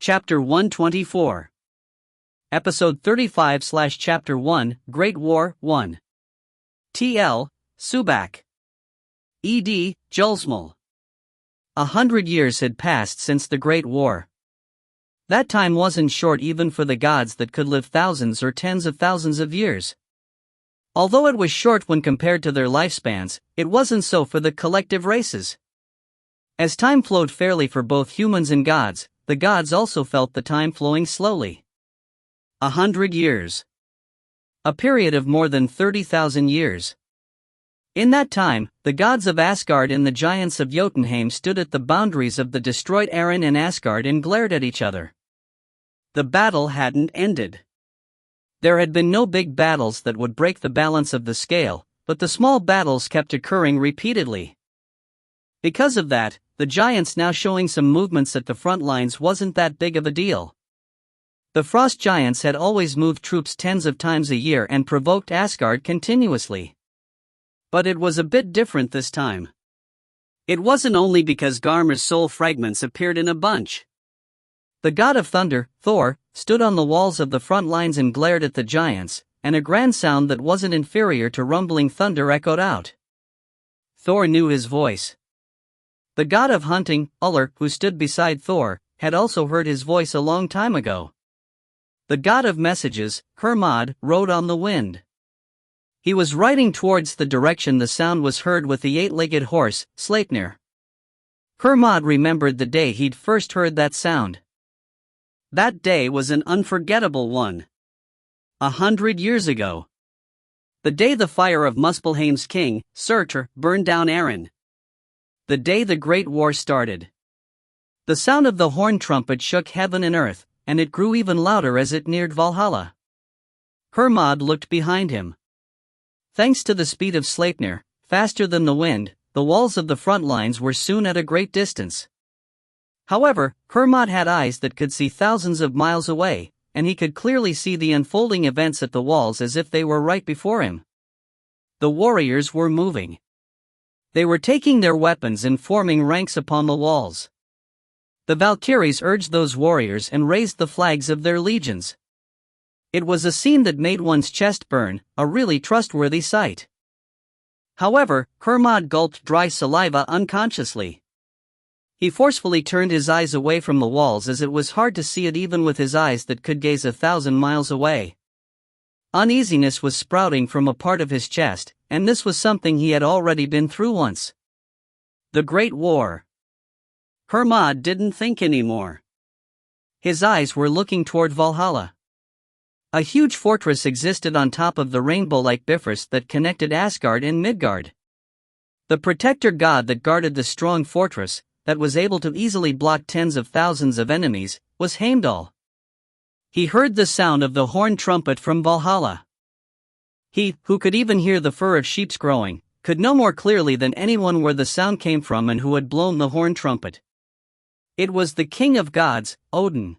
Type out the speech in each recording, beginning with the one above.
Chapter 124. Episode 35/Chapter 1, Great War 1. TL, Subak. ED, Julsmal. 100 years had passed since the Great War. That time wasn't short even for the gods that could live thousands or tens of thousands of years. Although it was short when compared to their lifespans, it wasn't so for the collective races. As time flowed fairly for both humans and gods, the gods also felt the time flowing slowly. 100 years. A period of more than 30,000 years. In that time, the gods of Asgard and the giants of Jotunheim stood at the boundaries of the destroyed Aran and Asgard and glared at each other. The battle hadn't ended. There had been no big battles that would break the balance of the scale, but the small battles kept occurring repeatedly. Because of that, the giants now showing some movements at the front lines wasn't that big of a deal. The frost giants had always moved troops tens of times a year and provoked Asgard continuously. But it was a bit different this time. It wasn't only because Garmar's soul fragments appeared in a bunch. The god of thunder, Thor, stood on the walls of the front lines and glared at the giants, and a grand sound that wasn't inferior to rumbling thunder echoed out. Thor knew his voice. The god of hunting, Ullr, who stood beside Thor, had also heard his voice a long time ago. The god of messages, Hermod, rode on the wind. He was riding towards the direction the sound was heard with the eight-legged horse, Sleipnir. Hermod remembered the day he'd first heard that sound. That day was an unforgettable one. 100 years ago. The day the fire of Muspelheim's king, Surtur, burned down Aran. The day the Great War started. The sound of the horn trumpet shook heaven and earth, and it grew even louder as it neared Valhalla. Hermod looked behind him. Thanks to the speed of Sleipnir, faster than the wind, the walls of the front lines were soon at a great distance. However, Hermod had eyes that could see thousands of miles away, and he could clearly see the unfolding events at the walls as if they were right before him. The warriors were moving. They were taking their weapons and forming ranks upon the walls. The Valkyries urged those warriors and raised the flags of their legions. It was a scene that made one's chest burn, a really trustworthy sight. However, Hermod gulped dry saliva unconsciously. He forcefully turned his eyes away from the walls as it was hard to see it even with his eyes that could gaze 1,000 miles away. Uneasiness was sprouting from a part of his chest, and this was something he had already been through once. The Great War. Hermod didn't think anymore. His eyes were looking toward Valhalla. A huge fortress existed on top of the rainbow-like Bifrost that connected Asgard and Midgard. The protector god that guarded the strong fortress, that was able to easily block tens of thousands of enemies, was Heimdall. He heard the sound of the horn trumpet from Valhalla. He, who could even hear the fur of sheep's crowing, could know more clearly than anyone where the sound came from and who had blown the horn trumpet. It was the king of gods, Odin.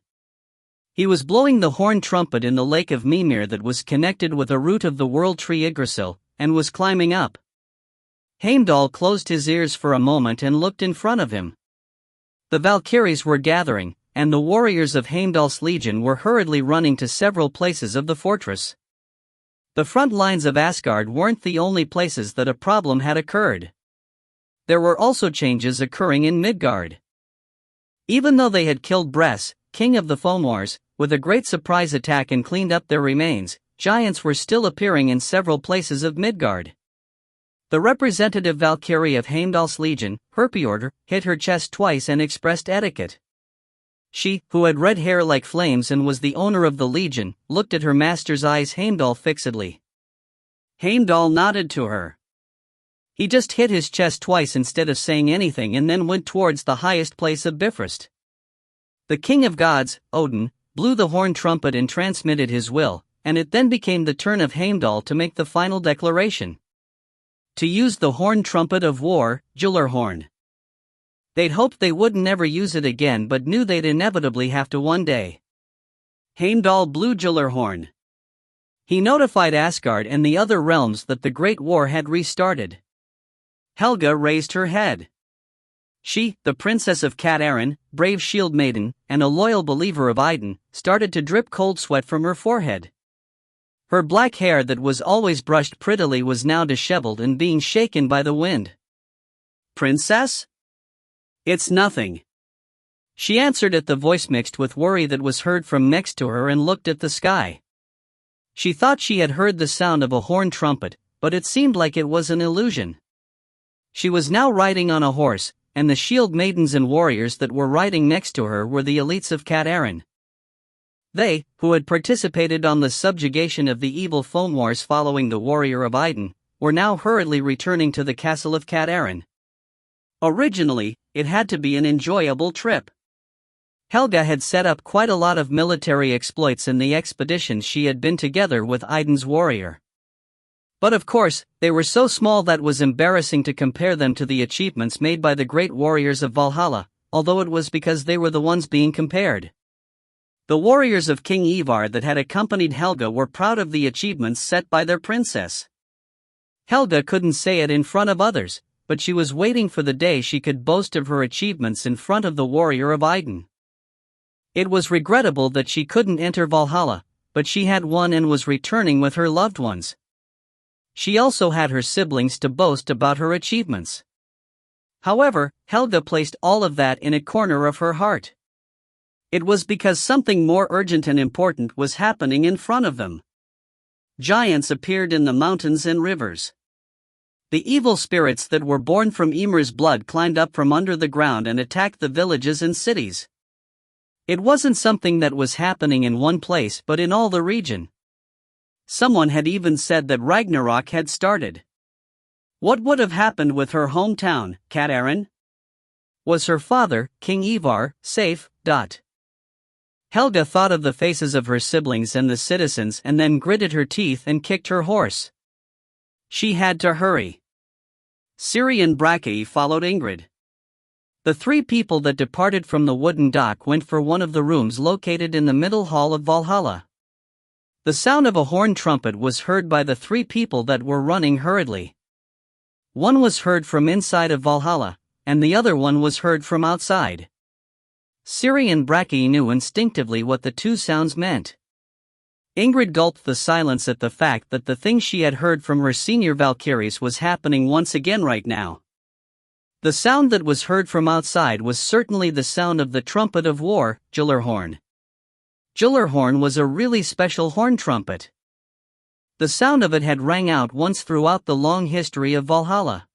He was blowing the horn trumpet in the lake of Mimir that was connected with a root of the world tree Yggdrasil, and was climbing up. Heimdall closed his ears for a moment and looked in front of him. The Valkyries were gathering, and the warriors of Heimdall's legion were hurriedly running to several places of the fortress. The front lines of Asgard weren't the only places that a problem had occurred. There were also changes occurring in Midgard. Even though they had killed Bress, king of the Fomors, with a great surprise attack and cleaned up their remains, giants were still appearing in several places of Midgard. The representative Valkyrie of Heimdall's legion, Herpiordr, hit her chest twice and expressed etiquette. She, who had red hair like flames and was the owner of the legion, looked at her master's eyes Heimdall fixedly. Heimdall nodded to her. He just hit his chest twice instead of saying anything and then went towards the highest place of Bifrost. The king of gods, Odin, blew the horn trumpet and transmitted his will, and it then became the turn of Heimdall to make the final declaration. To use the horn trumpet of war, Gjallarhorn. They'd hoped they wouldn't never use it again but knew they'd inevitably have to one day. Heimdall blew Gjallarhorn. He notified Asgard and the other realms that the Great War had restarted. Helga raised her head. She, the princess of Cat Aaron, brave shield maiden, and a loyal believer of Idun, started to drip cold sweat from her forehead. Her black hair that was always brushed prettily was now disheveled and being shaken by the wind. "Princess? It's nothing," she answered it, the voice mixed with worry that was heard from next to her, and looked at the sky. She thought she had heard the sound of a horn trumpet, but it seemed like it was an illusion. She was now riding on a horse, and the shield maidens and warriors that were riding next to her were the elites of Cat Aaron. They, who had participated on the subjugation of the evil phone wars following the warrior of Idun, were now hurriedly returning to the castle of Cat Aaron. Originally, it had to be an enjoyable trip. Helga had set up quite a lot of military exploits in the expeditions she had been together with Idun's warrior. But of course, they were so small that it was embarrassing to compare them to the achievements made by the great warriors of Valhalla, although it was because they were the ones being compared. The warriors of King Ivar that had accompanied Helga were proud of the achievements set by their princess. Helga couldn't say it in front of others, but she was waiting for the day she could boast of her achievements in front of the warrior of Idun. It was regrettable that she couldn't enter Valhalla, but she had won and was returning with her loved ones. She also had her siblings to boast about her achievements. However, Helga placed all of that in a corner of her heart. It was because something more urgent and important was happening in front of them. Giants appeared in the mountains and rivers. The evil spirits that were born from Ymir's blood climbed up from under the ground and attacked the villages and cities. It wasn't something that was happening in one place but in all the region. Someone had even said that Ragnarok had started. What would have happened with her hometown, Cat Aaron? Was her father, King Ivar, safe? Helga thought of the faces of her siblings and the citizens and then gritted her teeth and kicked her horse. She had to hurry. Ciri and Brakke followed Ingrid. The three people that departed from the wooden dock went for one of the rooms located in the middle hall of Valhalla. The sound of a horn trumpet was heard by the three people that were running hurriedly. One was heard from inside of Valhalla, and the other one was heard from outside. Ciri and Brakke knew instinctively what the two sounds meant. Ingrid gulped the silence at the fact that the thing she had heard from her senior Valkyries was happening once again right now. The sound that was heard from outside was certainly the sound of the trumpet of war, Gjallarhorn. Gjallarhorn was a really special horn trumpet. The sound of it had rang out once throughout the long history of Valhalla.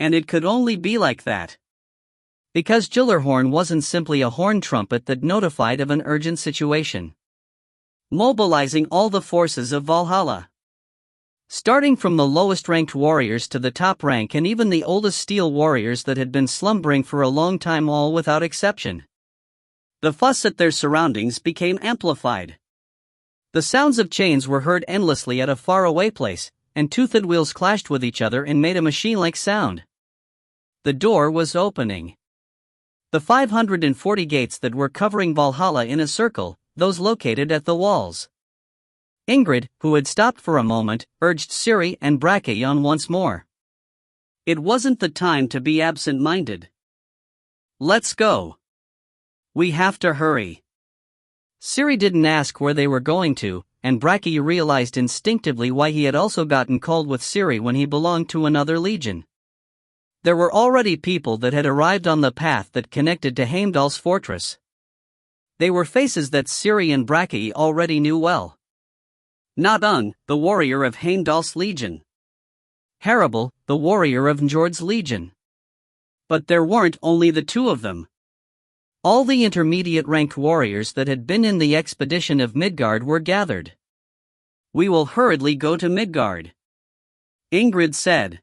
And it could only be like that. Because Gjallarhorn wasn't simply a horn trumpet that notified of an urgent situation. Mobilizing all the forces of Valhalla. Starting from the lowest-ranked warriors to the top rank and even the oldest steel warriors that had been slumbering for a long time, all without exception. The fuss at their surroundings became amplified. The sounds of chains were heard endlessly at a faraway place, and toothed wheels clashed with each other and made a machine-like sound. The door was opening. The 540 gates that were covering Valhalla in a circle, those located at the walls. Ingrid, who had stopped for a moment, urged Ciri and Brakke on once more. It wasn't the time to be absent-minded. Let's go. We have to hurry. Ciri didn't ask where they were going to, and Brakke realized instinctively why he had also gotten called with Ciri when he belonged to another legion. There were already people that had arrived on the path that connected to Heimdall's fortress. They were faces that Ciri and Brakke already knew well. Nadung, the warrior of Heimdall's legion. Haribal, the warrior of Njord's legion. But there weren't only the two of them. All the intermediate-ranked warriors that had been in the expedition of Midgard were gathered. We will hurriedly go to Midgard, Ingrid said.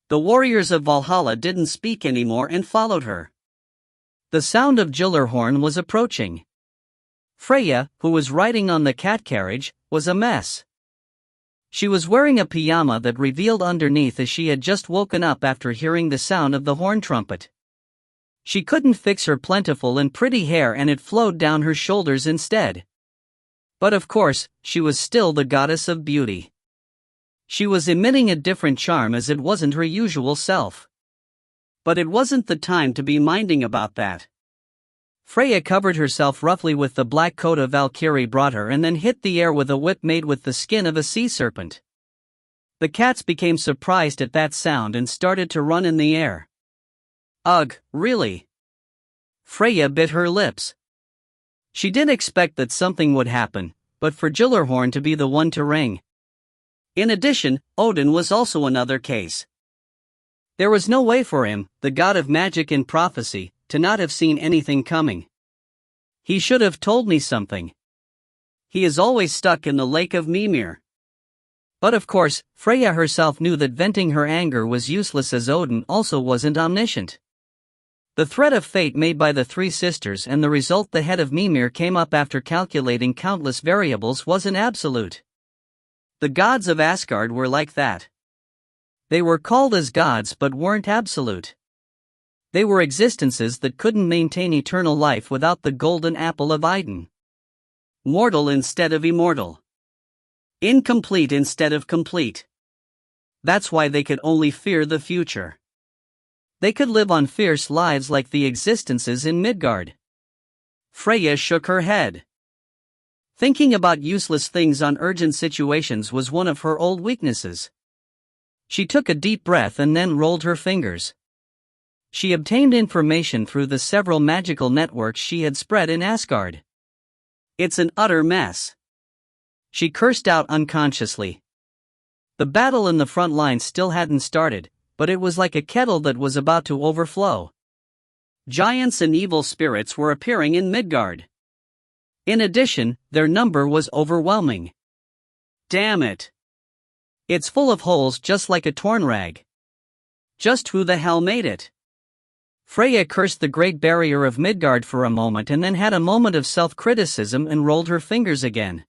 The warriors of Valhalla didn't speak anymore and followed her. The sound of Gjallarhorn was approaching. Freya, who was riding on the cat carriage, was a mess. She was wearing a pyjama that revealed underneath as she had just woken up after hearing the sound of the horn trumpet. She couldn't fix her plentiful and pretty hair and it flowed down her shoulders instead. But of course, she was still the goddess of beauty. She was emitting a different charm as it wasn't her usual self. But it wasn't the time to be minding about that. Freya covered herself roughly with the black coat a Valkyrie brought her and then hit the air with a whip made with the skin of a sea serpent. The cats became surprised at that sound and started to run in the air. Ugh, really? Freya bit her lips. She didn't expect that something would happen, but for Gyllenhaal to be the one to ring. In addition, Odin was also another case. There was no way for him, the god of magic and prophecy, to not have seen anything coming. He should have told me something. He is always stuck in the lake of Mimir. But of course, Freya herself knew that venting her anger was useless as Odin also wasn't omniscient. The threat of fate made by the three sisters and the result the head of Mimir came up after calculating countless variables wasn't absolute. The gods of Asgard were like that. They were called as gods but weren't absolute. They were existences that couldn't maintain eternal life without the golden apple of Idun. Mortal instead of immortal. Incomplete instead of complete. That's why they could only fear the future. They could live on fierce lives like the existences in Midgard. Freya shook her head. Thinking about useless things on urgent situations was one of her old weaknesses. She took a deep breath and then rolled her fingers. She obtained information through the several magical networks she had spread in Asgard. It's an utter mess. She cursed out unconsciously. The battle in the front line still hadn't started, but it was like a kettle that was about to overflow. Giants and evil spirits were appearing in Midgard. In addition, their number was overwhelming. Damn it. It's full of holes just like a torn rag. Just who the hell made it? Freya cursed the Great Barrier of Midgard for a moment and then had a moment of self-criticism and rolled her fingers again.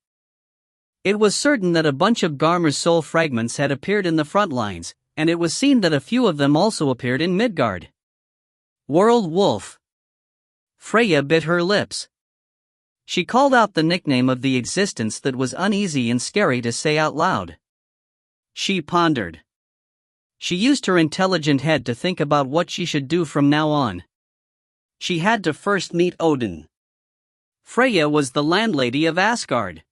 It was certain that a bunch of Garmar's soul fragments had appeared in the front lines, and it was seen that a few of them also appeared in Midgard. World Wolf. Freya bit her lips. She called out the nickname of the existence that was uneasy and scary to say out loud. She pondered. She used her intelligent head to think about what she should do from now on. She had to first meet Odin. Freya was the landlady of Asgard.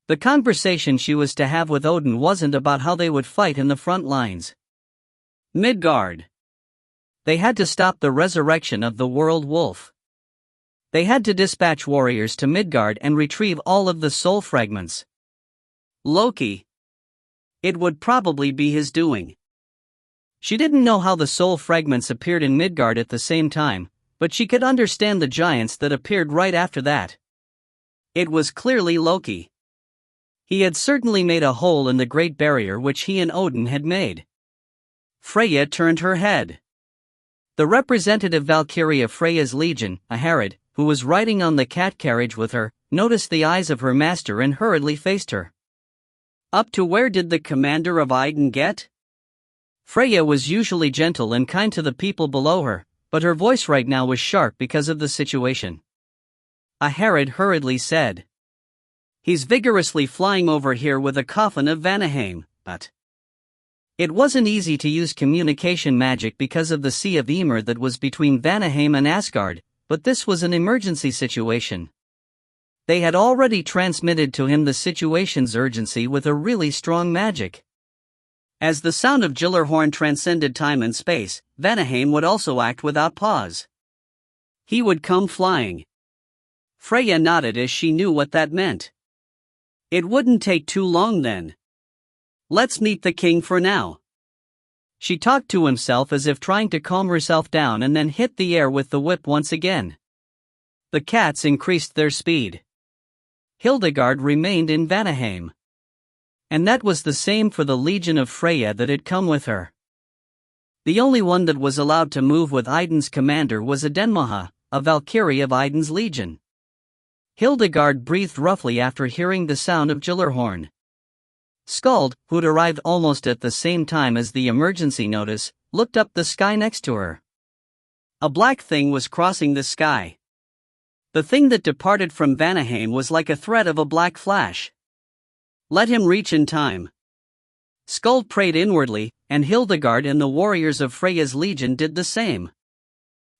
The conversation she was to have with Odin wasn't about how they would fight in the front lines. Midgard. They had to stop the resurrection of the World Wolf. They had to dispatch warriors to Midgard and retrieve all of the soul fragments. Loki. It would probably be his doing. She didn't know how the soul fragments appeared in Midgard at the same time, but she could understand the giants that appeared right after that. It was clearly Loki. He had certainly made a hole in the Great Barrier which he and Odin had made. Freya turned her head. The representative Valkyrie of Freya's legion, a Herod, who was riding on the cat carriage with her, noticed the eyes of her master and hurriedly faced her. Up to where did the commander of Idun get? Freya was usually gentle and kind to the people below her, but her voice right now was sharp because of the situation. A Herod hurriedly said. He's vigorously flying over here with a coffin of Vanaheim, but... It wasn't easy to use communication magic because of the Sea of Ymir that was between Vanaheim and Asgard, but this was an emergency situation. They had already transmitted to him the situation's urgency with a really strong magic. As the sound of Gyllenhaal transcended time and space, Vanaheim would also act without pause. He would come flying. Freya nodded as she knew what that meant. It wouldn't take too long then. Let's meet the king for now. She talked to himself as if trying to calm herself down and then hit the air with the whip once again. The cats increased their speed. Hildegard remained in Vanaheim. And that was the same for the legion of Freya that had come with her. The only one that was allowed to move with Idun's commander was Adenmaha, a Valkyrie of Idun's legion. Hildegard breathed roughly after hearing the sound of Gyllenhaal. Skald, who'd arrived almost at the same time as the emergency notice, looked up the sky next to her. A black thing was crossing the sky. The thing that departed from Vanaheim was like a thread of a black flash. Let him reach in time. Skuld prayed inwardly, and Hildegard and the warriors of Freya's legion did the same.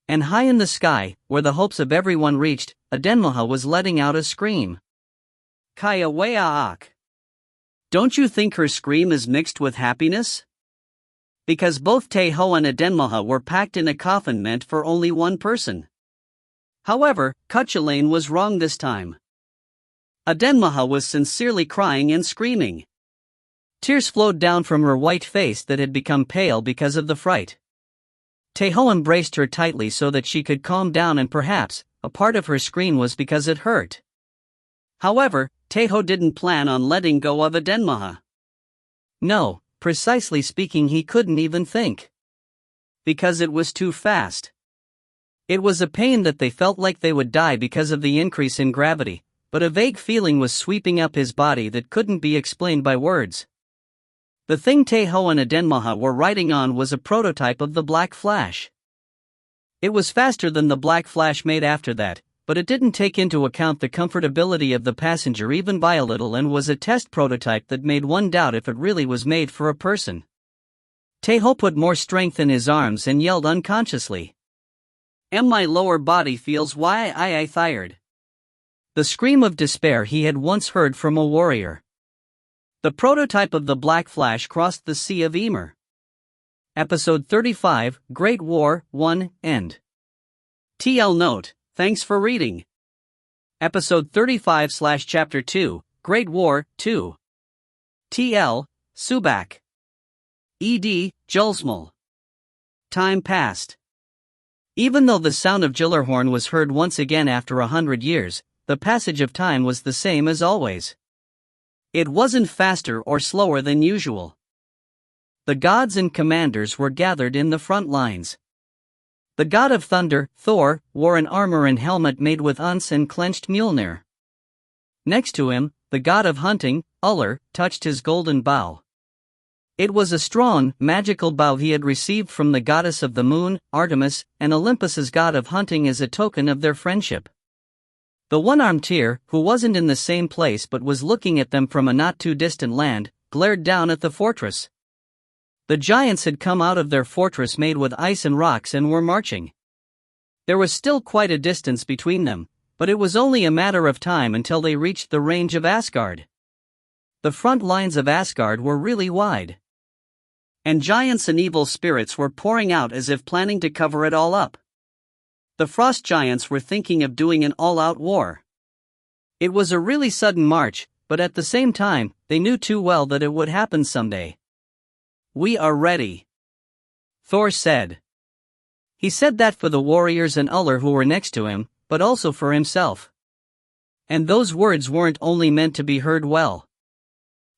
And high in the sky, where the hopes of everyone reached, Adenmaha was letting out a scream. Kaya Weaak. Don't you think her scream is mixed with happiness? Because both Tae Ho and Adenmaha were packed in a coffin meant for only one person. However, Cuchulainn was wrong this time. Adenmaha was sincerely crying and screaming. Tears flowed down from her white face that had become pale because of the fright. Tae Ho embraced her tightly so that she could calm down, and perhaps a part of her scream was because it hurt. However, Tae Ho didn't plan on letting go of Adenmaha. No, precisely speaking, he couldn't even think. Because it was too fast. It was a pain that they felt like they would die because of the increase in gravity, but a vague feeling was sweeping up his body that couldn't be explained by words. The thing Tae Ho and Adenmaha were riding on was a prototype of the Black Flash. It was faster than the Black Flash made after that, but it didn't take into account the comfortability of the passenger even by a little, and was a test prototype that made one doubt if it really was made for a person. Tae Ho put more strength in his arms and yelled unconsciously. My lower body feels why I tired. The scream of despair he had once heard from a warrior. The prototype of the Black Flash crossed the Sea of Ymir. Episode 35, Great War 1, End. TL Note, thanks for reading. Episode 35/Chapter 2, Great War 2. TL, Subak. ED, Julsmal. Time passed. Even though the sound of Gyllerhorn was heard once again after 100 years, the passage of time was the same as always. It wasn't faster or slower than usual. The gods and commanders were gathered in the front lines. The god of thunder, Thor, wore an armor and helmet made with uns and clenched Mjolnir. Next to him, the god of hunting, Ullr, touched his golden bow. It was a strong, magical bow he had received from the goddess of the moon, Artemis, and Olympus's god of hunting as a token of their friendship. The one-armed Tyr, who wasn't in the same place but was looking at them from a not-too-distant land, glared down at the fortress. The giants had come out of their fortress made with ice and rocks and were marching. There was still quite a distance between them, but it was only a matter of time until they reached the range of Asgard. The front lines of Asgard were really wide. And giants and evil spirits were pouring out as if planning to cover it all up. The frost giants were thinking of doing an all-out war. It was a really sudden march, but at the same time, they knew too well that it would happen someday. We are ready, Thor said. He said that for the warriors and Ullr who were next to him, but also for himself. And those words weren't only meant to be heard well.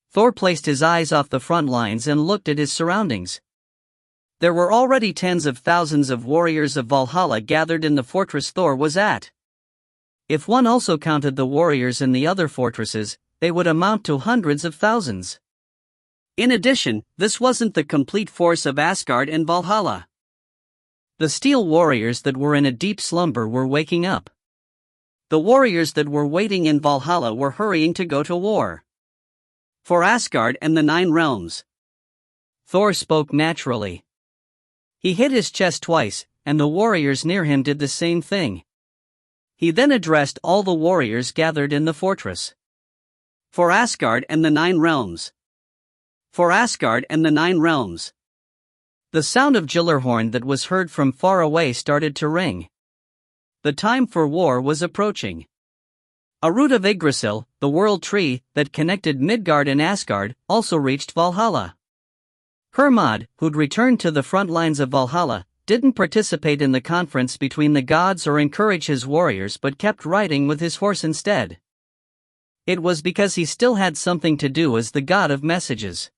Thor placed his eyes off the front lines and looked at his surroundings. There were already tens of thousands of warriors of Valhalla gathered in the fortress Thor was at. If one also counted the warriors in the other fortresses, they would amount to hundreds of thousands. In addition, this wasn't the complete force of Asgard and Valhalla. The steel warriors that were in a deep slumber were waking up. The warriors that were waiting in Valhalla were hurrying to go to war. For Asgard and the 9 realms. Thor spoke naturally. He hit his chest twice, and the warriors near him did the same thing. He then addressed all the warriors gathered in the fortress. For Asgard and the 9 realms. For Asgard and the 9 realms. The sound of Gyllerhorn that was heard from far away started to ring. The time for war was approaching. A root of Yggdrasil, the world tree that connected Midgard and Asgard, also reached Valhalla. Hermod, who'd returned to the front lines of Valhalla, didn't participate in the conference between the gods or encourage his warriors but kept riding with his horse instead. It was because he still had something to do as the god of messages.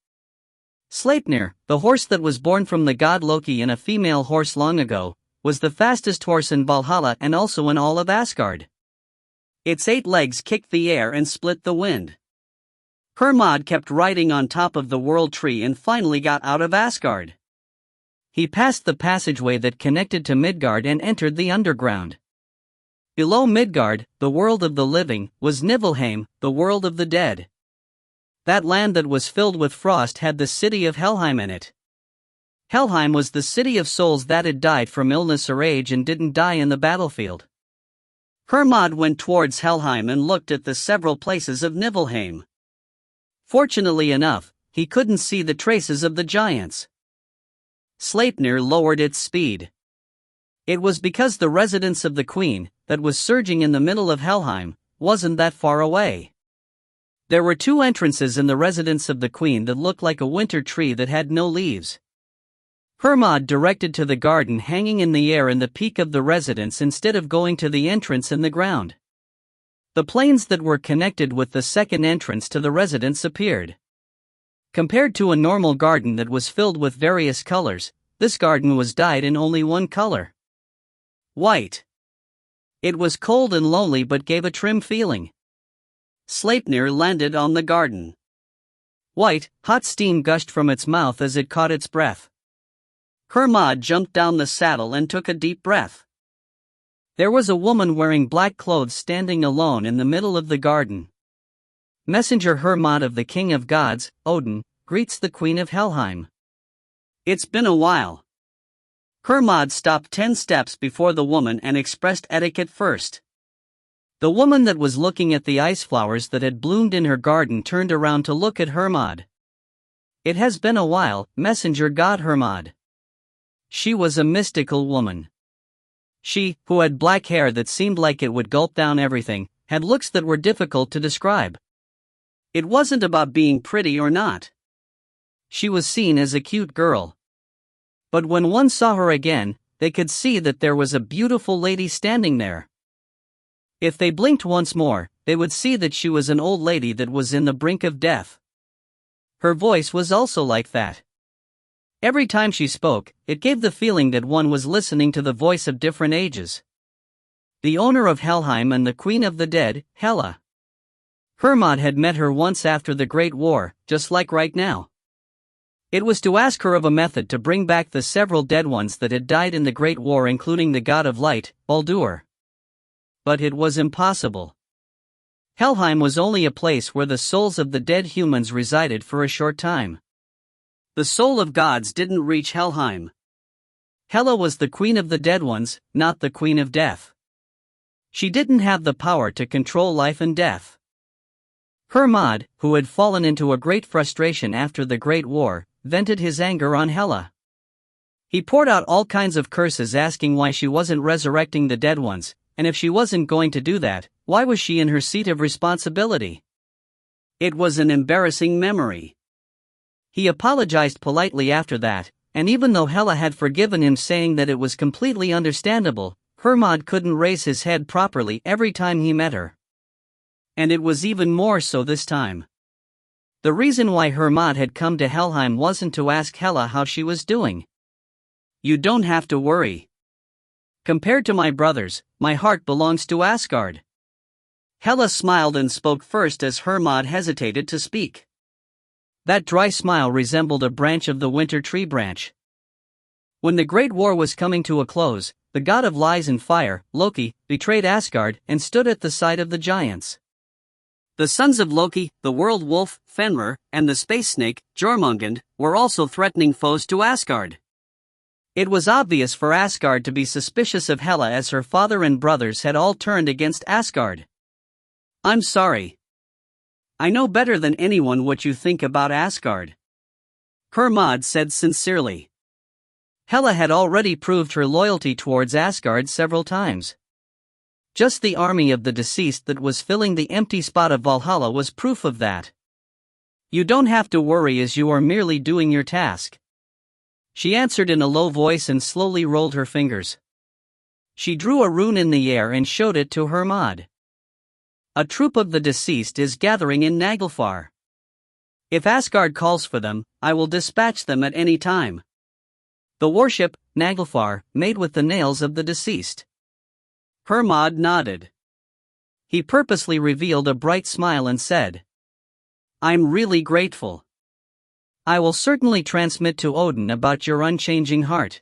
Sleipnir, the horse that was born from the god Loki and a female horse long ago, was the fastest horse in Valhalla and also in all of Asgard. Its 8 legs kicked the air and split the wind. Hermod kept riding on top of the world tree and finally got out of Asgard. He passed the passageway that connected to Midgard and entered the underground. Below Midgard, the world of the living, was Niflheim, the world of the dead. That land that was filled with frost had the city of Helheim in it. Helheim was the city of souls that had died from illness or age and didn't die in the battlefield. Hermod went towards Helheim and looked at the several places of Niflheim. Fortunately enough, he couldn't see the traces of the giants. Sleipnir lowered its speed. It was because the residence of the queen, that was surging in the middle of Helheim, wasn't that far away. There were two entrances in the residence of the queen that looked like a winter tree that had no leaves. Hermod directed to the garden hanging in the air in the peak of the residence instead of going to the entrance in the ground. The plains that were connected with the second entrance to the residence appeared. Compared to a normal garden that was filled with various colors, this garden was dyed in only one color: white. It was cold and lonely but gave a trim feeling. Sleipnir landed on the garden. White, hot steam gushed from its mouth as it caught its breath. Hermod jumped down the saddle and took a deep breath. There was a woman wearing black clothes standing alone in the middle of the garden. Messenger Hermod of the King of Gods, Odin, greets the Queen of Helheim. It's been a while. Hermod stopped 10 steps before the woman and expressed etiquette first. The woman that was looking at the ice flowers that had bloomed in her garden turned around to look at Hermod. It has been a while, Messenger God Hermod. She was a mystical woman. She, who had black hair that seemed like it would gulp down everything, had looks that were difficult to describe. It wasn't about being pretty or not. She was seen as a cute girl. But when one saw her again, they could see that there was a beautiful lady standing there. If they blinked once more, they would see that she was an old lady that was in the brink of death. Her voice was also like that. Every time she spoke, it gave the feeling that one was listening to the voice of different ages. The owner of Helheim and the queen of the dead, Hela. Hermod had met her once after the Great War, just like right now. It was to ask her of a method to bring back the several dead ones that had died in the Great War, including the god of light, Baldur. But it was impossible. Helheim was only a place where the souls of the dead humans resided for a short time. The soul of gods didn't reach Helheim. Hela was the queen of the dead ones, not the queen of death. She didn't have the power to control life and death. Hermod, who had fallen into a great frustration after the Great War, vented his anger on Hela. He poured out all kinds of curses, asking why she wasn't resurrecting the dead ones, and if she wasn't going to do that, why was she in her seat of responsibility? It was an embarrassing memory. He apologized politely after that, and even though Hela had forgiven him, saying that it was completely understandable, Hermod couldn't raise his head properly every time he met her. And it was even more so this time. The reason why Hermod had come to Helheim wasn't to ask Hela how she was doing. You don't have to worry. Compared to my brothers, my heart belongs to Asgard. Hela smiled and spoke first as Hermod hesitated to speak. That dry smile resembled a branch of the winter tree branch. When the Great War was coming to a close, the god of lies and fire, Loki, betrayed Asgard and stood at the side of the giants. The sons of Loki, the world wolf, Fenrir, and the space snake, Jormungand, were also threatening foes to Asgard. It was obvious for Asgard to be suspicious of Hela, as her father and brothers had all turned against Asgard. I'm sorry. I know better than anyone what you think about Asgard. Hermod said sincerely. Hela had already proved her loyalty towards Asgard several times. Just the army of the deceased that was filling the empty spot of Valhalla was proof of that. You don't have to worry, as you are merely doing your task. She answered in a low voice and slowly rolled her fingers. She drew a rune in the air and showed it to Hermod. A troop of the deceased is gathering in Naglfar. If Asgard calls for them, I will dispatch them at any time. The warship, Naglfar, made with the nails of the deceased. Hermod nodded. He purposely revealed a bright smile and said, I'm really grateful. I will certainly transmit to Odin about your unchanging heart.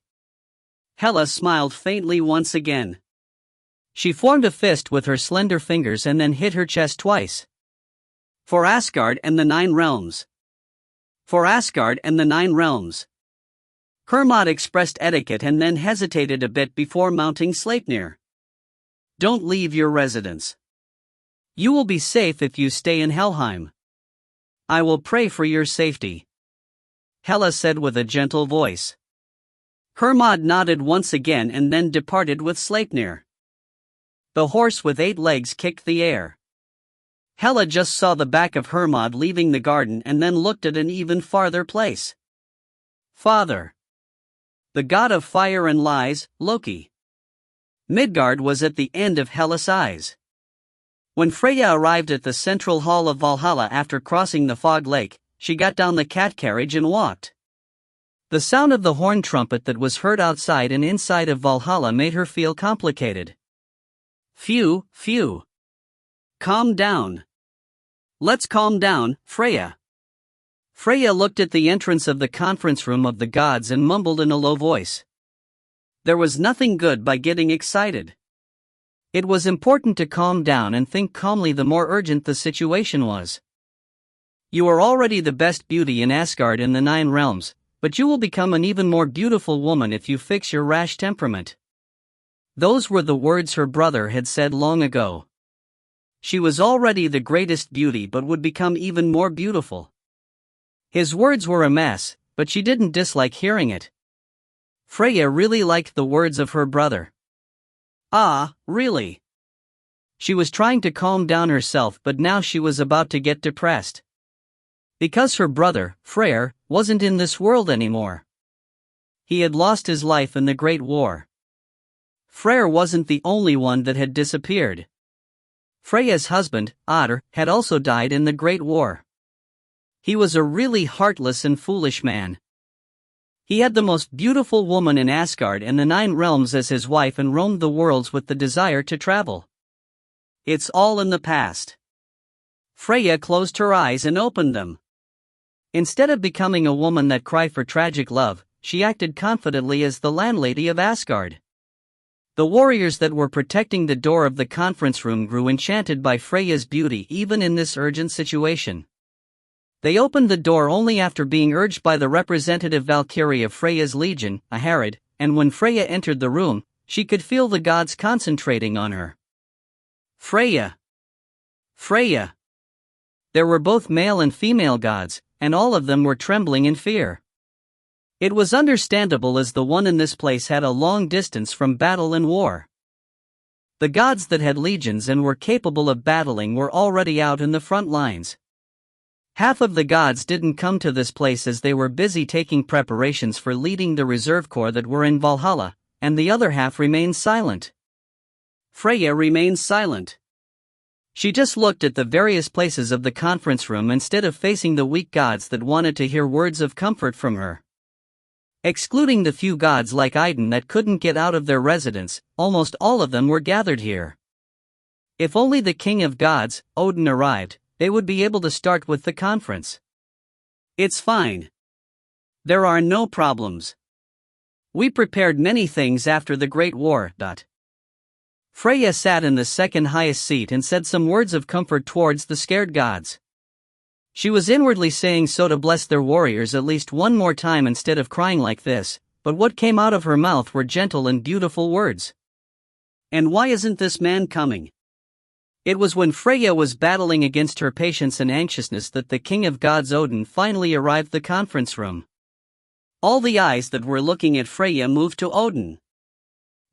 Hela smiled faintly once again. She formed a fist with her slender fingers and then hit her chest twice. For Asgard and the Nine Realms. For Asgard and the Nine Realms. Hermod expressed etiquette and then hesitated a bit before mounting Sleipnir. Don't leave your residence. You will be safe if you stay in Helheim. I will pray for your safety. Hela said with a gentle voice. Hermod nodded once again and then departed with Sleipnir. The horse with 8 legs kicked the air. Hela just saw the back of Hermod leaving the garden and then looked at an even farther place. Father. The god of fire and lies, Loki. Midgard was at the end of Hela's eyes. When Freya arrived at the central hall of Valhalla after crossing the fog lake, she got down the cat carriage and walked. The sound of the horn trumpet that was heard outside and inside of Valhalla made her feel complicated. Phew. Calm down. Let's calm down, Freya. Freya looked at the entrance of the conference room of the gods and mumbled in a low voice. There was nothing good by getting excited. It was important to calm down and think calmly the more urgent the situation was. You are already the best beauty in Asgard and the Nine Realms, but you will become an even more beautiful woman if you fix your rash temperament. Those were the words her brother had said long ago. She was already the greatest beauty but would become even more beautiful. His words were a mess, but she didn't dislike hearing it. Freya really liked the words of her brother. Ah, really? She was trying to calm down herself, but now she was about to get depressed. Because her brother, Freyr, wasn't in this world anymore. He had lost his life in the Great War. Freyr wasn't the only one that had disappeared. Freya's husband, Otter, had also died in the Great War. He was a really heartless and foolish man. He had the most beautiful woman in Asgard and the Nine Realms as his wife and roamed the worlds with the desire to travel. It's all in the past. Freya closed her eyes and opened them. Instead of becoming a woman that cried for tragic love, she acted confidently as the landlady of Asgard. The warriors that were protecting the door of the conference room grew enchanted by Freya's beauty even in this urgent situation. They opened the door only after being urged by the representative Valkyrie of Freya's legion, Aharid, and when Freya entered the room, she could feel the gods concentrating on her. Freya! Freya! There were both male and female gods, and all of them were trembling in fear. It was understandable as the one in this place had a long distance from battle and war. The gods that had legions and were capable of battling were already out in the front lines. Half of the gods didn't come to this place as they were busy taking preparations for leading the reserve corps that were in Valhalla, and the other half remained silent. Freya remained silent. She just looked at the various places of the conference room instead of facing the weak gods that wanted to hear words of comfort from her. Excluding the few gods like Idun that couldn't get out of their residence, almost all of them were gathered here. If only the king of gods, Odin, arrived, they would be able to start with the conference. It's fine. There are no problems. We prepared many things after the Great War. Freya sat in the second highest seat and said some words of comfort towards the scared gods. She was inwardly saying so to bless their warriors at least one more time instead of crying like this, but what came out of her mouth were gentle and beautiful words. And why isn't this man coming? It was when Freya was battling against her patience and anxiousness that the king of gods Odin finally arrived at the conference room. All the eyes that were looking at Freya moved to Odin.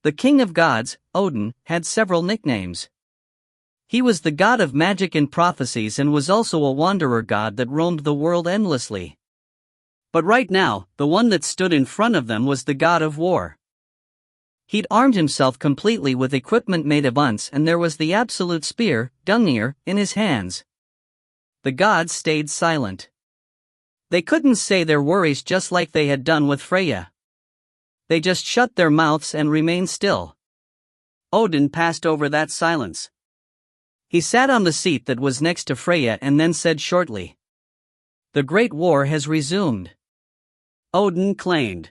The king of gods, Odin, had several nicknames. He was the god of magic and prophecies and was also a wanderer god that roamed the world endlessly. But right now, the one that stood in front of them was the god of war. He'd armed himself completely with equipment made of unce, and there was the absolute spear, Gungnir, in his hands. The gods stayed silent. They couldn't say their worries just like they had done with Freya. They just shut their mouths and remained still. Odin passed over that silence. He sat on the seat that was next to Freya and then said shortly, "The Great War has resumed." Odin claimed.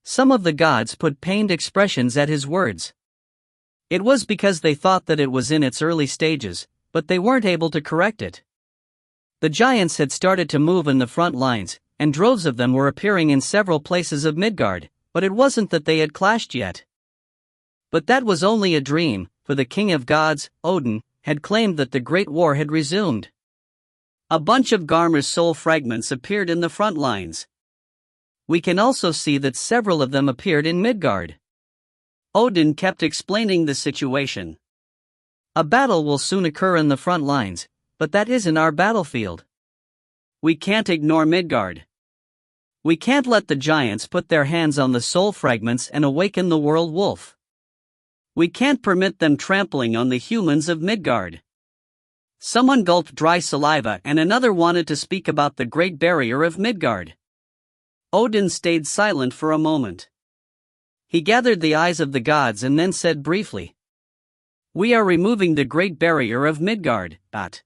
Some of the gods put pained expressions at his words. It was because they thought that it was in its early stages, but they weren't able to correct it. The giants had started to move in the front lines, and droves of them were appearing in several places of Midgard, but it wasn't that they had clashed yet. But that was only a dream, for the king of gods, Odin, had claimed that the Great War had resumed. A bunch of Garmar's soul fragments appeared in the front lines. We can also see that several of them appeared in Midgard. Odin kept explaining the situation. A battle will soon occur in the front lines, but that isn't our battlefield. We can't ignore Midgard. We can't let the giants put their hands on the soul fragments and awaken the world wolf. We can't permit them trampling on the humans of Midgard. Someone gulped dry saliva and another wanted to speak about the Great Barrier of Midgard. Odin stayed silent for a moment. He gathered the eyes of the gods and then said briefly, "We are removing the Great Barrier of Midgard, but..."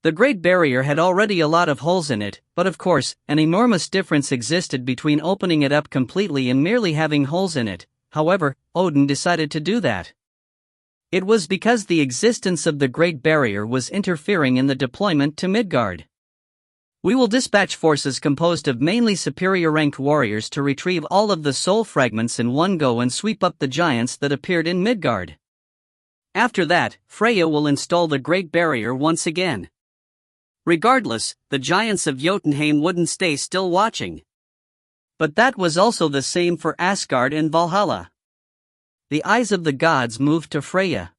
The Great Barrier had already a lot of holes in it, but of course, an enormous difference existed between opening it up completely and merely having holes in it. However, Odin decided to do that. It was because the existence of the Great Barrier was interfering in the deployment to Midgard. "We will dispatch forces composed of mainly superior-ranked warriors to retrieve all of the soul fragments in one go and sweep up the giants that appeared in Midgard. After that, Freya will install the Great Barrier once again. Regardless, the giants of Jotunheim wouldn't stay still watching. But that was also the same for Asgard and Valhalla." The eyes of the gods moved to Freya.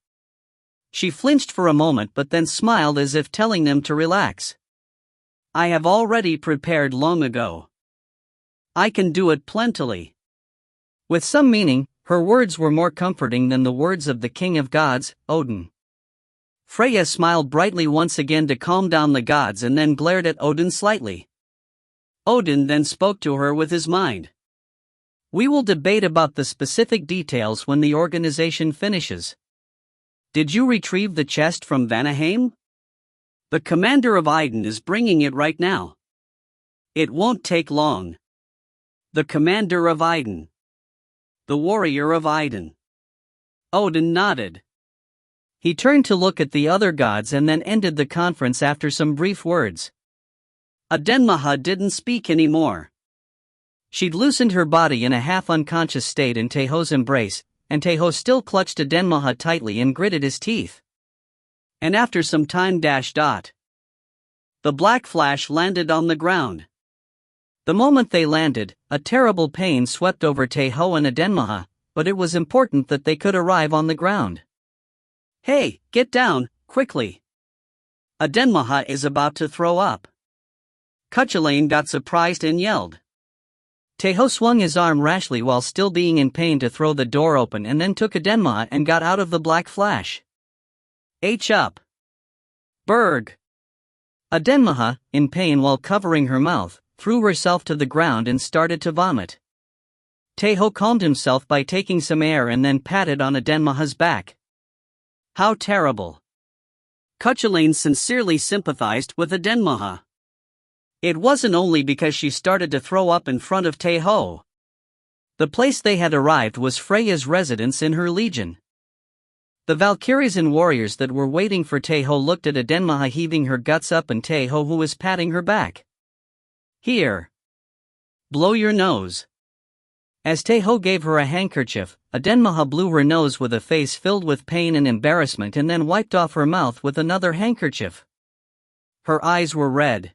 She flinched for a moment but then smiled as if telling them to relax. "I have already prepared long ago. I can do it plentifully." With some meaning, her words were more comforting than the words of the king of gods, Odin. Freya smiled brightly once again to calm down the gods and then glared at Odin slightly. Odin then spoke to her with his mind. "We will debate about the specific details when the organization finishes. Did you retrieve the chest from Vanaheim? The commander of Iden is bringing it right now. It won't take long." The commander of Iden. The warrior of Iden. Odin nodded. He turned to look at the other gods and then ended the conference after some brief words. Adenmaha didn't speak anymore. She'd loosened her body in a half-unconscious state in Tae Ho's embrace, and Tae Ho still clutched Adenmaha tightly and gritted his teeth. And after some time the black flash landed on the ground. The moment they landed, a terrible pain swept over Tae Ho and Adenmaha, but it was important that they could arrive on the ground. "Hey, get down, quickly. Adenmaha is about to throw up." Cuchulainn got surprised and yelled. Tae Ho swung his arm rashly while still being in pain to throw the door open and then took Adenmaha and got out of the black flash. "H up. Berg." Adenmaha, in pain while covering her mouth, threw herself to the ground and started to vomit. Tae Ho calmed himself by taking some air and then patted on Adenmaha's back. "How terrible." Cuchulainn sincerely sympathized with Adenmaha. It wasn't only because she started to throw up in front of Tae Ho. The place they had arrived was Freya's residence in her legion. The Valkyries and warriors that were waiting for Tae Ho looked at Adenmaha heaving her guts up and Tae Ho who was patting her back. "Here. Blow your nose." As Tae Ho gave her a handkerchief, Adenmaha blew her nose with a face filled with pain and embarrassment and then wiped off her mouth with another handkerchief. Her eyes were red.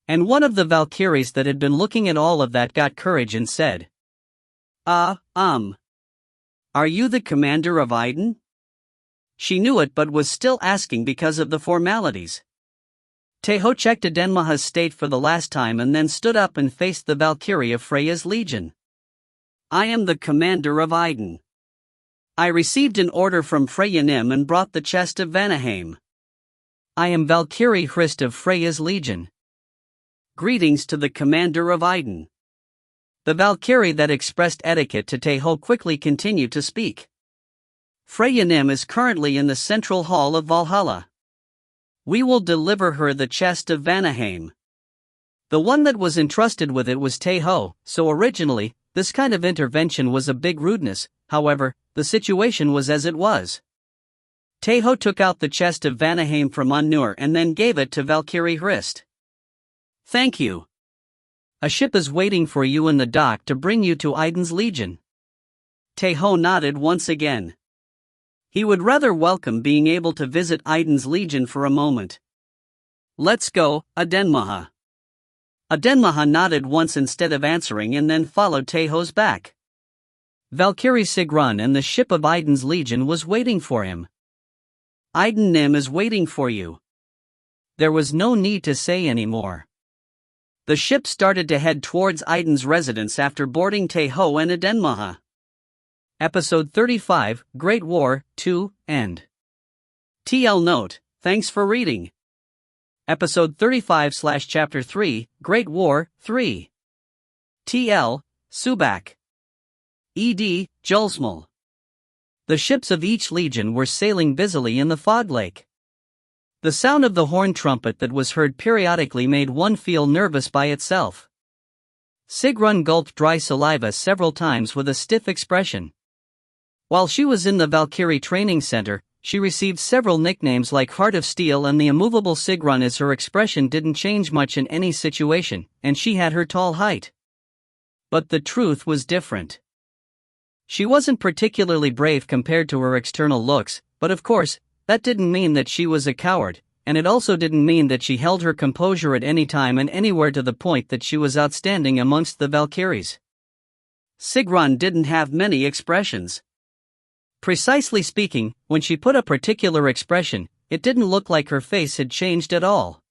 And one of the Valkyries that had been looking at all of that got courage and said, Are you the commander of Iden?" She knew it but was still asking because of the formalities. Tae Ho checked Adenmaha's state for the last time and then stood up and faced the Valkyrie of Freya's legion. "I am the commander of Iden. I received an order from Freya Nim and brought the chest of Vanaheim. I am Valkyrie Hrist of Freya's legion. Greetings to the commander of Iden." The Valkyrie that expressed etiquette to Tae Ho quickly continued to speak. "Freya Nim is currently in the central hall of Valhalla. We will deliver her the chest of Vanaheim." The one that was entrusted with it was Tae Ho, so originally, this kind of intervention was a big rudeness. However, the situation was as it was. Tae Ho took out the chest of Vanaheim from Onur and then gave it to Valkyrie Hrist. Thank you. A ship is waiting for you in the dock to bring you to Idun's Legion. Tae Ho nodded once again. He would rather welcome being able to visit Idun's Legion for a moment. Let's go, Adenmaha. Adenmaha nodded once instead of answering and then followed Tae Ho's back. Valkyrie Sigrun and the ship of Idun's Legion was waiting for him. Idun Nim is waiting for you. There was no need to say any more. The ship started to head towards Idun's residence after boarding Tae Ho and Adenmaha. Episode 35, Great War, 2, End. TL Note, thanks for reading. Episode 35/Chapter 3, Great War, 3. TL, Subak. ED, Julsmal. The ships of each legion were sailing busily in the fog lake. The sound of the horn trumpet that was heard periodically made one feel nervous by itself. Sigrun gulped dry saliva several times with a stiff expression. While she was in the Valkyrie Training Center, she received several nicknames like Heart of Steel and the immovable Sigrun, as her expression didn't change much in any situation, and she had her tall height. But the truth was different. She wasn't particularly brave compared to her external looks, but of course, that didn't mean that she was a coward, and it also didn't mean that she held her composure at any time and anywhere, to the point that she was outstanding amongst the Valkyries. Sigrun didn't have many expressions. Precisely speaking, when she put a particular expression, it didn't look like her face had changed at all.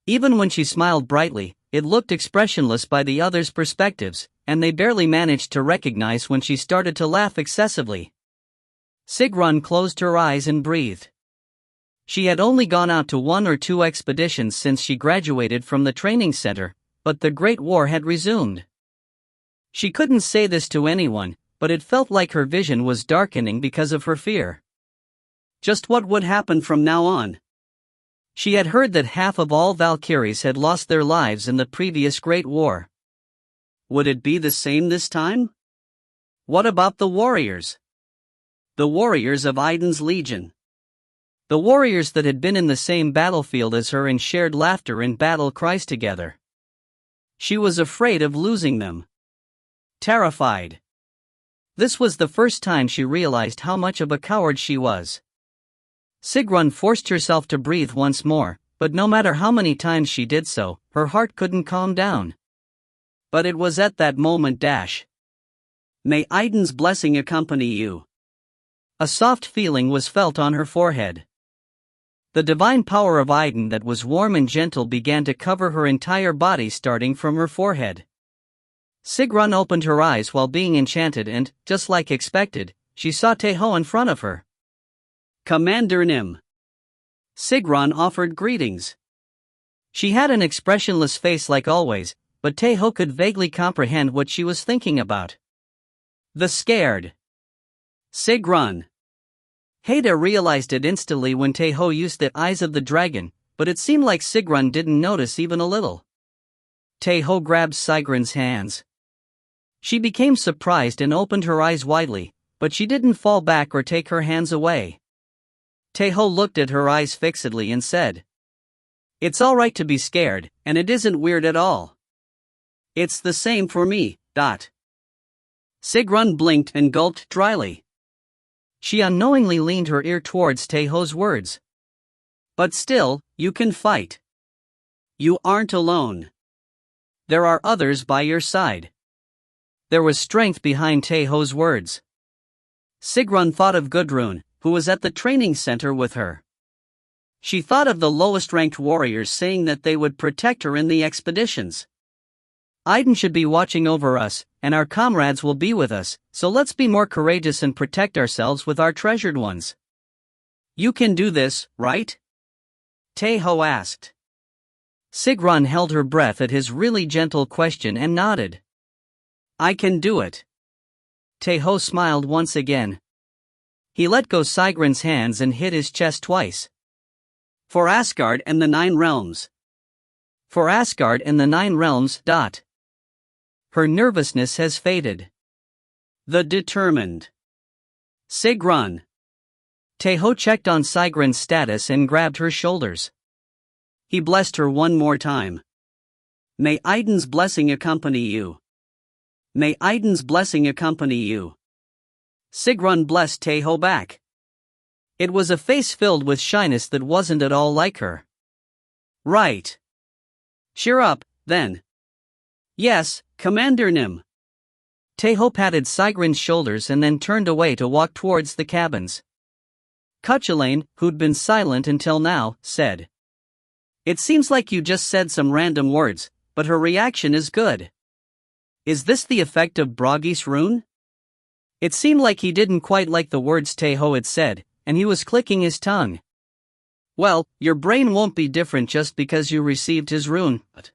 Even when she smiled brightly, it looked expressionless by the others' perspectives, and they barely managed to recognize when she started to laugh excessively. Sigrun closed her eyes and breathed. She had only gone out to 1 or 2 expeditions since she graduated from the training center, but the Great War had resumed. She couldn't say this to anyone, but it felt like her vision was darkening because of her fear. Just what would happen from now on? She had heard that half of all Valkyries had lost their lives in the previous Great War. Would it be the same this time? What about the warriors? The warriors of Idun's Legion. The warriors that had been in the same battlefield as her and shared laughter and battle cries together. She was afraid of losing them. Terrified. This was the first time she realized how much of a coward she was. Sigrun forced herself to breathe once more, but no matter how many times she did so, her heart couldn't calm down. But it was at that moment May Idun's blessing accompany you. A soft feeling was felt on her forehead. The divine power of Idun that was warm and gentle began to cover her entire body, starting from her forehead. Sigrun opened her eyes while being enchanted and, just like expected, she saw Tae Ho in front of her. Commander Nim. Sigrun offered greetings. She had an expressionless face like always, but Tae Ho could vaguely comprehend what she was thinking about. The scared Sigrun. Haida realized it instantly when Tae Ho used the eyes of the dragon, but it seemed like Sigrun didn't notice even a little. Tae Ho grabbed Sigrun's hands. She became surprised and opened her eyes widely, but she didn't fall back or take her hands away. Tae Ho looked at her eyes fixedly and said, "It's alright to be scared, and it isn't weird at all. It's the same for me, . Sigrun blinked and gulped dryly. She unknowingly leaned her ear towards Tae Ho's words. But still, you can fight. You aren't alone. There are others by your side. There was strength behind Tae Ho's words. Sigrun thought of Gudrun, who was at the training center with her. She thought of the lowest-ranked warriors saying that they would protect her in the expeditions. Idun should be watching over us, and our comrades will be with us, so let's be more courageous and protect ourselves with our treasured ones. You can do this, right? Tae Ho asked. Sigrun held her breath at his really gentle question and nodded. I can do it. Tae Ho smiled once again. He let go Sigrun's hands and hit his chest twice. For Asgard and the 9 realms. For Asgard and the 9 realms. Her nervousness has faded. The determined Sigrun. Tae Ho checked on Sigrin's status and grabbed her shoulders. He blessed her one more time. May Iden's blessing accompany you. May Iden's blessing accompany you. Sigrun blessed Tae Ho back. It was a face filled with shyness that wasn't at all like her. Right. Cheer up, then. Yes, Commander Nim. Tae Ho patted Sigrin's shoulders and then turned away to walk towards the cabins. Cuchulainn, who'd been silent until now, said. It seems like you just said some random words, but her reaction is good. Is this the effect of Bragi's rune? It seemed like he didn't quite like the words Tae Ho had said, and he was clicking his tongue. Well, your brain won't be different just because you received his rune. But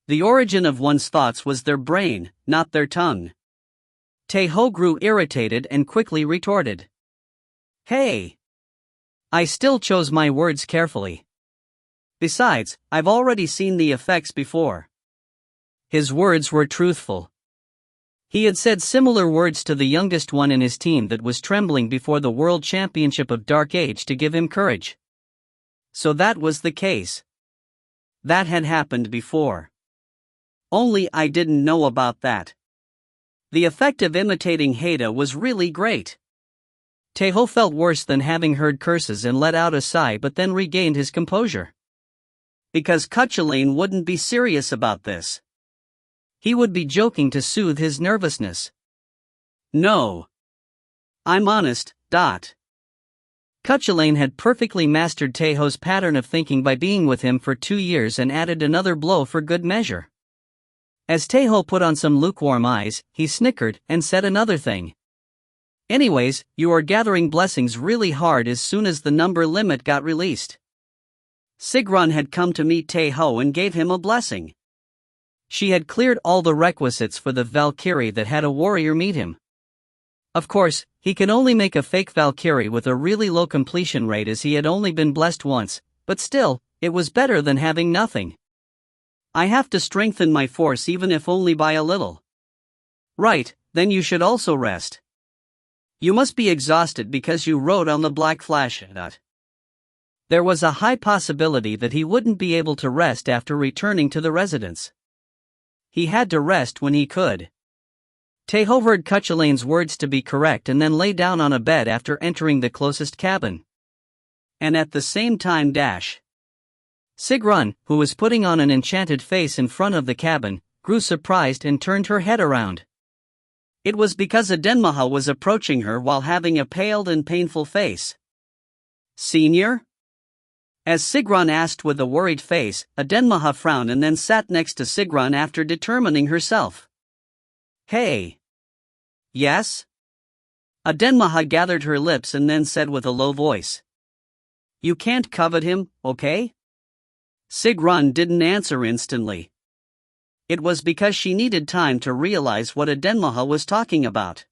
the origin of one's thoughts was their brain, not their tongue. Tae Ho grew irritated and quickly retorted. Hey! I still chose my words carefully. Besides, I've already seen the effects before. His words were truthful. He had said similar words to the youngest one in his team that was trembling before the World Championship of Dark Age to give him courage. So that was the case. That had happened before. Only I didn't know about that. The effect of imitating Haida was really great. Tae Ho felt worse than having heard curses and let out a sigh, but then regained his composure. Because Cuchulainn wouldn't be serious about this. He would be joking to soothe his nervousness. No. I'm honest. Cuchulainn had perfectly mastered Tae Ho's pattern of thinking by being with him for 2 years and added another blow for good measure. As Tae Ho put on some lukewarm eyes, he snickered and said another thing. Anyways, you are gathering blessings really hard as soon as the number limit got released. Sigrun had come to meet Tae Ho and gave him a blessing. She had cleared all the requisites for the Valkyrie that had a warrior meet him. Of course, he can only make a fake Valkyrie with a really low completion rate as he had only been blessed once, but still, it was better than having nothing. I have to strengthen my force even if only by a little. Right, then you should also rest. You must be exhausted because you rode on the Black Flash. There was a high possibility that he wouldn't be able to rest after returning to the residence. He had to rest when he could. Tae Ho heard Cuchulainn's words to be correct and then lay down on a bed after entering the closest cabin. And at the same time Sigrun, who was putting on an enchanted face in front of the cabin, grew surprised and turned her head around. It was because Adenmaha was approaching her while having a paled and painful face. Senior? As Sigrun asked with a worried face, Adenmaha frowned and then sat next to Sigrun after determining herself. Hey. Yes? Adenmaha gathered her lips and then said with a low voice. You can't covet him, okay? Sigrun didn't answer instantly. It was because she needed time to realize what Adenmaha was talking about.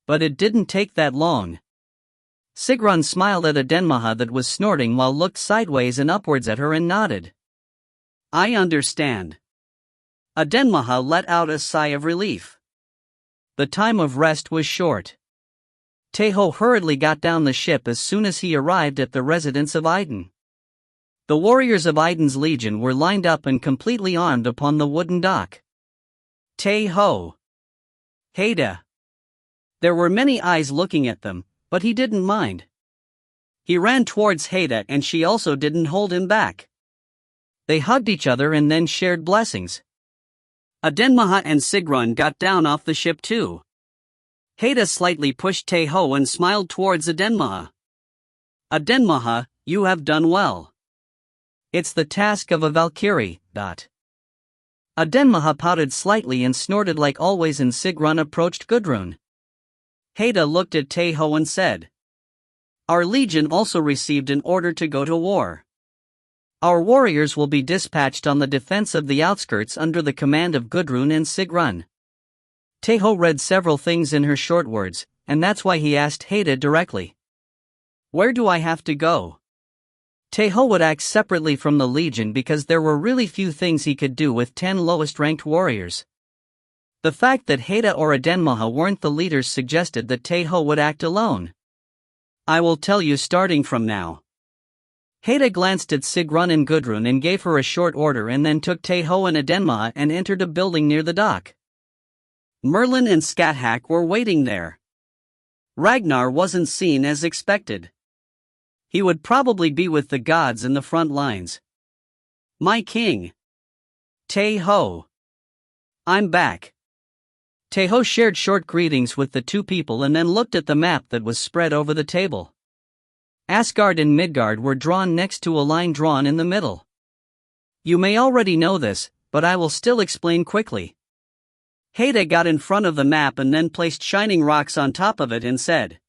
But it didn't take that long. Sigrun smiled at Adenmaha that was snorting while looked sideways and upwards at her and nodded. I understand. Adenmaha let out a sigh of relief. The time of rest was short. Tae Ho hurriedly got down the ship as soon as he arrived at the residence of Iden. The warriors of Iden's legion were lined up and completely armed upon the wooden dock. Tae Ho. Haida. There were many eyes looking at them, but he didn't mind. He ran towards Haida and she also didn't hold him back. They hugged each other and then shared blessings. Adenmaha and Sigrun got down off the ship too. Haida slightly pushed Tae Ho and smiled towards Adenmaha. Adenmaha, you have done well. It's the task of a Valkyrie. Adenmaha pouted slightly and snorted like always, and Sigrun approached Gudrun. Haida looked at Tae Ho and said, Our legion also received an order to go to war. Our warriors will be dispatched on the defense of the outskirts under the command of Gudrun and Sigrun. Tae Ho read several things in her short words, and that's why he asked Haida directly. Where do I have to go? Tae Ho would act separately from the legion because there were really few things he could do with 10 lowest ranked warriors. The fact that Haida or Adenmaha weren't the leaders suggested that Tae Ho would act alone. I will tell you starting from now. Haida glanced at Sigrun and Gudrun and gave her a short order and then took Tae Ho and Adenma and entered a building near the dock. Merlin and Skathak were waiting there. Ragnar wasn't seen as expected. He would probably be with the gods in the front lines. My king. Tae Ho. I'm back. Tae Ho shared short greetings with the two people and then looked at the map that was spread over the table. Asgard and Midgard were drawn next to a line drawn in the middle. You may already know this, but I will still explain quickly. Haida got in front of the map and then placed shining rocks on top of it and said.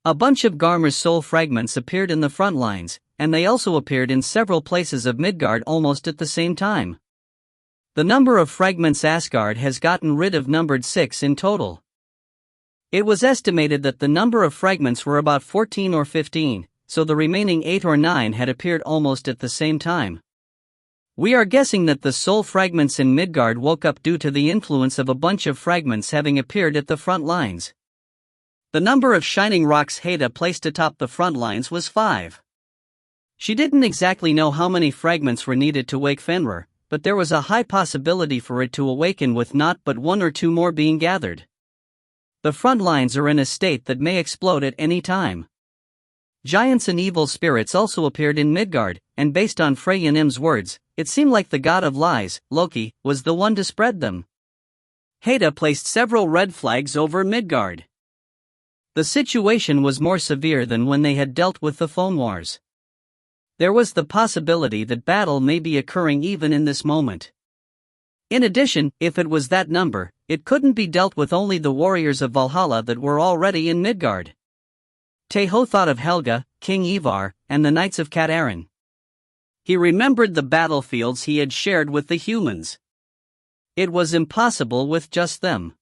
A bunch of Garmar's soul fragments appeared in the front lines, and they also appeared in several places of Midgard almost at the same time. The number of fragments Asgard has gotten rid of numbered 6 in total. It was estimated that the number of fragments were about 14 or 15, so the remaining 8 or 9 had appeared almost at the same time. We are guessing that the soul fragments in Midgard woke up due to the influence of a bunch of fragments having appeared at the front lines. The number of shining rocks Haida placed atop the front lines was 5. She didn't exactly know how many fragments were needed to wake Fenrir, but there was a high possibility for it to awaken with not but 1 or 2 more being gathered. The front lines are in a state that may explode at any time. Giants and evil spirits also appeared in Midgard, and based on Freyjanim's words, it seemed like the god of lies, Loki, was the one to spread them. Haida placed several red flags over Midgard. The situation was more severe than when they had dealt with the phone wars. There was the possibility that battle may be occurring even in this moment. In addition, if it was that number, it couldn't be dealt with only the warriors of Valhalla that were already in Midgard. Tae Ho thought of Helga, King Ivar, and the Knights of Cat-Arin. He remembered the battlefields he had shared with the humans. It was impossible with just them.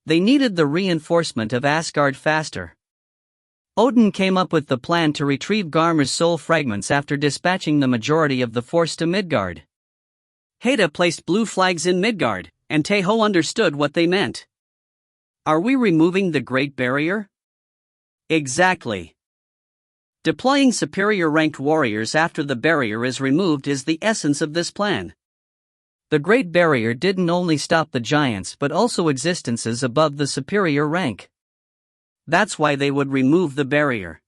They needed the reinforcement of Asgard faster. Odin came up with the plan to retrieve Garmar's soul fragments after dispatching the majority of the force to Midgard. Haida placed blue flags in Midgard, and Tae Ho understood what they meant. Are we removing the Great Barrier? Exactly. Deploying superior-ranked warriors after the barrier is removed is the essence of this plan. The Great Barrier didn't only stop the giants but also existences above the superior rank. That's why they would remove the barrier.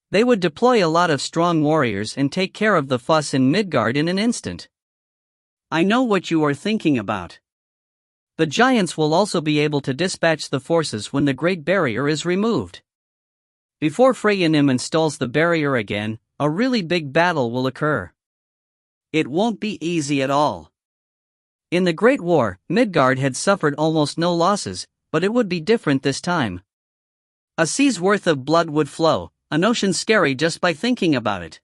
They would deploy a lot of strong warriors and take care of the fuss in Midgard in an instant. I know what you are thinking about. The giants will also be able to dispatch the forces when the Great Barrier is removed. Before Freyjanim installs the barrier again, a really big battle will occur. It won't be easy at all. In the Great War, Midgard had suffered almost no losses, but it would be different this time. A sea's worth of blood would flow, an ocean scary just by thinking about it.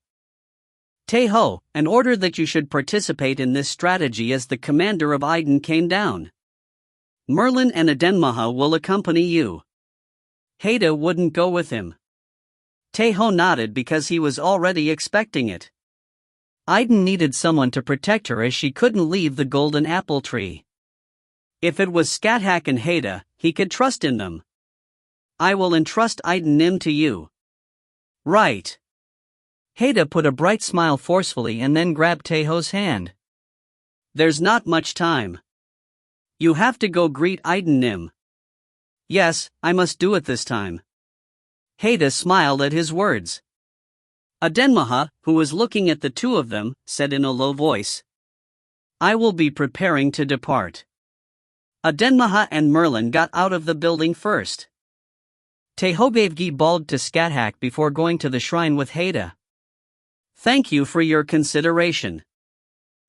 Tae Ho, an order that you should participate in this strategy as the commander of Idun came down. Merlin and Adenmaha will accompany you. Haida wouldn't go with him. Tae Ho nodded because he was already expecting it. Idun needed someone to protect her as she couldn't leave the golden apple tree. If it was Skathak and Haida, he could trust in them. I will entrust Idun to you. Right. Haida put a bright smile forcefully and then grabbed Tae Ho's hand. There's not much time. You have to go greet Idun. Yes, I must do it this time. Haida smiled at his words. Adenmaha, who was looking at the two of them, said in a low voice. I will be preparing to depart. Adenmaha and Merlin got out of the building first. Tae Ho gave Gi-bald to Skathak before going to the shrine with Haida. Thank you for your consideration.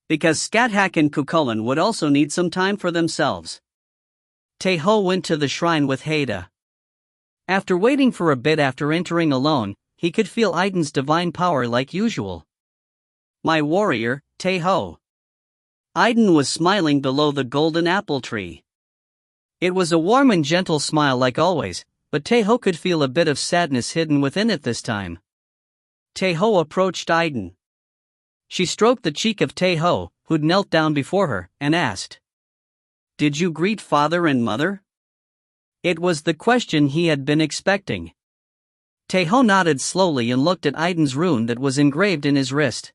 Because Skathak and Cuchulainn would also need some time for themselves. Tae Ho went to the shrine with Haida. After waiting for a bit after entering alone, he could feel Idun's divine power like usual. My warrior, Tae Ho. Idun was smiling below the golden apple tree. It was a warm and gentle smile like always, but Tae Ho could feel a bit of sadness hidden within it this time. Tae Ho approached Idun. She stroked the cheek of Tae Ho, who'd knelt down before her, and asked, Did you greet father and mother? It was the question he had been expecting. Tae Ho nodded slowly and looked at Aiden's rune that was engraved in his wrist.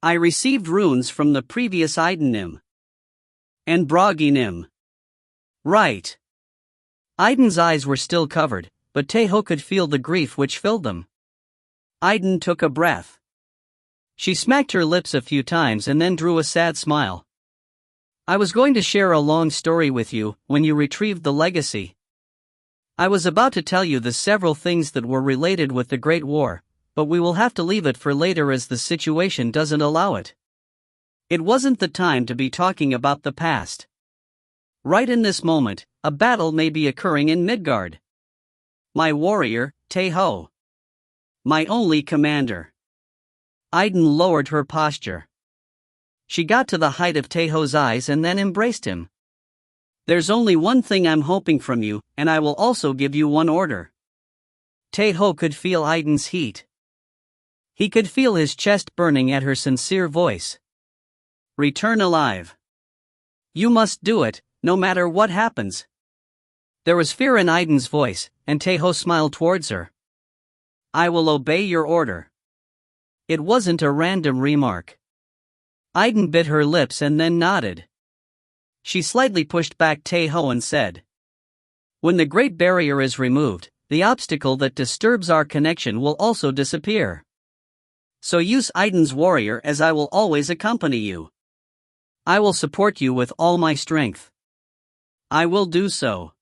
I received runes from the previous Aidenim. And Broginim. Right. Aiden's eyes were still covered, but Tae Ho could feel the grief which filled them. Aiden took a breath. She smacked her lips a few times and then drew a sad smile. I was going to share a long story with you when you retrieved the legacy. I was about to tell you the several things that were related with the Great War, but we will have to leave it for later as the situation doesn't allow it. It wasn't the time to be talking about the past. Right in this moment, a battle may be occurring in Midgard. My warrior, Tae Ho. My only commander. Aiden lowered her posture. She got to the height of Tae Ho's eyes and then embraced him. There's only one thing I'm hoping from you, and I will also give you one order. Tae Ho could feel Aiden's heat. He could feel his chest burning at her sincere voice. Return alive. You must do it, no matter what happens. There was fear in Aiden's voice, and Tae Ho smiled towards her. I will obey your order. It wasn't a random remark. Aiden bit her lips and then nodded. She slightly pushed back Tae Ho and said, when the Great Barrier is removed, the obstacle that disturbs our connection will also disappear. So use Aiden's warrior as I will always accompany you. I will support you with all my strength. I will do so.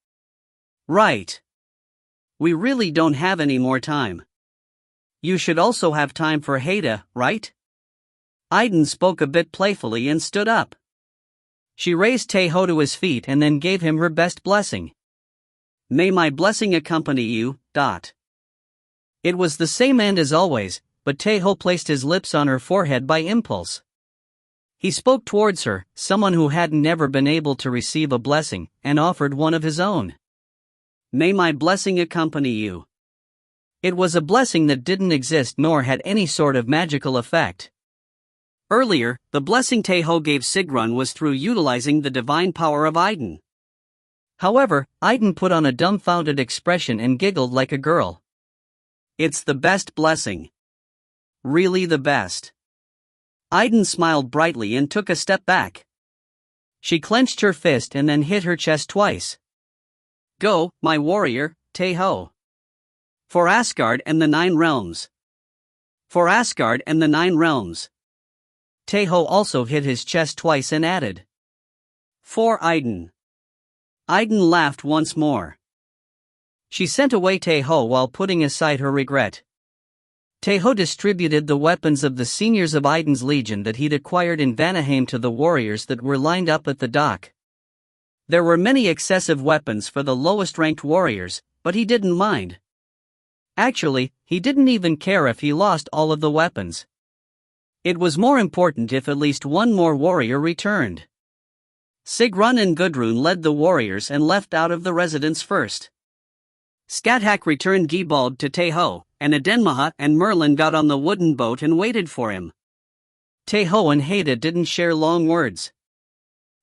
Right. We really don't have any more time. You should also have time for Haida, right? Aiden spoke a bit playfully and stood up. She raised Tae Ho to his feet and then gave him her best blessing. May my blessing accompany you. It was the same end as always, but Tae Ho placed his lips on her forehead by impulse. He spoke towards her, someone who hadn't ever been able to receive a blessing, and offered one of his own. May my blessing accompany you. It was a blessing that didn't exist nor had any sort of magical effect. Earlier, the blessing Tae Ho gave Sigrun was through utilizing the divine power of Aiden. However, Aiden put on a dumbfounded expression and giggled like a girl. It's the best blessing. Really the best. Aiden smiled brightly and took a step back. She clenched her fist and then hit her chest twice. Go, my warrior, Tae Ho. For Asgard and the 9 realms. For Asgard and the 9 realms. Tae Ho also hit his chest twice and added. For Aiden. Aiden laughed once more. She sent away Tae Ho while putting aside her regret. Tae Ho distributed the weapons of the seniors of Aiden's legion that he'd acquired in Vanaheim to the warriors that were lined up at the dock. There were many excessive weapons for the lowest-ranked warriors, but he didn't mind. Actually, he didn't even care if he lost all of the weapons. It was more important if at least one more warrior returned. Sigrun and Gudrun led the warriors and left out of the residence first. Skathak returned Gibald to Tae Ho, and Adenmaha and Merlin got on the wooden boat and waited for him. Tae Ho and Haida didn't share long words.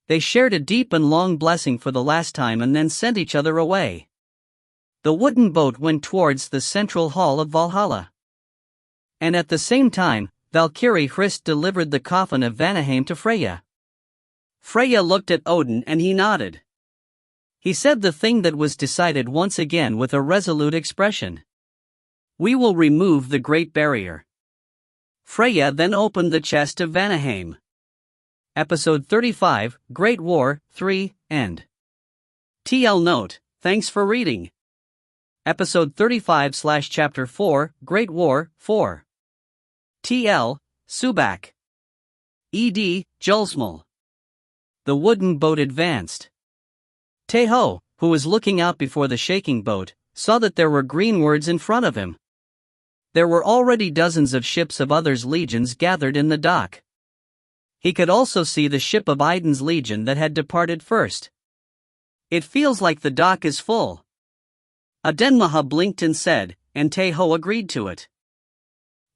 They shared a deep and long blessing for the last time and then sent each other away. The wooden boat went towards the central hall of Valhalla. And at the same time, Valkyrie Hrist delivered the coffin of Vanaheim to Freya. Freya looked at Odin and he nodded. He said the thing that was decided once again with a resolute expression. We will remove the Great Barrier. Freya then opened the chest of Vanaheim. Episode 35, Great War, 3, End. TL Note, thanks for reading. Episode 35/Chapter 4, Great War, 4. TL, Subak. ED, Julsmal. The wooden boat advanced. Tae Ho, who was looking out before the shaking boat, saw that there were green words in front of him. There were already dozens of ships of others' legions gathered in the dock. He could also see the ship of Aiden's legion that had departed first. It feels like the dock is full. Adenmaha blinked and said, and Tae Ho agreed to it.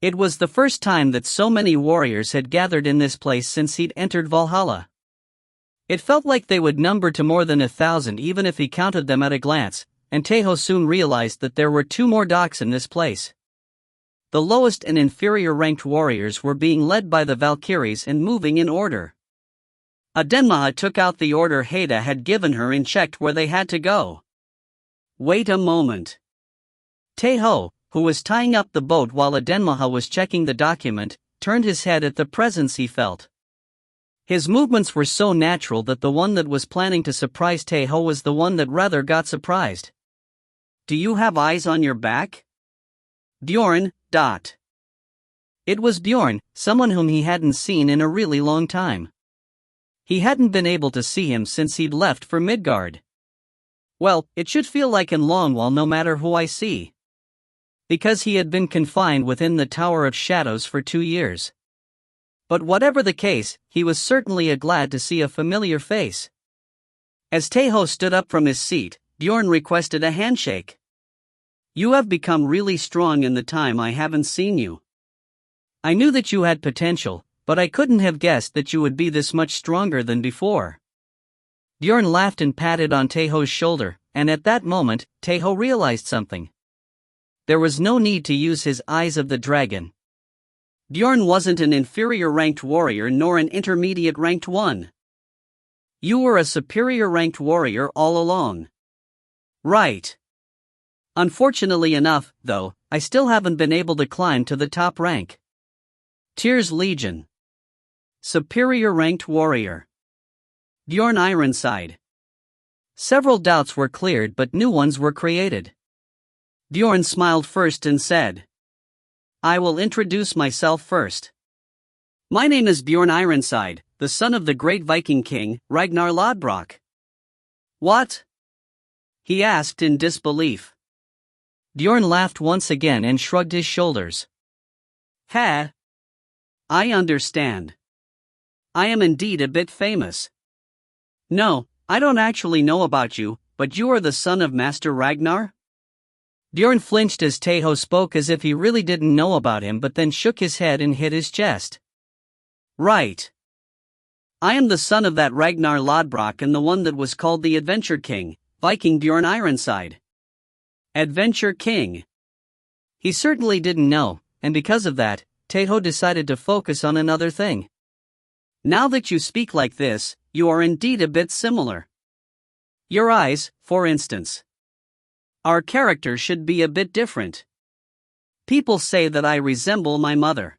It was the first time that so many warriors had gathered in this place since he'd entered Valhalla. It felt like they would number to more than 1,000 even if he counted them at a glance, and Tae Ho soon realized that there were two more docks in this place. The lowest and inferior ranked warriors were being led by the Valkyries and moving in order. Adenmaha took out the order Haida had given her and checked where they had to go. Wait a moment. Tae Ho, who was tying up the boat while Adenmaha was checking the document, turned his head at the presence he felt. His movements were so natural that the one that was planning to surprise Tae Ho was the one that rather got surprised. Do you have eyes on your back? Bjorn. It was Bjorn, someone whom he hadn't seen in a really long time. He hadn't been able to see him since he'd left for Midgard. Well, it should feel like in long while no matter who I see. Because he had been confined within the Tower of Shadows for 2 years. But whatever the case, he was certainly glad to see a familiar face. As Tae Ho stood up from his seat, Bjorn requested a handshake. You have become really strong in the time I haven't seen you. I knew that you had potential, but I couldn't have guessed that you would be this much stronger than before. Bjorn laughed and patted on Tae Ho's shoulder, and at that moment, Tae Ho realized something. There was no need to use his eyes of the dragon. Bjorn wasn't an inferior ranked warrior nor an intermediate ranked one. You were a superior ranked warrior all along. Right. Unfortunately enough, though, I still haven't been able to climb to the top rank. Tyr's Legion. Superior ranked warrior. Bjorn Ironside. Several doubts were cleared but new ones were created. Bjorn smiled first and said, I will introduce myself first. My name is Bjorn Ironside, the son of the great Viking king, Ragnar Lodbrok. What? He asked in disbelief. Bjorn laughed once again and shrugged his shoulders. I understand. I am indeed a bit famous. No, I don't actually know about you, but you are the son of Master Ragnar? Bjorn flinched as Tae Ho spoke as if he really didn't know about him but then shook his head and hit his chest. Right. I am the son of that Ragnar Lodbrok and the one that was called the Adventure King, Viking Bjorn Ironside. Adventure King. He certainly didn't know, and because of that, Tae Ho decided to focus on another thing. Now that you speak like this, you are indeed a bit similar. Your eyes, for instance. Our character should be a bit different. People say that I resemble my mother.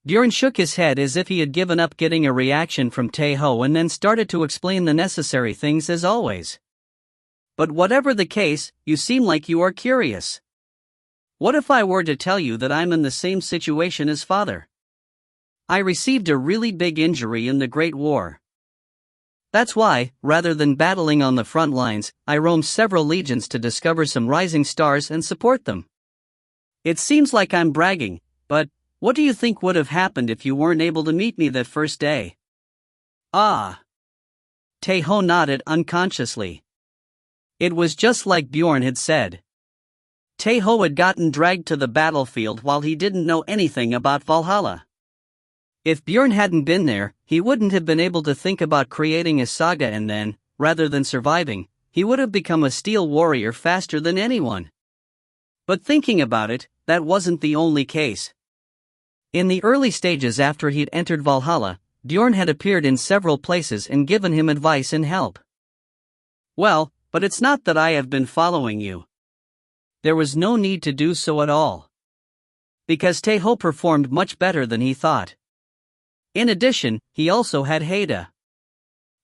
Bjorn shook his head as if he had given up getting a reaction from Tae Ho and then started to explain the necessary things as always. But whatever the case, you seem like you are curious. What if I were to tell you that I'm in the same situation as father? I received a really big injury in the Great War. That's why, rather than battling on the front lines, I roamed several legions to discover some rising stars and support them. It seems like I'm bragging, but what do you think would have happened if you weren't able to meet me that first day? Ah. Tae Ho nodded unconsciously. It was just like Bjorn had said. Tae Ho had gotten dragged to the battlefield while he didn't know anything about Valhalla. If Bjorn hadn't been there, he wouldn't have been able to think about creating a saga and then, rather than surviving, he would have become a steel warrior faster than anyone. But thinking about it, that wasn't the only case. In the early stages after he'd entered Valhalla, Bjorn had appeared in several places and given him advice and help. Well, but it's not that I have been following you. There was no need to do so at all. Because Tae Ho performed much better than he thought. In addition, he also had Haida.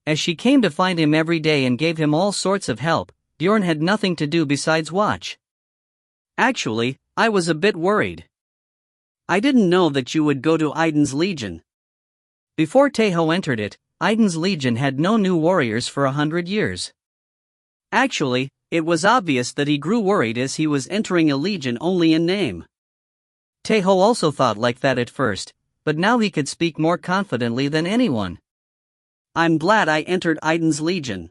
As she came to find him every day and gave him all sorts of help, Bjorn had nothing to do besides watch. Actually, I was a bit worried. I didn't know that you would go to Iden's Legion. Before Tae Ho entered it, Iden's Legion had no new warriors for 100 years. Actually, it was obvious that he grew worried as he was entering a legion only in name. Tae Ho also thought like that at first, but now he could speak more confidently than anyone. I'm glad I entered Iden's Legion.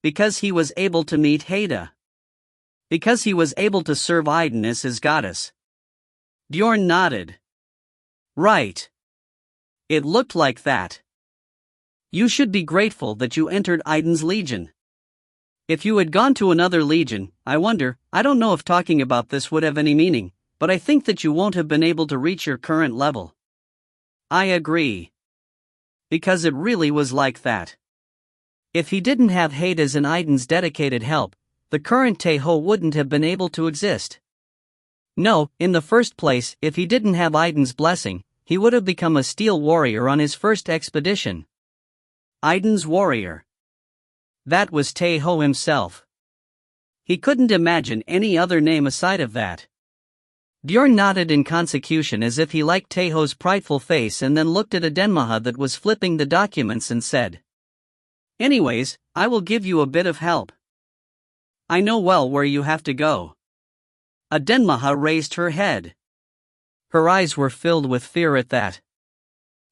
Because he was able to meet Haida. Because he was able to serve Iden as his goddess. Bjorn nodded. Right. It looked like that. You should be grateful that you entered Iden's Legion. If you had gone to another legion, I don't know if talking about this would have any meaning, but I think that you won't have been able to reach your current level. I agree. Because it really was like that. If he didn't have Hades and Aiden's dedicated help, the current Tae Ho wouldn't have been able to exist. No, in the first place, if he didn't have Aiden's blessing, he would have become a steel warrior on his first expedition. Aiden's warrior. That was Tae Ho himself. He couldn't imagine any other name aside of that. Bjorn nodded in consecution as if he liked Tae Ho's prideful face and then looked at a Denmaha that was flipping the documents and said, "Anyways, I will give you a bit of help. I know well where you have to go." A Denmaha raised her head. Her eyes were filled with fear at that.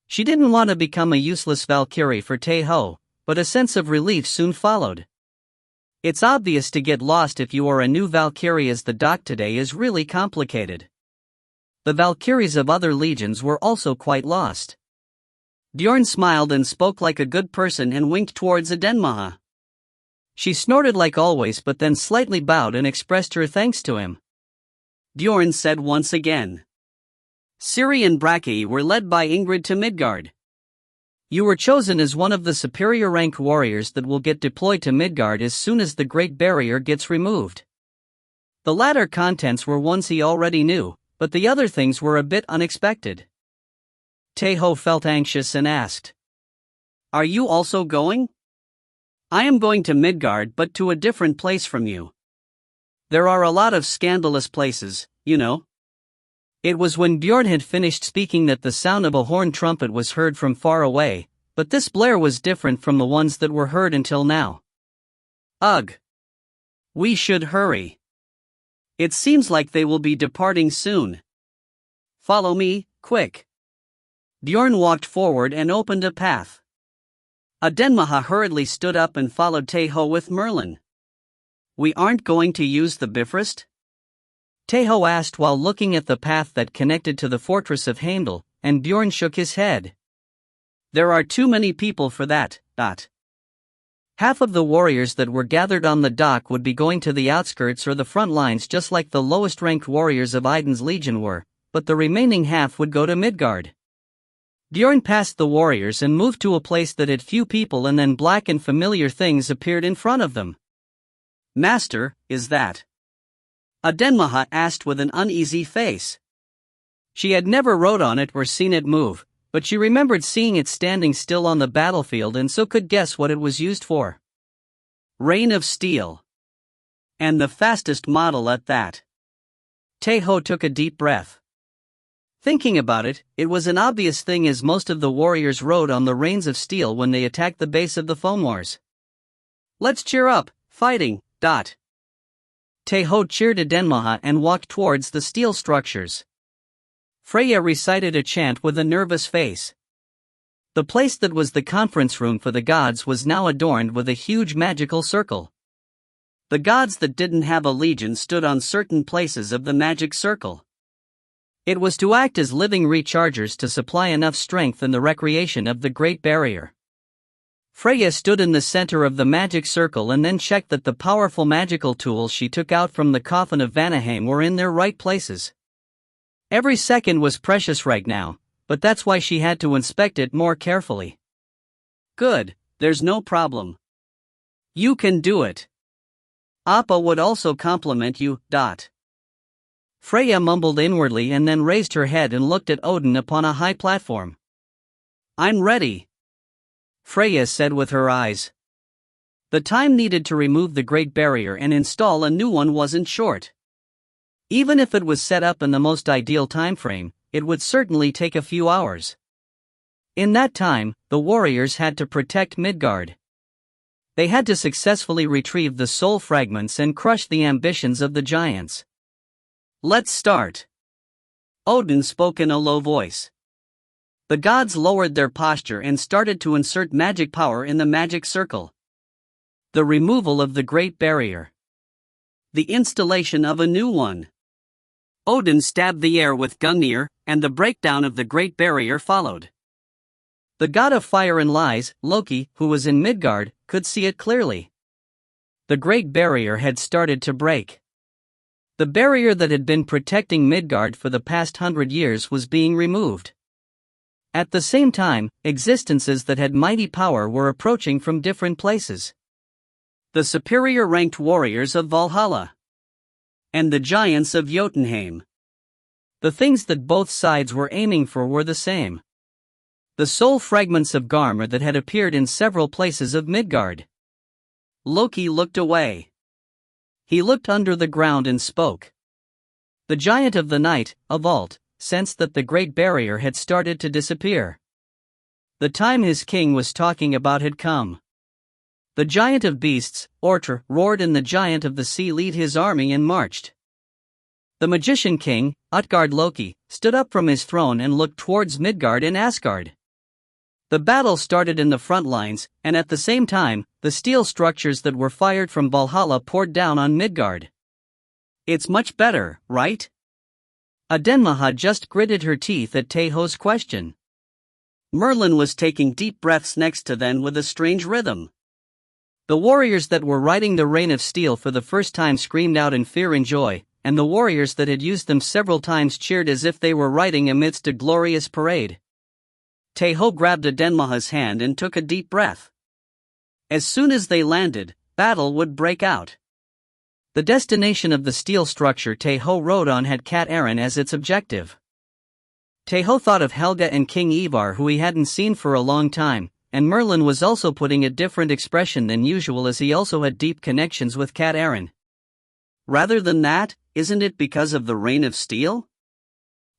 She didn't want to become a useless Valkyrie for Tae Ho, but a sense of relief soon followed. It's obvious to get lost if you are a new Valkyrie, as the doc today is really complicated. The Valkyries of other legions were also quite lost. Bjorn smiled and spoke like a good person and winked towards a Denmaha. She snorted like always but then slightly bowed and expressed her thanks to him. Bjorn said once again. Ciri and Braki were led by Ingrid to Midgard. You were chosen as one of the superior ranked warriors that will get deployed to Midgard as soon as the Great Barrier gets removed. The latter contents were ones he already knew, but the other things were a bit unexpected. Tae Ho felt anxious and asked, "Are you also going?" "I am going to Midgard, but to a different place from you. There are a lot of scandalous places, you know." It was when Bjorn had finished speaking that the sound of a horn trumpet was heard from far away, but this blare was different from the ones that were heard until now. Ugh! We should hurry. It seems like they will be departing soon. Follow me, quick. Bjorn walked forward and opened a path. A Denmaha hurriedly stood up and followed Tae Ho with Merlin. "We aren't going to use the Bifrost?" Tae Ho asked while looking at the path that connected to the fortress of Heimdall, and Bjorn shook his head. "There are too many people for that." Half of the warriors that were gathered on the dock would be going to the outskirts or the front lines just like the lowest ranked warriors of Aiden's legion were, but the remaining half would go to Midgard. Bjorn passed the warriors and moved to a place that had few people, and then black and familiar things appeared in front of them. "Master, is that?" a Denmaha asked with an uneasy face. She had never rode on it or seen it move, but she remembered seeing it standing still on the battlefield and so could guess what it was used for. Rain of steel. And the fastest model at that. Tae Ho took a deep breath. Thinking about it, it was an obvious thing as most of the warriors rode on the reins of steel when they attacked the base of the Fomors. "Let's cheer up, fighting, dot." Tae Ho cheered a Denmaha and walked towards the steel structures. Freya recited a chant with a nervous face. The place that was the conference room for the gods was now adorned with a huge magical circle. The gods that didn't have a legion stood on certain places of the magic circle. It was to act as living rechargers to supply enough strength in the recreation of the Great Barrier. Freya stood in the center of the magic circle and then checked that the powerful magical tools she took out from the coffin of Vanaheim were in their right places. Every second was precious right now, but that's why she had to inspect it more carefully. "Good, there's no problem. You can do it. Appa would also compliment you, dot." Freya mumbled inwardly and then raised her head and looked at Odin upon a high platform. "I'm ready," Freya said with her eyes. The time needed to remove the Great Barrier and install a new one wasn't short. Even if it was set up in the most ideal time frame, it would certainly take a few hours. In that time, the warriors had to protect Midgard. They had to successfully retrieve the soul fragments and crush the ambitions of the giants. "Let's start." Odin spoke in a low voice. The gods lowered their posture and started to insert magic power in the magic circle. The removal of the Great Barrier. The installation of a new one. Odin stabbed the air with Gungnir, and the breakdown of the Great Barrier followed. The god of fire and lies, Loki, who was in Midgard, could see it clearly. The Great Barrier had started to break. The barrier that had been protecting Midgard for the past 100 years was being removed. At the same time, existences that had mighty power were approaching from different places. The superior-ranked warriors of Valhalla. And the giants of Jotunheim. The things that both sides were aiming for were the same. The soul fragments of Garmr that had appeared in several places of Midgard. Loki looked away. He looked under the ground and spoke. The giant of the night, Avalt, sensed that the Great Barrier had started to disappear. The time his king was talking about had come. The giant of beasts, Ortr, roared, and the giant of the sea led his army and marched. The magician king, Utgard Loki, stood up from his throne and looked towards Midgard and Asgard. The battle started in the front lines, and at the same time, the steel structures that were fired from Valhalla poured down on Midgard. It's much better, right? Adenmaha just gritted her teeth at Tae Ho's question. Merlin was taking deep breaths next to them with a strange rhythm. The warriors that were riding the Rain of Steel for the first time screamed out in fear and joy, and the warriors that had used them several times cheered as if they were riding amidst a glorious parade. Tae Ho grabbed Adenmaha's hand and took a deep breath. As soon as they landed, battle would break out. The destination of the steel structure Tae Ho rode on had Cat Aaron as its objective. Tae Ho thought of Helga and King Ivar, who he hadn't seen for a long time, and Merlin was also putting a different expression than usual as he also had deep connections with Cat Aaron. Rather than that, isn't it because of the Rain of Steel?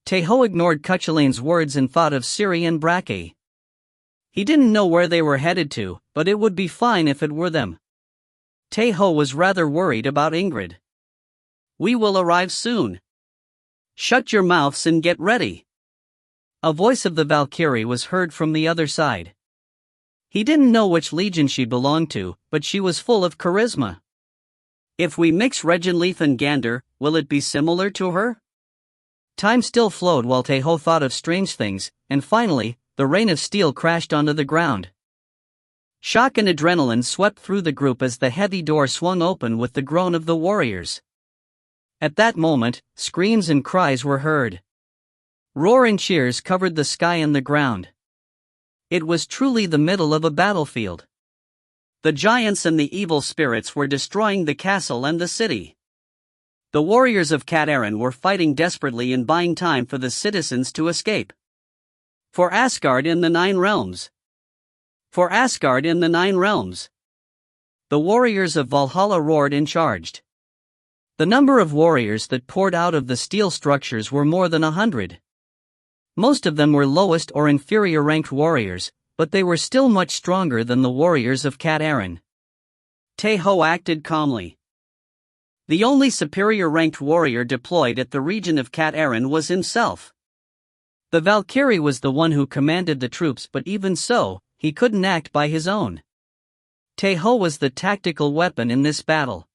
Tae Ho ignored Cuchulain's words and thought of Ciri and Brake. He didn't know where they were headed to, but it would be fine if it were them. Tae Ho was rather worried about Ingrid. We will arrive soon. Shut your mouths and get ready. A voice of the Valkyrie was heard from the other side. He didn't know which legion she belonged to, but she was full of charisma. If we mix Regenleith and Gander, will it be similar to her? Time still flowed while Tae Ho thought of strange things, and finally, the Rain of Steel crashed onto the ground. Shock and adrenaline swept through the group as the heavy door swung open with the groan of the warriors. At that moment, screams and cries were heard. Roar and cheers covered the sky and the ground. It was truly the middle of a battlefield. The giants and the evil spirits were destroying the castle and the city. The warriors of Cat Aaron were fighting desperately and buying time for the citizens to escape. For Asgard in the Nine Realms. For Asgard in the Nine Realms. The warriors of Valhalla roared and charged. The number of warriors that poured out of the steel structures were more than 100. Most of them were lowest or inferior ranked warriors, but they were still much stronger than the warriors of Cat Aaron. Tae Ho acted calmly. The only superior ranked warrior deployed at the region of Cat Aaron was himself. The Valkyrie was the one who commanded the troops, but even so, he couldn't act by his own. Tae Ho was the tactical weapon in this battle.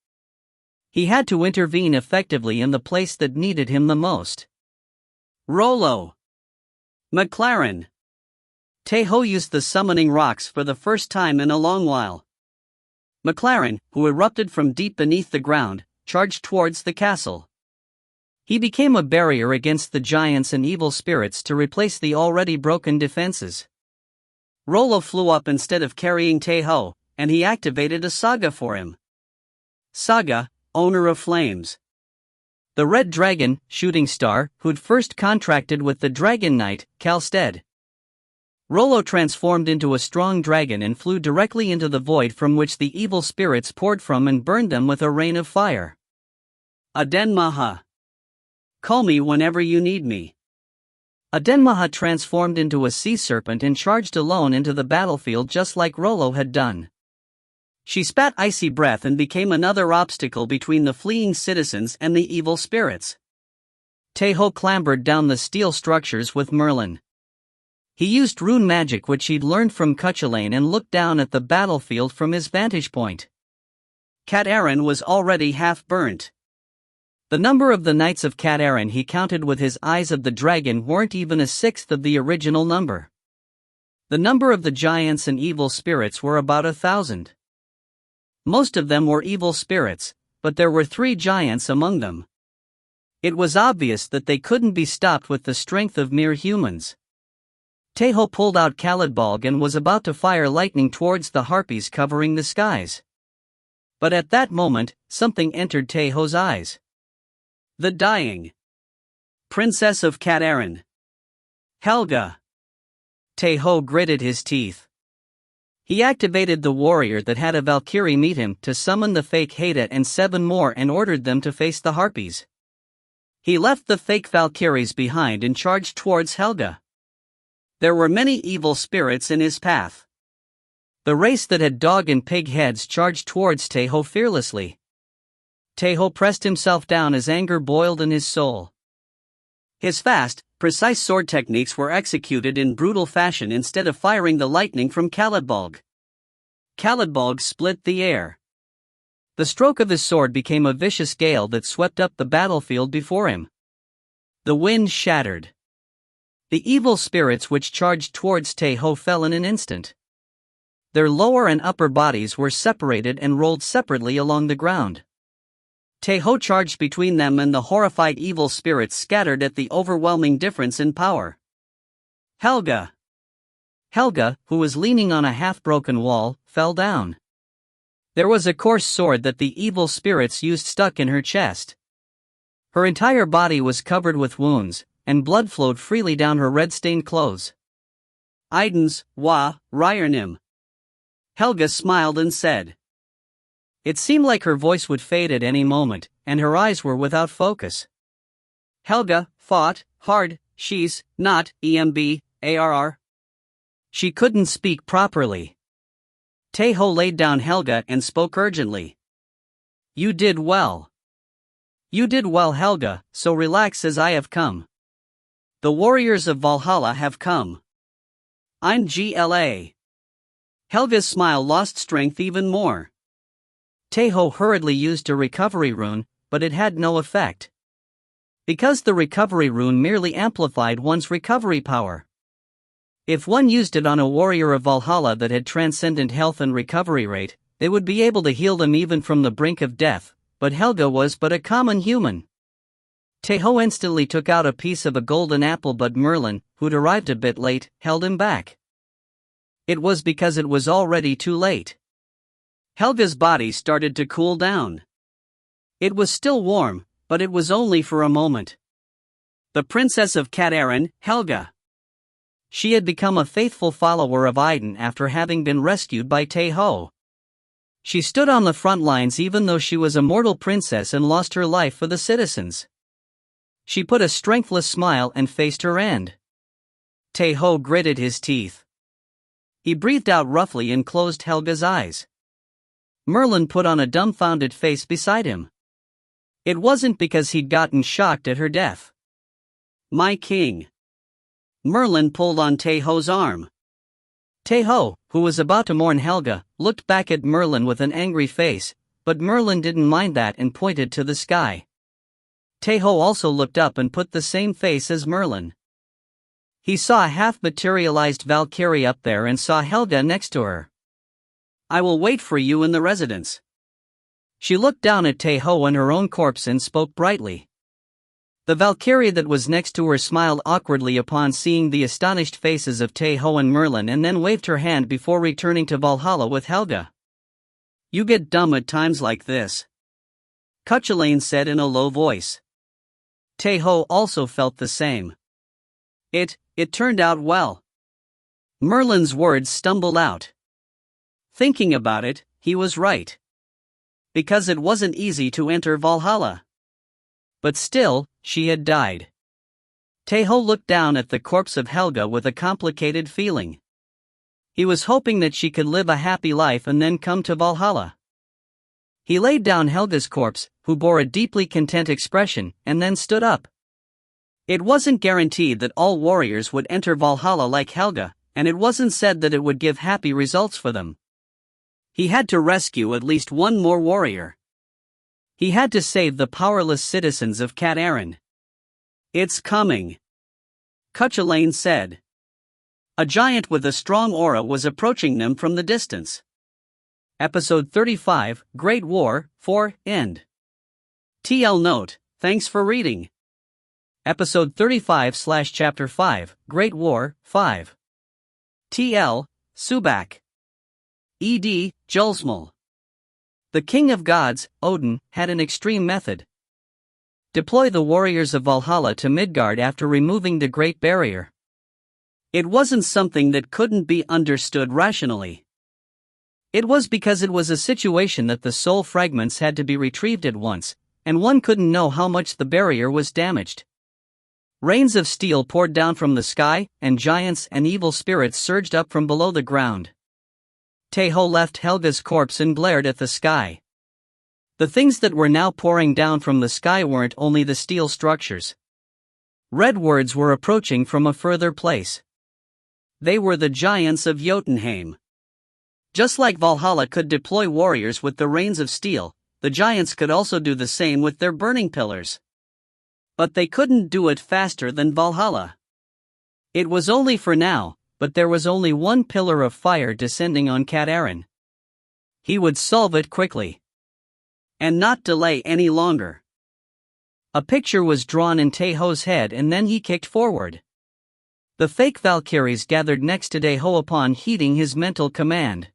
He had to intervene effectively in the place that needed him the most. Rollo. McLaren. Tae Ho used the summoning rocks for the first time in a long while. McLaren, who erupted from deep beneath the ground, charged towards the castle. He became a barrier against the giants and evil spirits to replace the already broken defenses. Rollo flew up instead of carrying Tae Ho, and he activated a Saga for him. Saga, owner of flames. The Red Dragon, shooting star, who'd first contracted with the Dragon Knight, Kalstead. Rollo transformed into a strong dragon and flew directly into the void from which the evil spirits poured from and burned them with a rain of fire. Adenmaha. Call me whenever you need me. Adenmaha transformed into a sea serpent and charged alone into the battlefield just like Rollo had done. She spat icy breath and became another obstacle between the fleeing citizens and the evil spirits. Tae Ho clambered down the steel structures with Merlin. He used rune magic which he'd learned from Cuchulain and looked down at the battlefield from his vantage point. Cat Aaron was already half burnt. The number of the knights of Cat Aaron he counted with his eyes of the dragon weren't even a sixth of the original number. The number of the giants and evil spirits were about 1,000. Most of them were evil spirits, but there were 3 giants among them. It was obvious that they couldn't be stopped with the strength of mere humans. Tae Ho pulled out Kalidbolg and was about to fire lightning towards the harpies covering the skies. But at that moment, something entered Tae Ho's eyes. The dying Princess of Cat Aaron. Helga. Tae Ho gritted his teeth. He activated the warrior that had a Valkyrie meet him to summon the fake Haida and 7 more and ordered them to face the harpies. He left the fake Valkyries behind and charged towards Helga. There were many evil spirits in his path. The race that had dog and pig heads charged towards Tae Ho fearlessly. Tae Ho pressed himself down as anger boiled in his soul. His fast, precise sword techniques were executed in brutal fashion instead of firing the lightning from Kalidbolg. Kalidbolg split the air. The stroke of his sword became a vicious gale that swept up the battlefield before him. The wind shattered. The evil spirits which charged towards Tae Ho fell in an instant. Their lower and upper bodies were separated and rolled separately along the ground. Tae Ho charged between them and the horrified evil spirits scattered at the overwhelming difference in power. Helga. Helga, who was leaning on a half-broken wall, fell down. There was a coarse sword that the evil spirits used stuck in her chest. Her entire body was covered with wounds, and blood flowed freely down her red-stained clothes. Idens, wa, Ryernim. Helga smiled and said. It seemed like her voice would fade at any moment, and her eyes were without focus. Helga fought hard, she's not EMB-ARR. She couldn't speak properly. Tae Ho laid down Helga and spoke urgently. You did well. You did well, Helga, so relax as I have come. The warriors of Valhalla have come. I'm GLA. Helga's smile lost strength even more. Tae Ho hurriedly used a recovery rune, but it had no effect. Because the recovery rune merely amplified one's recovery power. If one used it on a warrior of Valhalla that had transcendent health and recovery rate, they would be able to heal them even from the brink of death, but Helga was but a common human. Tae Ho instantly took out a piece of a golden apple, but Merlin, who'd arrived a bit late, held him back. It was because it was already too late. Helga's body started to cool down. It was still warm, but it was only for a moment. The Princess of Cat Aaron, Helga. She had become a faithful follower of Idun after having been rescued by Tae Ho. She stood on the front lines even though she was a mortal princess and lost her life for the citizens. She put a strengthless smile and faced her end. Tae Ho gritted his teeth. He breathed out roughly and closed Helga's eyes. Merlin put on a dumbfounded face beside him. It wasn't because he'd gotten shocked at her death. My king. Merlin pulled on Tae Ho's arm. Tae Ho, who was about to mourn Helga, looked back at Merlin with an angry face, but Merlin didn't mind that and pointed to the sky. Tae Ho also looked up and put the same face as Merlin. He saw a half-materialized Valkyrie up there and saw Helga next to her. I will wait for you in the residence. She looked down at Tae Ho and her own corpse and spoke brightly. The Valkyrie that was next to her smiled awkwardly upon seeing the astonished faces of Tae Ho and Merlin and then waved her hand before returning to Valhalla with Helga. You get dumb at times like this. Cuchulainn said in a low voice. Tae Ho also felt the same. It turned out well. Merlin's words stumbled out. Thinking about it, he was right. Because it wasn't easy to enter Valhalla. But still, she had died. Tae Ho looked down at the corpse of Helga with a complicated feeling. He was hoping that she could live a happy life and then come to Valhalla. He laid down Helga's corpse, who bore a deeply content expression, and then stood up. It wasn't guaranteed that all warriors would enter Valhalla like Helga, and it wasn't said that it would give happy results for them. He had to rescue at least one more warrior. He had to save the powerless citizens of Cat Aaron. It's coming, Cuchulainn said. A giant with a strong aura was approaching them from the distance. Episode 35, Great War, 4, End. TL Note, thanks for reading. Episode 35/Chapter 5, Great War, 5. TL, Subak. ED, Julsmal. The king of gods, Odin, had an extreme method. Deploy the warriors of Valhalla to Midgard after removing the Great Barrier. It wasn't something that couldn't be understood rationally. It was because it was a situation that the soul fragments had to be retrieved at once, and one couldn't know how much the barrier was damaged. Rains of steel poured down from the sky, and giants and evil spirits surged up from below the ground. Tae Ho left Helga's corpse and glared at the sky. The things that were now pouring down from the sky weren't only the steel structures. Red words were approaching from a further place. They were the giants of Jotunheim. Just like Valhalla could deploy warriors with the rains of steel, the giants could also do the same with their burning pillars. But they couldn't do it faster than Valhalla. It was only for now, but there was only one pillar of fire descending on Cat Aaron. He would solve it quickly. And not delay any longer. A picture was drawn in Tae Ho's head and then he kicked forward. The fake Valkyries gathered next to Tae Ho upon heeding his mental command.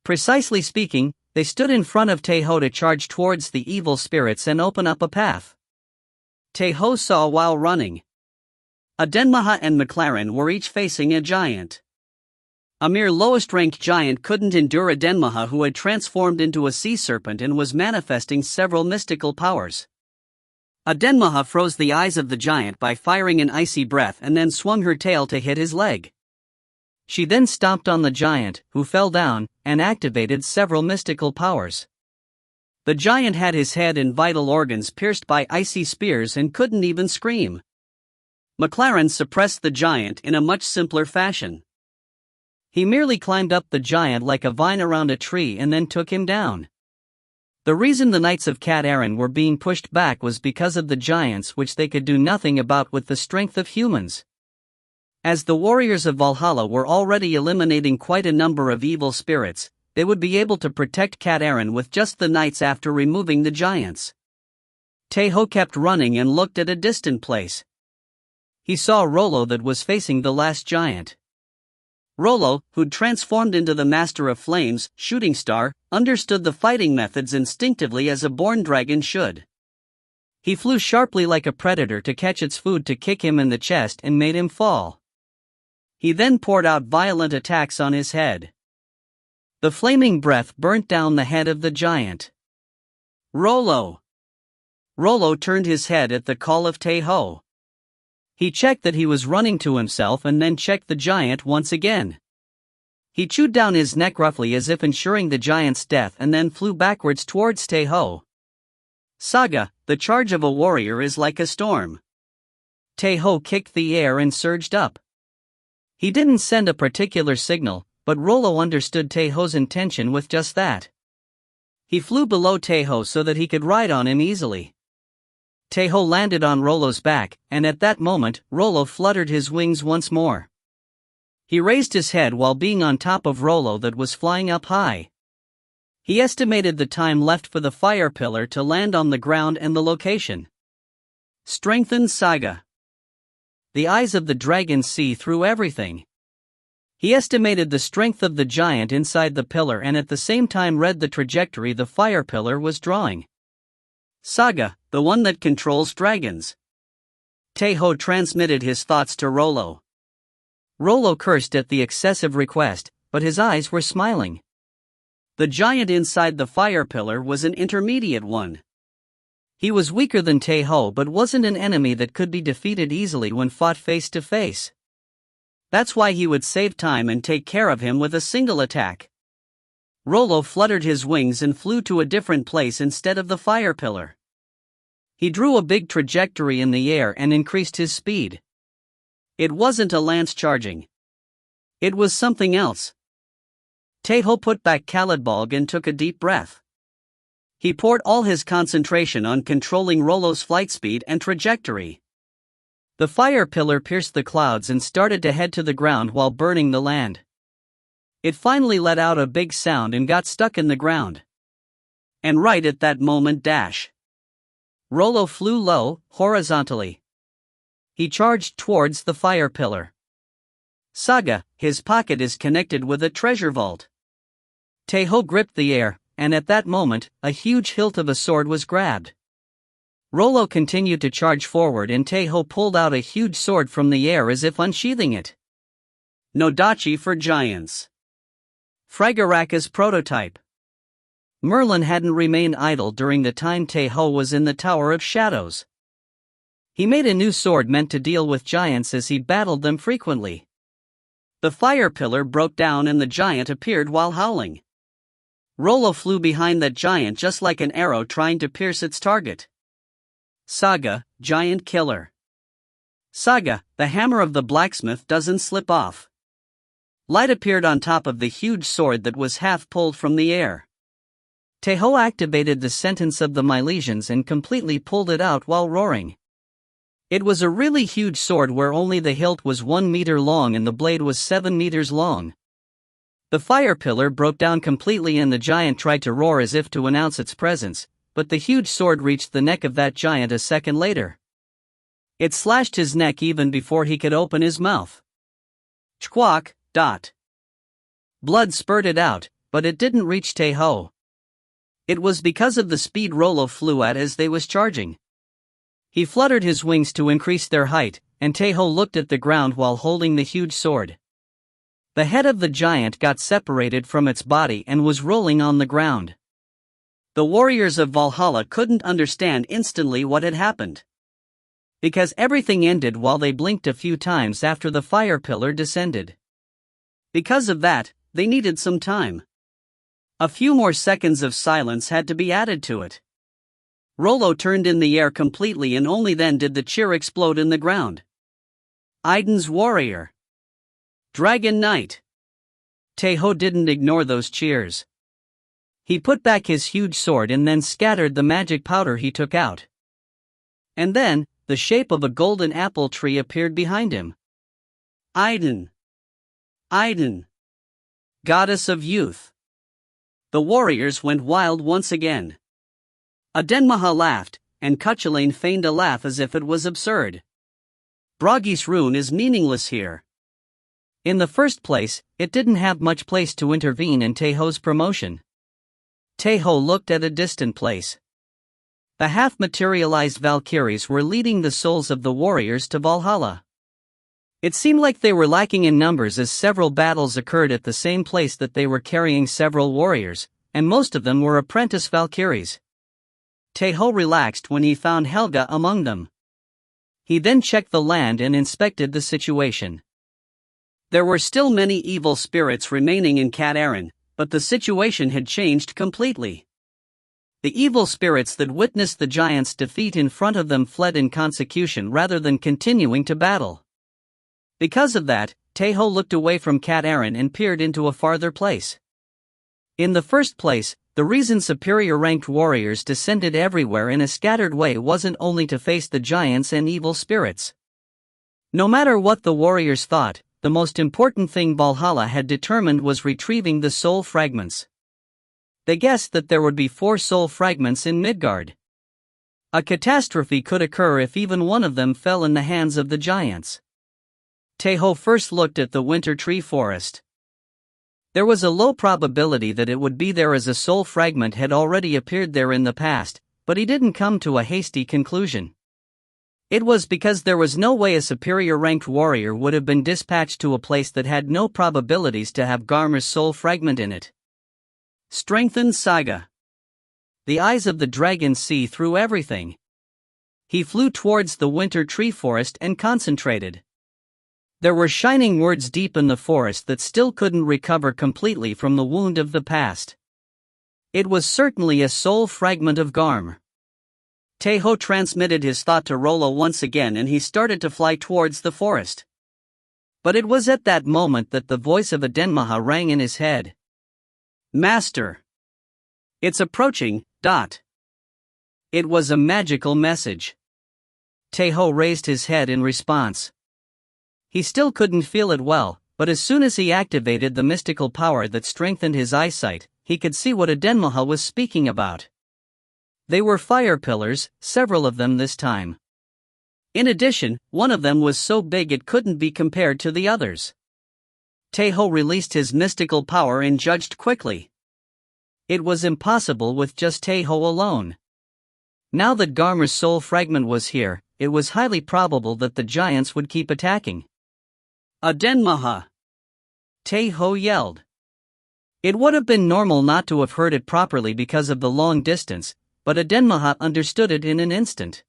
Precisely speaking, they stood in front of Tae Ho to charge towards the evil spirits and open up a path. Tae Ho saw while running. Adenmaha and McLaren were each facing a giant. A mere lowest-ranked giant couldn't endure Adenmaha, who had transformed into a sea serpent and was manifesting several mystical powers. Adenmaha froze the eyes of the giant by firing an icy breath and then swung her tail to hit his leg. She then stomped on the giant, who fell down, and activated several mystical powers. The giant had his head and vital organs pierced by icy spears and couldn't even scream. McLaren suppressed the giant in a much simpler fashion. He merely climbed up the giant like a vine around a tree and then took him down. The reason the Knights of Cat Aaron were being pushed back was because of the giants, which they could do nothing about with the strength of humans. As the warriors of Valhalla were already eliminating quite a number of evil spirits, they would be able to protect Cat Aaron with just the knights after removing the giants. Tae Ho kept running and looked at a distant place. He saw Rollo that was facing the last giant. Rollo, who'd transformed into the Master of Flames, Shooting Star, understood the fighting methods instinctively as a born dragon should. He flew sharply like a predator to catch its food to kick him in the chest and made him fall. He then poured out violent attacks on his head. The flaming breath burnt down the head of the giant. Rollo! Rollo turned his head at the call of Tae Ho. He checked that he was running to himself and then checked the giant once again. He chewed down his neck roughly as if ensuring the giant's death and then flew backwards towards Tae Ho. Saga, the charge of a warrior is like a storm. Tae Ho kicked the air and surged up. He didn't send a particular signal, but Rollo understood Tae Ho's intention with just that. He flew below Tae Ho so that he could ride on him easily. Tae Ho landed on Rollo's back, and at that moment, Rollo fluttered his wings once more. He raised his head while being on top of Rollo that was flying up high. He estimated the time left for the fire pillar to land on the ground and the location. Strengthened Saga. The eyes of the dragon see through everything. He estimated the strength of the giant inside the pillar and at the same time read the trajectory the fire pillar was drawing. Saga, the one that controls dragons. Tae Ho transmitted his thoughts to Rollo. Rollo cursed at the excessive request, but his eyes were smiling. The giant inside the fire pillar was an intermediate one. He was weaker than Tae Ho but wasn't an enemy that could be defeated easily when fought face to face. That's why he would save time and take care of him with a single attack. Rollo fluttered his wings and flew to a different place instead of the fire pillar. He drew a big trajectory in the air and increased his speed. It wasn't a lance charging. It was something else. Tae Ho put back Khalidbolg and took a deep breath. He poured all his concentration on controlling Rollo's flight speed and trajectory. The fire pillar pierced the clouds and started to head to the ground while burning the land. It finally let out a big sound and got stuck in the ground. And right at that moment Rollo flew low, horizontally. He charged towards the fire pillar. Saga, his pocket is connected with a treasure vault. Tae Ho gripped the air, and at that moment, a huge hilt of a sword was grabbed. Rollo continued to charge forward and Tae Ho pulled out a huge sword from the air as if unsheathing it. Nodachi for giants. Fragoraka's prototype. Merlin hadn't remained idle during the time Tae Ho was in the Tower of Shadows. He made a new sword meant to deal with giants as he battled them frequently. The fire pillar broke down and the giant appeared while howling. Rollo flew behind that giant just like an arrow trying to pierce its target. Saga, giant killer. Saga, the hammer of the blacksmith doesn't slip off. Light appeared on top of the huge sword that was half pulled from the air. Tae Ho activated the sentence of the Milesians and completely pulled it out while roaring. It was a really huge sword where only the hilt was 1 meter long and the blade was 7 meters long. The fire pillar broke down completely and the giant tried to roar as if to announce its presence, but the huge sword reached the neck of that giant a second later. It slashed his neck even before he could open his mouth. Chquawk. Blood spurted out, but it didn't reach Tae Ho. It was because of the speed Rollo flew at as they was charging. He fluttered his wings to increase their height, and Tae Ho looked at the ground while holding the huge sword. The head of the giant got separated from its body and was rolling on the ground. The warriors of Valhalla couldn't understand instantly what had happened. Because everything ended while they blinked a few times after the fire pillar descended. Because of that, they needed some time. A few more seconds of silence had to be added to it. Rollo turned in the air completely and only then did the cheer explode in the ground. Aiden's warrior. Dragon Knight. Tae Ho didn't ignore those cheers. He put back his huge sword and then scattered the magic powder he took out. And then, the shape of a golden apple tree appeared behind him. Aiden. Goddess of youth. The warriors went wild once again. Adenmaha laughed, and Cuchulainn feigned a laugh as if it was absurd. Bragi's rune is meaningless here. In the first place, it didn't have much place to intervene in Tae Ho's promotion. Tae Ho looked at a distant place. The half-materialized Valkyries were leading the souls of the warriors to Valhalla. It seemed like they were lacking in numbers as several battles occurred at the same place that they were carrying several warriors, and most of them were apprentice Valkyries. Tae Ho relaxed when he found Helga among them. He then checked the land and inspected the situation. There were still many evil spirits remaining in Cat Aaron, but the situation had changed completely. The evil spirits that witnessed the giants' defeat in front of them fled in consecution rather than continuing to battle. Because of that, Tae Ho looked away from Cat Aaron and peered into a farther place. In the first place, the reason superior-ranked warriors descended everywhere in a scattered way wasn't only to face the giants and evil spirits. No matter what the warriors thought, the most important thing Valhalla had determined was retrieving the soul fragments. They guessed that there would be 4 soul fragments in Midgard. A catastrophe could occur if even one of them fell in the hands of the giants. Tae Ho first looked at the winter tree forest. There was a low probability that it would be there as a soul fragment had already appeared there in the past, but he didn't come to a hasty conclusion. It was because there was no way a superior-ranked warrior would have been dispatched to a place that had no probabilities to have Garmar's soul fragment in it. Strengthened Saga. The eyes of the dragon see through everything. He flew towards the winter tree forest and concentrated. There were shining words deep in the forest that still couldn't recover completely from the wound of the past. It was certainly a soul fragment of Garm. Tae Ho transmitted his thought to Rollo once again and he started to fly towards the forest. But it was at that moment that the voice of Adenmaha rang in his head. Master! It's approaching, ... It was a magical message. Tae Ho raised his head in response. He still couldn't feel it well, But as soon as he activated the mystical power that strengthened his eyesight, he could see what Adenmaha was speaking about. They were fire pillars, several of them this time. In addition, one of them was so big it couldn't be compared to the others. Tae Ho released his mystical power and judged quickly. It was impossible with just Tae Ho alone. Now that Garmer's soul fragment was here, it was highly probable that the giants would keep attacking. Adenmaha! Tae Ho yelled. It would have been normal not to have heard it properly because of the long distance, but Adenmaha understood it in an instant.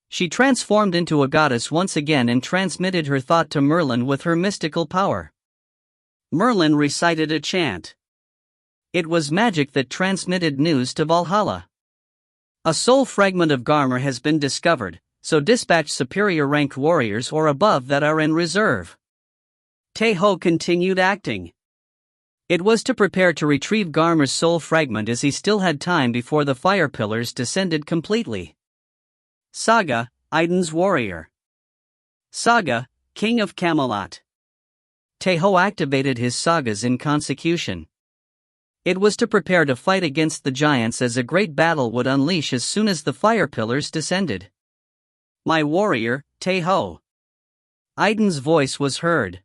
She transformed into a goddess once again and transmitted her thought to Merlin with her mystical power. Merlin recited a chant. It was magic that transmitted news to Valhalla. A soul fragment of Garmer has been discovered, so dispatch superior ranked warriors or above that are in reserve. Tae Ho continued acting. It was to prepare to retrieve Garmer's soul fragment as he still had time before the fire pillars descended completely. Saga, Idun's warrior. Saga, king of Camelot. Tae Ho activated his sagas in consecution. It was to prepare to fight against the giants as a great battle would unleash as soon as the fire pillars descended. My warrior, Tae Ho. Idun's voice was heard.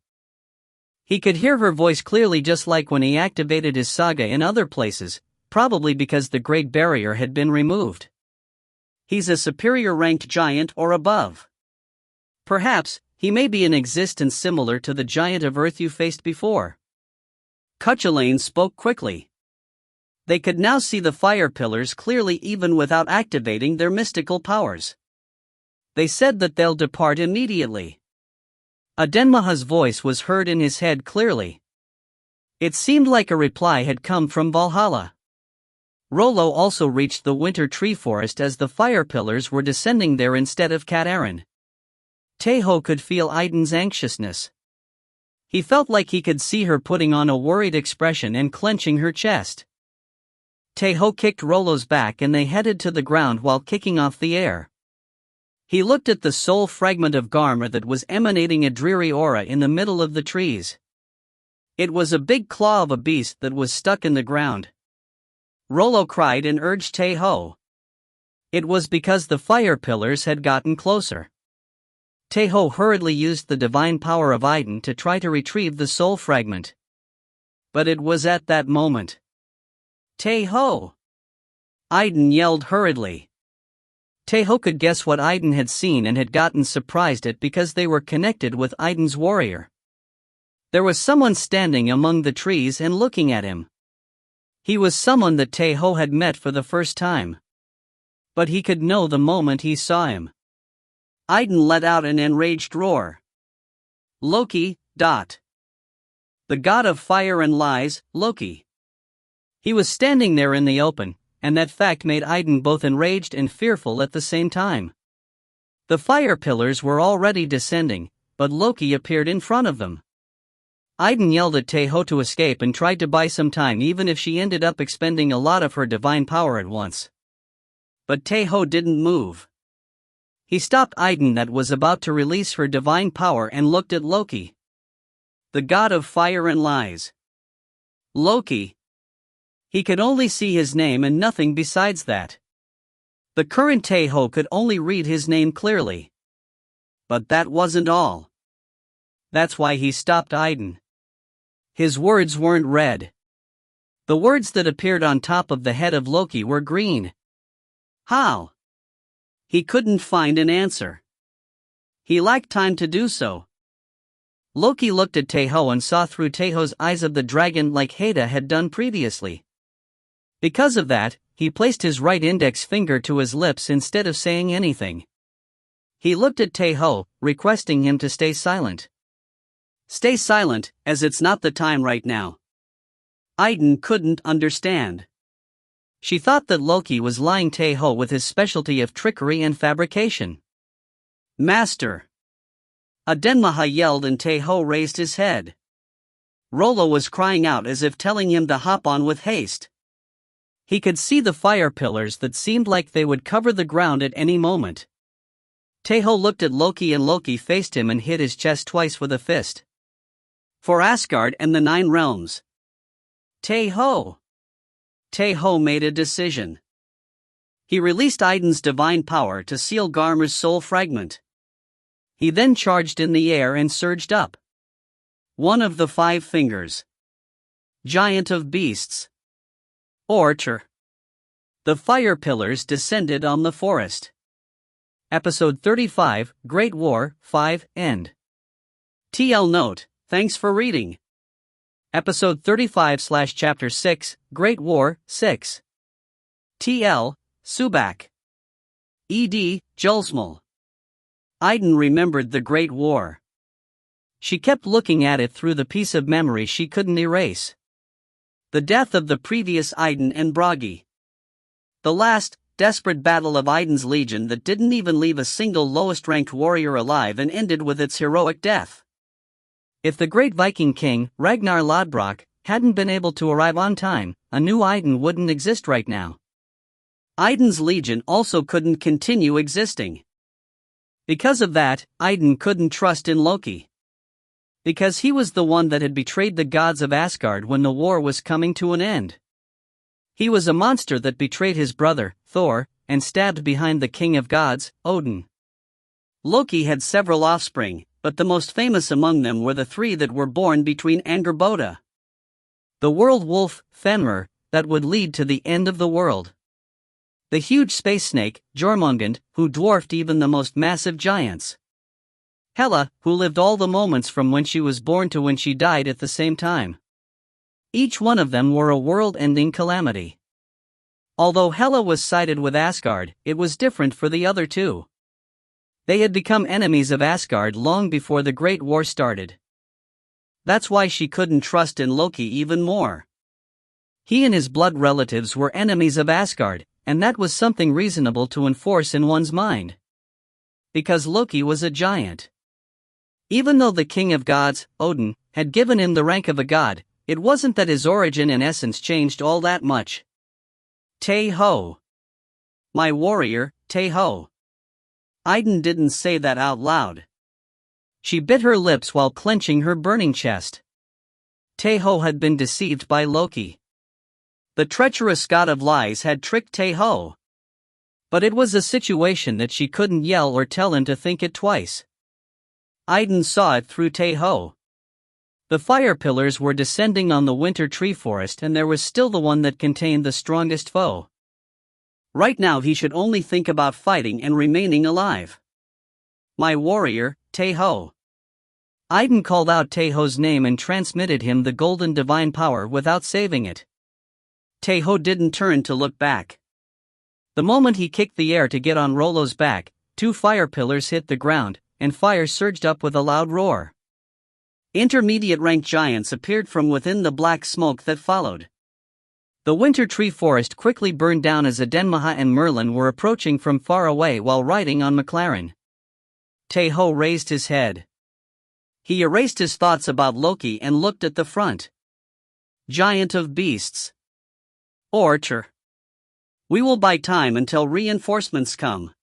He could hear her voice clearly just like when he activated his saga in other places, probably because the Great Barrier had been removed. He's a superior ranked giant or above. Perhaps, he may be in existence similar to the giant of Earth you faced before. Cuchulainn spoke quickly. They could now see the fire pillars clearly even without activating their mystical powers. They said that they'll depart immediately. Adenmaha's voice was heard in his head clearly. It seemed like a reply had come from Valhalla. Rollo also reached the winter tree forest as the fire pillars were descending there instead of Cat Aaron. Tae Ho could feel Idun's anxiousness. He felt like he could see her putting on a worried expression and clenching her chest. Tae Ho kicked Rollo's back and they headed to the ground while kicking off the air. He looked at the soul fragment of Garmer that was emanating a dreary aura in the middle of the trees. It was a big claw of a beast that was stuck in the ground. Rollo cried and urged Tae Ho. It was because the fire pillars had gotten closer. Tae Ho hurriedly used the divine power of Idun to try to retrieve the soul fragment. But it was at that moment. Tae Ho! Idun yelled hurriedly. Tae Ho could guess what Idun had seen and had gotten surprised at because they were connected with Idun's warrior. There was someone standing among the trees and looking at him. He was someone that Tae Ho had met for the first time. But he could know the moment he saw him. Idun let out an enraged roar. Loki, The god of fire and lies, Loki. He was standing there in the open, and that fact made Idun both enraged and fearful at the same time. The fire pillars were already descending, but Loki appeared in front of them. Idun yelled at Tae Ho to escape and tried to buy some time even if she ended up expending a lot of her divine power at once. But Tae Ho didn't move. He stopped Idun that was about to release her divine power and looked at Loki. The god of fire and lies. Loki. He could only see his name and nothing besides that. The current Tae Ho could only read his name clearly. But that wasn't all. That's why he stopped Idun. His words weren't red. The words that appeared on top of the head of Loki were green. How? He couldn't find an answer. He lacked time to do so. Loki looked at Tae Ho and saw through Tae Ho's eyes of the dragon like Heda had done previously. Because of that, he placed his right index finger to his lips instead of saying anything. He looked at Tae Ho, requesting him to stay silent. Stay silent, as it's not the time right now. Idun couldn't understand. She thought that Loki was lying Tae Ho with his specialty of trickery and fabrication. Master! Adenmaha yelled and Tae Ho raised his head. Rollo was crying out as if telling him to hop on with haste. He could see the fire pillars that seemed like they would cover the ground at any moment. Tae Ho looked at Loki and Loki faced him and hit his chest twice with a fist. For Asgard and the Nine Realms. Tae Ho. Tae Ho made a decision. He released Idun's divine power to seal Garmr's soul fragment. He then charged in the air and surged up. One of the 5 fingers. Giant of beasts. Orcher. The fire pillars descended on the forest. Episode 35, Great War, 5, End. TL Note, thanks for reading. Episode 35/Chapter 6, Great War, 6. TL, Subak. ED, Julsmal. Idun remembered the Great War. She kept looking at it through the piece of memory she couldn't erase. The death of the previous Idun and Bragi. The last, desperate battle of Idun's legion that didn't even leave a single lowest-ranked warrior alive and ended with its heroic death. If the great Viking king, Ragnar Lodbrok, hadn't been able to arrive on time, a new Idun wouldn't exist right now. Idun's legion also couldn't continue existing. Because of that, Idun couldn't trust in Loki. Because he was the one that had betrayed the gods of Asgard when the war was coming to an end. He was a monster that betrayed his brother, Thor, and stabbed behind the king of gods, Odin. Loki had several offspring, but the most famous among them were the 3 that were born between Angerboda. The world wolf, Fenrir, that would lead to the end of the world. The huge space snake, Jormungand, who dwarfed even the most massive giants. Hela, who lived all the moments from when she was born to when she died at the same time. Each one of them were a world-ending calamity. Although Hela was sided with Asgard, it was different for the other 2. They had become enemies of Asgard long before the Great War started. That's why she couldn't trust in Loki even more. He and his blood relatives were enemies of Asgard, and that was something reasonable to enforce in one's mind. Because Loki was a giant. Even though the king of gods, Odin, had given him the rank of a god, it wasn't that his origin and essence changed all that much. Tae Ho. My warrior, Tae Ho. Idun didn't say that out loud. She bit her lips while clenching her burning chest. Tae Ho had been deceived by Loki. The treacherous god of lies had tricked Tae Ho. But it was a situation that she couldn't yell or tell him to think it twice. Idun saw it through Tae Ho. The fire pillars were descending on the winter tree forest, and there was still the one that contained the strongest foe. Right now he should only think about fighting and remaining alive. My warrior, Tae Ho. Idun called out Tae Ho's name and transmitted him the golden divine power without saving it. Tae Ho didn't turn to look back. The moment he kicked the air to get on Rollo's back, 2 fire pillars hit the ground, and fire surged up with a loud roar. Intermediate-ranked giants appeared from within the black smoke that followed. The winter tree forest quickly burned down as Adenmaha and Merlin were approaching from far away while riding on McLaren. Tae Ho raised his head. He erased his thoughts about Loki and looked at the front. Giant of beasts. Orcher. We will buy time until reinforcements come.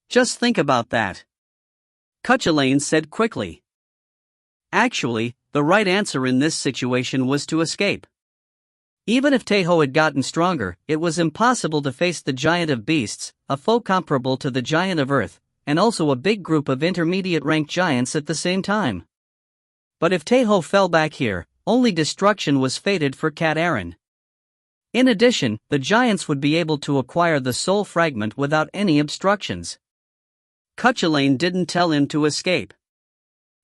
Just think about that. Cuchulainn said quickly. Actually, the right answer in this situation was to escape. Even if Tae Ho had gotten stronger, it was impossible to face the giant of beasts, a foe comparable to the giant of earth, and also a big group of intermediate-ranked giants at the same time. But if Tae Ho fell back here, only destruction was fated for Cat Aaron. In addition, the giants would be able to acquire the soul fragment without any obstructions. Cuchulainn didn't tell him to escape.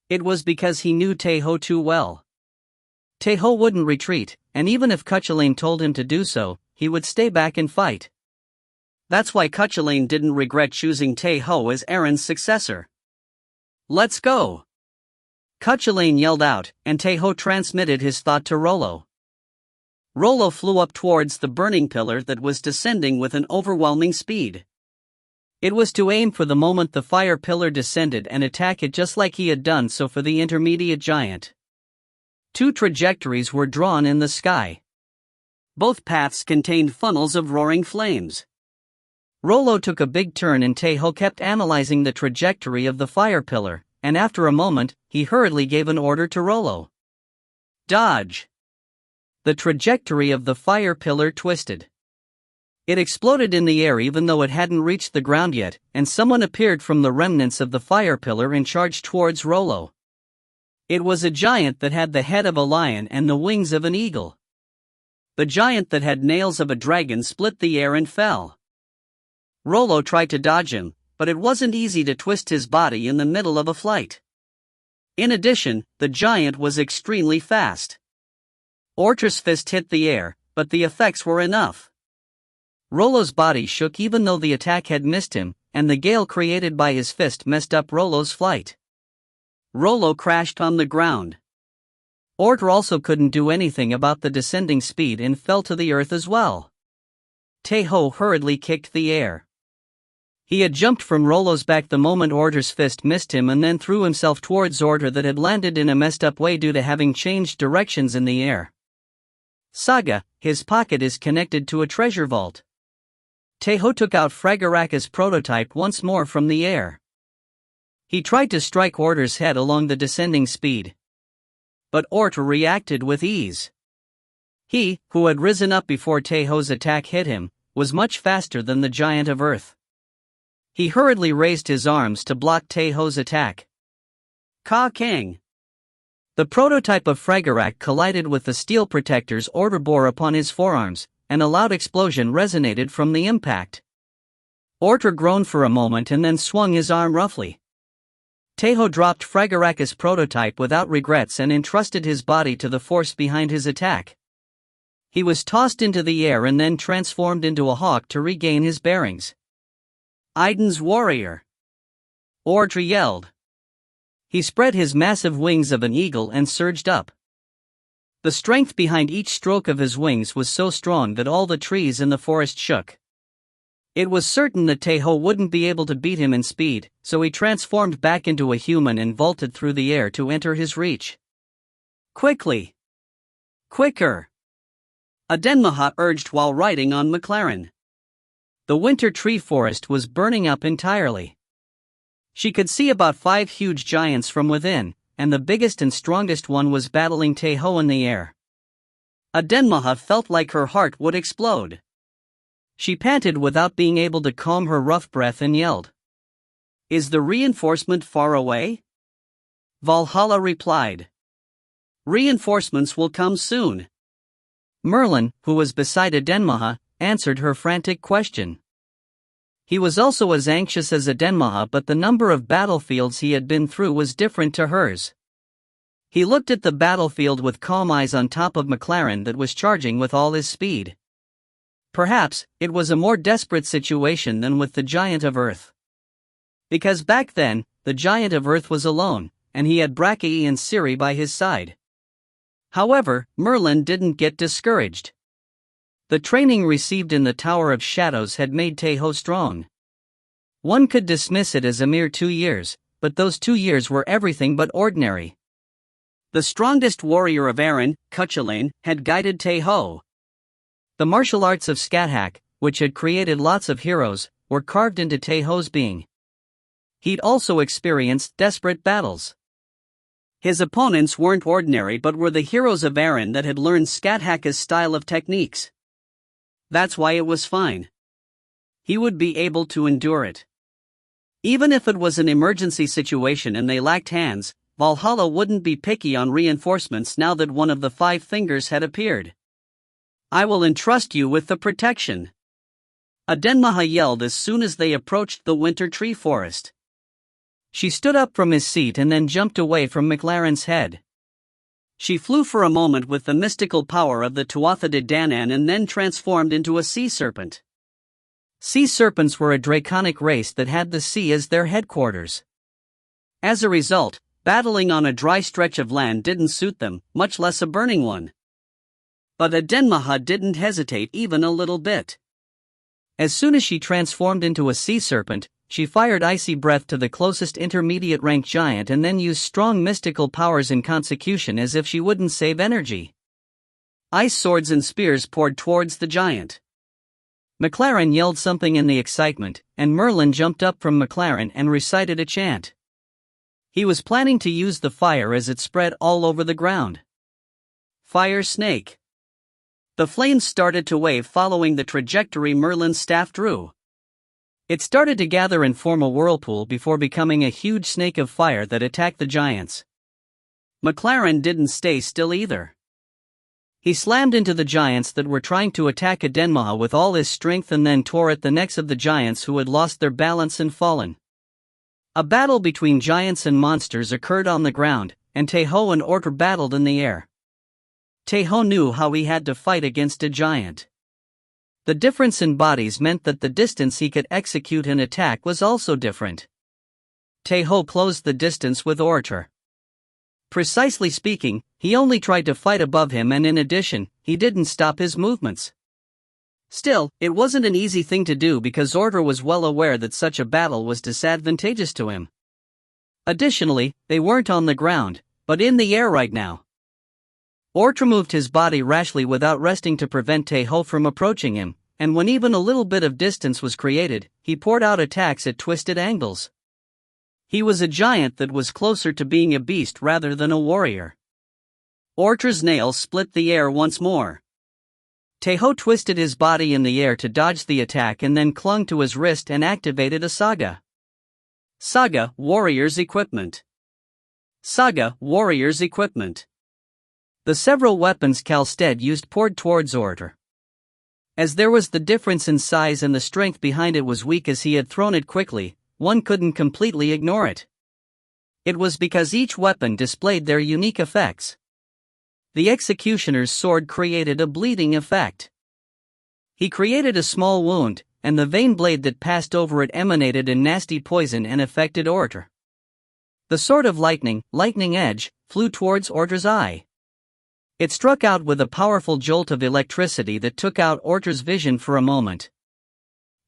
It was because he knew Tae Ho too well. Tae Ho wouldn't retreat, and even if Cuchulainn told him to do so, he would stay back and fight. That's why Cuchulainn didn't regret choosing Tae Ho as Aaron's successor. Let's go! Cuchulainn yelled out, and Tae Ho transmitted his thought to Rollo. Rollo flew up towards the burning pillar that was descending with an overwhelming speed. It was to aim for the moment the fire pillar descended and attack it just like he had done so for the intermediate giant. 2 trajectories were drawn in the sky. Both paths contained funnels of roaring flames. Rollo took a big turn and Tae Ho kept analyzing the trajectory of the fire pillar, and after a moment, he hurriedly gave an order to Rollo. Dodge! The trajectory of the fire pillar twisted. It exploded in the air even though it hadn't reached the ground yet, and someone appeared from the remnants of the fire pillar and charged towards Rollo. It was a giant that had the head of a lion and the wings of an eagle. The giant that had nails of a dragon split the air and fell. Rollo tried to dodge him, but it wasn't easy to twist his body in the middle of a flight. In addition, the giant was extremely fast. Ortr's fist hit the air, but the effects were enough. Rollo's body shook even though the attack had missed him, and the gale created by his fist messed up Rollo's flight. Rollo crashed on the ground. Ortr also couldn't do anything about the descending speed and fell to the earth as well. Tae Ho hurriedly kicked the air. He had jumped from Rollo's back the moment Ortr's fist missed him and then threw himself towards Ortr that had landed in a messed up way due to having changed directions in the air. Saga, his pocket is connected to a treasure vault. Tae Ho took out Fragoraka's prototype once more from the air. He tried to strike Ortr's head along the descending speed. But Ortr reacted with ease. He, who had risen up before Tae Ho's attack hit him, was much faster than the giant of earth. He hurriedly raised his arms to block Tae Ho's attack. Ka Kang! The prototype of Fragorak collided with the steel protectors Ortr bore upon his forearms, and a loud explosion resonated from the impact. Ortr groaned for a moment and then swung his arm roughly. Tae Ho dropped Fragoraka's prototype without regrets and entrusted his body to the force behind his attack. He was tossed into the air and then transformed into a hawk to regain his bearings. Aiden's warrior! Ortr yelled. He spread his massive wings of an eagle and surged up. The strength behind each stroke of his wings was so strong that all the trees in the forest shook. It was certain that Tae Ho wouldn't be able to beat him in speed, so he transformed back into a human and vaulted through the air to enter his reach. Quickly! Quicker! Adenmaha urged while riding on McLaren. The winter tree forest was burning up entirely. She could see about 5 huge giants from within, and the biggest and strongest one was battling Tae Ho in the air. Adenmaha felt like her heart would explode. She panted without being able to calm her rough breath and yelled. Is the reinforcement far away? Valhalla replied. Reinforcements will come soon. Merlin, who was beside Adenmaha, answered her frantic question. He was also as anxious as Adenmaha, but the number of battlefields he had been through was different to hers. He looked at the battlefield with calm eyes on top of McLaren that was charging with all his speed. Perhaps, it was a more desperate situation than with the Giant of Earth. Because back then, the Giant of Earth was alone, and he had Brachiae and Ciri by his side. However, Merlin didn't get discouraged. The training received in the Tower of Shadows had made Tae Ho strong. One could dismiss it as a mere 2 years, but those 2 years were everything but ordinary. The strongest warrior of Eren, Cuchulainn, had guided Tae Ho. The martial arts of Skathak, which had created lots of heroes, were carved into Tae Ho's being. He'd also experienced desperate battles. His opponents weren't ordinary but were the heroes of Eren that had learned Skathak's style of techniques. That's why it was fine. He would be able to endure it. Even if it was an emergency situation and they lacked hands, Valhalla wouldn't be picky on reinforcements now that one of the 5 fingers had appeared. I will entrust you with the protection. Adenmaha yelled as soon as they approached the winter tree forest. She stood up from his seat and then jumped away from McLaren's head. She flew for a moment with the mystical power of the Tuatha De Danann and then transformed into a sea serpent. Sea serpents were a draconic race that had the sea as their headquarters. As a result, battling on a dry stretch of land didn't suit them, much less a burning one. But Adenmaha didn't hesitate even a little bit. As soon as she transformed into a sea serpent, she fired icy breath to the closest intermediate-ranked giant and then used strong mystical powers in consecution as if she wouldn't save energy. Ice swords and spears poured towards the giant. McLaren yelled something in the excitement, and Merlin jumped up from McLaren and recited a chant. He was planning to use the fire as it spread all over the ground. fire snake. The flames started to wave following the trajectory Merlin's staff drew. It started to gather and form a whirlpool before becoming a huge snake of fire that attacked the giants. McLaren didn't stay still either. He slammed into the giants that were trying to attack Adenmaha with all his strength and then tore at the necks of the giants who had lost their balance and fallen. A battle between giants and monsters occurred on the ground, and Tae Ho and Ortr battled in the air. Tae Ho knew how he had to fight against a giant. The difference in bodies meant that the distance he could execute an attack was also different. Tae Ho closed the distance with Ortr. Precisely speaking, he only tried to fight above him, and in addition, he didn't stop his movements. Still, it wasn't an easy thing to do because Ortr was well aware that such a battle was disadvantageous to him. Additionally, they weren't on the ground, but in the air right now. Ortr moved his body rashly without resting to prevent Tae Ho from approaching him, and when even a little bit of distance was created, he poured out attacks at twisted angles. He was a giant that was closer to being a beast rather than a warrior. Ortr's nails split the air once more. Tae Ho twisted his body in the air to dodge the attack and then clung to his wrist and activated a saga. Saga, Warrior's Equipment. Saga, Warrior's Equipment. The several weapons Kalstead used poured towards Ortr. As there was the difference in size and the strength behind it was weak as he had thrown it quickly, one couldn't completely ignore it. It was because each weapon displayed their unique effects. The executioner's sword created a bleeding effect. He created a small wound, and the vein blade that passed over it emanated a nasty poison and affected Ortr. The sword of lightning edge, flew towards Ortr's eye. It struck out with a powerful jolt of electricity that took out Ortr's vision for a moment.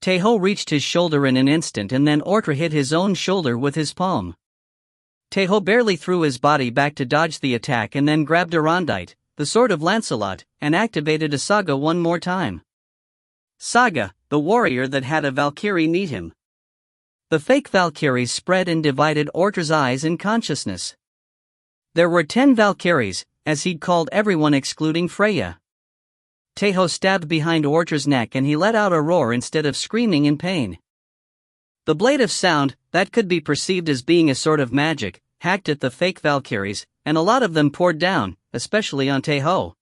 Tae Ho reached his shoulder in an instant, and then Ortr hit his own shoulder with his palm. Tae Ho barely threw his body back to dodge the attack and then grabbed Arondite, the sword of Lancelot, and activated a saga one more time. Saga, the warrior that had a Valkyrie meet him. The fake Valkyries spread and divided Ortr's eyes and consciousness. There were 10 Valkyries, as he'd called everyone excluding Freya. Tae Ho stabbed behind Ortr's neck and he let out a roar instead of screaming in pain. The blade of sound, that could be perceived as being a sort of magic, hacked at the fake Valkyries, and a lot of them poured down, especially on Tae Ho.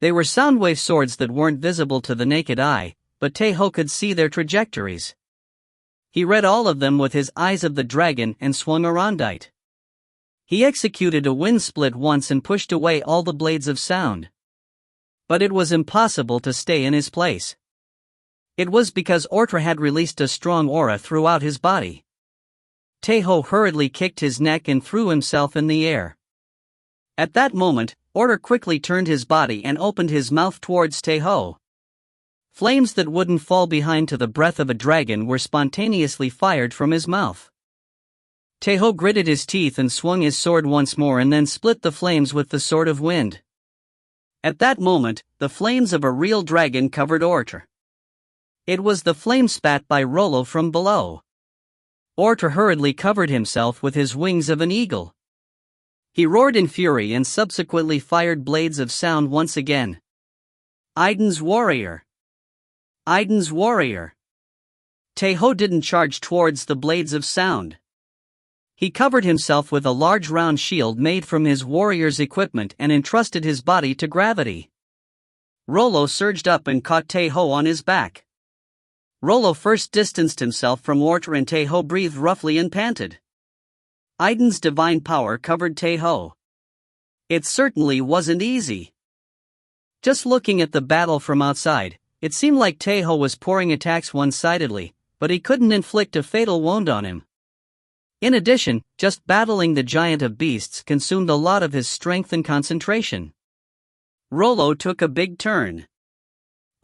They were soundwave swords that weren't visible to the naked eye, but Tae Ho could see their trajectories. He read all of them with his eyes of the dragon and swung Arondite. He executed a wind split once and pushed away all the blades of sound. But it was impossible to stay in his place. It was because Ortr had released a strong aura throughout his body. Tae Ho hurriedly kicked his neck and threw himself in the air. At that moment, Ortr quickly turned his body and opened his mouth towards Tae Ho. Flames that wouldn't fall behind to the breath of a dragon were spontaneously fired from his mouth. Tae Ho gritted his teeth and swung his sword once more and then split the flames with the sword of wind. At that moment, the flames of a real dragon covered Ortr. It was the flame spat by Rollo from below. Ortr hurriedly covered himself with his wings of an eagle. He roared in fury and subsequently fired blades of sound once again. Aiden's warrior. Aiden's warrior. Tae Ho didn't charge towards the blades of sound. He covered himself with a large round shield made from his warrior's equipment and entrusted his body to gravity. Rollo surged up and caught Tae Ho on his back. Rollo first distanced himself from Ortr and Tae Ho breathed roughly and panted. Aiden's divine power covered Tae Ho. It certainly wasn't easy. Just looking at the battle from outside, it seemed like Tae Ho was pouring attacks one-sidedly, but he couldn't inflict a fatal wound on him. In addition, just battling the giant of beasts consumed a lot of his strength and concentration. Rollo took a big turn.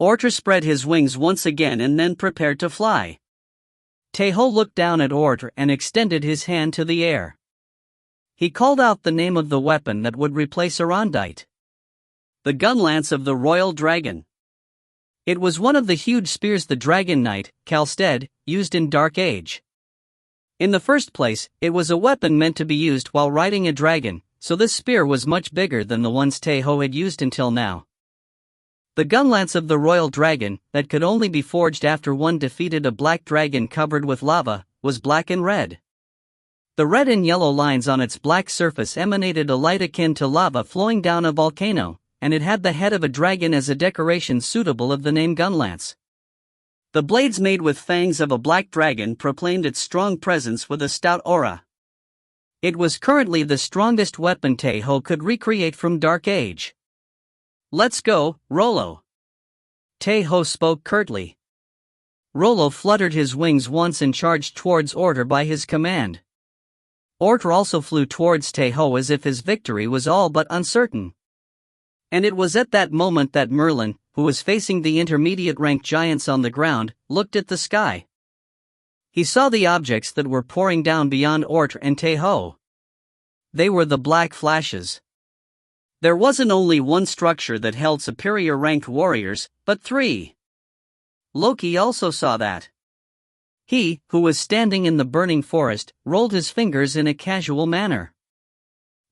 Ortr spread his wings once again and then prepared to fly. Tae Ho looked down at Ortr and extended his hand to the air. He called out the name of the weapon that would replace Arondite. The gunlance of the Royal Dragon. It was one of the huge spears the Dragon Knight, Kalstead, used in Dark Age. In the first place, it was a weapon meant to be used while riding a dragon, so this spear was much bigger than the ones Tae Ho had used until now. The gunlance of the royal dragon, that could only be forged after one defeated a black dragon covered with lava, was black and red. The red and yellow lines on its black surface emanated a light akin to lava flowing down a volcano, and it had the head of a dragon as a decoration suitable of the name gunlance. The blades made with fangs of a black dragon proclaimed its strong presence with a stout aura. It was currently the strongest weapon Tae Ho could recreate from Dark Age. "Let's go, Rollo." Tae Ho spoke curtly. Rollo fluttered his wings once and charged towards Orter by his command. Orter also flew towards Tae Ho as if his victory was all but uncertain. And it was at that moment that Merlin, who was facing the intermediate-ranked giants on the ground, looked at the sky. He saw the objects that were pouring down beyond Orter and Tae Ho. They were the black flashes. There wasn't only one structure that held superior-ranked warriors, but three. Loki also saw that. He, who was standing in the burning forest, rolled his fingers in a casual manner.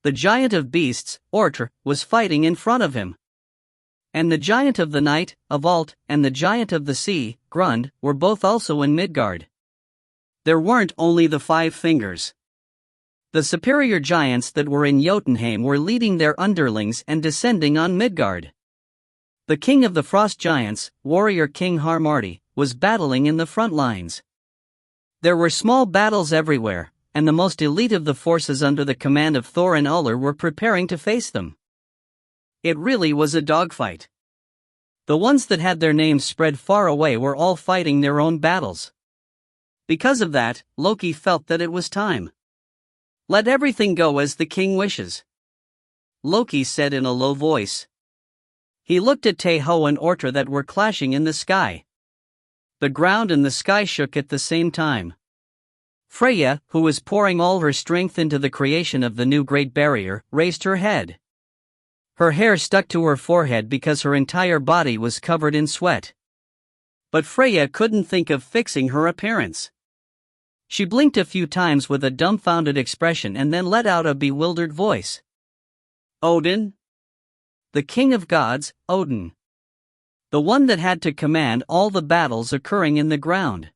The giant of beasts, Orter, was fighting in front of him. And the giant of the night, Avalt, and the giant of the sea, Grund, were both also in Midgard. There weren't only the 5 fingers. The superior giants that were in Jotunheim were leading their underlings and descending on Midgard. The king of the frost giants, warrior King Harmardi, was battling in the front lines. There were small battles everywhere, and the most elite of the forces under the command of Thor and Ullr were preparing to face them. It really was a dogfight. The ones that had their names spread far away were all fighting their own battles. Because of that, Loki felt that it was time. "Let everything go as the king wishes," Loki said in a low voice. He looked at Tae Ho and Orter that were clashing in the sky. The ground and the sky shook at the same time. Freya, who was pouring all her strength into the creation of the new Great Barrier, raised her head. Her hair stuck to her forehead because her entire body was covered in sweat. But Freya couldn't think of fixing her appearance. She blinked a few times with a dumbfounded expression and then let out a bewildered voice. "Odin? The king of gods, Odin. The one that had to command all the battles occurring in the ground.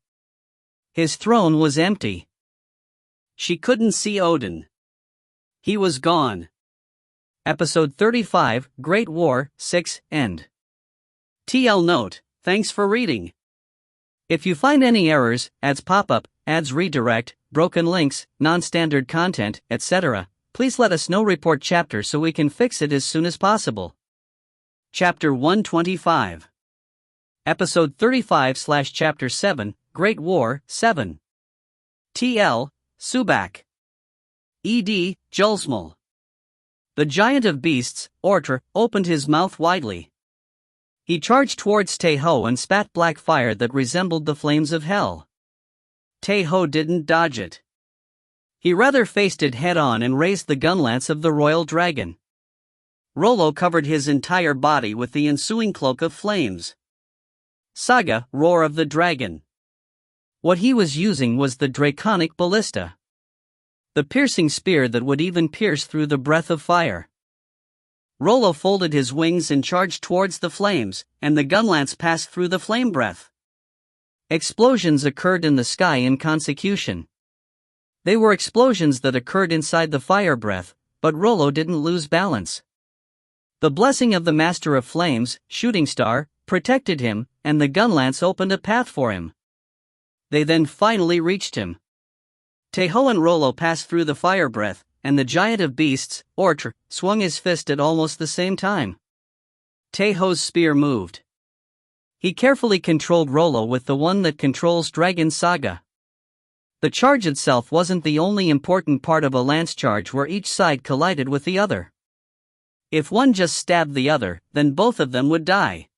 His throne was empty. She couldn't see Odin. He was gone." Episode 35, Great War, 6, End. TL Note, thanks for reading. If you find any errors, ads pop up, ads redirect, broken links, non-standard content, etc., please let us know. Report chapter so we can fix it as soon as possible. Chapter 125. Episode 35/Chapter 7, Great War, 7. TL, Subak. ED, Julsmal. The giant of beasts, Orter, opened his mouth widely. He charged towards Tae Ho and spat black fire that resembled the flames of hell. Tae Ho didn't dodge it. He rather faced it head-on and raised the gunlance of the royal dragon. Rollo covered his entire body with the ensuing cloak of flames. Saga, roar of the dragon. What he was using was the draconic ballista. The piercing spear that would even pierce through the breath of fire. Rollo folded his wings and charged towards the flames, and the gunlance passed through the flame breath. Explosions occurred in the sky in consecution. They were explosions that occurred inside the fire breath, but Rollo didn't lose balance. The blessing of the Master of Flames, Shooting Star, protected him, and the gunlance opened a path for him. They then finally reached him. Tae Ho and Rollo passed through the fire breath, and the giant of beasts, Orter, swung his fist at almost the same time. Tae Ho's spear moved. He carefully controlled Rollo with the one that controls Dragon Saga. The charge itself wasn't the only important part of a lance charge where each side collided with the other. If one just stabbed the other, then both of them would die.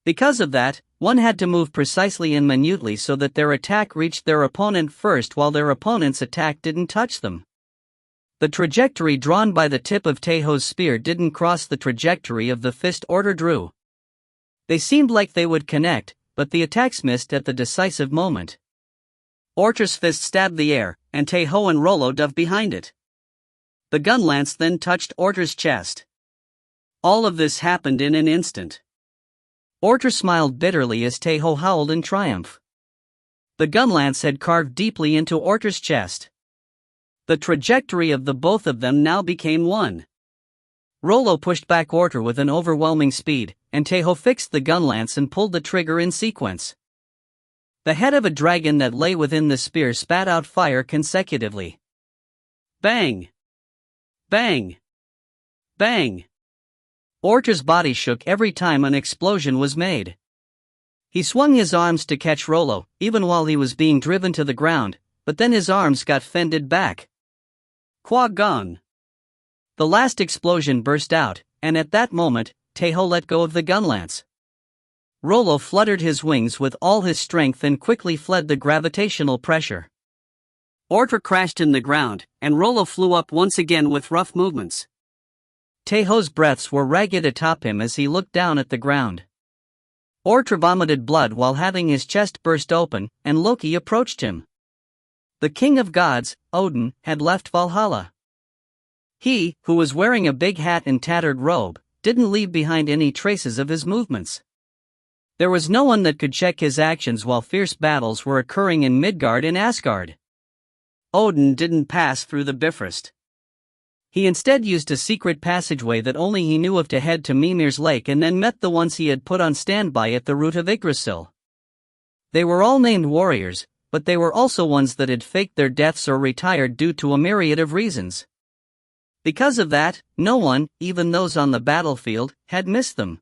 Because of that, one had to move precisely and minutely so that their attack reached their opponent first while their opponent's attack didn't touch them. The trajectory drawn by the tip of Tae Ho's spear didn't cross the trajectory of the fist Orter drew. They seemed like they would connect, but the attacks missed at the decisive moment. Orter's fist stabbed the air, and Tae Ho and Rollo dove behind it. The gun lance then touched Ortr's chest. All of this happened in an instant. Ortr smiled bitterly as Tae Ho howled in triumph. The gun lance had carved deeply into Ortr's chest. The trajectory of the both of them now became one. Rollo pushed back Ortr with an overwhelming speed, and Tae Ho fixed the gun lance and pulled the trigger in sequence. The head of a dragon that lay within the spear spat out fire consecutively. Bang! Bang! Bang! Ortr's body shook every time an explosion was made. He swung his arms to catch Rollo, even while he was being driven to the ground, but then his arms got fended back. Kwa gong! The last explosion burst out, and at that moment, Tae Ho let go of the gun lance. Rollo fluttered his wings with all his strength and quickly fled the gravitational pressure. Ortr crashed in the ground, and Rollo flew up once again with rough movements. Tae Ho's breaths were ragged atop him as he looked down at the ground. Ortr vomited blood while having his chest burst open, and Loki approached him. The king of gods, Odin, had left Valhalla. He, who was wearing a big hat and tattered robe, didn't leave behind any traces of his movements. There was no one that could check his actions while fierce battles were occurring in Midgard and Asgard. Odin didn't pass through the Bifrost. He instead used a secret passageway that only he knew of to head to Mimir's lake and then met the ones he had put on standby at the root of Yggdrasil. They were all named warriors, but they were also ones that had faked their deaths or retired due to a myriad of reasons. Because of that, no one, even those on the battlefield, had missed them.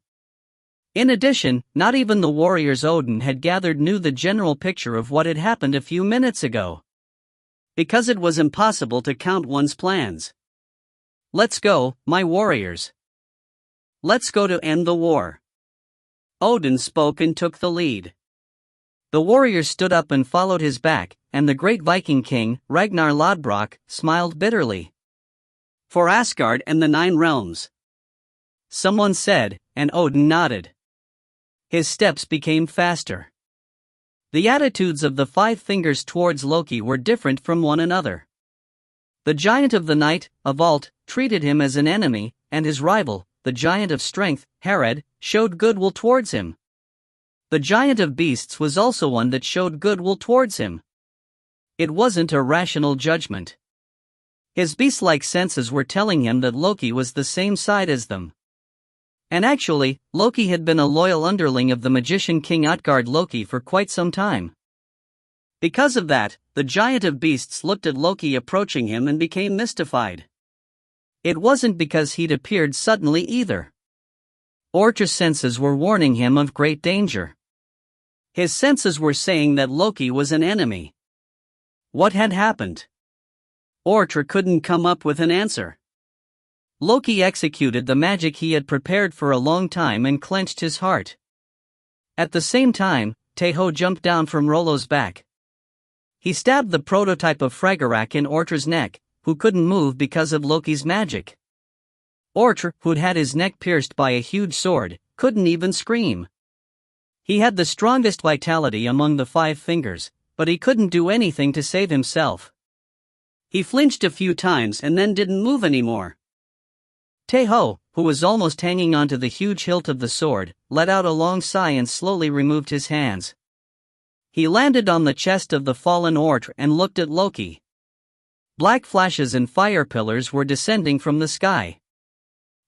In addition, not even the warriors Odin had gathered knew the general picture of what had happened a few minutes ago. Because it was impossible to count one's plans. Let's go, my warriors. Let's go to end the war. Odin spoke and took the lead. The warriors stood up and followed his back, and the great Viking king, Ragnar Lodbrok, smiled bitterly. For Asgard and the 9 realms. Someone said, and Odin nodded. His steps became faster. The attitudes of the 5 fingers towards Loki were different from one another. The giant of the night, Avalt, treated him as an enemy, and his rival, the giant of strength, Hared, showed goodwill towards him. The giant of beasts was also one that showed goodwill towards him. It wasn't a rational judgment. His beast-like senses were telling him that Loki was the same side as them. And actually, Loki had been a loyal underling of the magician King Utgard Loki for quite some time. Because of that, the giant of beasts looked at Loki approaching him and became mystified. It wasn't because he'd appeared suddenly either. Ortr's senses were warning him of great danger. His senses were saying that Loki was an enemy. What had happened? Ortr couldn't come up with an answer. Loki executed the magic he had prepared for a long time and clenched his heart. At the same time, Tae Ho jumped down from Rollo's back. He stabbed the prototype of Fragarak in Ortr's neck, who couldn't move because of Loki's magic. Ortr, who'd had his neck pierced by a huge sword, couldn't even scream. He had the strongest vitality among the 5 fingers, but he couldn't do anything to save himself. He flinched a few times and then didn't move anymore. Tae Ho, who was almost hanging onto the huge hilt of the sword, let out a long sigh and slowly removed his hands. He landed on the chest of the fallen Ortr and looked at Loki. Black flashes and fire pillars were descending from the sky.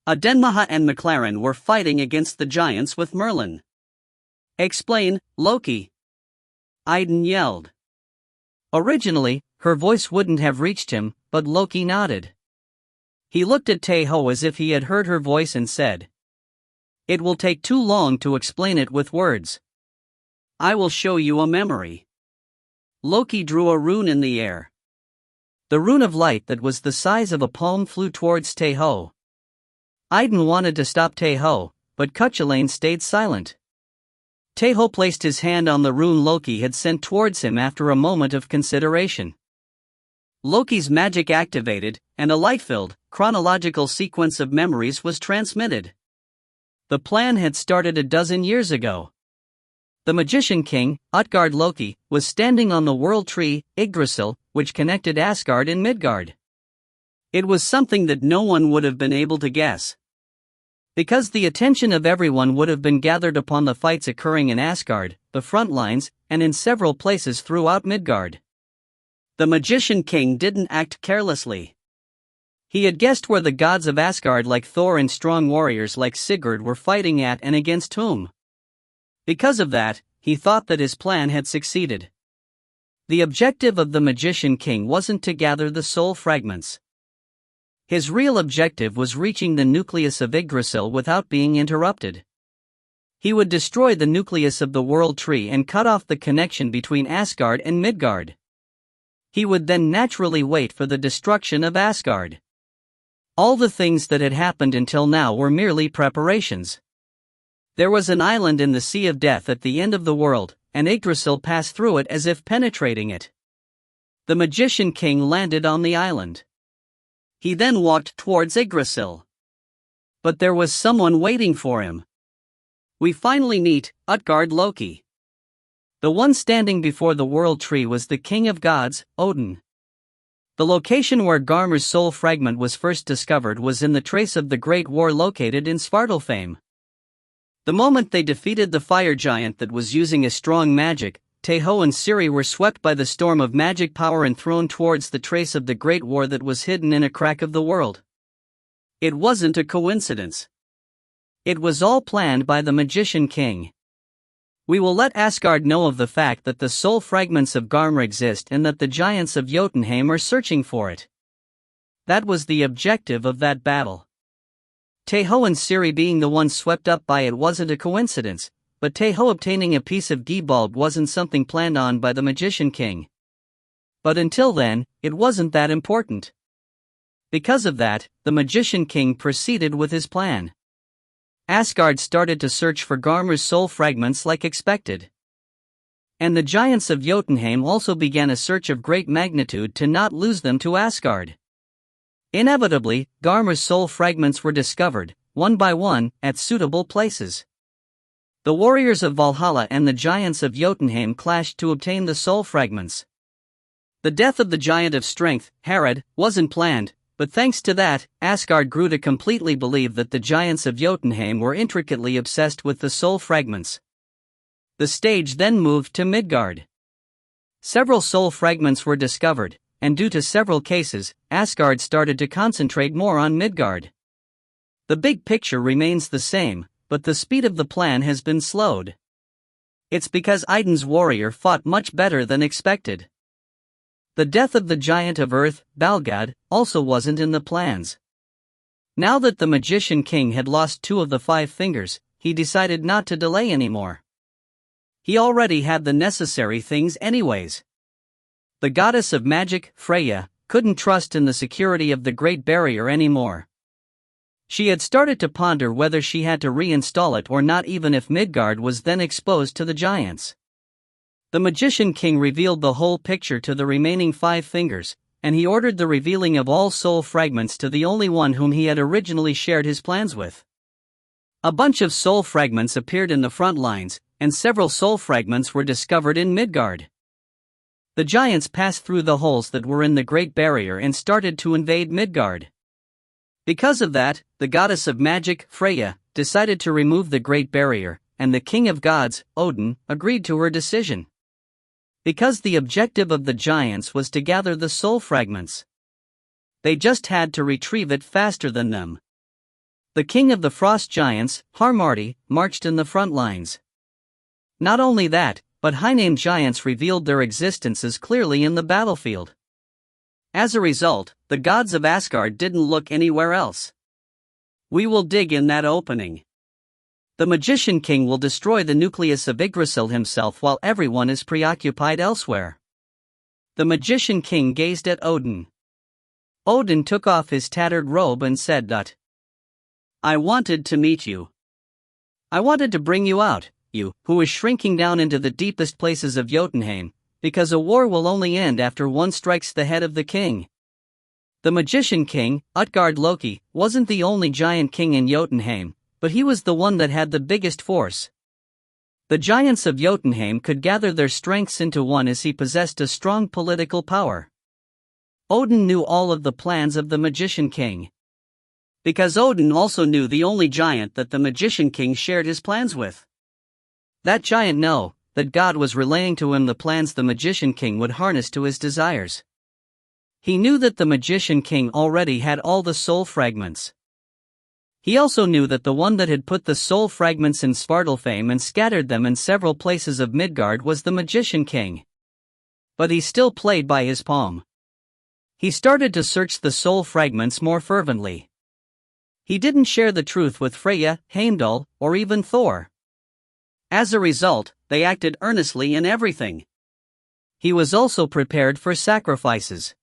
Adenmaha and McLaren were fighting against the giants with Merlin. Explain, Loki. Iden yelled. Originally, her voice wouldn't have reached him, but Loki nodded. He looked at Tae Ho as if he had heard her voice and said, "It will take too long to explain it with words. I will show you a memory." Loki drew a rune in the air. The rune of light that was the size of a palm flew towards Tae Ho. Iden wanted to stop Tae Ho, but Cuchulainn stayed silent. Tae Ho placed his hand on the rune Loki had sent towards him after a moment of consideration. Loki's magic activated, and a light-filled, chronological sequence of memories was transmitted. The plan had started a dozen years ago. The magician king, Utgard Loki, was standing on the world tree, Yggdrasil, which connected Asgard and Midgard. It was something that no one would have been able to guess. Because the attention of everyone would have been gathered upon the fights occurring in Asgard, the front lines, and in several places throughout Midgard. The Magician King didn't act carelessly. He had guessed where the gods of Asgard like Thor and strong warriors like Sigurd were fighting at and against whom. Because of that, he thought that his plan had succeeded. The objective of the Magician King wasn't to gather the soul fragments. His real objective was reaching the nucleus of Yggdrasil without being interrupted. He would destroy the nucleus of the World Tree and cut off the connection between Asgard and Midgard. He would then naturally wait for the destruction of Asgard. All the things that had happened until now were merely preparations. There was an island in the Sea of Death at the end of the world, and Yggdrasil passed through it as if penetrating it. The Magician King landed on the island. He then walked towards Yggdrasil. But there was someone waiting for him. We finally meet Utgard Loki. The one standing before the World Tree was the King of Gods, Odin. The location where Garmr's soul fragment was first discovered was in the trace of the Great War located in Svartalfheim. The moment they defeated the fire giant that was using a strong magic, Tae Ho and Ciri were swept by the storm of magic power and thrown towards the trace of the Great War that was hidden in a crack of the world. It wasn't a coincidence. It was all planned by the Magician King. We will let Asgard know of the fact that the soul fragments of Garmr exist and that the giants of Jotunheim are searching for it. That was the objective of that battle. Tae Ho and Ciri being the ones swept up by it wasn't a coincidence, but Tae Ho obtaining a piece of Gibald wasn't something planned on by the Magician King. But until then, it wasn't that important. Because of that, the Magician King proceeded with his plan. Asgard started to search for Garmr's soul fragments like expected. And the giants of Jotunheim also began a search of great magnitude to not lose them to Asgard. Inevitably, Garmr's soul fragments were discovered, one by one, at suitable places. The warriors of Valhalla and the giants of Jotunheim clashed to obtain the soul fragments. The death of the giant of strength, Harald, wasn't planned, but thanks to that, Asgard grew to completely believe that the giants of Jotunheim were intricately obsessed with the soul fragments. The stage then moved to Midgard. Several soul fragments were discovered, and due to several cases, Asgard started to concentrate more on Midgard. The big picture remains the same, but the speed of the plan has been slowed. It's because Idun's warrior fought much better than expected. The death of the giant of earth, Balgad, also wasn't in the plans. Now that the Magician King had lost 2 of the 5 fingers, he decided not to delay anymore. He already had the necessary things anyways. The goddess of magic, Freya, couldn't trust in the security of the Great Barrier anymore. She had started to ponder whether she had to reinstall it or not, even if Midgard was then exposed to the giants. The Magician King revealed the whole picture to the remaining 5 fingers, and he ordered the revealing of all soul fragments to the only one whom he had originally shared his plans with. A bunch of soul fragments appeared in the front lines, and several soul fragments were discovered in Midgard. The giants passed through the holes that were in the Great Barrier and started to invade Midgard. Because of that, the goddess of magic, Freya, decided to remove the Great Barrier, and the King of Gods, Odin, agreed to her decision. Because the objective of the giants was to gather the soul fragments. They just had to retrieve it faster than them. The king of the frost giants, Harmardi, marched in the front lines. Not only that, but high-named giants revealed their existences clearly in the battlefield. As a result, the gods of Asgard didn't look anywhere else. We will dig in that opening. The Magician King will destroy the nucleus of Yggdrasil himself while everyone is preoccupied elsewhere. The Magician King gazed at Odin. Odin took off his tattered robe and said that, "I wanted to meet you. I wanted to bring you out, you, who is shrinking down into the deepest places of Jotunheim, because a war will only end after one strikes the head of the king." The Magician King, Utgard Loki, wasn't the only giant king in Jotunheim, but he was the one that had the biggest force. The giants of Jotunheim could gather their strengths into one as he possessed a strong political power. Odin knew all of the plans of the Magician King. Because Odin also knew the only giant that the Magician King shared his plans with. That giant knew that God was relaying to him the plans the Magician King would harness to his desires. He knew that the Magician King already had all the soul fragments. He also knew that the one that had put the soul fragments in Svartalfheim and scattered them in several places of Midgard was the Magician King. But he still played by his palm. He started to search the soul fragments more fervently. He didn't share the truth with Freyja, Heimdall, or even Thor. As a result, they acted earnestly in everything. He was also prepared for sacrifices.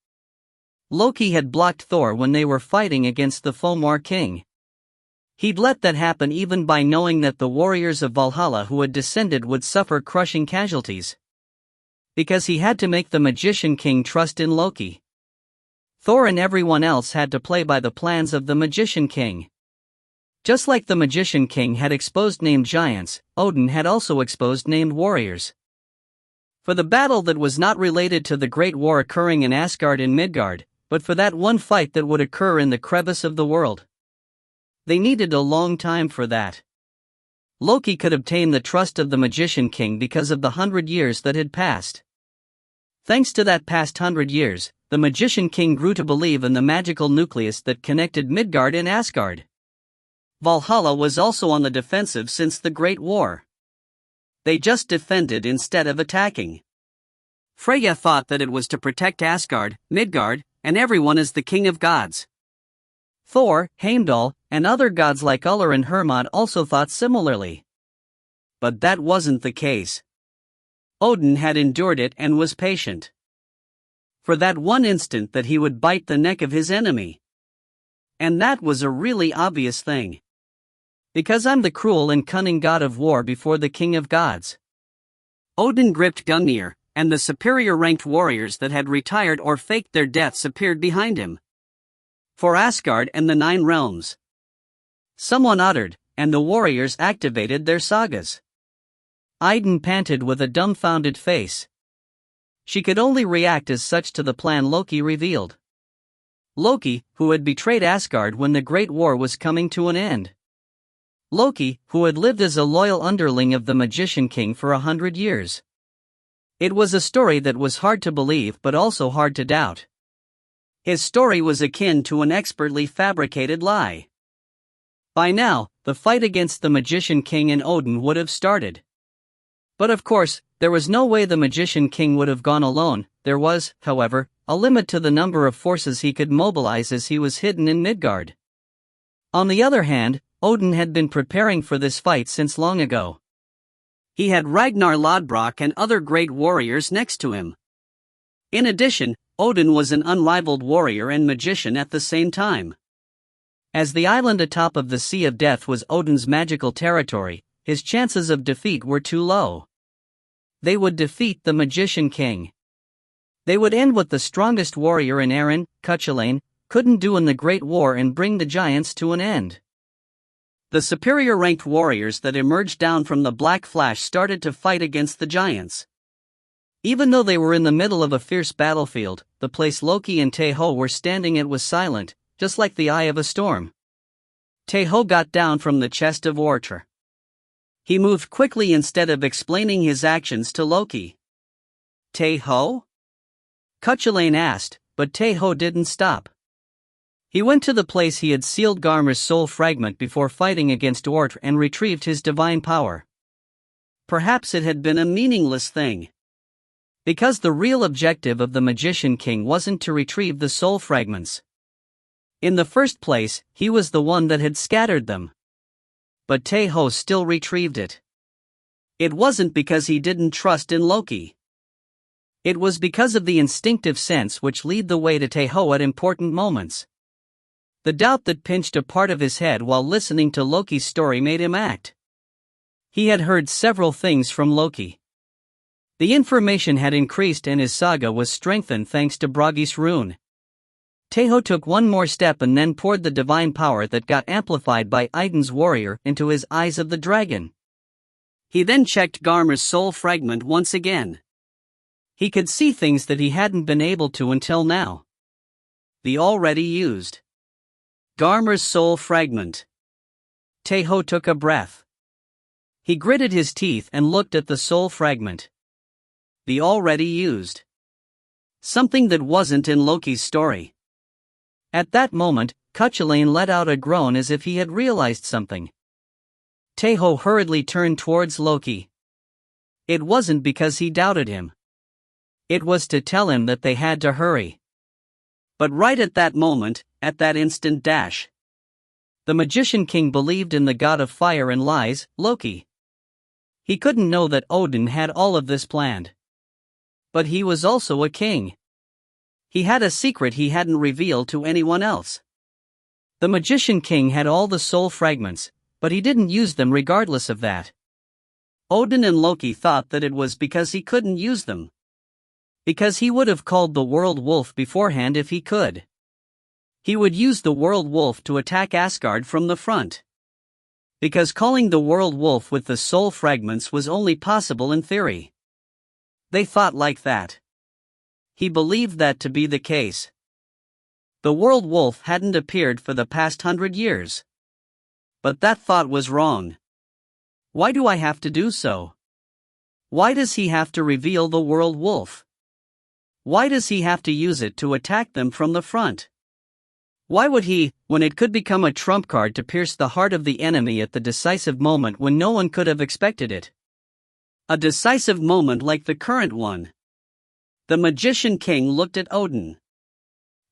Loki had blocked Thor when they were fighting against the Fomor King. He'd let that happen even by knowing that the warriors of Valhalla who had descended would suffer crushing casualties. Because he had to make the Magician King trust in Loki. Thor and everyone else had to play by the plans of the Magician King. Just like the Magician King had exposed named giants, Odin had also exposed named warriors. For the battle that was not related to the Great War occurring in Asgard and Midgard, but for that one fight that would occur in the crevice of the world. They needed a long time for that. Loki could obtain the trust of the Magician King because of the 100 years that had passed. Thanks to that past 100 years, the Magician King grew to believe in the magical nucleus that connected Midgard and Asgard. Valhalla was also on the defensive since the Great War. They just defended instead of attacking. Freyja thought that it was to protect Asgard, Midgard, and everyone as the king of gods. Thor, Heimdall, and other gods like Ullr and Hermod also thought similarly. But that wasn't the case. Odin had endured it and was patient. For that one instant that he would bite the neck of his enemy. And that was a really obvious thing. Because I'm the cruel and cunning god of war before the king of gods. Odin gripped Gungnir, and the superior ranked warriors that had retired or faked their deaths appeared behind him. For Asgard and the 9 realms. Someone uttered, and the warriors activated their sagas. Idun panted with a dumbfounded face. She could only react as such to the plan Loki revealed. Loki, who had betrayed Asgard when the Great War was coming to an end. Loki, who had lived as a loyal underling of the Magician King for 100 years. It was a story that was hard to believe but also hard to doubt. His story was akin to an expertly fabricated lie. By now, the fight against the Magician King and Odin would have started. But of course, there was no way the Magician King would have gone alone. There was, however, a limit to the number of forces he could mobilize as he was hidden in Midgard. On the other hand, Odin had been preparing for this fight since long ago. He had Ragnar Lodbrok and other great warriors next to him. In addition, Odin was an unrivaled warrior and magician at the same time. As the island atop of the Sea of Death was Odin's magical territory, his chances of defeat were too low. They would defeat the Magician King. They would end what the strongest warrior in Erin, Cuchulainn, couldn't do in the Great War and bring the giants to an end. The superior ranked warriors that emerged down from the Black Flash started to fight against the giants. Even though they were in the middle of a fierce battlefield, the place Loki and Tae Ho were standing at was silent, just like the eye of a storm. Tae Ho got down from the chest of Ortr. He moved quickly instead of explaining his actions to Loki. Tae Ho? Cuchulainn asked, but Tae Ho didn't stop. He went to the place he had sealed Garmar's soul fragment before fighting against Ortr and retrieved his divine power. Perhaps it had been a meaningless thing. Because the real objective of the Magician King wasn't to retrieve the soul fragments. In the first place, he was the one that had scattered them. But Tae Ho still retrieved it. It wasn't because he didn't trust in Loki. It was because of the instinctive sense which lead the way to Tae Ho at important moments. The doubt that pinched a part of his head while listening to Loki's story made him act. He had heard several things from Loki. The information had increased and his saga was strengthened thanks to Bragi's rune. Tae Ho took one more step and then poured the divine power that got amplified by Idun's warrior into his eyes of the dragon. He then checked Garmar's soul fragment once again. He could see things that he hadn't been able to until now. The already used. Garmer's soul fragment. Tae Ho took a breath. He gritted his teeth and looked at the soul fragment. The already used. Something that wasn't in Loki's story. At that moment, Cuchulainn let out a groan as if he had realized something. Tae Ho hurriedly turned towards Loki. It wasn't because he doubted him. It was to tell him that they had to hurry. But right at that moment, at that instant dash, the Magician King believed in the god of fire and lies, Loki. He couldn't know that Odin had all of this planned. But he was also a king. He had a secret he hadn't revealed to anyone else. The Magician King had all the soul fragments, but he didn't use them regardless of that. Odin and Loki thought that it was because he couldn't use them. Because he would have called the World Wolf beforehand if he could. He would use the World Wolf to attack Asgard from the front. Because calling the World Wolf with the soul fragments was only possible in theory. They thought like that. He believed that to be the case. The World Wolf hadn't appeared for the past 100 years. But that thought was wrong. Why do I have to do so? Why does he have to reveal the World Wolf? Why does he have to use it to attack them from the front? Why would he, when it could become a trump card to pierce the heart of the enemy at the decisive moment when no one could have expected it? A decisive moment like the current one. The Magician King looked at Odin.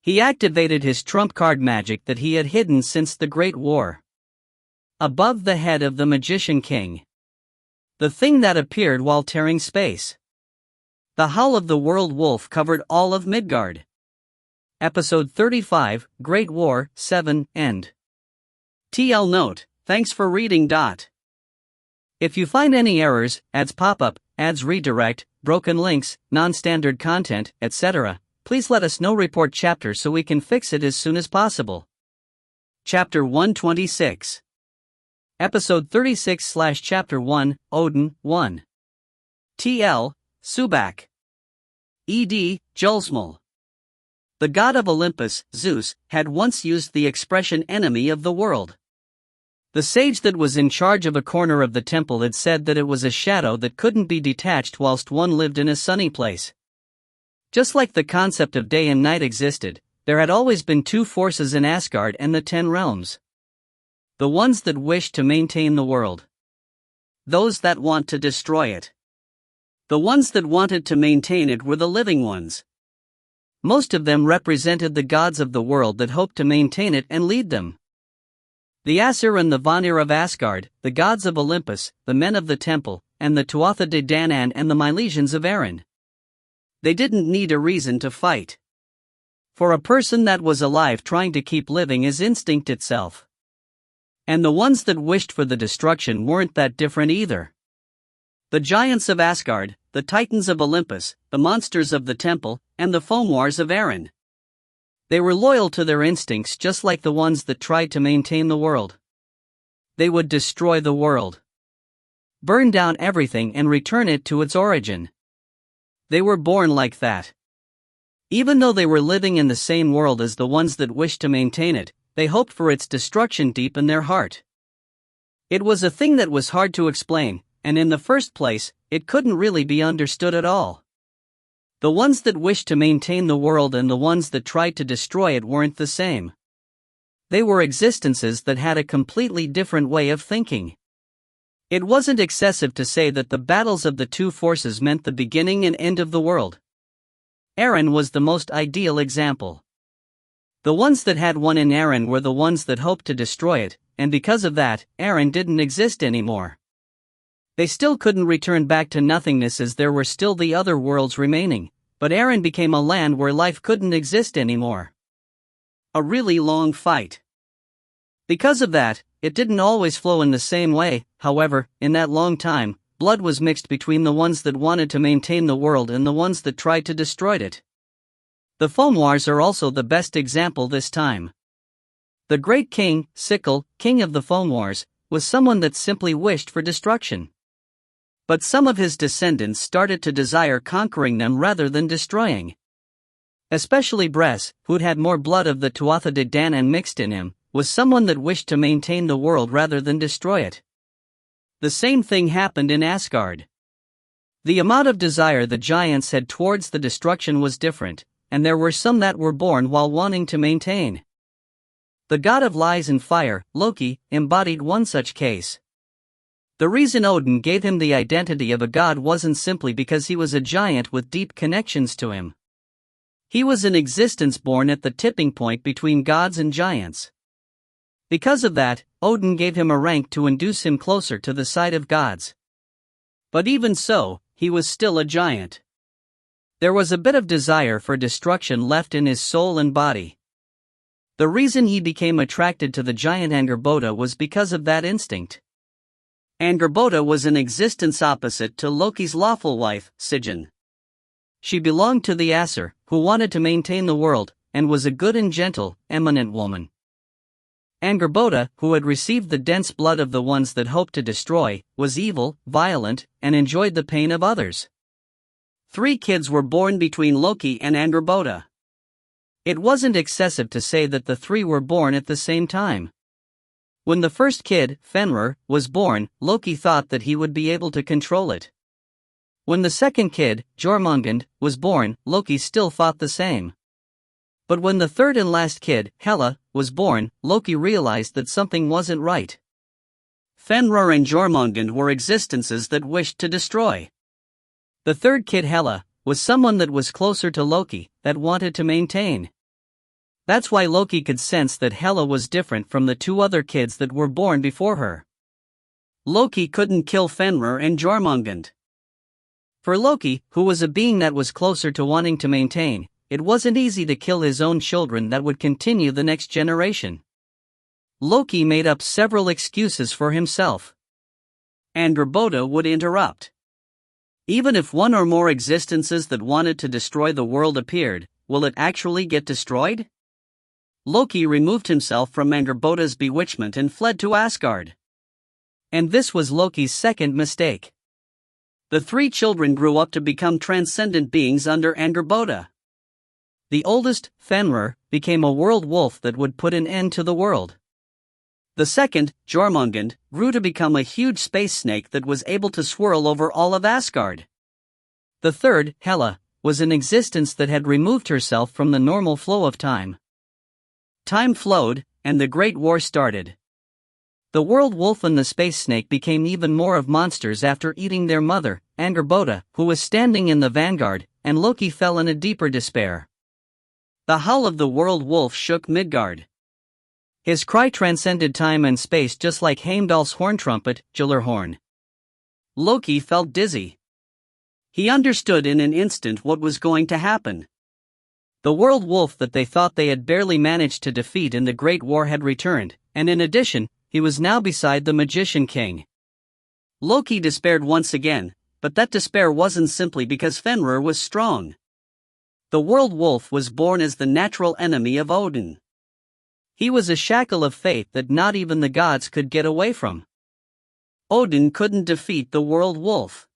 He activated his trump card magic that he had hidden since the Great War. Above the head of the Magician King. The thing that appeared while tearing space. The howl of the World Wolf covered all of Midgard. Episode 35, Great War, 7, End. TL Note, thanks for reading. If you find any errors, ads pop up, ads redirect, broken links, non-standard content, etc., please let us know. Report chapter so we can fix it as soon as possible. Chapter 126. Episode 36/Chapter 1, Odin, 1. TL, Subak. ED, Julsmal. The god of Olympus, Zeus, had once used the expression enemy of the world. The sage that was in charge of a corner of the temple had said that it was a shadow that couldn't be detached whilst one lived in a sunny place. Just like the concept of day and night existed, there had always been two forces in Asgard and the 10 realms. The ones that wished to maintain the world. Those that want to destroy it. The ones that wanted to maintain it were the living ones. Most of them represented the gods of the world that hoped to maintain it and lead them. The Aesir and the Vanir of Asgard, the gods of Olympus, the men of the temple, and the Tuatha de Danann and the Milesians of Erin. They didn't need a reason to fight. For a person that was alive trying to keep living is instinct itself. And the ones that wished for the destruction weren't that different either. The giants of Asgard, the titans of Olympus, the monsters of the temple, and the Fomors of Erin. They were loyal to their instincts just like the ones that tried to maintain the world. They would destroy the world. Burn down everything and return it to its origin. They were born like that. Even though they were living in the same world as the ones that wished to maintain it, they hoped for its destruction deep in their heart. It was a thing that was hard to explain, and in the first place, it couldn't really be understood at all. The ones that wished to maintain the world and the ones that tried to destroy it weren't the same. They were existences that had a completely different way of thinking. It wasn't excessive to say that the battles of the two forces meant the beginning and end of the world. Erin was the most ideal example. The ones that had won in Erin were the ones that hoped to destroy it, and because of that, Erin didn't exist anymore. They still couldn't return back to nothingness as there were still the other worlds remaining, but Erin became a land where life couldn't exist anymore. A really long fight. Because of that, it didn't always flow in the same way. However, in that long time, blood was mixed between the ones that wanted to maintain the world and the ones that tried to destroy it. The Fomors are also the best example this time. The great king, Sickle, king of the Fomors, was someone that simply wished for destruction. But some of his descendants started to desire conquering them rather than destroying. Especially Bress, who'd had more blood of the Tuatha De Danann mixed in him, was someone that wished to maintain the world rather than destroy it. The same thing happened in Asgard. The amount of desire the giants had towards the destruction was different, and there were some that were born while wanting to maintain. The god of lies and fire, Loki, embodied one such case. The reason Odin gave him the identity of a god wasn't simply because he was a giant with deep connections to him. He was an existence born at the tipping point between gods and giants. Because of that, Odin gave him a rank to induce him closer to the side of gods. But even so, he was still a giant. There was a bit of desire for destruction left in his soul and body. The reason he became attracted to the giant Angerboda was because of that instinct. Angerboda was an existence opposite to Loki's lawful wife, Sigyn. She belonged to the Aesir, who wanted to maintain the world, and was a good and gentle, eminent woman. Angerboda, who had received the dense blood of the ones that hoped to destroy, was evil, violent, and enjoyed the pain of others. 3 kids were born between Loki and Angerboda. It wasn't excessive to say that the 3 were born at the same time. When the first kid, Fenrir, was born, Loki thought that he would be able to control it. When the second kid, Jormungand, was born, Loki still thought the same. But when the third and last kid, Hela, was born, Loki realized that something wasn't right. Fenrir and Jormungand were existences that wished to destroy. The third kid, Hela, was someone that was closer to Loki, that wanted to maintain. That's why Loki could sense that Hela was different from the 2 other kids that were born before her. Loki couldn't kill Fenrir and Jormungand. For Loki, who was a being that was closer to wanting to maintain, it wasn't easy to kill his own children that would continue the next generation. Loki made up several excuses for himself. Angerboda would interrupt. Even if 1 or more existences that wanted to destroy the world appeared, will it actually get destroyed? Loki removed himself from Angerboda's bewitchment and fled to Asgard. And this was Loki's second mistake. The 3 children grew up to become transcendent beings under Angerboda. The oldest, Fenrir, became a world wolf that would put an end to the world. The second, Jormungand, grew to become a huge space snake that was able to swirl over all of Asgard. The third, Hela, was an existence that had removed herself from the normal flow of time. Time flowed, and the Great War started. The world wolf and the space snake became even more of monsters after eating their mother, Angerboda, who was standing in the vanguard, and Loki fell in a deeper despair. The howl of the world wolf shook Midgard. His cry transcended time and space just like Heimdall's horn trumpet, Gjallarhorn. Loki felt dizzy. He understood in an instant what was going to happen. The world wolf that they thought they had barely managed to defeat in the Great War had returned, and in addition, he was now beside the Magician King. Loki despaired once again, but that despair wasn't simply because Fenrir was strong. The world wolf was born as the natural enemy of Odin. He was a shackle of fate that not even the gods could get away from. Odin couldn't defeat the world wolf.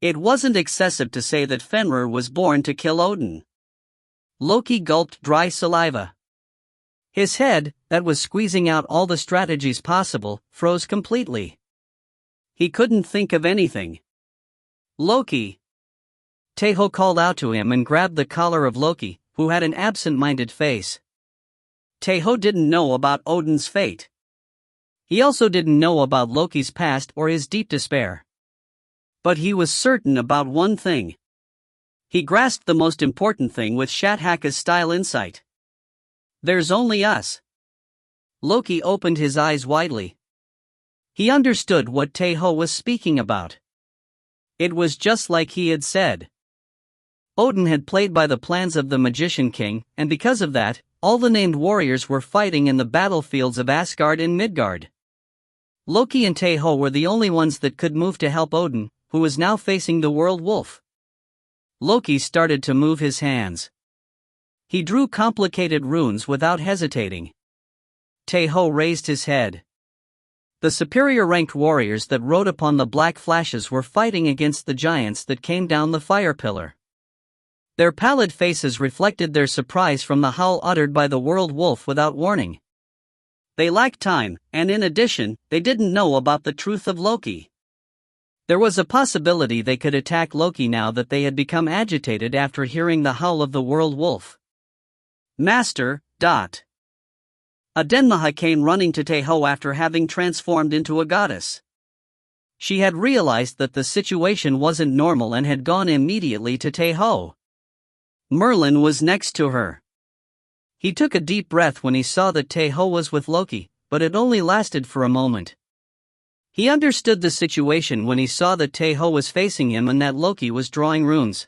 It wasn't excessive to say that Fenrir was born to kill Odin. Loki gulped dry saliva. His head, that was squeezing out all the strategies possible, froze completely. He couldn't think of anything. Loki! Tae Ho called out to him and grabbed the collar of Loki, who had an absent-minded face. Tae Ho didn't know about Odin's fate. He also didn't know about Loki's past or his deep despair. But he was certain about one thing. He grasped the most important thing with Shathaka-style insight. There's only us. Loki opened his eyes widely. He understood what Tae Ho was speaking about. It was just like he had said. Odin had played by the plans of the Magician King, and because of that, all the named warriors were fighting in the battlefields of Asgard and Midgard. Loki and Tae Ho were the only ones that could move to help Odin, who was now facing the world wolf. Loki started to move his hands. He drew complicated runes without hesitating. Tae Ho raised his head. The superior-ranked warriors that rode upon the black flashes were fighting against the giants that came down the fire pillar. Their pallid faces reflected their surprise from the howl uttered by the world wolf without warning. They lacked time, and in addition, they didn't know about the truth of Loki. There was a possibility they could attack Loki now that they had become agitated after hearing the howl of the world wolf. Master. Adenmaha came running to Tae Ho after having transformed into a goddess. She had realized that the situation wasn't normal and had gone immediately to Tae Ho. Merlin was next to her. He took a deep breath when he saw that Tae Ho was with Loki, but it only lasted for a moment. He understood the situation when he saw that Tae Ho was facing him and that Loki was drawing runes.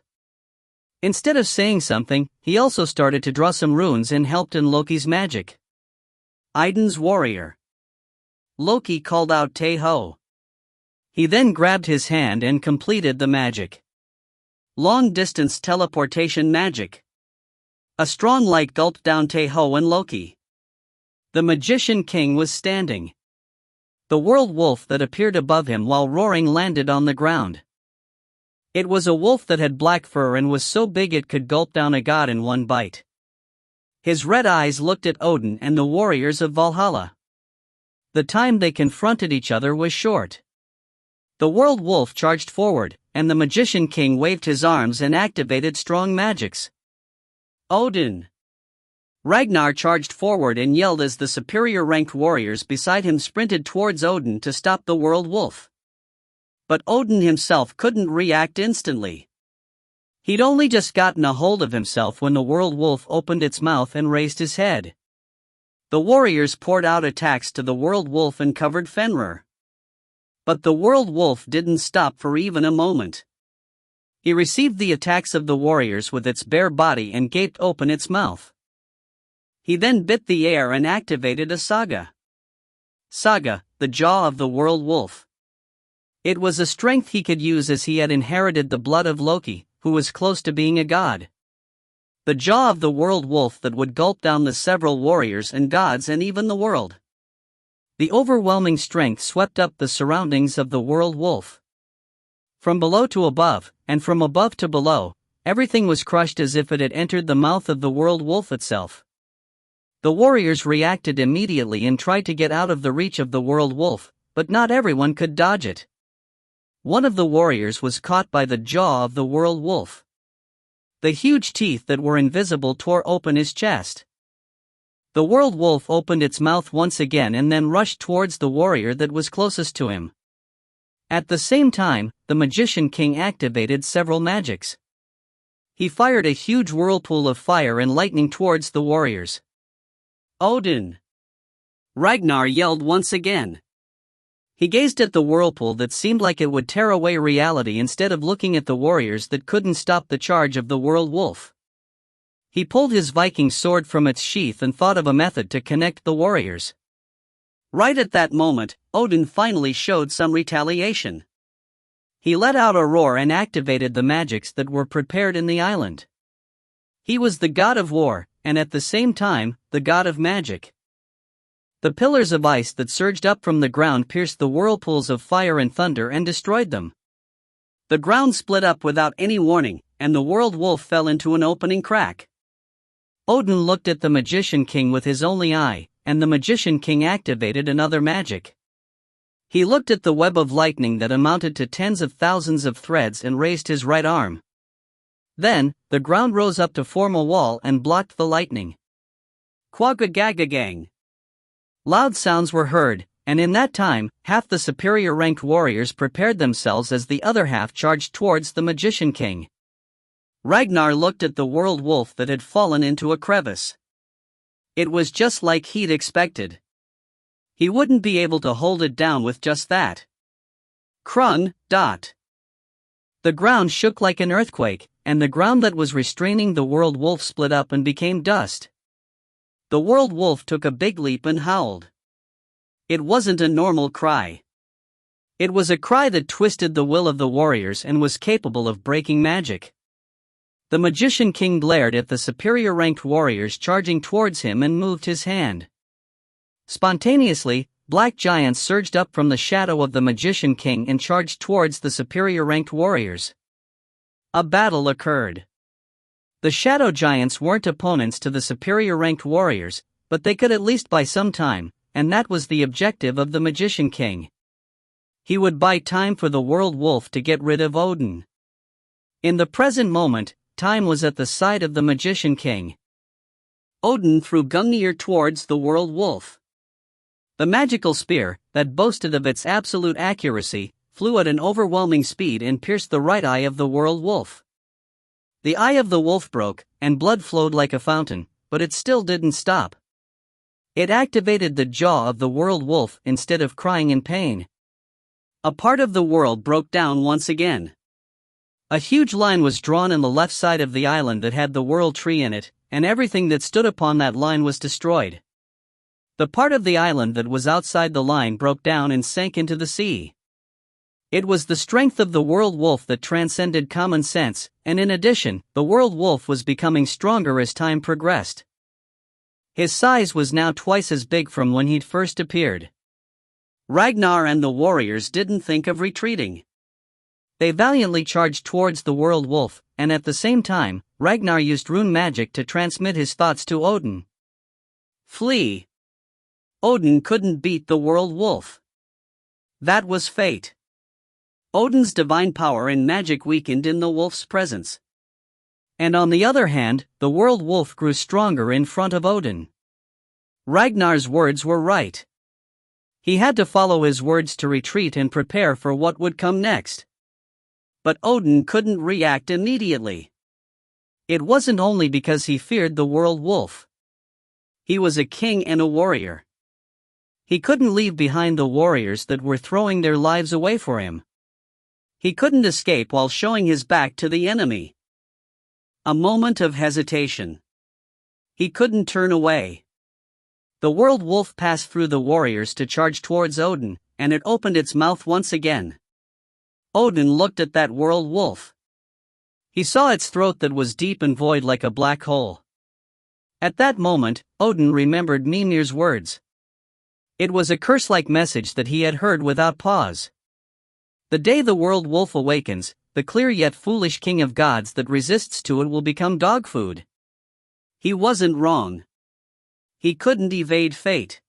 Instead of saying something, he also started to draw some runes and helped in Loki's magic. Iden's warrior. Loki called out Tae Ho. He then grabbed his hand and completed the magic. Long-distance teleportation magic. A strong light gulped down Tae Ho and Loki. The Magician King was standing. The world wolf that appeared above him while roaring landed on the ground. It was a wolf that had black fur and was so big it could gulp down a god in one bite. His red eyes looked at Odin and the warriors of Valhalla. The time they confronted each other was short. The world wolf charged forward, and the Magician King waved his arms and activated strong magics. Odin. Ragnar charged forward and yelled as the superior-ranked warriors beside him sprinted towards Odin to stop the world wolf. But Odin himself couldn't react instantly. He'd only just gotten a hold of himself when the world wolf opened its mouth and raised his head. The warriors poured out attacks to the world wolf and covered Fenrir. But the world wolf didn't stop for even a moment. He received the attacks of the warriors with its bare body and gaped open its mouth. He then bit the air and activated a saga. Saga, the jaw of the world wolf. It was a strength he could use as he had inherited the blood of Loki, who was close to being a god. The jaw of the world wolf that would gulp down the several warriors and gods and even the world. The overwhelming strength swept up the surroundings of the world wolf. From below to above, and from above to below, everything was crushed as if it had entered the mouth of the world wolf itself. The warriors reacted immediately and tried to get out of the reach of the world wolf, but not everyone could dodge it. One of the warriors was caught by the jaw of the world wolf. The huge teeth that were invisible tore open his chest. The world wolf opened its mouth once again and then rushed towards the warrior that was closest to him. At the same time, the Magician King activated several magics. He fired a huge whirlpool of fire and lightning towards the warriors. Odin. Ragnar yelled once again. He gazed at the whirlpool that seemed like it would tear away reality instead of looking at the warriors that couldn't stop the charge of the world wolf. He pulled his Viking sword from its sheath and thought of a method to connect the warriors. Right at that moment, Odin finally showed some retaliation. He let out a roar and activated the magics that were prepared in the island. He was the god of war, and at the same time, the god of magic. The pillars of ice that surged up from the ground pierced the whirlpools of fire and thunder and destroyed them. The ground split up without any warning, and the world wolf fell into an opening crack. Odin looked at the Magician King with his only eye, and the Magician King activated another magic. He looked at the web of lightning that amounted to tens of thousands of threads and raised his right arm. Then, the ground rose up to form a wall and blocked the lightning. Quagagagagang. Loud sounds were heard, and in that time, half the superior-ranked warriors prepared themselves as the other half charged towards the Magician King. Ragnar looked at the world wolf that had fallen into a crevice. It was just like he'd expected. He wouldn't be able to hold it down with just that. Crun. The ground shook like an earthquake, and the ground that was restraining the world wolf split up and became dust. The world wolf took a big leap and howled. It wasn't a normal cry. It was a cry that twisted the will of the warriors and was capable of breaking magic. The Magician King glared at the superior-ranked warriors charging towards him and moved his hand. Spontaneously, black giants surged up from the shadow of the Magician King and charged towards the superior-ranked warriors. A battle occurred. The shadow giants weren't opponents to the superior ranked warriors, but they could at least buy some time, and that was the objective of the Magician King. He would buy time for the world wolf to get rid of Odin. In the present moment, time was at the side of the Magician King. Odin threw Gungnir towards the world wolf. The magical spear, that boasted of its absolute accuracy, flew at an overwhelming speed and pierced the right eye of the world wolf. The eye of the wolf broke, and blood flowed like a fountain, but it still didn't stop. It activated the jaw of the world wolf instead of crying in pain. A part of the world broke down once again. A huge line was drawn in the left side of the island that had the world tree in it, and everything that stood upon that line was destroyed. The part of the island that was outside the line broke down and sank into the sea. It was the strength of the world wolf that transcended common sense, and in addition, the world wolf was becoming stronger as time progressed. His size was now twice as big from when he'd first appeared. Ragnar and the warriors didn't think of retreating. They valiantly charged towards the world wolf, and at the same time, Ragnar used rune magic to transmit his thoughts to Odin. Flee! Odin couldn't beat the world wolf. That was fate. Odin's divine power and magic weakened in the wolf's presence. And on the other hand, the world wolf grew stronger in front of Odin. Ragnar's words were right. He had to follow his words to retreat and prepare for what would come next. But Odin couldn't react immediately. It wasn't only because he feared the world wolf. He was a king and a warrior. He couldn't leave behind the warriors that were throwing their lives away for him. He couldn't escape while showing his back to the enemy. A moment of hesitation. He couldn't turn away. The world wolf passed through the warriors to charge towards Odin, and it opened its mouth once again. Odin looked at that world wolf. He saw its throat that was deep and void like a black hole. At that moment, Odin remembered Mimir's words. It was a curse-like message that he had heard without pause. The day the world wolf awakens, the clear yet foolish king of gods that resists to it will become dog food. He wasn't wrong. He couldn't evade fate.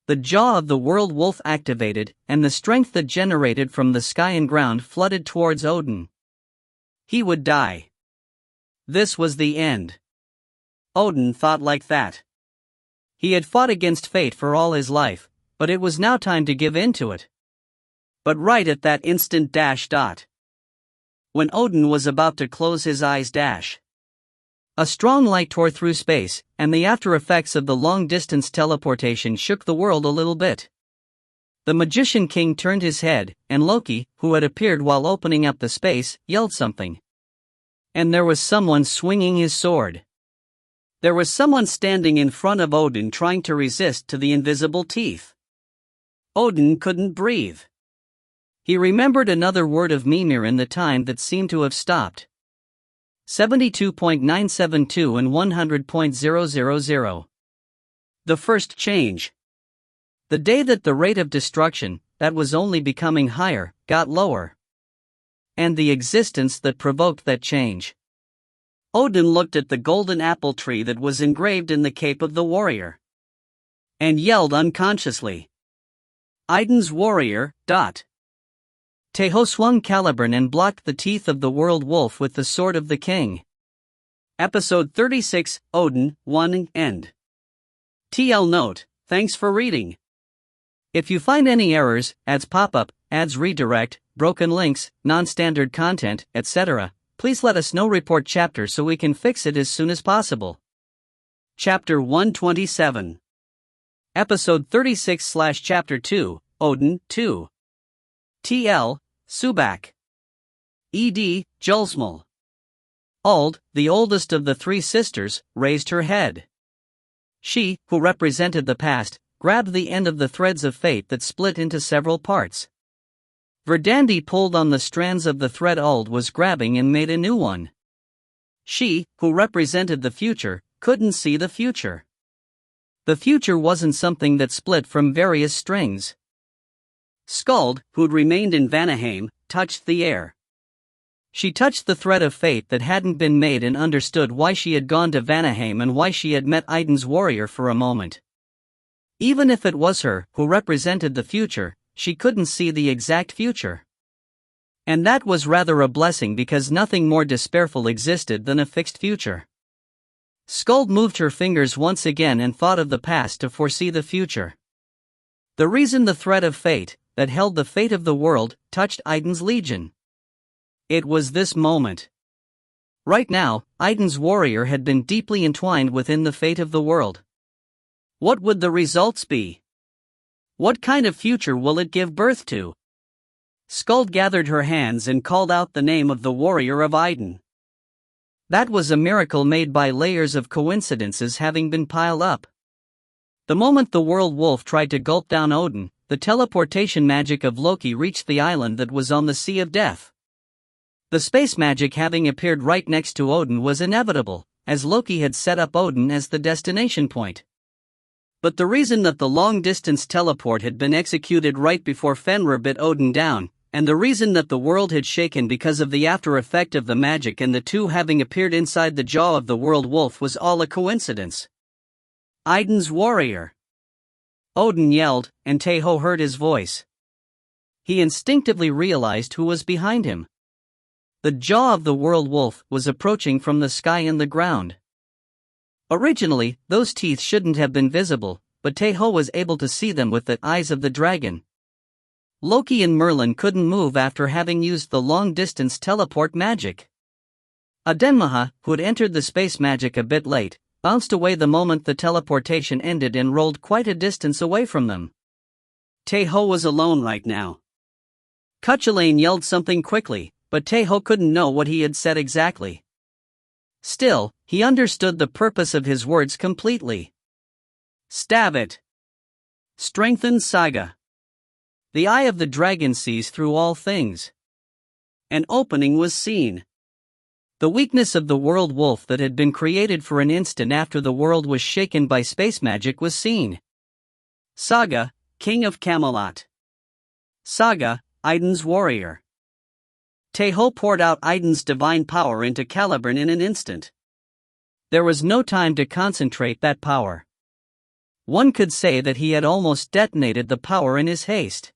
The jaw of the world wolf activated, and the strength that generated from the sky and ground flooded towards Odin. He would die. This was the end. Odin thought like that. He had fought against fate for all his life, but it was now time to give in to it. But right at that instant when Odin was about to close his eyes a strong light tore through space, and the after effects of the long-distance teleportation shook the world a little bit. The Magician King turned his head, and Loki, who had appeared while opening up the space, yelled something. And there was someone swinging his sword. There was someone standing in front of Odin trying to resist to the invisible teeth. Odin couldn't breathe. He remembered another word of Mimir in the time that seemed to have stopped. 72.972 and 100.000. The first change. The day that the rate of destruction, that was only becoming higher, got lower. And the existence that provoked that change. Odin looked at the golden apple tree that was engraved in the cape of the warrior. And yelled unconsciously. Idun's warrior. Tae Ho swung Caliburn and blocked the teeth of the world wolf with the sword of the king. Episode 36, Odin, 1, End. TL Note, thanks for reading. If you find any errors, ads pop up, ads redirect, broken links, non-standard content, etc., please let us know. Report chapter so we can fix it as soon as possible. Chapter 127. Episode 36/Chapter 2, Odin, 2. TL, Subak. Ed, Julsmal. Ald, the oldest of the three sisters, raised her head. She, who represented the past, grabbed the end of the threads of fate that split into several parts. Verdandi pulled on the strands of the thread Ald was grabbing and made a new one. She, who represented the future, couldn't see the future. The future wasn't something that split from various strings. Skald, who'd remained in Vanaheim, touched the air. She touched the thread of fate that hadn't been made and understood why she had gone to Vanaheim and why she had met Idun's warrior for a moment. Even if it was her who represented the future, she couldn't see the exact future. And that was rather a blessing because nothing more despairful existed than a fixed future. Skuld moved her fingers once again and thought of the past to foresee the future. The reason the thread of fate, that held the fate of the world, touched Idun's legion. It was this moment. Right now, Idun's warrior had been deeply entwined within the fate of the world. What would the results be? What kind of future will it give birth to? Skuld gathered her hands and called out the name of the warrior of Idun. That was a miracle made by layers of coincidences having been piled up. The moment the world wolf tried to gulp down Odin, the teleportation magic of Loki reached the island that was on the Sea of Death. The space magic having appeared right next to Odin was inevitable, as Loki had set up Odin as the destination point. But the reason that the long-distance teleport had been executed right before Fenrir bit Odin down, and the reason that the world had shaken because of the after effect of the magic and the two having appeared inside the jaw of the world wolf was all a coincidence. Idun's warrior. Odin yelled, and Tae Ho heard his voice. He instinctively realized who was behind him. The jaw of the world wolf was approaching from the sky and the ground. Originally, those teeth shouldn't have been visible, but Tae Ho was able to see them with the eyes of the dragon. Loki and Merlin couldn't move after having used the long-distance teleport magic. Adenmaha, who had entered the space magic a bit late, bounced away the moment the teleportation ended and rolled quite a distance away from them. Tae Ho was alone right now. Cuchulainn yelled something quickly, but Tae Ho couldn't know what he had said exactly. Still, he understood the purpose of his words completely. Stab it. Strengthen Saga. The eye of the dragon sees through all things. An opening was seen. The weakness of the world wolf that had been created for an instant after the world was shaken by space magic was seen. Saga, King of Camelot. Saga, Idun's warrior. Tae Ho poured out Idun's divine power into Caliburn in an instant. There was no time to concentrate that power. One could say that he had almost detonated the power in his haste.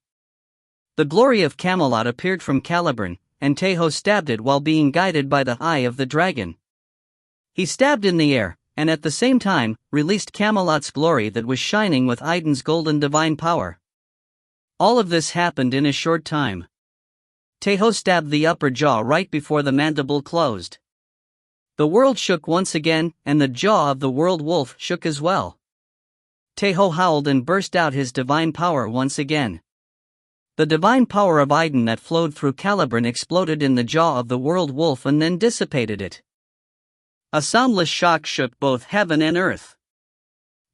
The glory of Camelot appeared from Caliburn, and Tae Ho stabbed it while being guided by the eye of the dragon. He stabbed in the air, and at the same time, released Camelot's glory that was shining with Idun's golden divine power. All of this happened in a short time. Tae Ho stabbed the upper jaw right before the mandible closed. The world shook once again, and the jaw of the world wolf shook as well. Tae Ho howled and burst out his divine power once again. The divine power of Idun that flowed through Caliburn exploded in the jaw of the world wolf and then dissipated it. A soundless shock shook both heaven and earth.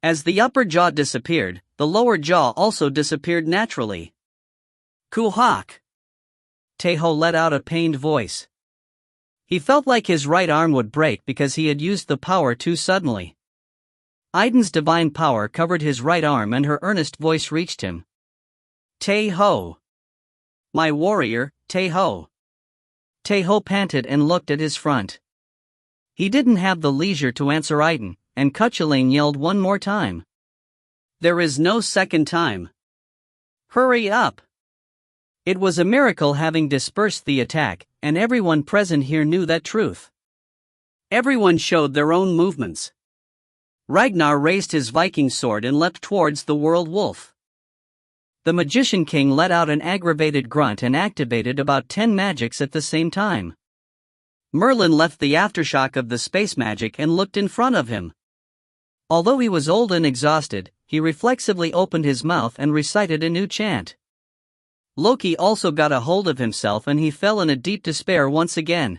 As the upper jaw disappeared, the lower jaw also disappeared naturally. Kuhak! Tae Ho let out a pained voice. He felt like his right arm would break because he had used the power too suddenly. Idun's divine power covered his right arm and her earnest voice reached him. Tae Ho. My warrior, Tae Ho. Tae Ho panted and looked at his front. He didn't have the leisure to answer Idun, and Cuchulainn yelled one more time. There is no second time. Hurry up! It was a miracle having dispersed the attack, and everyone present here knew that truth. Everyone showed their own movements. Ragnar raised his Viking sword and leapt towards the world wolf. The Magician King let out an aggravated grunt and activated about 10 magics at the same time. Merlin left the aftershock of the space magic and looked in front of him. Although he was old and exhausted, he reflexively opened his mouth and recited a new chant. Loki also got a hold of himself and he fell in a deep despair once again.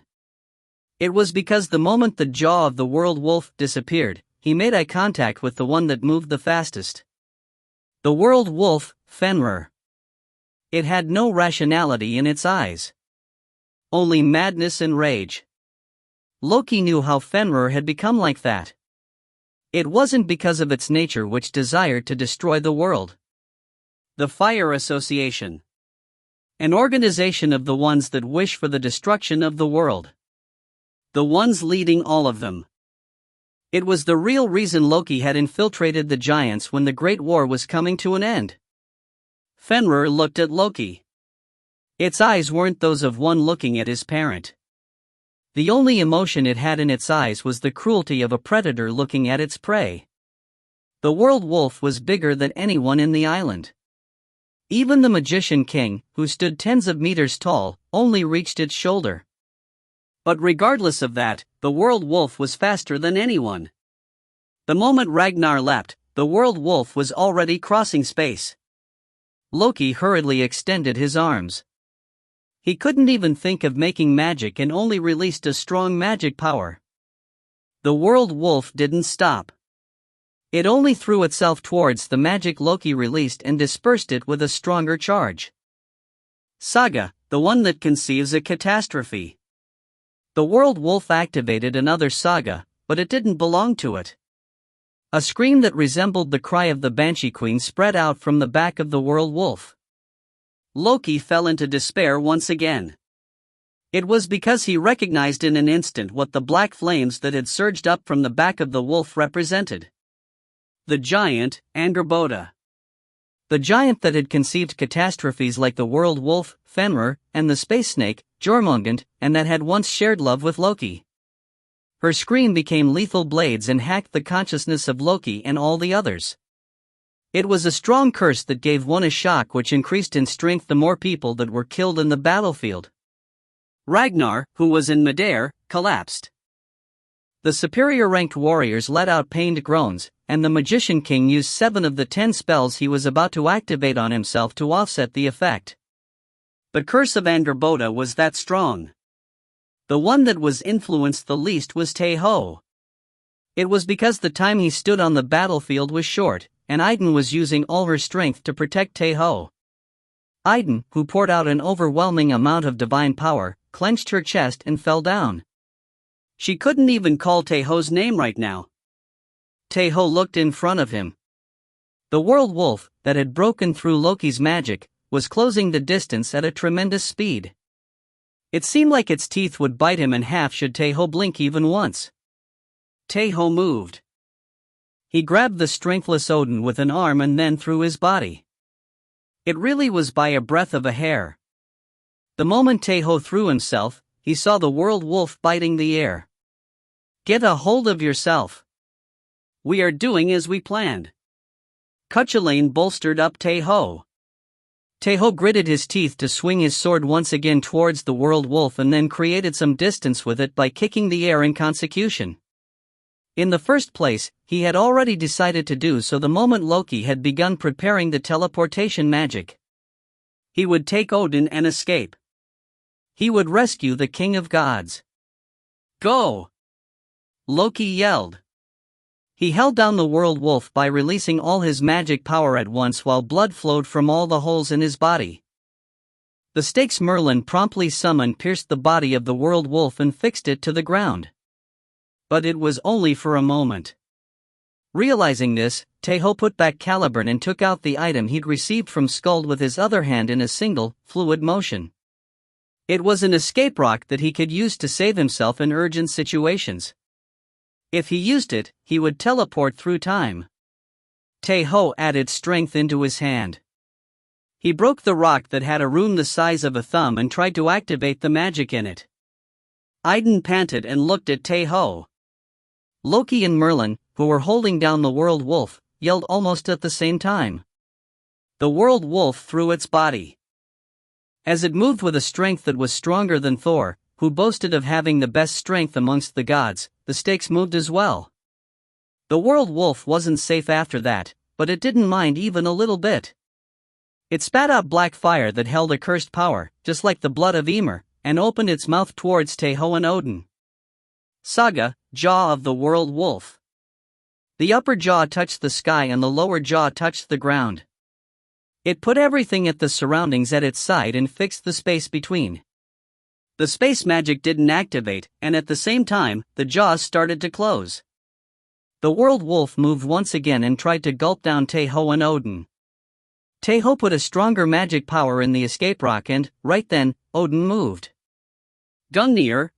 It was because the moment the jaw of the world wolf disappeared, he made eye contact with the one that moved the fastest. The world wolf, Fenrir. It had no rationality in its eyes. Only madness and rage. Loki knew how Fenrir had become like that. It wasn't because of its nature which desired to destroy the world. The Fire Association. An organization of the ones that wish for the destruction of the world. The ones leading all of them. It was the real reason Loki had infiltrated the giants when the Great War was coming to an end. Fenrir looked at Loki. Its eyes weren't those of one looking at his parent. The only emotion it had in its eyes was the cruelty of a predator looking at its prey. The world wolf was bigger than anyone in the island. Even the magician king, who stood tens of meters tall, only reached its shoulder. But regardless of that, the world wolf was faster than anyone. The moment Ragnar leapt, the world wolf was already crossing space. Loki hurriedly extended his arms. He couldn't even think of making magic and only released a strong magic power. The world wolf didn't stop. It only threw itself towards the magic Loki released and dispersed it with a stronger charge. Saga, the one that conceives a catastrophe. The world wolf activated another saga, but it didn't belong to it. A scream that resembled the cry of the Banshee Queen spread out from the back of the world wolf. Loki fell into despair once again. It was because he recognized in an instant what the black flames that had surged up from the back of the wolf represented. The giant, Angrboda. The giant that had conceived catastrophes like the world wolf, Fenrir, and the space snake, Jormungand, and that had once shared love with Loki. Her scream became lethal blades and hacked the consciousness of Loki and all the others. It was a strong curse that gave one a shock which increased in strength the more people that were killed in the battlefield. Ragnar, who was in midair, collapsed. The superior-ranked warriors let out pained groans, and the Magician King used 7 of the 10 spells he was about to activate on himself to offset the effect. The curse of Angrboda was that strong. The one that was influenced the least was Tae Ho. It was because the time he stood on the battlefield was short, and Idun was using all her strength to protect Tae Ho. Idun, who poured out an overwhelming amount of divine power, clenched her chest and fell down. She couldn't even call Tae Ho's name right now. Tae Ho looked in front of him. The world wolf, that had broken through Loki's magic, was closing the distance at a tremendous speed. It seemed like its teeth would bite him in half should Tae Ho blink even once. Tae Ho moved. He grabbed the strengthless Odin with an arm and then through his body. It really was by a breath of a hair. The moment Tae Ho threw himself, he saw the world wolf biting the air. Get a hold of yourself. We are doing as we planned. Cuchulainn bolstered up Tae Ho. Tae Ho gritted his teeth to swing his sword once again towards the world wolf and then created some distance with it by kicking the air in consecution. In the first place, he had already decided to do so the moment Loki had begun preparing the teleportation magic. He would take Odin and escape. He would rescue the King of Gods. Go! Loki yelled. He held down the world wolf by releasing all his magic power at once while blood flowed from all the holes in his body. The stakes Merlin promptly summoned pierced the body of the world wolf and fixed it to the ground. But it was only for a moment. Realizing this, Tae Ho put back Caliburn and took out the item he'd received from Skuld with his other hand in a single, fluid motion. It was an escape rock that he could use to save himself in urgent situations. If he used it, he would teleport through time. Tae Ho added strength into his hand. He broke the rock that had a rune the size of a thumb and tried to activate the magic in it. Idun panted and looked at Tae Ho. Loki and Merlin, who were holding down the world wolf, yelled almost at the same time. The world wolf threw its body. As it moved with a strength that was stronger than Thor, who boasted of having the best strength amongst the gods, the stakes moved as well. The world wolf wasn't safe after that, but it didn't mind even a little bit. It spat out black fire that held a cursed power, just like the blood of Ymir, and opened its mouth towards Tae Ho and Odin. Saga, Jaw of the World Wolf. The upper jaw touched the sky and the lower jaw touched the ground. It put everything at the surroundings at its side and fixed the space between. The space magic didn't activate, and at the same time, the jaws started to close. The world wolf moved once again and tried to gulp down Tae Ho and Odin. Tae Ho put a stronger magic power in the escape rock and, right then, Odin moved. Gungnir.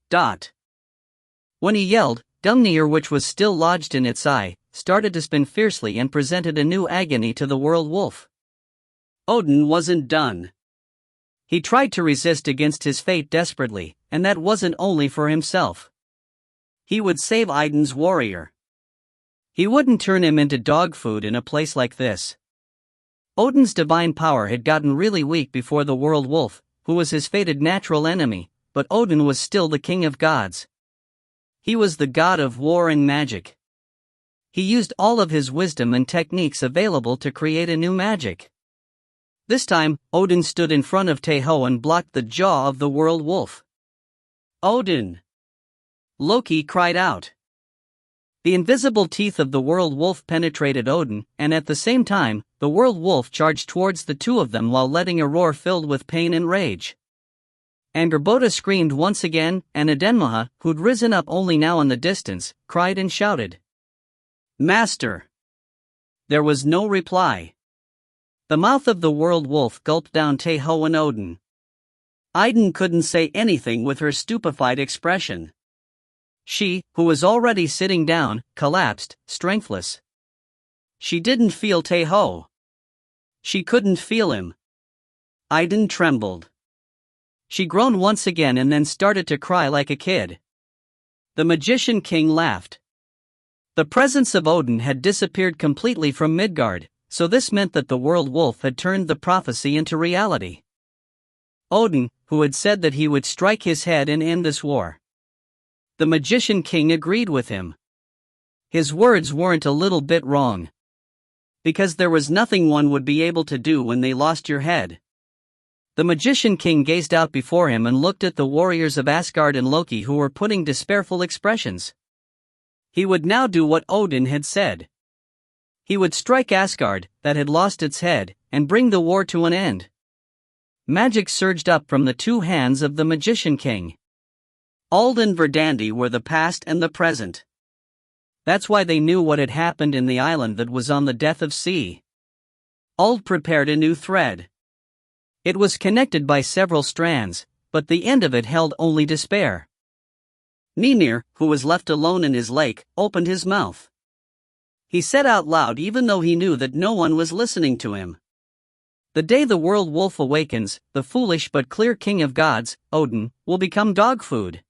When he yelled, Gungnir, which was still lodged in its eye, started to spin fiercely and presented a new agony to the world wolf. Odin wasn't done. He tried to resist against his fate desperately, and that wasn't only for himself. He would save Idun's warrior. He wouldn't turn him into dog food in a place like this. Odin's divine power had gotten really weak before the world wolf, who was his fated natural enemy, but Odin was still the king of gods. He was the god of war and magic. He used all of his wisdom and techniques available to create a new magic. This time, Odin stood in front of Tae Ho and blocked the jaw of the world wolf. Odin! Loki cried out. The invisible teeth of the world wolf penetrated Odin, and at the same time, the world wolf charged towards the two of them while letting a roar filled with pain and rage. Angerboda screamed once again, and Adenmaha, who'd risen up only now in the distance, cried and shouted. Master! There was no reply. The mouth of the world wolf gulped down Tae Ho and Odin. Idun couldn't say anything with her stupefied expression. She, who was already sitting down, collapsed, strengthless. She didn't feel Tae Ho. She couldn't feel him. Idun trembled. She groaned once again and then started to cry like a kid. The Magician King laughed. The presence of Odin had disappeared completely from Midgard, so this meant that the world wolf had turned the prophecy into reality. Odin, who had said that he would strike his head and end this war. The Magician King agreed with him. His words weren't a little bit wrong. Because there was nothing one would be able to do when they lost your head. The Magician King gazed out before him and looked at the warriors of Asgard and Loki who were putting despairful expressions. He would now do what Odin had said. He would strike Asgard, that had lost its head, and bring the war to an end. Magic surged up from the two hands of the Magician King. Ald and Verdandi were the past and the present. That's why they knew what had happened in the island that was on the Death of Sea. Ald prepared a new thread. It was connected by several strands, but the end of it held only despair. Mimir, who was left alone in his lake, opened his mouth. He said out loud even though he knew that no one was listening to him. The day the world wolf awakens, the foolish but clear king of gods, Odin, will become dog food.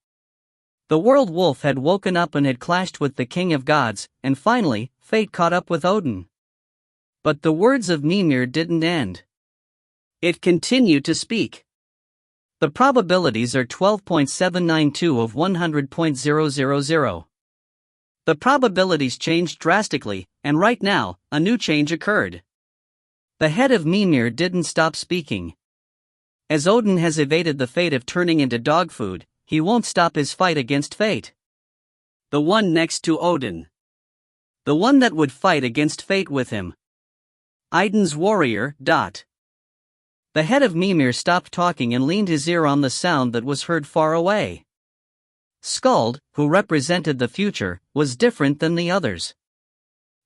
The world wolf had woken up and had clashed with the king of gods, and finally, fate caught up with Odin. But the words of Mimir didn't end. It continued to speak. The probabilities are 12.792 of 100.000. The probabilities changed drastically, and right now, a new change occurred. The head of Mimir didn't stop speaking. As Odin has evaded the fate of turning into dog food, he won't stop his fight against fate. The one next to Odin. The one that would fight against fate with him. Idun's warrior. The head of Mimir stopped talking and leaned his ear on the sound that was heard far away. Skuld, who represented the future, was different than the others.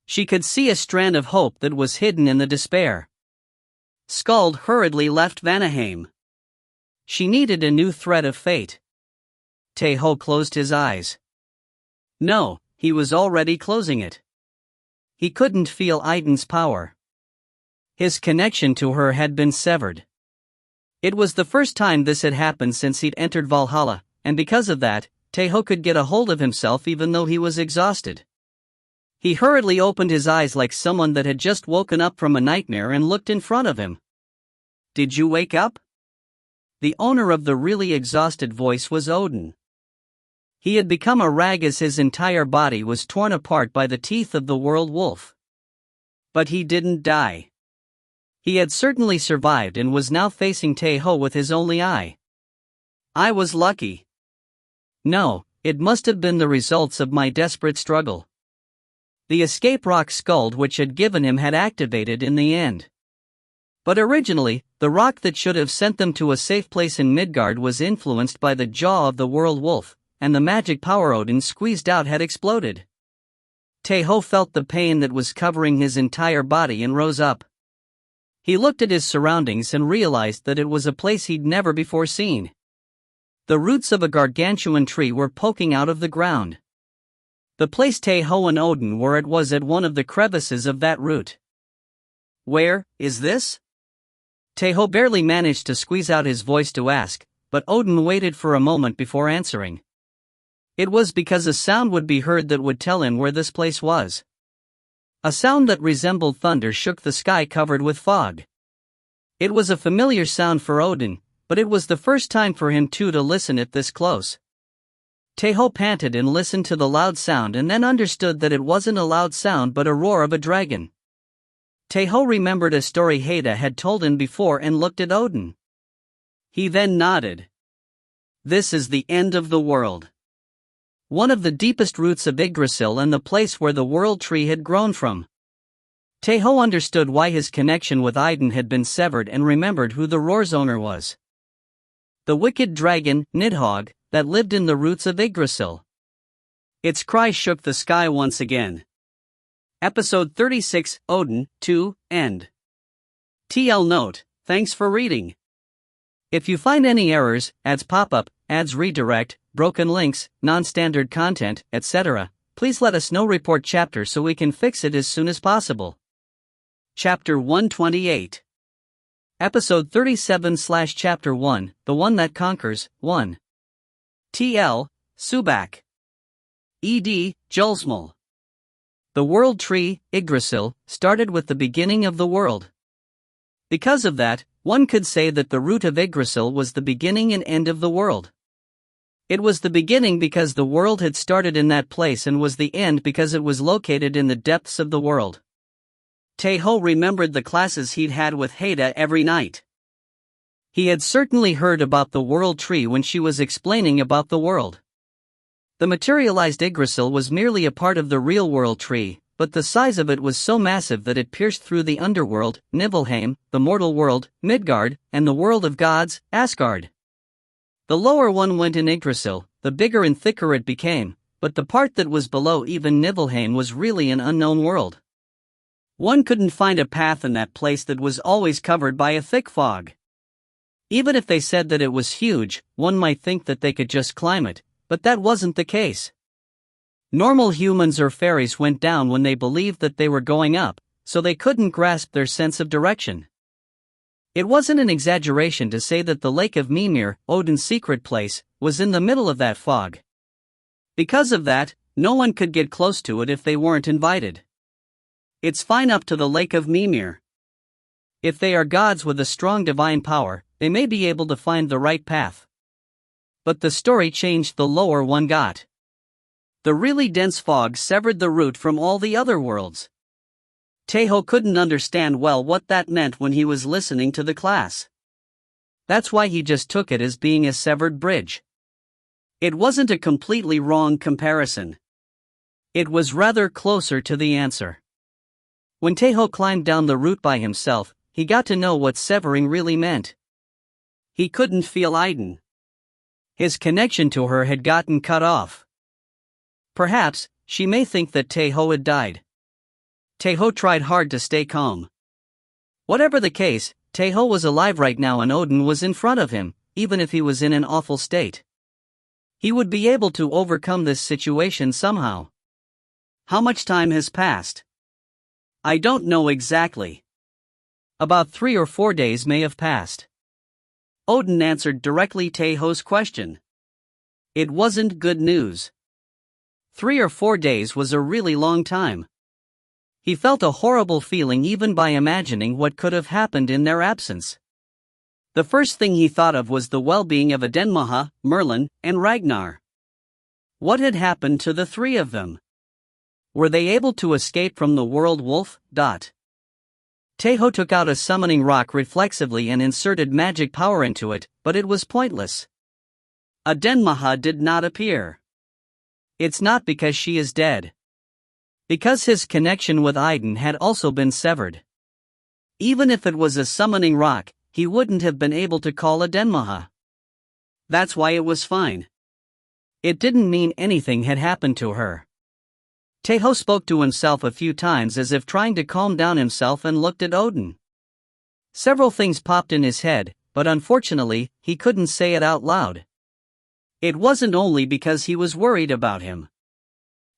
She could see a strand of hope that was hidden in the despair. Skuld hurriedly left Vanaheim. She needed a new thread of fate. Tae Ho closed his eyes. No, he was already closing it. He couldn't feel Idun's power. His connection to her had been severed. It was the first time this had happened since he'd entered Valhalla, and because of that, Tae Ho could get a hold of himself even though he was exhausted. He hurriedly opened his eyes like someone that had just woken up from a nightmare and looked in front of him. Did you wake up? The owner of the really exhausted voice was Odin. He had become a rag as his entire body was torn apart by the teeth of the world wolf. But he didn't die. He had certainly survived and was now facing Tae Ho with his only eye. I was lucky. No, it must have been the results of my desperate struggle. The escape rock Skuld which had given him had activated in the end. But originally, the rock that should have sent them to a safe place in Midgard was influenced by the jaw of the world wolf, and the magic power Odin squeezed out had exploded. Tae Ho felt the pain that was covering his entire body and rose up. He looked at his surroundings and realized that it was a place he'd never before seen. The roots of a gargantuan tree were poking out of the ground. The place Tae Ho and Odin were at was at one of the crevices of that root. "Where is this?" Tae Ho barely managed to squeeze out his voice to ask, but Odin waited for a moment before answering. It was because a sound would be heard that would tell him where this place was. A sound that resembled thunder shook the sky covered with fog. It was a familiar sound for Odin, but it was the first time for him too to listen it this close. Tae Ho panted and listened to the loud sound and then understood that it wasn't a loud sound but a roar of a dragon. Tae Ho remembered a story Haida had told him before and looked at Odin. He then nodded. "This is the end of the world. One of the deepest roots of Yggdrasil and the place where the world tree had grown from." Tae Ho understood why his connection with Idun had been severed and remembered who the roar's owner was. The wicked dragon, Nidhogg, that lived in the roots of Yggdrasil. Its cry shook the sky once again. Episode 36, Odin, 2, End. TL Note, thanks for reading. If you find any errors, ads pop up, ads redirect, broken links, non-standard content, etc., please let us know. Report chapter so we can fix it as soon as possible. Chapter 128. Episode 37/Chapter 1, The One That Conquers, 1. TL, Subak. ED, Julsmal. The world tree, Yggdrasil, started with the beginning of the world. Because of that, one could say that the root of Yggdrasil was the beginning and end of the world. It was the beginning because the world had started in that place and was the end because it was located in the depths of the world. Tae Ho remembered the classes he'd had with Haida every night. He had certainly heard about the world tree when she was explaining about the world. The materialized Yggdrasil was merely a part of the real world tree, but the size of it was so massive that it pierced through the underworld, Niflheim, the mortal world, Midgard, and the world of gods, Asgard. The lower one went in Yggdrasil, the bigger and thicker it became, but the part that was below even Niflheim was really an unknown world. One couldn't find a path in that place that was always covered by a thick fog. Even if they said that it was huge, one might think that they could just climb it, but that wasn't the case. Normal humans or fairies went down when they believed that they were going up, so they couldn't grasp their sense of direction. It wasn't an exaggeration to say that the Lake of Mimir, Odin's secret place, was in the middle of that fog. Because of that, no one could get close to it if they weren't invited. It's fine up to the Lake of Mimir. If they are gods with a strong divine power, they may be able to find the right path. But the story changed the lower one got. The really dense fog severed the route from all the other worlds. Tae Ho couldn't understand well what that meant when he was listening to the class. That's why he just took it as being a severed bridge. It wasn't a completely wrong comparison. It was rather closer to the answer. When Tae Ho climbed down the route by himself, he got to know what severing really meant. He couldn't feel Idun. His connection to her had gotten cut off. Perhaps, she may think that Tae Ho had died. Tae Ho tried hard to stay calm. Whatever the case, Tae Ho was alive right now and Odin was in front of him, even if he was in an awful state. He would be able to overcome this situation somehow. How much time has passed? I don't know exactly. About 3 or 4 days may have passed. Odin answered directly Tae Ho's question. It wasn't good news. 3 or 4 days was a really long time. He felt a horrible feeling even by imagining what could have happened in their absence. The first thing he thought of was the well-being of Adenmaha, Merlin, and Ragnar. What had happened to the 3 of them? Were they able to escape from the world wolf? Tae Ho took out a summoning rock reflexively and inserted magic power into it, but it was pointless. Adenmaha did not appear. It's not because she is dead. Because his connection with Idun had also been severed. Even if it was a summoning rock, he wouldn't have been able to call Adenmaha. That's why it was fine. It didn't mean anything had happened to her. Tae Ho spoke to himself a few times as if trying to calm down himself and looked at Odin. Several things popped in his head, but unfortunately, he couldn't say it out loud. It wasn't only because he was worried about him.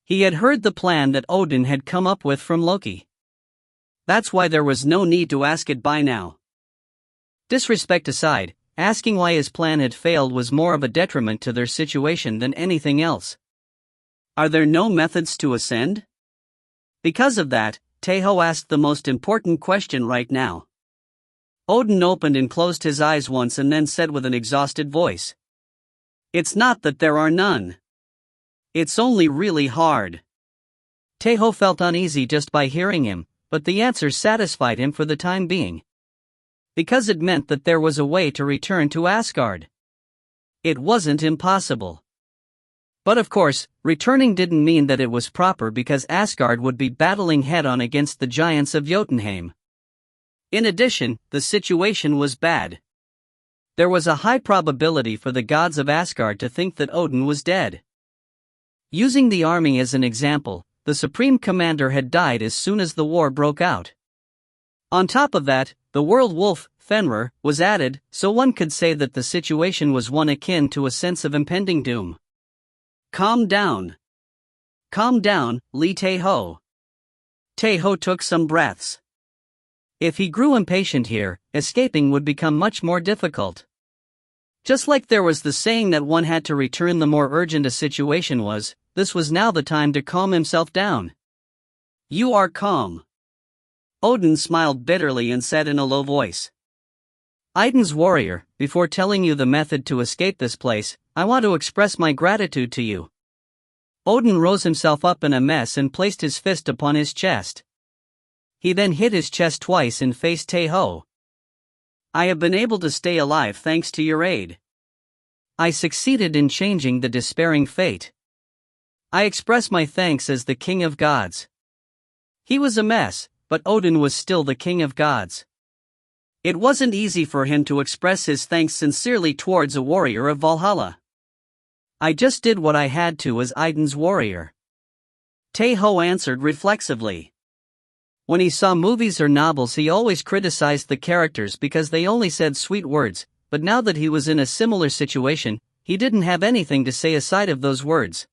He had heard the plan that Odin had come up with from Loki. That's why there was no need to ask it by now. Disrespect aside, asking why his plan had failed was more of a detriment to their situation than anything else. Are there no methods to ascend? Because of that, Tae Ho asked the most important question right now. Odin opened and closed his eyes once and then said with an exhausted voice. It's not that there are none. It's only really hard. Tae Ho felt uneasy just by hearing him, but the answer satisfied him for the time being. Because it meant that there was a way to return to Asgard. It wasn't impossible. But of course, returning didn't mean that it was proper because Asgard would be battling head-on against the giants of Jotunheim. In addition, the situation was bad. There was a high probability for the gods of Asgard to think that Odin was dead. Using the army as an example, the supreme commander had died as soon as the war broke out. On top of that, the world wolf, Fenrir, was added, so one could say that the situation was one akin to a sense of impending doom. Calm down. Calm down, Lee Tae Ho. Tae Ho took some breaths. If he grew impatient here, escaping would become much more difficult. Just like there was the saying that one had to return the more urgent a situation was, this was now the time to calm himself down. You are calm. Odin smiled bitterly and said in a low voice. Idun's warrior, before telling you the method to escape this place, I want to express my gratitude to you. Odin rose himself up in a mess and placed his fist upon his chest. He then hit his chest twice and faced Tae Ho. I have been able to stay alive thanks to your aid. I succeeded in changing the despairing fate. I express my thanks as the king of gods. He was a mess, but Odin was still the king of gods. It wasn't easy for him to express his thanks sincerely towards a warrior of Valhalla. I just did what I had to as Idun's warrior. Tae Ho answered reflexively. When he saw movies or novels, he always criticized the characters because they only said sweet words, but now that he was in a similar situation, he didn't have anything to say aside of those words.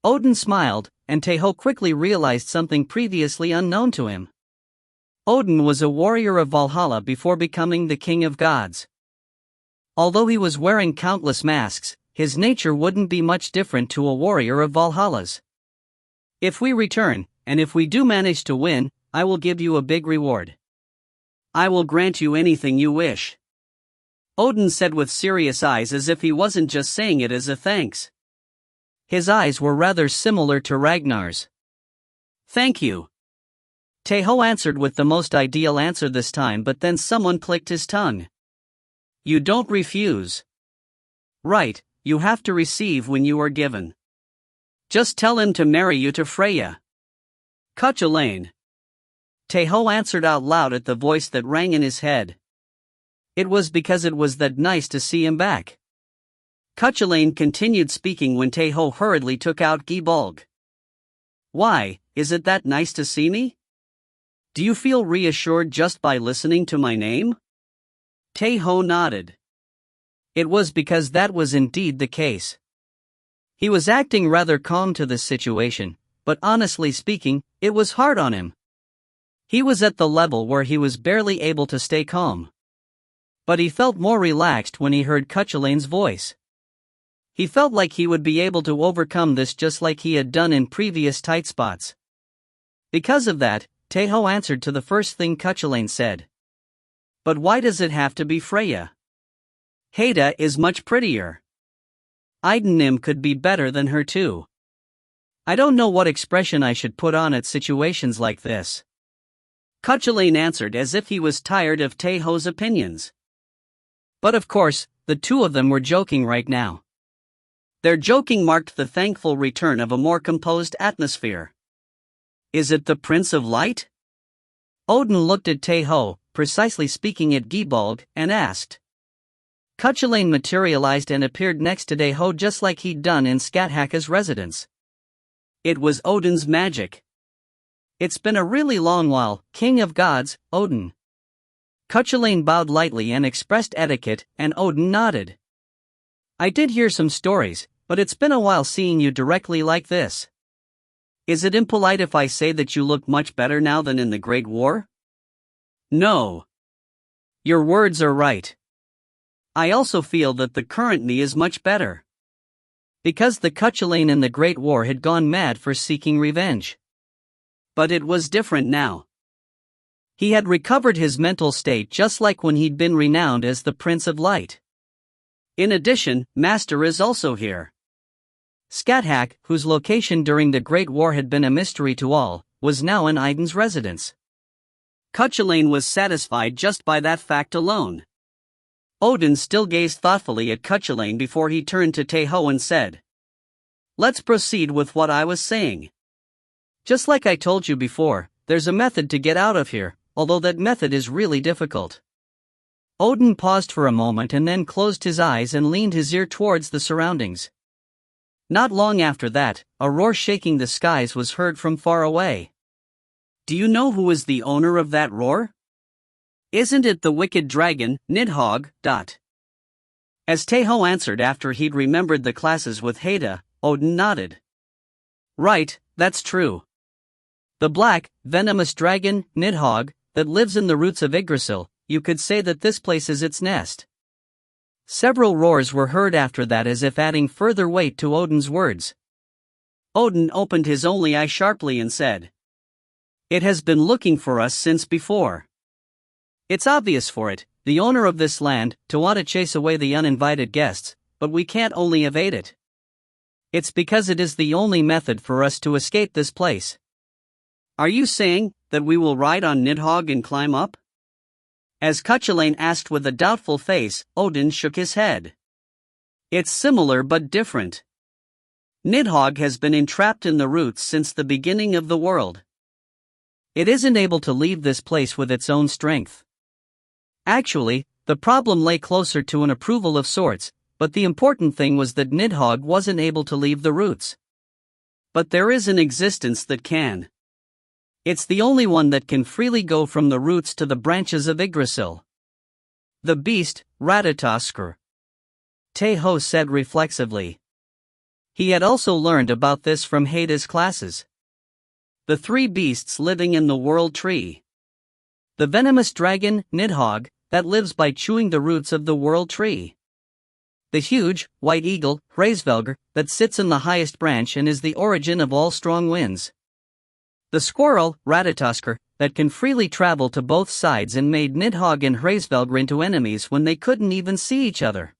Odin smiled, and Tae Ho quickly realized something previously unknown to him. Odin was a warrior of Valhalla before becoming the king of gods. Although he was wearing countless masks, his nature wouldn't be much different to a warrior of Valhalla's. If we return, and if we do manage to win, I will give you a big reward. I will grant you anything you wish. Odin said with serious eyes as if he wasn't just saying it as a thanks. His eyes were rather similar to Ragnar's. Thank you. Tae Ho answered with the most ideal answer this time, but then someone clicked his tongue. You don't refuse. Right, you have to receive when you are given. Just tell him to marry you to Freya. Cuchulainn. Tae Ho answered out loud at the voice that rang in his head. It was because it was that nice to see him back. Cuchulainn continued speaking when Tae Ho hurriedly took out Gibolg. Why, is it that nice to see me? Do you feel reassured just by listening to my name? Tae Ho nodded. It was because that was indeed the case. He was acting rather calm to this situation, but honestly speaking, it was hard on him. He was at the level where he was barely able to stay calm. But he felt more relaxed when he heard Cuchulainn's voice. He felt like he would be able to overcome this just like he had done in previous tight spots. Because of that, Tae Ho answered to the first thing Cuchulainn said. But why does it have to be Freya? Heda is much prettier. Idunnim could be better than her too. I don't know what expression I should put on at situations like this. Cuchulainn answered as if he was tired of Tae Ho's opinions. But of course, the two of them were joking right now. Their joking marked the thankful return of a more composed atmosphere. Is it the Prince of Light? Odin looked at Tae Ho, precisely speaking at Gibolg, and asked. Cuchulainn materialized and appeared next to Tae Ho just like he'd done in Skathaka's residence. It was Odin's magic. It's been a really long while, King of Gods, Odin. Cuchulainn bowed lightly and expressed etiquette, and Odin nodded. I did hear some stories, but it's been a while seeing you directly like this. Is it impolite if I say that you look much better now than in the Great War? No. Your words are right. I also feel that the current me is much better. Because the Cuchulainn in the Great War had gone mad for seeking revenge. But it was different now. He had recovered his mental state just like when he'd been renowned as the Prince of Light. In addition, Master is also here. Skathak, whose location during the Great War had been a mystery to all, was now in Idun's residence. Cuchulainn was satisfied just by that fact alone. Odin still gazed thoughtfully at Cuchulainn before he turned to Tae Ho and said, Let's proceed with what I was saying. Just like I told you before, there's a method to get out of here, although that method is really difficult. Odin paused for a moment and then closed his eyes and leaned his ear towards the surroundings. Not long after that, a roar shaking the skies was heard from far away. Do you know who is the owner of that roar? Isn't it the wicked dragon, Nidhogg? As Tae Ho answered after he'd remembered the classes with Heda, Odin nodded. Right, that's true. The black, venomous dragon, Nidhogg, that lives in the roots of Yggdrasil, you could say that this place is its nest. Several roars were heard after that as if adding further weight to Odin's words. Odin opened his only eye sharply and said, It has been looking for us since before. It's obvious for it, the owner of this land, to want to chase away the uninvited guests, but we can't only evade it. It's because it is the only method for us to escape this place. Are you saying that we will ride on Nidhogg and climb up? As Cuchulainn asked with a doubtful face, Odin shook his head. It's similar but different. Nidhogg has been entrapped in the roots since the beginning of the world. It isn't able to leave this place with its own strength. Actually, the problem lay closer to an approval of sorts, but the important thing was that Nidhogg wasn't able to leave the roots. But there is an existence that can. It's the only one that can freely go from the roots to the branches of Yggdrasil. The beast, Ratatoskr. Tae Ho said reflexively. He had also learned about this from Heda's classes. The three beasts living in the world tree. The venomous dragon, Nidhogg, that lives by chewing the roots of the world tree. The huge, white eagle, Hraesvelgr, that sits in the highest branch and is the origin of all strong winds. The squirrel, Ratatoskr, that can freely travel to both sides and made Nidhogg and Hraesvelgr into enemies when they couldn't even see each other.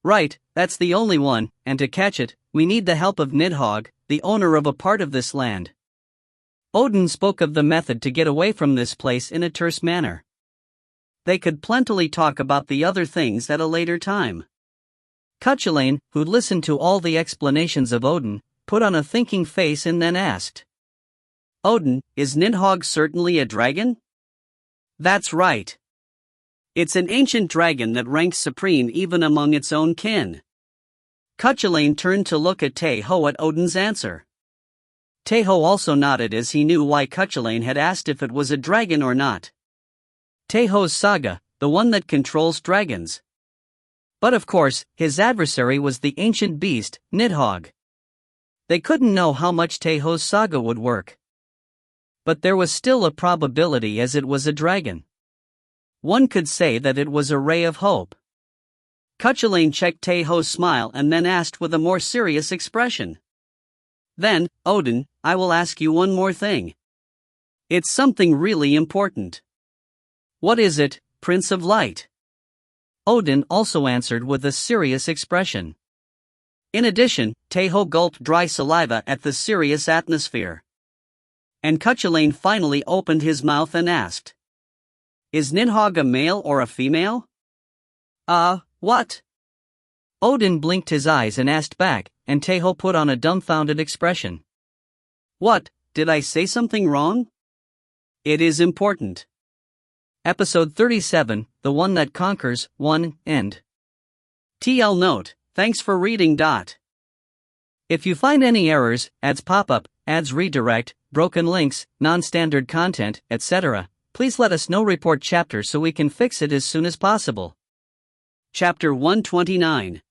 Right, that's the only one, and to catch it, we need the help of Nidhogg, the owner of a part of this land. Odin spoke of the method to get away from this place in a terse manner. They could plentifully talk about the other things at a later time. Cuchulainn, who listened to all the explanations of Odin, put on a thinking face and then asked, Odin, is Nidhogg certainly a dragon? That's right. It's an ancient dragon that ranks supreme even among its own kin. Cuchulainn turned to look at Tae Ho at Odin's answer. Tae Ho also nodded as he knew why Cuchulainn had asked if it was a dragon or not. Tae Ho's saga, the one that controls dragons. But of course, his adversary was the ancient beast, Nidhogg. They couldn't know how much Tae Ho's saga would work. But there was still a probability as it was a dragon. One could say that it was a ray of hope. Cuchulainn checked Tae Ho's smile and then asked with a more serious expression. Then, Odin, I will ask you one more thing. It's something really important. What is it, Prince of Light? Odin also answered with a serious expression. In addition, Tae Ho gulped dry saliva at the serious atmosphere. And Cuchulainn finally opened his mouth and asked, Is Nidhogg a male or a female? What? Odin blinked his eyes and asked back, and Tae Ho put on a dumbfounded expression. What, did I say something wrong? It is important. Episode 37, The One That Conquers, 1, End. TL note, thanks for reading. If you find any errors, ads pop up, ads redirect, broken links, non-standard content, etc., please let us know. Report chapter so we can fix it as soon as possible. Chapter 129.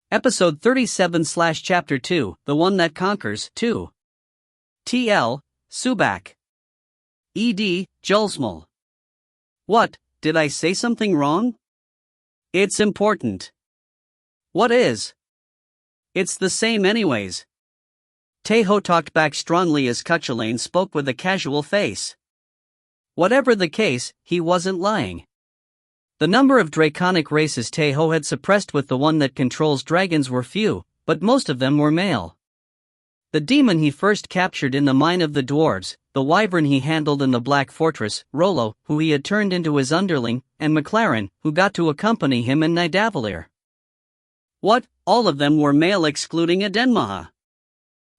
Episode 37/Chapter 2, The One That Conquers, 2. TL, Subak. ED, Julsmal. What, did I say something wrong? It's important. What is? It's the same anyways. Tae Ho talked back strongly as Cuchulainn spoke with a casual face. Whatever the case, he wasn't lying. The number of draconic races Tae Ho had suppressed with the one that controls dragons were few, but most of them were male. The demon he first captured in the mine of the dwarves, the wyvern he handled in the Black Fortress, Rollo, who he had turned into his underling, and McLaren, who got to accompany him in Nidavellir. What, all of them were male excluding Adenmaha?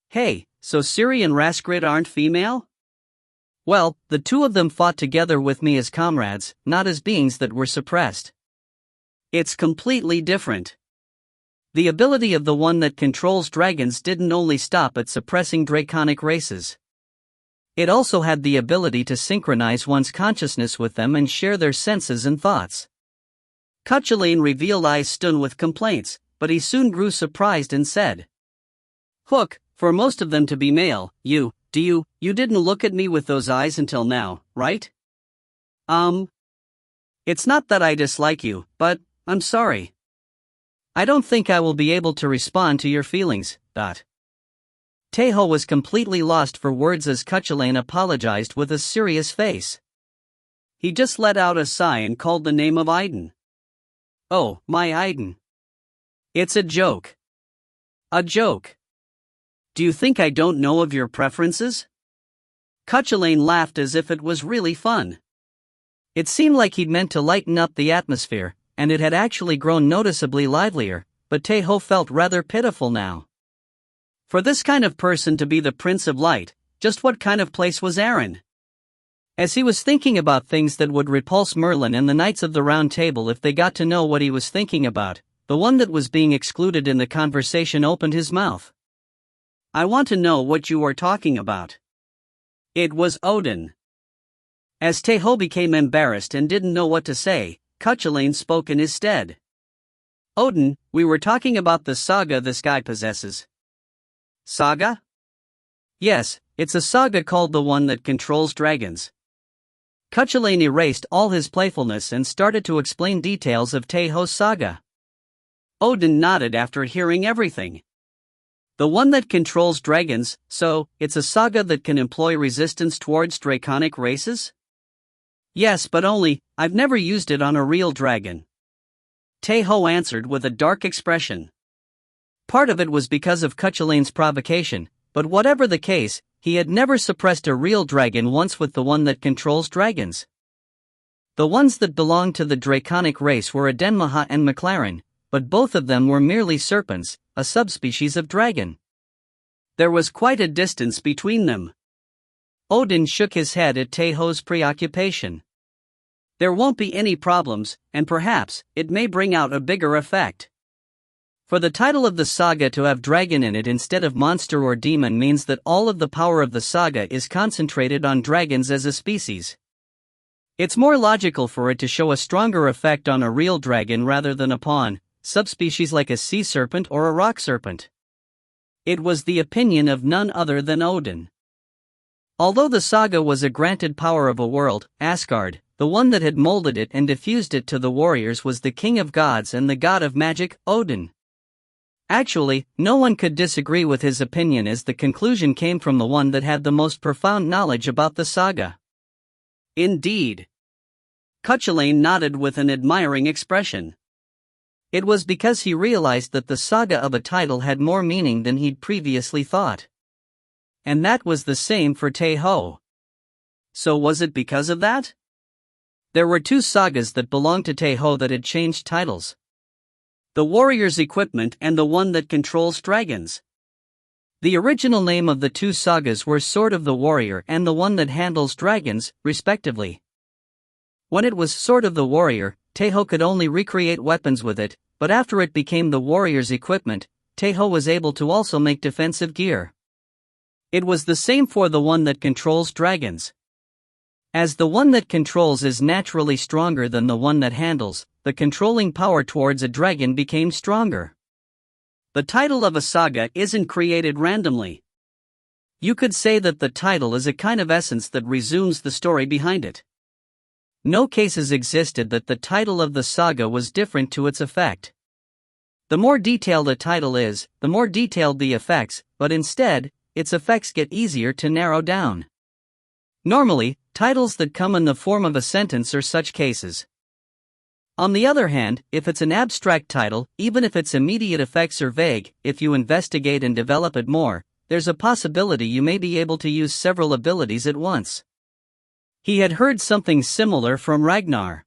Hey, so Ciri and Raskrid aren't female? Well, the two of them fought together with me as comrades, not as beings that were suppressed. It's completely different. The ability of the one that controls dragons didn't only stop at suppressing draconic races. It also had the ability to synchronize one's consciousness with them and share their senses and thoughts. Cuchulainn revealed eyes stun with complaints, but he soon grew surprised and said, Hook, for most of them to be male, you didn't look at me with those eyes until now, right? It's not that I dislike you, but, I'm sorry. I don't think I will be able to respond to your feelings. Tae Ho was completely lost for words as Cuchulainn apologized with a serious face. He just let out a sigh and called the name of Aiden. Oh, my Aiden. It's a joke. A joke. Do you think I don't know of your preferences? Cuchulainn laughed as if it was really fun. It seemed like he'd meant to lighten up the atmosphere, and it had actually grown noticeably livelier, but Tae Ho felt rather pitiful now. For this kind of person to be the Prince of Light, just what kind of place was Aaron? As he was thinking about things that would repulse Merlin and the Knights of the Round Table if they got to know what he was thinking about, the one that was being excluded in the conversation opened his mouth. I want to know what you are talking about. It was Odin. As Tae Ho became embarrassed and didn't know what to say, Cuchulainn spoke in his stead. Odin, we were talking about the saga this guy possesses. Saga? Yes, it's a saga called The One That Controls Dragons. Cuchulainn erased all his playfulness and started to explain details of Tae Ho's saga. Odin nodded after hearing everything. The One That Controls Dragons, so, it's a saga that can employ resistance towards draconic races? Yes, but only, I've never used it on a real dragon. Tae Ho answered with a dark expression. Part of it was because of Cuchulainn's provocation, but whatever the case, he had never suppressed a real dragon once with the One That Controls Dragons. The ones that belonged to the draconic race were Adenmaha and McLaren, but both of them were merely serpents, a subspecies of dragon. There was quite a distance between them. Odin shook his head at Tae Ho's preoccupation. There won't be any problems, and perhaps, it may bring out a bigger effect. For the title of the saga to have dragon in it instead of monster or demon means that all of the power of the saga is concentrated on dragons as a species. It's more logical for it to show a stronger effect on a real dragon rather than upon subspecies like a sea serpent or a rock serpent. It was the opinion of none other than Odin. Although the saga was a granted power of a world, Asgard, the one that had molded it and diffused it to the warriors was the king of gods and the god of magic, Odin. Actually, no one could disagree with his opinion as the conclusion came from the one that had the most profound knowledge about the saga. Indeed. Cuchulainn nodded with an admiring expression. It was because he realized that the saga of a title had more meaning than he'd previously thought. And that was the same for Tae Ho. So was it because of that? There were two sagas that belonged to Tae Ho that had changed titles. The Warrior's Equipment and The One That Controls Dragons. The original name of the two sagas were Sword of the Warrior and The One That Handles Dragons, respectively. When it was Sword of the Warrior, Tae Ho could only recreate weapons with it, but after it became the Warrior's Equipment, Tae Ho was able to also make defensive gear. It was the same for The One That Controls Dragons. As the one that controls is naturally stronger than the one that handles, the controlling power towards a dragon became stronger. The title of a saga isn't created randomly. You could say that the title is a kind of essence that resumes the story behind it. No cases existed that the title of the saga was different to its effect. The more detailed a title is, the more detailed the effects, but instead, its effects get easier to narrow down. Normally, titles that come in the form of a sentence are such cases. On the other hand, if it's an abstract title, even if its immediate effects are vague, if you investigate and develop it more, there's a possibility you may be able to use several abilities at once. He had heard something similar from Ragnar.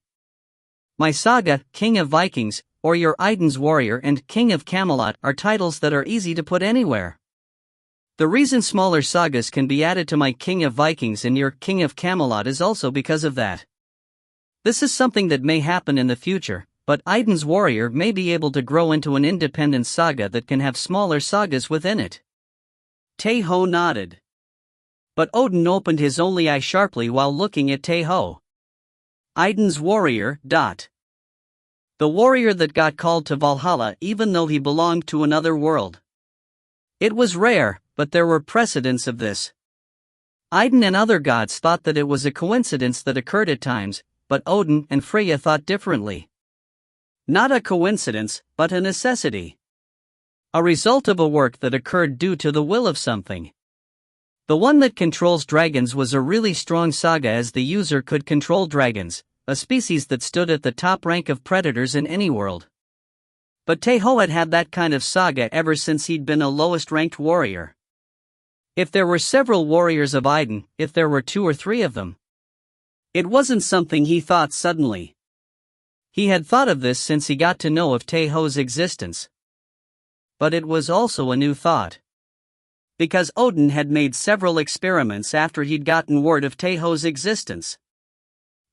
My saga, King of Vikings, or your Idun's Warrior and King of Camelot are titles that are easy to put anywhere. The reason smaller sagas can be added to my King of Vikings and your King of Camelot is also because of that. This is something that may happen in the future, but Idun's Warrior may be able to grow into an independent saga that can have smaller sagas within it. Tae Ho nodded. But Odin opened his only eye sharply while looking at Tae Ho. Idun's Warrior. The warrior that got called to Valhalla even though he belonged to another world. It was rare, but there were precedents of this. Idun and other gods thought that it was a coincidence that occurred at times, but Odin and Freyja thought differently. Not a coincidence, but a necessity. A result of a work that occurred due to the will of something. The one that controls dragons was a really strong saga as the user could control dragons, a species that stood at the top rank of predators in any world. But Tae Ho had had that kind of saga ever since he'd been a lowest-ranked warrior. If there were several warriors of Idun, if there were 2 or 3 of them. It wasn't something he thought suddenly. He had thought of this since he got to know of Tae Ho's existence. But it was also a new thought. Because Odin had made several experiments after he'd gotten word of Tae Ho's existence.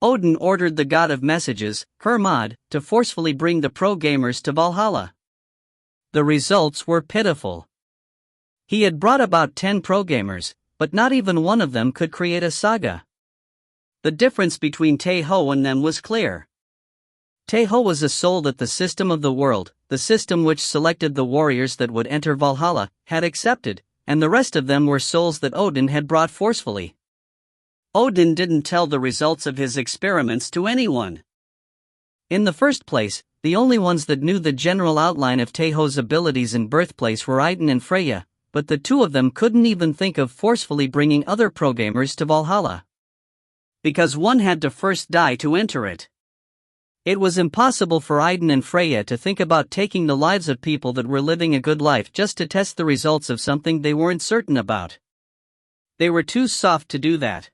Odin ordered the god of messages, Hermod, to forcefully bring the pro-gamers to Valhalla. The results were pitiful. He had brought about 10 pro-gamers, but not even one of them could create a saga. The difference between Tae Ho and them was clear. Tae Ho was a soul that the system of the world, the system which selected the warriors that would enter Valhalla, had accepted, and the rest of them were souls that Odin had brought forcefully. Odin didn't tell the results of his experiments to anyone. In the first place, the only ones that knew the general outline of Tae Ho's abilities and birthplace were Idun and Freyja, but the 2 of them couldn't even think of forcefully bringing other pro-gamers to Valhalla. Because one had to first die to enter it. It was impossible for Idun and Freyja to think about taking the lives of people that were living a good life just to test the results of something they weren't certain about. They were too soft to do that.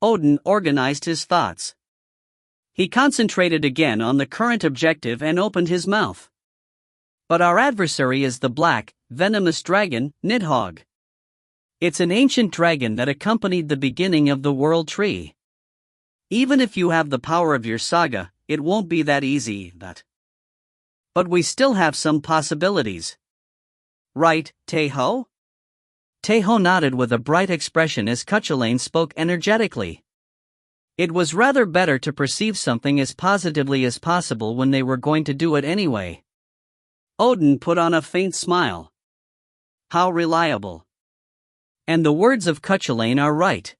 Odin organized his thoughts. He concentrated again on the current objective and opened his mouth. But our adversary is the black, venomous dragon, Nidhogg. It's an ancient dragon that accompanied the beginning of the world tree. Even if you have the power of your saga, it won't be that easy, But we still have some possibilities. Right, Tae Ho? Tae Ho nodded with a bright expression as Cuchulainn spoke energetically. It was rather better to perceive something as positively as possible when they were going to do it anyway. Odin put on a faint smile. How reliable. And the words of Cuchulainn are right.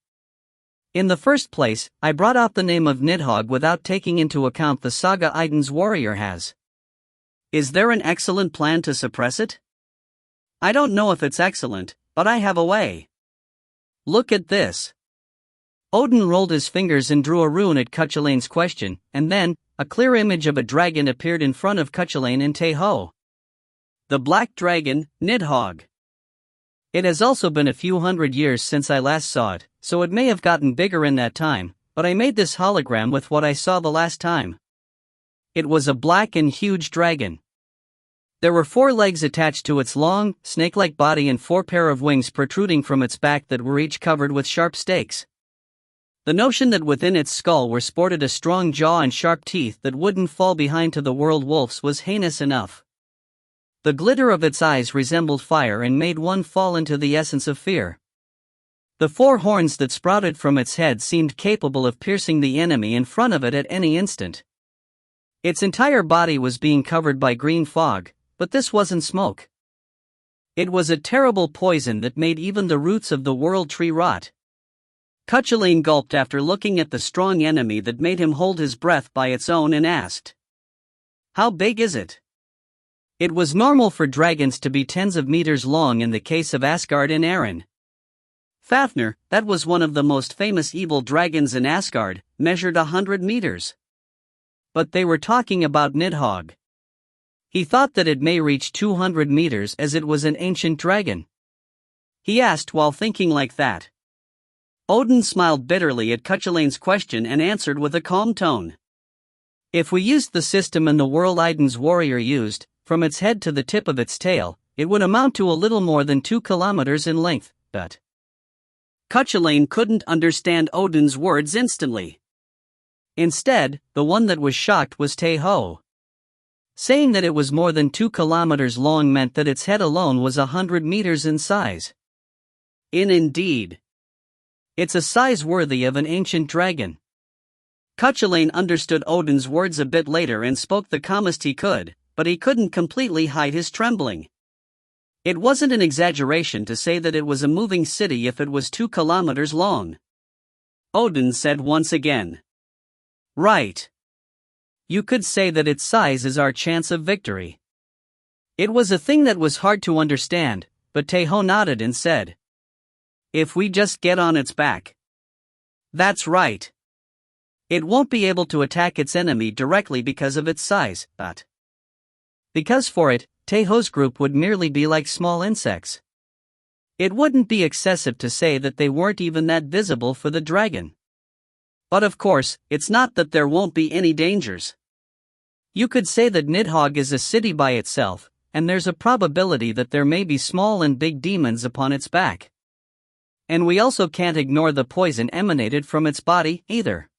In the first place, I brought out the name of Nidhogg without taking into account the saga Idun's Warrior has. Is there an excellent plan to suppress it? I don't know if it's excellent, but I have a way. Look at this. Odin rolled his fingers and drew a rune at Cuchulainn's question, and then, a clear image of a dragon appeared in front of Cuchulainn and Tae Ho. The black dragon, Nidhogg. It has also been a few hundred years since I last saw it, so it may have gotten bigger in that time, but I made this hologram with what I saw the last time. It was a black and huge dragon. There were 4 legs attached to its long, snake-like body and 4 pair of wings protruding from its back that were each covered with sharp stakes. The notion that within its skull were sported a strong jaw and sharp teeth that wouldn't fall behind to the world wolves was heinous enough. The glitter of its eyes resembled fire and made one fall into the essence of fear. The 4 horns that sprouted from its head seemed capable of piercing the enemy in front of it at any instant. Its entire body was being covered by green fog, but this wasn't smoke. It was a terrible poison that made even the roots of the world tree rot. Cuchulainn gulped after looking at the strong enemy that made him hold his breath by its own and asked, "How big is it?" It was normal for dragons to be tens of meters long in the case of Asgard and Arin. Fafnir, that was one of the most famous evil dragons in Asgard, measured 100 meters. But they were talking about Nidhogg. He thought that it may reach 200 meters as it was an ancient dragon. He asked while thinking like that. Odin smiled bitterly at Cuchulainn's question and answered with a calm tone. If we used the system in the world Idun's warrior used, from its head to the tip of its tail, it would amount to a little more than 2 kilometers in length, but Cuchulainn couldn't understand Odin's words instantly. Instead, the one that was shocked was Tae Ho. Saying that it was more than 2 kilometers long meant that its head alone was 100 meters in size. Indeed. It's a size worthy of an ancient dragon. Cuchulainn understood Odin's words a bit later and spoke the calmest he could, but he couldn't completely hide his trembling. It wasn't an exaggeration to say that it was a moving city if it was 2 kilometers long. Odin said once again. Right. You could say that its size is our chance of victory. It was a thing that was hard to understand, but Tae Ho nodded and said. If we just get on its back. That's right. It won't be able to attack its enemy directly because of its size, but because for it, Tae Ho's group would merely be like small insects. It wouldn't be excessive to say that they weren't even that visible for the dragon. But of course, it's not that there won't be any dangers. You could say that Nidhogg is a city by itself, and there's a probability that there may be small and big demons upon its back. And we also can't ignore the poison emanated from its body, either.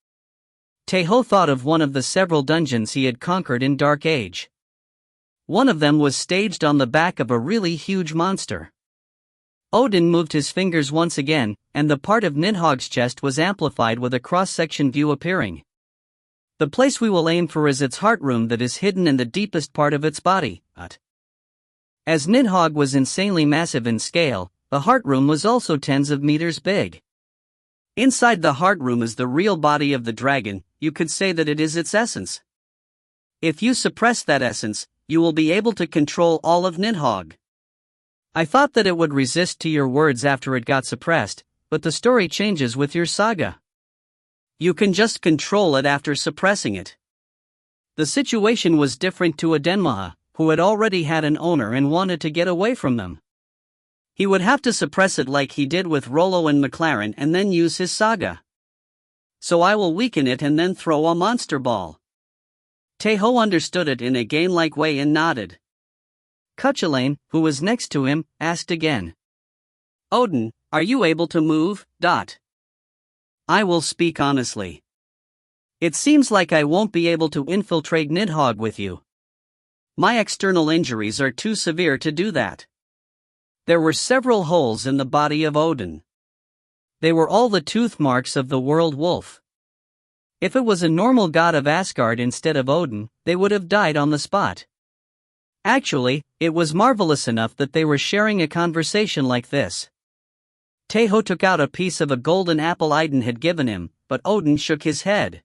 Tae Ho thought of one of the several dungeons he had conquered in Dark Age. One of them was staged on the back of a really huge monster. Odin moved his fingers once again, and the part of Nidhogg's chest was amplified with a cross-section view appearing. The place we will aim for is its heart room that is hidden in the deepest part of its body, but as Nidhogg was insanely massive in scale, the heart room was also tens of meters big. Inside the heart room is the real body of the dragon. You could say that it is its essence. If you suppress that essence, you will be able to control all of Nidhogg. I thought that it would resist to your words after it got suppressed, but the story changes with your saga. You can just control it after suppressing it. The situation was different to Adenmaha, who had already had an owner and wanted to get away from them. He would have to suppress it like he did with Rollo and McLaren and then use his saga. So I will weaken it and then throw a monster ball. Tae Ho understood it in a game-like way and nodded. Cuchulainn, who was next to him, asked again. Odin, are you able to move? I will speak honestly. It seems like I won't be able to infiltrate Nidhogg with you. My external injuries are too severe to do that. There were several holes in the body of Odin. They were all the tooth marks of the world wolf. If it was a normal god of Asgard instead of Odin, they would have died on the spot. Actually, it was marvelous enough that they were sharing a conversation like this. Tae Ho took out a piece of a golden apple Idun had given him, but Odin shook his head.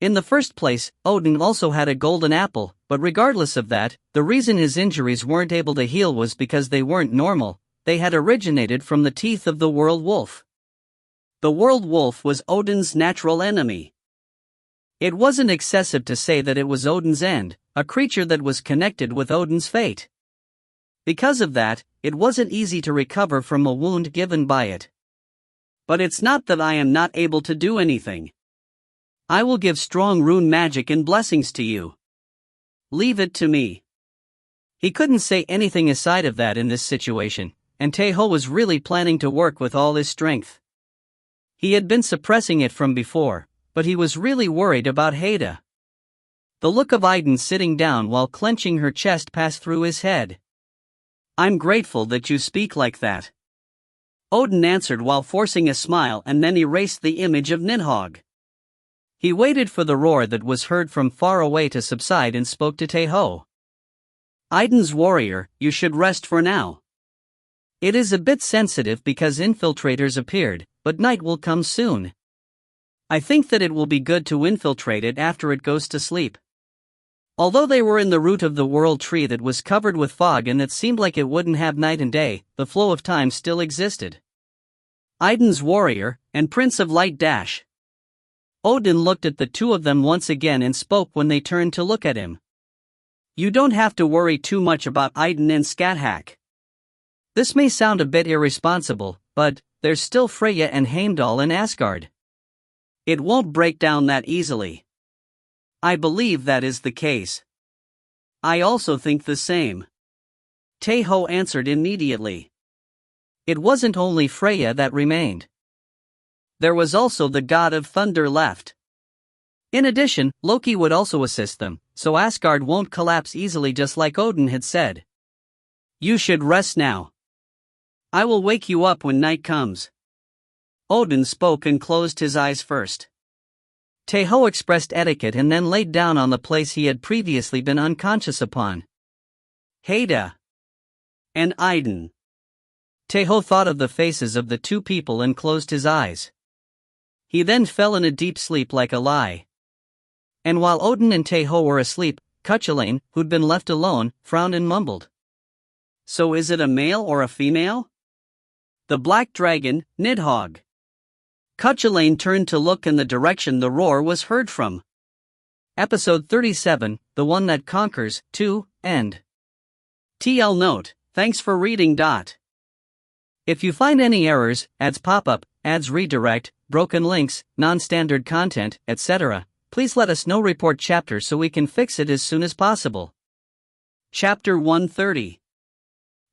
In the first place, Odin also had a golden apple, but regardless of that, the reason his injuries weren't able to heal was because they weren't normal. They had originated from the teeth of the world wolf. The world wolf was Odin's natural enemy. It wasn't excessive to say that it was Odin's end, a creature that was connected with Odin's fate. Because of that, it wasn't easy to recover from a wound given by it. But it's not that I am not able to do anything. I will give strong rune magic and blessings to you. Leave it to me. He couldn't say anything aside of that in this situation, and Tae Ho was really planning to work with all his strength. He had been suppressing it from before, but he was really worried about Haida. The look of Idun sitting down while clenching her chest passed through his head. I'm grateful that you speak like that. Odin answered while forcing a smile and then erased the image of Nidhogg. He waited for the roar that was heard from far away to subside and spoke to Tae Ho. Idun's warrior, you should rest for now. It is a bit sensitive because infiltrators appeared, but night will come soon. I think that it will be good to infiltrate it after it goes to sleep. Although they were in the root of the world tree that was covered with fog and it seemed like it wouldn't have night and day, the flow of time still existed. Idun's warrior, and Prince of Light Dash. Odin looked at the two of them once again and spoke when they turned to look at him. You don't have to worry too much about Idun and Skathack. This may sound a bit irresponsible, but there's still Freya and Heimdall in Asgard. It won't break down that easily. I believe that is the case. I also think the same. Tae Ho answered immediately. It wasn't only Freya that remained. There was also the god of thunder left. In addition, Loki would also assist them, so Asgard won't collapse easily just like Odin had said. You should rest now. I will wake you up when night comes. Odin spoke and closed his eyes first. Tae Ho expressed etiquette and then laid down on the place he had previously been unconscious upon. Heda. And Idun. Tae Ho thought of the faces of the two people and closed his eyes. He then fell in a deep sleep like a lie. And while Odin and Tae Ho were asleep, Cuchulainn, who'd been left alone, frowned and mumbled. So is it a male or a female? The black dragon, Nidhogg. Cuchulainn turned to look in the direction the roar was heard from. Episode 37, The One That Conquers, 2, End. TL note, thanks for reading. If you find any errors, ads pop up, ads redirect, broken links, non-standard content, etc., please let us know. Report chapter so we can fix it as soon as possible. Chapter 130.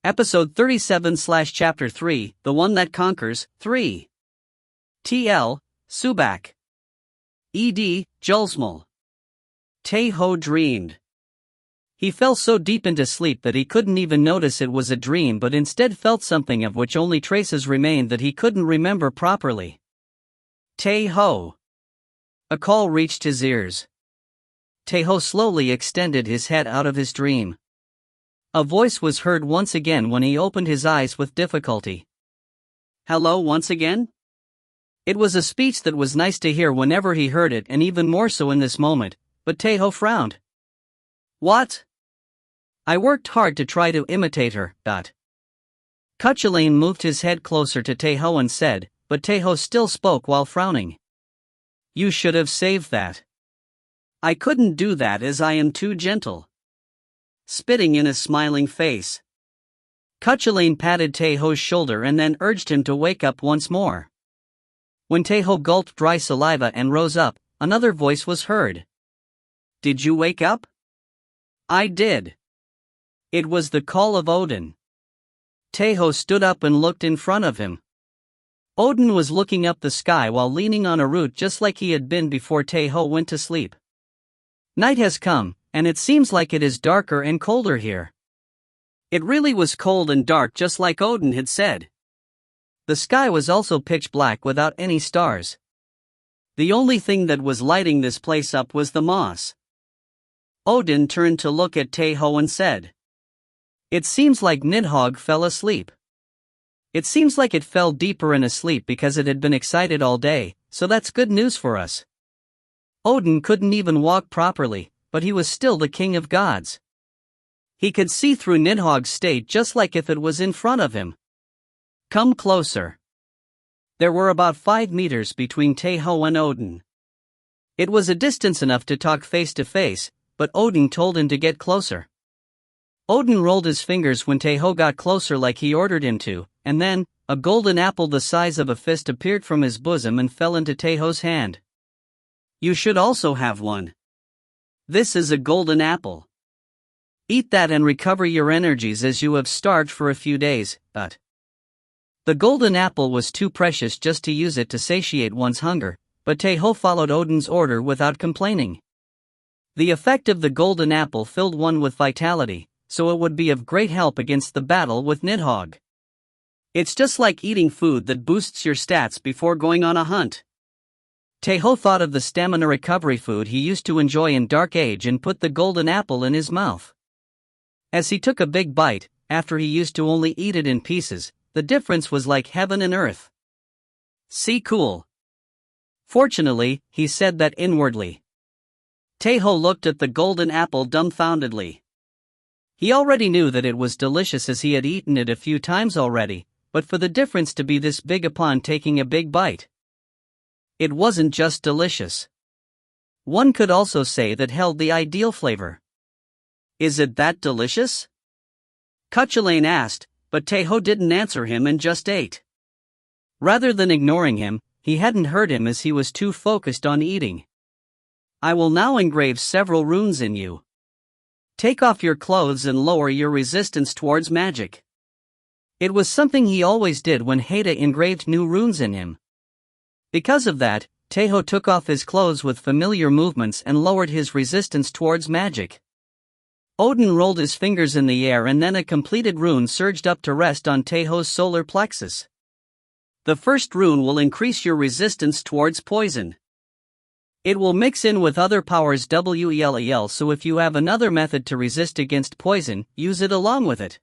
Episode 37/Chapter 3, The One That Conquers, 3. TL, Subak. ED, Julsmal. Tae Ho dreamed. He fell so deep into sleep that he couldn't even notice it was a dream but instead felt something of which only traces remained that he couldn't remember properly. Tae Ho. A call reached his ears. Tae Ho slowly extended his head out of his dream. A voice was heard once again when he opened his eyes with difficulty. Hello once again? It was a speech that was nice to hear whenever he heard it and even more so in this moment, but Tae Ho frowned. What? I worked hard to try to imitate her. Cuchulainn moved his head closer to Tae Ho and said, but Tae Ho still spoke while frowning. You should have saved that. I couldn't do that as I am too gentle. Spitting in a smiling face. Cuchulainn patted Tae Ho's shoulder and then urged him to wake up once more. When Tae Ho gulped dry saliva and rose up, another voice was heard. Did you wake up? I did. It was the call of Odin. Tae Ho stood up and looked in front of him. Odin was looking up the sky while leaning on a root just like he had been before Tae Ho went to sleep. Night has come, and it seems like it is darker and colder here. It really was cold and dark just like Odin had said. The sky was also pitch black without any stars. The only thing that was lighting this place up was the moss. Odin turned to look at Tae Ho and said, It seems like Nidhogg fell asleep. It seems like it fell deeper in a sleep because it had been excited all day, so that's good news for us. Odin couldn't even walk properly, but he was still the king of gods. He could see through Nidhogg's state just like if it was in front of him. Come closer. There were about 5 meters between Tae Ho and Odin. It was a distance enough to talk face to face, but Odin told him to get closer. Odin rolled his fingers when Tae Ho got closer like he ordered him to, and then, a golden apple the size of a fist appeared from his bosom and fell into Tae Ho's hand. You should also have one. This is a golden apple. Eat that and recover your energies as you have starved for a few days, but the golden apple was too precious just to use it to satiate one's hunger, but Tae Ho followed Odin's order without complaining. The effect of the golden apple filled one with vitality, so it would be of great help against the battle with Nidhogg. It's just like eating food that boosts your stats before going on a hunt. Tae Ho thought of the stamina recovery food he used to enjoy in Dark Age and put the golden apple in his mouth. As he took a big bite, after he used to only eat it in pieces, the difference was like heaven and earth. See cool. Fortunately, he said that inwardly. Tae Ho looked at the golden apple dumbfoundedly. He already knew that it was delicious as he had eaten it a few times already, but for the difference to be this big upon taking a big bite. It wasn't just delicious. One could also say that held the ideal flavor. Is it that delicious? Kuchulain asked, but Tae Ho didn't answer him and just ate. Rather than ignoring him, he hadn't heard him as he was too focused on eating. I will now engrave several runes in you. Take off your clothes and lower your resistance towards magic. It was something he always did when Haida engraved new runes in him. Because of that, Tae Ho took off his clothes with familiar movements and lowered his resistance towards magic. Odin rolled his fingers in the air and then a completed rune surged up to rest on Tae Ho's solar plexus. The first rune will increase your resistance towards poison. It will mix in with other powers WELEL, so if you have another method to resist against poison, use it along with it.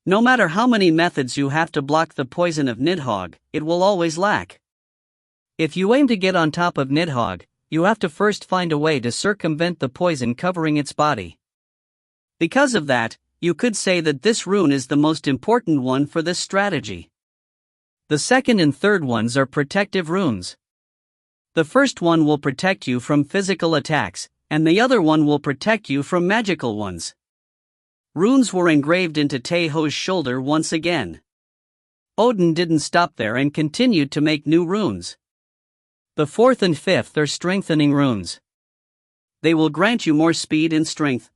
No matter how many methods you have to block the poison of Nidhogg, it will always lack. If you aim to get on top of Nidhogg, you have to first find a way to circumvent the poison covering its body. Because of that, you could say that this rune is the most important one for this strategy. The second and third ones are protective runes. The first one will protect you from physical attacks, and the other one will protect you from magical ones. Runes were engraved into Tae Ho's shoulder once again. Odin didn't stop there and continued to make new runes. The fourth and fifth are strengthening runes. They will grant you more speed and strength.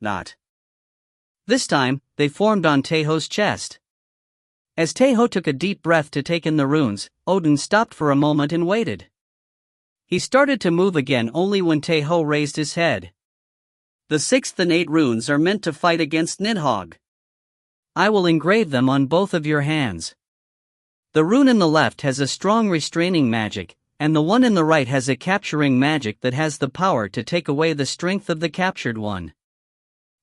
This time, they formed on Tae Ho's chest. As Tae Ho took a deep breath to take in the runes, Odin stopped for a moment and waited. He started to move again only when Tae Ho raised his head. The sixth and eighth runes are meant to fight against Nidhogg. I will engrave them on both of your hands. The rune in the left has a strong restraining magic, and the one in the right has a capturing magic that has the power to take away the strength of the captured one.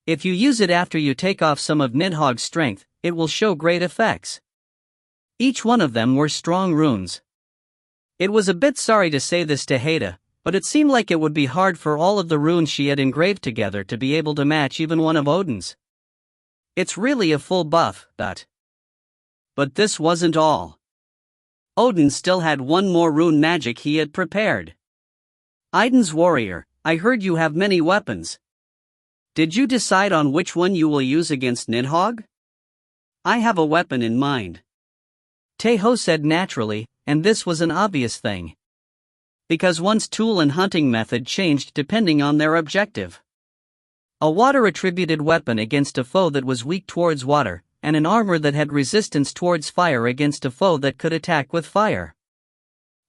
If you use it after you take off some of Nidhogg's strength, it will show great effects. Each one of them were strong runes. It was a bit sorry to say this to Haida, but it seemed like it would be hard for all of the runes she had engraved together to be able to match even one of Odin's. It's really a full buff, But this wasn't all. Odin still had one more rune magic he had prepared. Idun's warrior, I heard you have many weapons. Did you decide on which one you will use against Nidhogg? I have a weapon in mind. Tae Ho said naturally, and this was an obvious thing. Because one's tool and hunting method changed depending on their objective. A water-attributed weapon against a foe that was weak towards water, and an armor that had resistance towards fire against a foe that could attack with fire.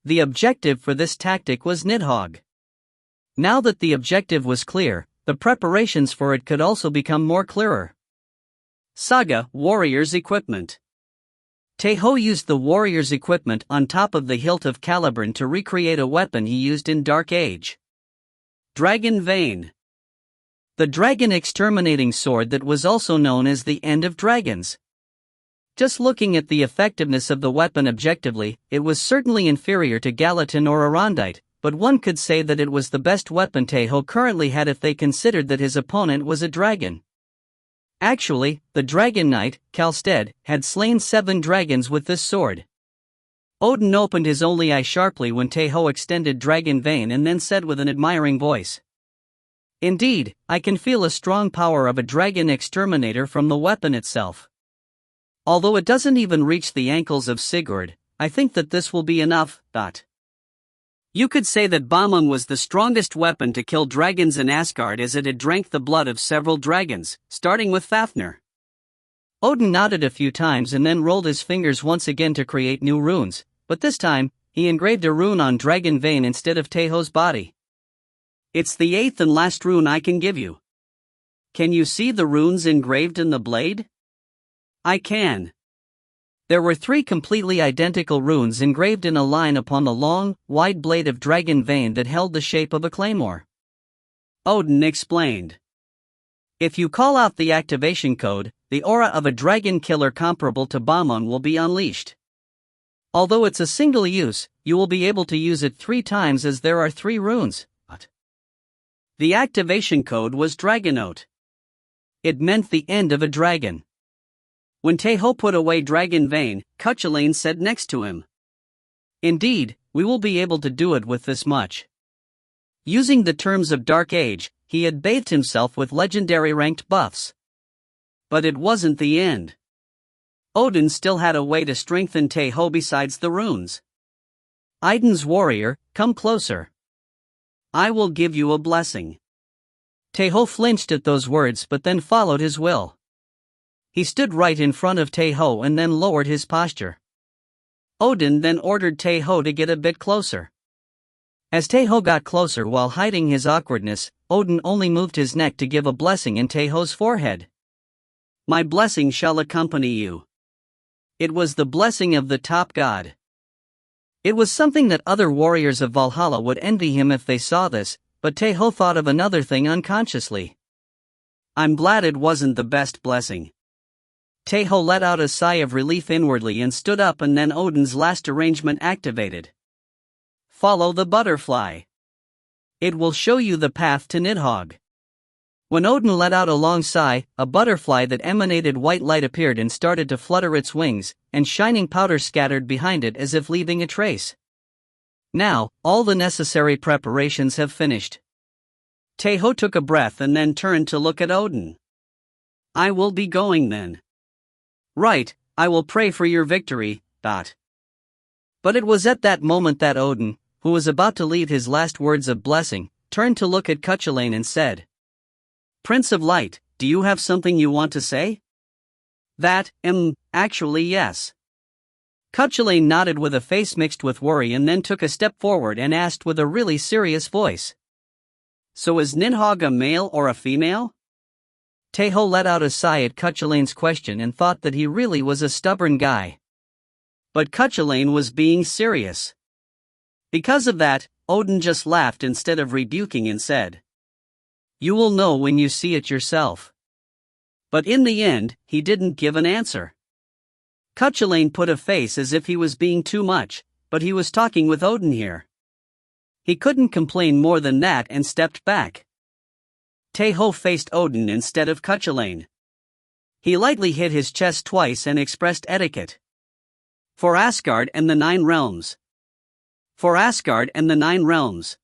The objective for this tactic was Nidhogg. Now that the objective was clear, the preparations for it could also become more clearer. Saga, Warrior's Equipment. Tae Ho used the warrior's equipment on top of the hilt of Caliburn to recreate a weapon he used in Dark Age. Dragon Vein. The dragon exterminating sword that was also known as the End of Dragons. Just looking at the effectiveness of the weapon objectively, it was certainly inferior to Gallatin or Arondite, but one could say that it was the best weapon Tae Ho currently had if they considered that his opponent was a dragon. Actually, the Dragon Knight, Kalstead, had slain 7 dragons with this sword. Odin opened his only eye sharply when Tae Ho extended Dragon Vein and then said with an admiring voice. Indeed, I can feel a strong power of a dragon exterminator from the weapon itself. Although it doesn't even reach the ankles of Sigurd, I think that this will be enough. You could say that Bamum was the strongest weapon to kill dragons in Asgard as it had drank the blood of several dragons, starting with Fafnir. Odin nodded a few times and then rolled his fingers once again to create new runes, but this time, he engraved a rune on Dragon Vein instead of Tae Ho's body. It's the 8th and last rune I can give you. Can you see the runes engraved in the blade? I can. There were 3 completely identical runes engraved in a line upon the long, wide blade of dragon vein that held the shape of a claymore. Odin explained. If you call out the activation code, the aura of a dragon killer comparable to Bamon will be unleashed. Although it's a single use, you will be able to use it 3 times as there are 3 runes. The activation code was Dragonote. It meant the end of a dragon. When Tae Ho put away Dragon Vein, Cuchulainn said next to him. Indeed, we will be able to do it with this much. Using the terms of Dark Age, he had bathed himself with legendary ranked buffs. But it wasn't the end. Odin still had a way to strengthen Tae Ho besides the runes. Idun's warrior, come closer. I will give you a blessing. Tae Ho flinched at those words but then followed his will. He stood right in front of Tae Ho and then lowered his posture. Odin then ordered Tae Ho to get a bit closer. As Tae Ho got closer while hiding his awkwardness, Odin only moved his neck to give a blessing in Tae Ho's forehead. My blessing shall accompany you. It was the blessing of the top god. It was something that other warriors of Valhalla would envy him if they saw this, but Tae Ho thought of another thing unconsciously. I'm glad it wasn't the best blessing. Tae Ho let out a sigh of relief inwardly and stood up, and then Odin's last arrangement activated. Follow the butterfly. It will show you the path to Nidhogg. When Odin let out a long sigh, a butterfly that emanated white light appeared and started to flutter its wings, and shining powder scattered behind it as if leaving a trace. Now, all the necessary preparations have finished. Tae Ho took a breath and then turned to look at Odin. I will be going then. Right, I will pray for your victory, . But it was at that moment that Odin, who was about to leave his last words of blessing, turned to look at Cuchulainn and said, Prince of Light, do you have something you want to say? Actually yes. Cuchulainn nodded with a face mixed with worry and then took a step forward and asked with a really serious voice. So is Nidhogg a male or a female? Tae Ho let out a sigh at Cuchulainn's question and thought that he really was a stubborn guy. But Cuchulainn was being serious. Because of that, Odin just laughed instead of rebuking and said, You will know when you see it yourself. But in the end, he didn't give an answer. Cuchulainn put a face as if he was being too much, but he was talking with Odin here. He couldn't complain more than that and stepped back. Tae Ho faced Odin instead of Cuchulainn. He lightly hit his chest twice and expressed etiquette. For Asgard and the 9 realms. For Asgard and the 9 realms.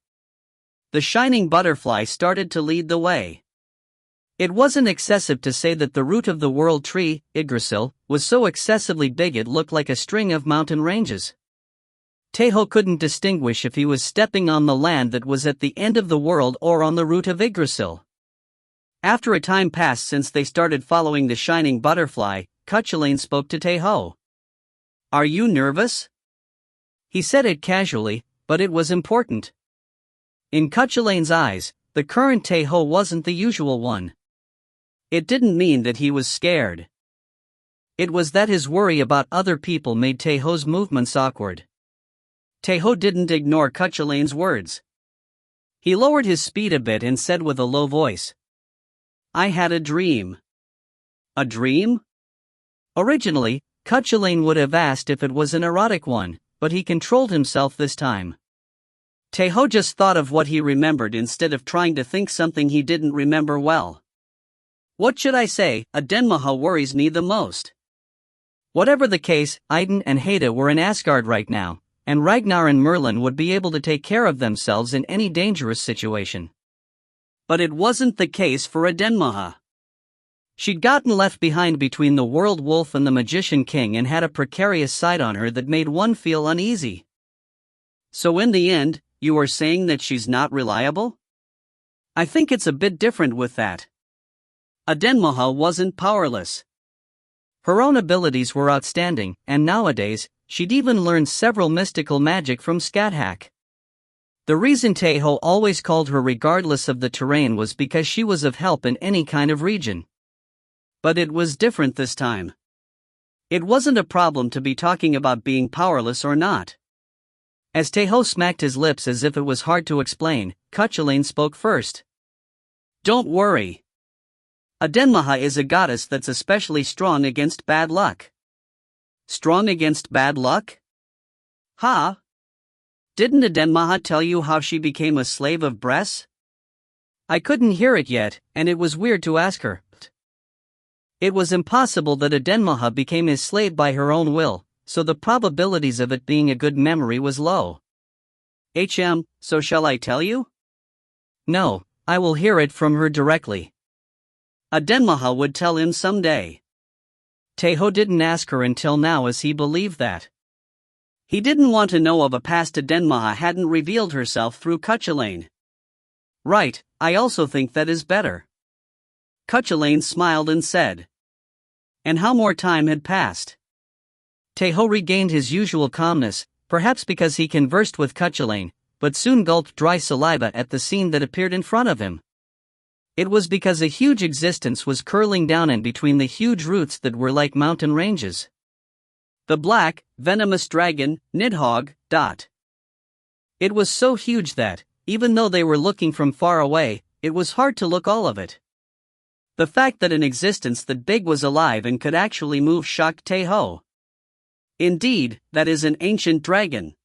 The shining butterfly started to lead the way. It wasn't excessive to say that the root of the world tree, Yggdrasil, was so excessively big it looked like a string of mountain ranges. Tae Ho couldn't distinguish if he was stepping on the land that was at the end of the world or on the root of Yggdrasil. After a time passed since they started following the shining butterfly, Cuchulainn spoke to Tae Ho. Are you nervous? He said it casually, but it was important. In Cuchulainn's eyes, the current Tae Ho wasn't the usual one. It didn't mean that he was scared. It was that his worry about other people made Tae Ho's movements awkward. Tae Ho didn't ignore Cuchulainn's words. He lowered his speed a bit and said with a low voice, I had a dream. A dream? Originally, Cuchulainn would have asked if it was an erotic one, but he controlled himself this time. Tae Ho just thought of what he remembered instead of trying to think something he didn't remember well. What should I say? Adenmaha worries me the most. Whatever the case, Idun and Heda were in Asgard right now, and Ragnar and Merlin would be able to take care of themselves in any dangerous situation. But it wasn't the case for Adenmaha. She'd gotten left behind between the World Wolf and the Magician King and had a precarious side on her that made one feel uneasy. So in the end, you are saying that she's not reliable? I think it's a bit different with that. Adenmaha wasn't powerless. Her own abilities were outstanding, and nowadays, she'd even learned several mystical magic from Skathak. The reason Tae Ho always called her regardless of the terrain was because she was of help in any kind of region. But it was different this time. It wasn't a problem to be talking about being powerless or not. As Tae Ho smacked his lips as if it was hard to explain, Cuchulainn spoke first. Don't worry. Adenmaha is a goddess that's especially strong against bad luck. Strong against bad luck? Huh? Didn't Adenmaha tell you how she became a slave of Bress? I couldn't hear it yet, and it was weird to ask her. It was impossible that Adenmaha became his slave by her own will, so the probabilities of it being a good memory was low. So shall I tell you? No, I will hear it from her directly. Adenmaha would tell him someday. Tae Ho didn't ask her until now as he believed that. He didn't want to know of a past Adenmaha hadn't revealed herself through Cuchulainn. Right, I also think that is better. Cuchulainn smiled and said. And how more time had passed? Tae Ho regained his usual calmness, perhaps because he conversed with Cuchulainn, but soon gulped dry saliva at the scene that appeared in front of him. It was because a huge existence was curling down in between the huge roots that were like mountain ranges. The black, venomous dragon, Nidhogg. It was so huge that, even though they were looking from far away, it was hard to look all of it. The fact that an existence that big was alive and could actually move shocked Tae Ho. Indeed, that is an ancient dragon.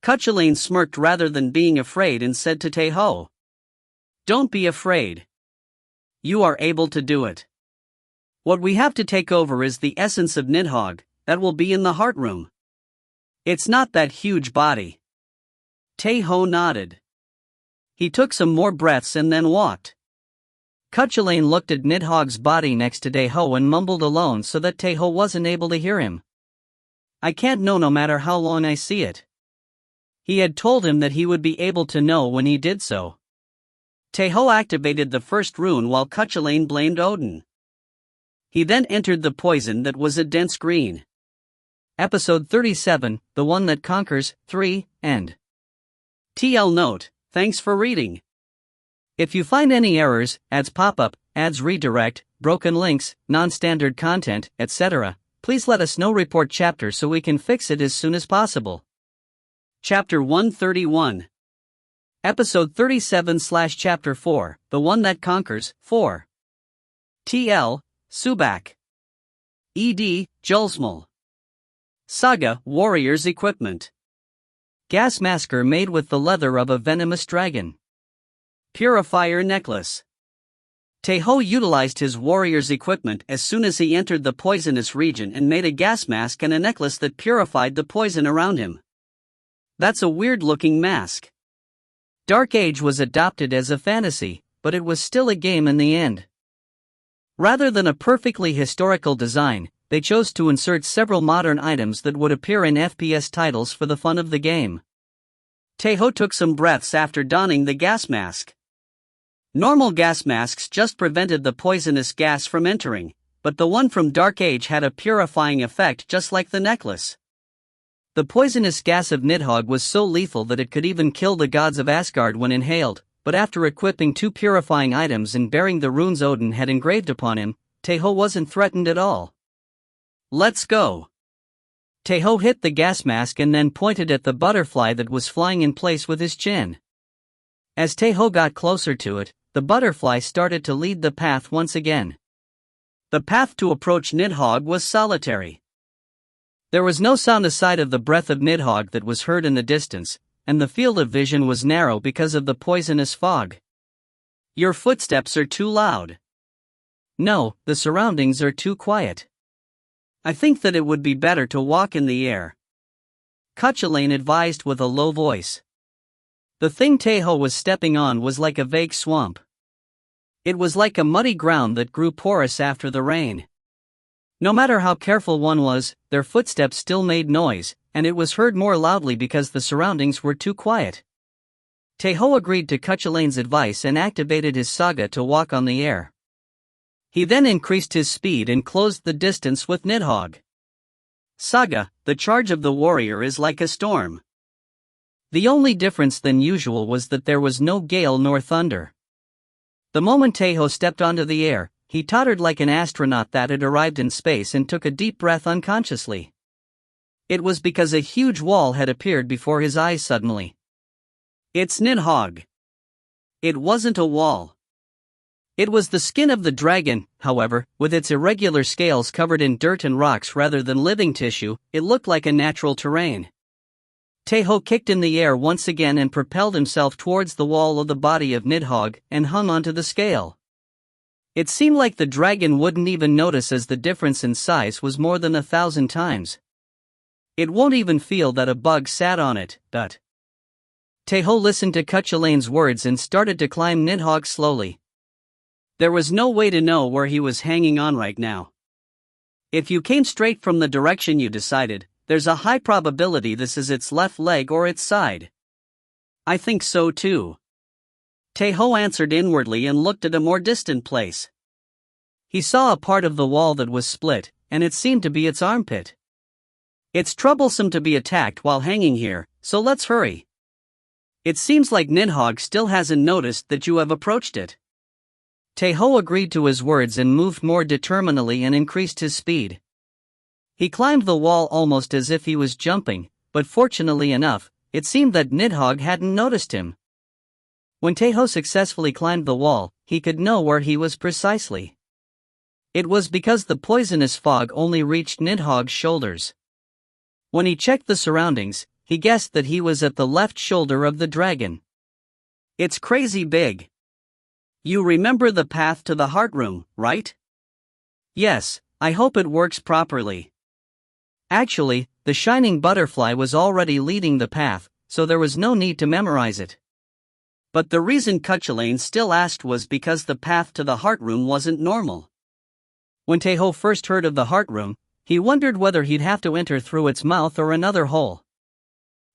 Cuchulainn smirked rather than being afraid and said to Tae Ho. Don't be afraid. You are able to do it. What we have to take over is the essence of Nidhogg, that will be in the heart room. It's not that huge body. Tae Ho nodded. He took some more breaths and then walked. Cuchulainn looked at Nidhogg's body next to Tae Ho and mumbled alone so that Tae Ho wasn't able to hear him. I can't know no matter how long I see it. He had told him that he would be able to know when he did so. Tae Ho activated the first rune while Cuchulainn blamed Odin. He then entered the poison that was a dense green. Episode 37, The One That Conquers, 3, End. TL note, thanks for reading. If you find any errors, ads pop up, ads redirect, broken links, non-standard content, etc., please let us know. Report chapter so we can fix it as soon as possible. Chapter 131. Episode 37/Chapter 4, The One That Conquers, 4. TL, Subak. ED, Julsmal. Saga, Warrior's Equipment. Gas masker made with the leather of a venomous dragon. Purifier necklace. Tae Ho utilized his warrior's equipment as soon as he entered the poisonous region and made a gas mask and a necklace that purified the poison around him. That's a weird-looking mask. Dark Age was adopted as a fantasy, but it was still a game in the end. Rather than a perfectly historical design, they chose to insert several modern items that would appear in FPS titles for the fun of the game. Tae Ho took some breaths after donning the gas mask. Normal gas masks just prevented the poisonous gas from entering, but the one from Dark Age had a purifying effect just like the necklace. The poisonous gas of Nidhogg was so lethal that it could even kill the gods of Asgard when inhaled, but after equipping two purifying items and bearing the runes Odin had engraved upon him, Tae Ho wasn't threatened at all. Let's go. Tae Ho hit the gas mask and then pointed at the butterfly that was flying in place with his chin. As Tae Ho got closer to it, the butterfly started to lead the path once again. The path to approach Nidhogg was solitary. There was no sound aside of the breath of Nidhogg that was heard in the distance, and the field of vision was narrow because of the poisonous fog. Your footsteps are too loud. No, the surroundings are too quiet. I think that it would be better to walk in the air. Cuchulainn advised with a low voice. The thing Tae Ho was stepping on was like a vague swamp. It was like a muddy ground that grew porous after the rain. No matter how careful one was, their footsteps still made noise, and it was heard more loudly because the surroundings were too quiet. Tae Ho agreed to Cuchulainn's advice and activated his saga to walk on the air. He then increased his speed and closed the distance with Nidhogg. Saga, the charge of the warrior is like a storm. The only difference than usual was that there was no gale nor thunder. The moment Tae Ho stepped onto the air, he tottered like an astronaut that had arrived in space and took a deep breath unconsciously. It was because a huge wall had appeared before his eyes suddenly. It's Nidhogg. It wasn't a wall. It was the skin of the dragon, however, with its irregular scales covered in dirt and rocks rather than living tissue. It looked like a natural terrain. Tae Ho kicked in the air once again and propelled himself towards the wall of the body of Nidhogg and hung onto the scale. It seemed like the dragon wouldn't even notice as the difference in size was more than 1,000 times. It won't even feel that a bug sat on it, but... Tae Ho listened to Cuchulain's words and started to climb Nidhogg slowly. There was no way to know where he was hanging on right now. If you came straight from the direction you decided, there's a high probability this is its left leg or its side. I think so too. Tae Ho answered inwardly and looked at a more distant place. He saw a part of the wall that was split, and it seemed to be its armpit. It's troublesome to be attacked while hanging here, so let's hurry. It seems like Nidhogg still hasn't noticed that you have approached it. Tae Ho agreed to his words and moved more determinedly and increased his speed. He climbed the wall almost as if he was jumping, but fortunately enough, it seemed that Nidhogg hadn't noticed him. When Tae Ho successfully climbed the wall, he could know where he was precisely. It was because the poisonous fog only reached Nidhogg's shoulders. When he checked the surroundings, he guessed that he was at the left shoulder of the dragon. It's crazy big. You remember the path to the heart room, right? Yes, I hope it works properly. Actually, the shining butterfly was already leading the path, so there was no need to memorize it. But the reason Cuchulain still asked was because the path to the heart room wasn't normal. When Tae Ho first heard of the heart room, he wondered whether he'd have to enter through its mouth or another hole.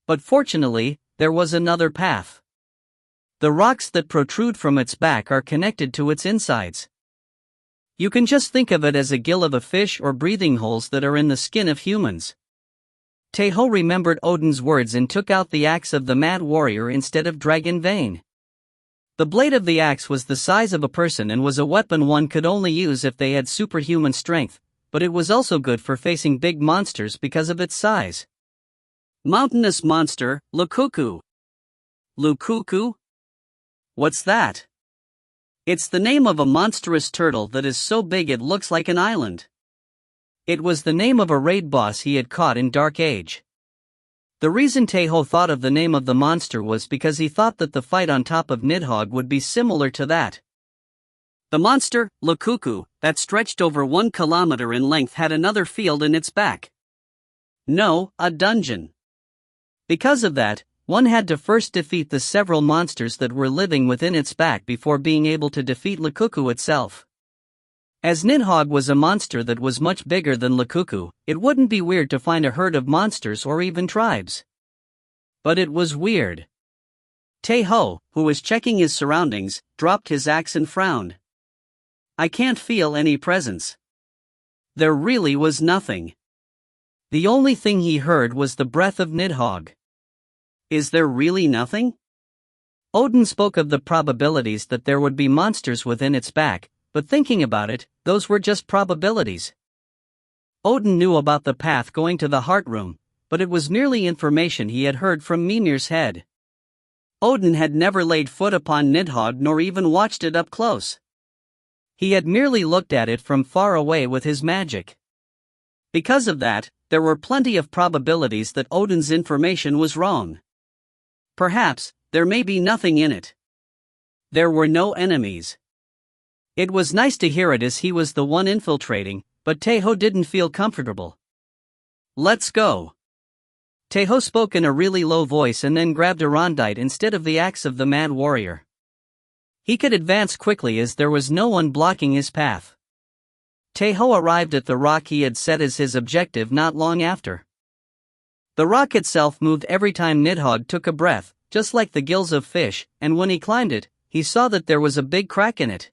But fortunately, there was another path. The rocks that protrude from its back are connected to its insides. You can just think of it as a gill of a fish or breathing holes that are in the skin of humans. Tae Ho remembered Odin's words and took out the axe of the mad warrior instead of dragon vein. The blade of the axe was the size of a person and was a weapon one could only use if they had superhuman strength, but it was also good for facing big monsters because of its size. Mountainous monster, Lukuku. Lukuku? What's that? It's the name of a monstrous turtle that is so big it looks like an island. It was the name of a raid boss he had caught in Dark Age. The reason Tae Ho thought of the name of the monster was because he thought that the fight on top of Nidhogg would be similar to that. The monster, Lukuku, that stretched over 1 kilometer in length had another field in its back. No, a dungeon. Because of that, one had to first defeat the several monsters that were living within its back before being able to defeat Lukuku itself. As Nidhogg was a monster that was much bigger than Lukuku, it wouldn't be weird to find a herd of monsters or even tribes. But it was weird. Tae Ho, who was checking his surroundings, dropped his axe and frowned. I can't feel any presence. There really was nothing. The only thing he heard was the breath of Nidhogg. Is there really nothing? Odin spoke of the probabilities that there would be monsters within its back, but thinking about it, those were just probabilities. Odin knew about the path going to the heart room, but it was merely information he had heard from Mimir's head. Odin had never laid foot upon Nidhogg nor even watched it up close. He had merely looked at it from far away with his magic. Because of that, there were plenty of probabilities that Odin's information was wrong. Perhaps, there may be nothing in it. There were no enemies. It was nice to hear it as he was the one infiltrating, but Tae Ho didn't feel comfortable. Let's go. Tae Ho spoke in a really low voice and then grabbed a rondite instead of the axe of the mad warrior. He could advance quickly as there was no one blocking his path. Tae Ho arrived at the rock he had set as his objective not long after. The rock itself moved every time Nidhogg took a breath, just like the gills of fish, and when he climbed it, he saw that there was a big crack in it.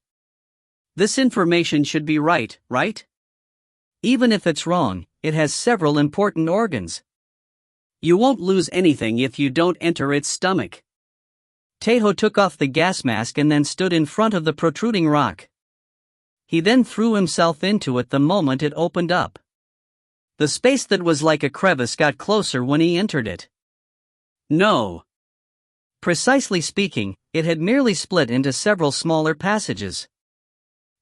This information should be right? Even if it's wrong, it has several important organs. You won't lose anything if you don't enter its stomach. Tae Ho took off the gas mask and then stood in front of the protruding rock. He then threw himself into it the moment it opened up. The space that was like a crevice got closer when he entered it. No. Precisely speaking, it had merely split into several smaller passages.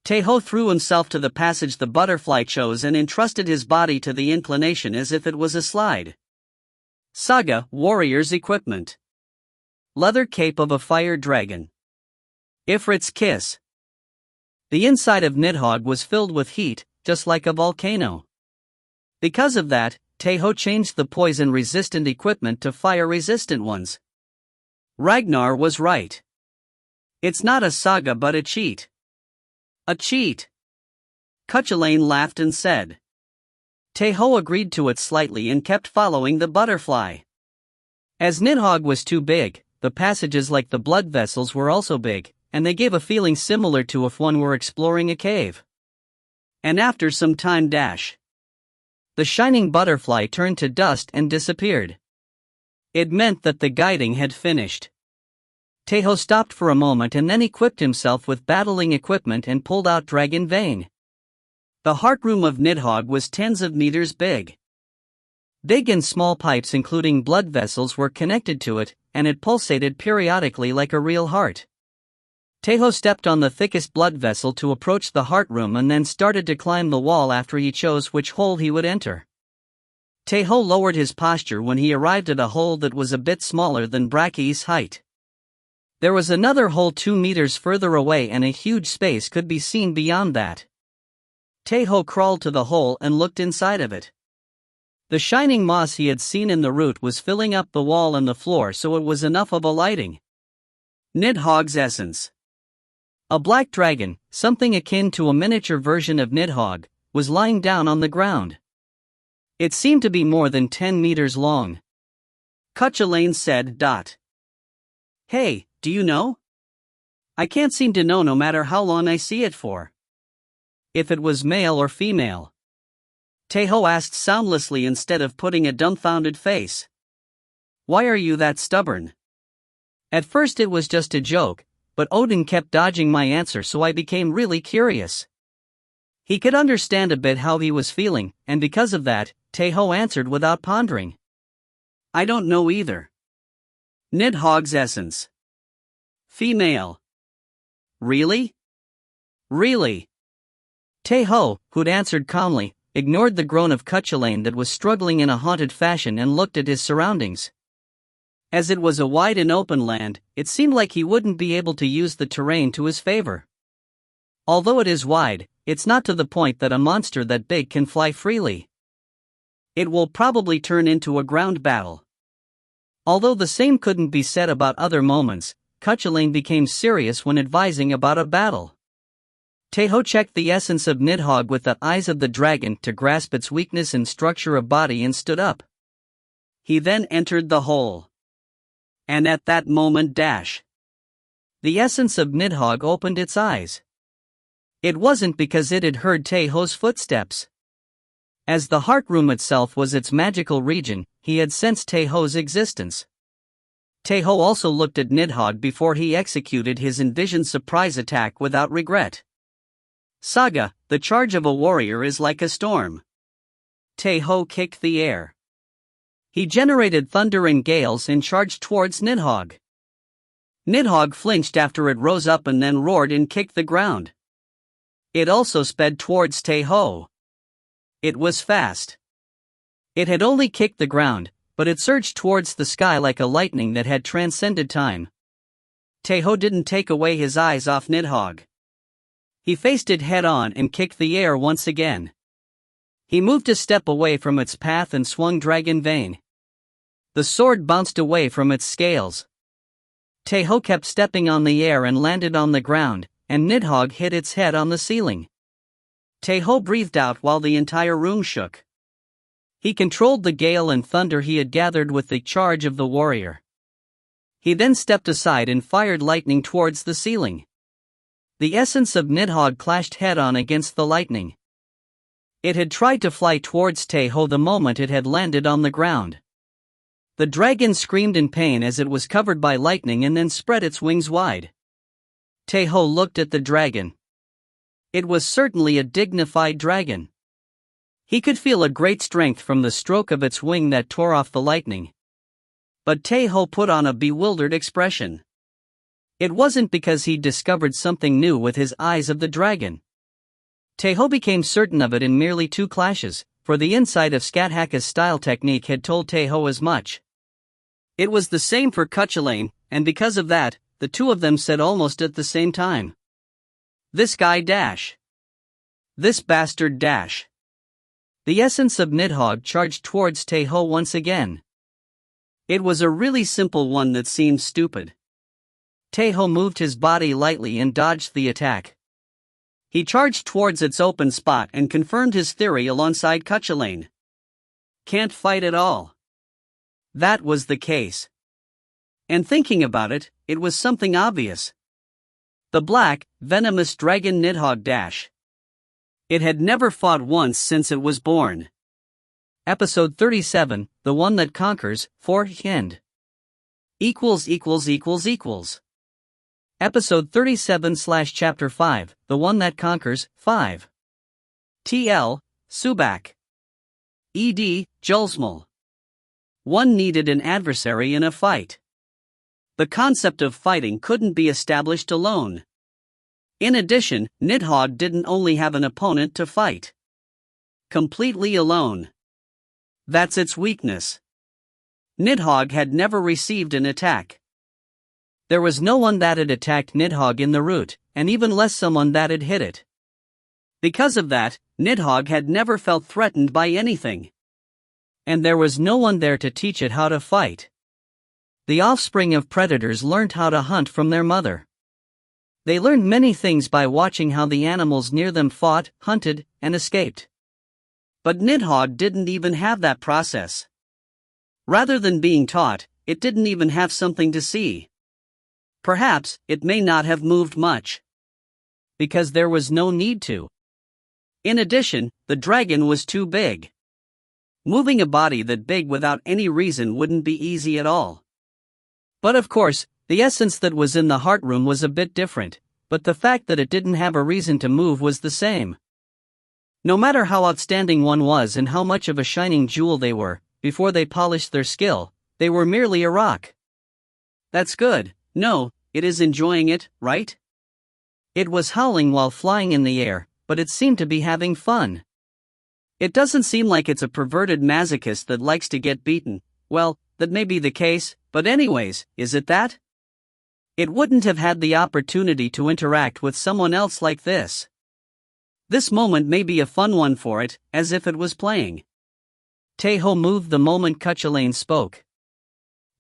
Tae Ho threw himself to the passage the butterfly chose and entrusted his body to the inclination as if it was a slide. Saga, Warrior's Equipment. Leather cape of a fire dragon. Ifrit's kiss. The inside of Nidhogg was filled with heat, just like a volcano. Because of that, Tae Ho changed the poison-resistant equipment to fire-resistant ones. Ragnar was right. It's not a saga but a cheat. A cheat. Cuchulainn laughed and said. Tae Ho agreed to it slightly and kept following the butterfly. As Nidhogg was too big, the passages like the blood vessels were also big, and they gave a feeling similar to if one were exploring a cave. And after some time the shining butterfly turned to dust and disappeared. It meant that the guiding had finished. Tae Ho stopped for a moment and then equipped himself with battling equipment and pulled out Dragon Vein. The heart room of Nidhogg was tens of meters big. Big and small pipes including blood vessels were connected to it, and it pulsated periodically like a real heart. Tae Ho stepped on the thickest blood vessel to approach the heart room and then started to climb the wall after he chose which hole he would enter. Tae Ho lowered his posture when he arrived at a hole that was a bit smaller than Brachi's height. There was another hole 2 meters further away and a huge space could be seen beyond that. Tae Ho crawled to the hole and looked inside of it. The shining moss he had seen in the root was filling up the wall and the floor, so it was enough of a lighting. Nidhogg's essence. A black dragon, something akin to a miniature version of Nidhogg, was lying down on the ground. It seemed to be more than 10 meters long. Cuchulainn said. Hey, do you know? I can't seem to know no matter how long I see it for. If it was male or female. Tae Ho asked soundlessly instead of putting a dumbfounded face. Why are you that stubborn? At first it was just a joke, but Odin kept dodging my answer, so I became really curious. He could understand a bit how he was feeling, and because of that, Tae Ho answered without pondering. I don't know either. Nidhogg's essence. Female. Really? Really? Tae Ho, who'd answered calmly, ignored the groan of Cuchulainn that was struggling in a haunted fashion and looked at his surroundings. As it was a wide and open land, it seemed like he wouldn't be able to use the terrain to his favor. Although it is wide, it's not to the point that a monster that big can fly freely. It will probably turn into a ground battle. Although the same couldn't be said about other moments, Cuchulainn became serious when advising about a battle. Tae Ho checked the essence of Nidhogg with the eyes of the dragon to grasp its weakness and structure of body and stood up. He then entered the hole. And at that moment the essence of Nidhogg opened its eyes. It wasn't because it had heard Tae Ho's footsteps. As the heart room itself was its magical region, he had sensed Tae Ho's existence. Tae Ho also looked at Nidhogg before he executed his envisioned surprise attack without regret. Saga, the charge of a warrior is like a storm. Tae Ho kicked the air. He generated thunder and gales and charged towards Nidhogg. Nidhogg flinched after it rose up and then roared and kicked the ground. It also sped towards Tae Ho. It was fast. It had only kicked the ground, but it surged towards the sky like a lightning that had transcended time. Tae Ho didn't take away his eyes off Nidhogg. He faced it head-on and kicked the air once again. He moved a step away from its path and swung Dragon Vein. The sword bounced away from its scales. Tae Ho kept stepping on the air and landed on the ground, and Nidhogg hit its head on the ceiling. Tae Ho breathed out while the entire room shook. He controlled the gale and thunder he had gathered with the charge of the warrior. He then stepped aside and fired lightning towards the ceiling. The essence of Nidhogg clashed head-on against the lightning. It had tried to fly towards Tae Ho the moment it had landed on the ground. The dragon screamed in pain as it was covered by lightning and then spread its wings wide. Tae Ho looked at the dragon. It was certainly a dignified dragon. He could feel a great strength from the stroke of its wing that tore off the lightning. But Tae Ho put on a bewildered expression. It wasn't because he'd discovered something new with his eyes of the dragon. Tae Ho became certain of it in merely 2 clashes, for the insight of Skathaka's style technique had told Tae Ho as much. It was the same for Cuchulainn, and because of that, the two of them said almost at the same time. This guy dash. This bastard dash. The essence of Nidhogg charged towards Tae Ho once again. It was a really simple one that seemed stupid. Tae Ho moved his body lightly and dodged the attack. He charged towards its open spot and confirmed his theory alongside Cuchulainn. Can't fight at all. That was the case. And thinking about it, it was something obvious. The black, venomous dragon Nidhogg dash. It had never fought once since it was born. Episode 37, The One That Conquers, 4 End. == Episode 37/Chapter 5, The One That Conquers, 5. TL, Subak. ED, Julsmal. One needed an adversary in a fight. The concept of fighting couldn't be established alone. In addition, Nidhogg didn't only have an opponent to fight. Completely alone. That's its weakness. Nidhogg had never received an attack. There was no one that had attacked Nidhogg in the route, and even less someone that had hit it. Because of that, Nidhogg had never felt threatened by anything. And there was no one there to teach it how to fight. The offspring of predators learned how to hunt from their mother. They learned many things by watching how the animals near them fought, hunted, and escaped. But Nidhogg didn't even have that process. Rather than being taught, it didn't even have something to see. Perhaps, it may not have moved much. Because there was no need to. In addition, the dragon was too big. Moving a body that big without any reason wouldn't be easy at all. But of course, the essence that was in the heart room was a bit different, but the fact that it didn't have a reason to move was the same. No matter how outstanding one was and how much of a shining jewel they were, before they polished their skill, they were merely a rock. That's good, no, it is enjoying it, right? It was howling while flying in the air, but it seemed to be having fun. It doesn't seem like it's a perverted masochist that likes to get beaten. Well, that may be the case, but anyways, is it that? It wouldn't have had the opportunity to interact with someone else like this. This moment may be a fun one for it, as if it was playing. Tae Ho moved the moment Cuchulainn spoke.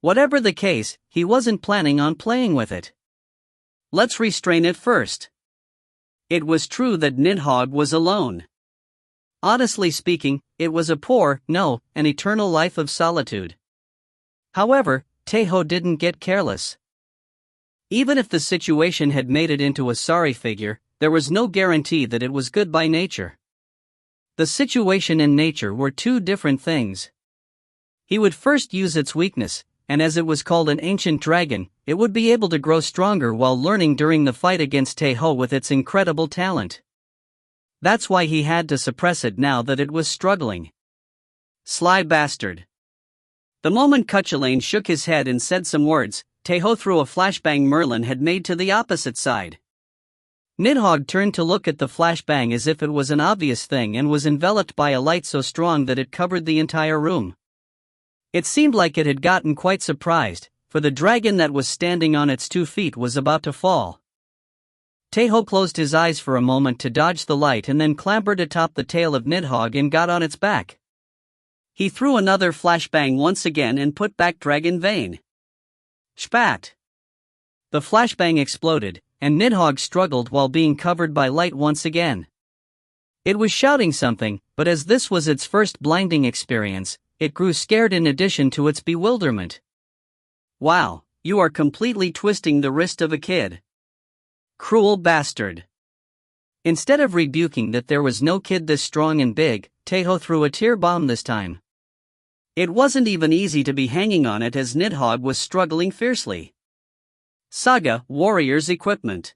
Whatever the case, he wasn't planning on playing with it. Let's restrain it first. It was true that Nidhogg was alone. Honestly speaking, it was a poor, no, an eternal life of solitude. However, Tae Ho didn't get careless. Even if the situation had made it into a sorry figure, there was no guarantee that it was good by nature. The situation and nature were two different things. He would first use its weakness, and as it was called an ancient dragon, it would be able to grow stronger while learning during the fight against Tae Ho with its incredible talent. That's why he had to suppress it now that it was struggling. Sly bastard. The moment Cuchulainn shook his head and said some words, Tae Ho threw a flashbang Merlin had made to the opposite side. Nidhogg turned to look at the flashbang as if it was an obvious thing and was enveloped by a light so strong that it covered the entire room. It seemed like it had gotten quite surprised, for the dragon that was standing on its 2 feet was about to fall. Tae Ho closed his eyes for a moment to dodge the light and then clambered atop the tail of Nidhogg and got on its back. He threw another flashbang once again and put back Dragon Vane. Spat! The flashbang exploded, and Nidhogg struggled while being covered by light once again. It was shouting something, but as this was its first blinding experience, it grew scared in addition to its bewilderment. Wow, you are completely twisting the wrist of a kid. Cruel bastard. Instead of rebuking that there was no kid this strong and big, Tae Ho threw a tear bomb this time. It wasn't even easy to be hanging on it as Nidhogg was struggling fiercely. Saga Warriors Equipment.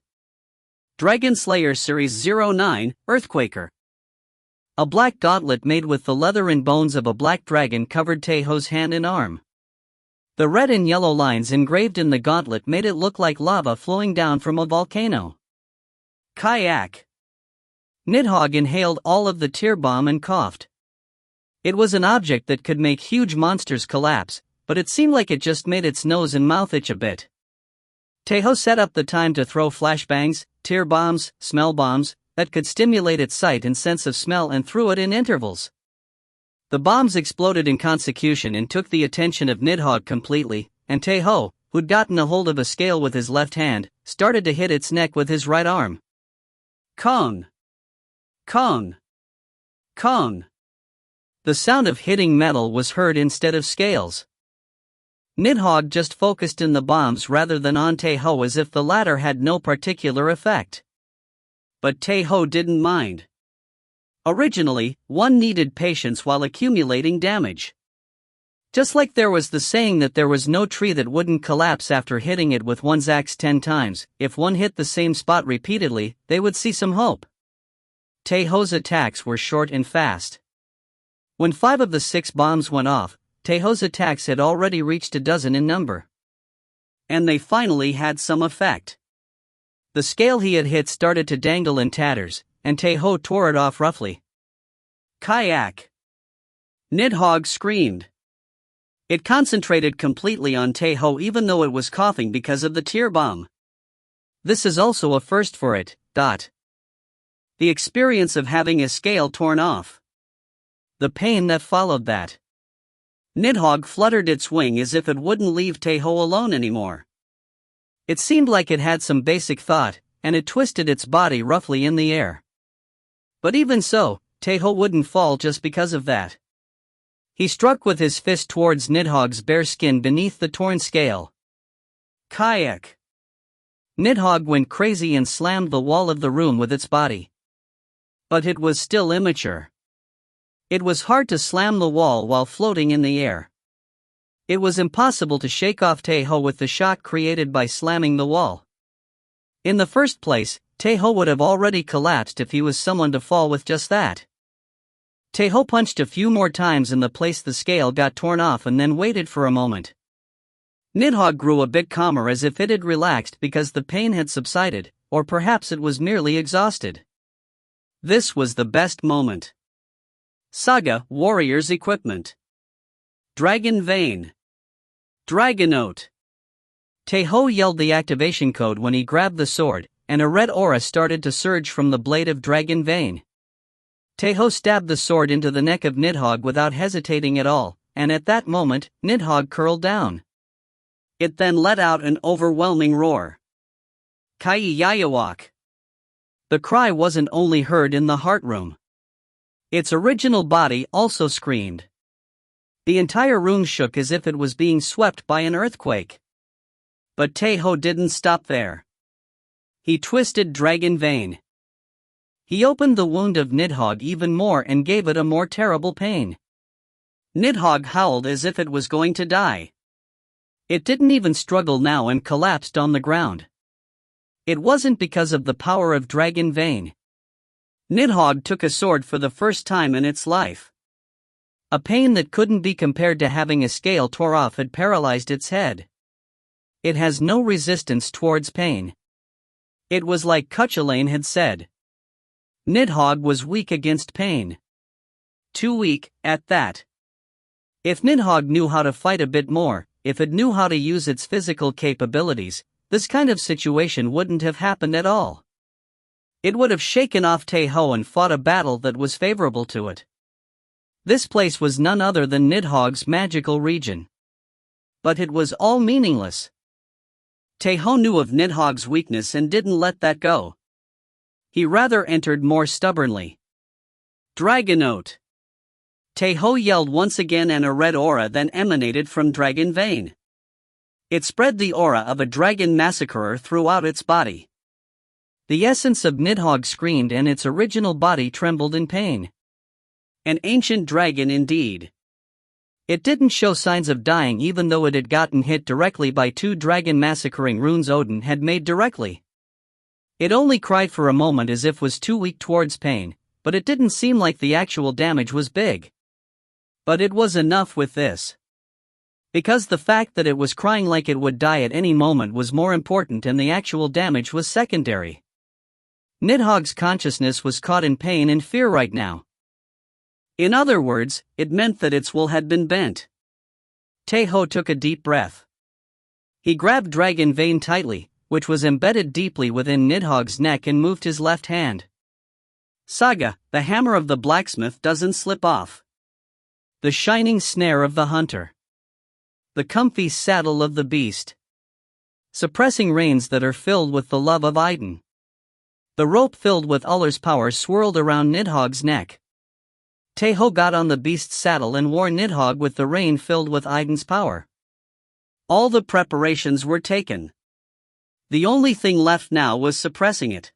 Dragon Slayer Series 09, Earthquaker. A black gauntlet made with the leather and bones of a black dragon covered Tae Ho's hand and arm. The red and yellow lines engraved in the gauntlet made it look like lava flowing down from a volcano. Kayak. Nidhogg inhaled all of the tear bomb and coughed. It was an object that could make huge monsters collapse, but it seemed like it just made its nose and mouth itch a bit. Tae Ho set up the time to throw flashbangs, tear bombs, smell bombs, that could stimulate its sight and sense of smell and threw it in intervals. The bombs exploded in consecution and took the attention of Nidhogg completely, and Tae Ho, who'd gotten a hold of a scale with his left hand, started to hit its neck with his right arm. Kong! Kong! Kong! The sound of hitting metal was heard instead of scales. Nidhogg just focused in the bombs rather than on Tae Ho as if the latter had no particular effect. But Tae Ho didn't mind. Originally, one needed patience while accumulating damage. Just like there was the saying that there was no tree that wouldn't collapse after hitting it with one's axe 10 times, if one hit the same spot repeatedly, they would see some hope. Tae Ho's attacks were short and fast. When 5 of the 6 bombs went off, Tae Ho's attacks had already reached a dozen in number. And they finally had some effect. The scale he had hit started to dangle in tatters, and Tae Ho tore it off roughly. Kayak! Nidhogg screamed. It concentrated completely on Tae Ho even though it was coughing because of the tear bomb. This is also a first for it. The experience of having a scale torn off. The pain that followed that. Nidhogg fluttered its wing as if it wouldn't leave Tae Ho alone anymore. It seemed like it had some basic thought, and it twisted its body roughly in the air. But even so, Tae Ho wouldn't fall just because of that. He struck with his fist towards Nidhogg's bare skin beneath the torn scale. Kayak! Nidhogg went crazy and slammed the wall of the room with its body. But it was still immature. It was hard to slam the wall while floating in the air. It was impossible to shake off Tae Ho with the shock created by slamming the wall. In the first place, Tae Ho would have already collapsed if he was someone to fall with just that. Tae Ho punched a few more times in the place the scale got torn off and then waited for a moment. Nidhogg grew a bit calmer as if it had relaxed because the pain had subsided, or perhaps it was merely exhausted. This was the best moment. Saga Warriors Equipment. Dragon Vein. Dragonote. Tae Ho yelled the activation code when he grabbed the sword, and a red aura started to surge from the blade of Dragon Vein. Tae Ho stabbed the sword into the neck of Nidhogg without hesitating at all, and at that moment, Nidhogg curled down. It then let out an overwhelming roar. Kai-yayawak. The cry wasn't only heard in the heart room. Its original body also screamed. The entire room shook as if it was being swept by an earthquake. But Tae Ho didn't stop there. He twisted Dragon Vein. He opened the wound of Nidhogg even more and gave it a more terrible pain. Nidhogg howled as if it was going to die. It didn't even struggle now and collapsed on the ground. It wasn't because of the power of Dragon Vein. Nidhogg took a sword for the first time in its life. A pain that couldn't be compared to having a scale tore off had paralyzed its head. It has no resistance towards pain. It was like Cuchulainn had said. Nidhogg was weak against pain. Too weak, at that. If Nidhogg knew how to fight a bit more, if it knew how to use its physical capabilities, this kind of situation wouldn't have happened at all. It would have shaken off Tae Ho and fought a battle that was favorable to it. This place was none other than Nidhogg's magical region. But it was all meaningless. Tae Ho knew of Nidhogg's weakness and didn't let that go. He rather entered more stubbornly. Dragonote. Tae Ho yelled once again and a red aura then emanated from Dragon Vein. It spread the aura of a dragon massacrer throughout its body. The essence of Nidhogg screamed and its original body trembled in pain. An ancient dragon indeed. It didn't show signs of dying even though it had gotten hit directly by 2 dragon massacring runes Odin had made directly. It only cried for a moment as if was too weak towards pain, but it didn't seem like the actual damage was big. But it was enough with this. Because the fact that it was crying like it would die at any moment was more important and the actual damage was secondary. Nidhogg's consciousness was caught in pain and fear right now. In other words, it meant that its will had been bent. Tae Ho took a deep breath. He grabbed Dragon Vein tightly, which was embedded deeply within Nidhogg's neck, and moved his left hand. Saga, the hammer of the blacksmith doesn't slip off. The shining snare of the hunter. The comfy saddle of the beast. Suppressing reins that are filled with the love of Idun. The rope filled with Uller's power swirled around Nidhogg's neck. Tae Ho got on the beast's saddle and wore Nidhogg with the rein filled with Idun's power. All the preparations were taken. The only thing left now was suppressing it.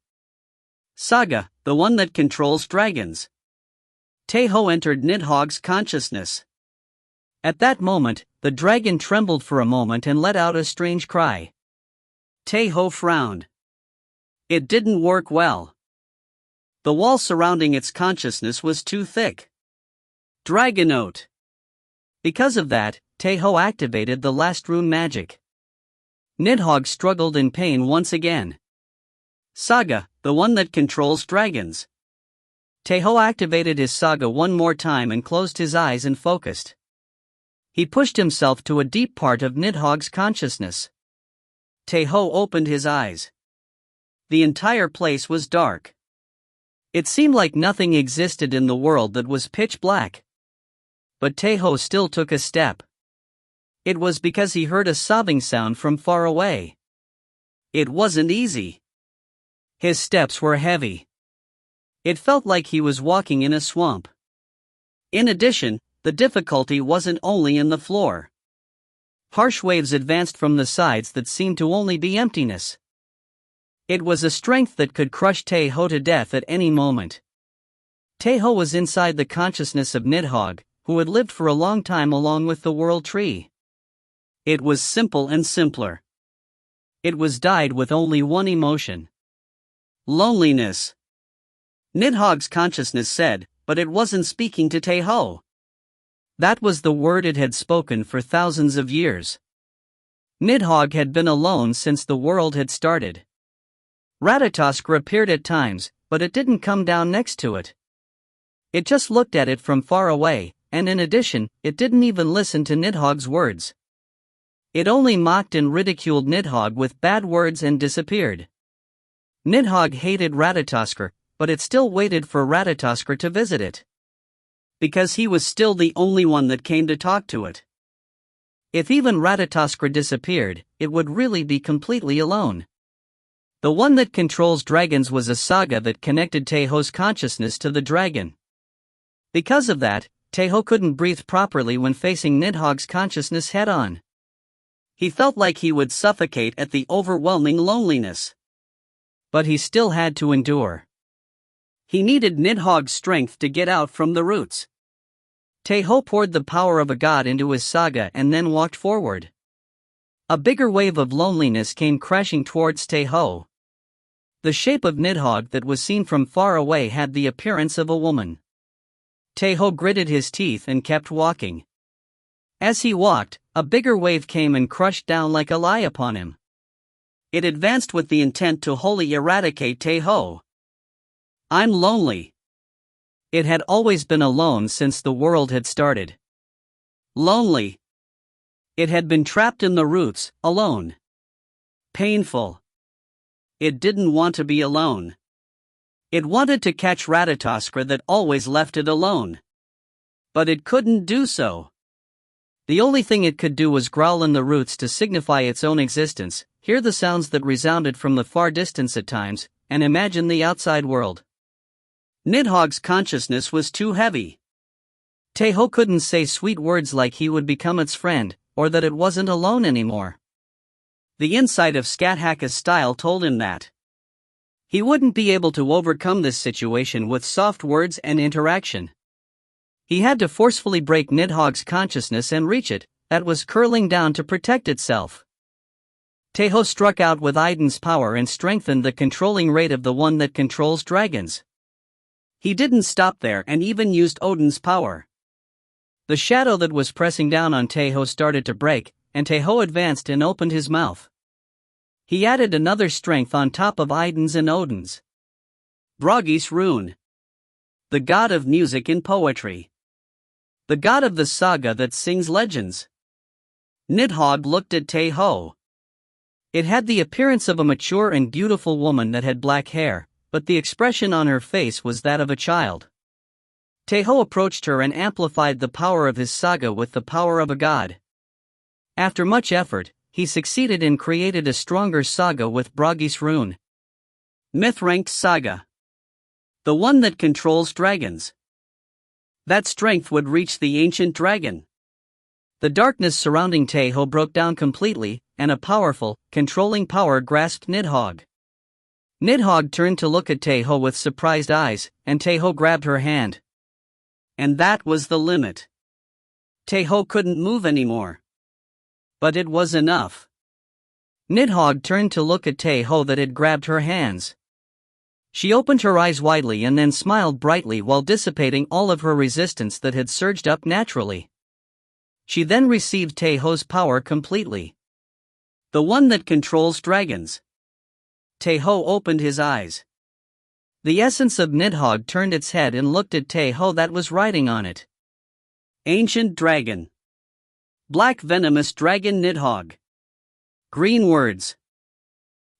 Saga, the one that controls dragons. Tae Ho entered Nidhogg's consciousness. At that moment, the dragon trembled for a moment and let out a strange cry. Tae Ho frowned. It didn't work well. The wall surrounding its consciousness was too thick. Dragonote. Because of that, Tae Ho activated the last rune magic. Nidhogg struggled in pain once again. Saga, the one that controls dragons. Tae Ho activated his saga one more time and closed his eyes and focused. He pushed himself to a deep part of Nidhogg's consciousness. Tae Ho opened his eyes. The entire place was dark. It seemed like nothing existed in the world, that was pitch black. But Tae Ho still took a step. It was because he heard a sobbing sound from far away. It wasn't easy. His steps were heavy. It felt like he was walking in a swamp. In addition, the difficulty wasn't only in the floor. Harsh waves advanced from the sides that seemed to only be emptiness. It was a strength that could crush Tae Ho to death at any moment. Tae Ho was inside the consciousness of Nidhogg, who had lived for a long time along with the World Tree. It was simple and simpler. It was dyed with only one emotion. Loneliness. Nidhogg's consciousness said, but it wasn't speaking to Tae Ho. That was the word it had spoken for thousands of years. Nidhogg had been alone since the world had started. Ratatoskr appeared at times, but it didn't come down next to it. It just looked at it from far away, and in addition, it didn't even listen to Nidhogg's words. It only mocked and ridiculed Nidhogg with bad words and disappeared. Nidhogg hated Ratatoskr, but it still waited for Ratatoskr to visit it. Because he was still the only one that came to talk to it. If even Ratatoskr disappeared, it would really be completely alone. The one that controls dragons was a saga that connected Tae Ho's consciousness to the dragon. Because of that, Tae Ho couldn't breathe properly when facing Nidhogg's consciousness head-on. He felt like he would suffocate at the overwhelming loneliness. But he still had to endure. He needed Nidhogg's strength to get out from the roots. Tae Ho poured the power of a god into his saga and then walked forward. A bigger wave of loneliness came crashing towards Tae Ho. The shape of Nidhogg that was seen from far away had the appearance of a woman. Tae Ho gritted his teeth and kept walking. As he walked, a bigger wave came and crushed down like a lie upon him. It advanced with the intent to wholly eradicate Tae Ho. I'm lonely. It had always been alone since the world had started. Lonely. It had been trapped in the roots, alone. Painful. It didn't want to be alone. It wanted to catch Ratatoskr that always left it alone. But it couldn't do so. The only thing it could do was growl in the roots to signify its own existence, hear the sounds that resounded from the far distance at times, and imagine the outside world. Nidhogg's consciousness was too heavy. Tae Ho couldn't say sweet words like he would become its friend, or that it wasn't alone anymore. The insight of Skathaka's style told him that he wouldn't be able to overcome this situation with soft words and interaction. He had to forcefully break Nidhogg's consciousness and reach it, that was curling down to protect itself. Tae Ho struck out with Idun's power and strengthened the controlling rate of the one that controls dragons. He didn't stop there and even used Odin's power. The shadow that was pressing down on Tae Ho started to break, and Tae Ho advanced and opened his mouth. He added another strength on top of Idun's and Odin's. Bragi's rune. The god of music and poetry. The god of the saga that sings legends. Nidhogg looked at Tae Ho. It had the appearance of a mature and beautiful woman that had black hair, but the expression on her face was that of a child. Tae Ho approached her and amplified the power of his saga with the power of a god. After much effort, he succeeded and created a stronger saga with Bragi's rune. Myth-ranked saga. The one that controls dragons. That strength would reach the ancient dragon. The darkness surrounding Tae Ho broke down completely, and a powerful, controlling power grasped Nidhogg. Nidhogg turned to look at Tae Ho with surprised eyes, and Tae Ho grabbed her hand. And that was the limit. Tae Ho couldn't move anymore. But it was enough. Nidhogg turned to look at Tae Ho that had grabbed her hands. She opened her eyes widely and then smiled brightly while dissipating all of her resistance that had surged up naturally. She then received Tae Ho's power completely. The one that controls dragons. Tae Ho opened his eyes. The essence of Nidhogg turned its head and looked at Tae Ho that was riding on it. Ancient dragon. Black venomous dragon Nidhogg. Green words.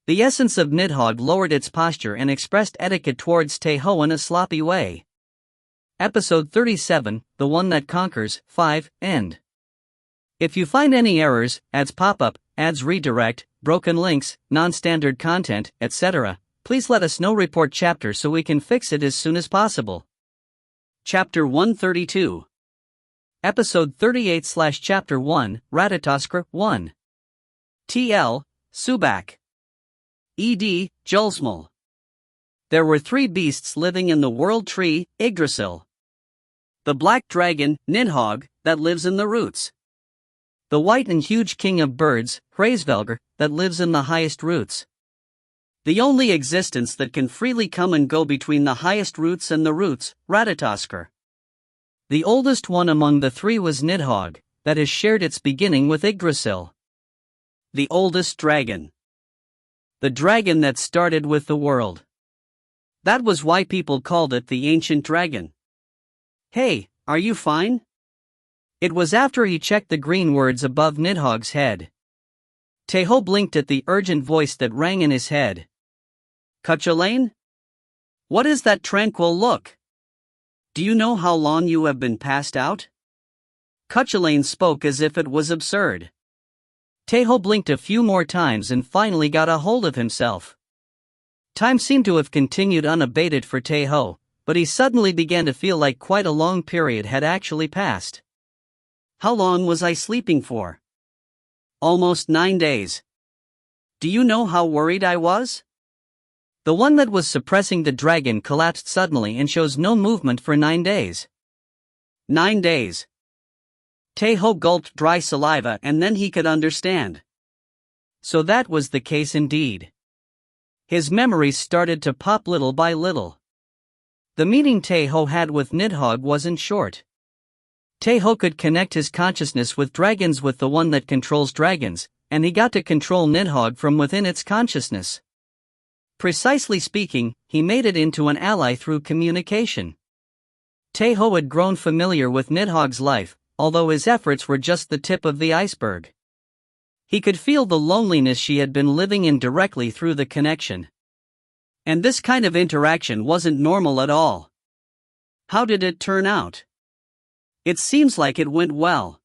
The essence of Nidhogg lowered its posture and expressed etiquette towards Tae Ho in a sloppy way. Episode 37, The One That Conquers, 5, End. If you find any errors, ads pop up, ads redirect, broken links, non-standard content, etc., please let us know. Report chapter so we can fix it as soon as possible. Chapter 132. Episode 38/Chapter 1, Ratatoskr 1. TL, Subak. ED, Julsmal. There were 3 beasts living in the world tree, Yggdrasil. The black dragon, Nidhogg, that lives in the roots. The white and huge king of birds, Hraesvelgr, that lives in the highest roots. The only existence that can freely come and go between the highest roots and the roots, Ratatoskr. The oldest one among the 3 was Nidhogg, that has shared its beginning with Yggdrasil. The oldest dragon. The dragon that started with the world. That was why people called it the ancient dragon. Hey, are you fine? It was after he checked the green words above Nidhogg's head. Tae Ho blinked at the urgent voice that rang in his head. Cuchulainn? What is that tranquil look? Do you know how long you have been passed out? Cuchulainn spoke as if it was absurd. Tae Ho blinked a few more times and finally got a hold of himself. Time seemed to have continued unabated for Tae Ho, but he suddenly began to feel like quite a long period had actually passed. How long was I sleeping for? Almost 9 days. Do you know how worried I was? The one that was suppressing the dragon collapsed suddenly and shows no movement for 9 days. 9 days. Tae Ho gulped dry saliva and then he could understand. So that was the case indeed. His memories started to pop little by little. The meeting Tae Ho had with Nidhogg wasn't short. Tae Ho could connect his consciousness with dragons with the one that controls dragons, and he got to control Nidhogg from within its consciousness. Precisely speaking, he made it into an ally through communication. Tae Ho had grown familiar with Nidhogg's life, although his efforts were just the tip of the iceberg. He could feel the loneliness she had been living in directly through the connection. And this kind of interaction wasn't normal at all. How did it turn out? It seems like it went well.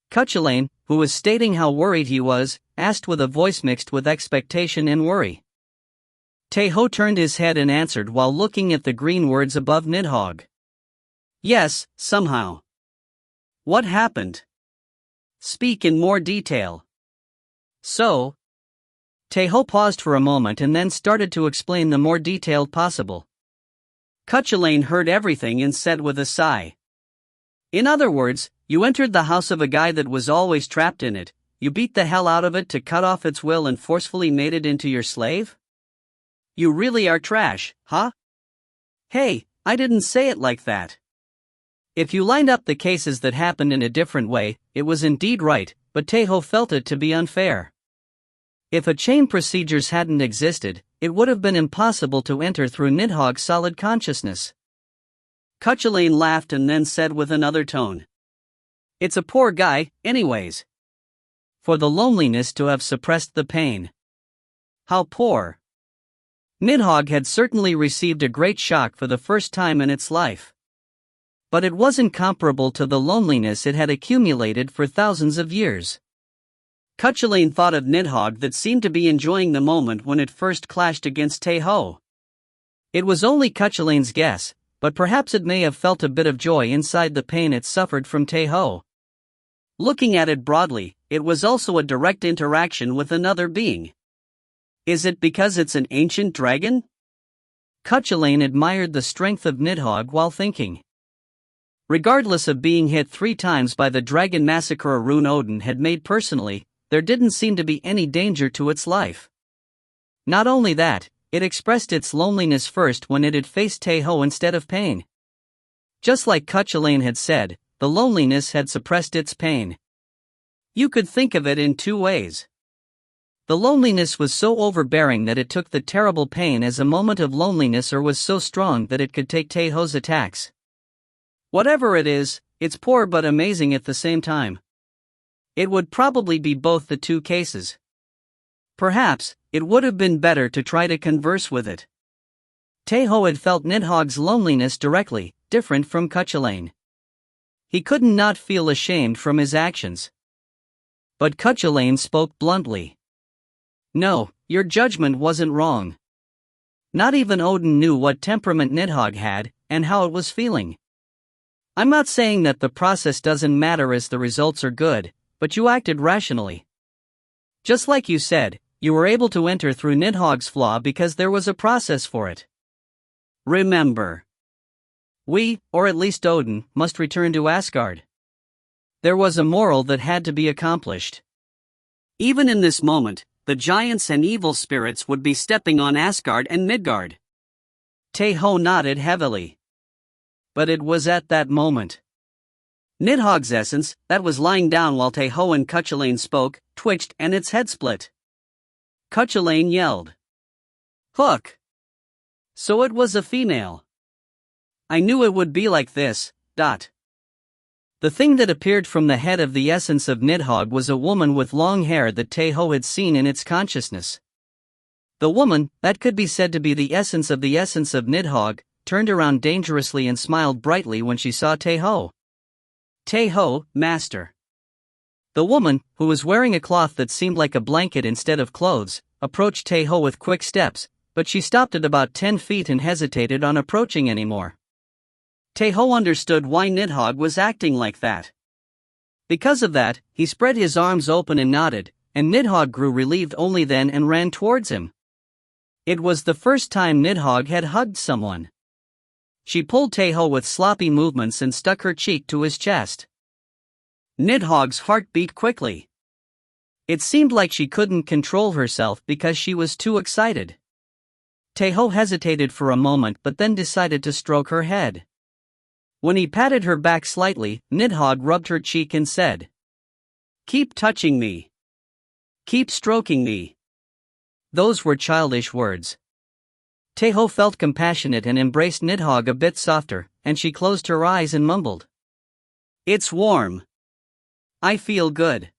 Cuchulainn, who was stating how worried he was, asked with a voice mixed with expectation and worry. Tae Ho turned his head and answered while looking at the green words above Nidhogg. Yes, somehow. What happened? Speak in more detail. So? Tae Ho paused for a moment and then started to explain the more detailed possible. Cuchulainn heard everything and said with a sigh. In other words, you entered the house of a guy that was always trapped in it, you beat the hell out of it to cut off its will and forcefully made it into your slave? You really are trash, huh? Hey, I didn't say it like that. If you lined up the cases that happened in a different way, it was indeed right, but Tae Ho felt it to be unfair. If a chain procedures hadn't existed, it would have been impossible to enter through Nidhogg's solid consciousness. Cuchulainn laughed and then said with another tone. It's a poor guy, anyways. For the loneliness to have suppressed the pain. How poor. Nidhogg had certainly received a great shock for the first time in its life. But it wasn't comparable to the loneliness it had accumulated for thousands of years. Cuchulainn thought of Nidhogg that seemed to be enjoying the moment when it first clashed against Tae Ho. It was only Cuchulainn's guess, but perhaps it may have felt a bit of joy inside the pain it suffered from Tae Ho. Looking at it broadly, it was also a direct interaction with another being. Is it because it's an ancient dragon? Cuchulainn admired the strength of Nidhogg while thinking. Regardless of being hit 3 times by the dragon massacrer rune Odin had made personally, there didn't seem to be any danger to its life. Not only that, it expressed its loneliness first when it had faced Tae Ho instead of pain. Just like Cuchulainn had said, the loneliness had suppressed its pain. You could think of it in 2 ways. The loneliness was so overbearing that it took the terrible pain as a moment of loneliness, or was so strong that it could take Tae Ho's attacks. Whatever it is, it's poor but amazing at the same time. It would probably be both the 2 cases. Perhaps, it would have been better to try to converse with it. Tae Ho had felt Nidhogg's loneliness directly, different from Cuchulainn. He couldn't not feel ashamed from his actions. But Cuchulainn spoke bluntly. No, your judgment wasn't wrong. Not even Odin knew what temperament Nidhogg had, and how it was feeling. I'm not saying that the process doesn't matter as the results are good, but you acted rationally. Just like you said, you were able to enter through Nidhogg's flaw because there was a process for it. Remember. We, or at least Odin, must return to Asgard. There was a moral that had to be accomplished. Even in this moment, the giants and evil spirits would be stepping on Asgard and Midgard. Tae Ho nodded heavily. But it was at that moment. Nidhogg's essence, that was lying down while Tae Ho and Cuchulainn spoke, twitched and its head split. Cuchulainn yelled. Hook! So it was a female. I knew it would be like this. The thing that appeared from the head of the essence of Nidhogg was a woman with long hair that Tae Ho had seen in its consciousness. The woman, that could be said to be the essence of Nidhogg, turned around dangerously and smiled brightly when she saw Tae Ho. Tae Ho, master. The woman, who was wearing a cloth that seemed like a blanket instead of clothes, approached Tae Ho with quick steps, but she stopped at about 10 feet and hesitated on approaching anymore. Tae Ho understood why Nidhogg was acting like that. Because of that, he spread his arms open and nodded, and Nidhogg grew relieved only then and ran towards him. It was the first time Nidhogg had hugged someone. She pulled Tae Ho with sloppy movements and stuck her cheek to his chest. Nidhogg's heart beat quickly. It seemed like she couldn't control herself because she was too excited. Tae Ho hesitated for a moment but then decided to stroke her head. When he patted her back slightly, Nidhogg rubbed her cheek and said, "Keep touching me. Keep stroking me." Those were childish words. Tae Ho felt compassionate and embraced Nidhogg a bit softer, and she closed her eyes and mumbled. It's warm. I feel good.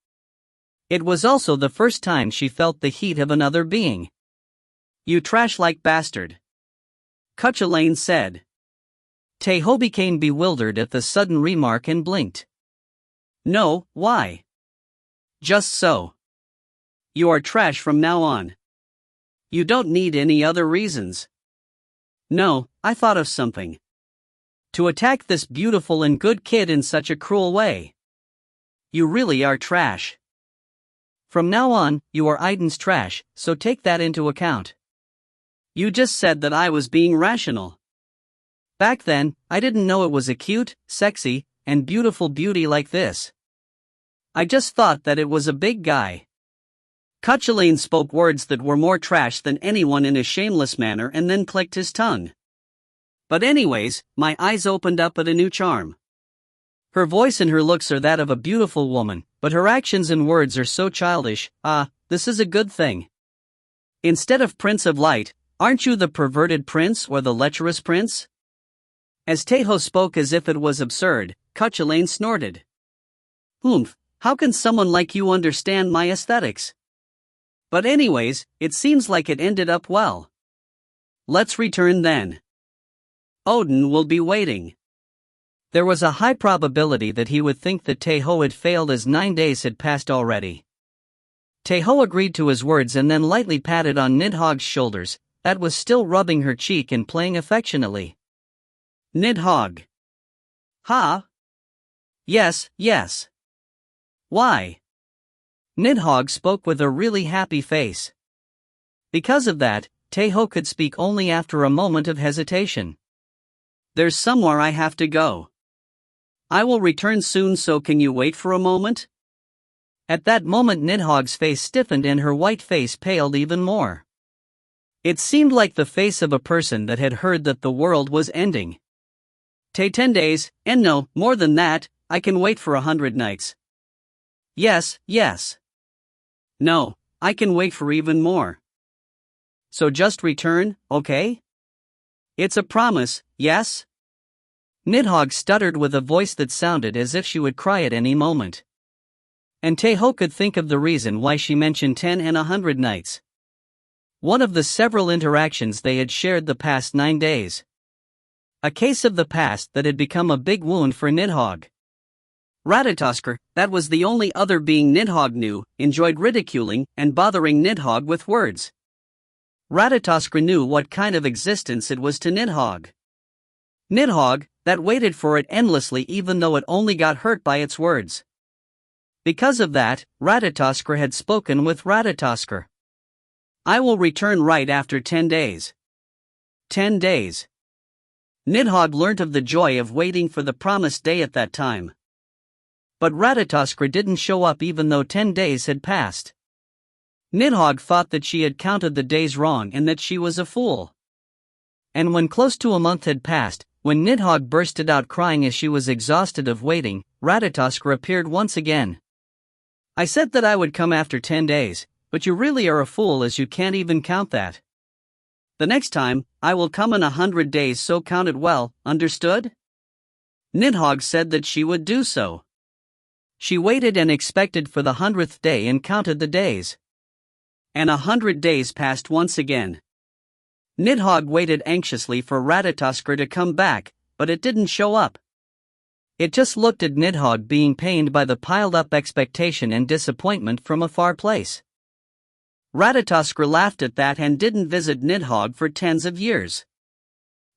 It was also the first time she felt the heat of another being. You trash-like bastard. Cuchulainn said. Tae Ho became bewildered at the sudden remark and blinked. No, why? Just so. You are trash from now on. You don't need any other reasons. No, I thought of something. To attack this beautiful and good kid in such a cruel way. You really are trash. From now on, you are Aiden's trash, so take that into account. You just said that I was being rational. Back then, I didn't know it was a cute, sexy, and beautiful beauty like this. I just thought that it was a big guy. Cuchulainn spoke words that were more trash than anyone in a shameless manner and then clicked his tongue. But anyways, my eyes opened up at a new charm. Her voice and her looks are that of a beautiful woman, but her actions and words are so childish. This is a good thing. Instead of Prince of Light, aren't you the perverted prince or the lecherous prince? As Tae Ho spoke as if it was absurd, Cuchulainn snorted. Oomph, how can someone like you understand my aesthetics? But anyways, it seems like it ended up well. Let's return then. Odin will be waiting. There was a high probability that he would think that Tae Ho had failed as 9 days had passed already. Tae Ho agreed to his words and then lightly patted on Nidhogg's shoulders, that was still rubbing her cheek and playing affectionately. Nidhogg. Ha? Yes. Why? Nidhogg spoke with a really happy face. Because of that, Tae Ho could speak only after a moment of hesitation. There's somewhere I have to go. I will return soon, so can you wait for a moment? At that moment Nidhogg's face stiffened and her white face paled even more. It seemed like the face of a person that had heard that the world was ending. 10 days, and no, more than that, I can wait for 100 nights. Yes. No, I can wait for even more. So just return, okay? It's a promise, yes? Nidhogg stuttered with a voice that sounded as if she would cry at any moment. And Tae Ho could think of the reason why she mentioned 10 and 100 nights. One of the several interactions they had shared the past 9 days. A case of the past that had become a big wound for Nidhogg. Ratatoskr, that was the only other being Nidhogg knew, enjoyed ridiculing and bothering Nidhogg with words. Ratatoskr knew what kind of existence it was to Nidhogg. Nidhogg, that waited for it endlessly even though it only got hurt by its words. Because of that, Ratatoskr had spoken with Ratatoskr. I will return right after 10 days. 10 days. Nidhogg learnt of the joy of waiting for the promised day at that time. But Ratatoskr didn't show up even though 10 days had passed. Nidhogg thought that she had counted the days wrong and that she was a fool. And when close to a month had passed, when Nidhogg bursted out crying as she was exhausted of waiting, Ratatoskr appeared once again. I said that I would come after 10 days, but you really are a fool as you can't even count that. The next time, I will come in 100 days, so count it well, understood? Nidhogg said that she would do so. She waited and expected for the 100th day and counted the days. And 100 days passed once again. Nidhogg waited anxiously for Ratatoskr to come back, but it didn't show up. It just looked at Nidhogg being pained by the piled-up expectation and disappointment from a far place. Ratatoskr laughed at that and didn't visit Nidhogg for tens of years.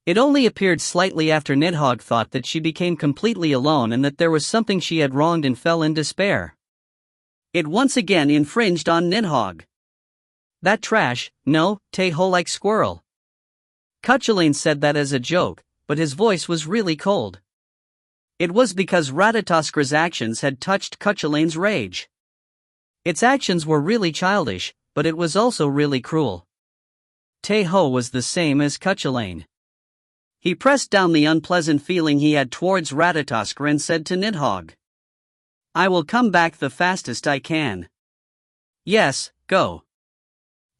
It only appeared slightly after Nidhogg thought that she became completely alone and that there was something she had wronged and fell in despair. It once again infringed on Nidhogg. That trash, no, Tae Ho like squirrel. Cuchulainn said that as a joke, but his voice was really cold. It was because Ratatoskr's actions had touched Cuchulainn's rage. Its actions were really childish, but it was also really cruel. Tae Ho was the same as Cuchulainn. He pressed down the unpleasant feeling he had towards Ratatoskr and said to Nidhogg, I will come back the fastest I can. Yes, go.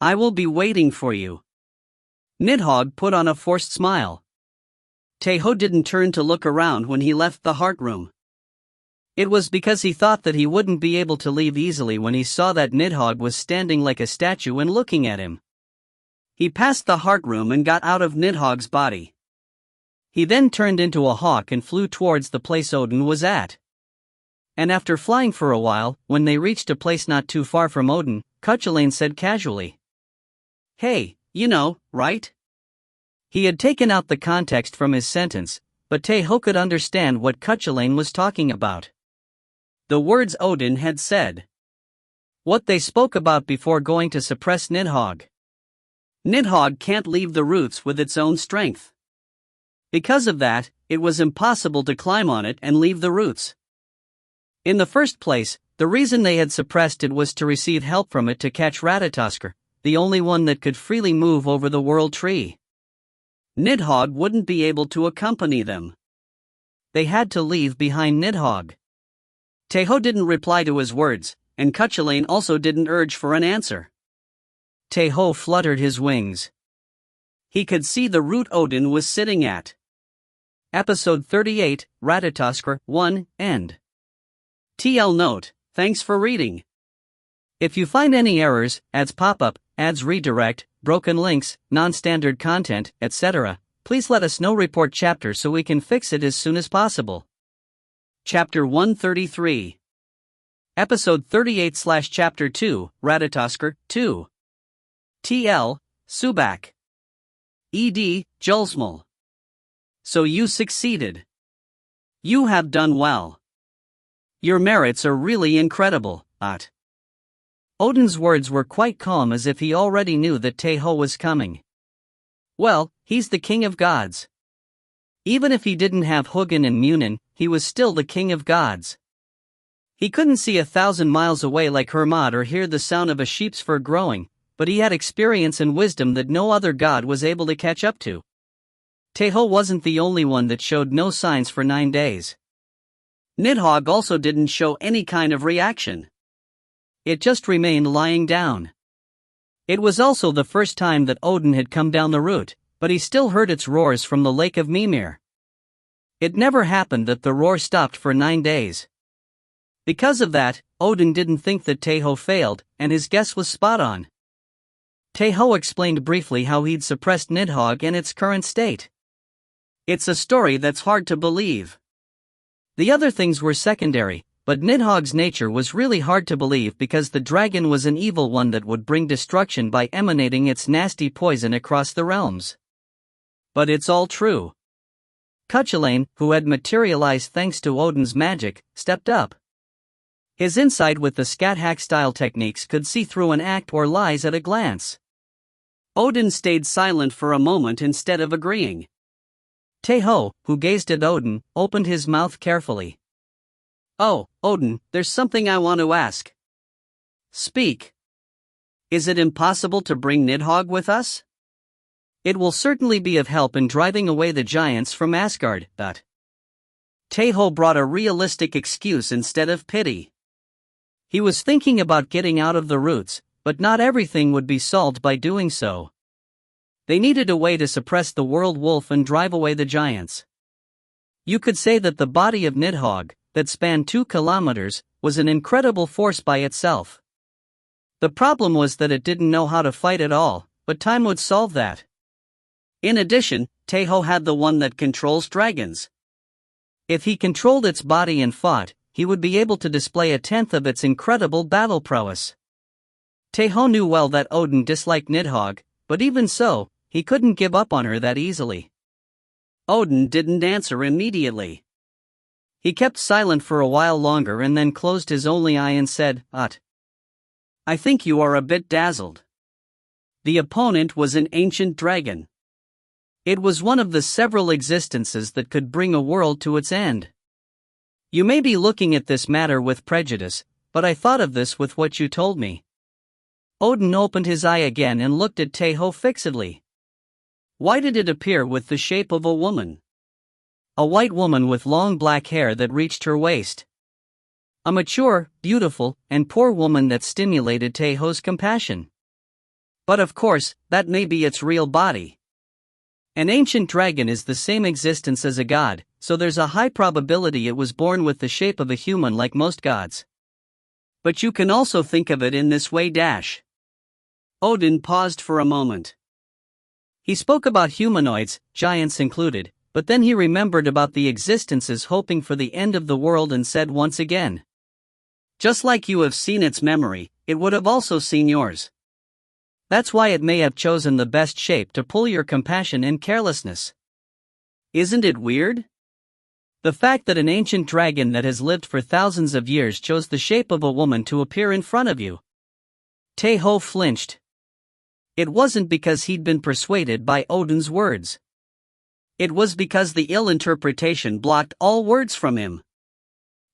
I will be waiting for you. Nidhogg put on a forced smile. Tae Ho didn't turn to look around when he left the heart room. It was because he thought that he wouldn't be able to leave easily when he saw that Nidhogg was standing like a statue and looking at him. He passed the heart room and got out of Nidhogg's body. He then turned into a hawk and flew towards the place Odin was at. And after flying for a while, when they reached a place not too far from Odin, Cuchulainn said casually, Hey, you know, right? He had taken out the context from his sentence, but Tae Ho could understand what Cuchulainn was talking about. The words Odin had said. What they spoke about before going to suppress Nidhogg. Nidhogg can't leave the roots with its own strength. Because of that, it was impossible to climb on it and leave the roots. In the first place, The reason they had suppressed it was to receive help from it to catch Ratatoskr, the only one that could freely move over the world tree. Nidhogg wouldn't be able to accompany them. They had to leave behind Nidhogg. Tae Ho didn't reply to his words, and Cuchulainn also didn't urge for an answer. Tae Ho fluttered his wings. He could see the root Odin was sitting at. Episode 38, Ratatoskr 1, End. TL Note, thanks for reading. If you find any errors, ads pop up, ads redirect, broken links, non-standard content, etc., please let us know. Report chapter so we can fix it as soon as possible. Chapter 133. Episode 38/Chapter 2, Ratatoskr 2. TL, Subak. ED, Julsmal. So you succeeded. You have done well. Your merits are really incredible, At. Odin's words were quite calm, as if he already knew that Tae Ho was coming. Well, he's the king of gods. Even if he didn't have Hugin and Munin, he was still the king of gods. He couldn't see 1,000 miles away like Hermod or hear the sound of a sheep's fur growing, but he had experience and wisdom that no other god was able to catch up to. Tae Ho wasn't the only one that showed no signs for 9 days. Nidhogg also didn't show any kind of reaction. It just remained lying down. It was also the first time that Odin had come down the route, but he still heard its roars from the lake of Mimir. It never happened that the roar stopped for 9 days. Because of that, Odin didn't think that Tae Ho failed, and his guess was spot on. Tae Ho explained briefly how he'd suppressed Nidhogg in its current state. It's a story that's hard to believe. The other things were secondary, but Nidhogg's nature was really hard to believe because the dragon was an evil one that would bring destruction by emanating its nasty poison across the realms. But it's all true. Cuchulainn, who had materialized thanks to Odin's magic, stepped up. His insight with the scat hack style techniques could see through an act or lies at a glance. Odin stayed silent for a moment instead of agreeing. Tae Ho, who gazed at Odin, opened his mouth carefully. Oh, Odin, there's something I want to ask. Speak. Is it impossible to bring Nidhogg with us? It will certainly be of help in driving away the giants from Asgard, but Tae Ho brought a realistic excuse instead of pity. He was thinking about getting out of the roots, but not everything would be solved by doing so. They needed a way to suppress the world wolf and drive away the giants. You could say that the body of Nidhogg, that spanned 2 kilometers, was an incredible force by itself. The problem was that it didn't know how to fight at all, but time would solve that. In addition, Tae Ho had the one that controls dragons. If he controlled its body and fought, he would be able to display 1/10 of its incredible battle prowess. Tae Ho knew well that Odin disliked Nidhogg, but even so, he couldn't give up on her that easily. Odin didn't answer immediately. He kept silent for a while longer and then closed his only eye and said, I think you are a bit dazzled. The opponent was an ancient dragon. It was one of the several existences that could bring a world to its end. You may be looking at this matter with prejudice, but I thought of this with what you told me. Odin opened his eye again and looked at Tae Ho fixedly. Why did it appear with the shape of a woman? A white woman with long black hair that reached her waist. A mature, beautiful, and poor woman that stimulated Tae Ho's compassion. But of course, that may be its real body. An ancient dragon is the same existence as a god, so there's a high probability it was born with the shape of a human like most gods. But you can also think of it in this way. Odin paused for a moment. He spoke about humanoids, giants included, but then he remembered about the existences hoping for the end of the world and said once again. Just like you have seen its memory, it would have also seen yours. That's why it may have chosen the best shape to pull your compassion and carelessness. Isn't it weird? The fact that an ancient dragon that has lived for thousands of years chose the shape of a woman to appear in front of you. Tae Ho flinched. It wasn't because he'd been persuaded by Odin's words. It was because the ill interpretation blocked all words from him.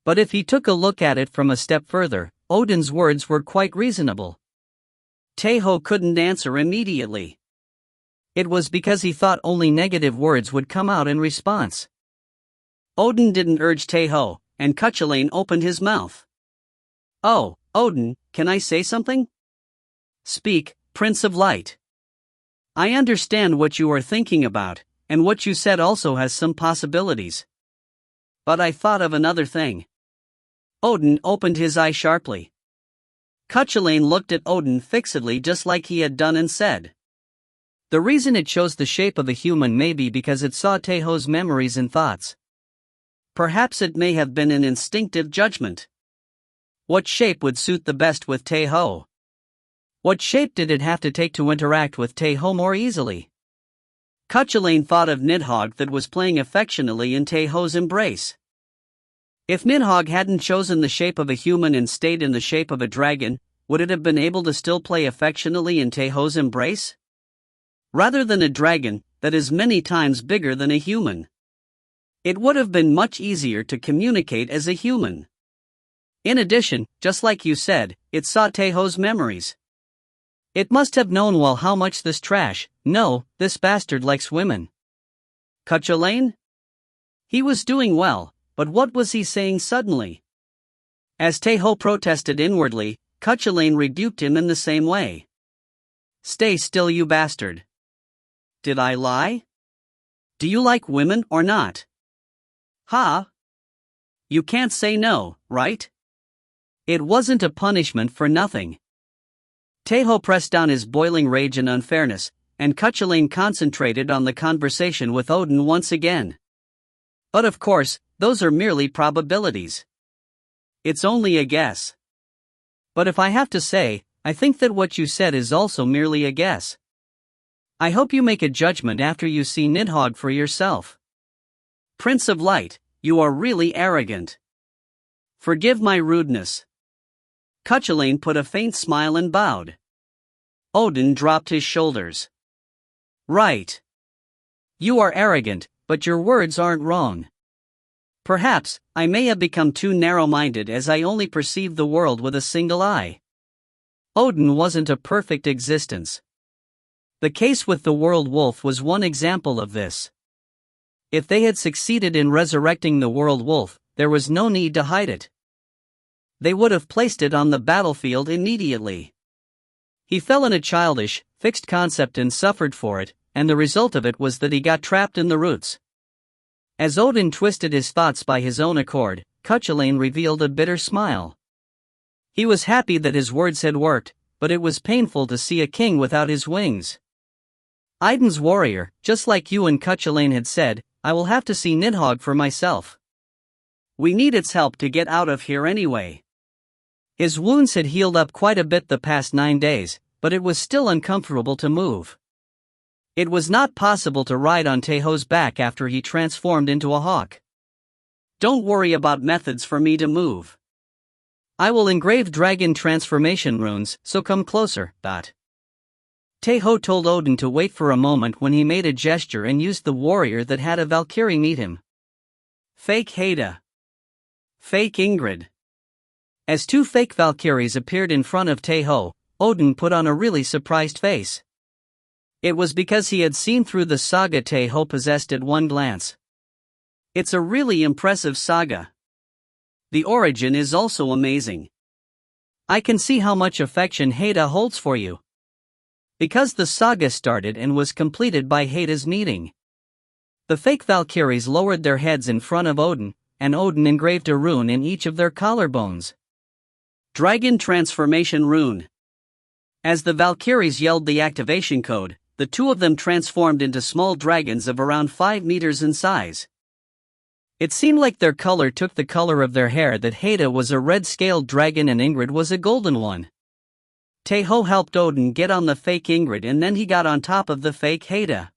But if he took a look at it from a step further, Odin's words were quite reasonable. Tae Ho couldn't answer immediately. It was because he thought only negative words would come out in response. Odin didn't urge Tae Ho, and Cuchulainn opened his mouth. "Oh, Odin, can I say something?" "Speak, Prince of Light. I understand what you are thinking about, and what you said also has some possibilities. But I thought of another thing." Odin opened his eye sharply. Cuchulainn looked at Odin fixedly just like he had done and said. The reason it chose the shape of a human may be because it saw Tae Ho's memories and thoughts. Perhaps it may have been an instinctive judgment. What shape would suit the best with Tae Ho? What shape did it have to take to interact with Tae Ho more easily? Cuchulainn thought of Nidhogg that was playing affectionately in Tae Ho's embrace. If Nidhogg hadn't chosen the shape of a human and stayed in the shape of a dragon, would it have been able to still play affectionately in Tae Ho's embrace? Rather than a dragon that is many times bigger than a human, it would have been much easier to communicate as a human. In addition, just like you said, it saw Tae Ho's memories. It must have known well how much this this bastard likes women. Cuchulainn? He was doing well, but what was he saying suddenly? As Tae Ho protested inwardly, Cuchulainn rebuked him in the same way. "Stay still, you bastard. Did I lie? Do you like women or not? Ha? You can't say no, right? It wasn't a punishment for nothing." Tae Ho pressed down his boiling rage and unfairness, and Cuchulainn concentrated on the conversation with Odin once again. "But of course, those are merely probabilities. It's only a guess. But if I have to say, I think that what you said is also merely a guess. I hope you make a judgment after you see Nidhogg for yourself. Prince of Light, you are really arrogant. Forgive my rudeness." Cuchulainn put a faint smile and bowed. Odin dropped his shoulders. "Right. You are arrogant, but your words aren't wrong. Perhaps, I may have become too narrow-minded as I only perceive the world with a single eye. Odin wasn't a perfect existence. The case with the world wolf was one example of this. If they had succeeded in resurrecting the world wolf, there was no need to hide it. They would have placed it on the battlefield immediately. He fell in a childish, fixed concept and suffered for it, and the result of it was that he got trapped in the roots. As Odin twisted his thoughts by his own accord, Cuchulainn revealed a bitter smile. He was happy that his words had worked, but it was painful to see a king without his wings. "Idun's warrior, just like you and Cuchulainn had said, I will have to see Nidhogg for myself. We need its help to get out of here anyway." His wounds had healed up quite a bit the past 9 days, but it was still uncomfortable to move. It was not possible to ride on Tae Ho's back after he transformed into a hawk. "Don't worry about methods for me to move. I will engrave dragon transformation runes, so come closer." Tae Ho told Odin to wait for a moment when he made a gesture and used the warrior that had a Valkyrie meet him. Fake Heda. Fake Ingrid. As 2 fake Valkyries appeared in front of Tae Ho, Odin put on a really surprised face. It was because he had seen through the saga Tae Ho possessed at one glance. It's a really impressive saga. The origin is also amazing. I can see how much affection Heda holds for you. Because the saga started and was completed by Heda's meeting. The fake Valkyries lowered their heads in front of Odin, and Odin engraved a rune in each of their collarbones. Dragon Transformation Rune. As the Valkyries yelled the activation code, the 2 of them transformed into small dragons of around 5 meters in size. It seemed like their color took the color of their hair, that Heda was a red-scaled dragon and Ingrid was a golden one. Tae Ho helped Odin get on the fake Ingrid and then he got on top of the fake Heda.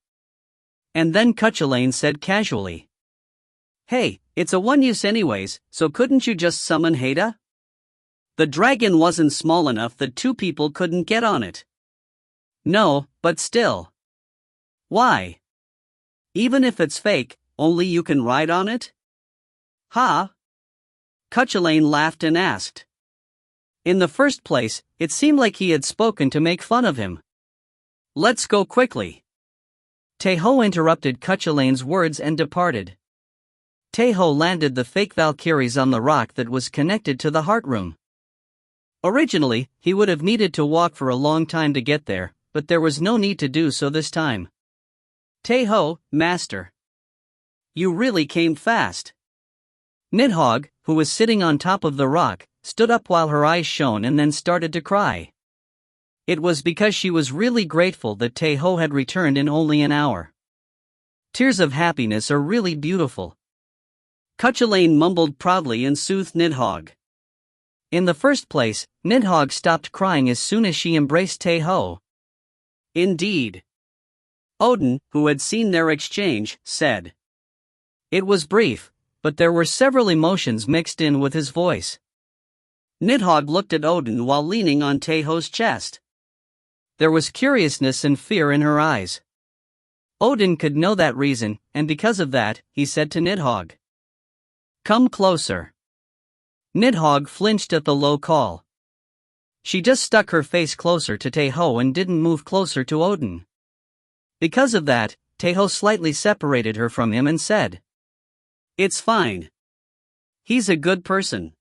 And then Cuchulainn said casually, "Hey, it's a one-use anyways, so couldn't you just summon Heda?" The dragon wasn't small enough that 2 people couldn't get on it. "No, but still. Why? Even if it's fake, only you can ride on it? Ha?" Cuchulainn laughed and asked. In the first place, it seemed like he had spoken to make fun of him. Let's go quickly. Tae Ho interrupted Cuchulainn's words and departed. Tae Ho landed the fake Valkyries on the rock that was connected to the heart room. Originally, he would have needed to walk for a long time to get there, but there was no need to do so this time. Tae Ho, master. You really came fast. Nidhogg, who was sitting on top of the rock, stood up while her eyes shone and then started to cry. It was because she was really grateful that Tae Ho had returned in only an hour. Tears of happiness are really beautiful. Cuchulainn mumbled proudly and soothed Nidhogg. In the first place, Nidhogg stopped crying as soon as she embraced Tae Ho. Indeed. Odin, who had seen their exchange, said. It was brief, but there were several emotions mixed in with his voice. Nidhogg looked at Odin while leaning on Tae Ho's chest. There was curiousness and fear in her eyes. Odin could know that reason, and because of that, he said to Nidhogg. Come closer. Nidhogg flinched at the low call. She just stuck her face closer to Tae Ho and didn't move closer to Odin. Because of that, Tae Ho slightly separated her from him and said. It's fine. He's a good person.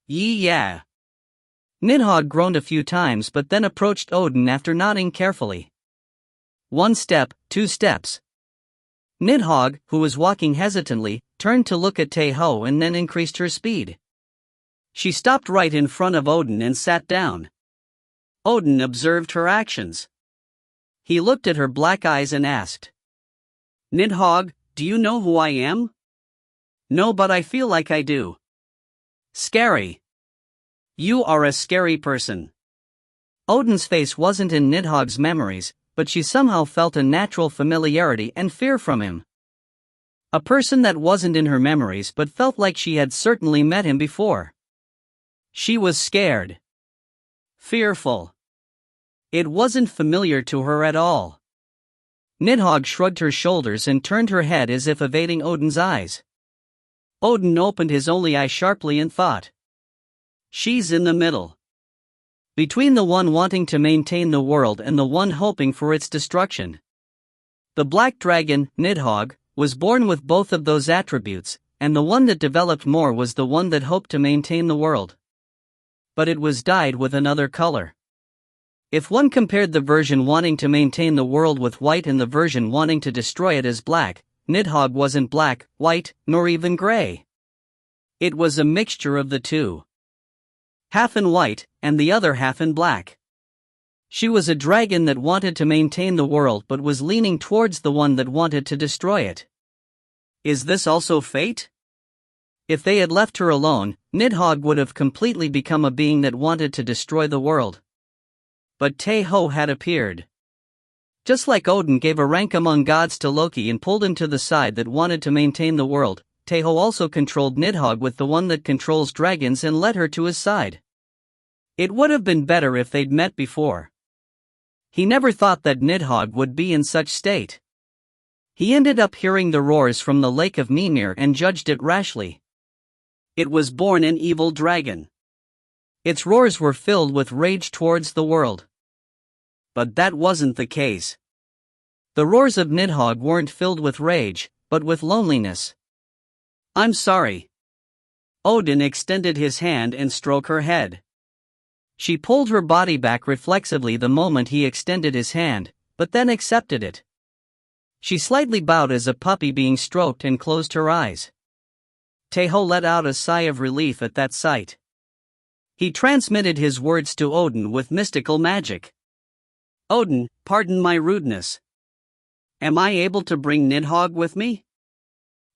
Yeah. Nidhogg groaned a few times but then approached Odin after nodding carefully. 1 step, 2 steps. Nidhogg, who was walking hesitantly, turned to look at Tae Ho and then increased her speed. She stopped right in front of Odin and sat down. Odin observed her actions. He looked at her black eyes and asked. Nidhogg, do you know who I am? No, but I feel like I do. Scary. You are a scary person. Odin's face wasn't in Nidhogg's memories, but she somehow felt a natural familiarity and fear from him. A person that wasn't in her memories but felt like she had certainly met him before. She was scared. Fearful. It wasn't familiar to her at all. Nidhogg shrugged her shoulders and turned her head as if evading Odin's eyes. Odin opened his only eye sharply and thought. She's in the middle. Between the one wanting to maintain the world and the one hoping for its destruction. The black dragon, Nidhogg, was born with both of those attributes, and the one that developed more was the one that hoped to maintain the world. But it was dyed with another color. If one compared the version wanting to maintain the world with white and the version wanting to destroy it as black, Nidhogg wasn't black, white, nor even gray. It was a mixture of the two. Half in white, and the other half in black. She was a dragon that wanted to maintain the world but was leaning towards the one that wanted to destroy it. Is this also fate? If they had left her alone, Nidhogg would have completely become a being that wanted to destroy the world. But Tae Ho had appeared. Just like Odin gave a rank among gods to Loki and pulled him to the side that wanted to maintain the world, Tae Ho also controlled Nidhogg with the one that controls dragons and led her to his side. It would have been better if they'd met before. He never thought that Nidhogg would be in such state. He ended up hearing the roars from the lake of Mimir and judged it rashly. It was born an evil dragon. Its roars were filled with rage towards the world. But that wasn't the case. The roars of Nidhogg weren't filled with rage, but with loneliness. I'm sorry. Odin extended his hand and stroked her head. She pulled her body back reflexively the moment he extended his hand, but then accepted it. She slightly bowed as a puppy being stroked and closed her eyes. Tae Ho let out a sigh of relief at that sight. He transmitted his words to Odin with mystical magic. Odin, pardon my rudeness. Am I able to bring Nidhogg with me?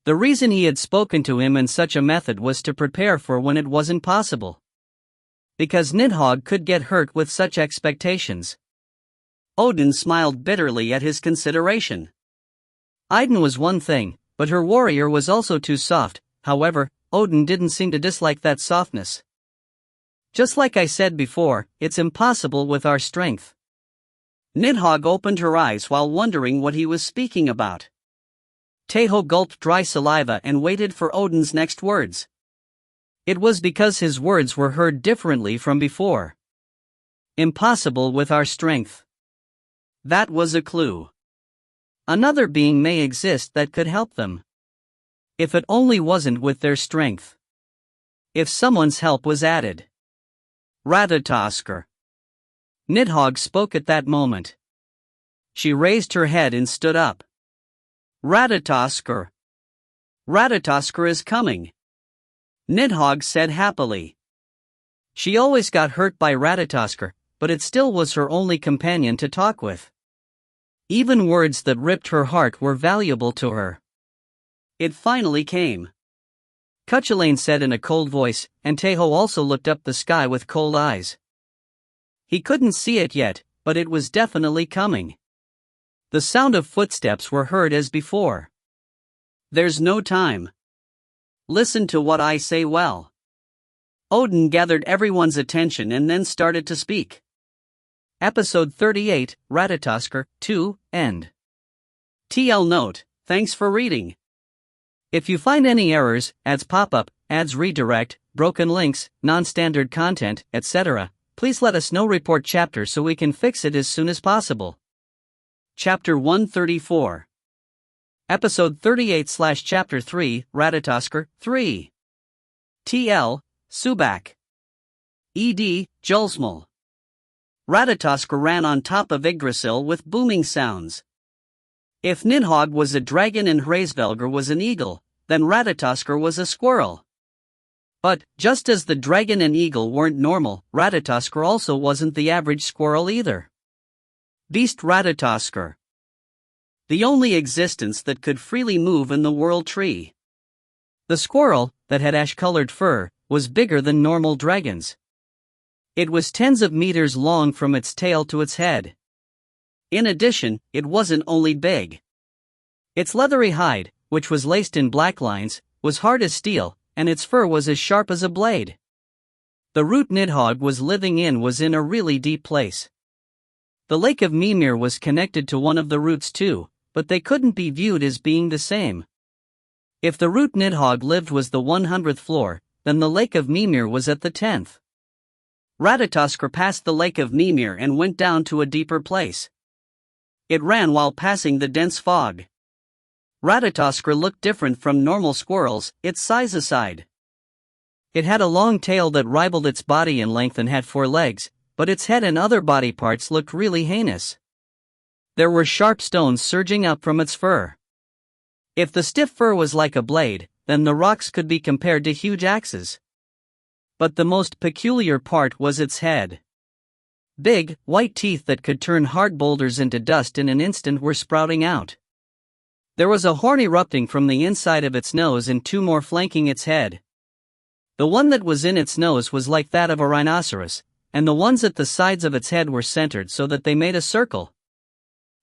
The reason he had spoken to him in such a method was to prepare for when it wasn't possible. Because Nidhogg could get hurt with such expectations. Odin smiled bitterly at his consideration. Idun was one thing, but her warrior was also too soft. However, Odin didn't seem to dislike that softness. Just like I said before, it's impossible with our strength. Nidhogg opened her eyes while wondering what he was speaking about. Tae Ho gulped dry saliva and waited for Odin's next words. It was because his words were heard differently from before. Impossible with our strength. That was a clue. Another being may exist that could help them. If it only wasn't with their strength. If someone's help was added. Ratatoskr. Nidhogg spoke at that moment. She raised her head and stood up. Ratatoskr. Ratatoskr is coming. Nidhogg said happily. She always got hurt by Ratatoskr, but it still was her only companion to talk with. Even words that ripped her heart were valuable to her. It finally came. Cuchulainn said in a cold voice, and Tae Ho also looked up the sky with cold eyes. He couldn't see it yet, but it was definitely coming. The sound of footsteps were heard as before. There's no time. Listen to what I say well. Odin gathered everyone's attention and then started to speak. Episode 38, Ratatoskr, 2, End. TL note, thanks for reading. If you find any errors, ads pop up, ads redirect, broken links, non-standard content, etc., please let us know. Report chapter so we can fix it as soon as possible. Chapter 134. Episode 38/Chapter 3, Ratatoskr, 3. TL, Subak. ED, Julsmal. Ratatoskr ran on top of Yggdrasil with booming sounds. If Nidhogg was a dragon and Hraesvelgr was an eagle, then Ratatoskr was a squirrel. But, just as the dragon and eagle weren't normal, Ratatoskr also wasn't the average squirrel either. Beast Ratatoskr. The only existence that could freely move in the world tree. The squirrel, that had ash-colored fur, was bigger than normal dragons. It was tens of meters long from its tail to its head. In addition, it wasn't only big. Its leathery hide, which was laced in black lines, was hard as steel, and its fur was as sharp as a blade. The root Nidhogg was living in was in a really deep place. The lake of Mimir was connected to one of the roots too, but they couldn't be viewed as being the same. If the root Nidhogg lived was the 100th floor, then the lake of Mimir was at the 10th. Ratatoskr passed the lake of Mimir and went down to a deeper place. It ran while passing the dense fog. Ratatoskr looked different from normal squirrels, its size aside. It had a long tail that rivaled its body in length and had 4 legs, but its head and other body parts looked really heinous. There were sharp stones surging up from its fur. If the stiff fur was like a blade, then the rocks could be compared to huge axes. But the most peculiar part was its head. Big, white teeth that could turn hard boulders into dust in an instant were sprouting out. There was a horn erupting from the inside of its nose and 2 more flanking its head. The one that was in its nose was like that of a rhinoceros, and the ones at the sides of its head were centered so that they made a circle.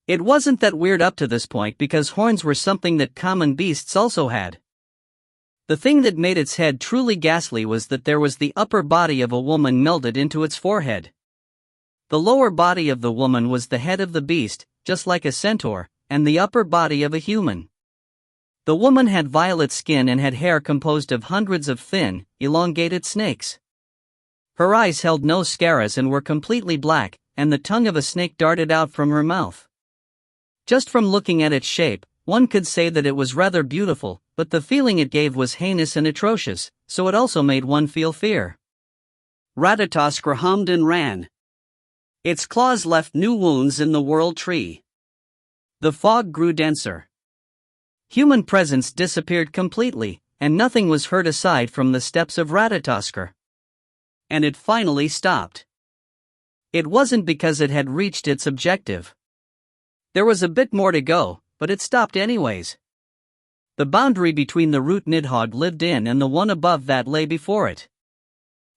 It wasn't that weird up to this point because horns were something that common beasts also had. The thing that made its head truly ghastly was that there was the upper body of a woman melded into its forehead. The lower body of the woman was the head of the beast, just like a centaur, and the upper body of a human. The woman had violet skin and had hair composed of hundreds of thin, elongated snakes. Her eyes held no scaras and were completely black, and the tongue of a snake darted out from her mouth. Just from looking at its shape, one could say that it was rather beautiful, but the feeling it gave was heinous and atrocious, so it also made one feel fear. Ratatoskr hummed and ran. Its claws left new wounds in the world tree. The fog grew denser. Human presence disappeared completely, and nothing was heard aside from the steps of Ratatoskr. And it finally stopped. It wasn't because it had reached its objective. There was a bit more to go, but it stopped anyways. The boundary between the root Nidhogg lived in and the one above that lay before it.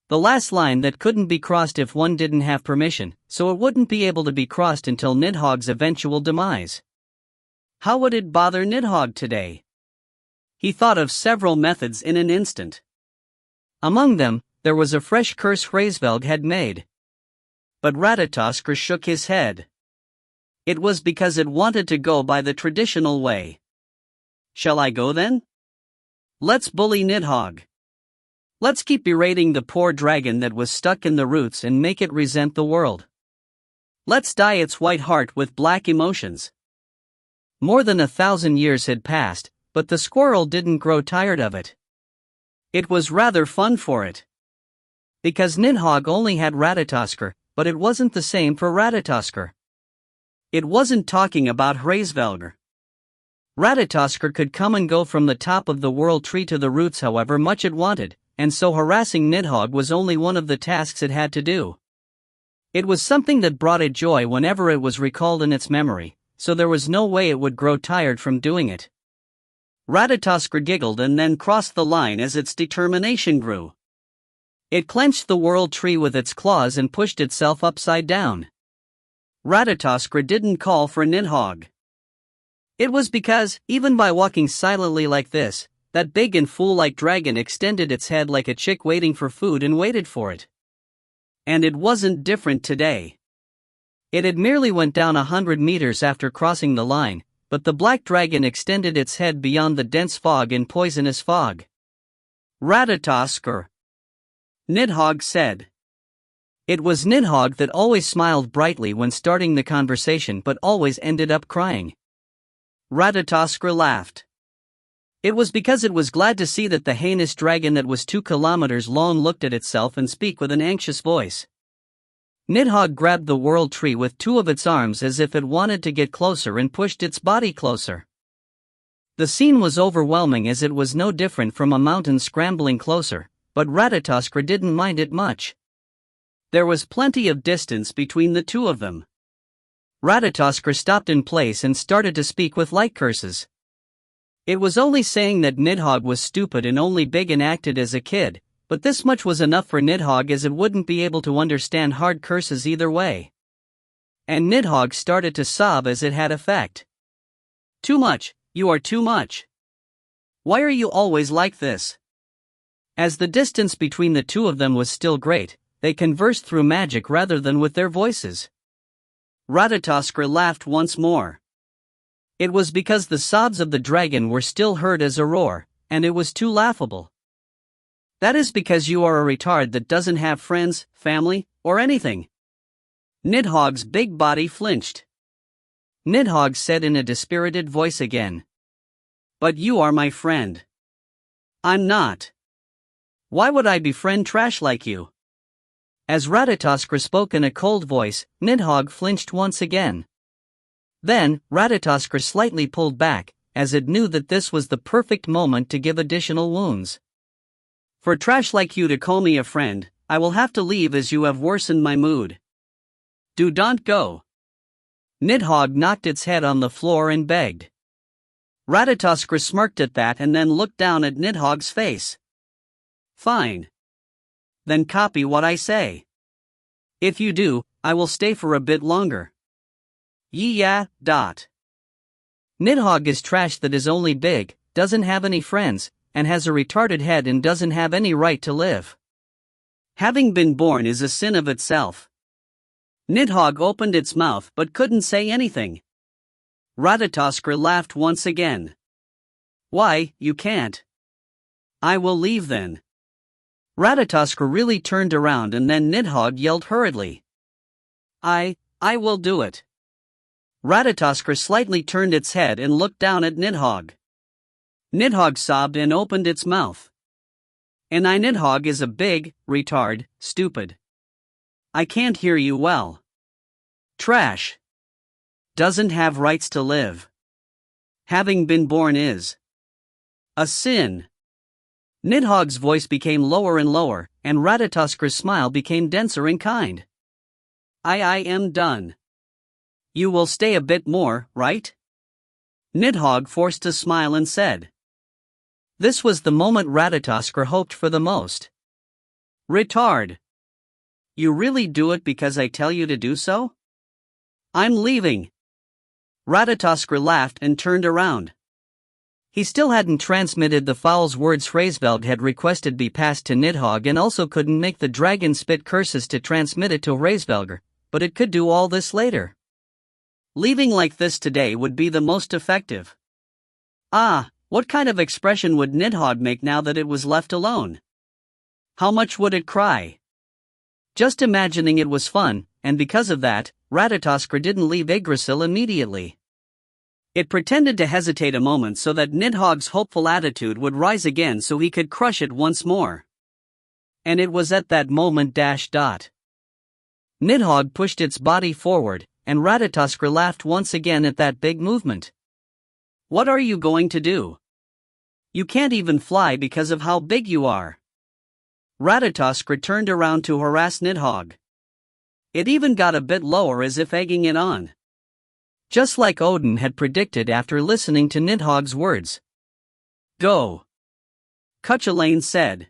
The last line that couldn't be crossed if one didn't have permission, so it wouldn't be able to be crossed until Nidhogg's eventual demise. How would it bother Nidhogg today? He thought of several methods in an instant. Among them, there was a fresh curse Hraesvelgr had made. But Ratatoskr shook his head. It was because it wanted to go by the traditional way. Shall I go then? Let's bully Nidhogg. Let's keep berating the poor dragon that was stuck in the roots and make it resent the world. Let's dye its white heart with black emotions. More than 1,000 years had passed, but the squirrel didn't grow tired of it. It was rather fun for it. Because Nidhogg only had Ratatoskr, but it wasn't the same for Ratatoskr. It wasn't talking about Hraesvelgr. Ratatoskr could come and go from the top of the world tree to the roots however much it wanted, and so harassing Nidhogg was only one of the tasks it had to do. It was something that brought it joy whenever it was recalled in its memory, so there was no way it would grow tired from doing it. Ratatoskr giggled and then crossed the line as its determination grew. It clenched the world tree with its claws and pushed itself upside down. Ratatoskr didn't call for Nidhogg. It was because, even by walking silently like this, that big and fool-like dragon extended its head like a chick waiting for food and waited for it. And it wasn't different today. It had merely went down 100 meters after crossing the line, but the black dragon extended its head beyond the dense fog and poisonous fog. Ratatoskr, Nidhogg said. It was Nidhogg that always smiled brightly when starting the conversation but always ended up crying. Ratatoskr laughed. It was because it was glad to see that the heinous dragon that was 2 kilometers long looked at itself and speak with an anxious voice. Nidhogg grabbed the world tree with 2 of its arms as if it wanted to get closer and pushed its body closer. The scene was overwhelming as it was no different from a mountain scrambling closer, but Ratatoskr didn't mind it much. There was plenty of distance between the 2 of them. Ratatoskr stopped in place and started to speak with light curses. It was only saying that Nidhogg was stupid and only big and acted as a kid, but this much was enough for Nidhogg as it wouldn't be able to understand hard curses either way. And Nidhogg started to sob as it had effect. Too much, you are too much. Why are you always like this? As the distance between the 2 of them was still great, they conversed through magic rather than with their voices. Ratatoskr laughed once more. It was because the sobs of the dragon were still heard as a roar, and it was too laughable. That is because you are a retard that doesn't have friends, family, or anything. Nidhogg's big body flinched. Nidhogg said in a dispirited voice again. But you are my friend. I'm not. Why would I befriend trash like you? As Ratatoskr spoke in a cold voice, Nidhogg flinched once again. Then, Ratatoskr slightly pulled back, as it knew that this was the perfect moment to give additional wounds. For trash like you to call me a friend, I will have to leave as you have worsened my mood. Do don't go. Nidhogg knocked its head on the floor and begged. Ratatoskr smirked at that and then looked down at Nidhogg's face. Fine. Then copy what I say. If you do, I will stay for a bit longer. Yeah. Nidhogg is trash that is only big, doesn't have any friends, and has a retarded head and doesn't have any right to live. Having been born is a sin of itself. Nidhogg opened its mouth but couldn't say anything. Ratatoskr laughed once again. Why, you can't. I will leave then. Ratatoskr really turned around and then Nidhogg yelled hurriedly. I will do it. Ratatoskr slightly turned its head and looked down at Nidhogg. Nidhogg sobbed and opened its mouth. And Nidhogg is a big, retard, stupid. I can't hear you well. Trash. Doesn't have rights to live. Having been born is a sin. Nidhogg's voice became lower and lower, and Ratatoskr's smile became denser and kind. I am done. You will stay a bit more, right? Nidhogg forced a smile and said. This was the moment Ratatoskr hoped for the most. Retard. You really do it because I tell you to do so? I'm leaving. Ratatoskr laughed and turned around. He still hadn't transmitted the foul's words Hraesvelgr had requested be passed to Nidhogg and also couldn't make the dragon spit curses to transmit it to Hraesvelgr, but it could do all this later. Leaving like this today would be the most effective. What kind of expression would Nidhogg make now that it was left alone? How much would it cry? Just imagining it was fun, and because of that, Ratatoskr didn't leave Yggdrasil immediately. It pretended to hesitate a moment so that Nidhogg's hopeful attitude would rise again so he could crush it once more. And it was at that moment ... Nidhogg pushed its body forward, and Ratatoskr laughed once again at that big movement. What are you going to do? You can't even fly because of how big you are. Ratatoskr turned around to harass Nidhogg. It even got a bit lower as if egging it on. Just like Odin had predicted after listening to Nidhogg's words. Go! Cuchulainn said.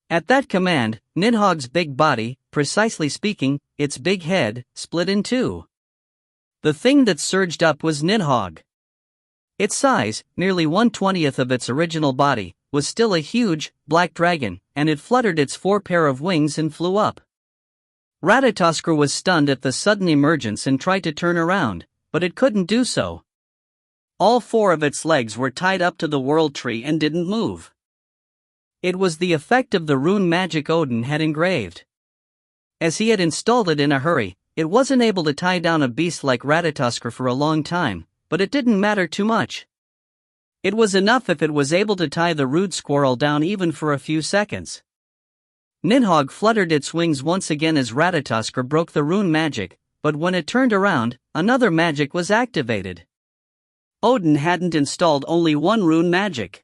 At that command, Nidhogg's big body, precisely speaking, its big head, split in two. The thing that surged up was Nidhogg. Its size, nearly 1/20th of its original body, was still a huge, black dragon, and it fluttered its 4 pair of wings and flew up. Ratatoskr was stunned at the sudden emergence and tried to turn around, but it couldn't do so. All 4 of its legs were tied up to the world tree and didn't move. It was the effect of the rune magic Odin had engraved. As he had installed it in a hurry, it wasn't able to tie down a beast like Ratatoskr for a long time, but it didn't matter too much. It was enough if it was able to tie the rude squirrel down even for a few seconds. Nidhogg fluttered its wings once again as Ratatoskr broke the rune magic, but when it turned around, another magic was activated. Odin hadn't installed only one rune magic.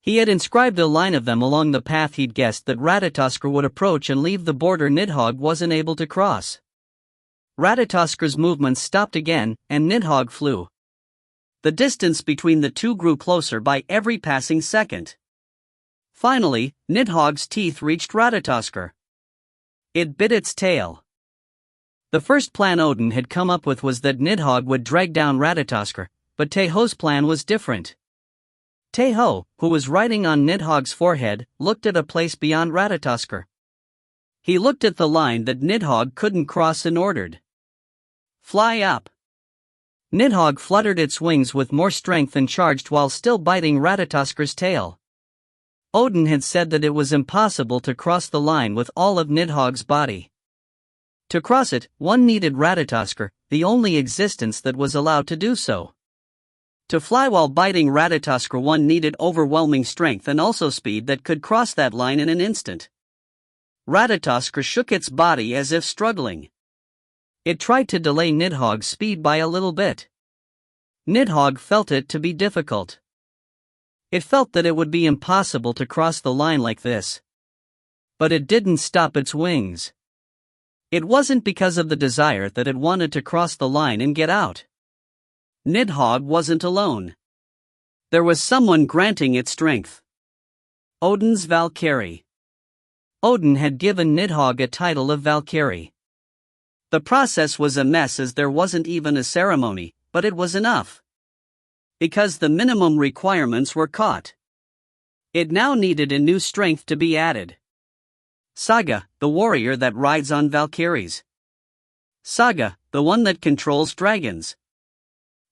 He had inscribed a line of them along the path he'd guessed that Ratatoskr would approach and leave the border Nidhogg wasn't able to cross. Ratatoskr's movements stopped again, and Nidhogg flew. The distance between the two grew closer by every passing second. Finally, Nidhogg's teeth reached Ratatoskr. It bit its tail. The first plan Odin had come up with was that Nidhogg would drag down Ratatoskr, but Tae Ho's plan was different. Tae Ho, who was riding on Nidhogg's forehead, looked at a place beyond Ratatoskr. He looked at the line that Nidhogg couldn't cross and ordered. Fly up! Nidhogg fluttered its wings with more strength and charged while still biting Ratatoskr's tail. Odin had said that it was impossible to cross the line with all of Nidhogg's body. To cross it, one needed Ratatoskr, the only existence that was allowed to do so. To fly while biting Ratatoskr, one needed overwhelming strength and also speed that could cross that line in an instant. Ratatoskr shook its body as if struggling. It tried to delay Nidhogg's speed by a little bit. Nidhogg felt it to be difficult. It felt that it would be impossible to cross the line like this. But it didn't stop its wings. It wasn't because of the desire that it wanted to cross the line and get out. Nidhogg wasn't alone. There was someone granting it strength. Odin's Valkyrie. Odin had given Nidhogg a title of Valkyrie. The process was a mess as there wasn't even a ceremony, but it was enough. Because the minimum requirements were caught. It now needed a new strength to be added. Saga, the warrior that rides on Valkyries. Saga, the one that controls dragons.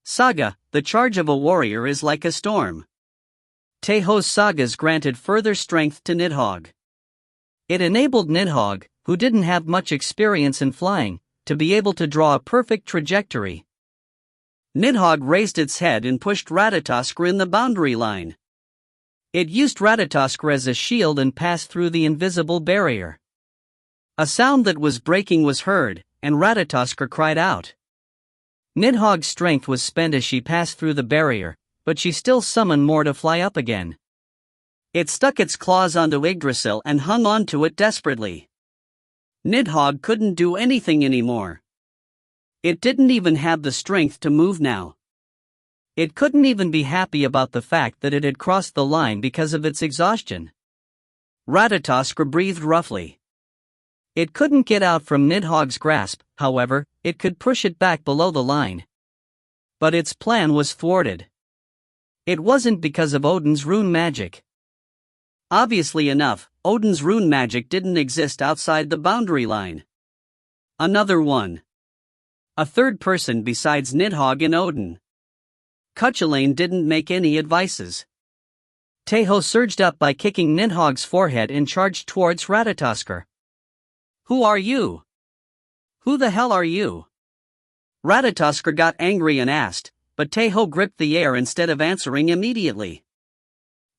Saga, the charge of a warrior is like a storm. Tae Ho's sagas granted further strength to Nidhogg. It enabled Nidhogg, who didn't have much experience in flying, to be able to draw a perfect trajectory. Nidhogg raised its head and pushed Ratatoskr in the boundary line. It used Ratatoskr as a shield and passed through the invisible barrier. A sound that was breaking was heard, and Ratatoskr cried out. Nidhogg's strength was spent as she passed through the barrier, but she still summoned more to fly up again. It stuck its claws onto Yggdrasil and hung onto it desperately. Nidhogg couldn't do anything anymore. It didn't even have the strength to move now. It couldn't even be happy about the fact that it had crossed the line because of its exhaustion. Ratatoskr breathed roughly. It couldn't get out from Nidhogg's grasp, however, it could push it back below the line. But its plan was thwarted. It wasn't because of Odin's rune magic. Obviously enough, Odin's rune magic didn't exist outside the boundary line. Another one. A third person besides Nidhogg and Odin. Cuchulainn didn't make any advices. Tae Ho surged up by kicking Nidhogg's forehead and charged towards Ratatoskr. "Who are you? Who the hell are you?" Ratatoskr got angry and asked, but Tae Ho gripped the air instead of answering immediately.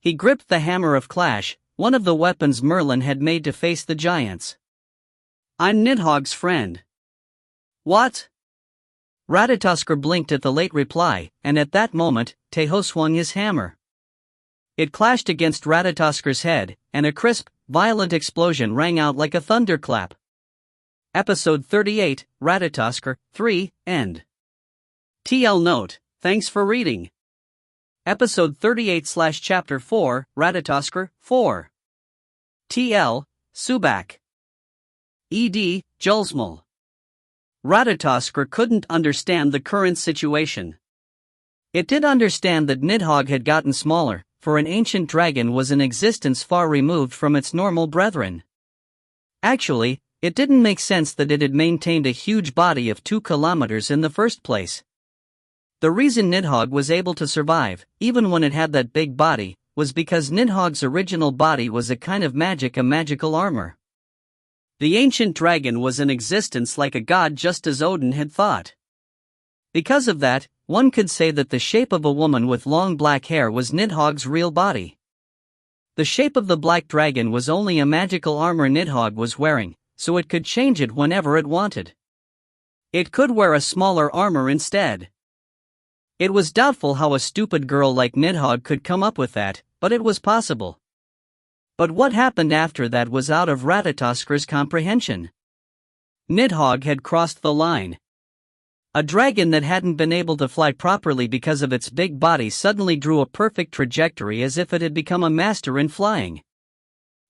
He gripped the Hammer of Clash, one of the weapons Merlin had made to face the giants. "I'm Nidhogg's friend." "What?" Ratatoskr blinked at the late reply, and at that moment, Tae Ho swung his hammer. It clashed against Ratatoskr's head, and a crisp, violent explosion rang out like a thunderclap. Episode 38, Ratatoskr, 3, End. TL Note, thanks for reading. Episode 38/Chapter 4, Ratatoskr, 4. TL, Subak. ED, Julsmal. Ratatoskr couldn't understand the current situation. It did understand that Nidhogg had gotten smaller, for an ancient dragon was in existence far removed from its normal brethren. Actually, it didn't make sense that it had maintained a huge body of 2 kilometers in the first place. The reason Nidhogg was able to survive, even when it had that big body, was because Nidhogg's original body was a kind of magical armor. The ancient dragon was in existence like a god, just as Odin had thought. Because of that, one could say that the shape of a woman with long black hair was Nidhogg's real body. The shape of the black dragon was only a magical armor Nidhogg was wearing, so it could change it whenever it wanted. It could wear a smaller armor instead. It was doubtful how a stupid girl like Nidhogg could come up with that, but it was possible. But what happened after that was out of Ratatoskr's comprehension. Nidhogg had crossed the line. A dragon that hadn't been able to fly properly because of its big body suddenly drew a perfect trajectory as if it had become a master in flying.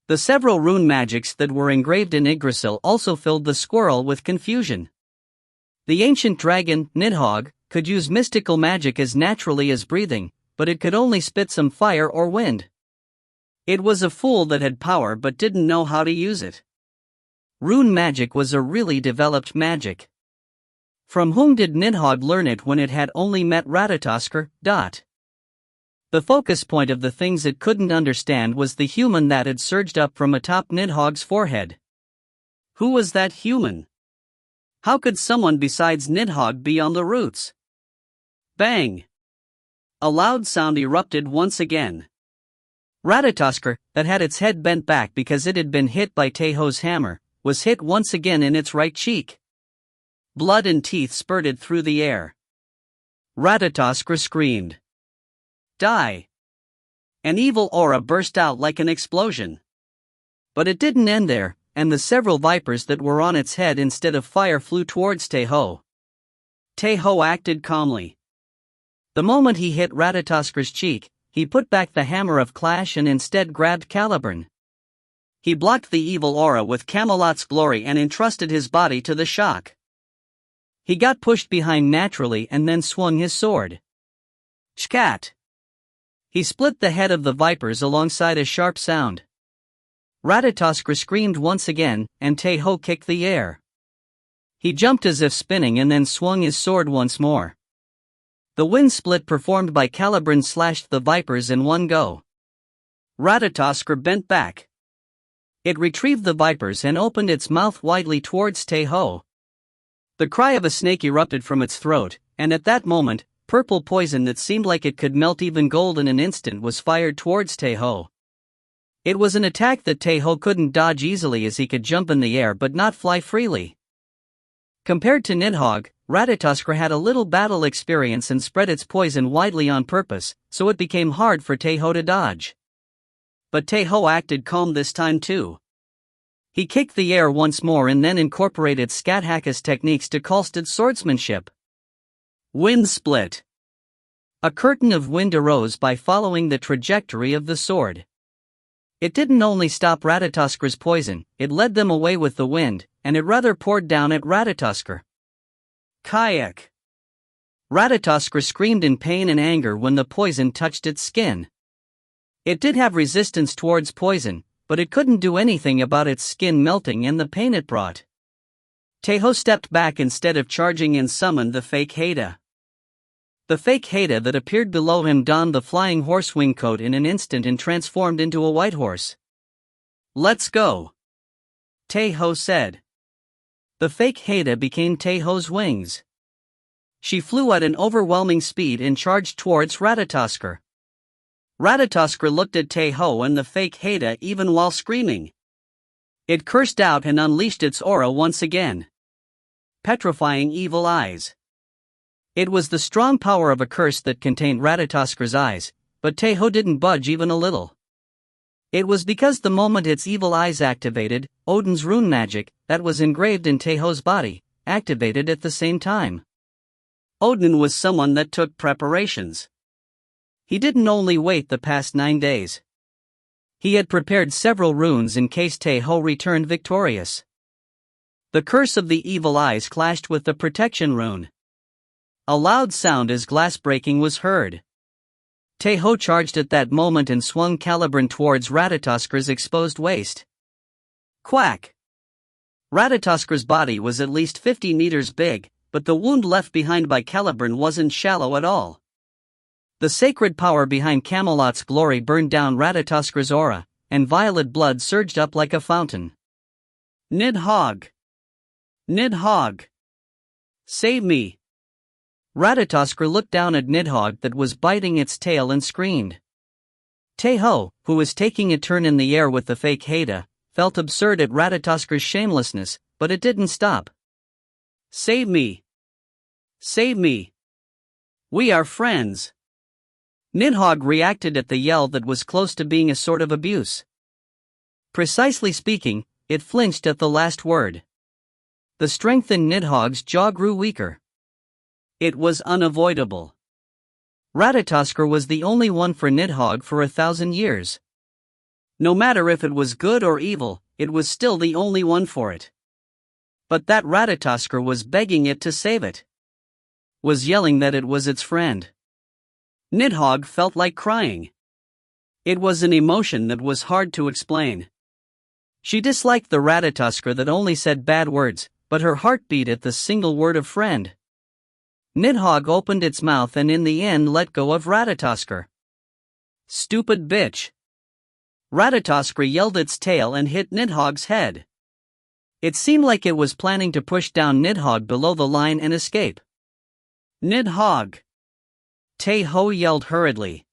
The several rune magics that were engraved in Yggdrasil also filled the squirrel with confusion. The ancient dragon, Nidhogg, could use mystical magic as naturally as breathing, but it could only spit some fire or wind. It was a fool that had power but didn't know how to use it. Rune magic was a really developed magic. From whom did Nidhogg learn it when it had only met Ratatoskr? The focus point of the things it couldn't understand was the human that had surged up from atop Nidhogg's forehead. Who was that human? How could someone besides Nidhogg be on the roots? Bang! A loud sound erupted once again. Ratatoskr, that had its head bent back because it had been hit by Tae Ho's hammer, was hit once again in its right cheek. Blood and teeth spurted through the air. Ratatoskr screamed. Die! An evil aura burst out like an explosion. But it didn't end there, and the several vipers that were on its head instead of fire flew towards Tae Ho. Tae Ho acted calmly. The moment he hit Ratatoskr's cheek, he put back the Hammer of Clash and instead grabbed Caliburn. He blocked the evil aura with Camelot's glory and entrusted his body to the shock. He got pushed behind naturally and then swung his sword. Shkat! He split the head of the vipers alongside a sharp sound. Ratatoskr screamed once again, and Tae Ho kicked the air. He jumped as if spinning and then swung his sword once more. The wind split performed by Caliburn slashed the vipers in one go. Ratatoskr bent back. It retrieved the vipers and opened its mouth widely towards Tae Ho. The cry of a snake erupted from its throat, and at that moment, purple poison that seemed like it could melt even gold in an instant was fired towards Tae Ho. It was an attack that Tae Ho couldn't dodge easily as he could jump in the air but not fly freely. Compared to Nidhogg, Ratatoskr had a little battle experience and spread its poison widely on purpose, so it became hard for Tae Ho to dodge. But Tae Ho acted calm this time too. He kicked the air once more and then incorporated Skathaka's techniques to Kalstad's swordsmanship. Wind split. A curtain of wind arose by following the trajectory of the sword. It didn't only stop Ratatoskr's poison, it led them away with the wind, and it rather poured down at Ratatoskr. Kayak! Ratatoskr screamed in pain and anger when the poison touched its skin. It did have resistance towards poison, but it couldn't do anything about its skin melting and the pain it brought. Tae Ho stepped back instead of charging and summoned the fake Haida. The fake Haida that appeared below him donned the flying horse wing coat in an instant and transformed into a white horse. "Let's go," Tae Ho said. The fake Haida became Tae Ho's wings. She flew at an overwhelming speed and charged towards Ratatoskr. Ratatoskr looked at Tae Ho and the fake Haida even while screaming. It cursed out and unleashed its aura once again. Petrifying evil eyes. It was the strong power of a curse that contained Ratatoskr's eyes, but Tae Ho didn't budge even a little. It was because the moment its evil eyes activated, Odin's rune magic, that was engraved in Tae Ho's body, activated at the same time. Odin was someone that took preparations. He didn't only wait the past 9 days. He had prepared several runes in case Tae Ho returned victorious. The curse of the evil eyes clashed with the protection rune. A loud sound as glass breaking was heard. Tae Ho charged at that moment and swung Caliburn towards Ratatoskr's exposed waist. Quack! Ratatoskr's body was at least 50 meters big, but the wound left behind by Caliburn wasn't shallow at all. The sacred power behind Camelot's glory burned down Ratatoskr's aura, and violet blood surged up like a fountain. Nidhogg! Nidhogg! Save me! Ratatoskr looked down at Nidhogg that was biting its tail and screamed. Tae Ho, who was taking a turn in the air with the fake Haida, felt absurd at Ratatoskr's shamelessness, but it didn't stop. Save me! Save me! We are friends! Nidhogg reacted at the yell that was close to being a sort of abuse. Precisely speaking, it flinched at the last word. The strength in Nidhogg's jaw grew weaker. It was unavoidable. Ratatoskr was the only one for Nidhogg for 1,000 years. No matter if it was good or evil, it was still the only one for it. But that Ratatoskr was begging it to save it. Was yelling that it was its friend. Nidhogg felt like crying. It was an emotion that was hard to explain. She disliked the Ratatoskr that only said bad words, but her heart beat at the single word of friend. Nidhogg opened its mouth and in the end let go of Ratatoskr. Stupid bitch! Ratatoskr yelled its tail and hit Nidhogg's head. It seemed like it was planning to push down Nidhogg below the line and escape. Nidhogg! Tae Ho yelled hurriedly.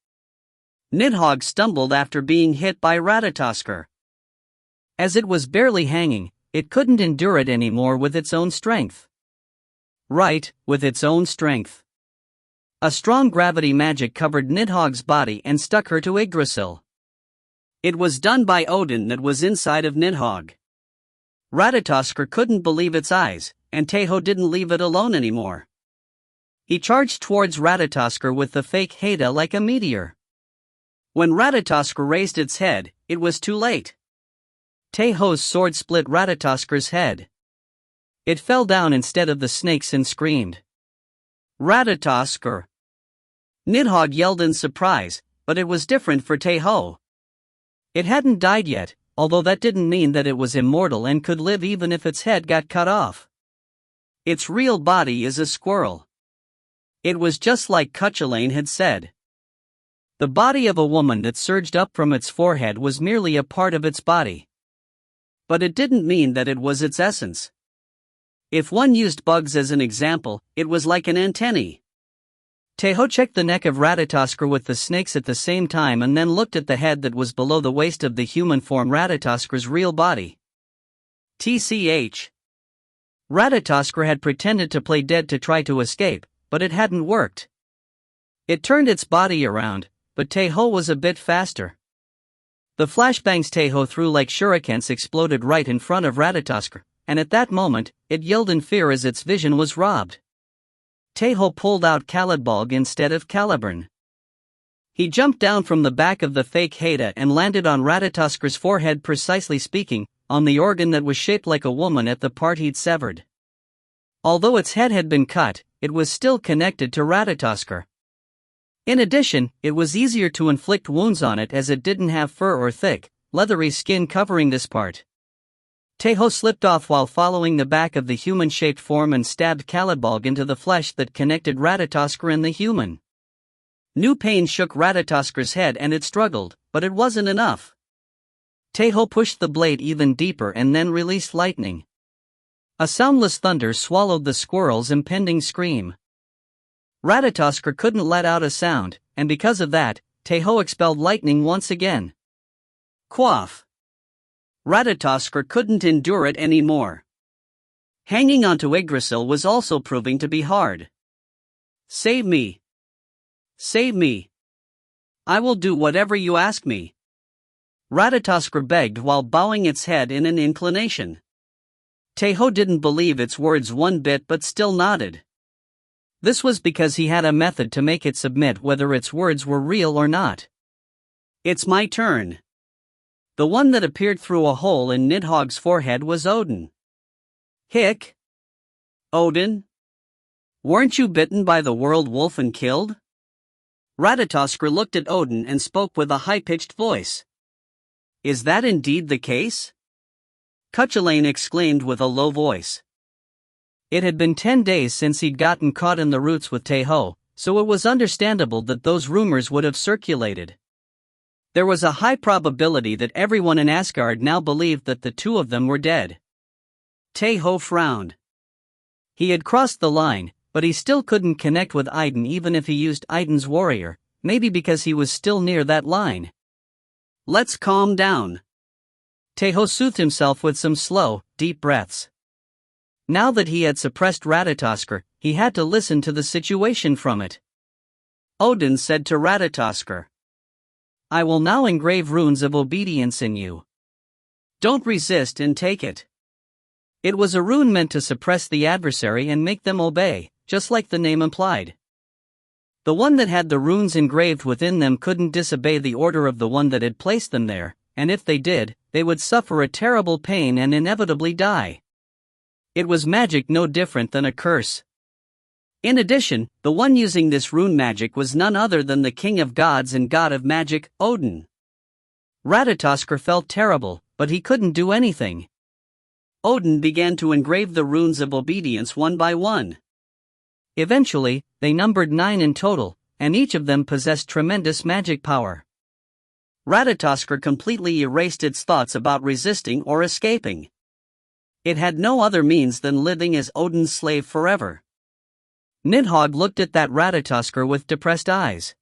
Nidhogg stumbled after being hit by Ratatoskr. As it was barely hanging, it couldn't endure it anymore with its own strength. Right, with its own strength. A strong gravity magic covered Nidhogg's body and stuck her to Yggdrasil. It was done by Odin that was inside of Nidhogg. Ratatoskr couldn't believe its eyes, and Tae Ho didn't leave it alone anymore. He charged towards Ratatoskr with the fake Haida like a meteor. When Ratatoskr raised its head, it was too late. Tae Ho's sword split Ratatoskr's head. It fell down instead of the snakes and screamed. Ratatoskr! Nidhogg yelled in surprise, but it was different for Tae Ho. It hadn't died yet, although that didn't mean that it was immortal and could live even if its head got cut off. Its real body is a squirrel. It was just like Cuchulainn had said. The body of a woman that surged up from its forehead was merely a part of its body. But it didn't mean that it was its essence. If one used bugs as an example, it was like an antennae. Tae Ho checked the neck of Ratatoskr with the snakes at the same time and then looked at the head that was below the waist of the human form Ratatoskr's real body. TCH. Ratatoskr had pretended to play dead to try to escape, but it hadn't worked. It turned its body around, but Tae Ho was a bit faster. The flashbangs Tae Ho threw like shurikens exploded right in front of Ratatoskr, and at that moment, it yelled in fear as its vision was robbed. Tae Ho pulled out Calidbolg instead of Caliburn. He jumped down from the back of the fake Haida and landed on Ratatoskr's forehead, precisely speaking, on the organ that was shaped like a woman at the part he'd severed. Although its head had been cut, it was still connected to Ratatoskr. In addition, it was easier to inflict wounds on it as it didn't have fur or thick, leathery skin covering this part. Tae Ho slipped off while following the back of the human-shaped form and stabbed Calabalg into the flesh that connected Ratatoskr and the human. New pain shook Ratatoskr's head and it struggled, but it wasn't enough. Tae Ho pushed the blade even deeper and then released lightning. A soundless thunder swallowed the squirrel's impending scream. Ratatoskr couldn't let out a sound, and because of that, Tae Ho expelled lightning once again. Quaff! Ratatoskr couldn't endure it anymore. Hanging onto Yggdrasil was also proving to be hard. Save me! Save me! I will do whatever you ask me. Ratatoskr begged while bowing its head in an inclination. Tae Ho didn't believe its words one bit but still nodded. This was because he had a method to make it submit whether its words were real or not. It's my turn. The one that appeared through a hole in Nidhogg's forehead was Odin. Hick! Odin? Weren't you bitten by the world wolf and killed? Ratatoskr looked at Odin and spoke with a high-pitched voice. Is that indeed the case? Cuchulainn exclaimed with a low voice. It had been 10 days since he'd gotten caught in the roots with Tae Ho, so it was understandable that those rumors would have circulated. There was a high probability that everyone in Asgard now believed that the two of them were dead. Tae Ho frowned. He had crossed the line, but he still couldn't connect with Idun even if he used Idun's warrior, maybe because he was still near that line. Let's calm down. Tae Ho soothed himself with some slow, deep breaths. Now that he had suppressed Ratatoskr, he had to listen to the situation from it. Odin said to Ratatoskr, I will now engrave runes of obedience in you. Don't resist and take it. It was a rune meant to suppress the adversary and make them obey, just like the name implied. The one that had the runes engraved within them couldn't disobey the order of the one that had placed them there, and if they did, they would suffer a terrible pain and inevitably die. It was magic no different than a curse. In addition, the one using this rune magic was none other than the king of gods and god of magic, Odin. Ratatoskr felt terrible, but he couldn't do anything. Odin began to engrave the runes of obedience one by one. Eventually, they numbered 9 in total, and each of them possessed tremendous magic power. Ratatoskr completely erased its thoughts about resisting or escaping. It had no other means than living as Odin's slave forever. Nidhogg looked at that Ratatoskr with depressed eyes.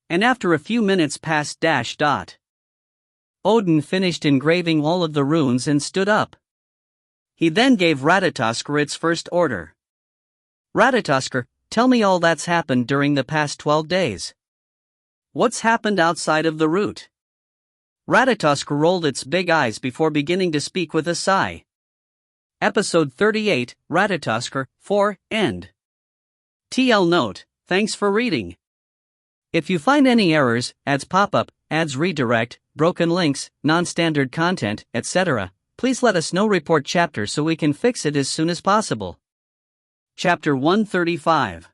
And after a few minutes passed ... Odin finished engraving all of the runes and stood up. He then gave Ratatoskr its first order. Ratatoskr, tell me all that's happened during the past 12 days. What's happened outside of the root? Ratatoskr rolled its big eyes before beginning to speak with a sigh. Episode 38, Ratatoskr, 4, End. TL note, thanks for reading. If you find any errors, ads pop up, ads redirect, broken links, non-standard content, etc., please let us know. Report chapter so we can fix it as soon as possible. Chapter 135.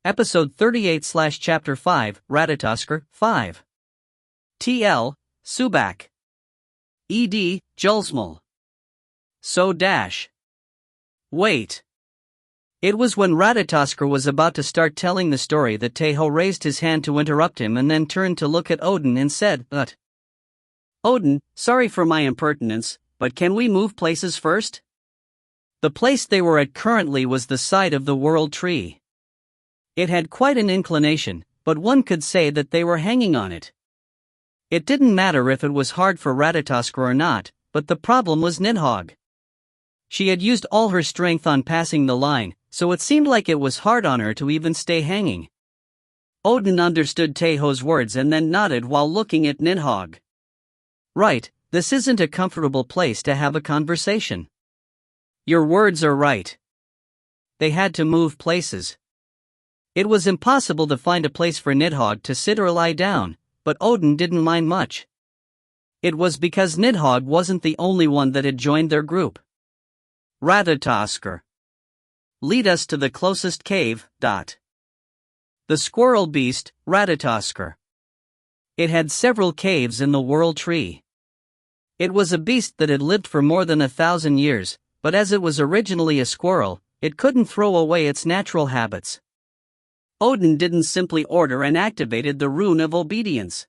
Episode 38/Chapter 5, Ratatoskr, 5. TL, Subak. ED, Julsmal. So dash. Wait. It was when Ratatoskr was about to start telling the story that Tae Ho raised his hand to interrupt him and then turned to look at Odin and said, But. Odin, sorry for my impertinence, but can we move places first? The place they were at currently was the site of the World Tree. It had quite an inclination, but one could say that they were hanging on it. It didn't matter if it was hard for Ratatoskr or not, but the problem was Nidhogg. She had used all her strength on passing the line, so it seemed like it was hard on her to even stay hanging. Odin understood Tae Ho's words and then nodded while looking at Nidhogg. Right, this isn't a comfortable place to have a conversation. Your words are right. They had to move places. It was impossible to find a place for Nidhogg to sit or lie down, but Odin didn't mind much. It was because Nidhogg wasn't the only one that had joined their group. Ratatoskr. Lead us to the closest cave. The squirrel beast, Ratatoskr. It had several caves in the World Tree. It was a beast that had lived for more than 1,000 years, but as it was originally a squirrel, it couldn't throw away its natural habits. Odin didn't simply order and activated the rune of obedience.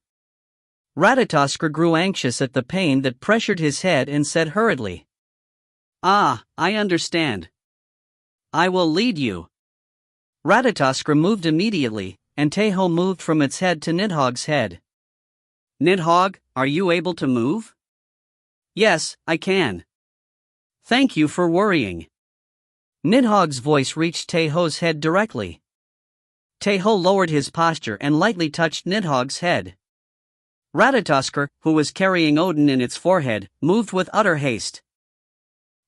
Ratatoskr grew anxious at the pain that pressured his head and said hurriedly, "Ah, I understand. I will lead you." Ratatoskr moved immediately, and Tae Ho moved from its head to Nidhogg's head. "Nidhogg, are you able to move?" "Yes, I can. Thank you for worrying." Nidhogg's voice reached Tae Ho's head directly. Tae Ho lowered his posture and lightly touched Nidhogg's head. Ratatoskr, who was carrying Odin in its forehead, moved with utter haste.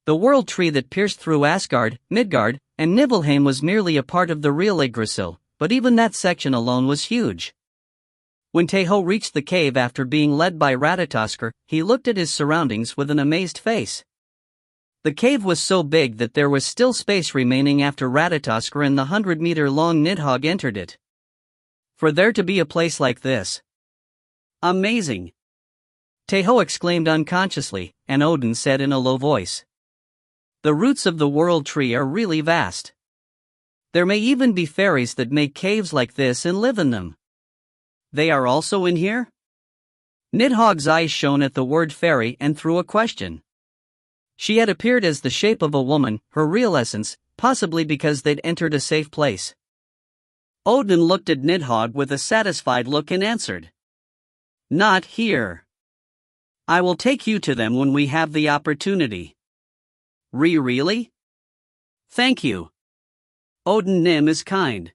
The world tree that pierced through Asgard, Midgard, and Nibelheim was merely a part of the real Yggdrasil, but even that section alone was huge. When Tae Ho reached the cave after being led by Ratatoskr, he looked at his surroundings with an amazed face. The cave was so big that there was still space remaining after Ratatoskr and the 100-meter-long Nidhogg entered it. For there to be a place like this. Amazing! Tae Ho exclaimed unconsciously, and Odin said in a low voice, "The roots of the world tree are really vast. There may even be fairies that make caves like this and live in them. They are also in here?" Nidhogg's eyes shone at the word fairy and threw a question. She had appeared as the shape of a woman, her real essence, possibly because they'd entered a safe place. Odin looked at Nidhogg with a satisfied look and answered, "Not here. I will take you to them when we have the opportunity." Really? Thank you. Odin Nim is kind.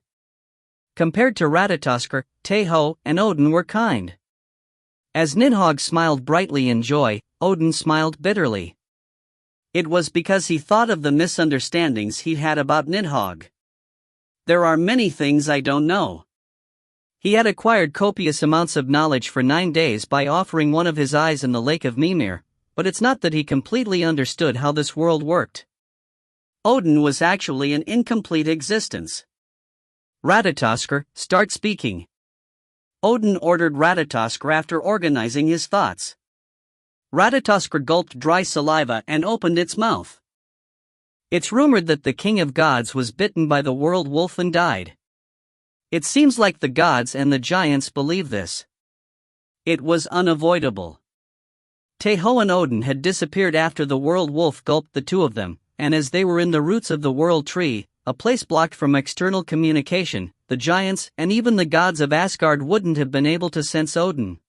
Compared to Ratatoskr, Tae Ho and Odin were kind. As Nidhogg smiled brightly in joy, Odin smiled bitterly. It was because he thought of the misunderstandings he'd had about Nidhogg. There are many things I don't know. He had acquired copious amounts of knowledge for 9 days by offering one of his eyes in the lake of Mimir, but it's not that he completely understood how this world worked. Odin was actually an incomplete existence. Ratatoskr, start speaking. Odin ordered Ratatoskr after organizing his thoughts. Ratatoskr gulped dry saliva and opened its mouth. It's rumored that the king of gods was bitten by the world wolf and died. It seems like the gods and the giants believe this. It was unavoidable. Tae Ho and Odin had disappeared after the world wolf gulped the two of them, and as they were in the roots of the world tree, a place blocked from external communication, the giants and even the gods of Asgard wouldn't have been able to sense Odin.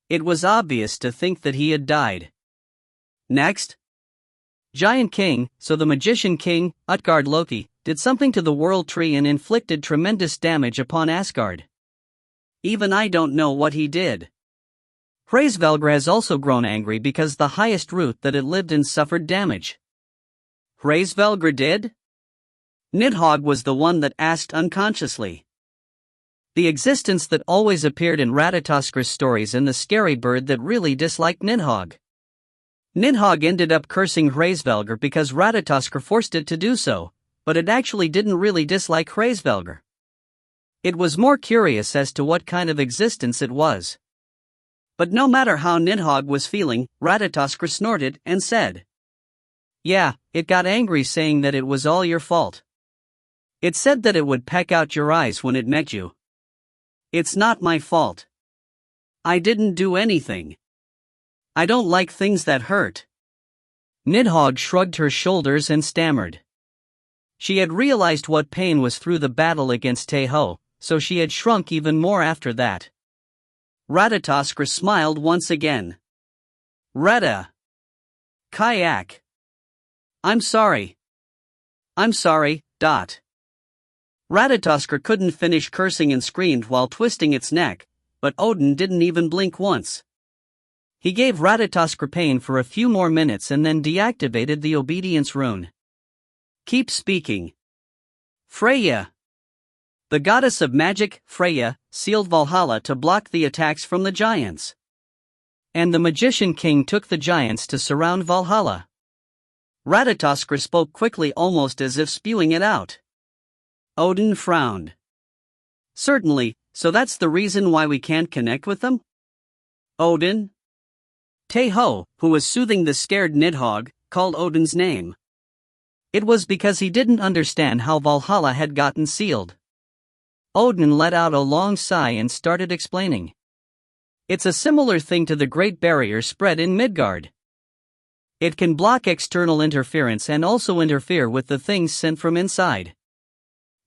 It was obvious to think that he had died. Next, Giant King, so the Magician King, Utgard Loki, did something to the world tree and inflicted tremendous damage upon Asgard. Even I don't know what he did. Hraesvelgr has also grown angry because the highest root that it lived in suffered damage. Hraesvelgr did? Nidhogg was the one that asked unconsciously. The existence that always appeared in Ratatoskr's stories and the scary bird that really disliked Nidhogg. Nidhogg ended up cursing Hraesvelgr because Ratatoskr forced it to do so, but it actually didn't really dislike Hraesvelgr. It was more curious as to what kind of existence it was. But no matter how Nidhogg was feeling, Ratatoskr snorted and said, "Yeah, it got angry saying that it was all your fault. It said that it would peck out your eyes when it met you. It's not my fault. I didn't do anything. I don't like things that hurt." Nidhogg shrugged her shoulders and stammered. She had realized what pain was through the battle against Tae Ho, so she had shrunk even more after that. Ratatoskr smiled once again. "Retta. Kayak. I'm sorry. I'm sorry, dot." Ratatoskr couldn't finish cursing and screamed while twisting its neck, but Odin didn't even blink once. He gave Ratatoskr pain for a few more minutes and then deactivated the obedience rune. "Keep speaking." Freyja. The goddess of magic, Freyja, sealed Valhalla to block the attacks from the giants. And the Magician King took the giants to surround Valhalla. Ratatoskr spoke quickly, almost as if spewing it out. Odin frowned. "Certainly, so that's the reason why we can't connect with them?" "Odin? Tae Ho, who was soothing the scared Nidhogg, called Odin's name. It was because he didn't understand how Valhalla had gotten sealed. Odin let out a long sigh and started explaining. It's a similar thing to the Great Barrier spread in Midgard. It can block external interference and also interfere with the things sent from inside.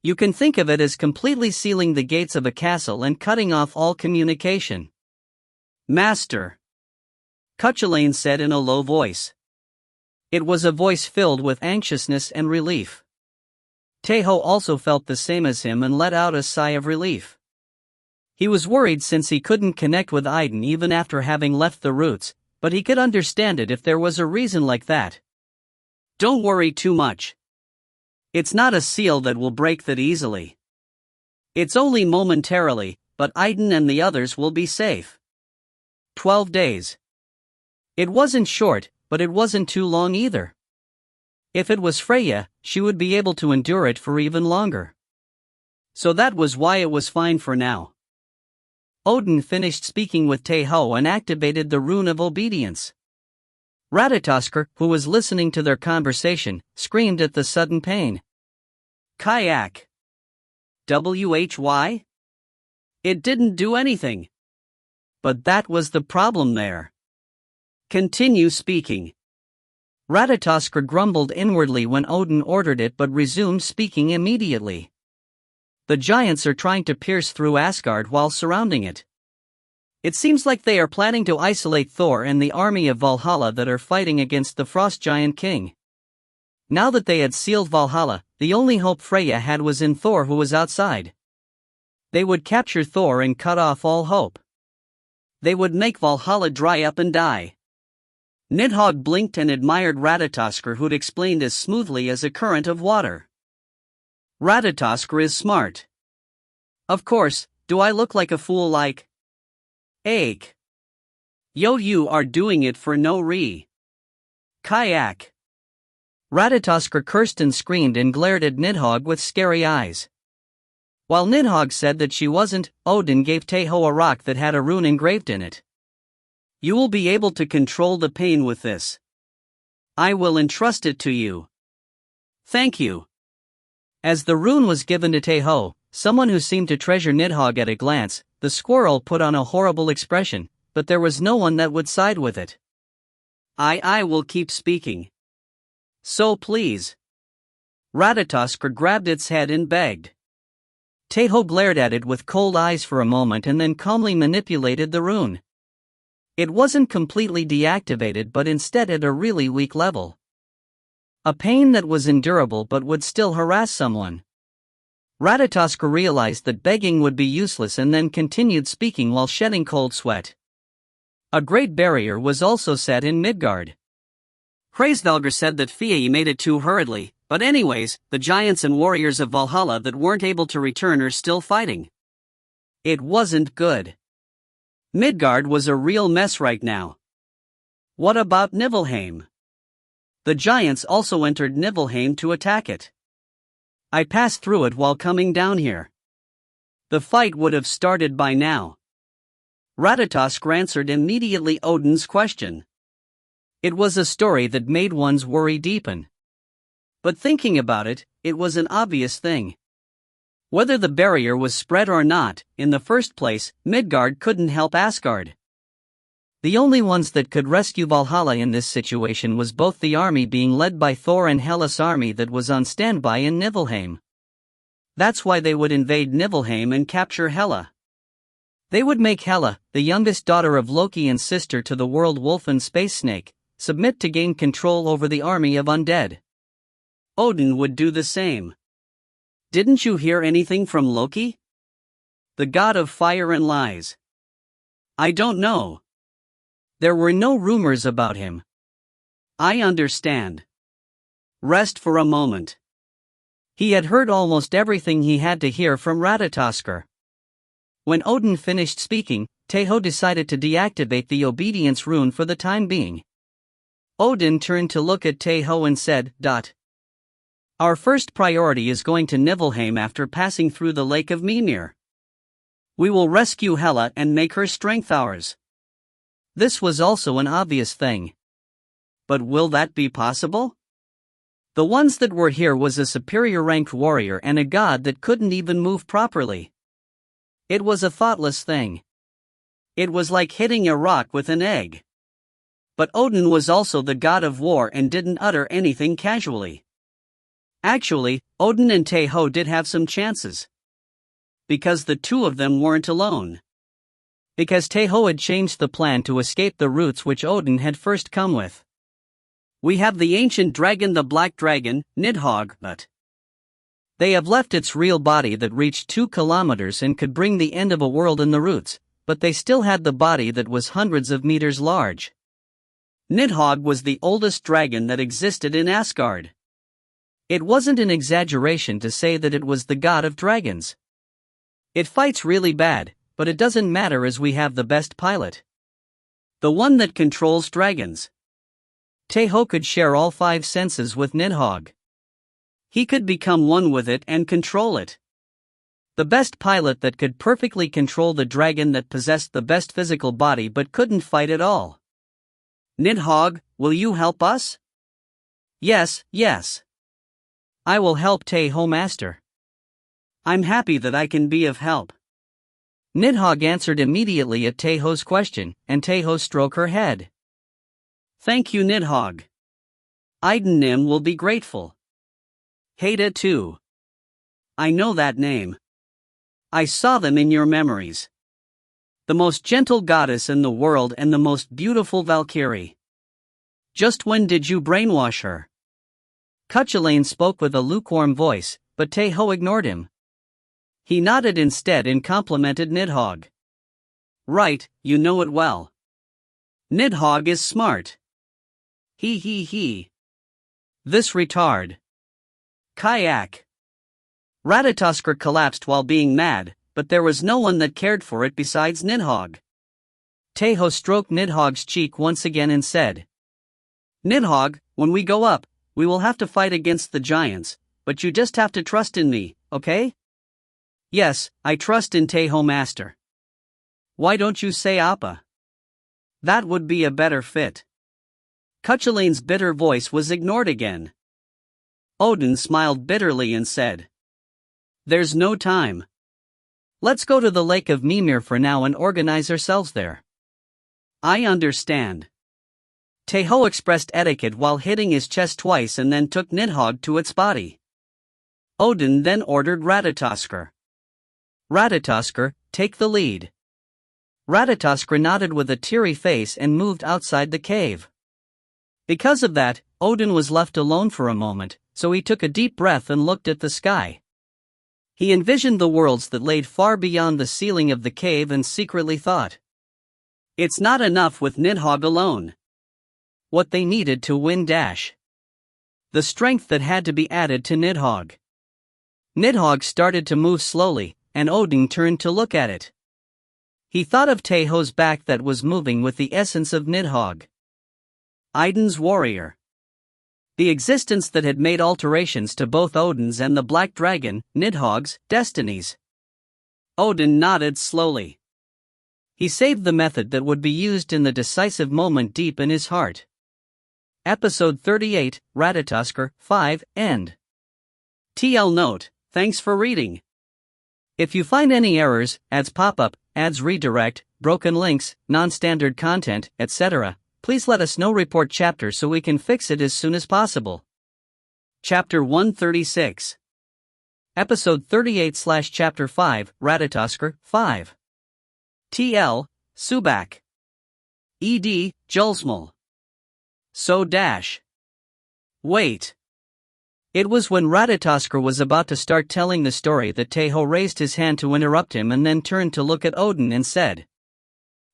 You can think of it as completely sealing the gates of a castle and cutting off all communication. Master, Cuchulainn said in a low voice. It was a voice filled with anxiousness and relief. Tae Ho also felt the same as him and let out a sigh of relief. He was worried since he couldn't connect with Idun even after having left the roots, but he could understand it if there was a reason like that. Don't worry too much. It's not a seal that will break that easily. It's only momentarily, but Idun and the others will be safe. 12 days. It wasn't short, but it wasn't too long either. If it was Freya, she would be able to endure it for even longer. So that was why it was fine for now. Odin finished speaking with Tae Ho and activated the Rune of Obedience. Ratatoskr, who was listening to their conversation, screamed at the sudden pain. Kayak. Why? It didn't do anything. But that was the problem there. Continue speaking. Ratatoskr grumbled inwardly when Odin ordered it but resumed speaking immediately. The giants are trying to pierce through Asgard while surrounding it. It seems like they are planning to isolate Thor and the army of Valhalla that are fighting against the Frost Giant King. Now that they had sealed Valhalla, the only hope Freya had was in Thor, who was outside. They would capture Thor and cut off all hope. They would make Valhalla dry up and die. Nidhogg blinked and admired Ratatoskr, who'd explained as smoothly as a current of water. Ratatoskr is smart. Of course, do I look like a fool like? Ache. Yo, you are doing it for no kayak. Ratatoskr cursed and screamed and glared at Nidhogg with scary eyes. While Nidhogg said that she wasn't, Odin gave Tae Ho a rock that had a rune engraved in it. You will be able to control the pain with this. I will entrust it to you. Thank you. As the rune was given to Tae Ho, someone who seemed to treasure Nidhogg at a glance, the squirrel put on a horrible expression, but there was no one that would side with it. I will keep speaking. So please. Ratatoskr grabbed its head and begged. Tae Ho glared at it with cold eyes for a moment and then calmly manipulated the rune. It wasn't completely deactivated but instead at a really weak level. A pain that was endurable but would still harass someone. Ratatoskr realized that begging would be useless and then continued speaking while shedding cold sweat. A great barrier was also set in Midgard. Hraesvelgr said that Fia made it too hurriedly, but anyways, the giants and warriors of Valhalla that weren't able to return are still fighting. It wasn't good. Midgard was a real mess right now. What about Niflheim? The giants also entered Niflheim to attack it. I passed through it while coming down here. The fight would have started by now. Ratatoskr answered immediately Odin's question. It was a story that made one's worry deepen. But thinking about it, it was an obvious thing. Whether the barrier was spread or not, in the first place, Midgard couldn't help Asgard. The only ones that could rescue Valhalla in this situation was both the army being led by Thor and Hela's army that was on standby in Niflheim. That's why they would invade Niflheim and capture Hela. They would make Hela, the youngest daughter of Loki and sister to the world wolf and space snake, submit to gain control over the army of undead. Odin would do the same. Didn't you hear anything from Loki? The god of fire and lies. I don't know. There were no rumors about him. I understand. Rest for a moment. He had heard almost everything he had to hear from Ratatoskr. When Odin finished speaking, Tae Ho decided to deactivate the obedience rune for the time being. Odin turned to look at Tae Ho and said, Our first priority is going to Niflheim after passing through the Lake of Mimir. We will rescue Hela and make her strength ours. This was also an obvious thing. But will that be possible? The ones that were here was a superior ranked warrior and a god that couldn't even move properly. It was a thoughtless thing. It was like hitting a rock with an egg. But Odin was also the god of war and didn't utter anything casually. Actually, Odin and Tae Ho did have some chances. Because the two of them weren't alone. Because Tae Ho had changed the plan to escape the routes which Odin had first come with. We have the ancient dragon, the black dragon, Nidhogg, but they have left its real body that reached 2 kilometers and could bring the end of a world in the roots, but they still had the body that was hundreds of meters large. Nidhogg was the oldest dragon that existed in Asgard. It wasn't an exaggeration to say that it was the god of dragons. It fights really bad, but it doesn't matter as we have the best pilot. The one that controls dragons. Tae Ho could share all 5 senses with Nidhogg. He could become one with it and control it. The best pilot that could perfectly control the dragon that possessed the best physical body but couldn't fight at all. Nidhogg, will you help us? Yes. I will help Tae Ho, master. I'm happy that I can be of help. Nidhogg answered immediately at Tae Ho's question, and Tae Ho stroked her head. Thank you, Nidhogg. Idunnim will be grateful. Heda too. I know that name. I saw them in your memories. The most gentle goddess in the world and the most beautiful Valkyrie. Just when did you brainwash her? Cuchulainn spoke with a lukewarm voice, but Tae Ho ignored him. He nodded instead and complimented Nidhogg. Right, you know it well. Nidhogg is smart. He. This retard. Kayak. Ratatoskr collapsed while being mad, but there was no one that cared for it besides Nidhogg. Tae Ho stroked Nidhogg's cheek once again and said, Nidhogg, when we go up, we will have to fight against the giants, but you just have to trust in me, okay? Yes, I trust in Tae Ho, master. Why don't you say Appa? That would be a better fit. Cuchulainn's bitter voice was ignored again. Odin smiled bitterly and said, There's no time. Let's go to the lake of Mimir for now and organize ourselves there. I understand. Tae Ho expressed etiquette while hitting his chest twice and then took Nidhogg to its body. Odin then ordered Ratatoskr. Ratatoskr, take the lead. Ratatoskr nodded with a teary face and moved outside the cave. Because of that, Odin was left alone for a moment, so he took a deep breath and looked at the sky. He envisioned the worlds that laid far beyond the ceiling of the cave and secretly thought, it's not enough with Nidhogg alone. What they needed to win dash. The strength that had to be added to Nidhogg. Nidhogg started to move slowly, and Odin turned to look at it. He thought of Tae Ho's back that was moving with the essence of Nidhogg. Idun's warrior. The existence that had made alterations to both Odin's and the black dragon, Nidhogg's, destinies. Odin nodded slowly. He saved the method that would be used in the decisive moment deep in his heart. Episode 38, Ratatoskr, 5, End. TL note, thanks for reading. If you find any errors, ads pop up, ads redirect, broken links, non-standard content, etc., please let us know. Report chapter so we can fix it as soon as possible. Chapter 136. Episode 38/Chapter 5, Ratatoskr, 5. TL, Subak. ED, Julsmal. So dash. Wait. It was when Ratatoskr was about to start telling the story that Tae Ho raised his hand to interrupt him and then turned to look at Odin and said,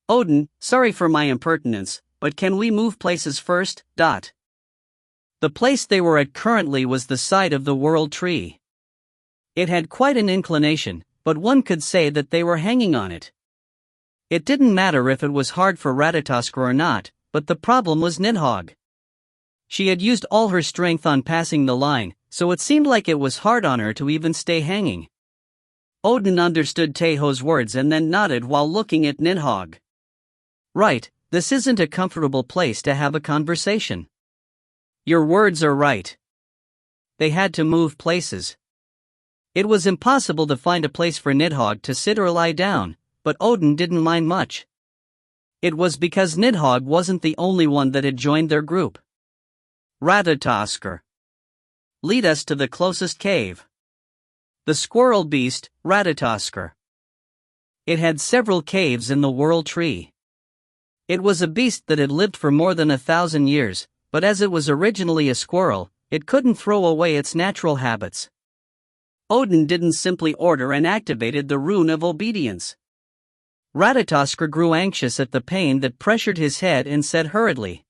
Odin, sorry for my impertinence, but can we move places first? The place they were at currently was the side of the world tree. It had quite an inclination, but one could say that they were hanging on it. It didn't matter if it was hard for Ratatoskr or not, but the problem was Nidhogg. She had used all her strength on passing the line, so it seemed like it was hard on her to even stay hanging. Odin understood Tae Ho's words and then nodded while looking at Nidhogg. Right, this isn't a comfortable place to have a conversation. Your words are right. They had to move places. It was impossible to find a place for Nidhogg to sit or lie down, but Odin didn't mind much. It was because Nidhogg wasn't the only one that had joined their group. Ratatoskr. Lead us to the closest cave. The squirrel beast, Ratatoskr. It had several caves in the World Tree. It was a beast that had lived for more than 1,000 years, but as it was originally a squirrel, it couldn't throw away its natural habits. Odin didn't simply order and activated the rune of obedience. Ratatoskr grew anxious at the pain that pressured his head and said hurriedly,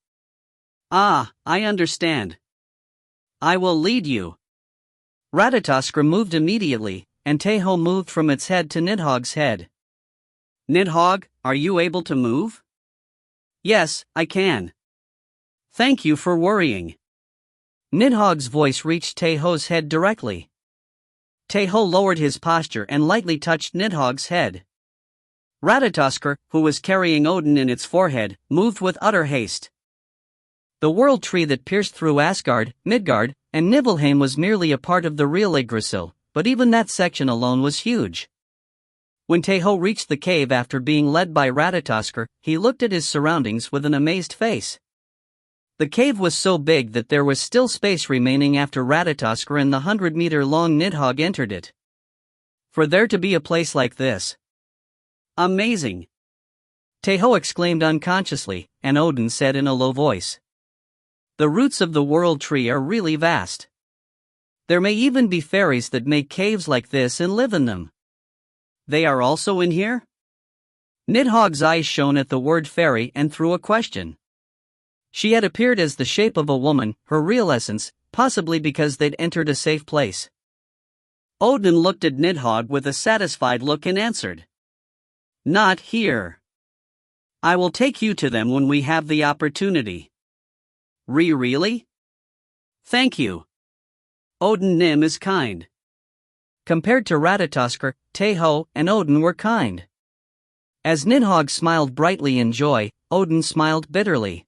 "Ah, I understand. I will lead you." Ratatoskr moved immediately, and Tae Ho moved from its head to Nidhogg's head. "Nidhogg, are you able to move?" "Yes, I can. Thank you for worrying." Nidhogg's voice reached Tae Ho's head directly. Tae Ho lowered his posture and lightly touched Nidhogg's head. Ratatoskr, who was carrying Odin in its forehead, moved with utter haste. The world tree that pierced through Asgard, Midgard, and Nibelheim was merely a part of the real Yggdrasil, but even that section alone was huge. When Tae Ho reached the cave after being led by Ratatoskr, he looked at his surroundings with an amazed face. The cave was so big that there was still space remaining after Ratatoskr and the 100-meter-long Nidhogg entered it. For there to be a place like this. Amazing! Tae Ho exclaimed unconsciously, and Odin said in a low voice. The roots of the world tree are really vast. There may even be fairies that make caves like this and live in them. They are also in here? Nidhogg's eyes shone at the word fairy and threw a question. She had appeared as the shape of a woman, her real essence, possibly because they'd entered a safe place. Odin looked at Nidhogg with a satisfied look and answered. Not here. I will take you to them when we have the opportunity. Really? Thank you. Odin Nim is kind. Compared to Ratatoskr, Tae Ho and Odin were kind. As Nidhogg smiled brightly in joy, Odin smiled bitterly.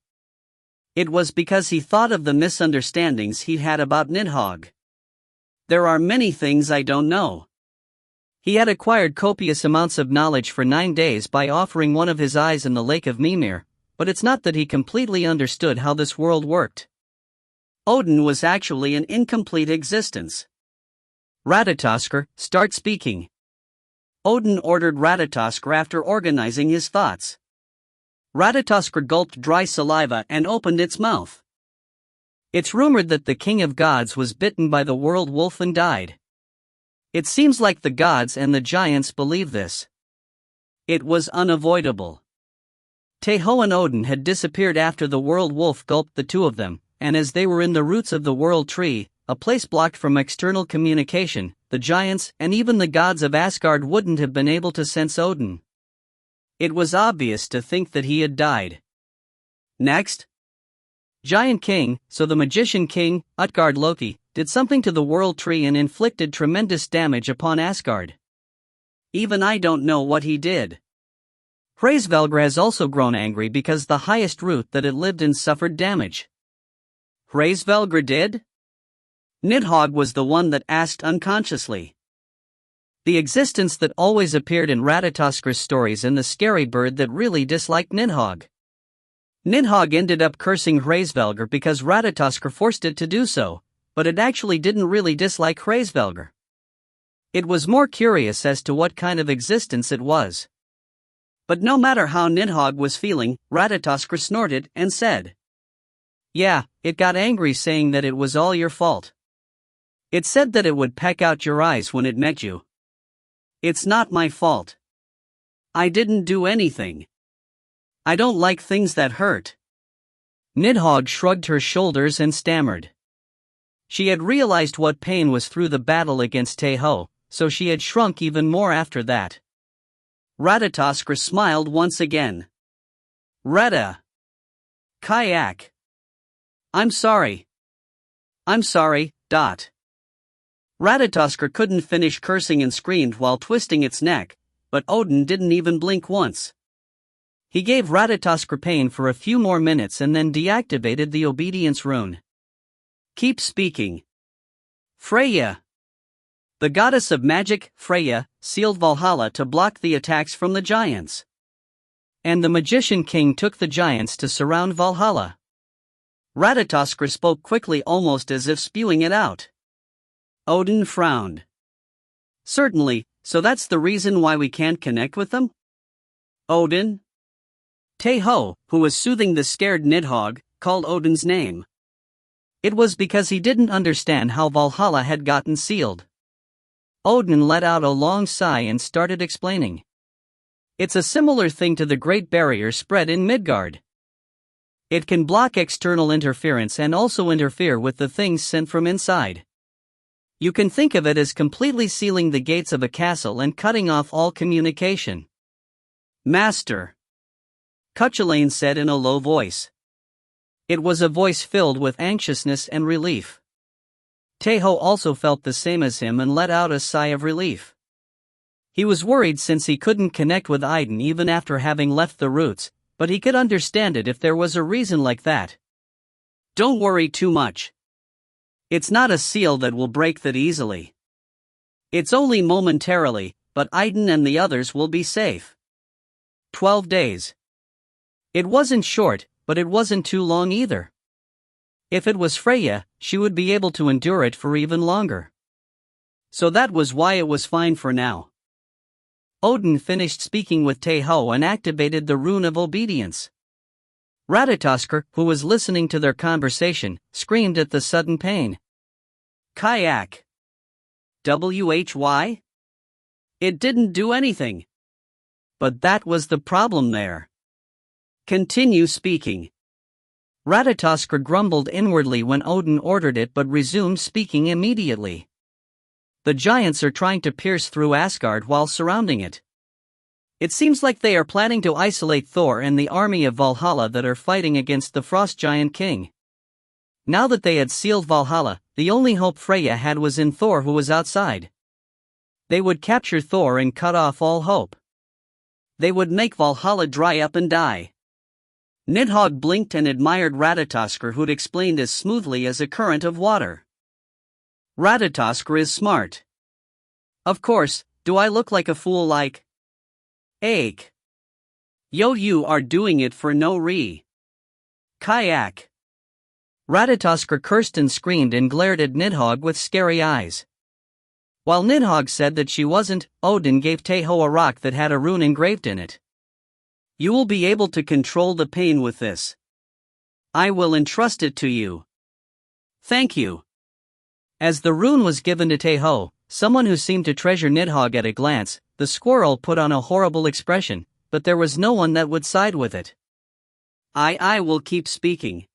It was because he thought of the misunderstandings he'd had about Nidhogg. There are many things I don't know. He had acquired copious amounts of knowledge for 9 days by offering one of his eyes in the lake of Mimir, but it's not that he completely understood how this world worked. Odin was actually an incomplete existence. Ratatoskr, start speaking. Odin ordered Ratatoskr after organizing his thoughts. Ratatoskr gulped dry saliva and opened its mouth. It's rumored that the king of gods was bitten by the world wolf and died. It seems like the gods and the giants believe this. It was unavoidable. Tae Ho and Odin had disappeared after the world wolf gulped the two of them, and as they were in the roots of the world tree, a place blocked from external communication, the giants and even the gods of Asgard wouldn't have been able to sense Odin. It was obvious to think that he had died. Next. Giant King, so the magician king, Utgard Loki, did something to the world tree and inflicted tremendous damage upon Asgard. Even I don't know what he did. Hraesvelgr has also grown angry because the highest root that it lived in suffered damage. Hraesvelgr did? Nidhogg was the one that asked unconsciously. The existence that always appeared in Ratatoskr's stories and the scary bird that really disliked Nidhogg. Nidhogg ended up cursing Hraesvelgr because Ratatoskr forced it to do so, but it actually didn't really dislike Hraesvelgr. It was more curious as to what kind of existence it was. But no matter how Nidhogg was feeling, Ratatoskr snorted and said, Yeah, it got angry saying that it was all your fault. It said that it would peck out your eyes when it met you. It's not my fault. I didn't do anything. I don't like things that hurt. Nidhogg shrugged her shoulders and stammered. She had realized what pain was through the battle against Tae Ho, so she had shrunk even more after that. Ratatoskr smiled once again. Retta. Kayak. I'm sorry. Ratatoskr couldn't finish cursing and screamed while twisting its neck, but Odin didn't even blink once. He gave Ratatoskr pain for a few more minutes and then deactivated the obedience rune. Keep speaking. Freya. The goddess of magic, Freya, sealed Valhalla to block the attacks from the giants. And the magician king took the giants to surround Valhalla. Ratatoskr spoke quickly, almost as if spewing it out. Odin frowned. Certainly, so that's the reason why we can't connect with them? Odin? Tae Ho, who was soothing the scared Nidhogg, called Odin's name. It was because he didn't understand how Valhalla had gotten sealed. Odin let out a long sigh and started explaining. It's a similar thing to the Great Barrier spread in Midgard. It can block external interference and also interfere with the things sent from inside. You can think of it as completely sealing the gates of a castle and cutting off all communication. Master, Cuchulainn said in a low voice. It was a voice filled with anxiousness and relief. Tae Ho also felt the same as him and let out a sigh of relief. He was worried since he couldn't connect with Idun even after having left the roots, but he could understand it if there was a reason like that. Don't worry too much. It's not a seal that will break that easily. It's only momentarily, but Idun and the others will be safe. 12 days. It wasn't short, but it wasn't too long either. If it was Freya, she would be able to endure it for even longer. So that was why it was fine for now. Odin finished speaking with Tae Ho and activated the rune of obedience. Ratatoskr, who was listening to their conversation, screamed at the sudden pain. Kayak. Why? It didn't do anything. But that was the problem there. Continue speaking. Ratatoskr grumbled inwardly when Odin ordered it but resumed speaking immediately. The giants are trying to pierce through Asgard while surrounding it. It seems like they are planning to isolate Thor and the army of Valhalla that are fighting against the Frost Giant King. Now that they had sealed Valhalla, the only hope Freya had was in Thor, who was outside. They would capture Thor and cut off all hope. They would make Valhalla dry up and die. Nidhogg blinked and admired Ratatoskr, who'd explained as smoothly as a current of water. Ratatoskr is smart. Of course, do I look like a fool like? Ache. Yo, you are doing it for no kayak. Ratatoskr cursed and screamed and glared at Nidhogg with scary eyes. While Nidhogg said that she wasn't, Odin gave Tae Ho a rock that had a rune engraved in it. You will be able to control the pain with this. I will entrust it to you. Thank you. As the rune was given to Tae Ho, someone who seemed to treasure Nidhogg at a glance, the squirrel put on a horrible expression, but there was no one that would side with it. I will keep speaking.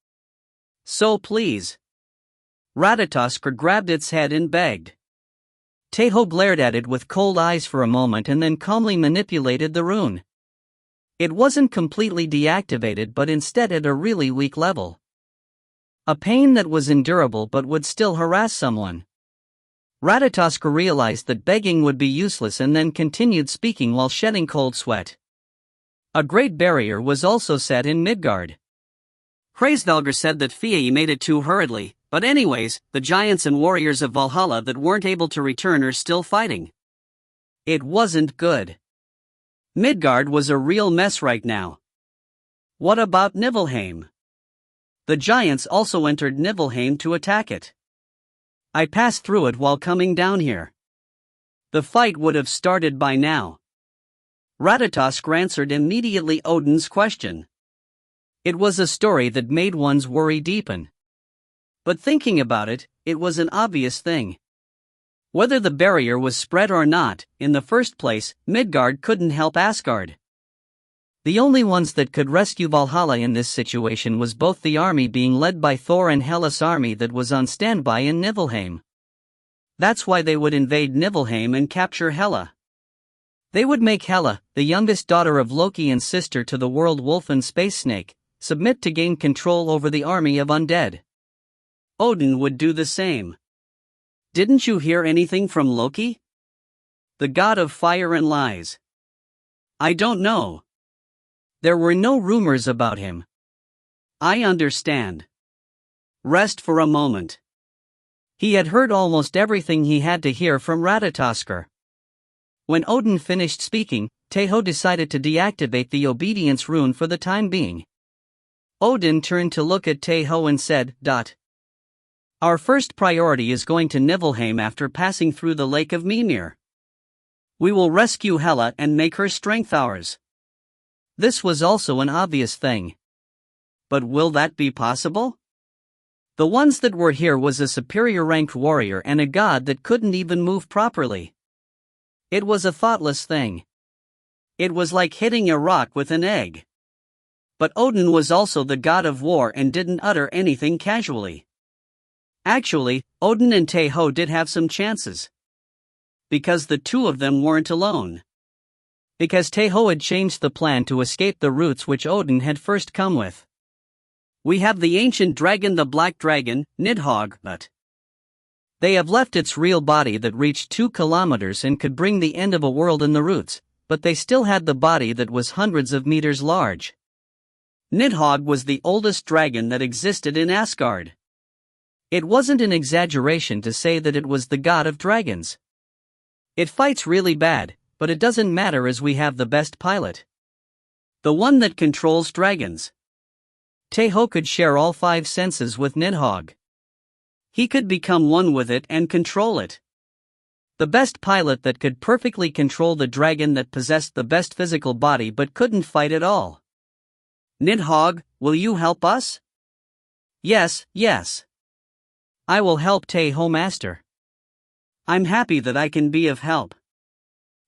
So please. Ratatoskr grabbed its head and begged. Tae Ho glared at it with cold eyes for a moment and then calmly manipulated the rune. It wasn't completely deactivated but instead at a really weak level. A pain that was endurable but would still harass someone. Ratatoskr realized that begging would be useless and then continued speaking while shedding cold sweat. A great barrier was also set in Midgard. Hraesvelgr said that Fia made it too hurriedly, but anyways, the giants and warriors of Valhalla that weren't able to return are still fighting. It wasn't good. Midgard was a real mess right now. What about Niflheim? The giants also entered Niflheim to attack it. I passed through it while coming down here. The fight would have started by now. Ratatoskr answered immediately Odin's question. It was a story that made one's worry deepen. But thinking about it, it was an obvious thing. Whether the barrier was spread or not, in the first place, Midgard couldn't help Asgard. The only ones that could rescue Valhalla in this situation was both the army being led by Thor and Hela's army that was on standby in Niflheim. That's why they would invade Niflheim and capture Hela. They would make Hela, the youngest daughter of Loki and sister to the world wolf and space snake, submit to gain control over the army of undead. Odin would do the same. Didn't you hear anything from Loki? The god of fire and lies. I don't know. There were no rumors about him. I understand. Rest for a moment. He had heard almost everything he had to hear from Ratatoskr. When Odin finished speaking, Tae Ho decided to deactivate the obedience rune for the time being. Odin turned to look at Tae Ho and said, Our first priority is going to Niflheim after passing through the Lake of Mimir. We will rescue Hela and make her strength ours. This was also an obvious thing. But will that be possible? The ones that were here was a superior ranked warrior and a god that couldn't even move properly. It was a thoughtless thing. It was like hitting a rock with an egg. But Odin was also the god of war and didn't utter anything casually. Actually, Odin and Tae Ho did have some chances. Because the two of them weren't alone. Because Tae Ho had changed the plan to escape the routes which Odin had first come with. We have the ancient dragon, the black dragon, Nidhogg, but they have left its real body that reached 2 kilometers and could bring the end of a world in the roots, but they still had the body that was hundreds of meters large. Nidhogg was the oldest dragon that existed in Asgard. It wasn't an exaggeration to say that it was the god of dragons. It fights really bad, but it doesn't matter as we have the best pilot. The one that controls dragons. Tae Ho could share all 5 senses with Nidhogg. He could become one with it and control it. The best pilot that could perfectly control the dragon that possessed the best physical body but couldn't fight at all. Nidhogg, will you help us? Yes. I will help Tae Ho, Master. I'm happy that I can be of help.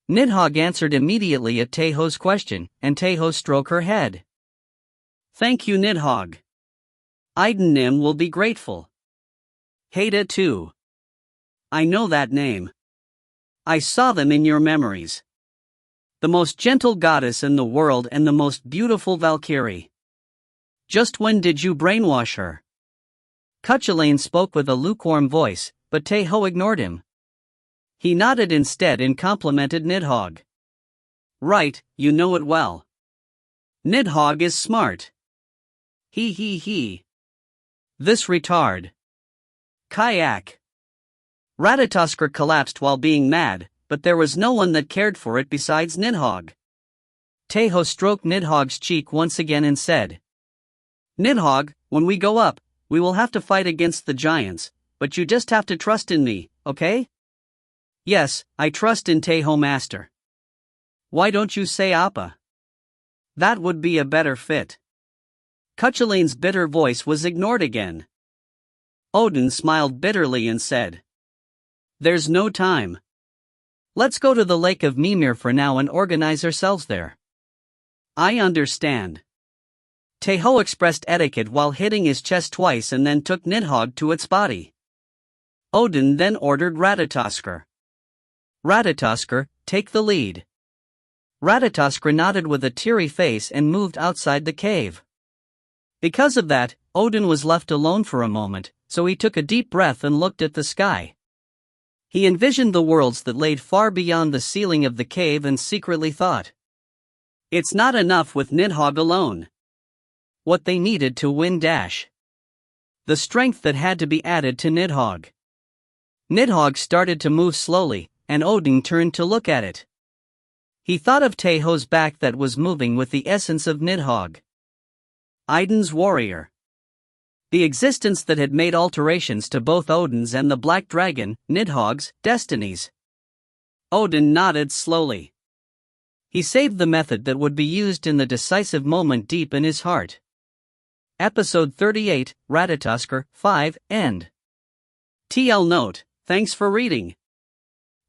Nidhogg answered immediately at Tae Ho's question, and Tae Ho stroked her head. Thank you, Nidhogg. Idunnim will be grateful. Heda too. I know that name. I saw them in your memories. The most gentle goddess in the world and the most beautiful Valkyrie. Just when did you brainwash her? Cuchulainn spoke with a lukewarm voice, but Tae Ho ignored him. He nodded instead and complimented Nidhogg. Right, you know it well. Nidhogg is smart. He. This retard. Kayak. Ratatoskr collapsed while being mad, but there was no one that cared for it besides Nidhogg. Tae Ho stroked Nidhogg's cheek once again and said, Nidhogg, when we go up, we will have to fight against the giants, but you just have to trust in me, okay? Yes, I trust in Tae Ho, Master. Why don't you say Appa? That would be a better fit. Cuchulainn's bitter voice was ignored again. Odin smiled bitterly and said, There's no time. Let's go to the Lake of Mimir for now and organize ourselves there. I understand. Tae Ho expressed etiquette while hitting his chest twice and then took Nidhogg to its body. Odin then ordered Ratatoskr. Ratatoskr, take the lead. Ratatoskr nodded with a teary face and moved outside the cave. Because of that, Odin was left alone for a moment, so he took a deep breath and looked at the sky. He envisioned the worlds that laid far beyond the ceiling of the cave and secretly thought, it's not enough with Nidhogg alone. What they needed to win dash. The strength that had to be added to Nidhogg. Nidhogg started to move slowly, and Odin turned to look at it. He thought of Tae Ho's back that was moving with the essence of Nidhogg. Idun's warrior. The existence that had made alterations to both Odin's and the Black Dragon, Nidhogg's, destinies. Odin nodded slowly. He saved the method that would be used in the decisive moment deep in his heart. Episode 38, Ratatoskr, 5, End. TL Note, thanks for reading.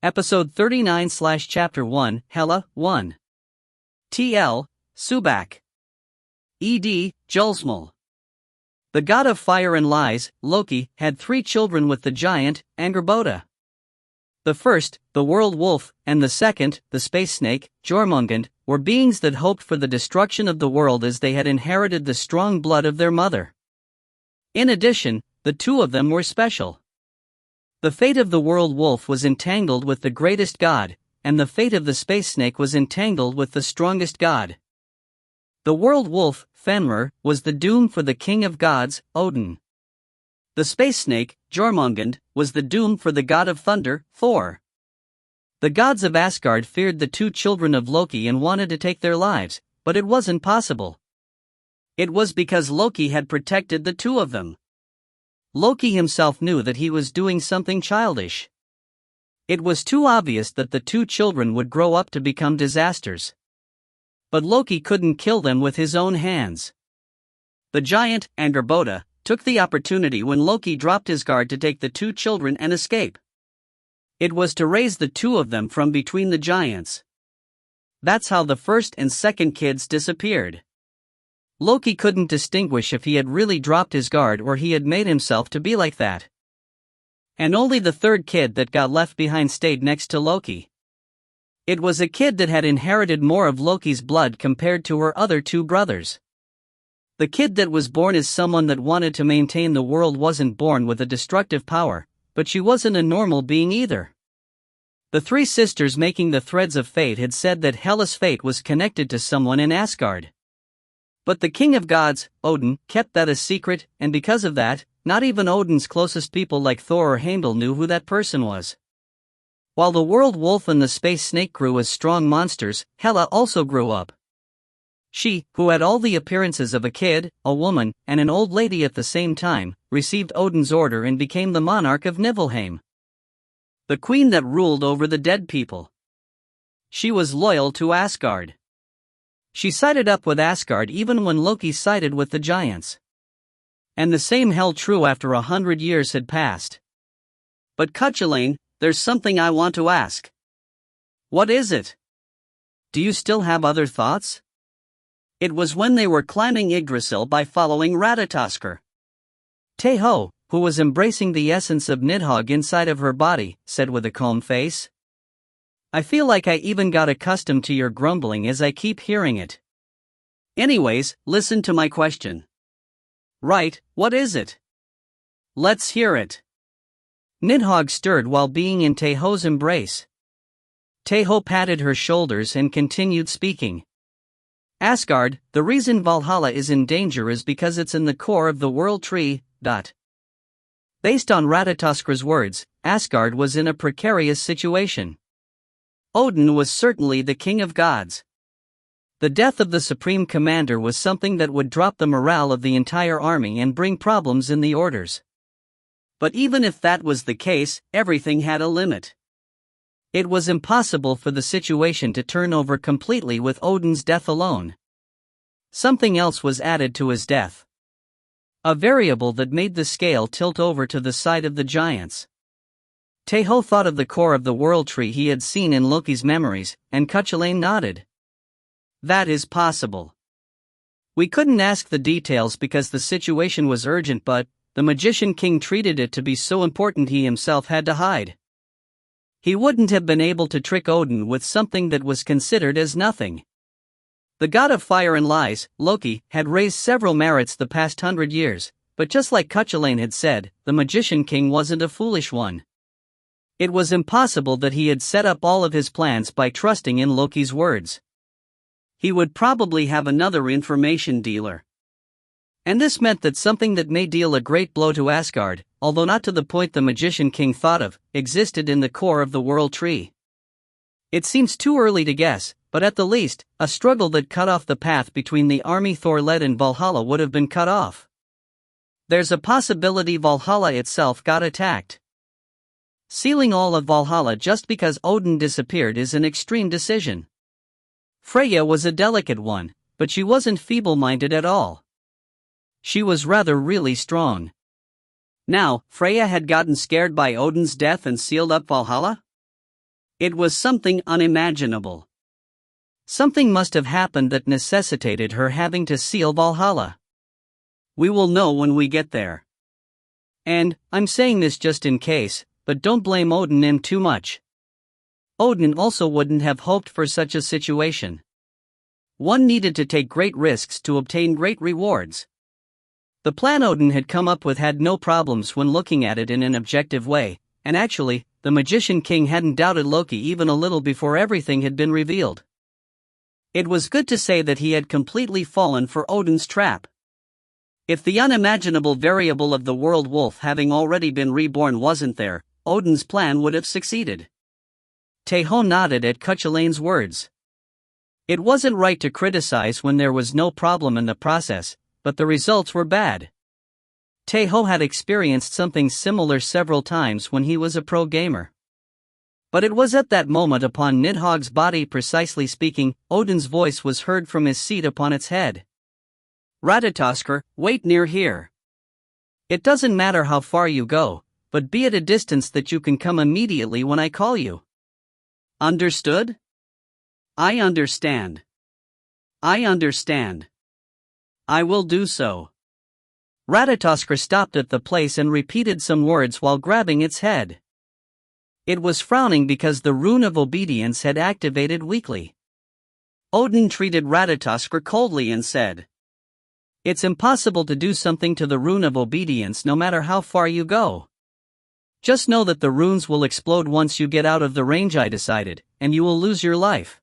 Episode 39/Chapter 1, Hela, 1. TL, Subak. ED, Julsmal. The god of fire and lies, Loki, had 3 children with the giant, Angerboda. The first, the world wolf, and the second, the space snake, Jormungand, were beings that hoped for the destruction of the world as they had inherited the strong blood of their mother. In addition, the 2 of them were special. The fate of the world wolf was entangled with the greatest god, and the fate of the space snake was entangled with the strongest god. The world wolf, Fenrir, was the doom for the king of gods, Odin. The space snake, Jormungand, was the doom for the god of thunder, Thor. The gods of Asgard feared the two children of Loki and wanted to take their lives, but it wasn't possible. It was because Loki had protected the two of them. Loki himself knew that he was doing something childish. It was too obvious that the two children would grow up to become disasters. But Loki couldn't kill them with his own hands. The giant, Angrboda, took the opportunity when Loki dropped his guard to take the two children and escape. It was to raise the two of them from between the giants. That's how the first and second kids disappeared. Loki couldn't distinguish if he had really dropped his guard or he had made himself to be like that. And only the third kid that got left behind stayed next to Loki. It was a kid that had inherited more of Loki's blood compared to her other two brothers. The kid that was born as someone that wanted to maintain the world wasn't born with a destructive power, but she wasn't a normal being either. The three sisters making the threads of fate had said that Hela's fate was connected to someone in Asgard. But the king of gods, Odin, kept that a secret, and because of that, not even Odin's closest people like Thor or Heimdall knew who that person was. While the world wolf and the space snake grew as strong monsters, Hela also grew up. She, who had all the appearances of a kid, a woman, and an old lady at the same time, received Odin's order and became the monarch of Niflheim. The queen that ruled over the dead people. She was loyal to Asgard. She sided up with Asgard even when Loki sided with the giants. And the same held true after 100 years had passed. But Cuchulainn, there's something I want to ask. What is it? Do you still have other thoughts? It was when they were climbing Yggdrasil by following Ratatoskr. Tae Ho, who was embracing the essence of Nidhogg inside of her body, said with a calm face. I feel like I even got accustomed to your grumbling as I keep hearing it. Anyways, listen to my question. Right, what is it? Let's hear it. Nidhogg stirred while being in Tae Ho's embrace. Tae Ho patted her shoulders and continued speaking. Asgard, the reason Valhalla is in danger is because it's in the core of the world tree. Based on Ratatoskr's words, Asgard was in a precarious situation. Odin was certainly the king of gods. The death of the supreme commander was something that would drop the morale of the entire army and bring problems in the orders. But even if that was the case, everything had a limit. It was impossible for the situation to turn over completely with Odin's death alone. Something else was added to his death. A variable that made the scale tilt over to the side of the giants. Tae Ho thought of the core of the world tree he had seen in Loki's memories, and Cuchulainn nodded. That is possible. We couldn't ask the details because the situation was urgent, but the Magician King treated it to be so important he himself had to hide. He wouldn't have been able to trick Odin with something that was considered as nothing. The god of fire and lies, Loki, had raised several merits the past 100 years, but just like Cuchulainn had said, the Magician King wasn't a foolish one. It was impossible that he had set up all of his plans by trusting in Loki's words. He would probably have another information dealer. And this meant that something that may deal a great blow to Asgard, although not to the point the Magician King thought of, existed in the core of the world tree. It seems too early to guess, but at the least, a struggle that cut off the path between the army Thor led and Valhalla would have been cut off. There's a possibility Valhalla itself got attacked. Sealing all of Valhalla just because Odin disappeared is an extreme decision. Freya was a delicate one, but she wasn't feeble-minded at all. She was rather really strong. Now, Freya had gotten scared by Odin's death and sealed up Valhalla? It was something unimaginable. Something must have happened that necessitated her having to seal Valhalla. We will know when we get there. And, I'm saying this just in case, but don't blame Odin too much. Odin also wouldn't have hoped for such a situation. One needed to take great risks to obtain great rewards. The plan Odin had come up with had no problems when looking at it in an objective way, and actually, the Magician King hadn't doubted Loki even a little before everything had been revealed. It was good to say that he had completely fallen for Odin's trap. If the unimaginable variable of the world wolf having already been reborn wasn't there, Odin's plan would have succeeded. Tae Ho nodded at Cuchulain's words. It wasn't right to criticize when there was no problem in the process, but the results were bad. Tae Ho had experienced something similar several times when he was a pro gamer. But it was at that moment, upon Nidhogg's body precisely speaking, Odin's voice was heard from his seat upon its head. Ratatoskr, wait near here. It doesn't matter how far you go, but be at a distance that you can come immediately when I call you. Understood? I understand. I understand. I will do so. Ratatoskr stopped at the place and repeated some words while grabbing its head. It was frowning because the rune of obedience had activated weakly. Odin treated Ratatoskr coldly and said, "It's impossible to do something to the rune of obedience no matter how far you go. Just know that the runes will explode once you get out of the range I decided, and you will lose your life."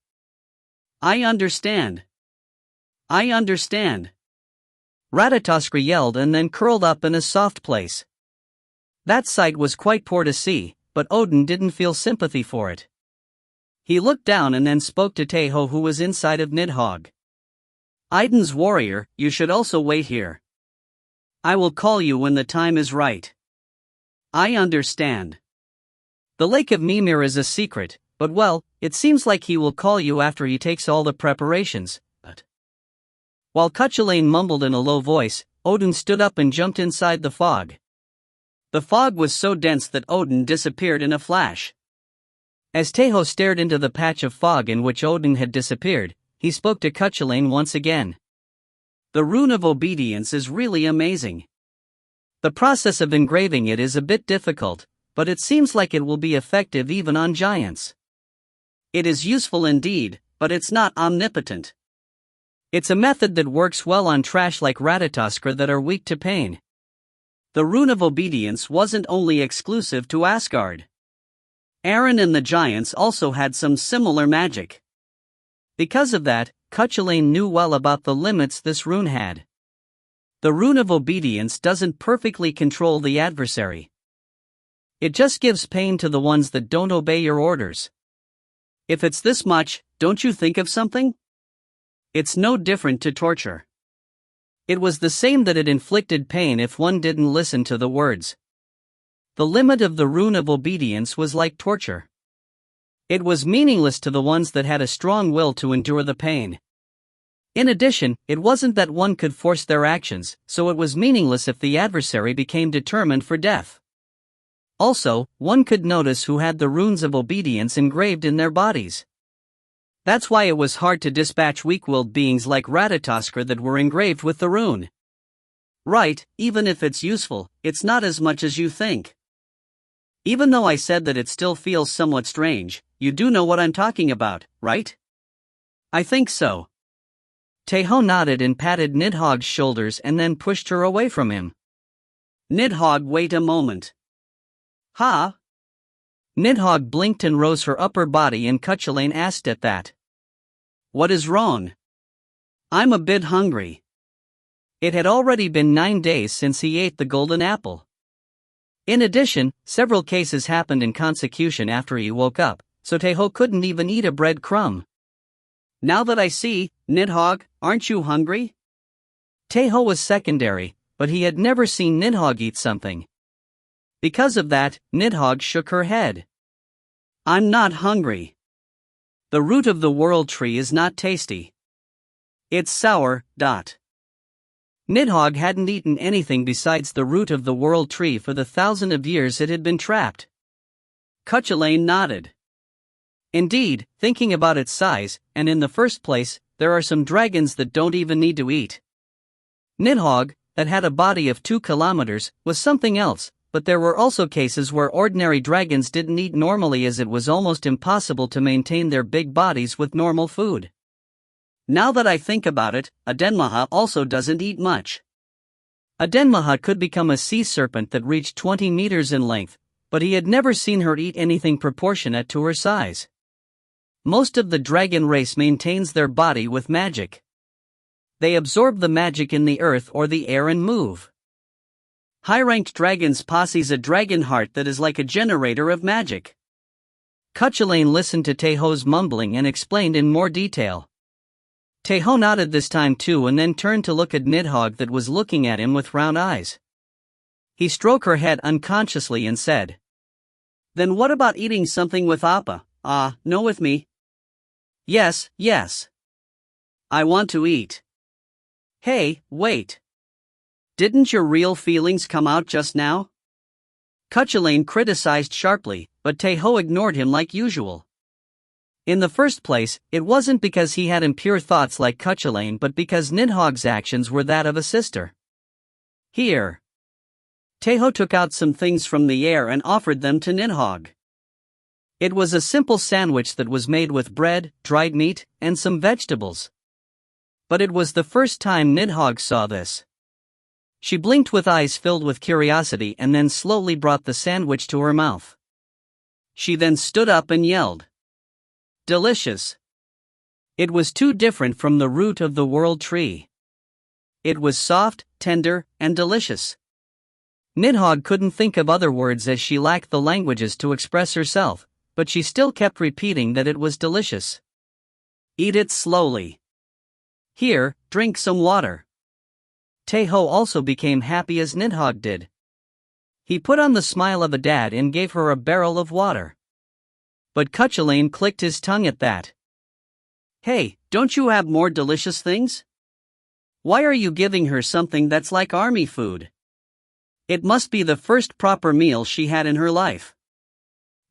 I understand. I understand. Ratatoskr yelled and then curled up in a soft place. That sight was quite poor to see, but Odin didn't feel sympathy for it. He looked down and then spoke to Tae Ho, who was inside of Nidhogg. "Idun's warrior, you should also wait here. I will call you when the time is right." I understand. The Lake of Mimir is a secret, but well, it seems like he will call you after he takes all the preparations, but... While Cuchulain mumbled in a low voice, Odin stood up and jumped inside the fog. The fog was so dense that Odin disappeared in a flash. As Tae Ho stared into the patch of fog in which Odin had disappeared, he spoke to Cuchulain once again. The rune of obedience is really amazing. The process of engraving it is a bit difficult, but it seems like it will be effective even on giants. It is useful indeed, but it's not omnipotent. It's a method that works well on trash like Ratatoskr that are weak to pain. The rune of obedience wasn't only exclusive to Asgard. Aaron and the giants also had some similar magic. Because of that, Cuchulain knew well about the limits this rune had. The rune of obedience doesn't perfectly control the adversary. It just gives pain to the ones that don't obey your orders. If it's this much, don't you think of something? It's no different to torture. It was the same that it inflicted pain if one didn't listen to the words. The limit of the rune of obedience was like torture. It was meaningless to the ones that had a strong will to endure the pain. In addition, it wasn't that one could force their actions, so it was meaningless if the adversary became determined for death. Also, one could notice who had the runes of obedience engraved in their bodies. That's why it was hard to dispatch weak-willed beings like Ratatoskr that were engraved with the rune. Right, even if it's useful, it's not as much as you think. Even though I said that it still feels somewhat strange, you do know what I'm talking about, right? I think so. Tae Ho nodded and patted Nidhogg's shoulders and then pushed her away from him. Nidhogg, wait a moment. Ha? Nidhogg blinked and rose her upper body, and Cuchulain asked at that. What is wrong? I'm a bit hungry. It had already been 9 days since he ate the golden apple. In addition, several cases happened in consecution after he woke up, so Tae Ho couldn't even eat a bread crumb. Now that I see, Nidhogg, aren't you hungry? Tae Ho was secondary, but he had never seen Nidhogg eat something. Because of that, Nidhogg shook her head. I'm not hungry. The root of the world tree is not tasty. It's sour. Nidhogg hadn't eaten anything besides the root of the world tree for the 1,000 of years it had been trapped. Cuchulain nodded. Indeed, thinking about its size, and in the first place, there are some dragons that don't even need to eat. Nidhogg, that had a body of 2 kilometers, was something else, but there were also cases where ordinary dragons didn't eat normally, as it was almost impossible to maintain their big bodies with normal food. Now that I think about it, a Denmaha also doesn't eat much. A Denmaha could become a sea serpent that reached 20 meters in length, but he had never seen her eat anything proportionate to her size. Most of the dragon race maintains their body with magic. They absorb the magic in the earth or the air and move. High-ranked dragons possess a dragon heart that is like a generator of magic. Cuchulainn listened to Tae Ho's mumbling and explained in more detail. Tae Ho nodded this time too and then turned to look at Nidhogg that was looking at him with round eyes. He stroked her head unconsciously and said, "Then what about eating something with Appa? No with me." Yes. I want to eat." "Hey, wait. Didn't your real feelings come out just now?" Cuchulainn criticized sharply, but Tae Ho ignored him like usual. In the first place, it wasn't because he had impure thoughts like Cuchulainn but because Nidhogg's actions were that of a sister. "Here." Tae Ho took out some things from the air and offered them to Nidhogg. It was a simple sandwich that was made with bread, dried meat, and some vegetables. But it was the first time Nidhogg saw this. She blinked with eyes filled with curiosity and then slowly brought the sandwich to her mouth. She then stood up and yelled, "Delicious!" It was too different from the root of the world tree. It was soft, tender, and delicious. Nidhogg couldn't think of other words as she lacked the languages to express herself, but she still kept repeating that it was delicious. "Eat it slowly. Here, drink some water." Tae Ho also became happy as Nidhogg did. He put on the smile of a dad and gave her a barrel of water. But Cuchulainn clicked his tongue at that. "Hey, don't you have more delicious things? Why are you giving her something that's like army food?" It must be the first proper meal she had in her life.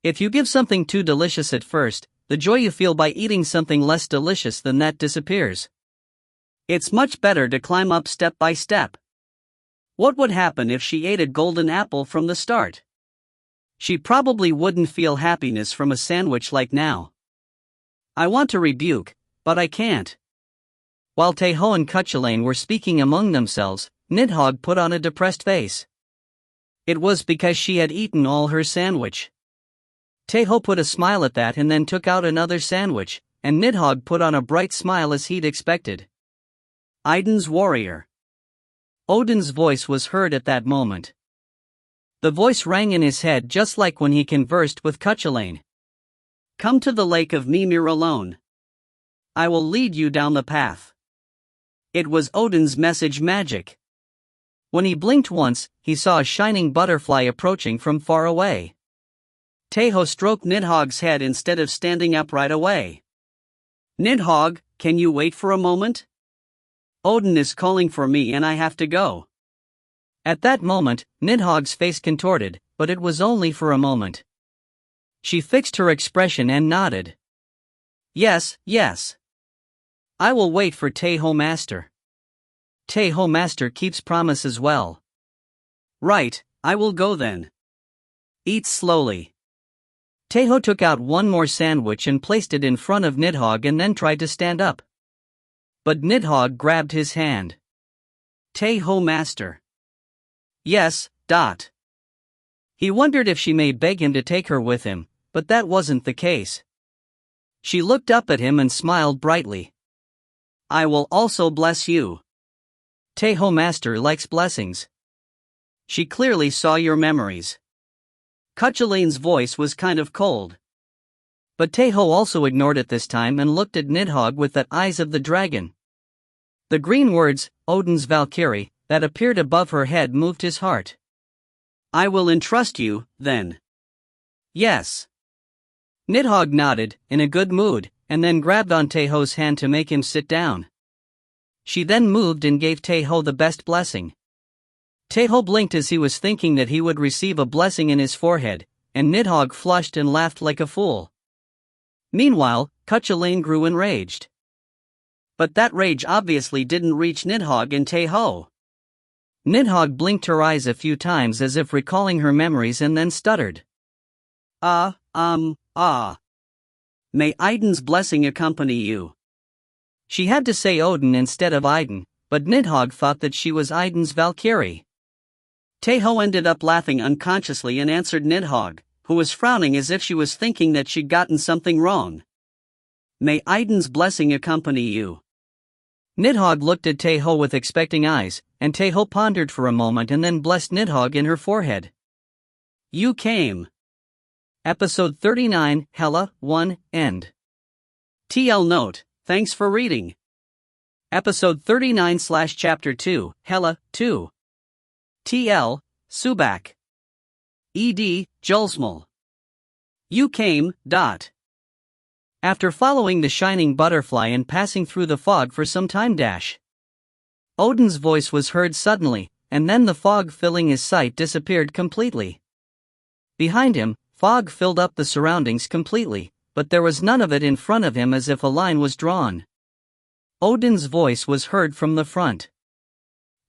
If you give something too delicious at first, the joy you feel by eating something less delicious than that disappears. It's much better to climb up step by step. What would happen if she ate a golden apple from the start? She probably wouldn't feel happiness from a sandwich like now. I want to rebuke, but I can't. While Tae Ho and Cuchulainn were speaking among themselves, Nidhogg put on a depressed face. It was because she had eaten all her sandwich. Tae Ho put a smile at that and then took out another sandwich, and Nidhogg put on a bright smile as he'd expected. Idun's warrior. Odin's voice was heard at that moment. The voice rang in his head just like when he conversed with Cuchulainn. "Come to the lake of Mimir alone. I will lead you down the path." It was Odin's message magic. When he blinked once, he saw a shining butterfly approaching from far away. Tae Ho stroked Nidhogg's head instead of standing up right away. "Nidhogg, can you wait for a moment? Odin is calling for me and I have to go." At that moment, Nidhogg's face contorted, but it was only for a moment. She fixed her expression and nodded. Yes. I will wait for Tae Ho Master. Tae Ho Master keeps promises well. Right, I will go then. Eat slowly." Tae Ho took out one more sandwich and placed it in front of Nidhogg and then tried to stand up. But Nidhogg grabbed his hand. "Tae Ho Master." Yes. He wondered if she may beg him to take her with him, but that wasn't the case. She looked up at him and smiled brightly. "I will also bless you. Tae Ho Master likes blessings. She clearly saw your memories." Cuchulainn's voice was kind of cold. But Tae Ho also ignored it this time and looked at Nidhogg with the eyes of the dragon. The green words, Odin's Valkyrie, that appeared above her head moved his heart. "I will entrust you, then." "Yes." Nidhogg nodded, in a good mood, and then grabbed on Tae Ho's hand to make him sit down. She then moved and gave Tae Ho the best blessing. Tae Ho blinked as he was thinking that he would receive a blessing in his forehead, and Nidhogg flushed and laughed like a fool. Meanwhile, Cuchulainn grew enraged. But that rage obviously didn't reach Nidhogg and Tae Ho. Nidhogg blinked her eyes a few times as if recalling her memories and then stuttered. May Idun's blessing accompany you." She had to say Odin instead of Idun, but Nidhogg thought that she was Idun's Valkyrie. Tae Ho ended up laughing unconsciously and answered Nidhogg, who was frowning as if she was thinking that she'd gotten something wrong. May Idun's blessing accompany you. Nidhogg looked at Tae Ho with expecting eyes, and Tae Ho pondered for a moment and then blessed Nidhogg in her forehead. You came. Episode 39, Hela, 1, End. TL Note, thanks for reading. Episode 39/Chapter 2, Hela, 2. TL, Subak. ED, Julsmal. You came. After following the shining butterfly and passing through the fog for some time. Odin's voice was heard suddenly, and then the fog filling his sight disappeared completely. Behind him, fog filled up the surroundings completely, but there was none of it in front of him as if a line was drawn. Odin's voice was heard from the front.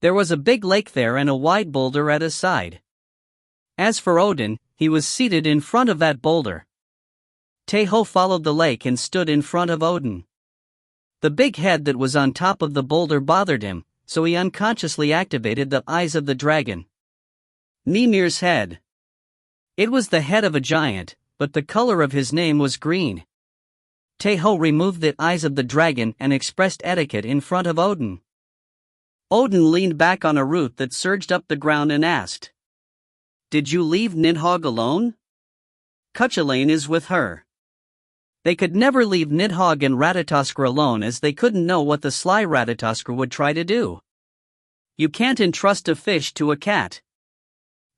There was a big lake there and a wide boulder at his side. As for Odin, he was seated in front of that boulder. Tae Ho followed the lake and stood in front of Odin. The big head that was on top of the boulder bothered him, so he unconsciously activated the eyes of the dragon. Mimir's head. It was the head of a giant, but the color of his name was green. Tae Ho removed the eyes of the dragon and expressed etiquette in front of Odin. Odin leaned back on a root that surged up the ground and asked, "Did you leave Nidhogg alone?" Cuchulainn is with her. They could never leave Nidhogg and Ratatoskr alone as they couldn't know what the sly Ratatoskr would try to do. You can't entrust a fish to a cat.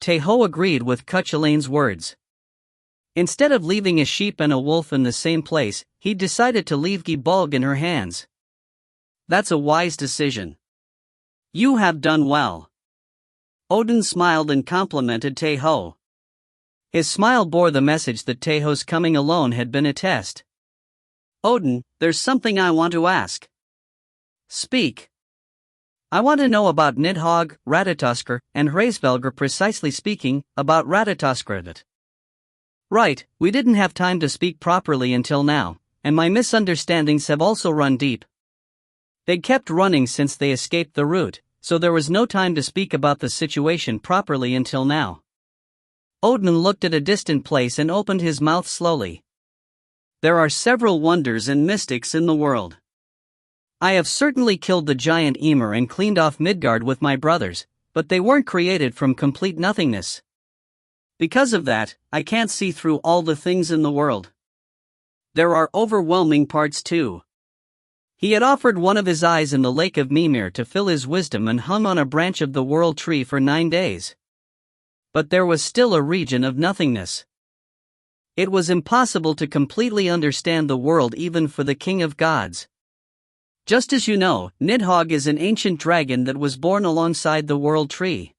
Tae Ho agreed with Cuchulainn's words. Instead of leaving a sheep and a wolf in the same place, he decided to leave Gibolg in her hands. That's a wise decision. You have done well. Odin smiled and complimented Tae Ho. His smile bore the message that Tae Ho's coming alone had been a test. Odin, there's something I want to ask. Speak. I want to know about Nidhogg, Ratatoskr, and Hraesvelgr. Precisely speaking, about Ratatoskr. Right, we didn't have time to speak properly until now, and my misunderstandings have also run deep. They'd kept running since they escaped the root, so there was no time to speak about the situation properly until now. Odin looked at a distant place and opened his mouth slowly. There are several wonders and mystics in the world. I have certainly killed the giant Ymir and cleaned off Midgard with my brothers, but they weren't created from complete nothingness. Because of that, I can't see through all the things in the world. There are overwhelming parts too. He had offered one of his eyes in the lake of Mimir to fill his wisdom and hung on a branch of the world tree for 9 days. But there was still a region of nothingness. It was impossible to completely understand the world even for the king of gods. Just as you know, Nidhogg is an ancient dragon that was born alongside the world tree.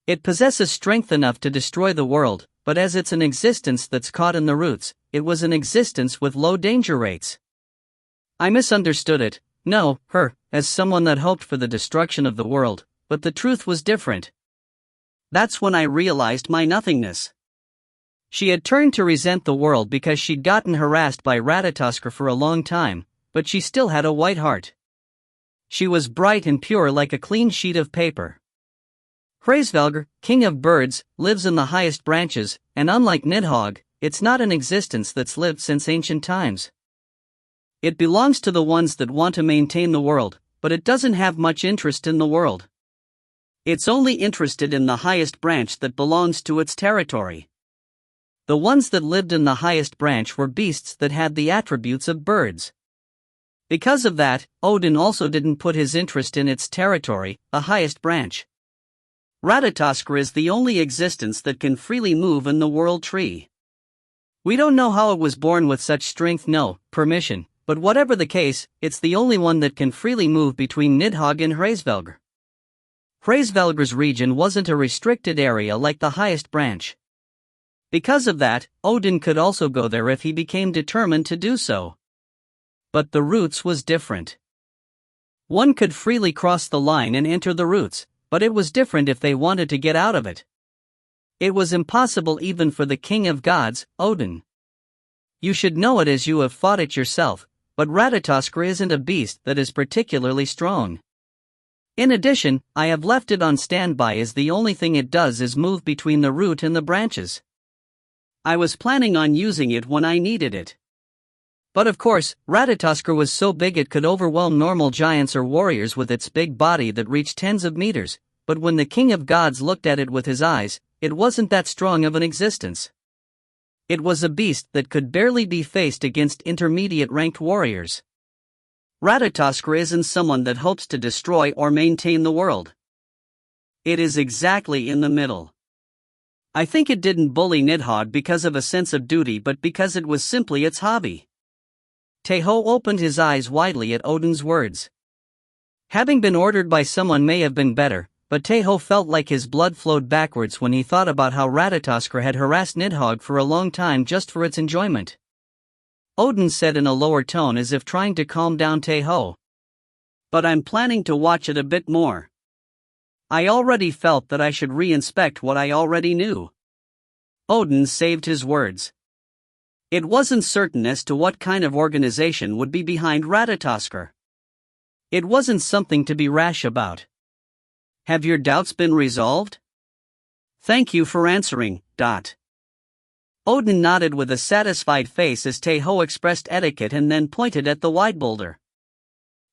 It possesses strength enough to destroy the world, but as it's an existence that's caught in the roots, it was an existence with low danger rates. I misunderstood it, as someone that hoped for the destruction of the world, but the truth was different. That's when I realized my nothingness. She had turned to resent the world because she'd gotten harassed by Ratatoskr for a long time, but she still had a white heart. She was bright and pure like a clean sheet of paper. Hraesvelgr, king of birds, lives in the highest branches, and unlike Nidhogg, it's not an existence that's lived since ancient times. It belongs to the ones that want to maintain the world, but it doesn't have much interest in the world. It's only interested in the highest branch that belongs to its territory. The ones that lived in the highest branch were beasts that had the attributes of birds. Because of that, Odin also didn't put his interest in its territory, the highest branch. Ratatoskr is the only existence that can freely move in the world tree. We don't know how it was born with such strength, permission, but whatever the case, it's the only one that can freely move between Nidhogg and Hraesvelgr. Hraesvelgr's region wasn't a restricted area like the highest branch. Because of that, Odin could also go there if he became determined to do so. But the roots was different. One could freely cross the line and enter the roots, but it was different if they wanted to get out of it. It was impossible even for the king of gods, Odin. You should know it as you have fought it yourself, but Ratatoskr isn't a beast that is particularly strong. In addition, I have left it on standby as the only thing it does is move between the root and the branches. I was planning on using it when I needed it. But of course, Ratatoskr was so big it could overwhelm normal giants or warriors with its big body that reached tens of meters, but when the king of gods looked at it with his eyes, it wasn't that strong of an existence. It was a beast that could barely be faced against intermediate-ranked warriors. Ratatoskr isn't someone that hopes to destroy or maintain the world. It is exactly in the middle. I think it didn't bully Nidhogg because of a sense of duty but because it was simply its hobby. Tae Ho opened his eyes widely at Odin's words. Having been ordered by someone may have been better, but Tae Ho felt like his blood flowed backwards when he thought about how Ratatoskr had harassed Nidhogg for a long time just for its enjoyment. Odin said in a lower tone as if trying to calm down Tae Ho. But I'm planning to watch it a bit more. I already felt that I should re-inspect what I already knew. Odin saved his words. It wasn't certain as to what kind of organization would be behind Ratatoskr. It wasn't something to be rash about. Have your doubts been resolved? Thank you for answering. Odin nodded with a satisfied face as Tae Ho expressed etiquette and then pointed at the wide boulder.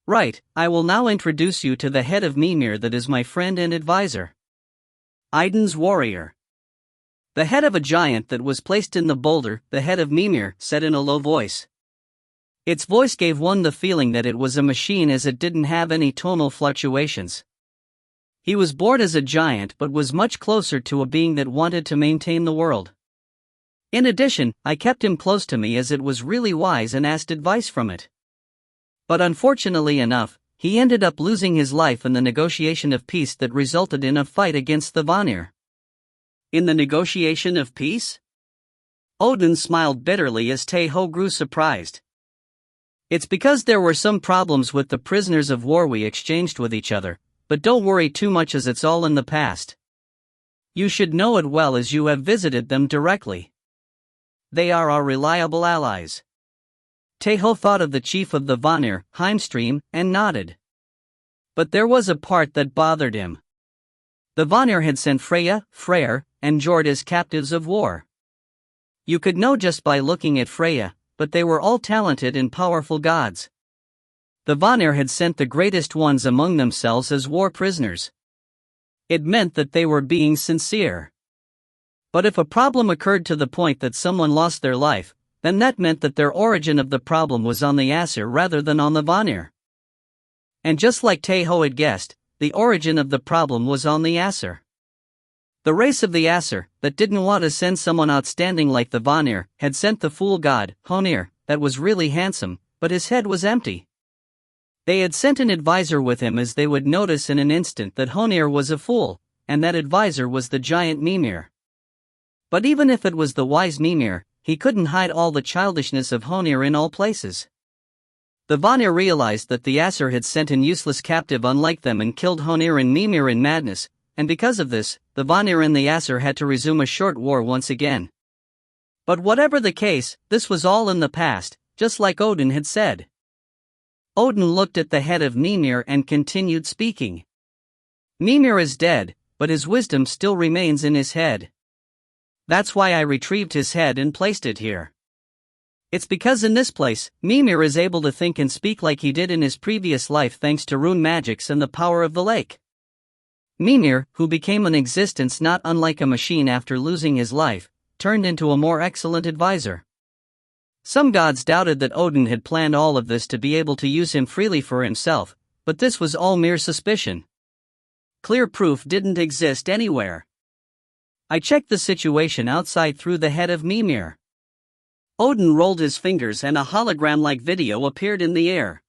Right, I will now introduce you to the head of Mimir that is my friend and advisor. Idun's warrior. The head of a giant that was placed in the boulder, the head of Mimir, said in a low voice. Its voice gave one the feeling that it was a machine as it didn't have any tonal fluctuations. He was born as a giant but was much closer to a being that wanted to maintain the world. In addition, I kept him close to me as it was really wise and asked advice from it. But unfortunately enough, he ended up losing his life in the negotiation of peace that resulted in a fight against the Vanir. In the negotiation of peace? Odin smiled bitterly as Tae Ho grew surprised. It's because there were some problems with the prisoners of war we exchanged with each other, but don't worry too much as it's all in the past. You should know it well as you have visited them directly. They are our reliable allies. Tae Ho thought of the chief of the Vanir, Heimstream, and nodded. But there was a part that bothered him. The Vanir had sent Freya, Freyr, and Jord as captives of war. You could know just by looking at Freya, but they were all talented and powerful gods. The Vanir had sent the greatest ones among themselves as war prisoners. It meant that they were being sincere. But if a problem occurred to the point that someone lost their life, then that meant that their origin of the problem was on the Aesir rather than on the Vanir. And just like Tae Ho had guessed, the origin of the problem was on the Aesir. The race of the Aesir, that didn't want to send someone outstanding like the Vanir, had sent the fool god, Honir, that was really handsome, but his head was empty. They had sent an advisor with him as they would notice in an instant that Honir was a fool, and that advisor was the giant Mimir. But even if it was the wise Mimir, he couldn't hide all the childishness of Honir in all places. The Vanir realized that the Aesir had sent an useless captive unlike them and killed Honir and Mimir in madness, and because of this, the Vanir and the Aesir had to resume a short war once again. But whatever the case, this was all in the past, just like Odin had said. Odin looked at the head of Mimir and continued speaking. Mimir is dead, but his wisdom still remains in his head. That's why I retrieved his head and placed it here. It's because in this place, Mimir is able to think and speak like he did in his previous life thanks to rune magics and the power of the lake. Mimir, who became an existence not unlike a machine after losing his life, turned into a more excellent advisor. Some gods doubted that Odin had planned all of this to be able to use him freely for himself, but this was all mere suspicion. Clear proof didn't exist anywhere. I checked the situation outside through the head of Mimir. Odin rolled his fingers and a hologram-like video appeared in the air.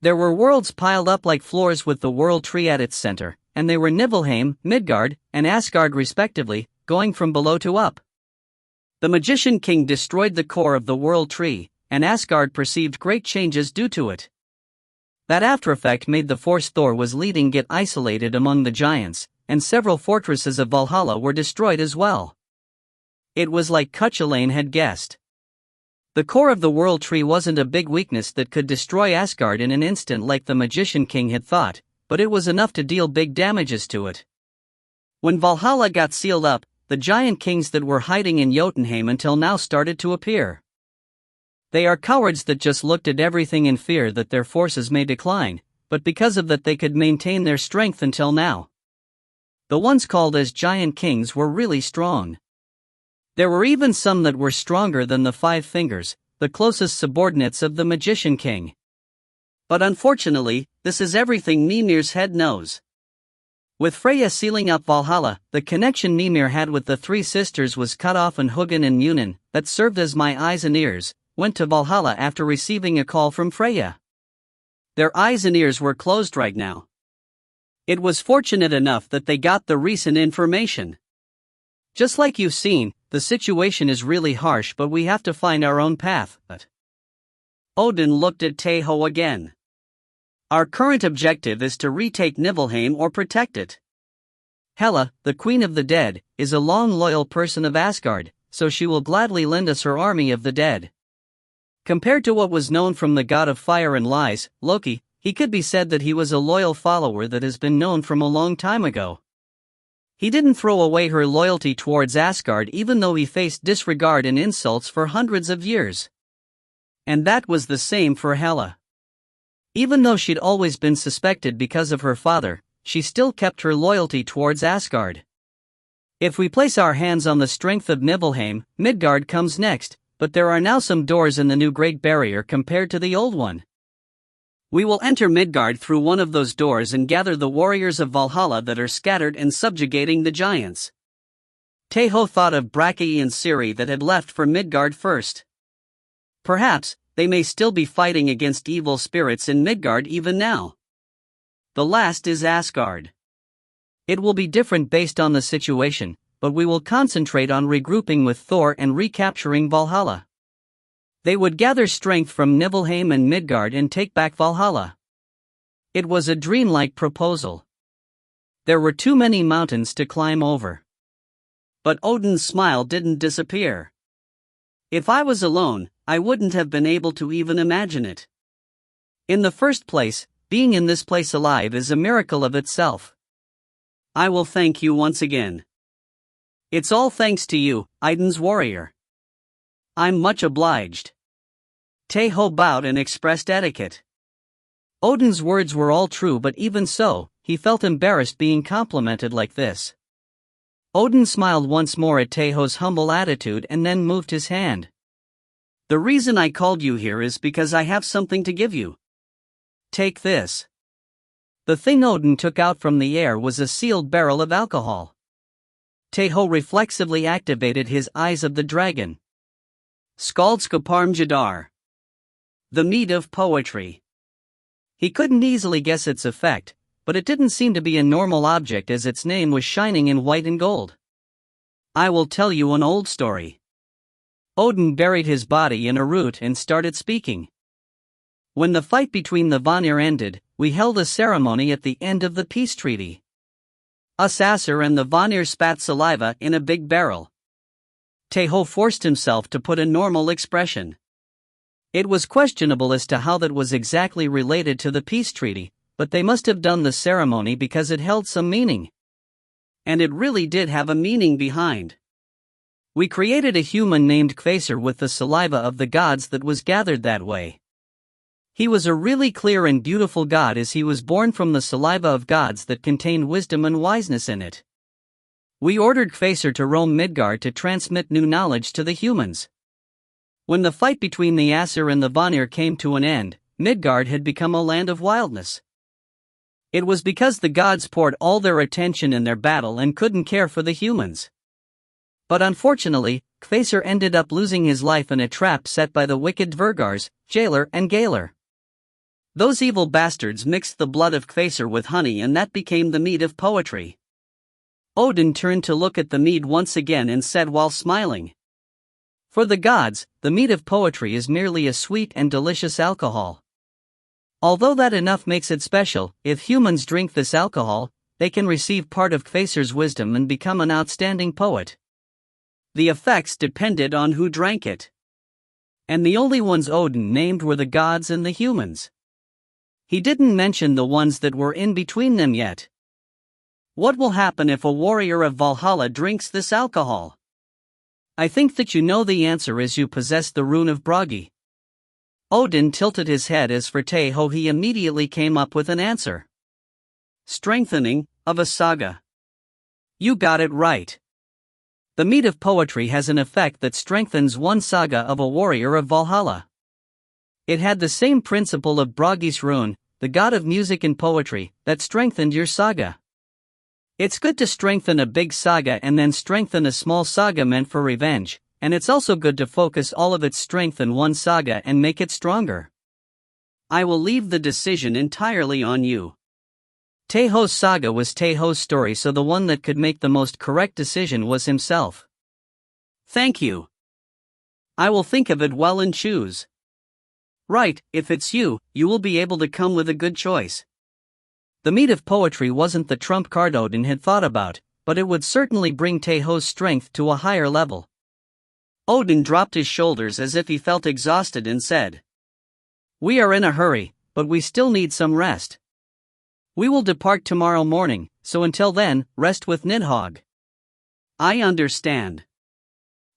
There were worlds piled up like floors with the world tree at its center, and they were Niflheim, Midgard, and Asgard respectively, going from below to up. The Magician King destroyed the core of the world tree, and Asgard perceived great changes due to it. That after effect made the force Thor was leading get isolated among the giants, and several fortresses of Valhalla were destroyed as well. It was like Cuchulainn had guessed. The core of the world tree wasn't a big weakness that could destroy Asgard in an instant like the Magician King had thought, but it was enough to deal big damages to it. When Valhalla got sealed up, the giant kings that were hiding in Jotunheim until now started to appear. They are cowards that just looked at everything in fear that their forces may decline, but because of that they could maintain their strength until now. The ones called as giant kings were really strong. There were even some that were stronger than the Five Fingers, the closest subordinates of the Magician King. But unfortunately, this is everything Mimir's head knows. With Freya sealing up Valhalla, the connection Mimir had with the three sisters was cut off, and Hugin and Munin, that served as my eyes and ears, went to Valhalla after receiving a call from Freya. Their eyes and ears were closed right now. It was fortunate enough that they got the recent information. Just like you've seen, the situation is really harsh, but we have to find our own path. Odin looked at Tae Ho again. Our current objective is to retake Niflheim or protect it. Hela, the Queen of the Dead, is a long loyal person of Asgard, so she will gladly lend us her army of the dead. Compared to what was known from the god of fire and lies, Loki, he could be said that he was a loyal follower that has been known from a long time ago. He didn't throw away her loyalty towards Asgard even though he faced disregard and insults for hundreds of years. And that was the same for Hela. Even though she'd always been suspected because of her father, she still kept her loyalty towards Asgard. If we place our hands on the strength of Niflheim, Midgard comes next, but there are now some doors in the new Great Barrier compared to the old one. We will enter Midgard through one of those doors and gather the warriors of Valhalla that are scattered and subjugating the giants. Tae Ho thought of Bragi and Ciri that had left for Midgard first. Perhaps they may still be fighting against evil spirits in Midgard even now. The last is Asgard. It will be different based on the situation, but we will concentrate on regrouping with Thor and recapturing Valhalla. They would gather strength from Niflheim and Midgard and take back Valhalla. It was a dreamlike proposal. There were too many mountains to climb over. But Odin's smile didn't disappear. If I was alone, I wouldn't have been able to even imagine it. In the first place, being in this place alive is a miracle of itself. I will thank you once again. It's all thanks to you, Idun's warrior. I'm much obliged. Tae Ho bowed and expressed etiquette. Odin's words were all true, but even so, he felt embarrassed being complimented like this. Odin smiled once more at Tae Ho's humble attitude and then moved his hand. The reason I called you here is because I have something to give you. Take this. The thing Odin took out from the air was a sealed barrel of alcohol. Tae Ho reflexively activated his Eyes of the Dragon. Skaldskaparm Jadar. The mead of poetry. He couldn't easily guess its effect, but it didn't seem to be a normal object as its name was shining in white and gold. I will tell you an old story. Odin buried his body in a root and started speaking. When the fight between the Vanir ended, we held a ceremony at the end of the peace treaty. Us Aesir and the Vanir spat saliva in a big barrel. Tae Ho forced himself to put a normal expression. It was questionable as to how that was exactly related to the peace treaty, but they must have done the ceremony because it held some meaning. And it really did have a meaning behind. We created a human named Kvasir with the saliva of the gods that was gathered that way. He was a really clear and beautiful god as he was born from the saliva of gods that contained wisdom and wiseness in it. We ordered Kvasir to roam Midgard to transmit new knowledge to the humans. When the fight between the Aesir and the Vanir came to an end, Midgard had become a land of wildness. It was because the gods poured all their attention in their battle and couldn't care for the humans. But unfortunately, Kvasir ended up losing his life in a trap set by the wicked Dvergars, Jailer and Galar. Those evil bastards mixed the blood of Kvasir with honey and that became the mead of poetry. Odin turned to look at the mead once again and said while smiling. For the gods, the mead of poetry is merely a sweet and delicious alcohol. Although that enough makes it special, if humans drink this alcohol, they can receive part of Kvasir's wisdom and become an outstanding poet. The effects depended on who drank it. And the only ones Odin named were the gods and the humans. He didn't mention the ones that were in between them yet. What will happen if a warrior of Valhalla drinks this alcohol? I think that you know the answer as you possess the rune of Bragi. Odin tilted his head as for Tae Ho he immediately came up with an answer. Strengthening of a saga. You got it right. The meat of poetry has an effect that strengthens one saga of a warrior of Valhalla. It had the same principle of Bragi's rune, the god of music and poetry, that strengthened your saga. It's good to strengthen a big saga and then strengthen a small saga meant for revenge, and it's also good to focus all of its strength in one saga and make it stronger. I will leave the decision entirely on you. Tae Ho's saga was Tae Ho's story, so the one that could make the most correct decision was himself. Thank you. I will think of it well and choose. Right, if it's you, you will be able to come with a good choice. The meat of poetry wasn't the trump card Odin had thought about, but it would certainly bring Tae Ho's strength to a higher level. Odin dropped his shoulders as if he felt exhausted and said, "We are in a hurry, but we still need some rest. We will depart tomorrow morning, so until then, rest with Nidhogg." I understand.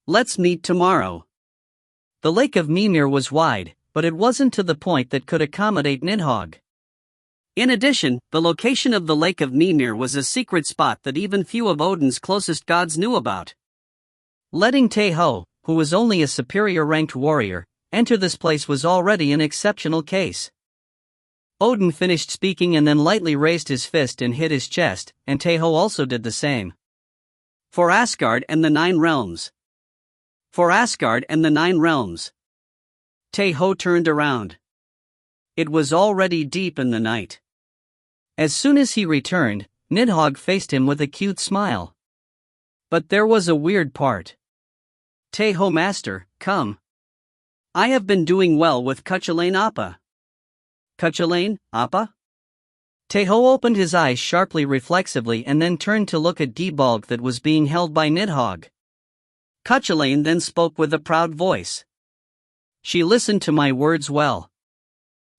Let's meet tomorrow. The lake of Mimir was wide, but it wasn't to the point that could accommodate Nidhogg. In addition, the location of the Lake of Mimir was a secret spot that even few of Odin's closest gods knew about. Letting Tae Ho, who was only a superior-ranked warrior, enter this place was already an exceptional case. Odin finished speaking and then lightly raised his fist and hit his chest, and Tae Ho also did the same. For Asgard and the 9 realms. For Asgard and the 9 realms. Tae Ho turned around. It was already deep in the night. As soon as he returned, Nidhogg faced him with a cute smile. But there was a weird part. Tae Ho master, come. I have been doing well with Cuchulainn Appa. Cuchulainn Appa? Tae Ho opened his eyes sharply reflexively and then turned to look at Debolg that was being held by Nidhogg. Cuchulainn then spoke with a proud voice. She listened to my words well.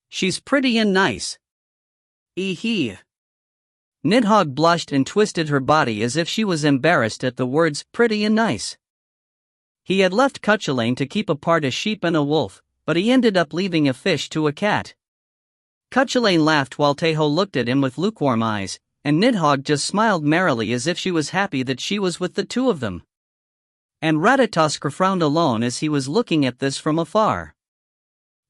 She's pretty and nice. Eehee. Nidhogg blushed and twisted her body as if she was embarrassed at the words pretty and nice. He had left Cuchulainn to keep apart a sheep and a wolf, but he ended up leaving a fish to a cat. Cuchulainn laughed while Tae Ho looked at him with lukewarm eyes, and Nidhogg just smiled merrily as if she was happy that she was with the two of them. And Ratatoskr frowned alone as he was looking at this from afar.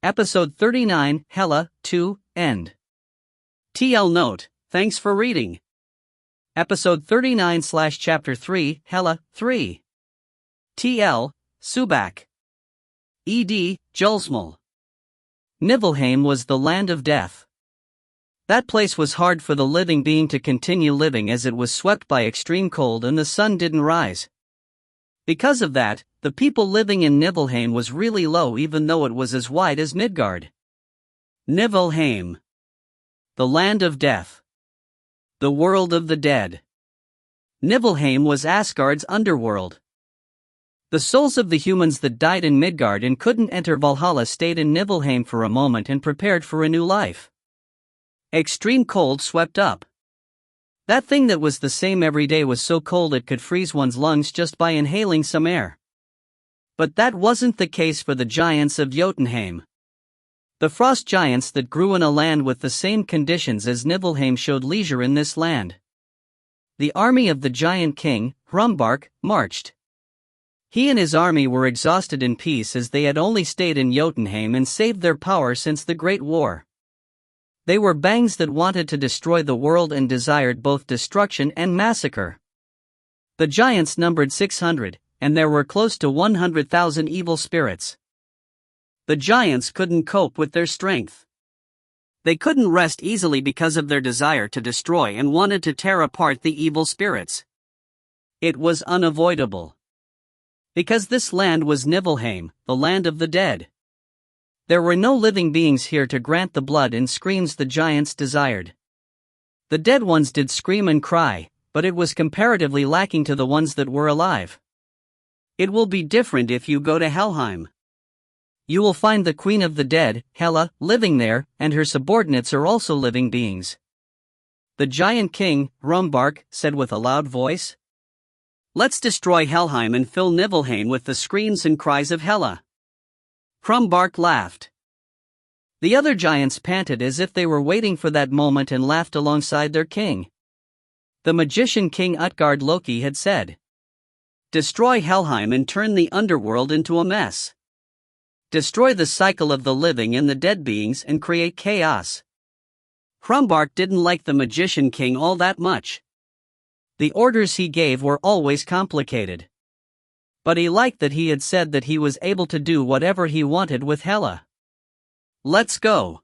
Episode 39, Hela, 2, End. TL Note, thanks for reading. Episode 39/Chapter 3, Hela, 3. TL, Subak. ED, Julsmal. Niflheim was the land of death. That place was hard for the living being to continue living as it was swept by extreme cold and the sun didn't rise. Because of that, the people living in Niflheim was really low even though it was as wide as Midgard. Niflheim. The land of death. The world of the dead. Niflheim was Asgard's underworld. The souls of the humans that died in Midgard and couldn't enter Valhalla stayed in Niflheim for a moment and prepared for a new life. Extreme cold swept up. That thing that was the same every day was so cold it could freeze one's lungs just by inhaling some air. But that wasn't the case for the giants of Jotunheim. The frost giants that grew in a land with the same conditions as Niflheim showed leisure in this land. The army of the giant king, Hrumbark, marched. He and his army were exhausted in peace as they had only stayed in Jotunheim and saved their power since the Great War. They were bangs that wanted to destroy the world and desired both destruction and massacre. The giants numbered 600, and there were close to 100,000 evil spirits. The giants couldn't cope with their strength. They couldn't rest easily because of their desire to destroy and wanted to tear apart the evil spirits. It was unavoidable. Because this land was Niflheim, the land of the dead. There were no living beings here to grant the blood and screams the giants desired. The dead ones did scream and cry, but it was comparatively lacking to the ones that were alive. It will be different if you go to Helheim. You will find the queen of the dead, Hela, living there, and her subordinates are also living beings. The giant king, Hrumbark, said with a loud voice. Let's destroy Helheim and fill Niflheim with the screams and cries of Hela. Hrumbark laughed. The other giants panted as if they were waiting for that moment and laughed alongside their king. The magician King Utgard Loki had said, "Destroy Helheim and turn the underworld into a mess. Destroy the cycle of the living and the dead beings and create chaos." Hrumbark didn't like the magician king all that much. The orders he gave were always complicated. But he liked that he had said that he was able to do whatever he wanted with Hela. "Let's go.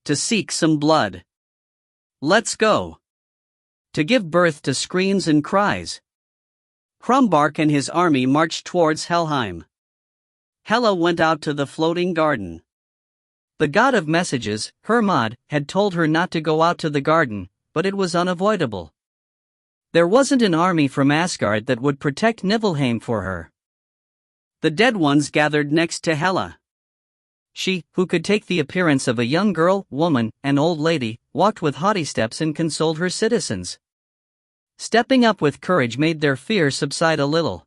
To seek some blood. Let's go. To give birth to screams and cries." Hrumbark and his army marched towards Helheim. Hela went out to the floating garden. The god of messages, Hermod, had told her not to go out to the garden, but it was unavoidable. There wasn't an army from Asgard that would protect Niflheim for her. The dead ones gathered next to Hela. She, who could take the appearance of a young girl, woman, and old lady, walked with haughty steps and consoled her citizens. Stepping up with courage made their fear subside a little.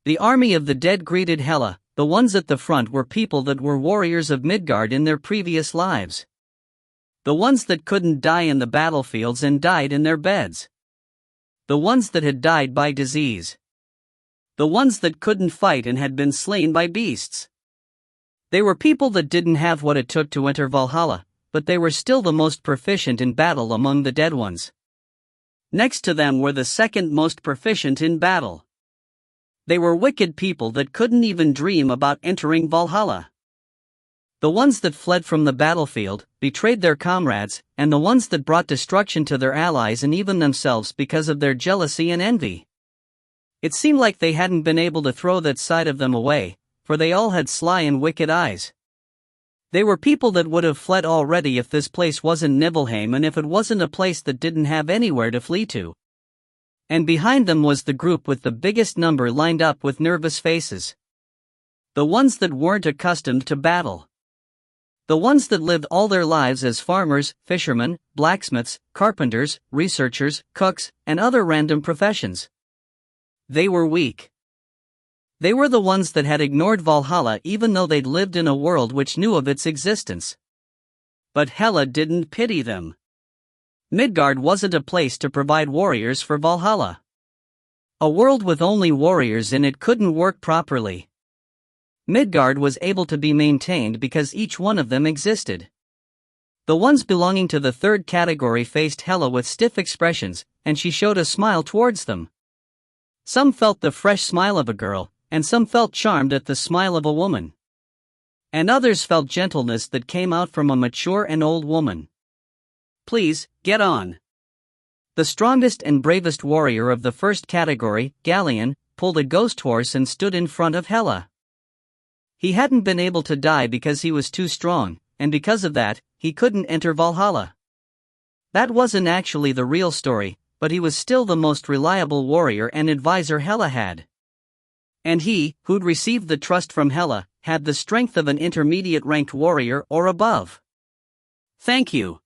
The army of the dead greeted Hela. The ones at the front were people that were warriors of Midgard in their previous lives. The ones that couldn't die in the battlefields and died in their beds. The ones that had died by disease. The ones that couldn't fight and had been slain by beasts. They were people that didn't have what it took to enter Valhalla, but they were still the most proficient in battle among the dead ones. Next to them were the second most proficient in battle. They were wicked people that couldn't even dream about entering Valhalla. The ones that fled from the battlefield, betrayed their comrades, and the ones that brought destruction to their allies and even themselves because of their jealousy and envy. It seemed like they hadn't been able to throw that side of them away, for they all had sly and wicked eyes. They were people that would have fled already if this place wasn't Niflheim and if it wasn't a place that didn't have anywhere to flee to. And behind them was the group with the biggest number lined up with nervous faces. The ones that weren't accustomed to battle. The ones that lived all their lives as farmers, fishermen, blacksmiths, carpenters, researchers, cooks, and other random professions. They were weak. They were the ones that had ignored Valhalla even though they'd lived in a world which knew of its existence. But Hela didn't pity them. Midgard wasn't a place to provide warriors for Valhalla. A world with only warriors in it couldn't work properly. Midgard was able to be maintained because each one of them existed. The ones belonging to the third category faced Hela with stiff expressions, and she showed a smile towards them. Some felt the fresh smile of a girl, and some felt charmed at the smile of a woman. And others felt gentleness that came out from a mature and old woman. "Please, get on." The strongest and bravest warrior of the first category, Galien, pulled a ghost horse and stood in front of Hela. He hadn't been able to die because he was too strong, and because of that, he couldn't enter Valhalla. That wasn't actually the real story, but he was still the most reliable warrior and advisor Hela had. And he, who'd received the trust from Hela, had the strength of an intermediate-ranked warrior or above. "Thank you."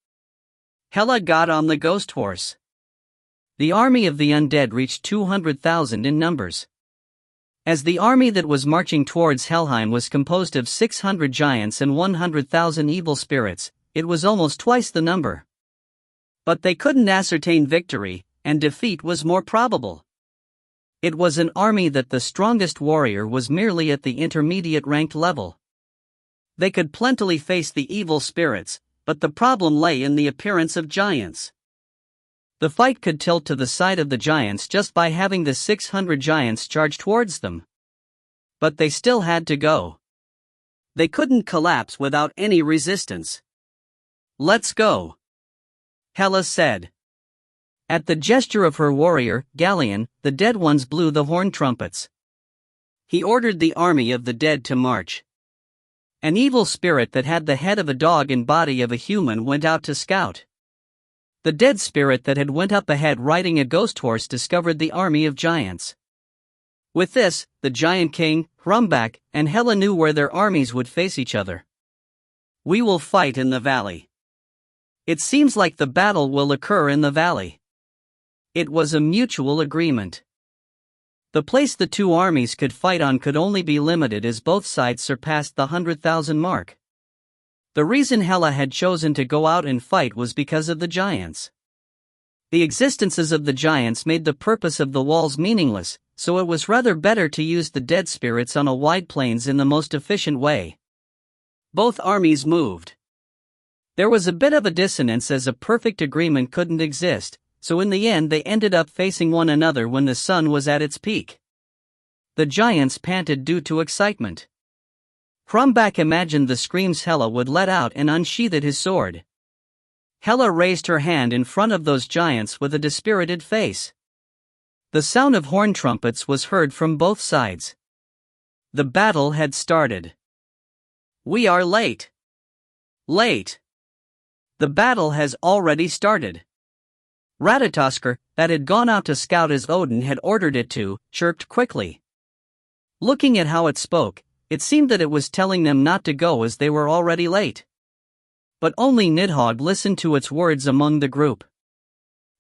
Hela got on the ghost horse. The army of the undead reached 200,000 in numbers. As the army that was marching towards Helheim was composed of 600 giants and 100,000 evil spirits, it was almost twice the number. But they couldn't ascertain victory, and defeat was more probable. It was an army that the strongest warrior was merely at the intermediate ranked level. They could plentifully face the evil spirits, but the problem lay in the appearance of giants. The fight could tilt to the side of the giants just by having the 600 giants charge towards them. But they still had to go. They couldn't collapse without any resistance. "Let's go," Hela said. At the gesture of her warrior, Galien, the dead ones blew the horn trumpets. He ordered the army of the dead to march. An evil spirit that had the head of a dog and body of a human went out to scout. The dead spirit that had went up ahead riding a ghost horse discovered the army of giants. With this, the giant king, Hrumbark, and Hela knew where their armies would face each other. "We will fight in the valley. It seems like the battle will occur in the valley." It was a mutual agreement. The place the two armies could fight on could only be limited as both sides surpassed the 100,000 mark. The reason Hela had chosen to go out and fight was because of the giants. The existences of the giants made the purpose of the walls meaningless, so it was rather better to use the dead spirits on a wide plains in the most efficient way. Both armies moved. There was a bit of a dissonance as a perfect agreement couldn't exist, so in the end they ended up facing one another when the sun was at its peak. The giants panted due to excitement. Hrumbak imagined the screams Hela would let out and unsheathed his sword. Hela raised her hand in front of those giants with a dispirited face. The sound of horn trumpets was heard from both sides. The battle had started. "We are late. Late. The battle has already started." Ratatoskr, that had gone out to scout as Odin had ordered it to, chirped quickly. Looking at how it spoke, it seemed that it was telling them not to go as they were already late. But only Nidhogg listened to its words among the group.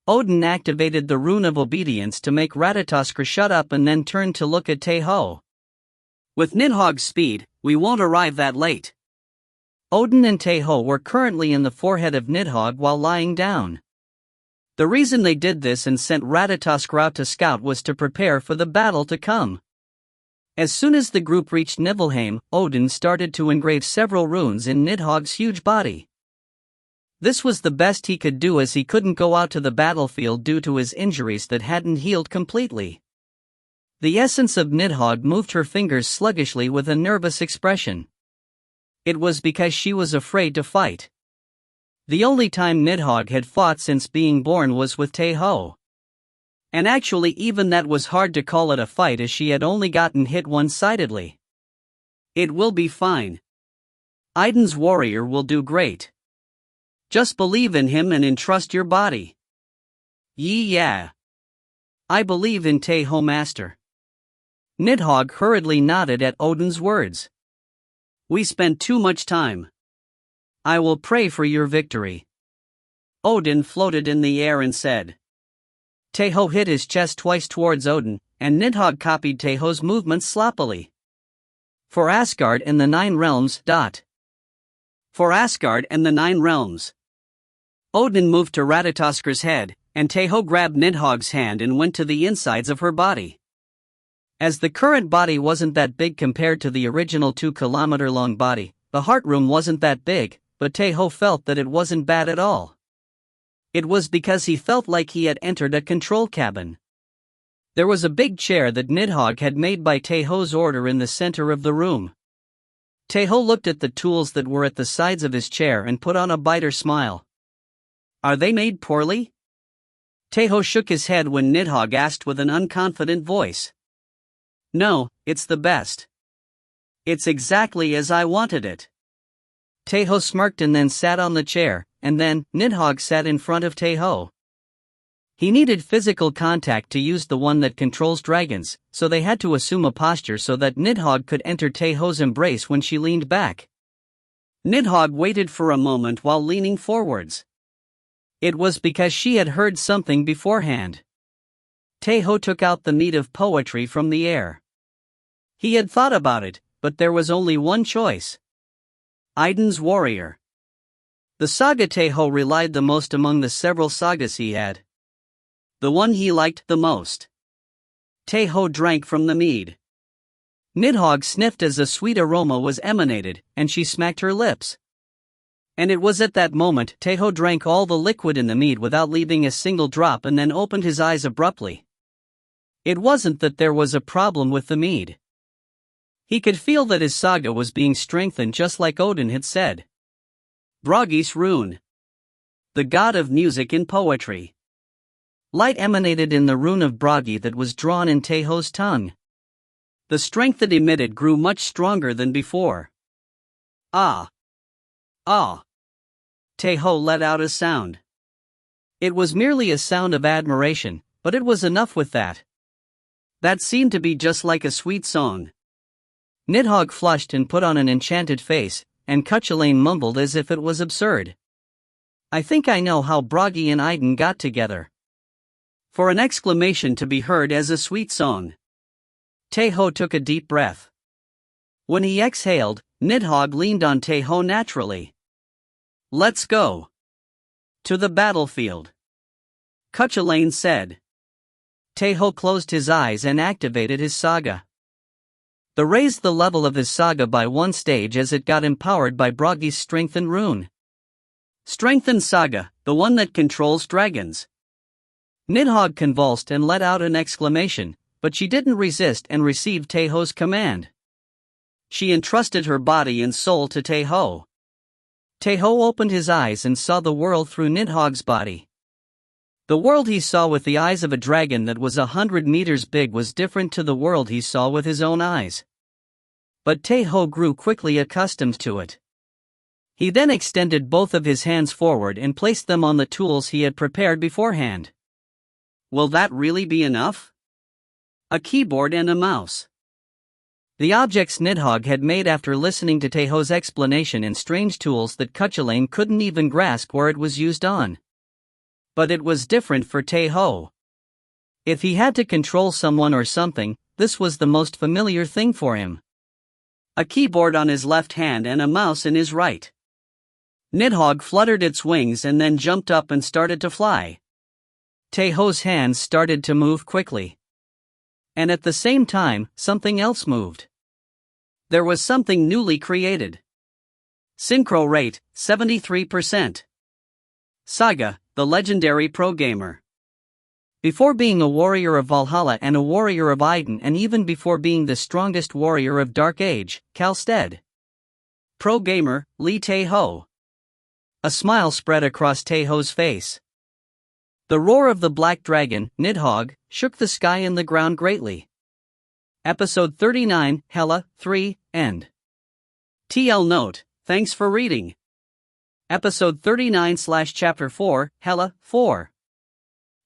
Odin activated the rune of obedience to make Ratatoskr shut up and then turned to look at Tae Ho. "With Nidhogg's speed, we won't arrive that late." Odin and Tae Ho were currently in the forehead of Nidhogg while lying down. The reason they did this and sent Ratatoskr out to scout was to prepare for the battle to come. As soon as the group reached Niflheim, Odin started to engrave several runes in Nidhogg's huge body. This was the best he could do as he couldn't go out to the battlefield due to his injuries that hadn't healed completely. The essence of Nidhogg moved her fingers sluggishly with a nervous expression. It was because she was afraid to fight. The only time Nidhogg had fought since being born was with Tae Ho. And actually even that was hard to call it a fight as she had only gotten hit one-sidedly. "It will be fine. Idun's warrior will do great. Just believe in him and entrust your body." "Yeah. I believe in Tae Ho, master." Nidhogg hurriedly nodded at Odin's words. "We spent too much time. I will pray for your victory." Odin floated in the air and said. Tae Ho hit his chest twice towards Odin, and Nidhogg copied Tae Ho's movements sloppily. "For Asgard and the 9 realms. For Asgard and the 9 realms." Odin moved to Ratatoskr's head, and Tae Ho grabbed Nidhogg's hand and went to the insides of her body. As the current body wasn't that big compared to the original 2-kilometer-long body, the heart room wasn't that big, but Tae Ho felt that it wasn't bad at all. It was because he felt like he had entered a control cabin. There was a big chair that Nidhogg had made by Tae Ho's order in the center of the room. Tae Ho looked at the tools that were at the sides of his chair and put on a bitter smile. "Are they made poorly?" Tae Ho shook his head when Nidhogg asked with an unconfident voice. "No, it's the best. It's exactly as I wanted it." Tae Ho smirked and then sat on the chair, and then Nidhogg sat in front of Tae Ho. He needed physical contact to use the one that controls dragons, so they had to assume a posture so that Nidhogg could enter Tae Ho's embrace when she leaned back. Nidhogg waited for a moment while leaning forwards. It was because she had heard something beforehand. Tae Ho took out the meat of poetry from the air. He had thought about it, but there was only one choice. Idun's warrior. The saga Tae Ho relied the most among the several sagas he had. The one he liked the most. Tae Ho drank from the mead. Nidhogg sniffed as a sweet aroma was emanated, and she smacked her lips. And it was at that moment Tae Ho drank all the liquid in the mead without leaving a single drop and then opened his eyes abruptly. It wasn't that there was a problem with the mead. He could feel that his saga was being strengthened just like Odin had said. Bragi's rune. The god of music and poetry. Light emanated in the rune of Bragi that was drawn in Tae Ho's tongue. The strength it emitted grew much stronger than before. Ah! Ah! Tae Ho let out a sound. It was merely a sound of admiration, but it was enough with that. That seemed to be just like a sweet song. Nidhogg flushed and put on an enchanted face, and Cuchulainn mumbled as if it was absurd. "I think I know how Bragi and Idun got together." For an exclamation to be heard as a sweet song. Tae Ho took a deep breath. When he exhaled, Nidhogg leaned on Tae Ho naturally. Let's go. To the battlefield. Cuchulainn said. Tae Ho closed his eyes and activated his saga. The raised the level of his saga by one stage as it got empowered by Bragi's strengthened rune. Strengthened saga, the one that controls dragons. Nidhogg convulsed and let out an exclamation, but she didn't resist and received Tae Ho's command. She entrusted her body and soul to Tae Ho. Tae Ho opened his eyes and saw the world through Nidhogg's body. The world he saw with the eyes of a dragon that was 100 meters big was different to the world he saw with his own eyes. But Tae Ho grew quickly accustomed to it. He then extended both of his hands forward and placed them on the tools he had prepared beforehand. Will that really be enough? A keyboard and a mouse. The objects Nidhogg had made after listening to Tae Ho's explanation and strange tools that Cuchulainn couldn't even grasp where it was used on. But it was different for Tae Ho. If he had to control someone or something, this was the most familiar thing for him. A keyboard on his left hand and a mouse in his right. Nidhogg fluttered its wings and then jumped up and started to fly. Tae Ho's hands started to move quickly. And at the same time, something else moved. There was something newly created. Synchro rate, 73%. Saga, the legendary pro-gamer. Before being a warrior of Valhalla and a warrior of Iden and even before being the strongest warrior of Dark Age, Kalstead. Pro-gamer, Lee Tae Ho. A smile spread across Tae Ho's face. The roar of the black dragon, Nidhogg, shook the sky and the ground greatly. Episode 39, Hela, 3, End. TL Note, thanks for reading. Episode 39/Chapter 4, Hela, 4.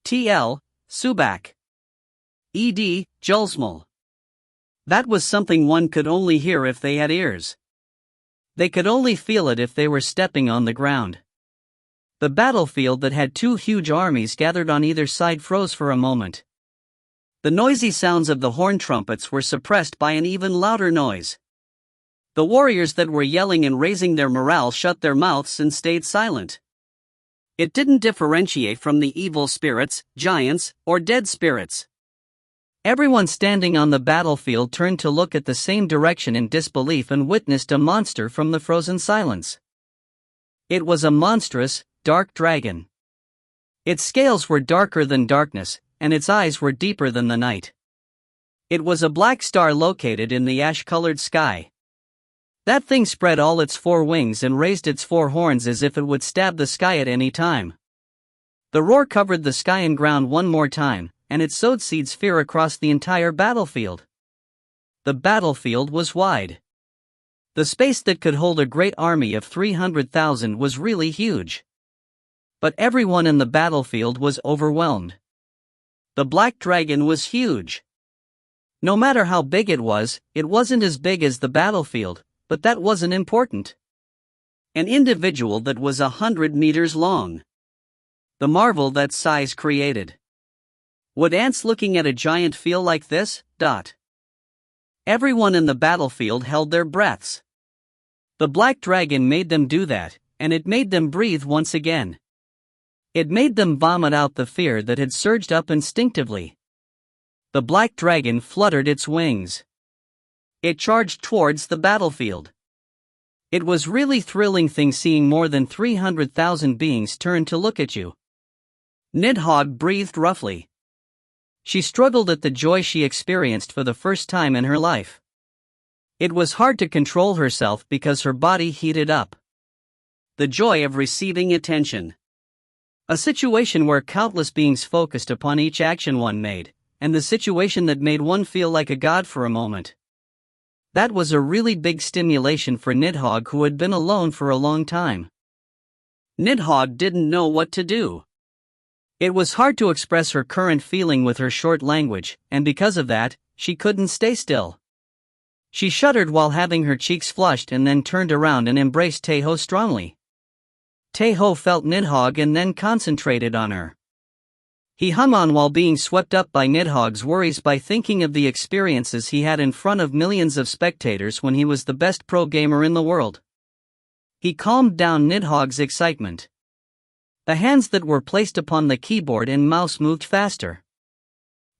TL, Subak. ED, Julsmal. That was something one could only hear if they had ears. They could only feel it if they were stepping on the ground. The battlefield that had two huge armies gathered on either side froze for a moment. The noisy sounds of the horn trumpets were suppressed by an even louder noise. The warriors that were yelling and raising their morale shut their mouths and stayed silent. It didn't differentiate from the evil spirits, giants, or dead spirits. Everyone standing on the battlefield turned to look at the same direction in disbelief and witnessed a monster from the frozen silence. It was a monstrous, dark dragon. Its scales were darker than darkness, and its eyes were deeper than the night. It was a black star located in the ash-colored sky. That thing spread all its four wings and raised its four horns as if it would stab the sky at any time. The roar covered the sky and ground one more time, and it sowed seeds fear across the entire battlefield. The battlefield was wide. The space that could hold a great army of 300,000 was really huge. But everyone in the battlefield was overwhelmed. The black dragon was huge. No matter how big it wasn't as big as the battlefield, but that wasn't important. An individual that was 100 meters long. The marvel that size created. Would ants looking at a giant feel like this? Everyone in the battlefield held their breaths. The black dragon made them do that, and it made them breathe once again. It made them vomit out the fear that had surged up instinctively. The black dragon fluttered its wings. It charged towards the battlefield. It was really thrilling thing seeing more than 300,000 beings turn to look at you. Nidhogg breathed roughly. She struggled at the joy she experienced for the first time in her life. It was hard to control herself because her body heated up. The joy of receiving attention. A situation where countless beings focused upon each action one made, and the situation that made one feel like a god for a moment. That was a really big stimulation for Nidhogg, who had been alone for a long time. Nidhogg didn't know what to do. It was hard to express her current feeling with her short language, and because of that, she couldn't stay still. She shuddered while having her cheeks flushed and then turned around and embraced Tae Ho strongly. Tae Ho felt Nidhogg and then concentrated on her. He hung on while being swept up by Nidhogg's worries by thinking of the experiences he had in front of millions of spectators when he was the best pro gamer in the world. He calmed down Nidhogg's excitement. The hands that were placed upon the keyboard and mouse moved faster.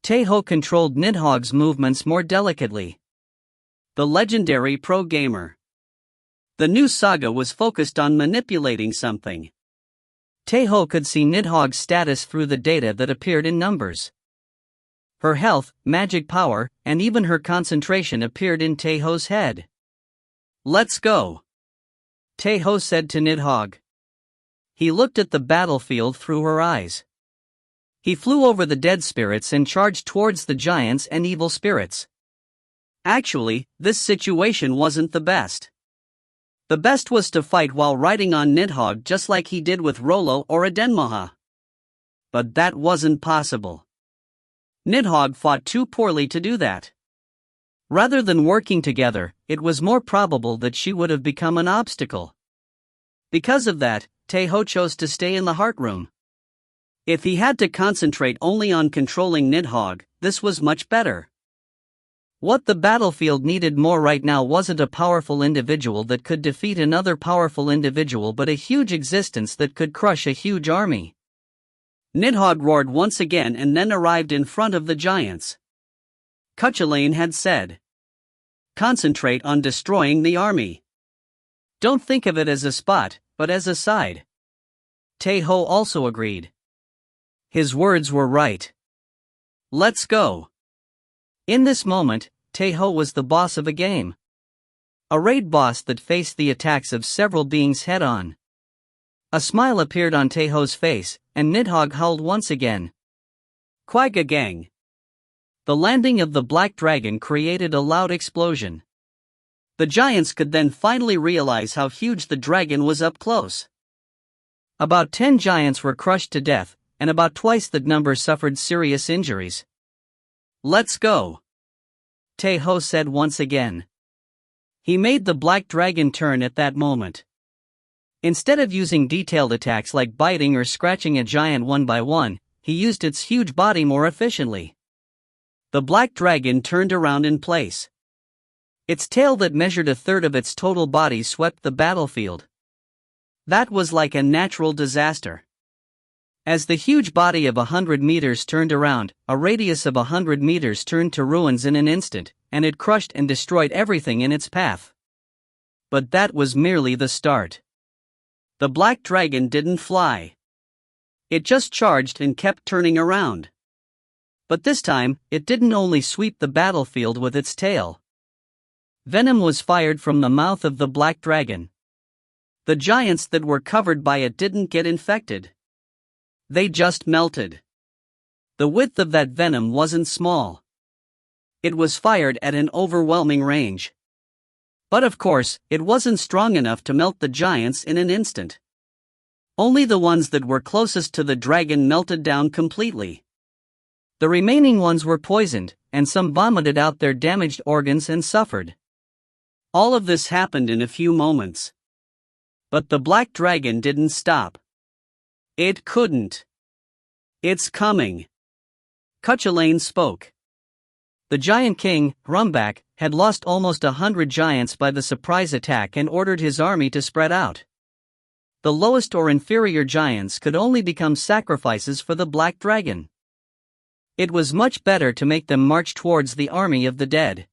Tae Ho controlled Nidhogg's movements more delicately. The legendary pro gamer. The new saga was focused on manipulating something. Tae Ho could see Nidhogg's status through the data that appeared in numbers. Her health, magic power, and even her concentration appeared in Tae Ho's head. "Let's go," Tae Ho said to Nidhogg. He looked at the battlefield through her eyes. He flew over the dead spirits and charged towards the giants and evil spirits. Actually, this situation wasn't the best. The best was to fight while riding on Nidhogg just like he did with Rollo or Adenmoha. But that wasn't possible. Nidhogg fought too poorly to do that. Rather than working together, it was more probable that she would have become an obstacle. Because of that, Tae Ho chose to stay in the heart room. If he had to concentrate only on controlling Nidhogg, this was much better. What the battlefield needed more right now wasn't a powerful individual that could defeat another powerful individual but a huge existence that could crush a huge army. Nidhogg roared once again and then arrived in front of the giants. Cuchulainn had said, "Concentrate on destroying the army. Don't think of it as a spot, but as a side." Tae Ho also agreed. His words were right. "Let's go." In this moment, Tae Ho was the boss of a game. A raid boss that faced the attacks of several beings head-on. A smile appeared on Tae Ho's face, and Nidhogg howled once again. Quagga gang. The landing of the black dragon created a loud explosion. The giants could then finally realize how huge the dragon was up close. About 10 giants were crushed to death, and about twice that number suffered serious injuries. "Let's go," Tae Ho said once again. He made the black dragon turn at that moment. Instead of using detailed attacks like biting or scratching a giant one by one, he used its huge body more efficiently. The black dragon turned around in place. Its tail that measured a third of its total body swept the battlefield. That was like a natural disaster. As the huge body of 100 meters turned around, a radius of 100 meters turned to ruins in an instant, and it crushed and destroyed everything in its path. But that was merely the start. The black dragon didn't fly. It just charged and kept turning around. But this time, it didn't only sweep the battlefield with its tail. Venom was fired from the mouth of the black dragon. The giants that were covered by it didn't get infected. They just melted. The width of that venom wasn't small. It was fired at an overwhelming range. But of course, it wasn't strong enough to melt the giants in an instant. Only the ones that were closest to the dragon melted down completely. The remaining ones were poisoned, and some vomited out their damaged organs and suffered. All of this happened in a few moments. But the black dragon didn't stop. It couldn't. "It's coming." Cuchulainn spoke. The giant king, Hrumbak, had lost almost 100 giants by the surprise attack and ordered his army to spread out. The lowest or inferior giants could only become sacrifices for the black dragon. It was much better to make them march towards the army of the dead.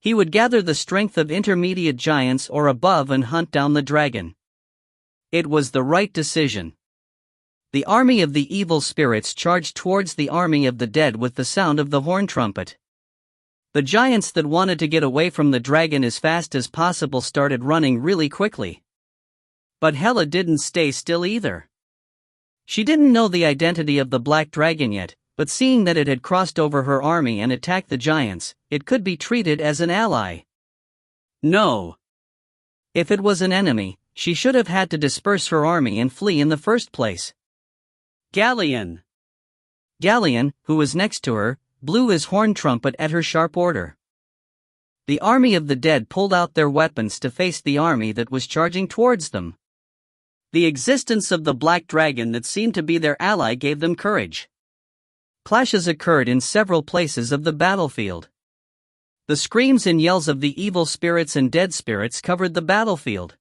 He would gather the strength of intermediate giants or above and hunt down the dragon. It was the right decision. The army of the evil spirits charged towards the army of the dead with the sound of the horn trumpet. The giants that wanted to get away from the dragon as fast as possible started running really quickly. But Hela didn't stay still either. She didn't know the identity of the black dragon yet, but seeing that it had crossed over her army and attacked the giants, it could be treated as an ally. No. If it was an enemy, she should have had to disperse her army and flee in the first place. Galleon. Galleon, who was next to her, blew his horn trumpet at her sharp order. The army of the dead pulled out their weapons to face the army that was charging towards them. The existence of the black dragon that seemed to be their ally gave them courage. Clashes occurred in several places of the battlefield. The screams and yells of the evil spirits and dead spirits covered the battlefield.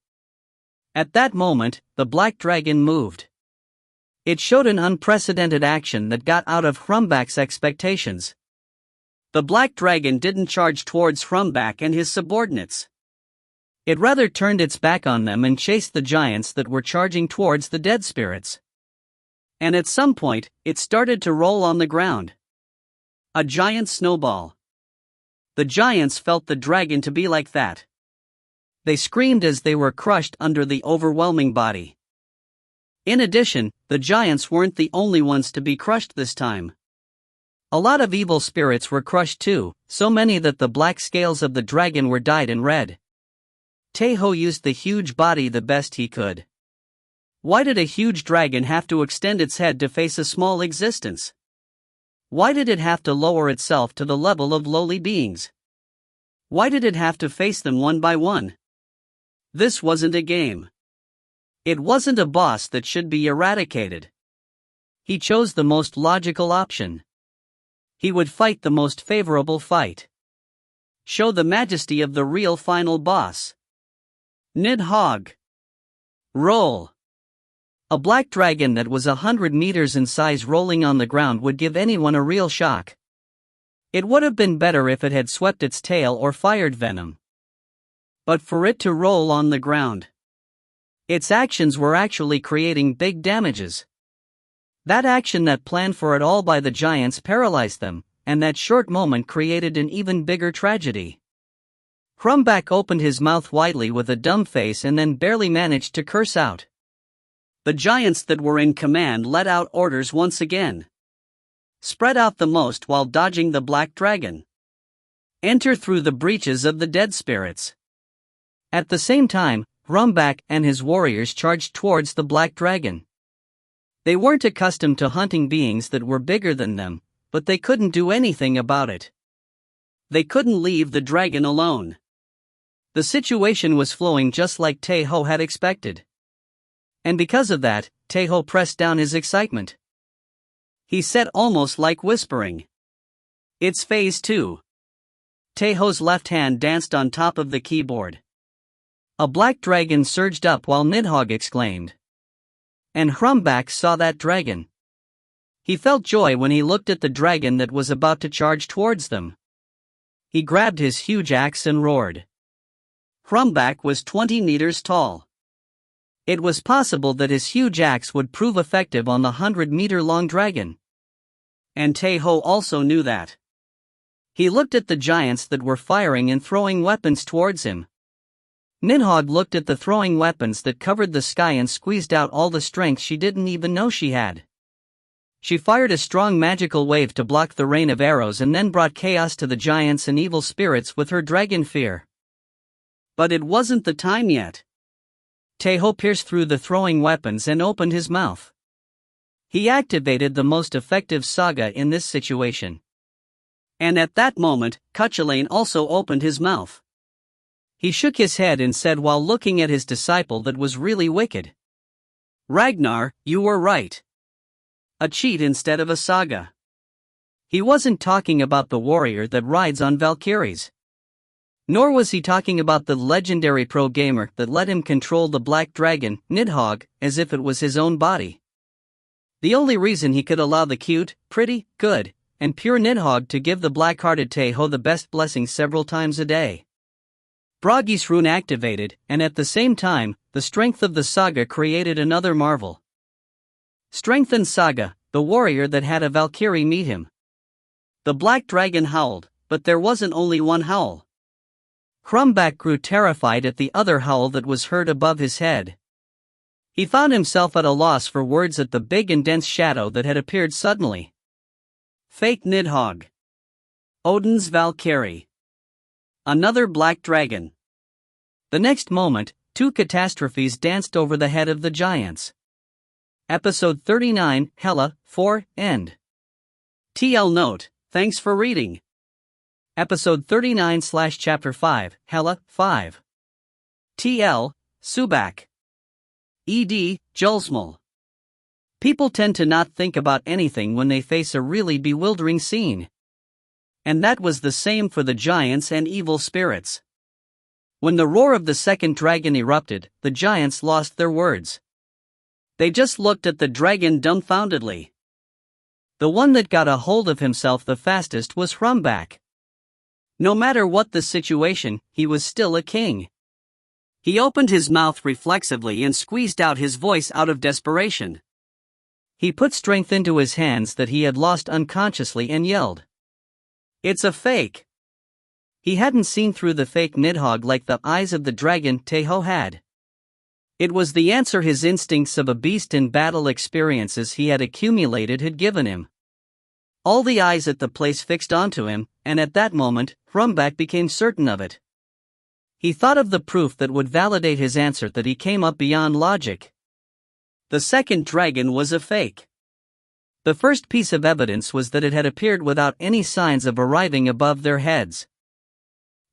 At that moment, the black dragon moved. It showed an unprecedented action that got out of Hrumbak's expectations. The black dragon didn't charge towards Hrumbak and his subordinates. It rather turned its back on them and chased the giants that were charging towards the dead spirits. And at some point, it started to roll on the ground. A giant snowball. The giants felt the dragon to be like that. They screamed as they were crushed under the overwhelming body. In addition, the giants weren't the only ones to be crushed this time. A lot of evil spirits were crushed too, so many that the black scales of the dragon were dyed in red. Tae Ho used the huge body the best he could. Why did a huge dragon have to extend its head to face a small existence? Why did it have to lower itself to the level of lowly beings? Why did it have to face them one by one? This wasn't a game. It wasn't a boss that should be eradicated. He chose the most logical option. He would fight the most favorable fight. Show the majesty of the real final boss. Nidhogg. Roll. A black dragon that was 100 meters in size rolling on the ground would give anyone a real shock. It would have been better if it had swept its tail or fired venom. But for it to roll on the ground, its actions were actually creating big damages. That action that planned for it all by the giants paralyzed them, and that short moment created an even bigger tragedy. Hrumbak opened his mouth widely with a dumb face and then barely managed to curse out. The giants that were in command let out orders once again. Spread out the most while dodging the black dragon. Enter through the breaches of the dead spirits. At the same time, Hrumbak and his warriors charged towards the black dragon. They weren't accustomed to hunting beings that were bigger than them, but they couldn't do anything about it. They couldn't leave the dragon alone. The situation was flowing just like Tae Ho had expected. And because of that, Tae Ho pressed down his excitement. He said almost like whispering, "It's phase 2. Tae Ho's left hand danced on top of the keyboard. A black dragon surged up while Nidhogg exclaimed. And Hrumbak saw that dragon. He felt joy when he looked at the dragon that was about to charge towards them. He grabbed his huge axe and roared. Hrumbak was 20 meters tall. It was possible that his huge axe would prove effective on the 100-meter-long dragon. And Tae Ho also knew that. He looked at the giants that were firing and throwing weapons towards him. Nidhogg looked at the throwing weapons that covered the sky and squeezed out all the strength she didn't even know she had. She fired a strong magical wave to block the rain of arrows and then brought chaos to the giants and evil spirits with her dragon fear. But it wasn't the time yet. Tae Ho pierced through the throwing weapons and opened his mouth. He activated the most effective saga in this situation. And at that moment, Cuchulainn also opened his mouth. He shook his head and said while looking at his disciple that was really wicked. Ragnar, you were right. A cheat instead of a saga. He wasn't talking about the warrior that rides on Valkyries. Nor was he talking about the legendary pro gamer that let him control the black dragon, Nidhogg, as if it was his own body. The only reason he could allow the cute, pretty, good, and pure Nidhogg to give the black-hearted Tae Ho the best blessings several times a day. Bragi's rune activated, and at the same time, the strength of the saga created another marvel. Strengthened saga, the warrior that had a Valkyrie meet him. The black dragon howled, but there wasn't only one howl. Hrumbak grew terrified at the other howl that was heard above his head. He found himself at a loss for words at the big and dense shadow that had appeared suddenly. Fake Nidhogg. Odin's Valkyrie. Another black dragon. The next moment, two catastrophes danced over the head of the giants. Episode 39, Hela, 4, End. TL Note, thanks for reading. Episode 39/Chapter 5, Hela, 5. TL, Subak. ED, Julsmal. People tend to not think about anything when they face a really bewildering scene. And that was the same for the giants and evil spirits. When the roar of the second dragon erupted, the giants lost their words. They just looked at the dragon dumbfoundedly. The one that got a hold of himself the fastest was Hrumbak. No matter what the situation, he was still a king. He opened his mouth reflexively and squeezed out his voice out of desperation. He put strength into his hands that he had lost unconsciously and yelled, "It's a fake!" He hadn't seen through the fake Nidhogg like the eyes of the dragon Tae Ho had. It was the answer his instincts of a beast and battle experiences he had accumulated had given him. All the eyes at the place fixed onto him, and at that moment, Hrumbak became certain of it. He thought of the proof that would validate his answer that he came up beyond logic. The second dragon was a fake. The first piece of evidence was that it had appeared without any signs of arriving above their heads.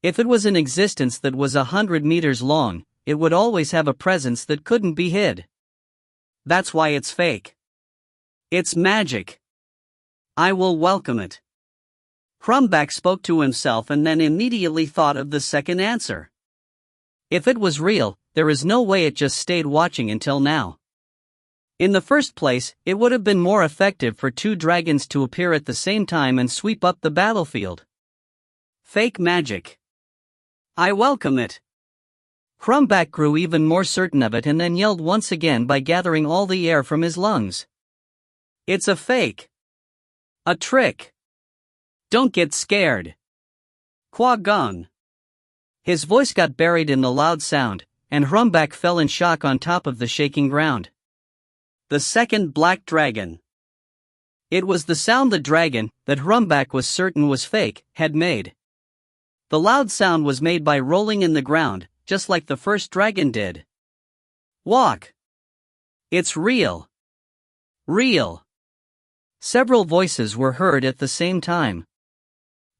If it was in existence that was 100 meters long, it would always have a presence that couldn't be hid. That's why it's fake. It's magic. I will welcome it. Hrumbak spoke to himself and then immediately thought of the second answer. If it was real, there is no way it just stayed watching until now. In the first place, it would have been more effective for two dragons to appear at the same time and sweep up the battlefield. Fake magic. I welcome it. Hrumbak grew even more certain of it and then yelled once again by gathering all the air from his lungs. It's a fake. A trick. Don't get scared. Kwa Gung. His voice got buried in the loud sound, and Hrumbak fell in shock on top of the shaking ground. The second black dragon. It was the sound the dragon, that Hrumbak was certain was fake, had made. The loud sound was made by rolling in the ground, just like the first dragon did. Walk. It's real. Real. Several voices were heard at the same time.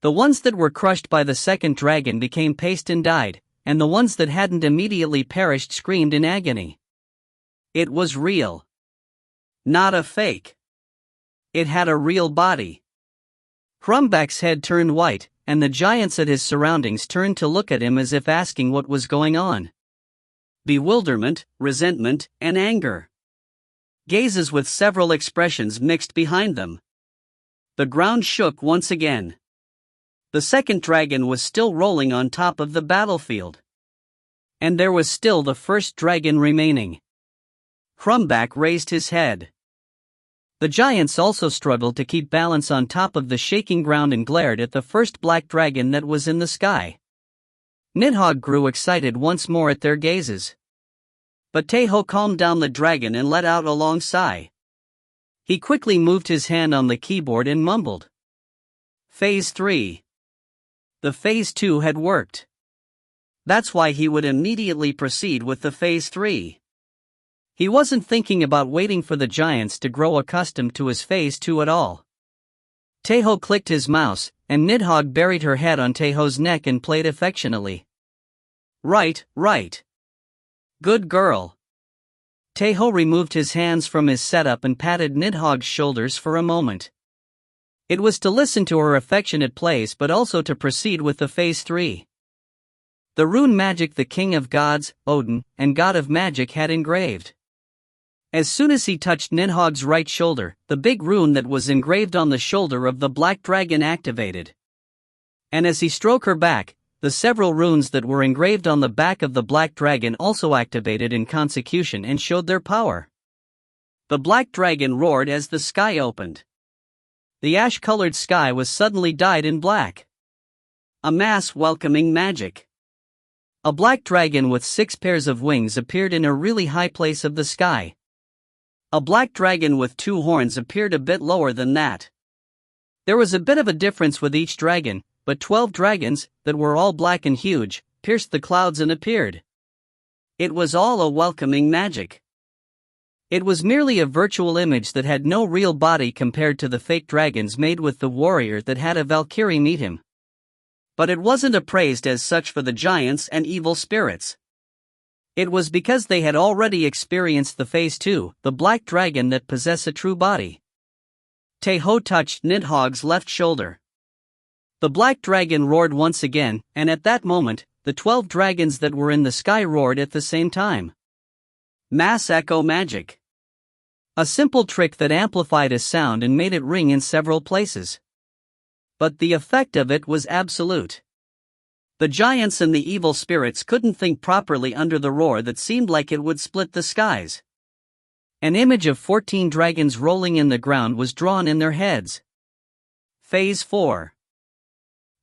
The ones that were crushed by the second dragon became paste and died, and the ones that hadn't immediately perished screamed in agony. It was real. Not a fake. It had a real body. Hrumbak's head turned white, and the giants at his surroundings turned to look at him as if asking what was going on. Bewilderment, resentment, and anger. Gazes with several expressions mixed behind them. The ground shook once again. The second dragon was still rolling on top of the battlefield. And there was still the first dragon remaining. Hrumbak raised his head. The giants also struggled to keep balance on top of the shaking ground and glared at the first black dragon that was in the sky. Nidhogg grew excited once more at their gazes. But Tae Ho calmed down the dragon and let out a long sigh. He quickly moved his hand on the keyboard and mumbled. Phase 3. The Phase 2 had worked. That's why he would immediately proceed with the Phase 3. He wasn't thinking about waiting for the giants to grow accustomed to his Phase 2 at all. Tae Ho clicked his mouse, and Nidhogg buried her head on Tae Ho's neck and played affectionately. Right, right. Good girl. Tae Ho removed his hands from his setup and patted Nidhogg's shoulders for a moment. It was to listen to her affectionate plays but also to proceed with the Phase 3. The rune magic the King of Gods, Odin, and God of Magic had engraved. As soon as he touched Nidhogg's right shoulder, the big rune that was engraved on the shoulder of the black dragon activated. And as he stroked her back, the several runes that were engraved on the back of the black dragon also activated in consecution and showed their power. The black dragon roared as the sky opened. The ash-colored sky was suddenly dyed in black. A mass welcoming magic. A black dragon with 6 pairs of wings appeared in a really high place of the sky. A black dragon with 2 horns appeared a bit lower than that. There was a bit of a difference with each dragon, but 12 dragons, that were all black and huge, pierced the clouds and appeared. It was all a welcoming magic. It was merely a virtual image that had no real body compared to the fake dragons made with the warrior that had a Valkyrie meet him. But it wasn't appraised as such for the giants and evil spirits. It was because they had already experienced the Phase 2, the black dragon that possessed a true body. Tae Ho touched Nidhogg's left shoulder. The black dragon roared once again, and at that moment, the 12 dragons that were in the sky roared at the same time. Mass echo magic. A simple trick that amplified a sound and made it ring in several places. But the effect of it was absolute. The giants and the evil spirits couldn't think properly under the roar that seemed like it would split the skies. An image of 14 dragons rolling in the ground was drawn in their heads. Phase 4.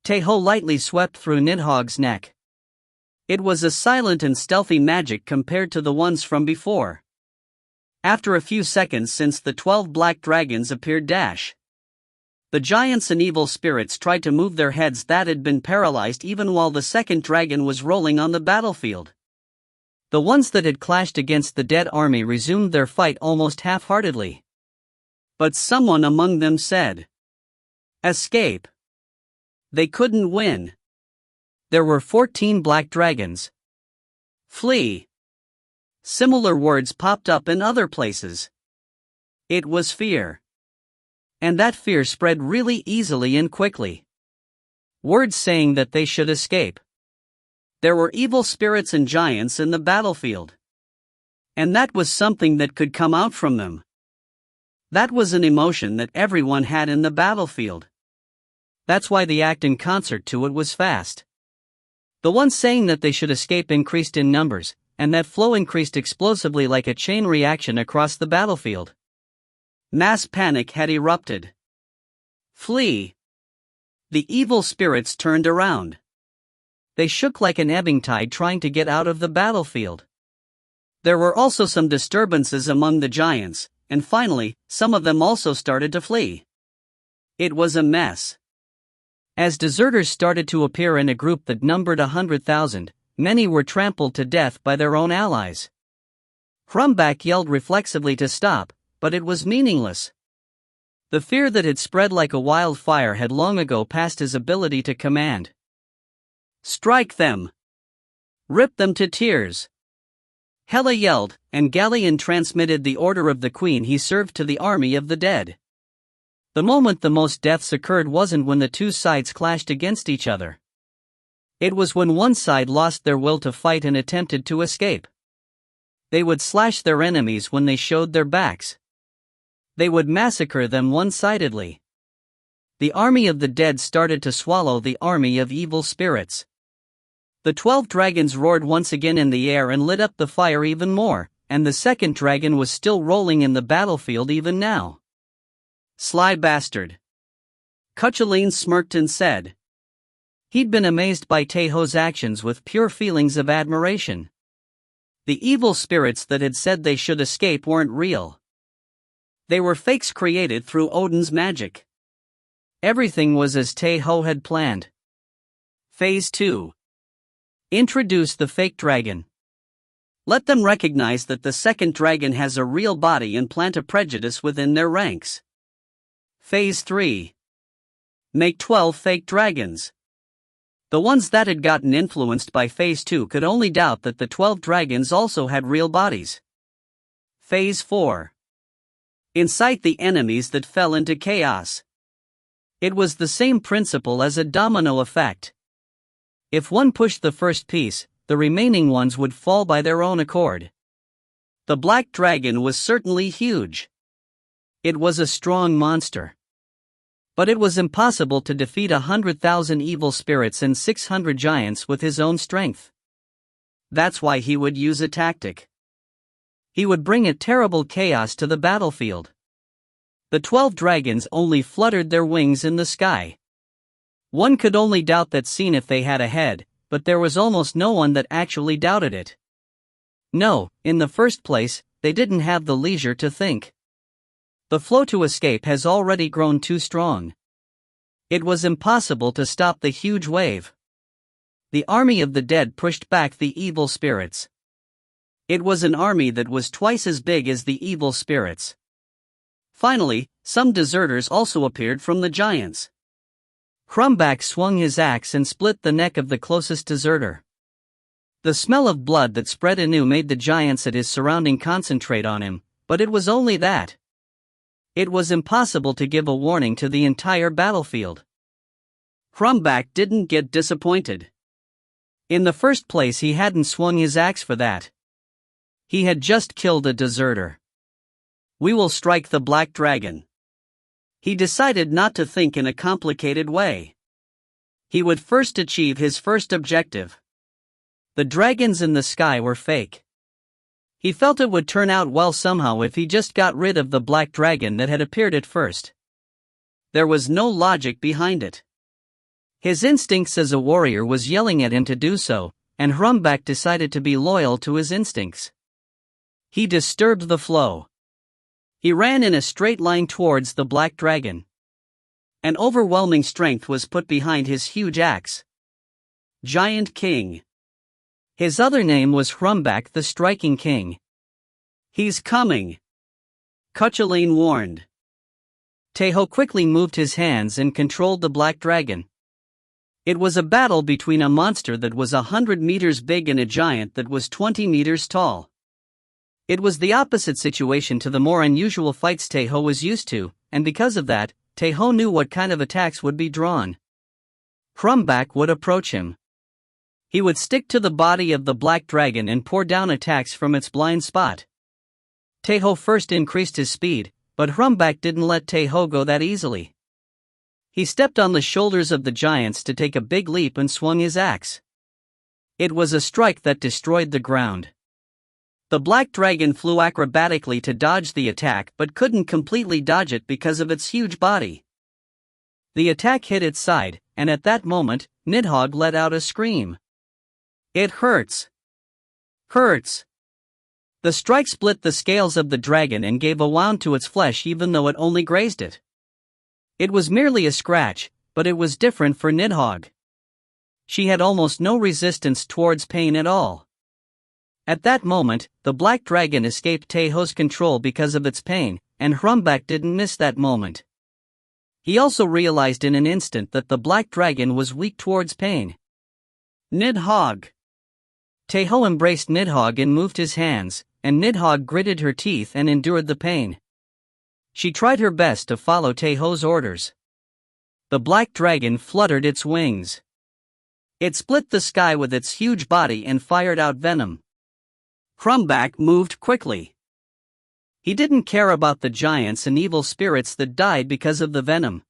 Tae Ho lightly swept through Nidhogg's neck. It was a silent and stealthy magic compared to the ones from before. After a few seconds since the 12 black dragons appeared the giants and evil spirits tried to move their heads that had been paralyzed even while the second dragon was rolling on the battlefield. The ones that had clashed against the dead army resumed their fight almost half-heartedly. But someone among them said, "Escape." They couldn't win. There were 14 black dragons. Flee. Similar words popped up in other places. It was fear. And that fear spread really easily and quickly. Words saying that they should escape. There were evil spirits and giants in the battlefield. And that was something that could come out from them. That was an emotion that everyone had in the battlefield. That's why the act in concert to it was fast. The ones saying that they should escape increased in numbers, and that flow increased explosively like a chain reaction across the battlefield. Mass panic had erupted. Flee. The evil spirits turned around. They shook like an ebbing tide trying to get out of the battlefield. There were also some disturbances among the giants, and finally, some of them also started to flee. It was a mess. As deserters started to appear in a group that numbered 100,000, many were trampled to death by their own allies. Crumbak yelled reflexively to stop, but it was meaningless. The fear that had spread like a wildfire had long ago passed his ability to command. Strike them! Rip them to tears! Hela yelled, and Galleon transmitted the order of the queen he served to the army of the dead. The moment the most deaths occurred wasn't when the two sides clashed against each other. It was when one side lost their will to fight and attempted to escape. They would slash their enemies when they showed their backs. They would massacre them one-sidedly. The army of the dead started to swallow the army of evil spirits. The 12 dragons roared once again in the air and lit up the fire even more, and the second dragon was still rolling in the battlefield even now. Sly bastard. Cuchulain smirked and said. He'd been amazed by Tae Ho's actions with pure feelings of admiration. The evil spirits that had said they should escape weren't real. They were fakes created through Odin's magic. Everything was as Tae Ho had planned. Phase 2. Introduce the fake dragon. Let them recognize that the second dragon has a real body and plant a prejudice within their ranks. Phase 3. Make 12 fake dragons. The ones that had gotten influenced by Phase 2 could only doubt that the 12 dragons also had real bodies. Phase 4. Incite the enemies that fell into chaos. It was the same principle as a domino effect. If one pushed the first piece, the remaining ones would fall by their own accord. The black dragon was certainly huge. It was a strong monster. But it was impossible to defeat 100,000 evil spirits and 600 giants with his own strength. That's why he would use a tactic. He would bring a terrible chaos to the battlefield. The 12 dragons only fluttered their wings in the sky. One could only doubt that scene if they had a head, but there was almost no one that actually doubted it. No, in the first place, they didn't have the leisure to think. The flow to escape has already grown too strong. It was impossible to stop the huge wave. The army of the dead pushed back the evil spirits. It was an army that was twice as big as the evil spirits. Finally, some deserters also appeared from the giants. Crumbak swung his axe and split the neck of the closest deserter. The smell of blood that spread anew made the giants at his surrounding concentrate on him, but it was only that. It was impossible to give a warning to the entire battlefield. Crumbak didn't get disappointed. In the first place, he hadn't swung his axe for that. He had just killed a deserter. We will strike the black dragon. He decided not to think in a complicated way. He would first achieve his first objective. The dragons in the sky were fake. He felt it would turn out well somehow if he just got rid of the black dragon that had appeared at first. There was no logic behind it. His instincts as a warrior was yelling at him to do so, and Hrumbak decided to be loyal to his instincts. He disturbed the flow. He ran in a straight line towards the black dragon. An overwhelming strength was put behind his huge axe. Giant King. His other name was Hrumbak, the Striking King. He's coming, Cuchulainn warned. Tae Ho quickly moved his hands and controlled the black dragon. It was a battle between a monster that was 100 meters big and a giant that was 20 meters tall. It was the opposite situation to the more unusual fights Tae Ho was used to, and because of that, Tae Ho knew what kind of attacks would be drawn. Hrumbak would approach him. He would stick to the body of the black dragon and pour down attacks from its blind spot. Tae Ho first increased his speed, but Hrumbak didn't let Tae Ho go that easily. He stepped on the shoulders of the giants to take a big leap and swung his axe. It was a strike that destroyed the ground. The black dragon flew acrobatically to dodge the attack but couldn't completely dodge it because of its huge body. The attack hit its side, and at that moment, Nidhogg let out a scream. It hurts. Hurts. The strike split the scales of the dragon and gave a wound to its flesh even though it only grazed it. It was merely a scratch, but it was different for Nidhogg. She had almost no resistance towards pain at all. At that moment, the black dragon escaped Tae Ho's control because of its pain, and Hrumbak didn't miss that moment. He also realized in an instant that the black dragon was weak towards pain. Nidhogg. Tae Ho embraced Nidhogg and moved his hands, and Nidhogg gritted her teeth and endured the pain. She tried her best to follow Tae Ho's orders. The black dragon fluttered its wings. It split the sky with its huge body and fired out venom. Hrumbak moved quickly. He didn't care about the giants and evil spirits that died because of the venom.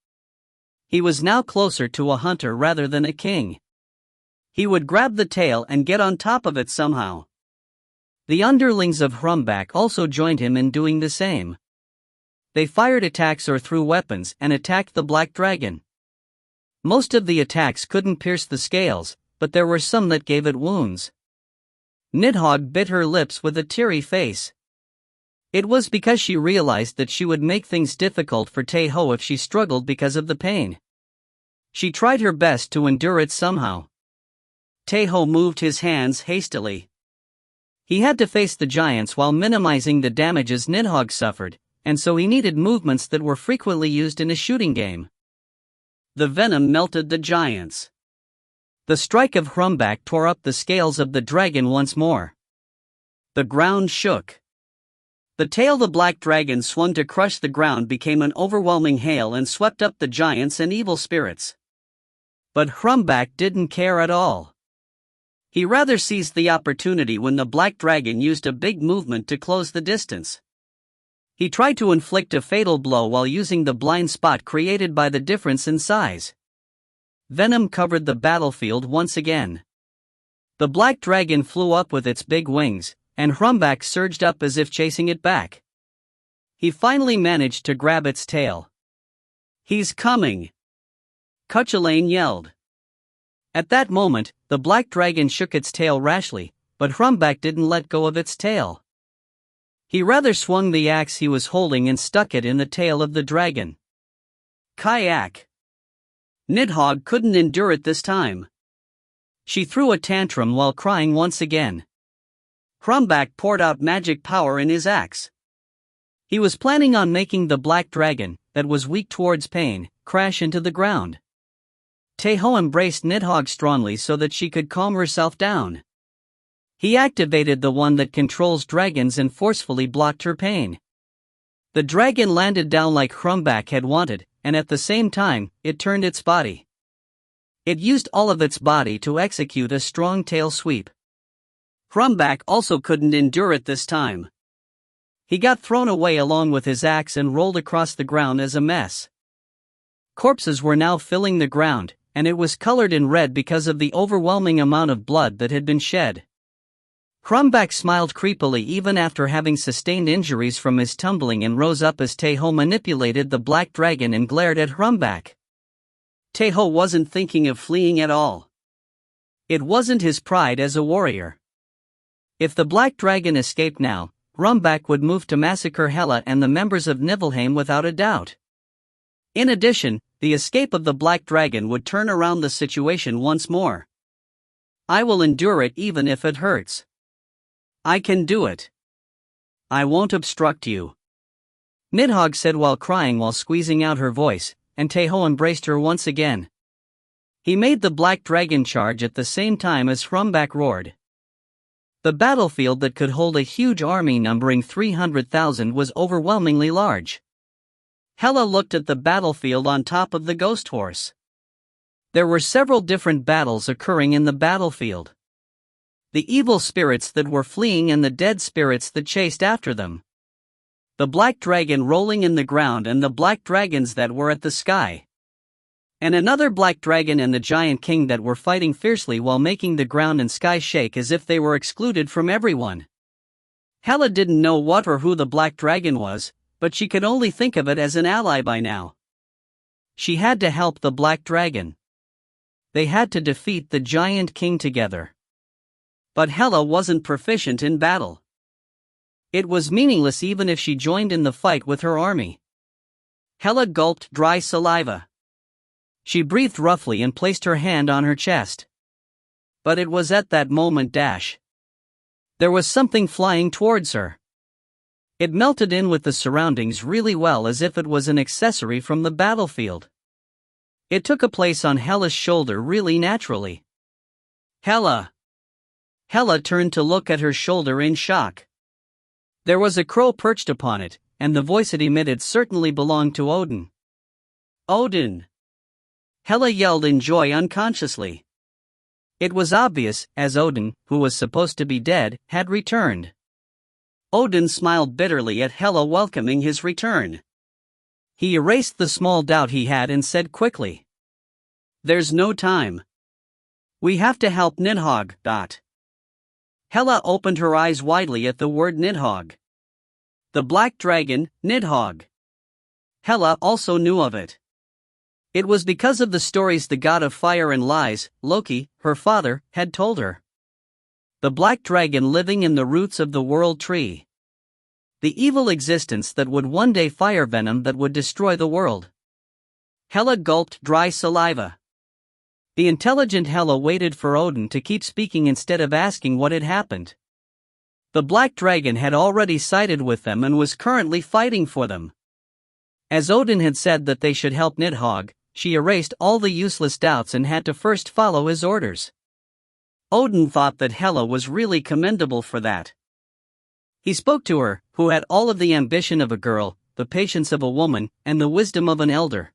He was now closer to a hunter rather than a king. He would grab the tail and get on top of it somehow. The underlings of Hrumbak also joined him in doing the same. They fired attacks or threw weapons and attacked the black dragon. Most of the attacks couldn't pierce the scales, but there were some that gave it wounds. Nidhogg bit her lips with a teary face. It was because she realized that she would make things difficult for Tae Ho if she struggled because of the pain. She tried her best to endure it somehow. Tae Ho moved his hands hastily. He had to face the giants while minimizing the damages Nidhogg suffered, and so he needed movements that were frequently used in a shooting game. The venom melted the giants. The strike of Hrumbak tore up the scales of the dragon once more. The ground shook. The tail the black dragon swung to crush the ground became an overwhelming hail and swept up the giants and evil spirits. But Hrumbak didn't care at all. He rather seized the opportunity when the black dragon used a big movement to close the distance. He tried to inflict a fatal blow while using the blind spot created by the difference in size. Venom covered the battlefield once again. The black dragon flew up with its big wings, and Hrumbak surged up as if chasing it back. He finally managed to grab its tail. He's coming! Cuchulainn yelled. At that moment, the black dragon shook its tail rashly, but Hrumbak didn't let go of its tail. He rather swung the axe he was holding and stuck it in the tail of the dragon. Kayak! Nidhogg couldn't endure it this time. She threw a tantrum while crying once again. Hrumbak poured out magic power in his axe. He was planning on making the black dragon, that was weak towards pain, crash into the ground. Tae Ho embraced Nidhogg strongly so that she could calm herself down. He activated the one that controls dragons and forcefully blocked her pain. The dragon landed down like Hrumbak had wanted, and at the same time, it turned its body. It used all of its body to execute a strong tail sweep. Hrumbak also couldn't endure it this time. He got thrown away along with his axe and rolled across the ground as a mess. Corpses were now filling the ground, and it was colored in red because of the overwhelming amount of blood that had been shed. Hrumbak smiled creepily even after having sustained injuries from his tumbling and rose up as Tae Ho manipulated the black dragon and glared at Hrumbak. Tae Ho wasn't thinking of fleeing at all. It wasn't his pride as a warrior. If the black dragon escaped now, Hrumbak would move to massacre Hela and the members of Niflheim without a doubt. In addition, the escape of the black dragon would turn around the situation once more. I will endure it even if it hurts. I can do it. I won't obstruct you. Nidhogg said while crying while squeezing out her voice, and Tae Ho embraced her once again. He made the black dragon charge at the same time as Hrumbak roared. The battlefield that could hold a huge army numbering 300,000 was overwhelmingly large. Hela looked at the battlefield on top of the ghost horse. There were several different battles occurring in the battlefield. The evil spirits that were fleeing and the dead spirits that chased after them. The black dragon rolling in the ground and the black dragons that were at the sky. And another black dragon and the giant king that were fighting fiercely while making the ground and sky shake as if they were excluded from everyone. Hela didn't know what or who the black dragon was, but she could only think of it as an ally by now. She had to help the black dragon. They had to defeat the giant king together. But Hela wasn't proficient in battle. It was meaningless even if she joined in the fight with her army. Hela gulped dry saliva. She breathed roughly and placed her hand on her chest. But it was at that moment there was something flying towards her. It melted in with the surroundings really well as if it was an accessory from the battlefield. It took a place on Hela's shoulder really naturally. Hela! Hela turned to look at her shoulder in shock. There was a crow perched upon it, and the voice it emitted certainly belonged to Odin. Odin! Hela yelled in joy unconsciously. It was obvious, as Odin, who was supposed to be dead, had returned. Odin smiled bitterly at Hela welcoming his return. He erased the small doubt he had and said quickly. There's no time. We have to help Nidhogg. Hela opened her eyes widely at the word Nidhogg. The black dragon, Nidhogg. Hela also knew of it. It was because of the stories the god of fire and lies, Loki, her father, had told her. The black dragon living in the roots of the world tree. The evil existence that would one day fire venom that would destroy the world. Hela gulped dry saliva. The intelligent Hela waited for Odin to keep speaking instead of asking what had happened. The black dragon had already sided with them and was currently fighting for them. As Odin had said that they should help Nidhogg, she erased all the useless doubts and had to first follow his orders. Odin thought that Hela was really commendable for that. He spoke to her, who had all of the ambition of a girl, the patience of a woman, and the wisdom of an elder.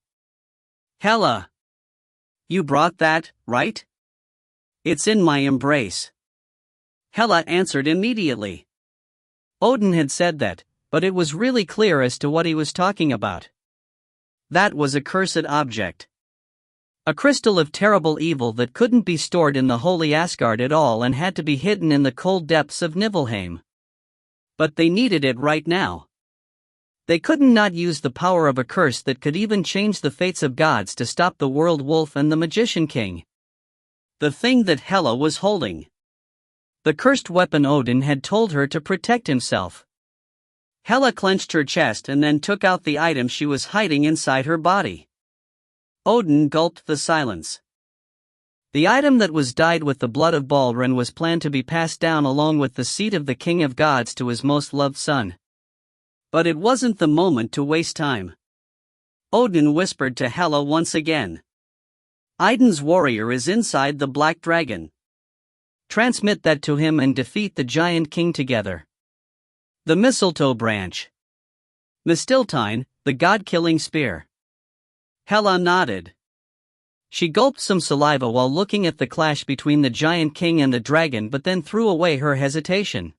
Hela! You brought that, right? It's in my embrace. Hela answered immediately. Odin had said that, but it was really clear as to what he was talking about. That was a cursed object. A crystal of terrible evil that couldn't be stored in the holy Asgard at all and had to be hidden in the cold depths of Niflheim. But they needed it right now. They couldn't not use the power of a curse that could even change the fates of gods to stop the world wolf and the magician king. The thing that Hela was holding. The cursed weapon Odin had told her to protect himself. Hela clenched her chest and then took out the item she was hiding inside her body. Odin gulped the silence. The item that was dyed with the blood of Balrin was planned to be passed down along with the seat of the king of gods to his most loved son. But it wasn't the moment to waste time. Odin whispered to Hela once again. Idun's warrior is inside the black dragon. Transmit that to him and defeat the giant king together. The mistletoe branch. Mistiltine, the god-killing spear. Hela nodded. She gulped some saliva while looking at the clash between the giant king and the dragon, but then threw away her hesitation.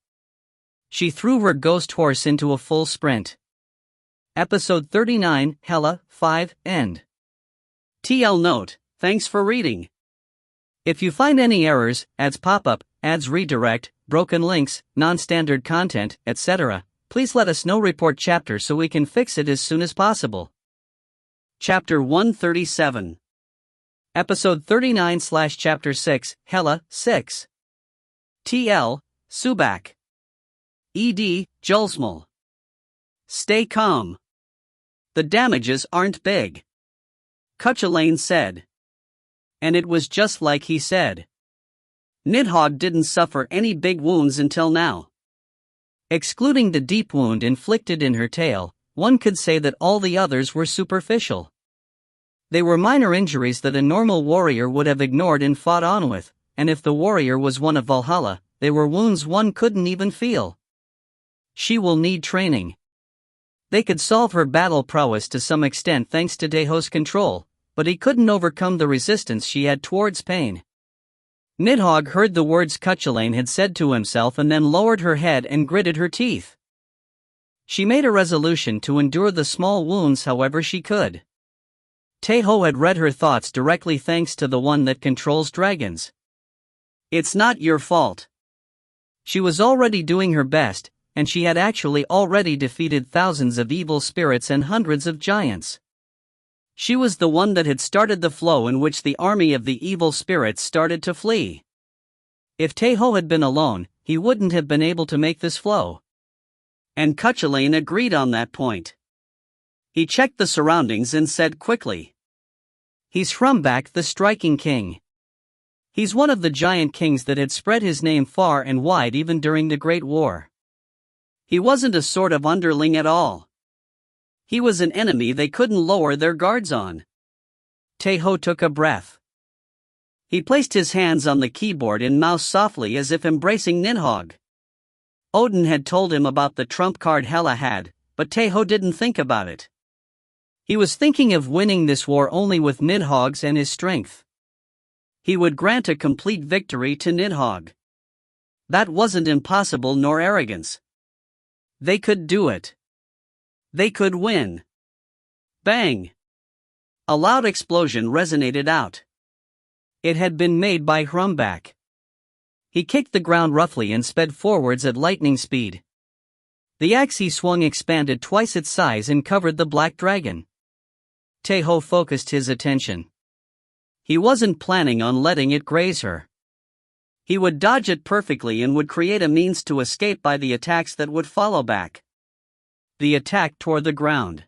She threw her ghost horse into a full sprint. Episode 39, Hela, 5, End. TL note, thanks for reading. If you find any errors, ads pop up, ads redirect, broken links, non-standard content, etc., please let us know. Report chapter so we can fix it as soon as possible. Chapter 137. Episode 39/Chapter 6, Hela, 6. TL, Subak. ED, Julsmal. Stay calm. The damages aren't big, Cuchulainn said. And it was just like he said. Nidhogg didn't suffer any big wounds until now. Excluding the deep wound inflicted in her tail, one could say that all the others were superficial. They were minor injuries that a normal warrior would have ignored and fought on with, and if the warrior was one of Valhalla, they were wounds one couldn't even feel. She will need training. They could solve her battle prowess to some extent thanks to Tae Ho's control, but he couldn't overcome the resistance she had towards pain. Nidhogg heard the words Cuchulainn had said to himself and then lowered her head and gritted her teeth. She made a resolution to endure the small wounds however she could. Tae Ho had read her thoughts directly thanks to the one that controls dragons. It's not your fault. She was already doing her best, and she had actually already defeated thousands of evil spirits and hundreds of giants. She was the one that had started the flow in which the army of the evil spirits started to flee. If Tae Ho had been alone, he wouldn't have been able to make this flow. And Cuchulainn agreed on that point. He checked the surroundings and said quickly. He's Hrumbak, the striking king. He's one of the giant kings that had spread his name far and wide even during the Great War. He wasn't a sort of underling at all. He was an enemy they couldn't lower their guards on. Tae Ho took a breath. He placed his hands on the keyboard and moused softly as if embracing Nidhogg. Odin had told him about the trump card Hela had, but Tae Ho didn't think about it. He was thinking of winning this war only with Nidhogg's and his strength. He would grant a complete victory to Nidhogg. That wasn't impossible nor arrogance. They could do it. They could win. Bang! A loud explosion resonated out. It had been made by Hrumbak. He kicked the ground roughly and sped forwards at lightning speed. The axe he swung expanded twice its size and covered the black dragon. Tae Ho focused his attention. He wasn't planning on letting it graze her. He would dodge it perfectly and would create a means to escape by the attacks that would follow back. The attack tore the ground.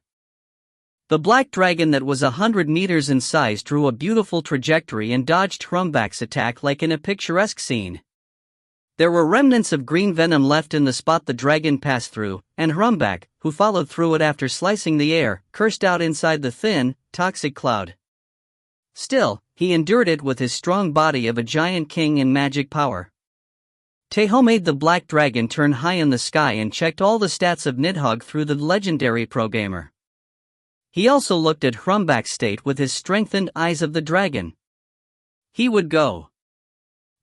The black dragon that was 100 meters in size drew a beautiful trajectory and dodged Hrumbak's attack like in a picturesque scene. There were remnants of green venom left in the spot the dragon passed through, and Hrumbak, who followed through it after slicing the air, cursed out inside the thin, toxic cloud. Still, he endured it with his strong body of a giant king and magic power. Tae Ho made the black dragon turn high in the sky and checked all the stats of Nidhogg through the legendary programmer. He also looked at Hrumbak's state with his strengthened eyes of the dragon. He would go.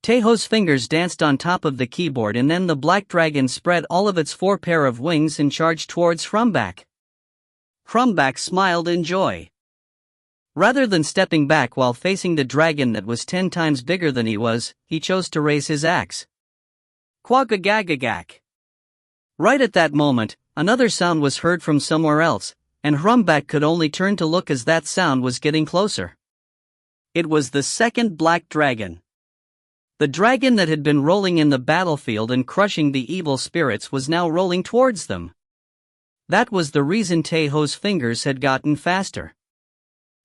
Tae Ho's fingers danced on top of the keyboard and then the black dragon spread all of its 4 pair of wings and charged towards Hrumbak. Hrumbak smiled in joy. Rather than stepping back while facing the dragon that was 10 times bigger than he was, he chose to raise his axe. Quagagagagak. Right at that moment, another sound was heard from somewhere else, and Hrumbak could only turn to look as that sound was getting closer. It was the second black dragon. The dragon that had been rolling in the battlefield and crushing the evil spirits was now rolling towards them. That was the reason Tae Ho's fingers had gotten faster.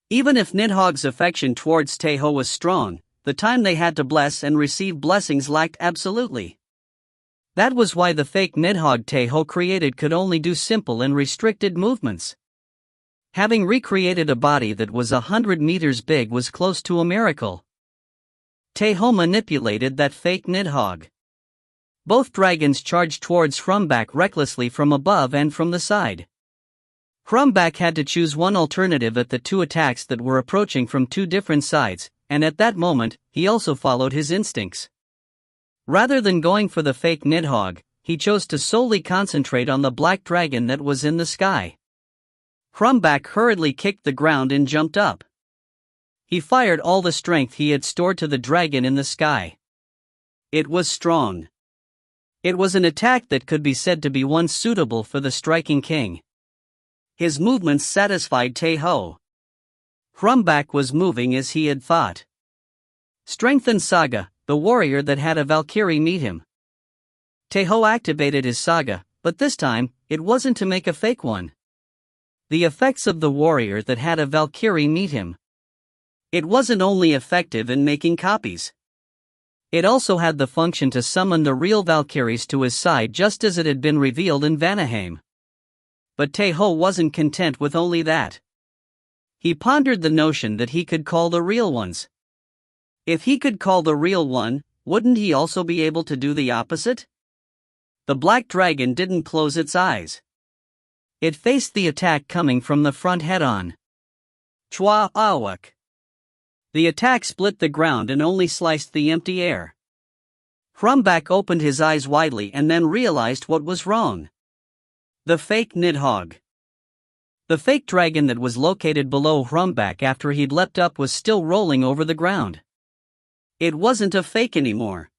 Even if Nidhogg's affection towards Tae Ho was strong, the time they had to bless and receive blessings lacked absolutely. That was why the fake Nidhogg Tae Ho created could only do simple and restricted movements. Having recreated a body that was 100 meters big was close to a miracle. Tae Ho manipulated that fake Nidhogg. Both dragons charged towards Hrumbak recklessly from above and from the side. Hrumbak had to choose one alternative at the two attacks that were approaching from two different sides, and at that moment, he also followed his instincts. Rather than going for the fake Nidhogg, he chose to solely concentrate on the black dragon that was in the sky. Hrumbak hurriedly kicked the ground and jumped up. He fired all the strength he had stored to the dragon in the sky. It was strong. It was an attack that could be said to be one suitable for the striking king. His movements satisfied Tae Ho. Hrumbak was moving as he had thought. Strengthened Saga, the warrior that had a Valkyrie meet him. Tae Ho activated his Saga, but this time, it wasn't to make a fake one. The effects of the warrior that had a Valkyrie meet him. It wasn't only effective in making copies. It also had the function to summon the real Valkyries to his side just as it had been revealed in Vanaheim. But Tae Ho wasn't content with only that. He pondered the notion that he could call the real ones. If he could call the real one, wouldn't he also be able to do the opposite? The black dragon didn't close its eyes. It faced the attack coming from the front head-on. Chua Awak. The attack split the ground and only sliced the empty air. Hrumbak opened his eyes widely and then realized what was wrong. The fake Nidhogg. The fake dragon that was located below Hrumbak after he'd leapt up was still rolling over the ground. It wasn't a fake anymore.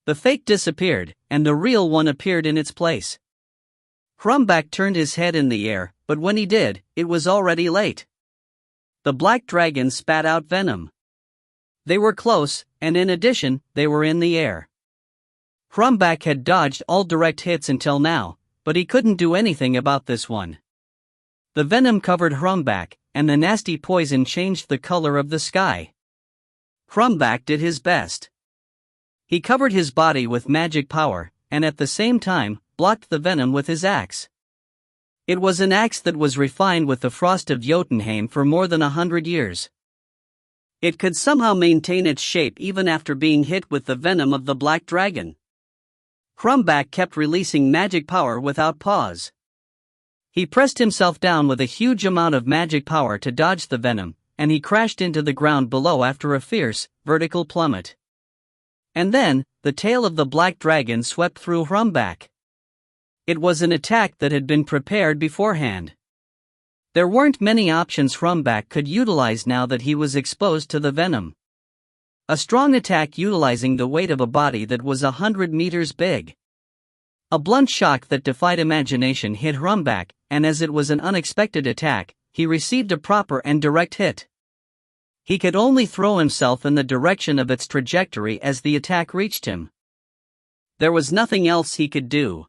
The fake disappeared, and the real one appeared in its place. Hrumbak turned his head in the air, but when he did, it was already late. The black dragon spat out venom. They were close, and in addition, they were in the air. Hrumbak had dodged all direct hits until now, but he couldn't do anything about this one. The venom covered Hrumbak, and the nasty poison changed the color of the sky. Hrumbak did his best. He covered his body with magic power, and at the same time, blocked the venom with his axe. It was an axe that was refined with the frost of Jotunheim for more than 100 years. It could somehow maintain its shape even after being hit with the venom of the black dragon. Hrumbak kept releasing magic power without pause. He pressed himself down with a huge amount of magic power to dodge the venom, and he crashed into the ground below after a fierce, vertical plummet. And then, the tail of the black dragon swept through Hrumbak. It was an attack that had been prepared beforehand. There weren't many options Hrumbak could utilize now that he was exposed to the venom. A strong attack utilizing the weight of a body that was 100 meters big. A blunt shock that defied imagination hit Hrumbak, and as it was an unexpected attack, he received a proper and direct hit. He could only throw himself in the direction of its trajectory as the attack reached him. There was nothing else he could do.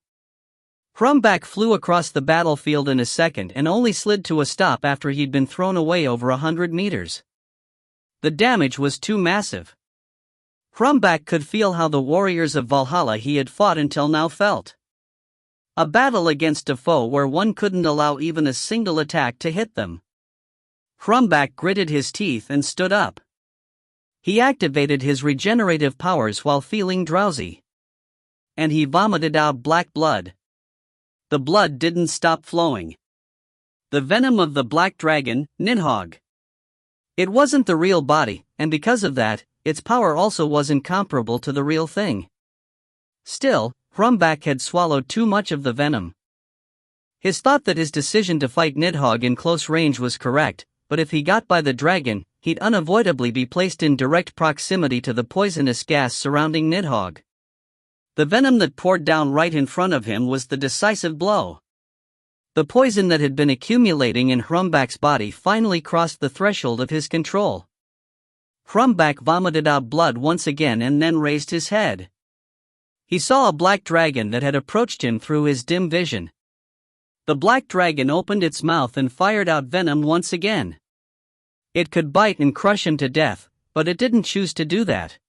Hrumbak flew across the battlefield in a second and only slid to a stop after he'd been thrown away over 100 meters. The damage was too massive. Hrumbak could feel how the warriors of Valhalla he had fought until now felt. A battle against a foe where one couldn't allow even a single attack to hit them. Hrumbak gritted his teeth and stood up. He activated his regenerative powers while feeling drowsy. And he vomited out black blood. The blood didn't stop flowing. The venom of the black dragon, Nidhogg. It wasn't the real body, and because of that, its power also wasn't comparable to the real thing. Still, Hrumbak had swallowed too much of the venom. His thought that his decision to fight Nidhogg in close range was correct, but if he got by the dragon, he'd unavoidably be placed in direct proximity to the poisonous gas surrounding Nidhogg. The venom that poured down right in front of him was the decisive blow. The poison that had been accumulating in Hrumbak's body finally crossed the threshold of his control. Hrumbak vomited out blood once again and then raised his head. He saw a black dragon that had approached him through his dim vision. The black dragon opened its mouth and fired out venom once again. It could bite and crush him to death, but it didn't choose to do that.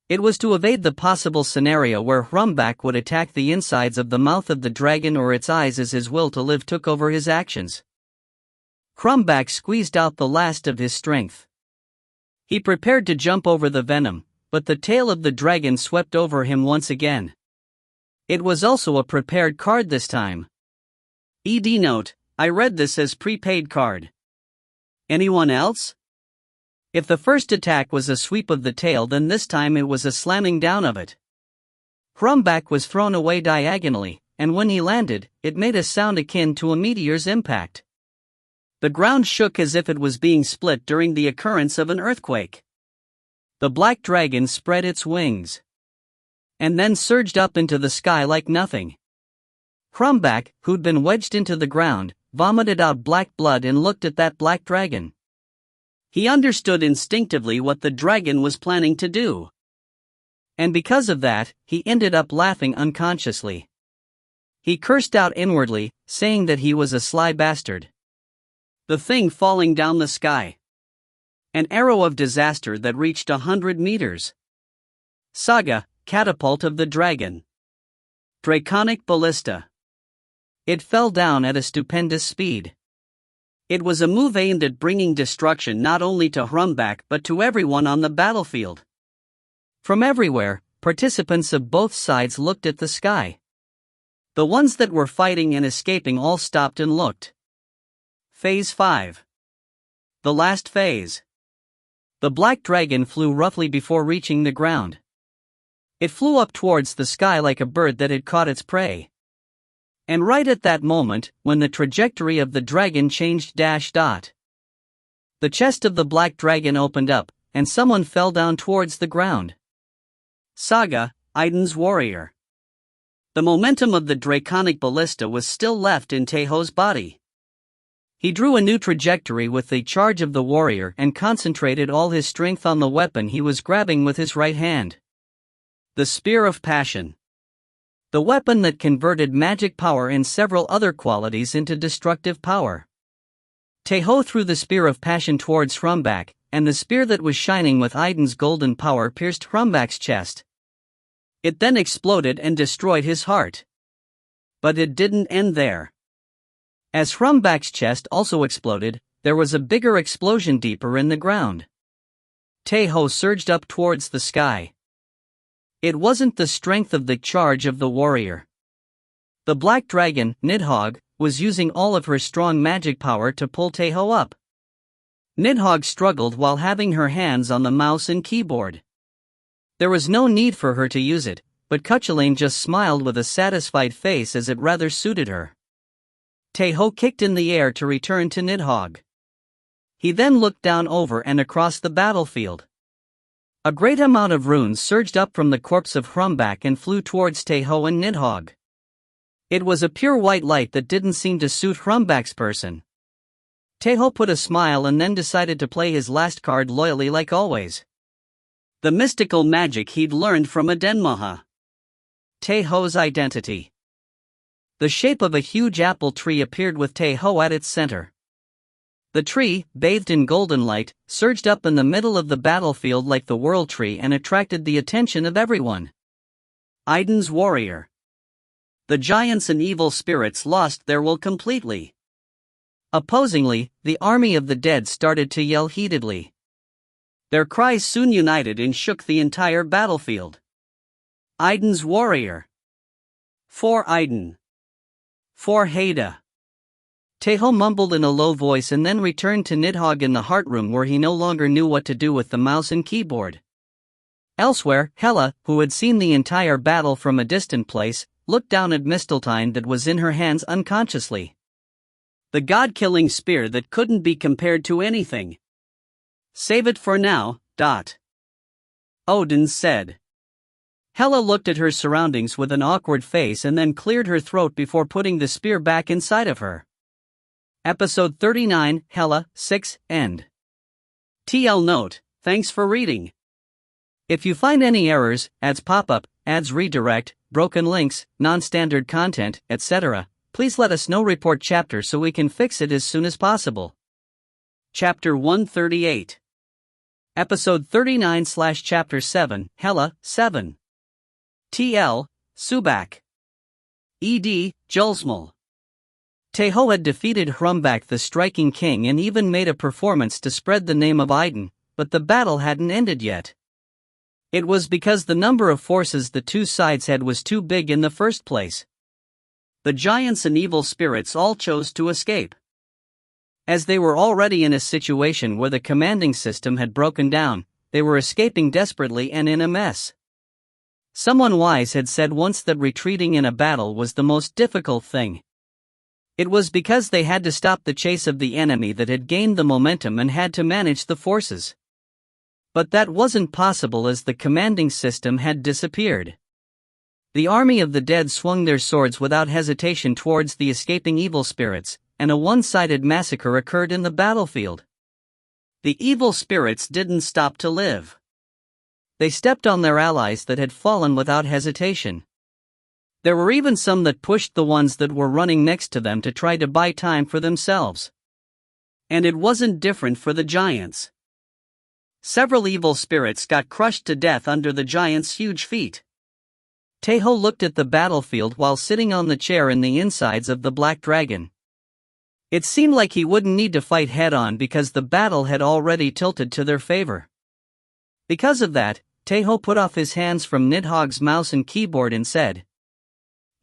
It was to evade the possible scenario where Hrumbak would attack the insides of the mouth of the dragon or its eyes as his will to live took over his actions. Hrumbak squeezed out the last of his strength. He prepared to jump over the venom, but the tail of the dragon swept over him once again. It was also a prepared card this time. ED note, I read this as prepaid card. Anyone else? If the first attack was a sweep of the tail, then this time it was a slamming down of it. Hrumbak was thrown away diagonally, and when he landed, it made a sound akin to a meteor's impact. The ground shook as if it was being split during the occurrence of an earthquake. The black dragon spread its wings and then surged up into the sky like nothing. Hrumbak, who'd been wedged into the ground, vomited out black blood and looked at that black dragon. He understood instinctively what the dragon was planning to do. And because of that, he ended up laughing unconsciously. He cursed out inwardly, saying that he was a sly bastard. The thing falling down the sky. An arrow of disaster that reached 100 meters. Saga, catapult of the dragon. Draconic ballista. It fell down at a stupendous speed. It was a move aimed at bringing destruction not only to Hrumbak but to everyone on the battlefield. From everywhere, participants of both sides looked at the sky. The ones that were fighting and escaping all stopped and looked. Phase 5. The last phase. The black dragon flew roughly before reaching the ground. It flew up towards the sky like a bird that had caught its prey. And right at that moment, when the trajectory of the dragon changed. The chest of the black dragon opened up, and someone fell down towards the ground. Saga, Aiden's warrior. The momentum of the draconic ballista was still left in Tae Ho's body. He drew a new trajectory with the charge of the warrior and concentrated all his strength on the weapon he was grabbing with his right hand. The Spear of Passion. The weapon that converted magic power and several other qualities into destructive power. Tae Ho threw the Spear of Passion towards Hrumbak, and the spear that was shining with Aiden's golden power pierced Hrumbak's chest. It then exploded and destroyed his heart. But it didn't end there. As Hrumbak's chest also exploded, there was a bigger explosion deeper in the ground. Tae Ho surged up towards the sky. It wasn't the strength of the charge of the warrior. The black dragon, Nidhogg, was using all of her strong magic power to pull Tae Ho up. Nidhogg struggled while having her hands on the mouse and keyboard. There was no need for her to use it, but Cuchulainn just smiled with a satisfied face as it rather suited her. Tae Ho kicked in the air to return to Nidhogg. He then looked down over and across the battlefield. A great amount of runes surged up from the corpse of Hrumbak and flew towards Tae Ho and Nidhogg. It was a pure white light that didn't seem to suit Hrumbak's person. Tae Ho put a smile and then decided to play his last card loyally like always. The mystical magic he'd learned from Adenmaha. Tae Ho's identity. The shape of a huge apple tree appeared with Tae Ho at its center. The tree, bathed in golden light, surged up in the middle of the battlefield like the World Tree and attracted the attention of everyone. Aiden's warrior. The giants and evil spirits lost their will completely. Opposingly, the army of the dead started to yell heatedly. Their cries soon united and shook the entire battlefield. Aiden's warrior. For Aiden. For Haida. Tae Ho mumbled in a low voice and then returned to Nidhogg in the heart room where he no longer knew what to do with the mouse and keyboard. Elsewhere, Hela, who had seen the entire battle from a distant place, looked down at Mistletoe that was in her hands unconsciously. The god-killing spear that couldn't be compared to anything. Save it for now. Odin said. Hela looked at her surroundings with an awkward face and then cleared her throat before putting the spear back inside of her. Episode 39, Hela, 6, End. TL note, thanks for reading. If you find any errors, ads pop up, ads redirect, broken links, non-standard content, etc., please let us know. Report chapter so we can fix it as soon as possible. Chapter 138. Episode 39/Chapter 7, Hela, 7. TL, Subak. ED, Julsmal. Tae Ho had defeated Hrumbak the Striking King and even made a performance to spread the name of Aiden, but the battle hadn't ended yet. It was because the number of forces the two sides had was too big in the first place. the giants and evil spirits all chose to escape. As they were already in a situation where the commanding system had broken down, they were escaping desperately and in a mess. Someone wise had said once that retreating in a battle was the most difficult thing. It was because they had to stop the chase of the enemy that had gained the momentum and had to manage the forces. But that wasn't possible as the commanding system had disappeared. The army of the dead swung their swords without hesitation towards the escaping evil spirits, and a one-sided massacre occurred in the battlefield. The evil spirits didn't stop to live. They stepped on their allies that had fallen without hesitation. There were even some that pushed the ones that were running next to them to try to buy time for themselves. And it wasn't different for the giants. Several evil spirits got crushed to death under the giants' huge feet. Tae Ho looked at the battlefield while sitting on the chair in the insides of the black dragon. It seemed like he wouldn't need to fight head-on because the battle had already tilted to their favor. Because of that, Tae Ho put off his hands from Nidhogg's mouse and keyboard and said,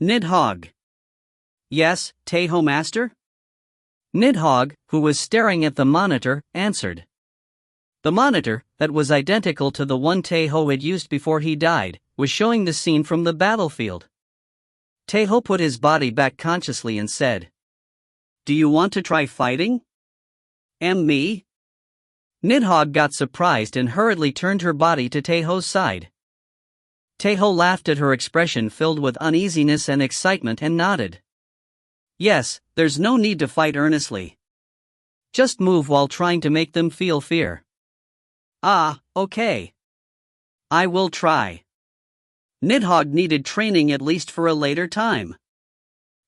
"Nidhogg." "Yes, Tae Ho master?" Nidhogg, who was staring at the monitor, answered. The monitor, that was identical to the one Tae Ho had used before he died, was showing the scene from the battlefield. Tae Ho put his body back consciously and said, "Do you want to try fighting?" Me?" Nidhogg got surprised and hurriedly turned her body to Tae Ho's side. Tae Ho laughed at her expression filled with uneasiness and excitement and nodded. "Yes, there's no need to fight earnestly. Just move while trying to make them feel fear." "Ah, okay. I will try." Nidhogg needed training at least for a later time.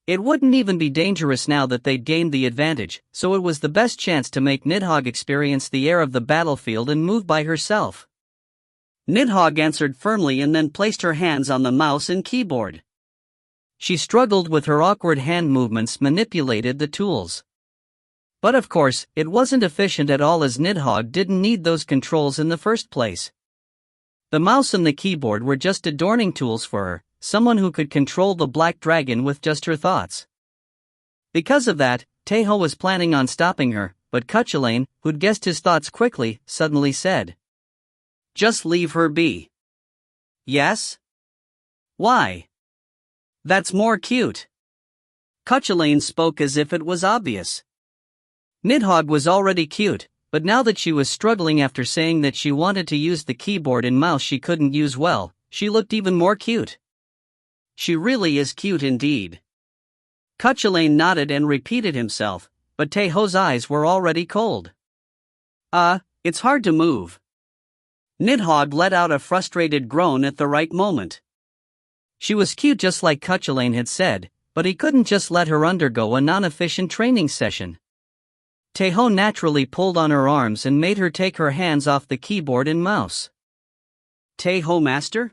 It wouldn't even be dangerous now that they'd gained the advantage, so it was the best chance to make Nidhogg experience the air of the battlefield and move by herself. Nidhogg answered firmly and then placed her hands on the mouse and keyboard. She struggled with her awkward hand movements, manipulated the tools. But of course, it wasn't efficient at all as Nidhogg didn't need those controls in the first place. The mouse and the keyboard were just adorning tools for her, someone who could control the black dragon with just her thoughts. Because of that, Tae Ho was planning on stopping her, but Cuchulainn, who'd guessed his thoughts quickly, suddenly said, "Just leave her be." "Yes? Why?" "That's more cute." Cuchulainn spoke as if it was obvious. Nidhogg was already cute, but now that she was struggling after saying that she wanted to use the keyboard and mouse she couldn't use well, she looked even more cute. "She really is cute indeed." Cuchulainn nodded and repeated himself, but Tae Ho's eyes were already cold. It's hard to move." Nidhogg let out a frustrated groan at the right moment. She was cute just like Cuchulainn had said, but he couldn't just let her undergo a non-efficient training session. Tae Ho naturally pulled on her arms and made her take her hands off the keyboard and mouse. "Tae Ho master?"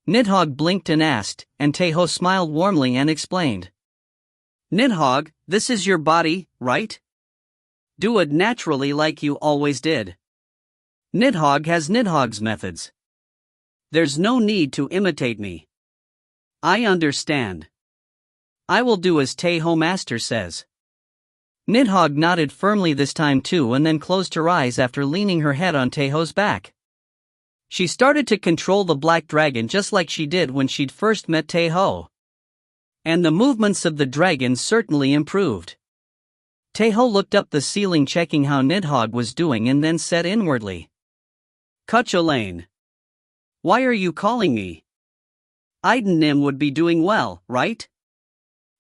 Nidhogg blinked and asked, and Tae Ho smiled warmly and explained. "Nidhogg, this is your body, right? Do it naturally like you always did. Nidhogg has Nidhogg's methods. There's no need to imitate me." "I understand. I will do as Tae Ho master says." Nidhogg nodded firmly this time too and then closed her eyes after leaning her head on Tae Ho's back. She started to control the black dragon just like she did when she'd first met Tae Ho. And the movements of the dragon certainly improved. Tae Ho looked up the ceiling checking how Nidhogg was doing and then said inwardly, "Cuchulainn. Why are you calling me? Nim would be doing well, right?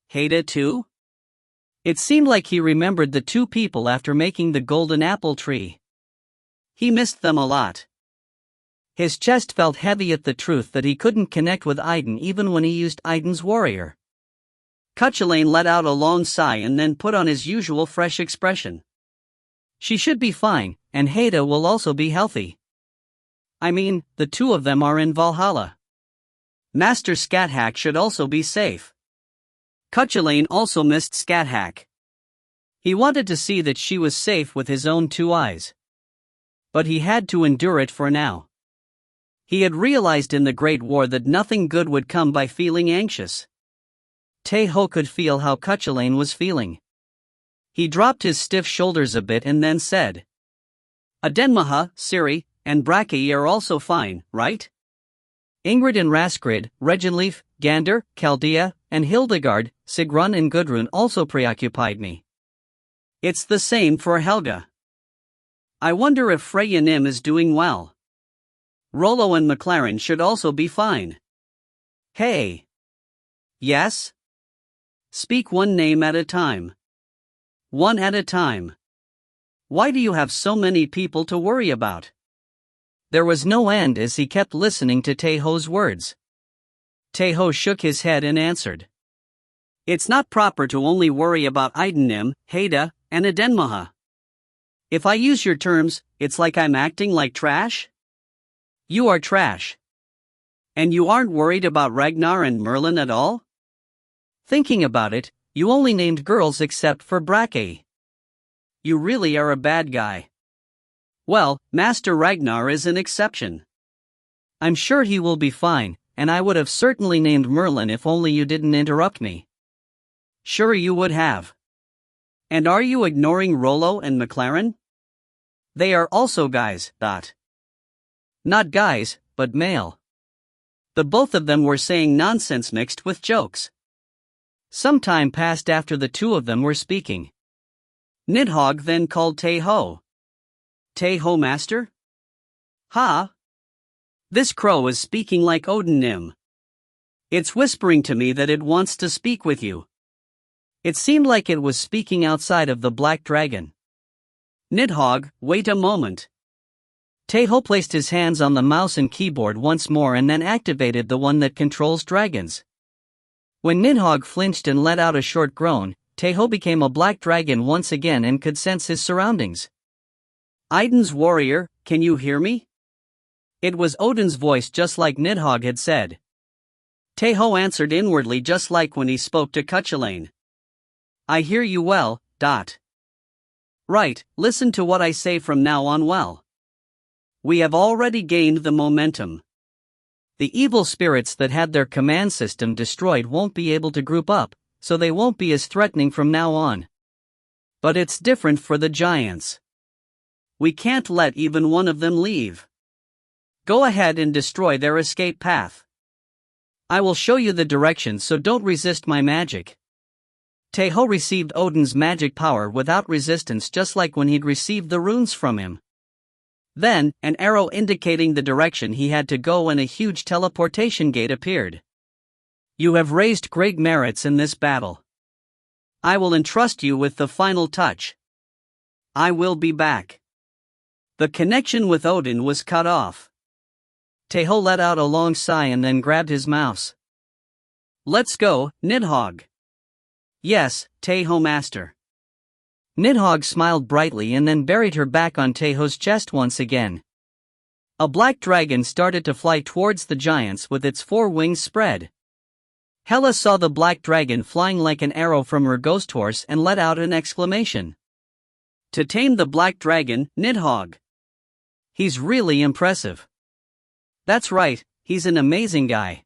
Haida too?" It seemed like he remembered the two people after making the golden apple tree. He missed them a lot. His chest felt heavy at the truth that he couldn't connect with Aiden even when he used Aiden's warrior. Cuchulainn let out a long sigh and then put on his usual fresh expression. "She should be fine, and Haida will also be healthy. I mean, the two of them are in Valhalla. Master Scathack should also be safe." Cuchulainn also missed Scathack. He wanted to see that she was safe with his own two eyes. But he had to endure it for now. He had realized in the Great War that nothing good would come by feeling anxious. Tae Ho could feel how Cuchulainn was feeling. He dropped his stiff shoulders a bit and then said, Adenmaha, Ciri, and Brackey are also fine, right? Ingrid and Raskrid, Reginleif, Gander, Chaldea, and Hildegard, Sigrun and Gudrun also preoccupied me. It's the same for Helga. I wonder if Freya Nim is doing well. Rollo and McLaren should also be fine. Hey. Yes? Speak one name at a time. One at a time. Why do you have so many people to worry about? There was no end as he kept listening to Tae Ho's words. Tae Ho shook his head and answered. It's not proper to only worry about Idanim, Haida, and Adenmaha. If I use your terms, it's like I'm acting like trash? You are trash. And you aren't worried about Ragnar and Merlin at all? Thinking about it, you only named girls except for Brackey. You really are a bad guy. Well, Master Ragnar is an exception. I'm sure he will be fine, and I would have certainly named Merlin if only you didn't interrupt me. Sure you would have. And are you ignoring Rollo and McLaren? They are also guys, Not guys, but male. The both of them were saying nonsense mixed with jokes. Some time passed after the two of them were speaking. Nidhogg then called Tae Ho. Tae Ho, master? Ha? This crow is speaking like Odin Nim. It's whispering to me that it wants to speak with you. It seemed like it was speaking outside of the black dragon. Nidhogg, wait a moment. Tae Ho placed his hands on the mouse and keyboard once more and then activated the one that controls dragons. When Nidhogg flinched and let out a short groan, Tae Ho became a black dragon once again and could sense his surroundings. Idun's warrior, can you hear me? It was Odin's voice, just like Nidhogg had said. Tae Ho answered inwardly, just like when he spoke to Cuchulainn. I hear you well. Right, listen to what I say from now on well. We have already gained the momentum. The evil spirits that had their command system destroyed won't be able to group up, so they won't be as threatening from now on. But it's different for the giants. We can't let even one of them leave. Go ahead and destroy their escape path. I will show you the direction, so don't resist my magic. Tae Ho received Odin's magic power without resistance, just like when he'd received the runes from him. Then, an arrow indicating the direction he had to go and a huge teleportation gate appeared. You have raised great merits in this battle. I will entrust you with the final touch. I will be back. The connection with Odin was cut off. Tae Ho let out a long sigh and then grabbed his mouse. Let's go, Nidhogg. Yes, Tae Ho master. Nidhogg smiled brightly and then buried her back on Tae Ho's chest once again. A black dragon started to fly towards the giants with its 4 wings spread. Hela saw the black dragon flying like an arrow from her ghost horse and let out an exclamation. To tame the black dragon, Nidhogg. He's really impressive. That's right, he's an amazing guy.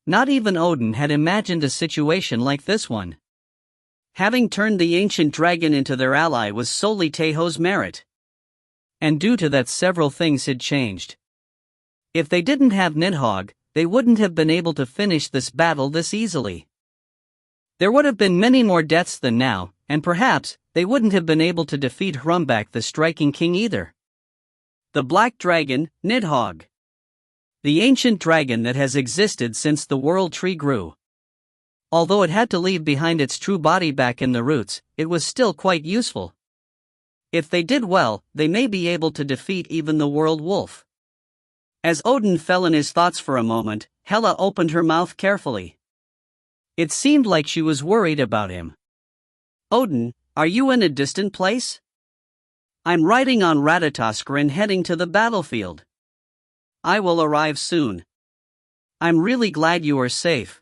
Not even Odin had imagined a situation like this one. Having turned the ancient dragon into their ally was solely Tae Ho's merit. And due to that, several things had changed. If they didn't have Nidhogg, they wouldn't have been able to finish this battle this easily. There would have been many more deaths than now, and perhaps they wouldn't have been able to defeat Hrumbak the Striking King either. The Black Dragon, Nidhogg. The ancient dragon that has existed since the world tree grew. Although it had to leave behind its true body back in the roots, it was still quite useful. If they did well, they may be able to defeat even the world wolf. As Odin fell in his thoughts for a moment, Hela opened her mouth carefully. It seemed like she was worried about him. Odin, are you in a distant place? I'm riding on Ratatoskr and heading to the battlefield. I will arrive soon. I'm really glad you are safe.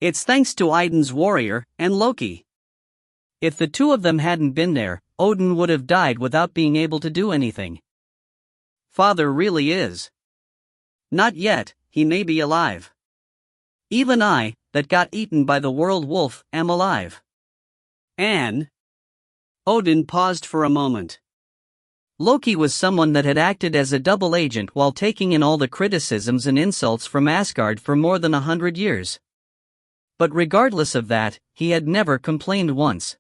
It's thanks to Idun's warrior and Loki. If the two of them hadn't been there, Odin would have died without being able to do anything. Father really is. Not yet, he may be alive. Even I, that got eaten by the world wolf, am alive. And Odin paused for a moment. Loki was someone that had acted as a double agent while taking in all the criticisms and insults from Asgard for more than 100 years. But regardless of that, he had never complained once.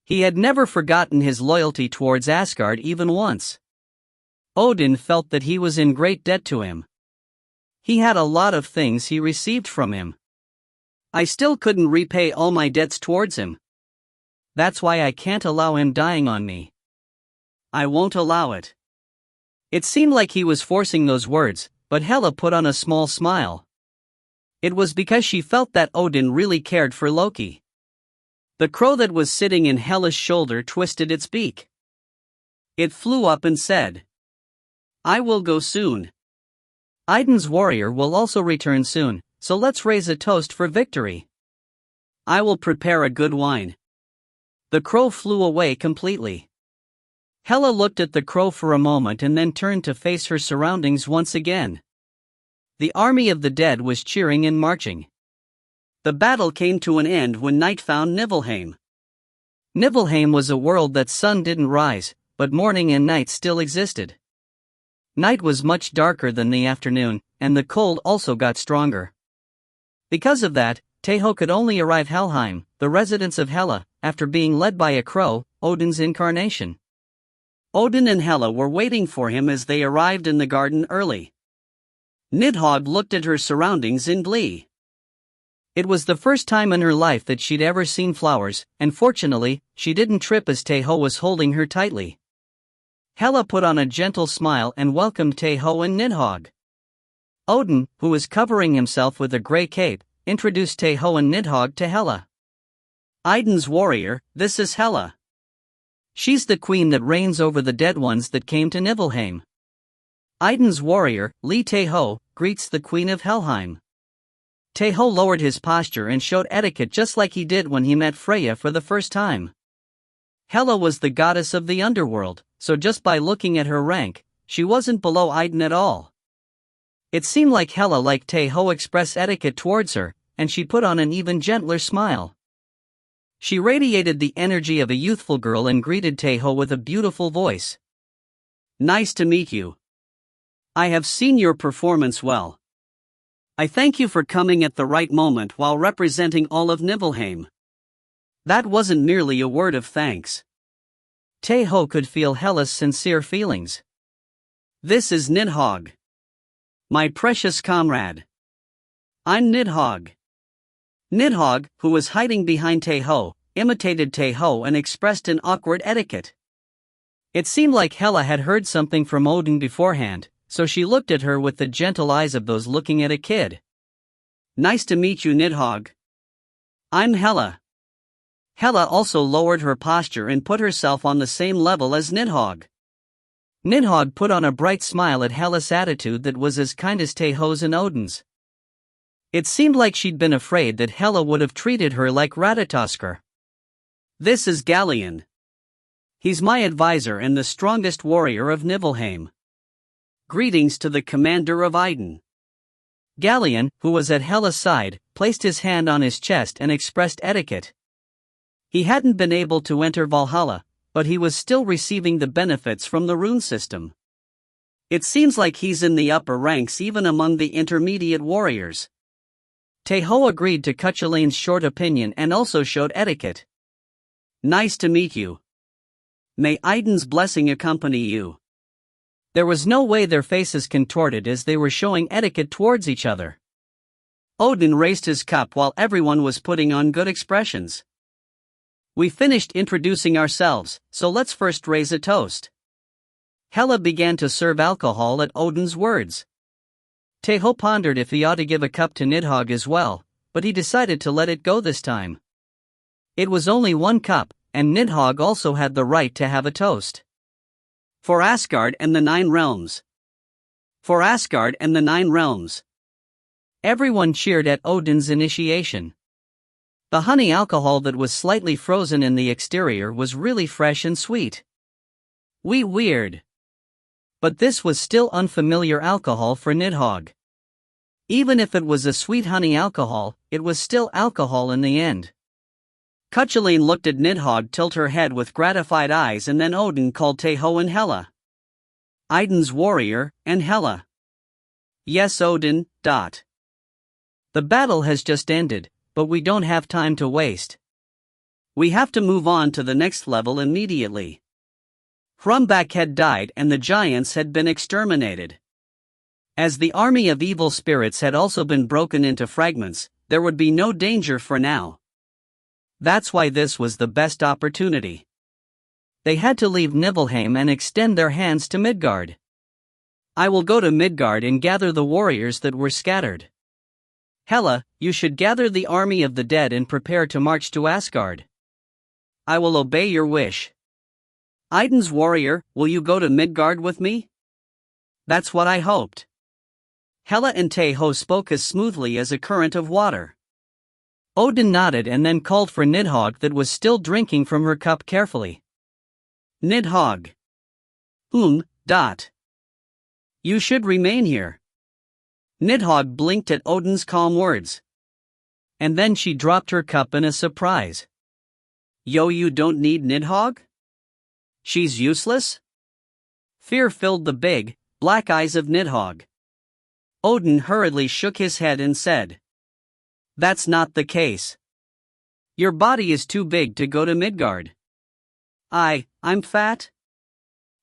He had never forgotten his loyalty towards Asgard even once. Odin felt that he was in great debt to him. He had a lot of things he received from him. I still couldn't repay all my debts towards him. That's why I can't allow him dying on me. I won't allow it. It seemed like he was forcing those words, but Hela put on a small smile. It was because she felt that Odin really cared for Loki. The crow that was sitting in Hela's shoulder twisted its beak. It flew up and said, "I will go soon. Idun's warrior will also return soon, so let's raise a toast for victory. I will prepare a good wine." The crow flew away completely. Hela looked at the crow for a moment and then turned to face her surroundings once again. The army of the dead was cheering and marching. The battle came to an end when night found Niflheim. Niflheim was a world that sun didn't rise, but morning and night still existed. Night was much darker than the afternoon, and the cold also got stronger. Because of that, Tae Ho could only arrive Helheim, the residence of Hela, after being led by a crow, Odin's incarnation. Odin and Hela were waiting for him as they arrived in the garden early. Nidhogg looked at her surroundings in glee. It was the first time in her life that she'd ever seen flowers, and fortunately, she didn't trip as Tae Ho was holding her tightly. Hela put on a gentle smile and welcomed Tae Ho and Nidhogg. Odin, who was covering himself with a gray cape, introduced Tae Ho and Nidhogg to Hela. "Idun's warrior, this is Hela. She's the queen that reigns over the dead ones that came to Niflheim. Idun's warrior, Tae Ho, greets the queen of Helheim." Tae Ho lowered his posture and showed etiquette just like he did when he met Freya for the first time. Hela was the goddess of the underworld, so just by looking at her rank, she wasn't below Idun at all. It seemed like Hela liked Tae Ho express etiquette towards her, and she put on an even gentler smile. She radiated the energy of a youthful girl and greeted Tae Ho with a beautiful voice. "Nice to meet you. I have seen your performance well. I thank you for coming at the right moment while representing all of Niflheim." That wasn't merely a word of thanks. Tae Ho could feel Hela's sincere feelings. "This is Nidhogg. My precious comrade. I'm Nidhogg." Nidhogg, who was hiding behind Tae Ho, imitated Tae Ho and expressed an awkward etiquette. It seemed like Hela had heard something from Odin beforehand, so she looked at her with the gentle eyes of those looking at a kid. "Nice to meet you, Nidhogg. I'm Hela." Hela also lowered her posture and put herself on the same level as Nidhogg. Nidhogg put on a bright smile at Hela's attitude that was as kind as Tae Ho's and Odin's. It seemed like she'd been afraid that Hela would have treated her like Ratatoskr. "This is Galien. He's my advisor and the strongest warrior of Niflheim. Greetings to the commander of Idun." Galien, who was at Hela's side, placed his hand on his chest and expressed etiquette. He hadn't been able to enter Valhalla, but he was still receiving the benefits from the rune system. It seems like he's in the upper ranks even among the intermediate warriors. Tae Ho agreed to Cuchulain's short opinion and also showed etiquette. "Nice to meet you. May Idun's blessing accompany you." There was no way their faces contorted as they were showing etiquette towards each other. Odin raised his cup while everyone was putting on good expressions. "We finished introducing ourselves, so let's first raise a toast." Hela began to serve alcohol at Odin's words. Tae Ho pondered if he ought to give a cup to Nidhogg as well, but he decided to let it go this time. It was only one cup, and Nidhogg also had the right to have a toast. "For Asgard and the 9 realms. For Asgard and the 9 realms." Everyone cheered at Odin's initiation. The honey alcohol that was slightly frozen in the exterior was really fresh and sweet. Weird. But this was still unfamiliar alcohol for Nidhogg. Even if it was a sweet honey alcohol, it was still alcohol in the end. Cuchulainn looked at Nidhogg tilt her head with gratified eyes, and then Odin called Tae Ho and Hela. Idun's warrior, and Hela. Yes, Odin. The battle has just ended, but we don't have time to waste. We have to move on to the next level immediately. Hrumbak had died and the giants had been exterminated. As the army of evil spirits had also been broken into fragments, there would be no danger for now. That's why this was the best opportunity. They had to leave Nibelheim and extend their hands to Midgard. I will go to Midgard and gather the warriors that were scattered. Hela, you should gather the army of the dead and prepare to march to Asgard. I will obey your wish. Idun's warrior, will you go to Midgard with me? That's what I hoped. Hela and Tae Ho spoke as smoothly as a current of water. Odin nodded and then called for Nidhogg that was still drinking from her cup carefully. Nidhogg. You should remain here. Nidhogg blinked at Odin's calm words. And then she dropped her cup in a surprise. Yo, you don't need Nidhogg? She's useless? Fear filled the big, black eyes of Nidhogg. Odin hurriedly shook his head and said, That's not the case. Your body is too big to go to Midgard. I'm fat?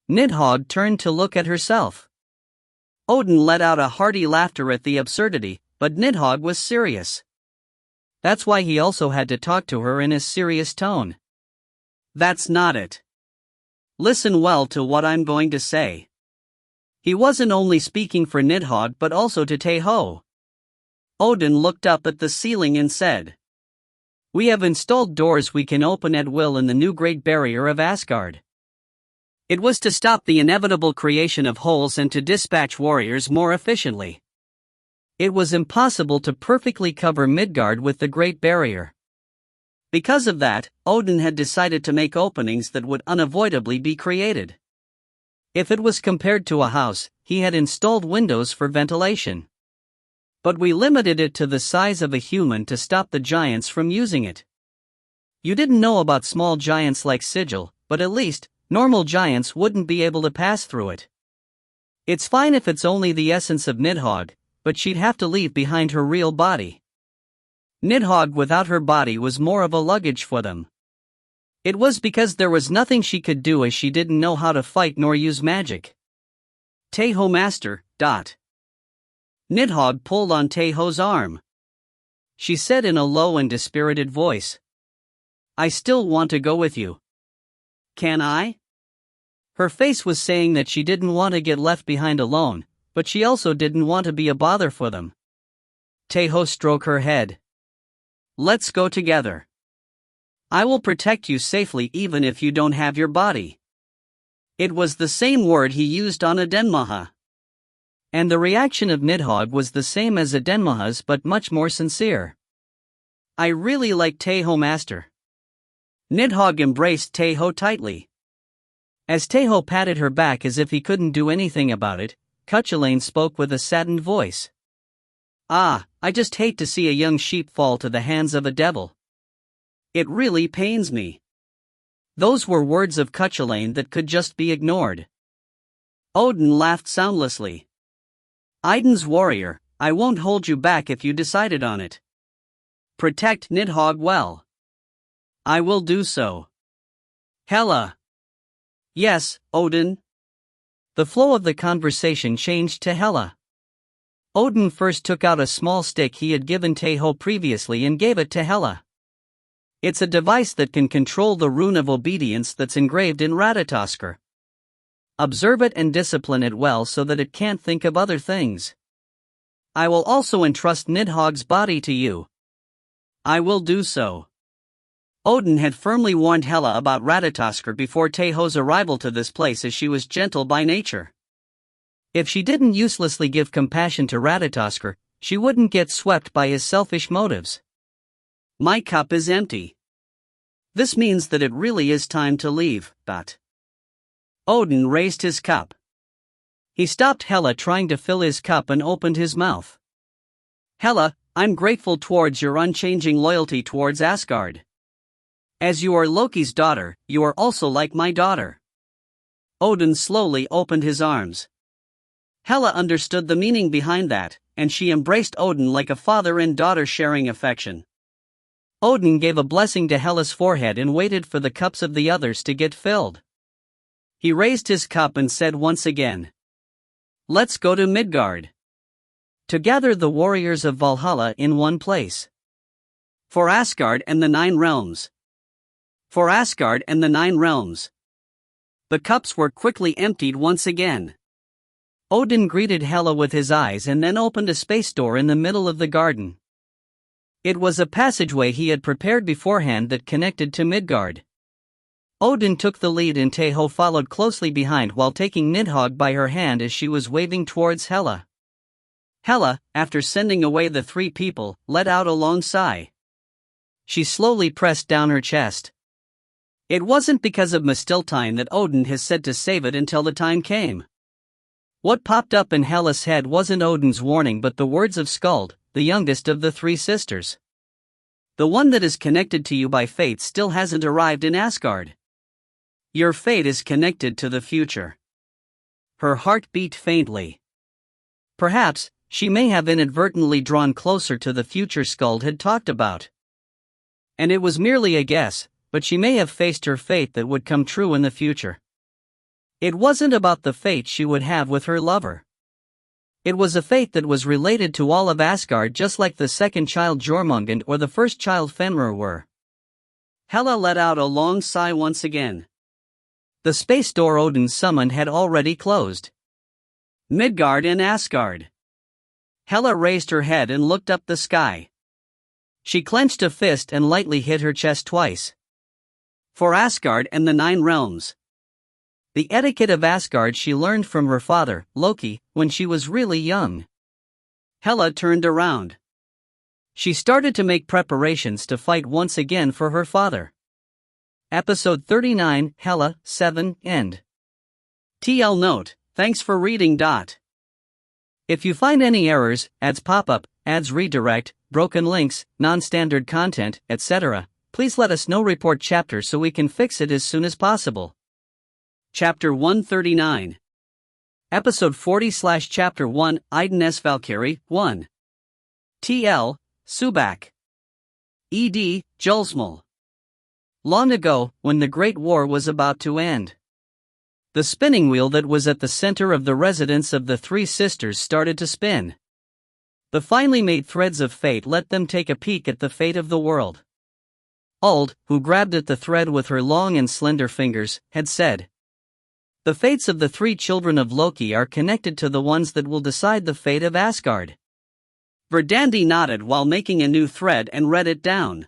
Nidhogg turned to look at herself. Odin let out a hearty laughter at the absurdity, but Nidhogg was serious. That's why he also had to talk to her in a serious tone. That's not it. Listen well to what I'm going to say. He wasn't only speaking for Nidhogg but also to Tae Ho. Odin looked up at the ceiling and said, We have installed doors we can open at will in the new Great Barrier of Asgard. It was to stop the inevitable creation of holes and to dispatch warriors more efficiently. It was impossible to perfectly cover Midgard with the Great Barrier. Because of that, Odin had decided to make openings that would unavoidably be created. If it was compared to a house, he had installed windows for ventilation. But we limited it to the size of a human to stop the giants from using it. You didn't know about small giants like Sigil, but at least, normal giants wouldn't be able to pass through it. It's fine if it's only the essence of Nidhogg, but she'd have to leave behind her real body. Nidhogg without her body was more of a luggage for them. It was because there was nothing she could do as she didn't know how to fight nor use magic. Tae Ho Master. Nidhogg pulled on Tae Ho's arm. She said in a low and dispirited voice, I still want to go with you. Can I? Her face was saying that she didn't want to get left behind alone, but she also didn't want to be a bother for them. Tae Ho stroked her head. Let's go together. I will protect you safely even if you don't have your body. It was the same word he used on Adenmaha. And the reaction of Nidhogg was the same as Adenmaha's but much more sincere. I really like Tae Ho Master. Nidhogg embraced Tae Ho tightly. As Tae Ho patted her back as if he couldn't do anything about it, Cuchulainn spoke with a saddened voice. I just hate to see a young sheep fall to the hands of a devil. It really pains me. Those were words of Cuchulainn that could just be ignored. Odin laughed soundlessly. Idun's warrior, I won't hold you back if you decided on it. Protect Nidhogg well. I will do so. Hela. Yes, Odin. The flow of the conversation changed to Hela. Odin first took out a small stick he had given Tae Ho previously and gave it to Hela. It's a device that can control the rune of obedience that's engraved in Ratatoskr. Observe it and discipline it well so that it can't think of other things. I will also entrust Nidhogg's body to you. I will do so. Odin had firmly warned Hela about Ratatoskr before Tae Ho's arrival to this place as she was gentle by nature. If she didn't uselessly give compassion to Ratatoskr, she wouldn't get swept by his selfish motives. My cup is empty. This means that it really is time to leave, but... Odin raised his cup. He stopped Hela trying to fill his cup and opened his mouth. Hela, I'm grateful towards your unchanging loyalty towards Asgard. As you are Loki's daughter, you are also like my daughter. Odin slowly opened his arms. Hela understood the meaning behind that, and she embraced Odin like a father and daughter sharing affection. Odin gave a blessing to Hela's forehead and waited for the cups of the others to get filled. He raised his cup and said once again, "Let's go to Midgard. To gather the warriors of Valhalla in one place. For Asgard and the 9 realms. For Asgard and the 9 realms." The cups were quickly emptied once again. Odin greeted Hela with his eyes and then opened a space door in the middle of the garden. It was a passageway he had prepared beforehand that connected to Midgard. Odin took the lead and Tae Ho followed closely behind while taking Nidhogg by her hand as she was waving towards Hela. Hela, after sending away the 3 people, let out a long sigh. She slowly pressed down her chest. It wasn't because of Mistiltein that Odin has said to save it until the time came. What popped up in Hela's head wasn't Odin's warning but the words of Skuld, the youngest of the 3 sisters. The one that is connected to you by fate still hasn't arrived in Asgard. Your fate is connected to the future. Her heart beat faintly. Perhaps, she may have inadvertently drawn closer to the future Skuld had talked about. And it was merely a guess, but she may have faced her fate that would come true in the future. It wasn't about the fate she would have with her lover. It was a fate that was related to all of Asgard just like the second child Jormungand or the first child Fenrir were. Hela let out a long sigh once again. The space door Odin summoned had already closed. Midgard and Asgard. Hela raised her head and looked up the sky. She clenched a fist and lightly hit her chest twice. For Asgard and the 9 realms. The etiquette of Asgard she learned from her father, Loki, when she was really young. Hela turned around. She started to make preparations to fight once again for her father. Episode 39, Hela, 7, End. TL note, thanks for reading. If you find any errors, ads pop up, ads redirect, broken links, non-standard content, etc., please let us know. Report chapter so we can fix it as soon as possible. Chapter 139. Episode 40/Chapter 1, Idun Valkyrie, 1. TL, Subak. ED, Julsmal. Long ago, when the Great War was about to end, the spinning wheel that was at the center of the residence of the 3 sisters started to spin. The finely made threads of fate let them take a peek at the fate of the world. Uld, who grabbed at the thread with her long and slender fingers, had said, "The fates of the 3 children of Loki are connected to the ones that will decide the fate of Asgard." Verdandi nodded while making a new thread and read it down.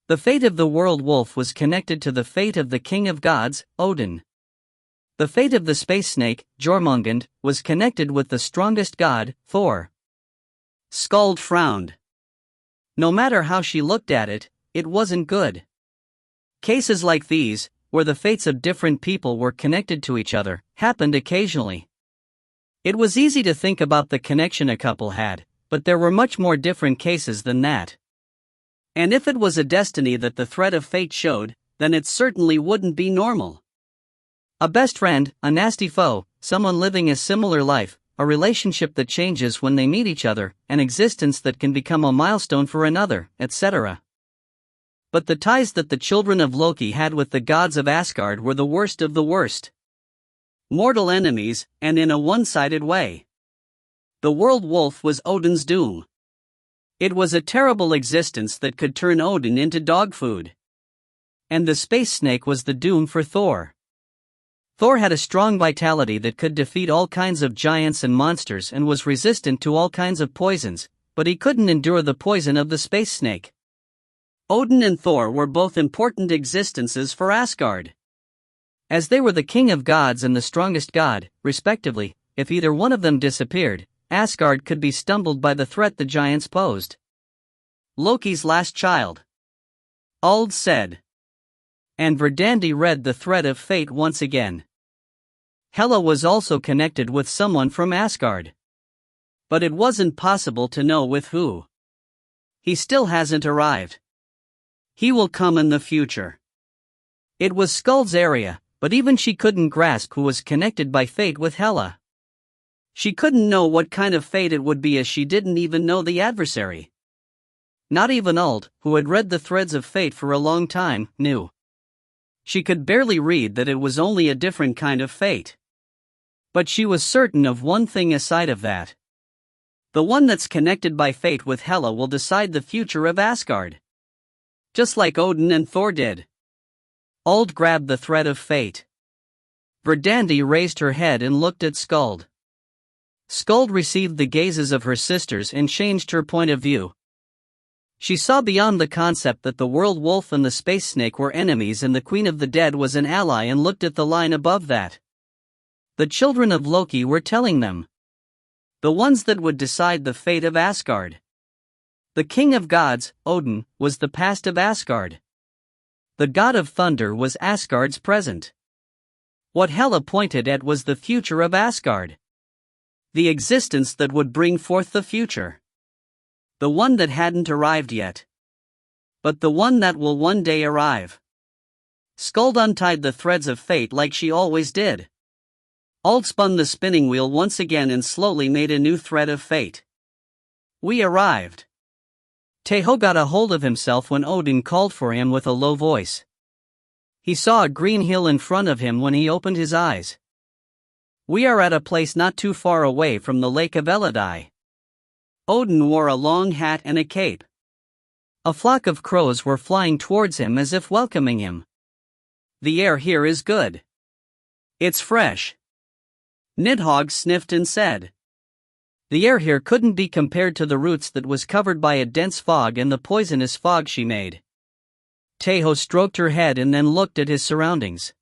The fate of the world wolf was connected to the fate of the king of gods, Odin. The fate of the space snake, Jormungand, was connected with the strongest god, Thor. Skuld frowned. No matter how she looked at it, it wasn't good. Cases like these, where the fates of different people were connected to each other, happened occasionally. It was easy to think about the connection a couple had, but there were much more different cases than that. And if it was a destiny that the thread of fate showed, then it certainly wouldn't be normal. A best friend, a nasty foe, someone living a similar life, a relationship that changes when they meet each other, an existence that can become a milestone for another, etc. But the ties that the children of Loki had with the gods of Asgard were the worst of the worst. Mortal enemies, and in a one-sided way. The world wolf was Odin's doom. It was a terrible existence that could turn Odin into dog food. And the space snake was the doom for Thor. Thor had a strong vitality that could defeat all kinds of giants and monsters and was resistant to all kinds of poisons, but he couldn't endure the poison of the space snake. Odin and Thor were both important existences for Asgard. As they were the king of gods and the strongest god, respectively, if either one of them disappeared, Asgard could be stumbled by the threat the giants posed. Loki's last child. Uld said. And Verdandi read the thread of fate once again. Hela was also connected with someone from Asgard. But it wasn't possible to know with who. He still hasn't arrived. He will come in the future. It was Skuld's area, but even she couldn't grasp who was connected by fate with Hela. She couldn't know what kind of fate it would be, as she didn't even know the adversary. Not even Uld, who had read the threads of fate for a long time, knew. She could barely read that it was only a different kind of fate. But she was certain of one thing aside of that. The one that's connected by fate with Hela will decide the future of Asgard. Just like Odin and Thor did. Uld grabbed the thread of fate. Verdandi raised her head and looked at Skuld. Skuld received the gazes of her sisters and changed her point of view. She saw beyond the concept that the world wolf and the space snake were enemies and the Queen of the Dead was an ally, and looked at the line above that. The children of Loki were telling them. The ones that would decide the fate of Asgard. The king of gods, Odin, was the past of Asgard. The god of thunder was Asgard's present. What Hela pointed at was the future of Asgard. The existence that would bring forth the future. The one that hadn't arrived yet. But the one that will one day arrive. Skuld untied the threads of fate like she always did. Uld spun the spinning wheel once again and slowly made a new thread of fate. We arrived. Tae Ho got a hold of himself when Odin called for him with a low voice. He saw a green hill in front of him when he opened his eyes. We are at a place not too far away from the Lake of Elodai. Odin wore a long hat and a cape. A flock of crows were flying towards him as if welcoming him. The air here is good. It's fresh. Nidhogg sniffed and said. The air here couldn't be compared to the roots that was covered by a dense fog and the poisonous fog she made. Tae Ho stroked her head and then looked at his surroundings.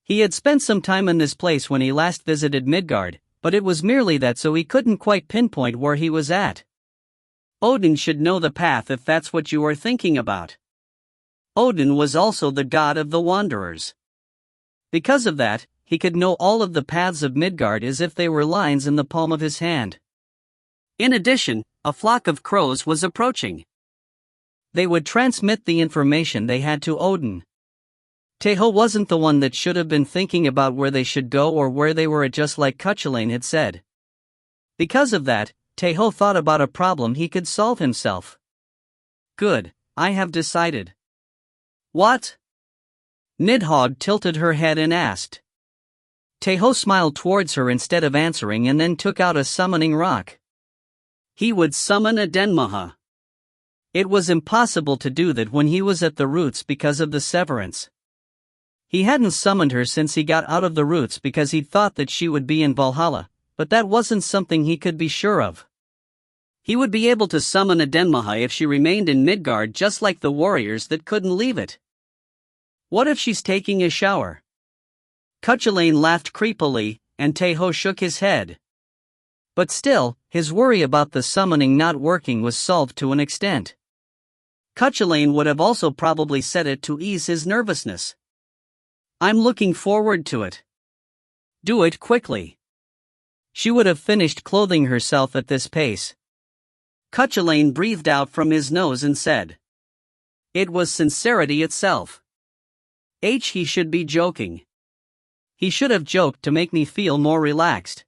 He had spent some time in this place when he last visited Midgard, but it was merely that, so he couldn't quite pinpoint where he was at. Odin should know the path if that's what you are thinking about. Odin was also the god of the wanderers. Because of that, he could know all of the paths of Midgard as if they were lines in the palm of his hand. In addition, a flock of crows was approaching. They would transmit the information they had to Odin. Tae Ho wasn't the one that should have been thinking about where they should go or where they were at, just like Cuchulainn had said. Because of that, Tae Ho thought about a problem he could solve himself. Good, I have decided. What? Nidhogg tilted her head and asked. Tae Ho smiled towards her instead of answering and then took out a summoning rock. He would summon a Denmaha. It was impossible to do that when he was at the roots because of the severance. He hadn't summoned her since he got out of the roots because he thought that she would be in Valhalla, but that wasn't something he could be sure of. He would be able to summon a Denmaha if she remained in Midgard, just like the warriors that couldn't leave it. What if she's taking a shower? Cuchulainn laughed creepily, and Tae Ho shook his head. But still, his worry about the summoning not working was solved to an extent. Cuchulainn would have also probably said it to ease his nervousness. I'm looking forward to it. Do it quickly. She would have finished clothing herself at this pace. Cuchulainn breathed out from his nose and said. It was sincerity itself. He should be joking. He should have joked to make me feel more relaxed.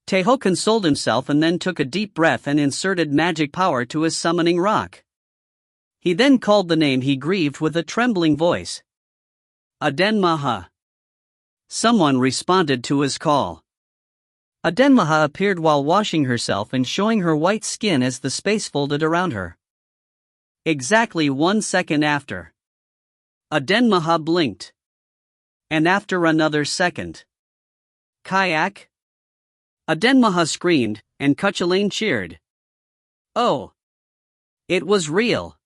Tae Ho consoled himself and then took a deep breath and inserted magic power to his summoning rock. He then called the name he grieved with a trembling voice. Adenmaha. Someone responded to his call. Adenmaha appeared while washing herself and showing her white skin as the space folded around her. Exactly 1 second after. Adenmaha blinked. And after another second. Kayak? Adenmaha screamed, and Cuchulainn cheered. Oh! It was real.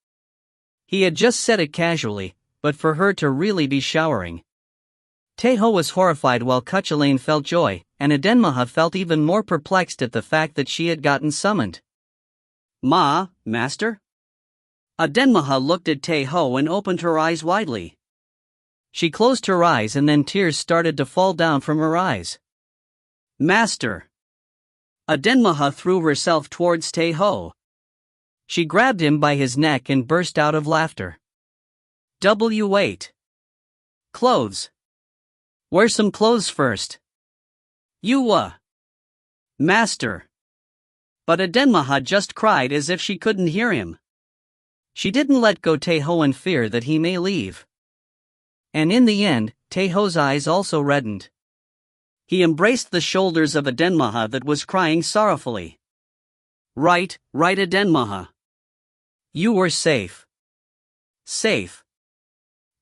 He had just said it casually, but for her to really be showering. Tae Ho was horrified while Cuchulainn felt joy, and Adenmaha felt even more perplexed at the fact that she had gotten summoned. Master? Adenmaha looked at Tae Ho and opened her eyes widely. She closed her eyes and then tears started to fall down from her eyes. Master! Adenmaha threw herself towards Tae Ho. She grabbed him by his neck and burst out of laughter. Wait. Clothes. Wear some clothes first. Master. But Adenmaha just cried as if she couldn't hear him. She didn't let go Tae Ho in fear that he may leave. And in the end, Tae Ho's eyes also reddened. He embraced the shoulders of Adenmaha that was crying sorrowfully. Right, Adenmaha. You were safe. Safe.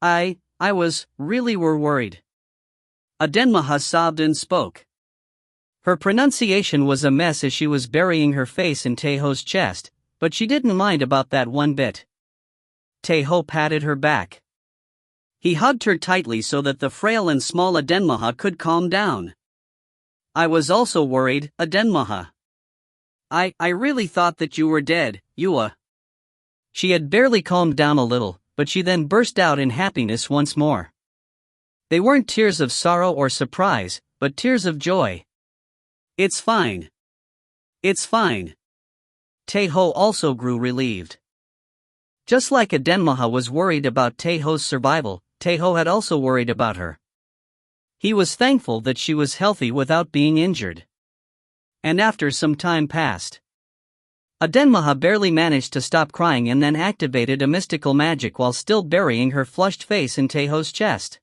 I were worried. Adenmaha sobbed and spoke. Her pronunciation was a mess as she was burying her face in Tae Ho's chest, but she didn't mind about that one bit. Tae Ho patted her back. He hugged her tightly so that the frail and small Adenmaha could calm down. I was also worried, Adenmaha. I really thought that you were dead, Yua. She had barely calmed down a little, but she then burst out in happiness once more. They weren't tears of sorrow or surprise, but tears of joy. It's fine. It's fine. Tae Ho also grew relieved. Just like Adenmaha was worried about Tae Ho's survival, Tae Ho had also worried about her. He was thankful that she was healthy without being injured. And after some time passed, Adenmaha barely managed to stop crying and then activated a mystical magic while still burying her flushed face in Tae Ho's chest.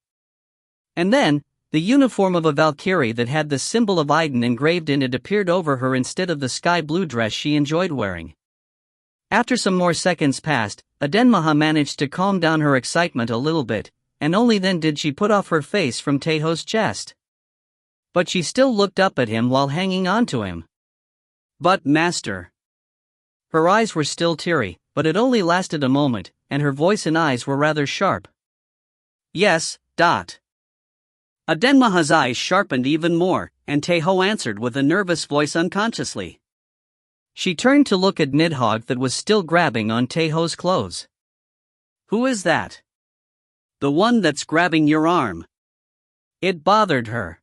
And then, the uniform of a Valkyrie that had the symbol of Idun engraved in it appeared over her instead of the sky blue dress she enjoyed wearing. After some more seconds passed, Adenmaha managed to calm down her excitement a little bit, and only then did she put off her face from Tae Ho's chest. But she still looked up at him while hanging on to him. But master. Her eyes were still teary, but it only lasted a moment, and her voice and eyes were rather sharp. Yes. Adenmaha's eyes sharpened even more, and Tae Ho answered with a nervous voice unconsciously. She turned to look at Nidhogg that was still grabbing on Tae Ho's clothes. Who is that? The one that's grabbing your arm. It bothered her.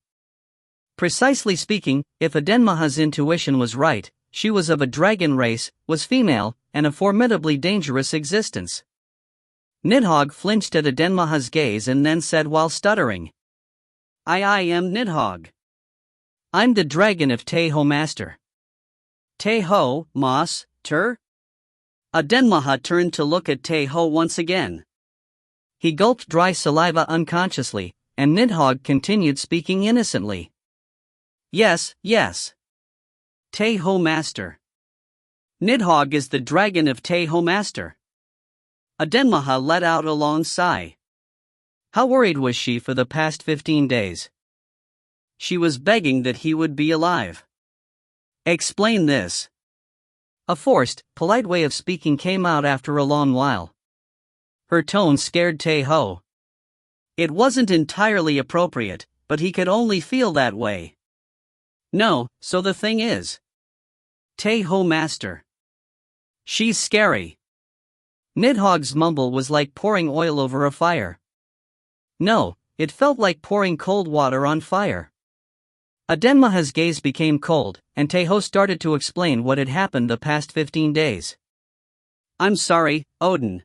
Precisely speaking, if Adenmaha's intuition was right, she was of a dragon race, was female, and a formidably dangerous existence. Nidhogg flinched at Adenmaha's gaze and then said while stuttering. I am Nidhogg. I'm the dragon of Tae Ho Master. Tae Ho, Master? Adenmaha turned to look at Tae Ho once again. He gulped dry saliva unconsciously, and Nidhogg continued speaking innocently. Yes. Tae Ho Master. Nidhogg is the dragon of Tae Ho Master. Adenmaha let out a long sigh. How worried was she for the past 15 days? She was begging that he would be alive. Explain this. A forced, polite way of speaking came out after a long while. Her tone scared Tae Ho. It wasn't entirely appropriate, but he could only feel that way. No, so the thing is. Tae Ho Master. She's scary. Nidhogg's mumble was like pouring oil over a fire. No, it felt like pouring cold water on fire. Adenmaha's gaze became cold, and Tae Ho started to explain what had happened the past 15 days. I'm sorry, Odin.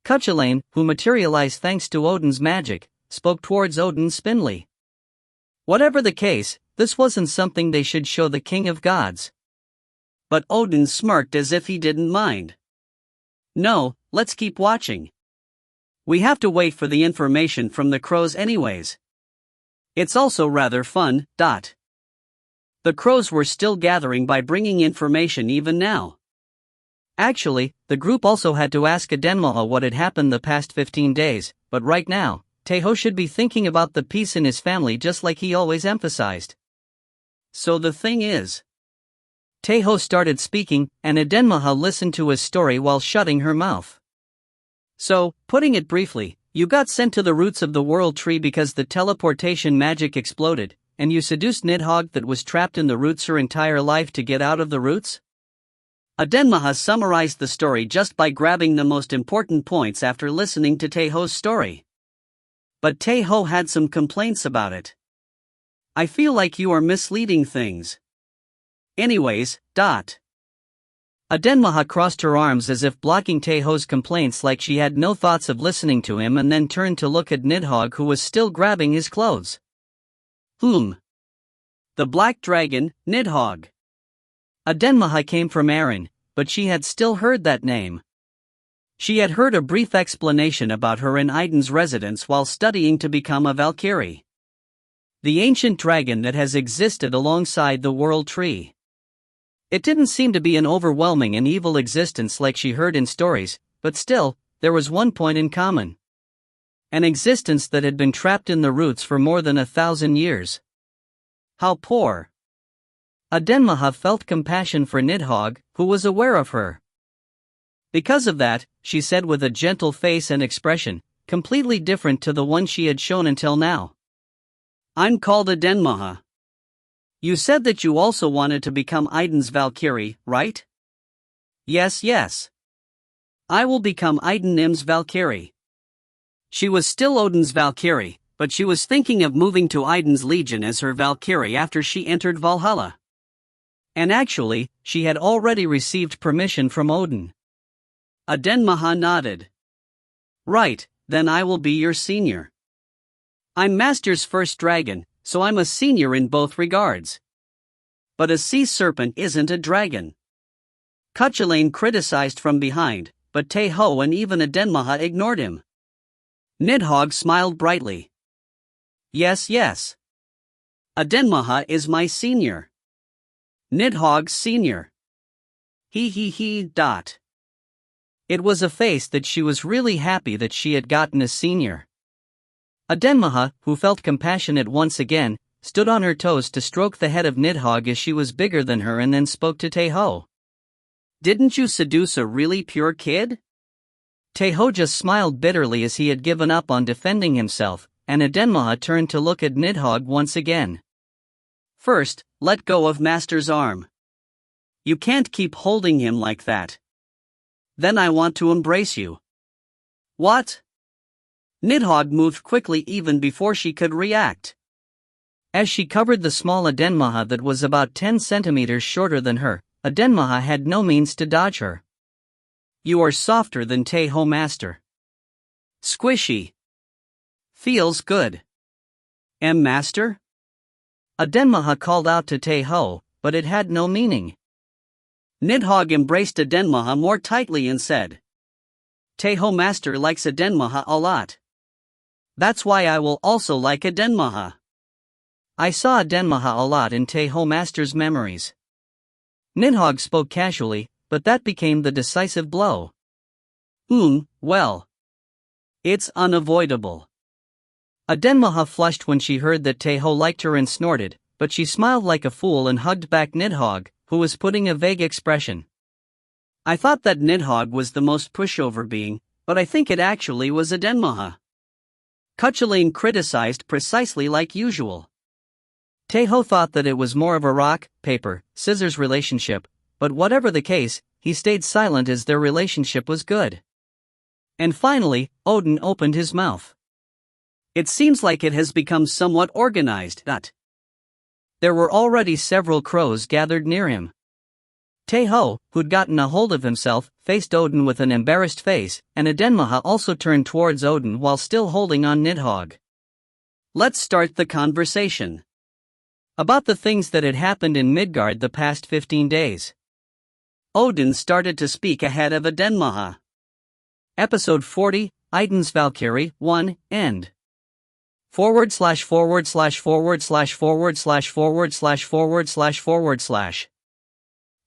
Cuchulainn, who materialized thanks to Odin's magic, spoke towards Odin Spindly. Whatever the case, this wasn't something they should show the king of gods. But Odin smirked as if he didn't mind. No, let's keep watching. We have to wait for the information from the crows anyways. It's also rather fun. The crows were still gathering by bringing information even now. Actually, the group also had to ask Adenmaha what had happened the past 15 days, but right now, Tae Ho should be thinking about the peace in his family just like he always emphasized. So the thing is. Tae Ho started speaking, and Adenmaha listened to his story while shutting her mouth. So, putting it briefly, you got sent to the roots of the world tree because the teleportation magic exploded, and you seduced Nidhogg that was trapped in the roots her entire life to get out of the roots? Adenmaha summarized the story just by grabbing the most important points after listening to Tae Ho's story. But Tae Ho had some complaints about it. I feel like you are misleading things. Anyways, Adenmaha crossed her arms as if blocking Tae Ho's complaints like she had no thoughts of listening to him and then turned to look at Nidhogg who was still grabbing his clothes. The Black Dragon, Nidhogg. Adenmaha came from Aaron, but she had still heard that name. She had heard a brief explanation about her in Idun's residence while studying to become a Valkyrie. The ancient dragon that has existed alongside the World Tree. It didn't seem to be an overwhelming and evil existence like she heard in stories, but still, there was one point in common. An existence that had been trapped in the roots for more than 1,000 years. How poor. Adenmaha felt compassion for Nidhogg, who was aware of her. Because of that, she said with a gentle face and expression, completely different to the one she had shown until now. I'm called Adenmaha. You said that you also wanted to become Idun's Valkyrie, right? Yes. I will become Idun-Im's Valkyrie. She was still Odin's Valkyrie, but she was thinking of moving to Idun's Legion as her Valkyrie after she entered Valhalla. And actually, she had already received permission from Odin. Adenmaha nodded. Right, then I will be your senior. I'm Master's first dragon, so I'm a senior in both regards. But a sea serpent isn't a dragon. Cuchulainn criticized from behind, but Tae Ho and even Adenmaha ignored him. Nidhogg smiled brightly. Yes. Adenmaha is my senior. Nidhogg's senior. He. It was a face that she was really happy that she had gotten a senior. Adenmaha, who felt compassionate once again, stood on her toes to stroke the head of Nidhogg as she was bigger than her and then spoke to Tae Ho. Didn't you seduce a really pure kid? Tae Ho just smiled bitterly as he had given up on defending himself, and Adenmaha turned to look at Nidhogg once again. First, let go of Master's arm. You can't keep holding him like that. Then I want to embrace you. What? Nidhogg moved quickly even before she could react. As she covered the small Adenmaha that was about 10 centimeters shorter than her, Adenmaha had no means to dodge her. You are softer than Tae Ho, Master. Squishy. Feels good. Master? Adenmaha called out to Tae Ho, but it had no meaning. Nidhogg embraced Adenmaha more tightly and said, Tae Ho Master likes Adenmaha a lot. That's why I will also like Adenmaha. I saw Adenmaha a lot in Tae Ho Master's memories. Nidhogg spoke casually, but that became the decisive blow. Well. It's unavoidable. Adenmaha flushed when she heard that Tae Ho liked her and snorted, but she smiled like a fool and hugged back Nidhogg, who was putting a vague expression. I thought that Nidhogg was the most pushover being, but I think it actually was Adenmaha. Cuchulainn criticized precisely like usual. Tae Ho thought that it was more of a rock, paper, scissors relationship, but whatever the case, he stayed silent as their relationship was good. And finally, Odin opened his mouth. It seems like it has become somewhat organized. There were already several crows gathered near him. Tae Ho, who'd gotten a hold of himself, faced Odin with an embarrassed face, and Adenmaha also turned towards Odin while still holding on Nidhogg. Let's start the conversation. About the things that had happened in Midgard the past 15 days. Odin started to speak ahead of Adenmaha. Episode 40, Idun's Valkyrie, 1, end. /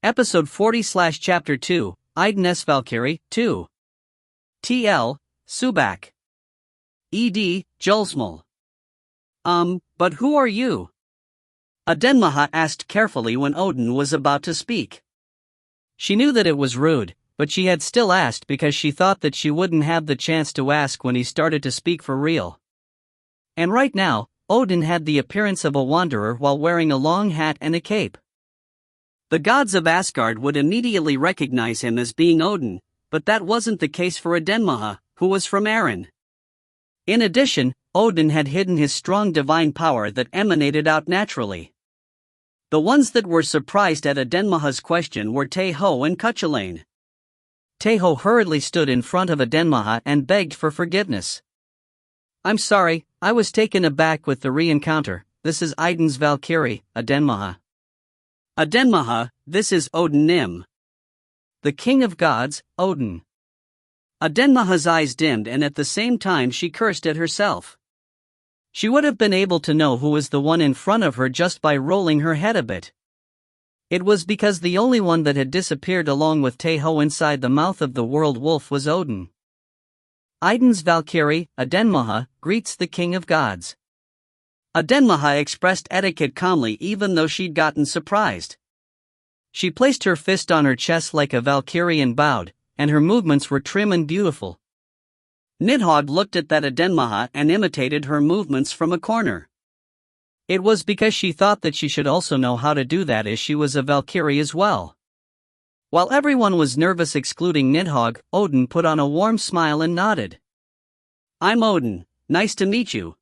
Episode 40 / Chapter 2, Idun's Valkyrie, 2. TL, Subak. ED, Julsmal. But who are you? Adenmaha asked carefully when Odin was about to speak. She knew that it was rude, but she had still asked because she thought that she wouldn't have the chance to ask when he started to speak for real. And right now, Odin had the appearance of a wanderer while wearing a long hat and a cape. The gods of Asgard would immediately recognize him as being Odin, but that wasn't the case for Adenmaha, who was from Aaron. In addition, Odin had hidden his strong divine power that emanated out naturally. The ones that were surprised at Adenmaha's question were Tae Ho and Cuchulainn. Tae Ho hurriedly stood in front of Adenmaha and begged for forgiveness. "I'm sorry, I was taken aback with the re-encounter. This is Idun's Valkyrie, Adenmaha." "Adenmaha, this is Odin Nim. The king of gods, Odin." Adenmaha's eyes dimmed and at the same time she cursed at herself. She would have been able to know who was the one in front of her just by rolling her head a bit. It was because the only one that had disappeared along with Tae Ho inside the mouth of the world wolf was Odin. Idun's Valkyrie, Adenmaha, greets the king of gods. Adenmaha expressed etiquette calmly even though she'd gotten surprised. She placed her fist on her chest like a Valkyrie and bowed, and her movements were trim and beautiful. Nidhogg looked at that Adenmaha and imitated her movements from a corner. It was because she thought that she should also know how to do that as she was a Valkyrie as well. While everyone was nervous excluding Nidhogg, Odin put on a warm smile and nodded. "I'm Odin, nice to meet you.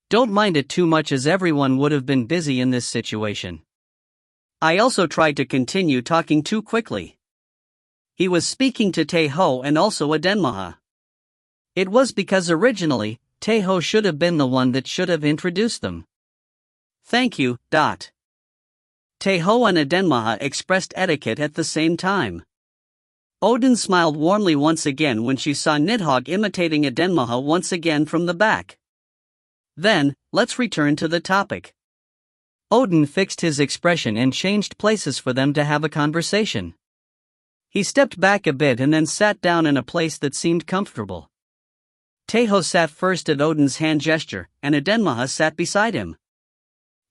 Don't mind it too much as everyone would have been busy in this situation." I also tried to continue talking too quickly. He was speaking to Tae Ho and also Adenmaha. It was because originally, Tae Ho should have been the one that should have introduced them. "Thank you, Dot." Tae Ho and Adenmaha expressed etiquette at the same time. Odin smiled warmly once again when she saw Nidhogg imitating Adenmaha once again from the back. Then, let's return to the topic. Odin fixed his expression and changed places for them to have a conversation. He stepped back a bit and then sat down in a place that seemed comfortable. Tae Ho sat first at Odin's hand gesture, and Adenmaha sat beside him.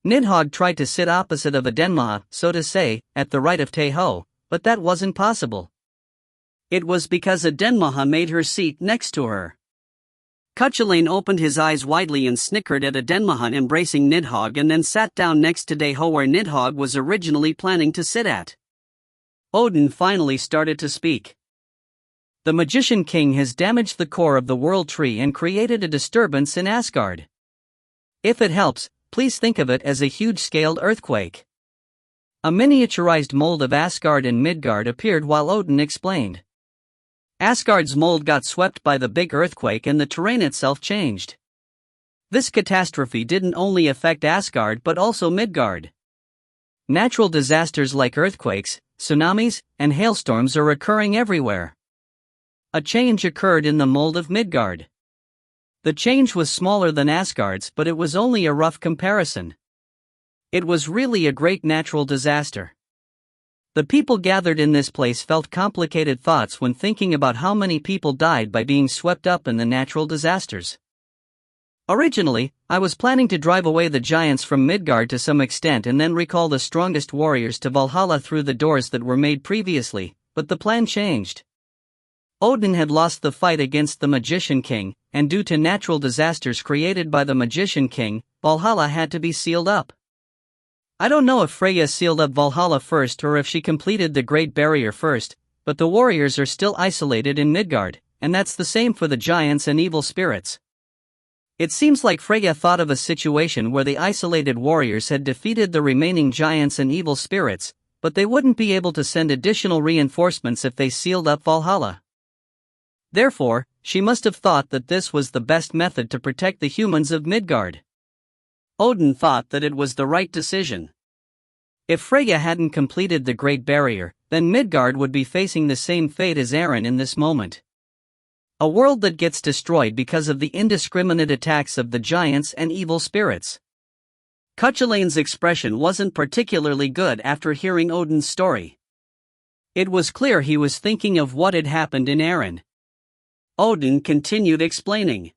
Nidhogg tried to sit opposite of Adenmaha, so to say, at the right of Tae Ho, but that wasn't possible. It was because Adenmaha made her seat next to her. Cuchulainn opened his eyes widely and snickered at Adenmaha embracing Nidhogg and then sat down next to Tae Ho where Nidhogg was originally planning to sit at. Odin finally started to speak. "The Magician King has damaged the core of the World Tree and created a disturbance in Asgard. If it helps, please think of it as a huge-scaled earthquake." A miniaturized mold of Asgard and Midgard appeared while Odin explained. Asgard's mold got swept by the big earthquake and the terrain itself changed. This catastrophe didn't only affect Asgard but also Midgard. Natural disasters like earthquakes, tsunamis, and hailstorms are occurring everywhere. A change occurred in the mold of Midgard. The change was smaller than Asgard's, but it was only a rough comparison. It was really a great natural disaster. The people gathered in this place felt complicated thoughts when thinking about how many people died by being swept up in the natural disasters. Originally, I was planning to drive away the giants from Midgard to some extent and then recall the strongest warriors to Valhalla through the doors that were made previously, but the plan changed. Odin had lost the fight against the Magician King, and due to natural disasters created by the Magician King, Valhalla had to be sealed up. I don't know if Freyja sealed up Valhalla first or if she completed the Great Barrier first, but the warriors are still isolated in Midgard, and that's the same for the giants and evil spirits. It seems like Freyja thought of a situation where the isolated warriors had defeated the remaining giants and evil spirits, but they wouldn't be able to send additional reinforcements if they sealed up Valhalla. Therefore, she must have thought that this was the best method to protect the humans of Midgard. Odin thought that it was the right decision. If Freyja hadn't completed the Great Barrier, then Midgard would be facing the same fate as Eren in this moment. A world that gets destroyed because of the indiscriminate attacks of the giants and evil spirits. Cuchulainn's expression wasn't particularly good after hearing Odin's story. It was clear he was thinking of what had happened in Eren. Odin continued explaining.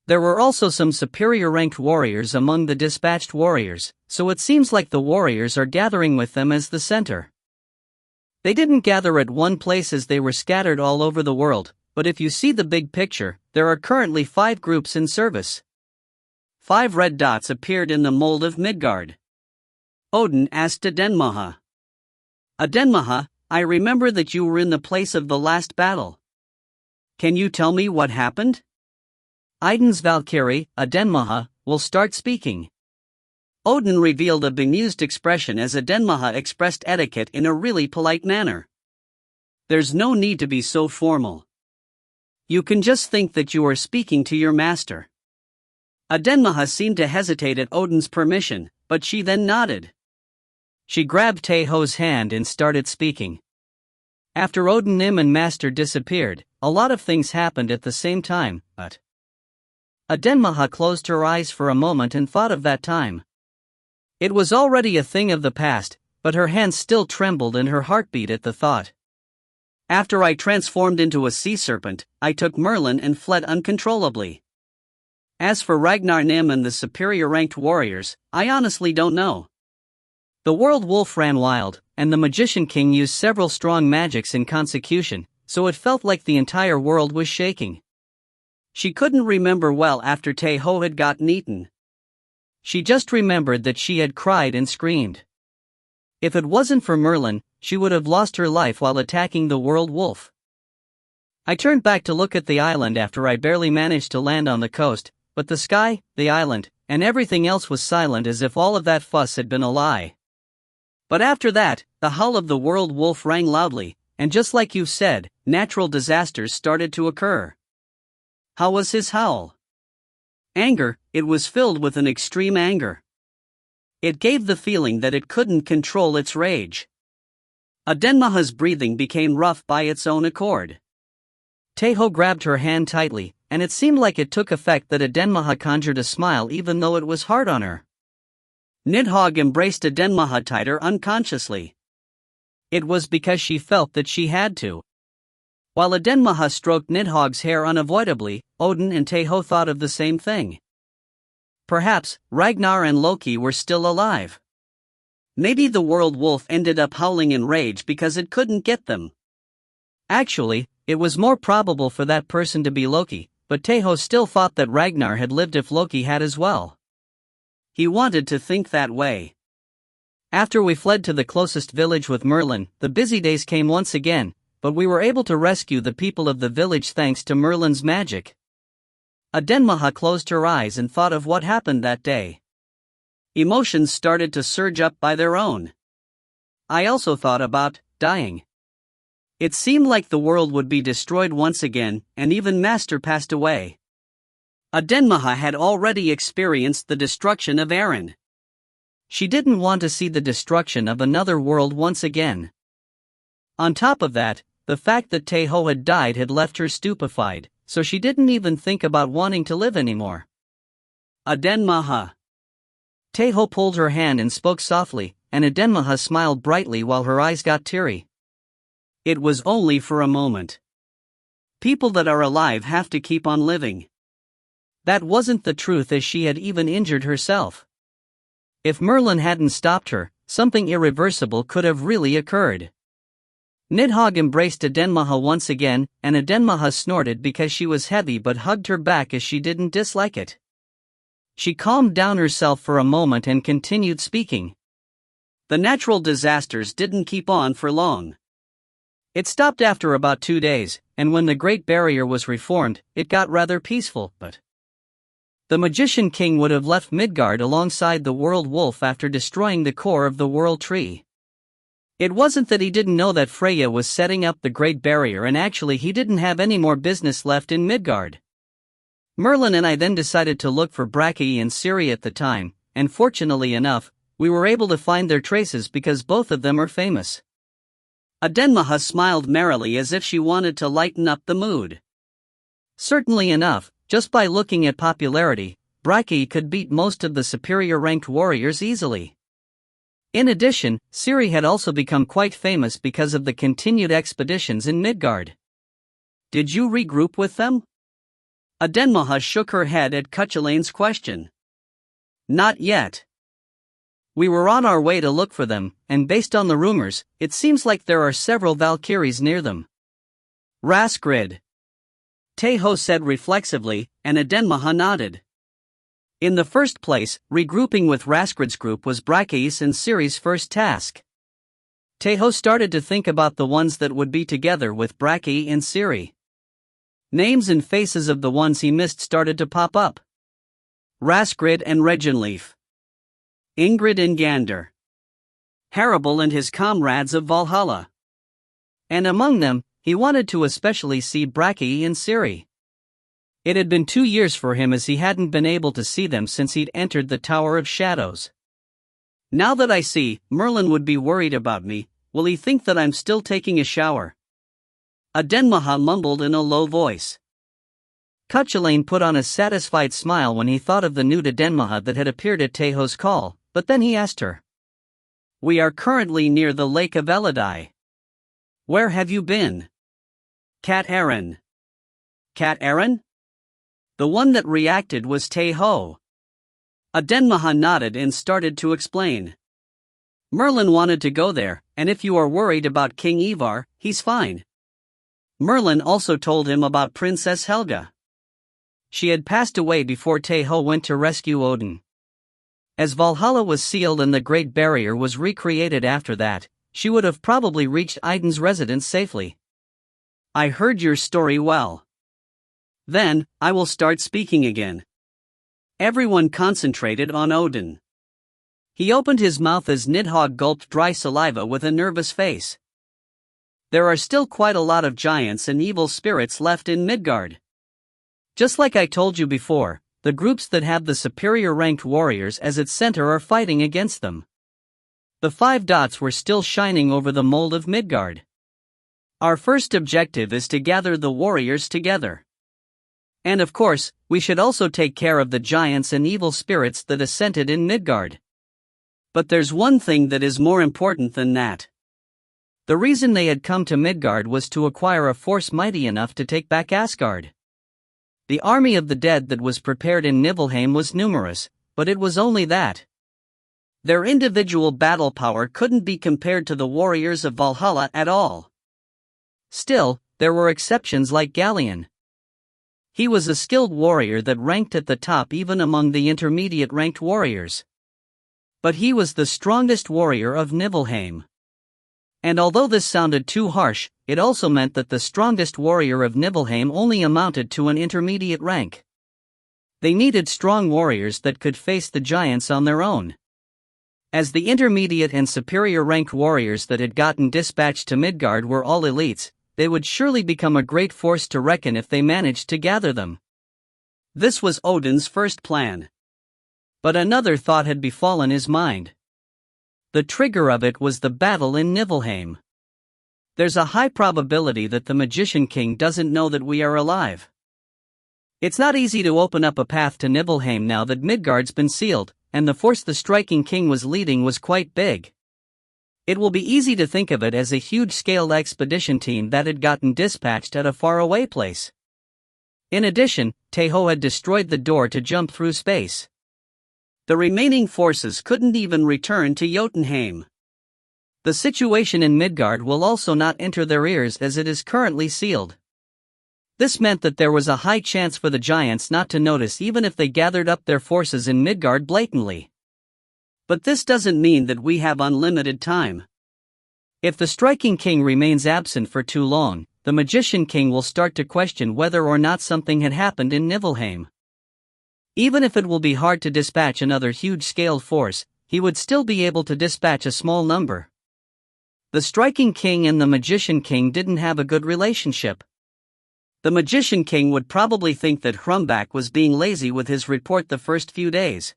There were also some superior-ranked warriors among the dispatched warriors, so it seems like the warriors are gathering with them as the center. They didn't gather at one place as they were scattered all over the world, but if you see the big picture, there are currently 5 groups in service. 5 red dots appeared in the mold of Midgard. Odin asked Adenmaha. "Adenmaha, I remember that you were in the place of the last battle. Can you tell me what happened?" Idun's Valkyrie, Adenmaha, will start speaking. Odin revealed a bemused expression as Adenmaha expressed etiquette in a really polite manner. There's no need to be so formal. You can just think that you are speaking to your master. Adenmaha seemed to hesitate at Odin's permission, but she then nodded. She grabbed Tae Ho's hand and started speaking. After Odin and Master disappeared, a lot of things happened at the same time, but Adenmaha closed her eyes for a moment and thought of that time. It was already a thing of the past, but her hands still trembled and her heart beat at the thought. After I transformed into a sea serpent, I took Merlin and fled uncontrollably. As for Ragnar Nim and the superior-ranked warriors, I honestly don't know. The world wolf ran wild, and the magician king used several strong magics in consecution, so it felt like the entire world was shaking. She couldn't remember well after Tae Ho had gotten eaten. She just remembered that she had cried and screamed. If it wasn't for Merlin, she would have lost her life while attacking the world wolf. I turned back to look at the island after I barely managed to land on the coast, but the sky, the island, and everything else was silent as if all of that fuss had been a lie. But after that, the howl of the world wolf rang loudly, and just like you said, natural disasters started to occur. How was his howl? Anger. It was filled with an extreme anger. It gave the feeling that it couldn't control its rage. Adenmaha's breathing became rough by its own accord. Tae Ho grabbed her hand tightly, and it seemed like it took effect that Adenmaha conjured a smile even though it was hard on her. Nidhogg embraced Adenmaha tighter unconsciously. It was because she felt that she had to. While Adenmaha stroked Nidhogg's hair unavoidably, Odin and Tae Ho thought of the same thing. Perhaps Ragnar and Loki were still alive. Maybe the world wolf ended up howling in rage because it couldn't get them. Actually, it was more probable for that person to be Loki, but Tae Ho still thought that Ragnar had lived if Loki had as well. He wanted to think that way. After we fled to the closest village with Merlin, the busy days came once again, but we were able to rescue the people of the village thanks to Merlin's magic. Adenmaha closed her eyes and thought of what happened that day. Emotions started to surge up by their own. I also thought about dying. It seemed like the world would be destroyed once again, and even Master passed away. Adenmaha had already experienced the destruction of Eren. She didn't want to see the destruction of another world once again. On top of that, the fact that Tae Ho had died had left her stupefied, so she didn't even think about wanting to live anymore. Adenmaha. Tae Ho pulled her hand and spoke softly, and Adenmaha smiled brightly while her eyes got teary. It was only for a moment. People that are alive have to keep on living. That wasn't the truth as she had even injured herself. If Merlin hadn't stopped her, something irreversible could have really occurred. Nidhogg embraced Adenmaha once again, and Adenmaha snorted because she was heavy but hugged her back as she didn't dislike it. She calmed down herself for a moment and continued speaking. The natural disasters didn't keep on for long. It stopped after about 2 days, and when the Great Barrier was reformed, it got rather peaceful, but the Magician King would have left Midgard alongside the World Wolf after destroying the core of the World Tree. It wasn't that he didn't know that Freya was setting up the Great Barrier, and actually he didn't have any more business left in Midgard. Merlin and I then decided to look for Brackey and Ciri at the time, and fortunately enough, we were able to find their traces because both of them are famous. Adenmaha smiled merrily as if she wanted to lighten up the mood. Certainly enough, just by looking at popularity, Brackey could beat most of the superior-ranked warriors easily. In addition, Ciri had also become quite famous because of the continued expeditions in Midgard. Did you regroup with them? Adenmaha shook her head at Cuchulain's question. Not yet. We were on our way to look for them, and based on the rumors, it seems like there are several Valkyries near them. Raskrid. Tae Ho said reflexively, and Adenmaha nodded. In the first place, regrouping with Raskrid's group was Brackey's and Ciri's first task. Tae Ho started to think about the ones that would be together with Brackey and Ciri. Names and faces of the ones he missed started to pop up. Raskrid and Regenleaf. Ingrid and Gander, Haribal and his comrades of Valhalla. And among them, he wanted to especially see Bragi and Ciri. It had been 2 years for him as he hadn't been able to see them since he'd entered the Tower of Shadows. Now that I see, Merlin would be worried about me. Will he think that I'm still taking a shower? Adenmaha mumbled in a low voice. Cuchulainn put on a satisfied smile when he thought of the nude Adenmaha that had appeared at Tae Ho's call, but then he asked her. We are currently near the Lake of Eladai. Where have you been? Cat Aaron. Cat Aaron? The one that reacted was Tae Ho. Adenmaha nodded and started to explain. Merlin wanted to go there, and if you are worried about King Ivar, he's fine. Merlin also told him about Princess Helga. She had passed away before Tae Ho went to rescue Odin. As Valhalla was sealed and the Great Barrier was recreated after that, she would have probably reached Idun's residence safely. I heard your story well. Then, I will start speaking again. Everyone concentrated on Odin. He opened his mouth as Nidhogg gulped dry saliva with a nervous face. There are still quite a lot of giants and evil spirits left in Midgard. Just like I told you before, the groups that have the superior ranked warriors as its center are fighting against them. The 5 dots were still shining over the mold of Midgard. Our first objective is to gather the warriors together. And of course, we should also take care of the giants and evil spirits that ascended in Midgard. But there's one thing that is more important than that. The reason they had come to Midgard was to acquire a force mighty enough to take back Asgard. The army of the dead that was prepared in Niflheim was numerous, but it was only that. Their individual battle power couldn't be compared to the warriors of Valhalla at all. Still, there were exceptions like Galien. He was a skilled warrior that ranked at the top even among the intermediate ranked warriors. But he was the strongest warrior of Niflheim. And although this sounded too harsh, it also meant that the strongest warrior of Niflheim only amounted to an intermediate rank. They needed strong warriors that could face the giants on their own. As the intermediate and superior ranked warriors that had gotten dispatched to Midgard were all elites, they would surely become a great force to reckon if they managed to gather them. This was Odin's first plan. But another thought had befallen his mind. The trigger of it was the battle in Niflheim. There's a high probability that the Magician King doesn't know that we are alive. It's not easy to open up a path to Niflheim now that Midgard's been sealed, and the force the Striking King was leading was quite big. It will be easy to think of it as a huge-scale expedition team that had gotten dispatched at a faraway place. In addition, Tae Ho had destroyed the door to jump through space. The remaining forces couldn't even return to Jotunheim. The situation in Midgard will also not enter their ears as it is currently sealed. This meant that there was a high chance for the giants not to notice even if they gathered up their forces in Midgard blatantly. But this doesn't mean that we have unlimited time. If the Striking King remains absent for too long, the Magician King will start to question whether or not something had happened in Niflheim. Even if it will be hard to dispatch another huge-scale force, he would still be able to dispatch a small number. The Striking King and the Magician King didn't have a good relationship. The Magician King would probably think that Hrumbak was being lazy with his report the first few days.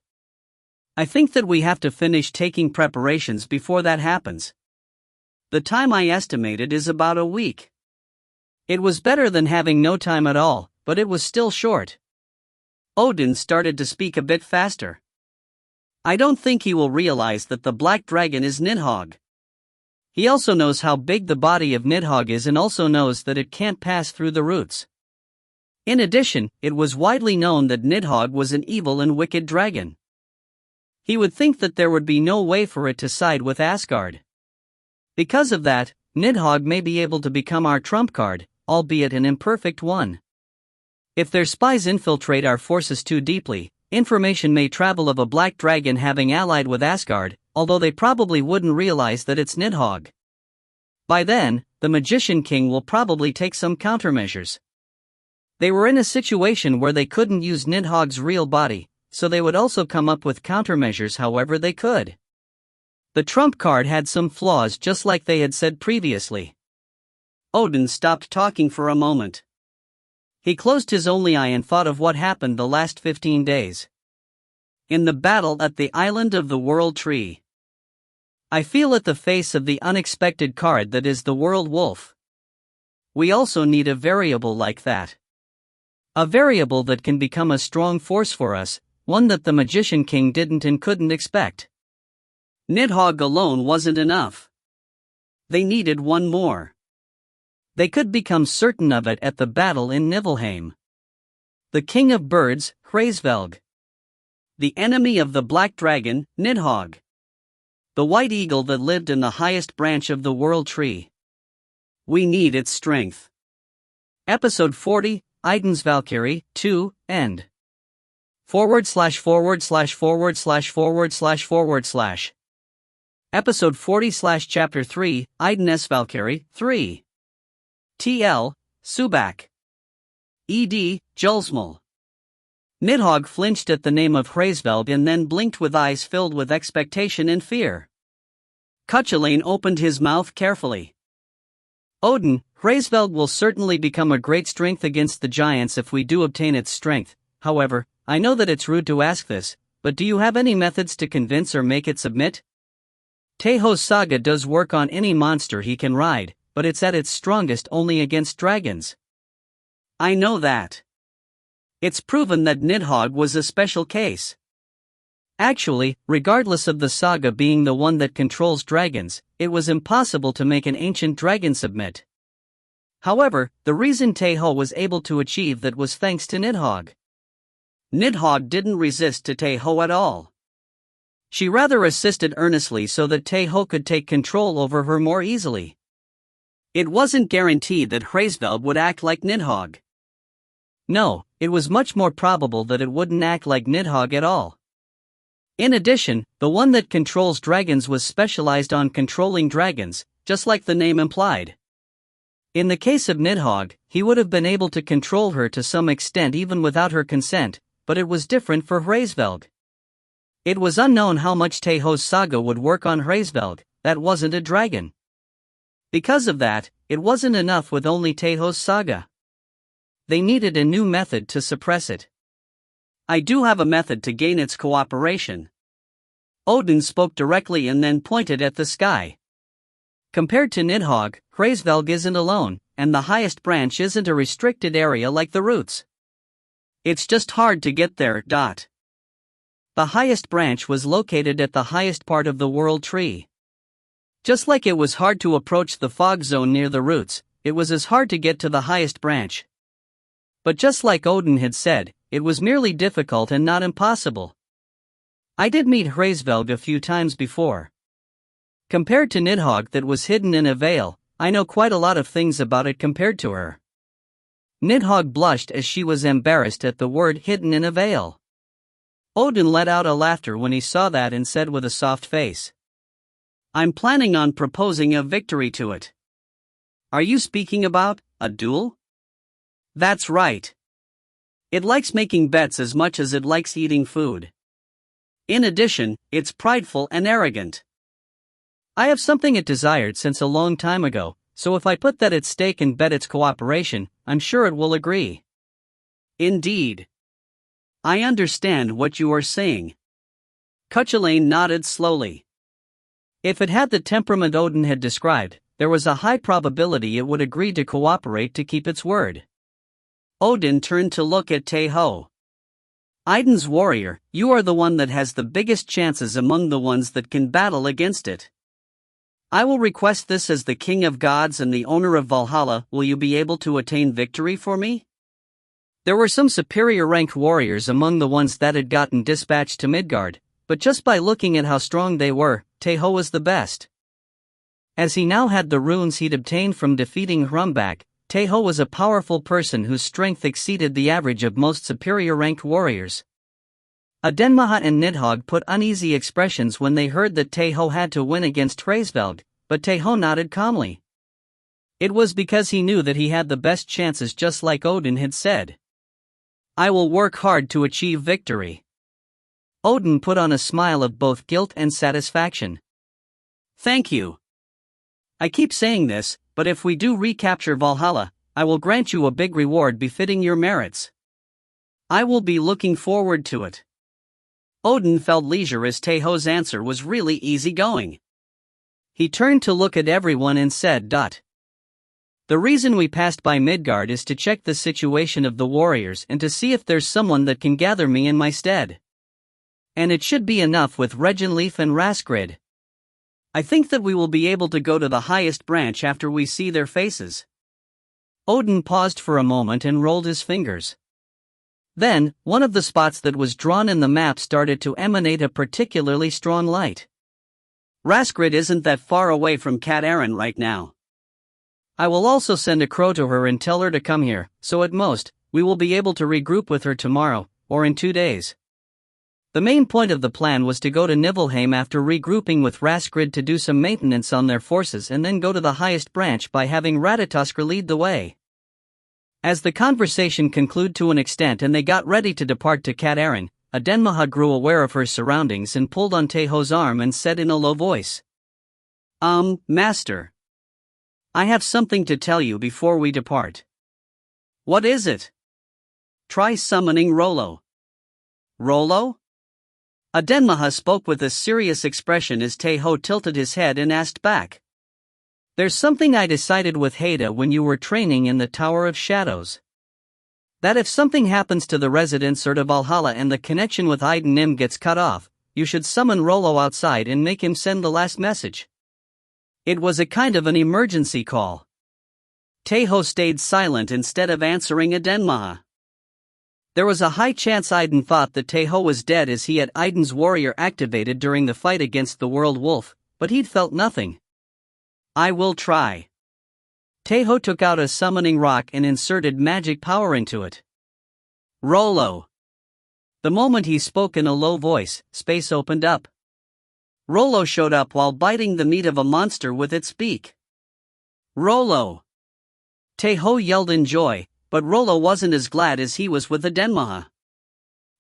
I think that we have to finish taking preparations before that happens. The time I estimated is about a week. It was better than having no time at all, but it was still short. Odin started to speak a bit faster. I don't think he will realize that the black dragon is Nidhogg. He also knows how big the body of Nidhogg is and also knows that it can't pass through the roots. In addition, it was widely known that Nidhogg was an evil and wicked dragon. He would think that there would be no way for it to side with Asgard. Because of that, Nidhogg may be able to become our trump card, albeit an imperfect one. If their spies infiltrate our forces too deeply, information may travel of a black dragon having allied with Asgard, although they probably wouldn't realize that it's Nidhogg. By then, the Magician King will probably take some countermeasures. They were in a situation where they couldn't use Nidhogg's real body, so they would also come up with countermeasures however they could. The trump card had some flaws just like they had said previously. Odin stopped talking for a moment. He closed his only eye and thought of what happened the last 15 days. In the battle at the island of the World Tree. I feel at the face of the unexpected card that is the World Wolf. We also need a variable like that. A variable that can become a strong force for us, one that the Magician King didn't and couldn't expect. Nidhogg alone wasn't enough. They needed one more. They could become certain of it at the battle in Niflheim. The king of birds, Hraesvelg. The enemy of the black dragon, Nidhogg. The white eagle that lived in the highest branch of the World Tree. We need its strength. Episode 40, Idun's Valkyrie, 2, end. / Episode 40 / Chapter 3, Idun's Valkyrie, 3. TL, Subak. ED, Julsmal. Nidhogg flinched at the name of Hraesvelg and then blinked with eyes filled with expectation and fear. Cuchulainn opened his mouth carefully. Odin, Hraesvelg will certainly become a great strength against the giants if we do obtain its strength. However, I know that it's rude to ask this, but do you have any methods to convince or make it submit? Tae Ho's saga does work on any monster he can ride, but it's at its strongest only against dragons. I know that. It's proven that Nidhogg was a special case. Actually, regardless of the saga being the one that controls dragons, it was impossible to make an ancient dragon submit. However, the reason Tae Ho was able to achieve that was thanks to Nidhogg. Nidhogg didn't resist to Tae Ho at all. She rather assisted earnestly so that Tae Ho could take control over her more easily. It wasn't guaranteed that Hraesvelg would act like Nidhogg. No, it was much more probable that it wouldn't act like Nidhogg at all. In addition, the one that controls dragons was specialized on controlling dragons, just like the name implied. In the case of Nidhogg, he would have been able to control her to some extent even without her consent, but it was different for Hraesvelg. It was unknown how much Tae Ho's saga would work on Hraesvelg, that wasn't a dragon. Because of that, it wasn't enough with only Tae Ho's saga. They needed a new method to suppress it. I do have a method to gain its cooperation. Odin spoke directly and then pointed at the sky. Compared to Nidhogg, Hraesvelg isn't alone, and the highest branch isn't a restricted area like the roots. It's just hard to get there. The highest branch was located at the highest part of the World Tree. Just like it was hard to approach the fog zone near the roots, it was as hard to get to the highest branch. But just like Odin had said, it was merely difficult and not impossible. I did meet Hraesvelg a few times before. Compared to Nidhogg that was hidden in a veil, I know quite a lot of things about it compared to her. Nidhogg blushed as she was embarrassed at the word hidden in a veil. Odin let out a laughter when he saw that and said with a soft face, I'm planning on proposing a victory to it. Are you speaking about a duel? That's right. It likes making bets as much as it likes eating food. In addition, it's prideful and arrogant. I have something it desired since a long time ago, so if I put that at stake and bet its cooperation, I'm sure it will agree. Indeed. I understand what you are saying. Cuchulainn nodded slowly. If it had the temperament Odin had described, there was a high probability it would agree to cooperate to keep its word. Odin turned to look at Tae Ho. Idun's warrior, you are the one that has the biggest chances among the ones that can battle against it. I will request this as the king of gods and the owner of Valhalla. Will you be able to attain victory for me? There were some superior ranked warriors among the ones that had gotten dispatched to Midgard, but just by looking at how strong they were, Tae Ho was the best. As he now had the runes he'd obtained from defeating Hrumbak, Tae Ho was a powerful person whose strength exceeded the average of most superior ranked warriors. Adenmahat and Nidhogg put uneasy expressions when they heard that Tae Ho had to win against Hraesvelg, but Tae Ho nodded calmly. It was because he knew that he had the best chances, just like Odin had said. I will work hard to achieve victory. Odin put on a smile of both guilt and satisfaction. Thank you. I keep saying this, but if we do recapture Valhalla, I will grant you a big reward befitting your merits. I will be looking forward to it. Odin felt leisure as Tae Ho's answer was really easygoing. He turned to look at everyone and said, The reason we passed by Midgard is to check the situation of the warriors and to see if there's someone that can gather me in my stead. And it should be enough with Reginleaf and Raskrid. I think that we will be able to go to the highest branch after we see their faces. Odin paused for a moment and rolled his fingers. Then, one of the spots that was drawn in the map started to emanate a particularly strong light. Raskrid isn't that far away from Cat Aaron right now. I will also send a crow to her and tell her to come here, so at most, we will be able to regroup with her tomorrow, or in 2 days. The main point of the plan was to go to Nibelheim after regrouping with Raskrid to do some maintenance on their forces and then go to the highest branch by having Ratatoskr lead the way. As the conversation concluded to an extent and they got ready to depart to Cat Aaron, Adenmaha grew aware of her surroundings and pulled on Tae Ho's arm and said in a low voice, Master. I have something to tell you before we depart. What is it? Try summoning Rollo. Rollo? Adenmaha spoke with a serious expression as Tae Ho tilted his head and asked back. There's something I decided with Haida when you were training in the Tower of Shadows. That if something happens to the residents or to Valhalla and the connection with Iden Nim gets cut off, you should summon Rollo outside and make him send the last message. It was a kind of an emergency call. Tae Ho stayed silent instead of answering Adenmaha. There was a high chance Iden thought that Tae Ho was dead as he had Iden's warrior activated during the fight against the World Wolf, but he'd felt nothing. I will try. Tae Ho took out a summoning rock and inserted magic power into it. Rollo. The moment he spoke in a low voice, space opened up. Rollo showed up while biting the meat of a monster with its beak. Rollo. Tae Ho yelled in joy, but Rollo wasn't as glad as he was with Adenmaha.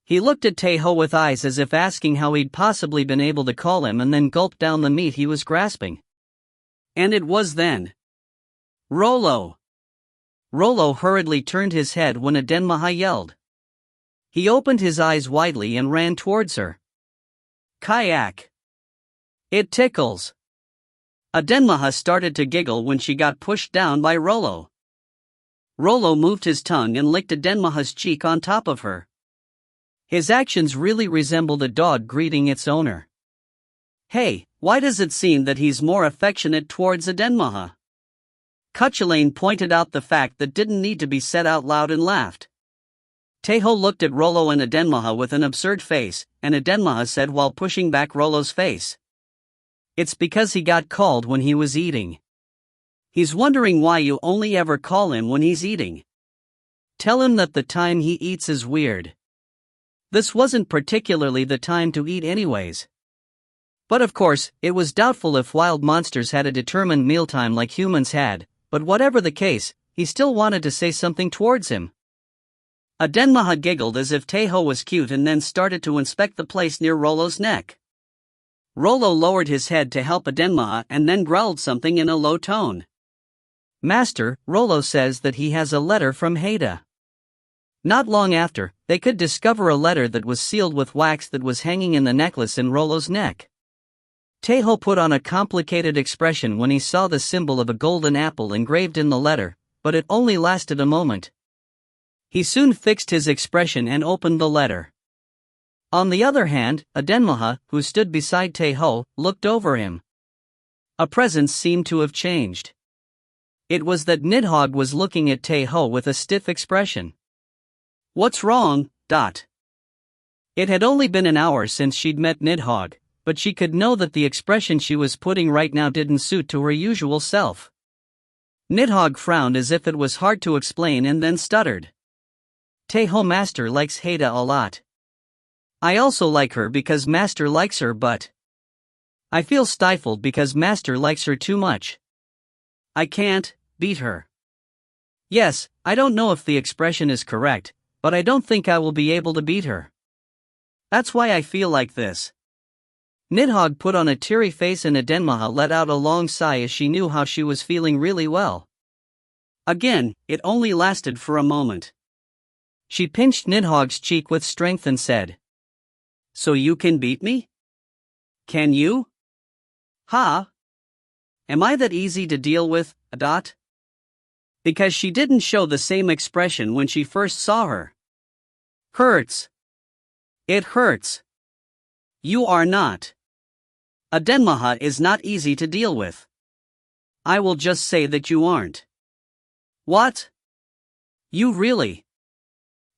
He looked at Tae Ho with eyes as if asking how he'd possibly been able to call him and then gulped down the meat he was grasping. And it was then. Rollo. Rollo hurriedly turned his head when Adenmaha yelled. He opened his eyes widely and ran towards her. Kayak. It tickles. Adenmaha started to giggle when she got pushed down by Rollo. Rollo moved his tongue and licked Adenmaha's cheek on top of her. His actions really resembled a dog greeting its owner. Hey, why does it seem that he's more affectionate towards Adenmaha? Cuchulainn pointed out the fact that didn't need to be said out loud and laughed. Tae Ho looked at Rollo and Adenmaha with an absurd face, and Adenmaha said while pushing back Rollo's face. It's because he got called when he was eating. He's wondering why you only ever call him when he's eating. Tell him that the time he eats is weird. This wasn't particularly the time to eat anyways. But of course, it was doubtful if wild monsters had a determined mealtime like humans had, but whatever the case, he still wanted to say something towards him. Adenmaha giggled as if Tae Ho was cute and then started to inspect the place near Rollo's neck. Rollo lowered his head to help Adenmaha and then growled something in a low tone. Master, Rollo says that he has a letter from Haida. Not long after, they could discover a letter that was sealed with wax that was hanging in the necklace in Rollo's neck. Tae Ho put on a complicated expression when he saw the symbol of a golden apple engraved in the letter, but it only lasted a moment. He soon fixed his expression and opened the letter. On the other hand, Adenmaha, who stood beside Tae Ho, looked over him. A presence seemed to have changed. It was that Nidhogg was looking at Tae Ho with a stiff expression. What's wrong? It had only been an hour since she'd met Nidhogg, but she could know that the expression she was putting right now didn't suit to her usual self. Nidhogg frowned as if it was hard to explain and then stuttered. Tae Ho, Master likes Haida a lot. I also like her because Master likes her, but I feel stifled because Master likes her too much. I can't beat her. Yes, I don't know if the expression is correct, but I don't think I will be able to beat her. That's why I feel like this. Nidhogg put on a teary face and Adenmaha let out a long sigh as she knew how she was feeling really well. Again, it only lasted for a moment. She pinched Nidhogg's cheek with strength and said, "So you can beat me? Can you? Ha? Am I that easy to deal with, Adot?" Because she didn't show the same expression when she first saw her. Hurts. It hurts. You are not. Adenmaha is not easy to deal with. I will just say that you aren't. What? You really?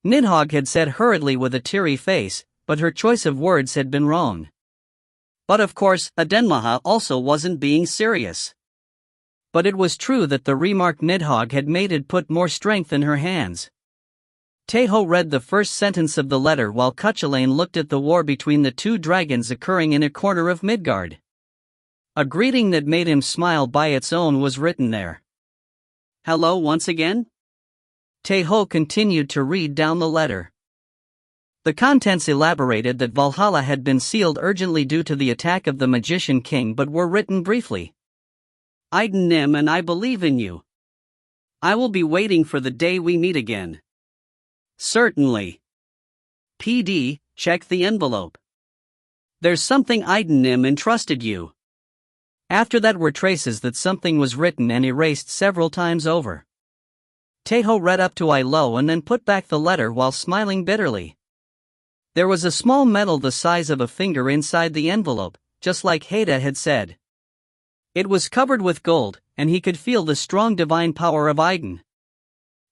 Nidhogg had said hurriedly with a teary face, but her choice of words had been wrong. But of course, Adenmaha also wasn't being serious. But it was true that the remark Nidhogg had made had put more strength in her hands. Tae Ho read the first sentence of the letter while Cuchulainn looked at the war between the two dragons occurring in a corner of Midgard. A greeting that made him smile by its own was written there. "Hello once again?" Tae Ho continued to read down the letter. The contents elaborated that Valhalla had been sealed urgently due to the attack of the Magician King but were written briefly. "Iden Nim and I believe in you. I will be waiting for the day we meet again." "Certainly. PD, check the envelope. There's something Iden Nim entrusted you." After that were traces that something was written and erased several times over. Tae Ho read up to I Lo and then put back the letter while smiling bitterly. There was a small medal the size of a finger inside the envelope, just like Haida had said. It was covered with gold, and he could feel the strong divine power of Iden.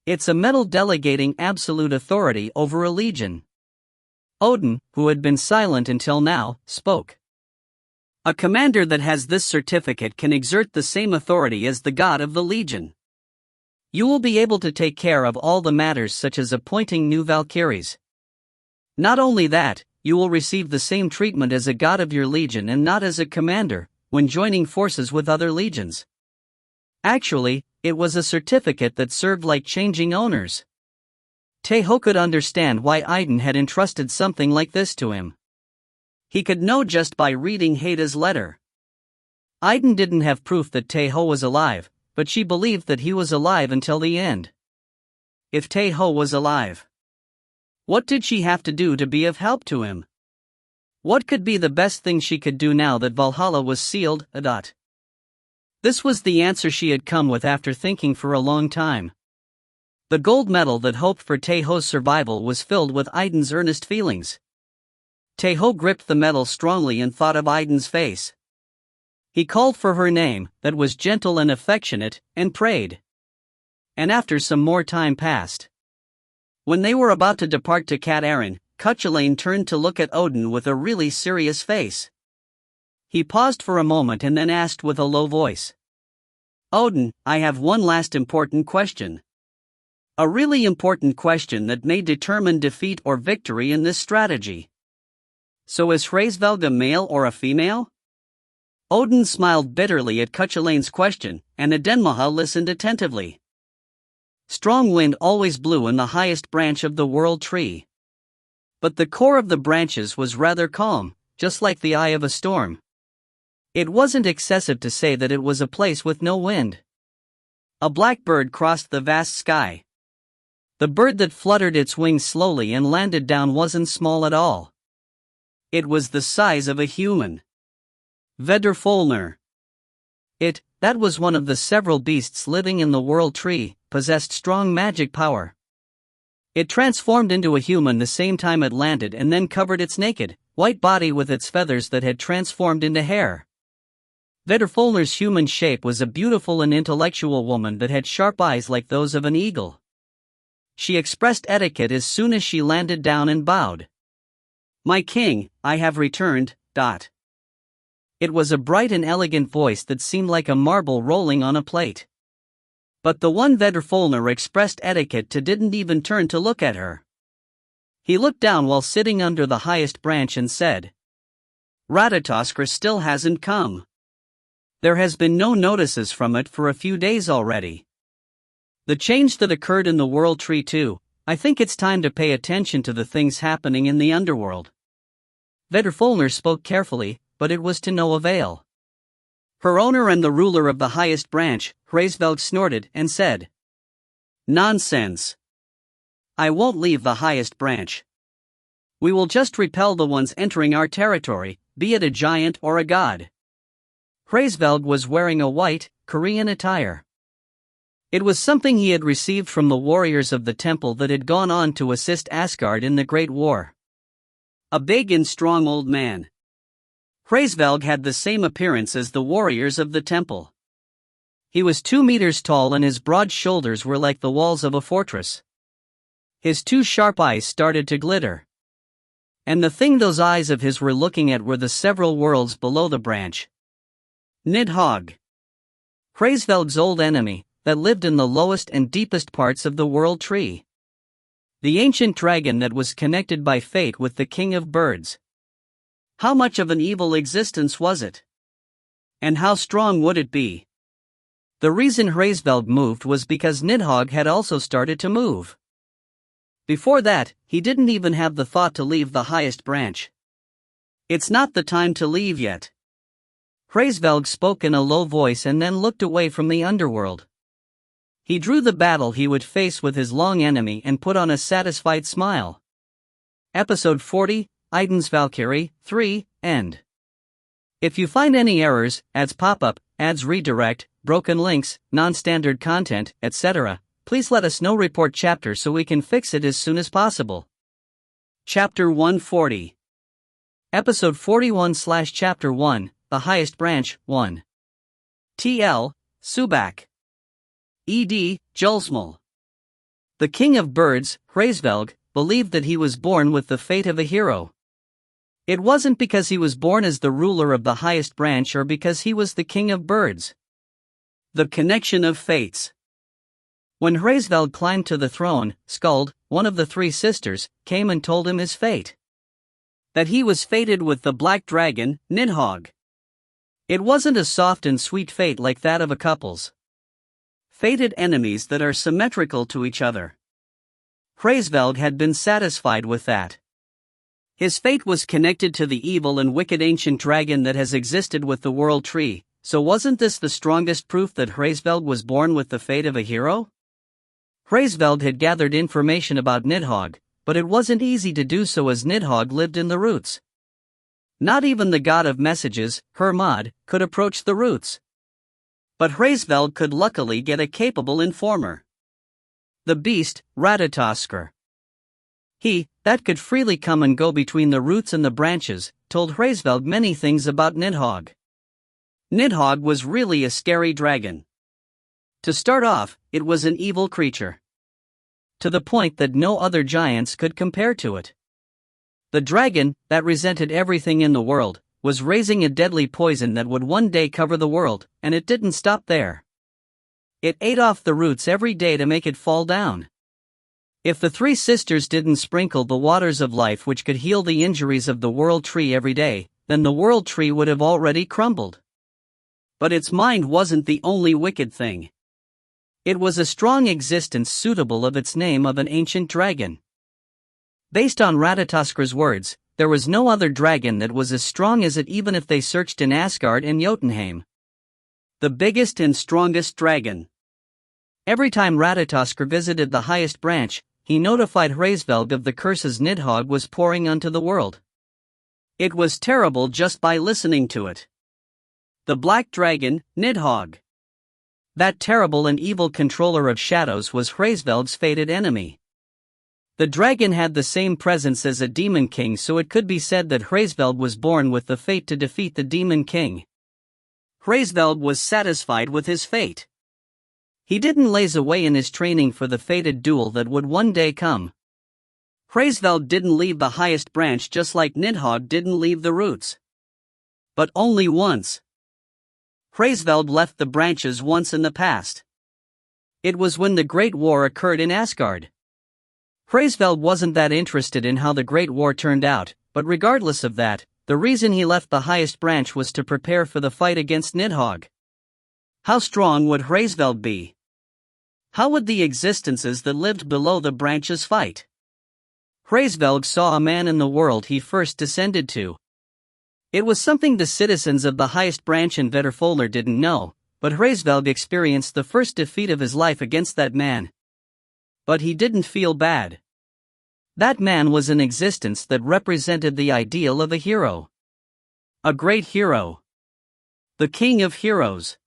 It's a medal delegating absolute authority over a legion. Odin, who had been silent until now, spoke. "A commander that has this certificate can exert the same authority as the god of the legion. You will be able to take care of all the matters such as appointing new Valkyries. Not only that, you will receive the same treatment as a god of your legion and not as a commander, when joining forces with other legions." Actually, it was a certificate that served like changing owners. Tae Ho could understand why Iden had entrusted something like this to him. He could know just by reading Haida's letter. Iden didn't have proof that Tae Ho was alive, but she believed that he was alive until the end. If Tae Ho was alive, what did she have to do to be of help to him? What could be the best thing she could do now that Valhalla was sealed? This was the answer she had come with after thinking for a long time. The gold medal that hoped for Tae Ho's survival was filled with Iden's earnest feelings. Tae Ho gripped the medal strongly and thought of Iden's face. He called for her name, that was gentle and affectionate, and prayed. And after some more time passed. When they were about to depart to Cat Aaron, Cuchulainn turned to look at Odin with a really serious face. He paused for a moment and then asked with a low voice. "Odin, I have one last important question. A really important question that may determine defeat or victory in this strategy. So is Hraesvelg a male or a female?" Odin smiled bitterly at Cuchulainn's question, and Adenmaha listened attentively. Strong wind always blew in the highest branch of the world tree. But the core of the branches was rather calm, just like the eye of a storm. It wasn't excessive to say that it was a place with no wind. A black bird crossed the vast sky. The bird that fluttered its wings slowly and landed down wasn't small at all. It was the size of a human. Vedrfolnir. That was one of the several beasts living in the world tree, possessed strong magic power. It transformed into a human the same time it landed and then covered its naked, white body with its feathers that had transformed into hair. Vedrfolnir's human shape was a beautiful and intellectual woman that had sharp eyes like those of an eagle. She expressed etiquette as soon as she landed down and bowed. "My king, I have returned." It was a bright and elegant voice that seemed like a marble rolling on a plate. But the one Vedrfolnir expressed etiquette to didn't even turn to look at her. He looked down while sitting under the highest branch and said, "Ratatoskr still hasn't come. There has been no notices from it for a few days already. The change that occurred in the world tree too, I think it's time to pay attention to the things happening in the underworld. Vedrfolner spoke carefully, but it was to no avail. Her owner and the ruler of the highest branch, Hraesvelg, snorted and said, "Nonsense. I won't leave the highest branch. We will just repel the ones entering our territory, be it a giant or a god." Hraesvelg was wearing a white, Korean attire. It was something he had received from the warriors of the temple that had gone on to assist Asgard in the Great War. A big and strong old man. Hraesvelg had the same appearance as the warriors of the temple. He was 2 meters tall and his broad shoulders were like the walls of a fortress. His 2 sharp eyes started to glitter. And the thing those eyes of his were looking at were the several worlds below the branch. Nidhogg. Hraesvelg's old enemy, that lived in the lowest and deepest parts of the world tree. The ancient dragon that was connected by fate with the king of birds. How much of an evil existence was it? And how strong would it be? The reason Hraesvelg moved was because Nidhogg had also started to move. Before that, he didn't even have the thought to leave the highest branch. "It's not the time to leave yet." Hraesvelg spoke in a low voice and then looked away from the underworld. He drew the battle he would face with his long enemy and put on a satisfied smile. Episode 40, Iden's Valkyrie, 3, End. If you find any errors, ads pop up, ads redirect, broken links, non-standard content, etc., please let us know. Report chapter so we can fix it as soon as possible. Chapter 140. Episode 41/Chapter 1, The Highest Branch, 1. TL, Subak. ED, Julsmal. The king of birds, Hraesvelg, believed that he was born with the fate of a hero. It wasn't because he was born as the ruler of the highest branch or because he was the king of birds. The connection of fates. When Hraesvelg climbed to the throne, Skuld, one of the 3 sisters, came and told him his fate. That he was fated with the black dragon, Nidhogg. It wasn't a soft and sweet fate like that of a couple's. Fated enemies that are symmetrical to each other. Hraesvelg had been satisfied with that. His fate was connected to the evil and wicked ancient dragon that has existed with the world tree, so wasn't this the strongest proof that Hraesvelg was born with the fate of a hero? Hraesvelg had gathered information about Nidhogg, but it wasn't easy to do so as Nidhogg lived in the roots. Not even the god of messages, Hermod, could approach the roots. But Hraesvelg could luckily get a capable informer. The beast, Ratatoskr. He, that could freely come and go between the roots and the branches, told Hraesvelg many things about Nidhogg. Nidhogg was really a scary dragon. To start off, it was an evil creature. To the point that no other giants could compare to it. The dragon, that resented everything in the world, was raising a deadly poison that would one day cover the world, and it didn't stop there. It ate off the roots every day to make it fall down. If the 3 sisters didn't sprinkle the waters of life which could heal the injuries of the world tree every day, then the world tree would have already crumbled. But its mind wasn't the only wicked thing. It was a strong existence suitable of its name of an ancient dragon. Based on Ratatoskr's words, there was no other dragon that was as strong as it even if they searched in Asgard and Jotunheim. The biggest and strongest dragon. Every time Ratatoskr visited the highest branch, he notified Hraesvelg of the curses Nidhogg was pouring onto the world. It was terrible just by listening to it. The black dragon, Nidhogg. That terrible and evil controller of shadows was Hraesvelg's fated enemy. The dragon had the same presence as a demon king, so it could be said that Hraesvelg was born with the fate to defeat the demon king. Hraesvelg was satisfied with his fate. He didn't laze away in his training for the fated duel that would one day come. Hraesvelg didn't leave the highest branch just like Nidhogg didn't leave the roots. But only once. Hraesvelg left the branches once in the past. It was when the Great War occurred in Asgard. Hraesvelg wasn't that interested in how the Great War turned out, but regardless of that, the reason he left the highest branch was to prepare for the fight against Nidhogg. How strong would Hraesvelg be? How would the existences that lived below the branches fight? Hraesvelg saw a man in the world he first descended to. It was something the citizens of the highest branch in Vetterfolder didn't know, but Hraesvelg experienced the first defeat of his life against that man. But he didn't feel bad. That man was an existence that represented the ideal of a hero. A great hero. The king of heroes.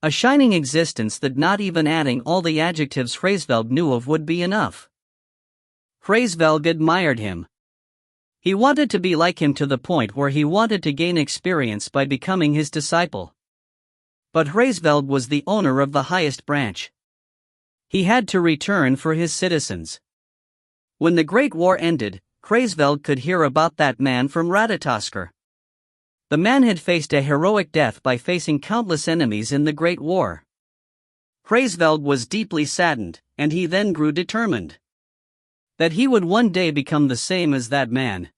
A shining existence that not even adding all the adjectives Hraesvelg knew of would be enough. Hraesvelg admired him. He wanted to be like him to the point where he wanted to gain experience by becoming his disciple. But Hraesvelg was the owner of the highest branch. He had to return for his citizens. When the Great War ended, Hraesvelg could hear about that man from Ratatoskr. The man had faced a heroic death by facing countless enemies in the Great War. Hraesvelg was deeply saddened, and he then grew determined. That he would one day become the same as that man.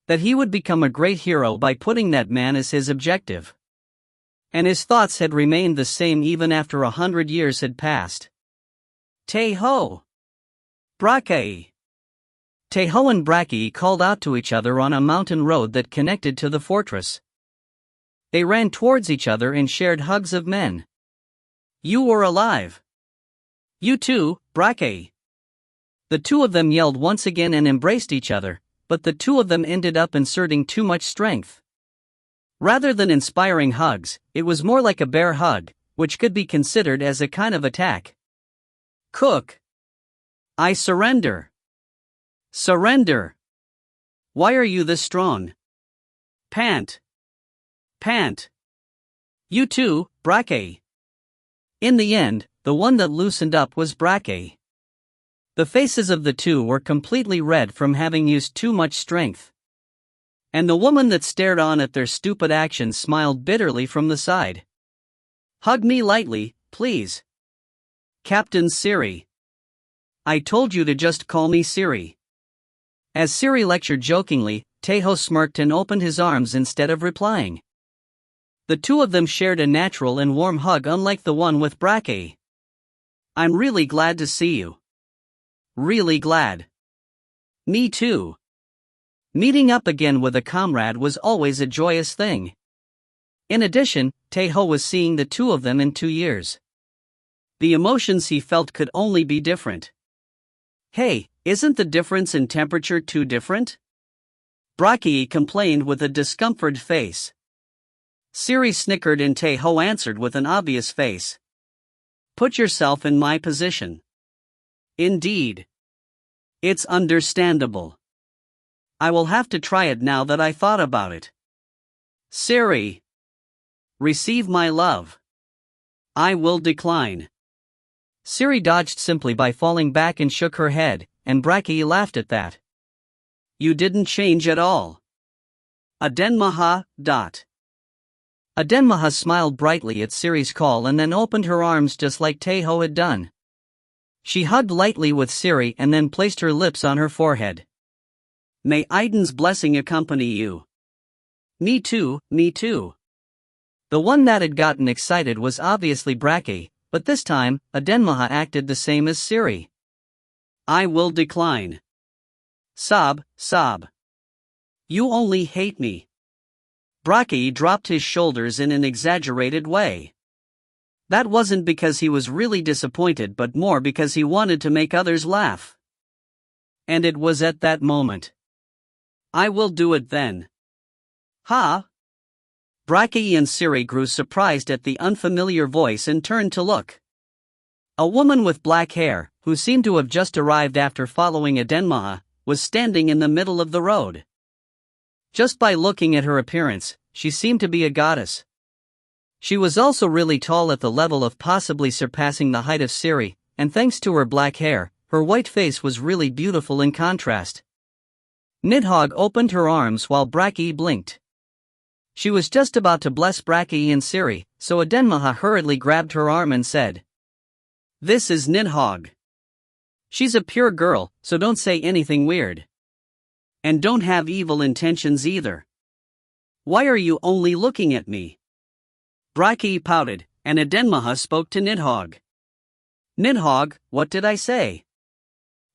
That he would become a great hero by putting that man as his objective. And his thoughts had remained the same even after 100 years had passed. Tae Ho! Brachii! Tae Ho and Brachii called out to each other on a mountain road that connected to the fortress. They ran towards each other and shared hugs of men. You were alive! You too, Brachii! The two of them yelled once again and embraced each other, but the two of them ended up inserting too much strength. Rather than inspiring hugs, it was more like a bear hug, which could be considered as a kind of attack. Cook! I surrender! Surrender! Why are you this strong? Pant! Pant! You too, Brachii! In the end, the one that loosened up was Brachii. The faces of the two were completely red from having used too much strength. And the woman that stared on at their stupid actions smiled bitterly from the side. Hug me lightly, please. Captain Siri. I told you to just call me Siri. As Siri lectured jokingly, Tae Ho smirked and opened his arms instead of replying. The two of them shared a natural and warm hug unlike the one with Brachii. I'm really glad to see you. Really glad. Me too. Meeting up again with a comrade was always a joyous thing. In addition, Tae Ho was seeing the two of them in 2 years. The emotions he felt could only be different. Hey, isn't the difference in temperature too different? Brachii complained with a discomforted face. Siri snickered and Tae Ho answered with an obvious face. Put yourself in my position. Indeed. It's understandable. I will have to try it now that I thought about it. Siri. Receive my love. I will decline. Siri dodged simply by falling back and shook her head, and Brachii laughed at that. You didn't change at all. Adenmaha. Adenmaha smiled brightly at Siri's call and then opened her arms just like Tae Ho had done. She hugged lightly with Siri and then placed her lips on her forehead. May Iden's blessing accompany you. Me too, me too. The one that had gotten excited was obviously Brachii, but this time, Adenmaha acted the same as Siri. I will decline. Sob, sob. You only hate me. Brachii dropped his shoulders in an exaggerated way. That wasn't because he was really disappointed but more because he wanted to make others laugh. And it was at that moment. I will do it then. Ha! Brachii and Siri grew surprised at the unfamiliar voice and turned to look. A woman with black hair, who seemed to have just arrived after following Adenmaha, was standing in the middle of the road. Just by looking at her appearance, she seemed to be a goddess. She was also really tall at the level of possibly surpassing the height of Siri, and thanks to her black hair, her white face was really beautiful in contrast. Nidhogg opened her arms while Brachii blinked. She was just about to bless Brachii and Siri, so Adenmaha hurriedly grabbed her arm and said, This is Nidhogg. She's a pure girl, so don't say anything weird. And don't have evil intentions either. Why are you only looking at me? Brachii pouted, and Adenmaha spoke to Nidhogg. Nidhogg, what did I say?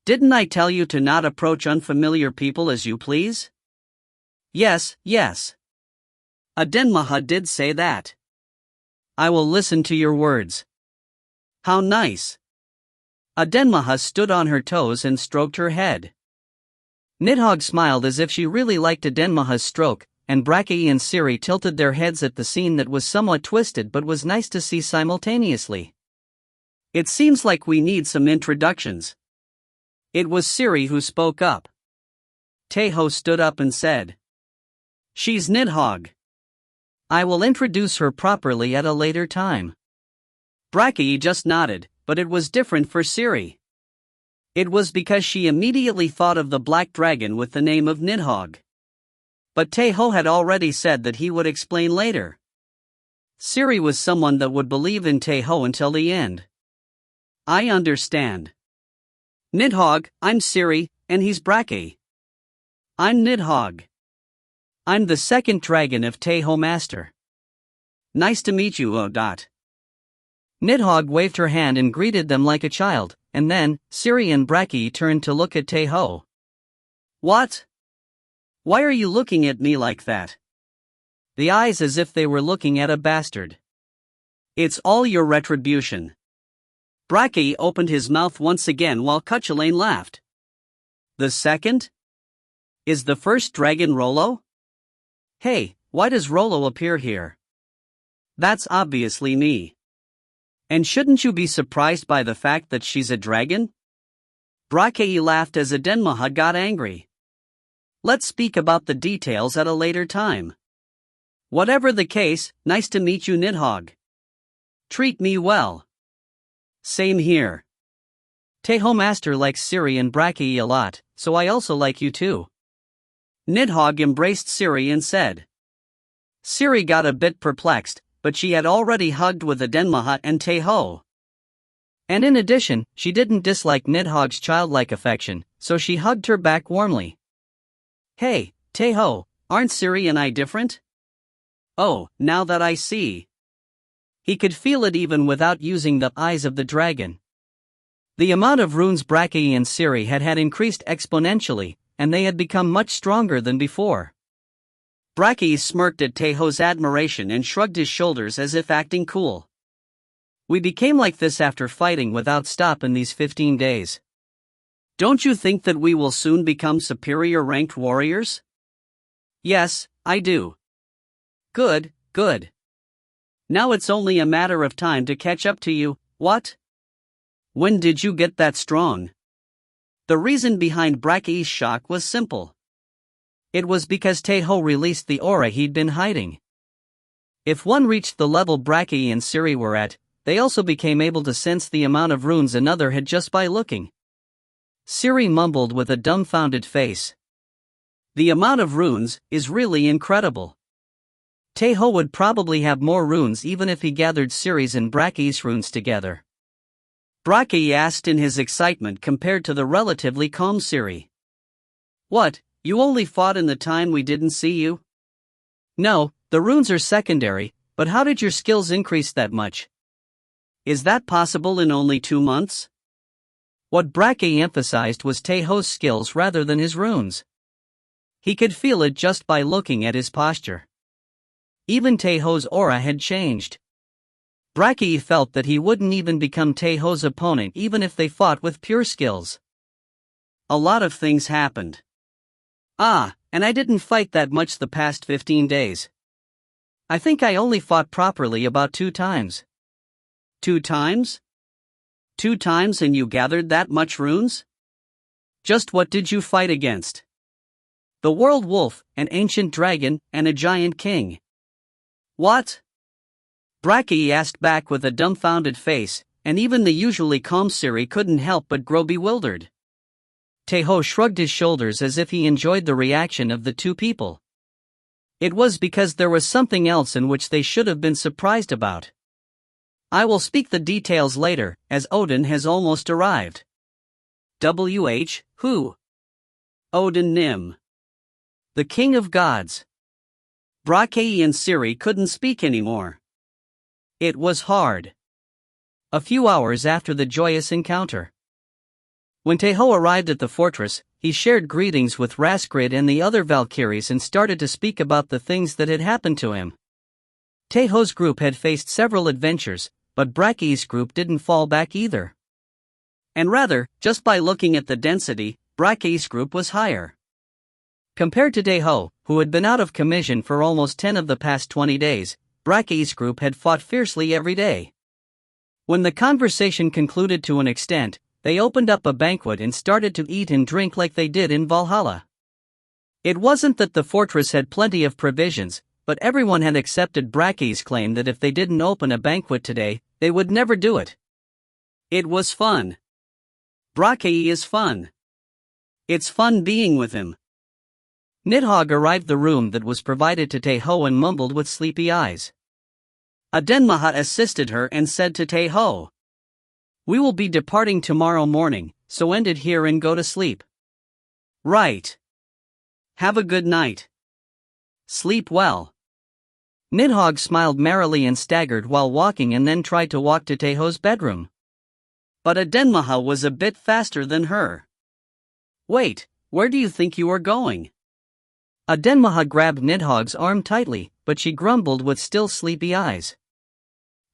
Didn't I tell you to not approach unfamiliar people as you please? Yes, yes. Adenmaha did say that. I will listen to your words. How nice. Adenmaha stood on her toes and stroked her head. Nidhogg smiled as if she really liked Adenmaha's stroke, and Brackey and Siri tilted their heads at the scene that was somewhat twisted but was nice to see simultaneously. It seems like we need some introductions. It was Siri who spoke up. Tae Ho stood up and said, "She's Nidhogg. I will introduce her properly at a later time." Brackey just nodded, but it was different for Siri. It was because she immediately thought of the black dragon with the name of Nidhogg. But Tae Ho had already said that he would explain later. Siri was someone that would believe in Tae Ho until the end. I understand. Nidhogg, I'm Siri, and he's Brackey. I'm Nidhogg. I'm the second dragon of Tae Ho Master. Nice to meet you, Odot. Nidhogg waved her hand and greeted them like a child, and then, Siri and Brackey turned to look at Tae Ho. What? Why are you looking at me like that? The eyes as if they were looking at a bastard. It's all your retribution. Brackey opened his mouth once again while Cuchulainn laughed. The second? Is the first dragon Rollo? Hey, why does Rollo appear here? That's obviously me. And shouldn't you be surprised by the fact that she's a dragon? Brackey laughed as Adenmaha got angry. Let's speak about the details at a later time. Whatever the case, nice to meet you, Nidhogg. Treat me well. Same here. Tae Ho Master likes Siri and Brackey a lot, so I also like you too. Nidhogg embraced Siri and said. Siri got a bit perplexed, but she had already hugged with Adenmaha and Tae Ho. And in addition, she didn't dislike Nidhogg's childlike affection, so she hugged her back warmly. Hey, Tae Ho, aren't Siri and I different? Oh, now that I see. He could feel it even without using the eyes of the dragon. The amount of runes Brackey and Siri had increased exponentially, and they had become much stronger than before. Brackey smirked at Tae Ho's admiration and shrugged his shoulders as if acting cool. We became like this after fighting without stop in these 15 days. Don't you think that we will soon become superior ranked warriors? Yes, I do. Good, good. Now it's only a matter of time to catch up to you, what? When did you get that strong? The reason behind Brackey's shock was simple. It was because Tae Ho released the aura he'd been hiding. If one reached the level Brackey and Siri were at, they also became able to sense the amount of runes another had just by looking. Siri mumbled with a dumbfounded face. The amount of runes is really incredible. Tae Ho would probably have more runes even if he gathered Siri's and Brackey's runes together. Brackey asked in his excitement compared to the relatively calm Siri. What, you only fought in the time we didn't see you? No, the runes are secondary, but how did your skills increase that much? Is that possible in only 2 months? What Brackey emphasized was Tae Ho's skills rather than his runes. He could feel it just by looking at his posture. Even Tae Ho's aura had changed. Brackey felt that he wouldn't even become Tae Ho's opponent even if they fought with pure skills. A lot of things happened. And I didn't fight that much the past 15 days. I think I only fought properly about 2 times. 2 times? 2 times and you gathered that much runes? Just what did you fight against? The World Wolf, an ancient dragon, and a giant king. What? Brackey asked back with a dumbfounded face, and even the usually calm Siri couldn't help but grow bewildered. Tae Ho shrugged his shoulders as if he enjoyed the reaction of the 2 people. It was because there was something else in which they should have been surprised about. I will speak the details later, as Odin has almost arrived. Who? Odin Nim. The king of gods. Brackey and Siri couldn't speak anymore. It was hard. A few hours after the joyous encounter. When Tae Ho arrived at the fortress, he shared greetings with Raskrid and the other Valkyries and started to speak about the things that had happened to him. Tae Ho's group had faced several adventures, but Braki's group didn't fall back either. And rather, just by looking at the density, Braki's group was higher. Compared to Tae Ho, who had been out of commission for almost 10 of the past 20 days, Braki's group had fought fiercely every day. When the conversation concluded to an extent, they opened up a banquet and started to eat and drink like they did in Valhalla. It wasn't that the fortress had plenty of provisions, but everyone had accepted Braki's claim that if they didn't open a banquet today, they would never do it. It was fun. Braki is fun. It's fun being with him. Nidhogg arrived the room that was provided to Tae Ho and mumbled with sleepy eyes. Adenmaha assisted her and said to Tae Ho, "We will be departing tomorrow morning, so end it here and go to sleep." "Right. Have a good night. Sleep well." Nidhogg smiled merrily and staggered while walking and then tried to walk to Tae Ho's bedroom. But Adenmaha was a bit faster than her. "Wait, where do you think you are going?" Adenmaha grabbed Nidhogg's arm tightly, but she grumbled with still sleepy eyes.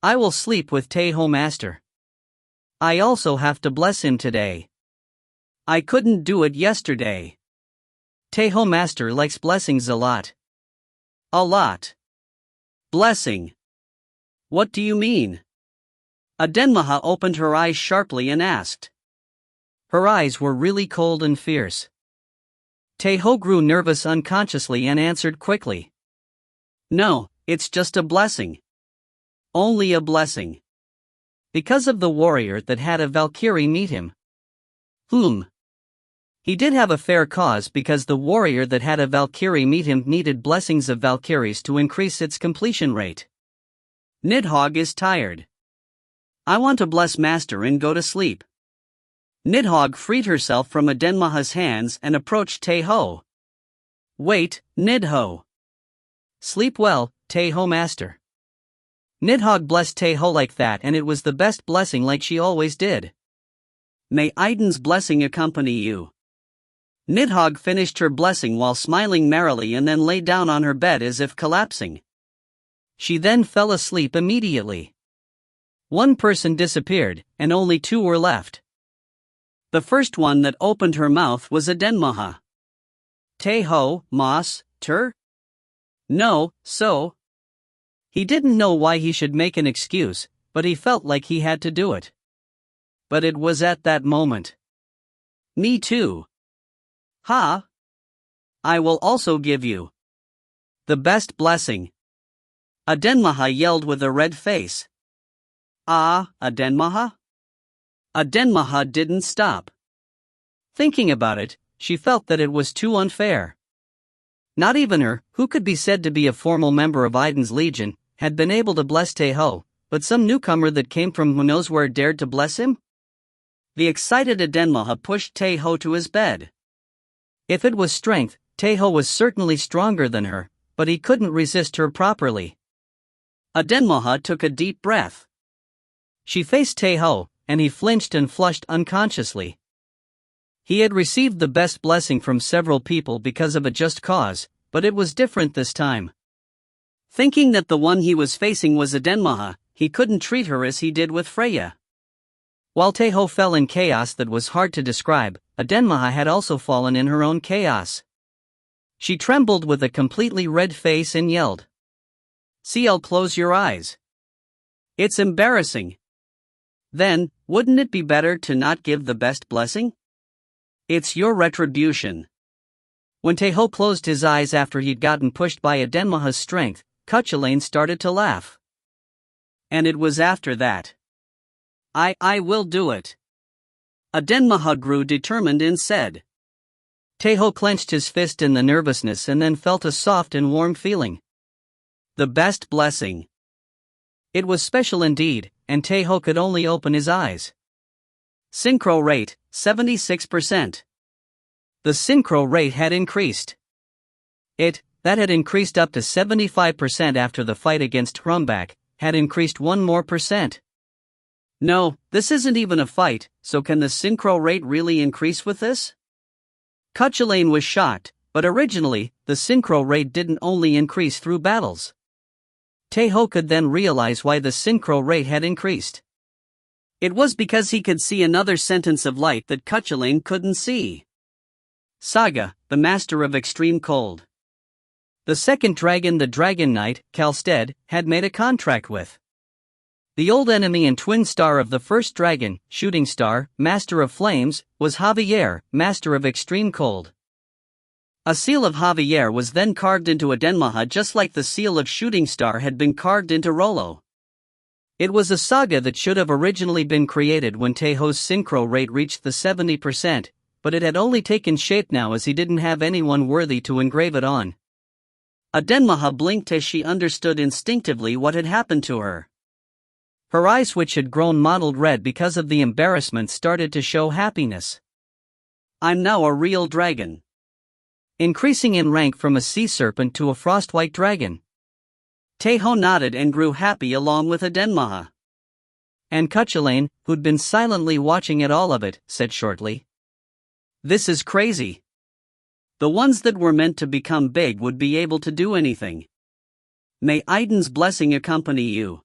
"I will sleep with Tae Ho Master. I also have to bless him today. I couldn't do it yesterday. Tae Ho Master likes blessings a lot." "A lot. Blessing. What do you mean?" Adenmaha opened her eyes sharply and asked. Her eyes were really cold and fierce. Tae Ho grew nervous unconsciously and answered quickly. "No, it's just a blessing. Only a blessing. Because of the warrior that had a Valkyrie meet him." He did have a fair cause because the warrior that had a Valkyrie meet him needed blessings of Valkyries to increase its completion rate. "Nidhogg is tired. I want to bless Master and go to sleep." Nidhogg freed herself from Adenmaha's hands and approached Tae Ho. "Wait, Nidho. Sleep well, Tae Ho Master." Nidhogg blessed Tae Ho like that, and it was the best blessing like she always did. "May Aiden's blessing accompany you." Nidhogg finished her blessing while smiling merrily and then lay down on her bed as if collapsing. She then fell asleep immediately. One person disappeared, and only 2 were left. The first one that opened her mouth was Adenmaha. "Tae Ho, Mas, Tur?" "No, so." He didn't know why he should make an excuse, but he felt like he had to do it. But it was at that moment. "Me too." "Ha! I will also give you the best blessing." Adenmaha yelled with a red face. "Ah, Adenmaha?" Adenmaha didn't stop. Thinking about it, she felt that it was too unfair. Not even her, who could be said to be a formal member of Aiden's Legion, had been able to bless Tae Ho, but some newcomer that came from who knows where dared to bless him? The excited Adenmaha pushed Tae Ho to his bed. If it was strength, Tae Ho was certainly stronger than her, but he couldn't resist her properly. Adenmaha took a deep breath. She faced Tae Ho, and he flinched and flushed unconsciously. He had received the best blessing from several people because of a just cause, but it was different this time. Thinking that the one he was facing was Adenmaha, he couldn't treat her as he did with Freya. While Tae Ho fell in chaos that was hard to describe, Adenmaha had also fallen in her own chaos. She trembled with a completely red face and yelled, "CL, close your eyes. It's embarrassing." "Then, wouldn't it be better to not give the best blessing? It's your retribution." When Tae Ho closed his eyes after he'd gotten pushed by Adenmaha's strength, Cuchulainn started to laugh. And it was after that. I will do it." Adenmaha grew determined and said. Tae Ho clenched his fist in the nervousness and then felt a soft and warm feeling. The best blessing. It was special indeed, and Tae Ho could only open his eyes. Synchro rate, 76%. The synchro rate had increased. That had increased up to 75% after the fight against Hrumbak, had increased 1 more %. No, this isn't even a fight, so can the synchro rate really increase with this? Cuchulainn was shocked, but originally, the synchro rate didn't only increase through battles. Tae Ho could then realize why the synchro rate had increased. It was because he could see another sentence of light that Cuchulainn couldn't see. Saga, the master of extreme cold. The second dragon, the Dragon Knight, Kalstead, had made a contract with the old enemy and twin star of the first dragon, Shooting Star, master of flames, was Javier, master of extreme cold. A seal of Javier was then carved into a Denmaha just like the seal of Shooting Star had been carved into Rollo. It was a saga that should have originally been created when Tae Ho's synchro rate reached the 70%, but it had only taken shape now as he didn't have anyone worthy to engrave it on. A Denmaha blinked as she understood instinctively what had happened to her. Her eyes, which had grown mottled red because of the embarrassment, started to show happiness. I'm now a real dragon. Increasing in rank from a sea serpent to a frost-white dragon. Tae Ho nodded and grew happy along with a Denmaha. And Cuchulainn, who'd been silently watching at all of it, said shortly, "This is crazy. The ones that were meant to become big would be able to do anything. May Idun's blessing accompany you."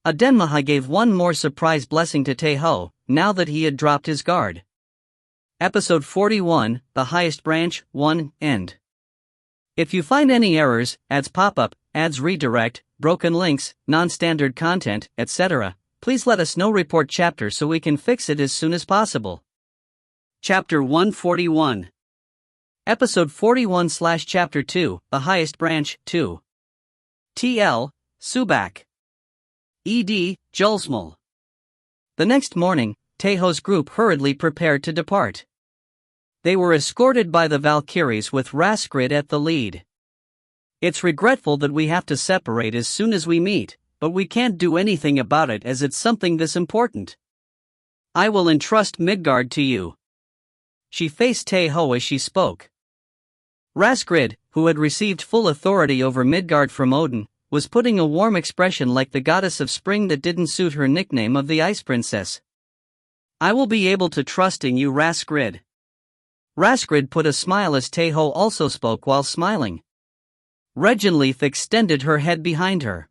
A Denmaha gave one more surprise blessing to Tae Ho, now that he had dropped his guard. Episode 41, The Highest Branch, 1, End. If you find any errors, ads pop up, ads redirect, broken links, non-standard content, etc., please let us know. Report chapter so we can fix it as soon as possible. Chapter 141. Episode 41/Chapter 2, The Highest Branch, 2. TL, Subak. ED, Julsmal. The next morning, Tae Ho's group hurriedly prepared to depart. They were escorted by the Valkyries with Raskrid at the lead. It's regretful that we have to separate as soon as we meet, but we can't do anything about it as it's something this important. I will entrust Midgard to you. She faced Tae Ho as she spoke. Raskrid, who had received full authority over Midgard from Odin, was putting a warm expression like the goddess of spring that didn't suit her nickname of the Ice Princess. I will be able to trust in you, Raskrid. Raskrid put a smile as Tae Ho also spoke while smiling. Reginleaf extended her head behind her.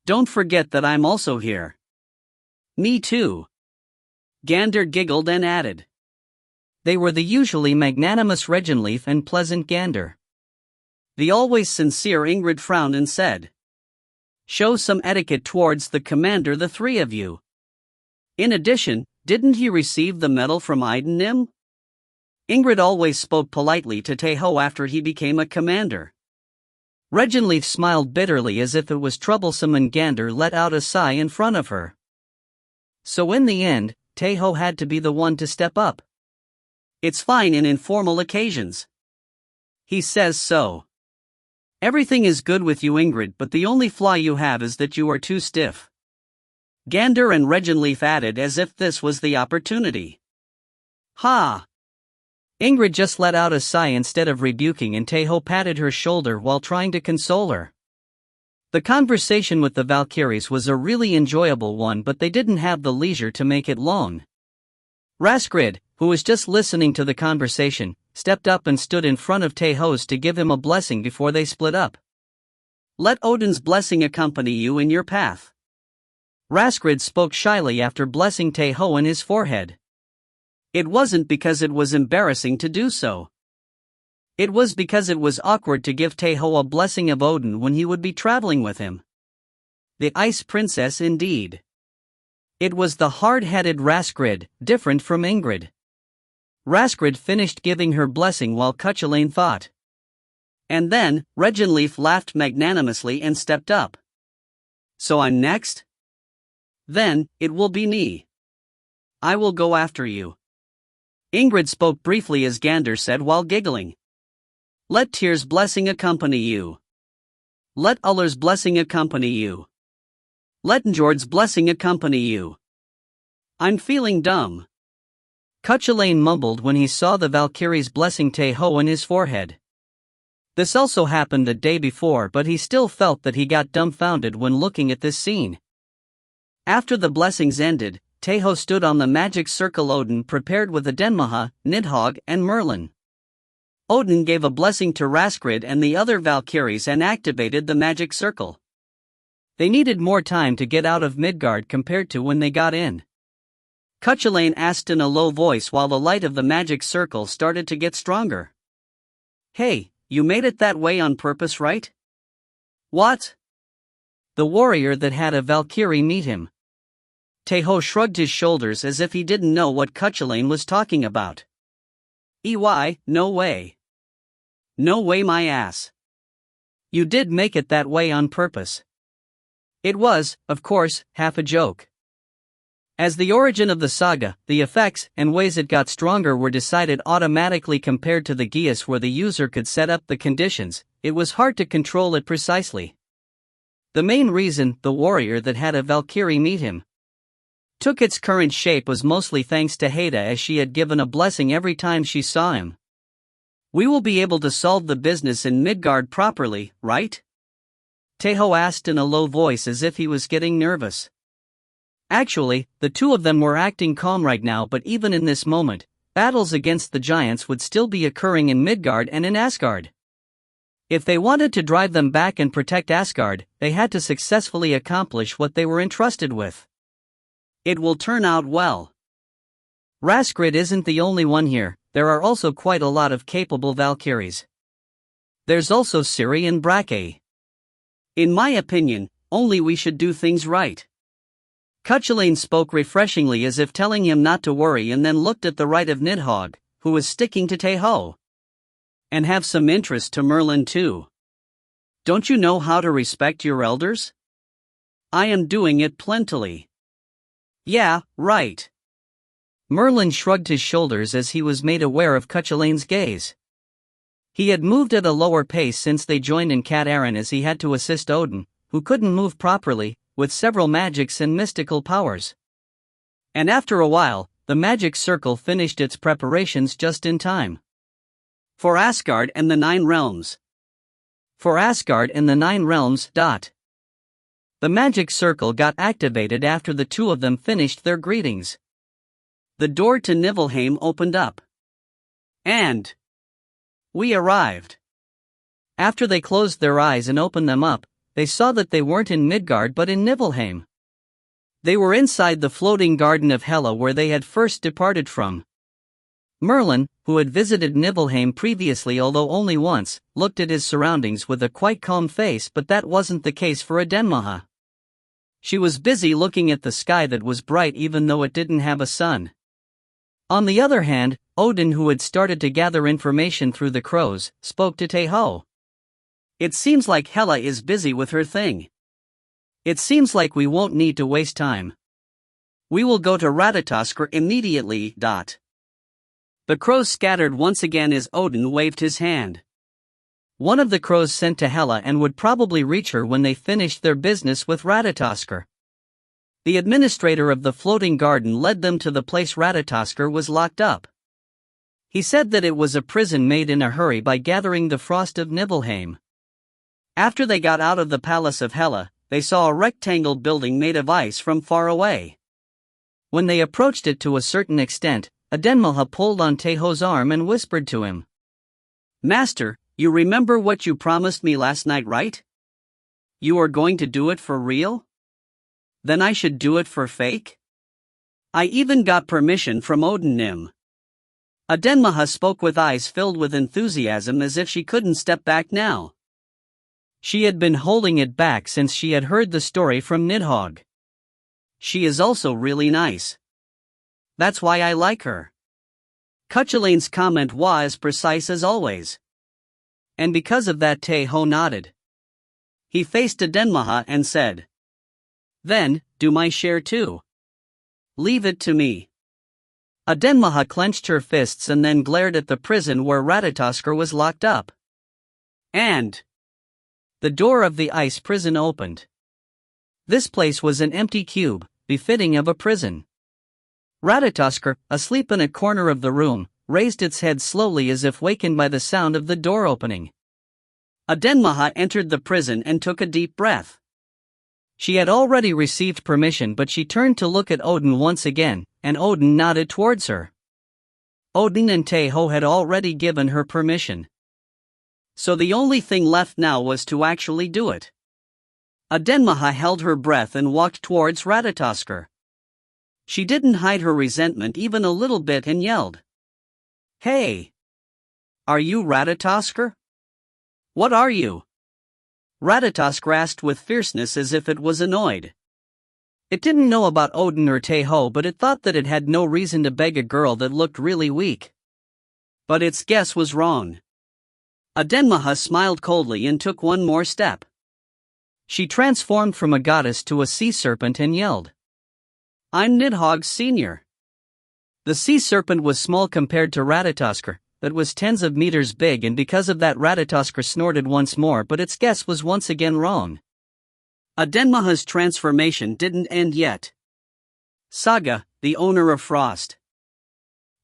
Don't forget that I'm also here. Me too. Gander giggled and added. They were the usually magnanimous Reginleaf and pleasant Gander. The always sincere Ingrid frowned and said, "Show some etiquette towards the commander, the three of you. In addition, didn't he receive the medal from Idun? Ingrid always spoke politely to Tae Ho after he became a commander." Reginleaf smiled bitterly as if it was troublesome, and Gander let out a sigh in front of her. So in the end, Tae Ho had to be the one to step up. "It's fine in informal occasions. He says so. Everything is good with you, Ingrid, but the only flaw you have is that you are too stiff." Gander and Reginleaf added as if this was the opportunity. Ha! Ingrid just let out a sigh instead of rebuking, and Tae Ho patted her shoulder while trying to console her. The conversation with the Valkyries was a really enjoyable one, but they didn't have the leisure to make it long. Raskrid, who was just listening to the conversation, stepped up and stood in front of Tae Ho's to give him a blessing before they split up. "Let Odin's blessing accompany you in your path." Raskrid spoke shyly after blessing Tae Ho in his forehead. It wasn't because it was embarrassing to do so. It was because it was awkward to give Tae Ho a blessing of Odin when he would be traveling with him. The Ice Princess indeed. It was the hard-headed Raskrid, different from Ingrid. Raskrid finished giving her blessing while Cuchulainn thought. And then, Reginleaf laughed magnanimously and stepped up. "So I'm next? Then, it will be me. I will go after you." Ingrid spoke briefly as Gander said while giggling. "Let Tyr's blessing accompany you. Let Uller's blessing accompany you. Let Njord's blessing accompany you. I'm feeling dumb." Cuchulainn mumbled when he saw the Valkyries blessing Tae Ho in his forehead. This also happened the day before, but he still felt that he got dumbfounded when looking at this scene. After the blessings ended, Tae Ho stood on the magic circle Odin prepared with Adenmaha, Nidhogg, and Merlin. Odin gave a blessing to Raskrid and the other Valkyries and activated the magic circle. They needed more time to get out of Midgard compared to when they got in. Cuchulainn asked in a low voice while the light of the magic circle started to get stronger. "Hey, you made it that way on purpose, right?" "What?" "The warrior that had a Valkyrie meet him." Tae Ho shrugged his shoulders as if he didn't know what Cuchulainn was talking about. No way. No way my ass. You did make it that way on purpose. It was, of course, half a joke. As the origin of the saga, the effects and ways it got stronger were decided automatically compared to the Geas where the user could set up the conditions. It was hard to control it precisely. The main reason the warrior that had a Valkyrie meet him took its current shape was mostly thanks to Heda, as she had given a blessing every time she saw him. "We will be able to solve the business in Midgard properly, right?" Tae Ho asked in a low voice as if he was getting nervous. Actually, the two of them were acting calm right now, but even in this moment, battles against the giants would still be occurring in Midgard and in Asgard. If they wanted to drive them back and protect Asgard, they had to successfully accomplish what they were entrusted with. It will turn out well. Raskrid isn't the only one here, there are also quite a lot of capable Valkyries. There's also Ciri and Brake. In my opinion, only we should do things right. Cuchulainn spoke refreshingly as if telling him not to worry, and then looked at the right of Nidhogg, who was sticking to Tae Ho. "And have some interest to Merlin too. Don't you know how to respect your elders?" "I am doing it plentifully." "Yeah, right." Merlin shrugged his shoulders as he was made aware of Cuchulainn's gaze. He had moved at a lower pace since they joined in Cat Aaron, as he had to assist Odin, who couldn't move properly, with several magics and mystical powers. And after a while, the magic circle finished its preparations just in time. For Asgard and the Nine Realms. For Asgard and the Nine Realms. The magic circle got activated after the two of them finished their greetings. The door to Niflheim opened up. And we arrived. After they closed their eyes and opened them up, they saw that they weren't in Midgard but in Niflheim. They were inside the floating garden of Hela where they had first departed from. Merlin, who had visited Niflheim previously although only once, looked at his surroundings with a quite calm face, but that wasn't the case for Adenmaha. She was busy looking at the sky that was bright even though it didn't have a sun. On the other hand, Odin, who had started to gather information through the crows, spoke to Tae Ho. "It seems like Hela is busy with her thing. It seems like we won't need to waste time. We will go to Ratatoskr immediately. The crows scattered once again as Odin waved his hand. One of the crows sent to Hela and would probably reach her when they finished their business with Ratatoskr. The administrator of the floating garden led them to the place Ratatoskr was locked up. He said that it was a prison made in a hurry by gathering the frost of Niflheim. After they got out of the palace of Hela, they saw a rectangle building made of ice from far away. When they approached it to a certain extent, Adenmaha pulled on Tae Ho's arm and whispered to him. "Master, you remember what you promised me last night, right? You are going to do it for real? Then I should do it for fake? I even got permission from Odin." Adenmaha spoke with eyes filled with enthusiasm as if she couldn't step back now. She had been holding it back since she had heard the story from Nidhogg. She is also really nice. That's why I like her. Cuchulainn's comment was precise as always. And because of that, Tae Ho nodded. He faced Adenmaha and said, "Then, do my share too. Leave it to me." Adenmaha clenched her fists and then glared at the prison where Ratatoskr was locked up. And the door of the ice prison opened. This place was an empty cube, befitting of a prison. Ratatoskr, asleep in a corner of the room, raised its head slowly as if wakened by the sound of the door opening. Adenmaha entered the prison and took a deep breath. She had already received permission, but she turned to look at Odin once again, and Odin nodded towards her. Odin and Tae Ho had already given her permission. So the only thing left now was to actually do it. Adenmaha held her breath and walked towards Ratatoskr. She didn't hide her resentment even a little bit and yelled, "Hey! Are you Ratatoskr? What are you?" Ratatoskr asked with fierceness as if it was annoyed. It didn't know about Odin or Tae Ho, but it thought that it had no reason to beg a girl that looked really weak. But its guess was wrong. Adenmaha smiled coldly and took one more step. She transformed from a goddess to a sea serpent and yelled, "I'm Nidhogg Sr." The sea serpent was small compared to Ratatoskr, that was tens of meters big, and because of that Ratatoskr snorted once more, but its guess was once again wrong. Adenmaha's transformation didn't end yet. Saga, the owner of Frost.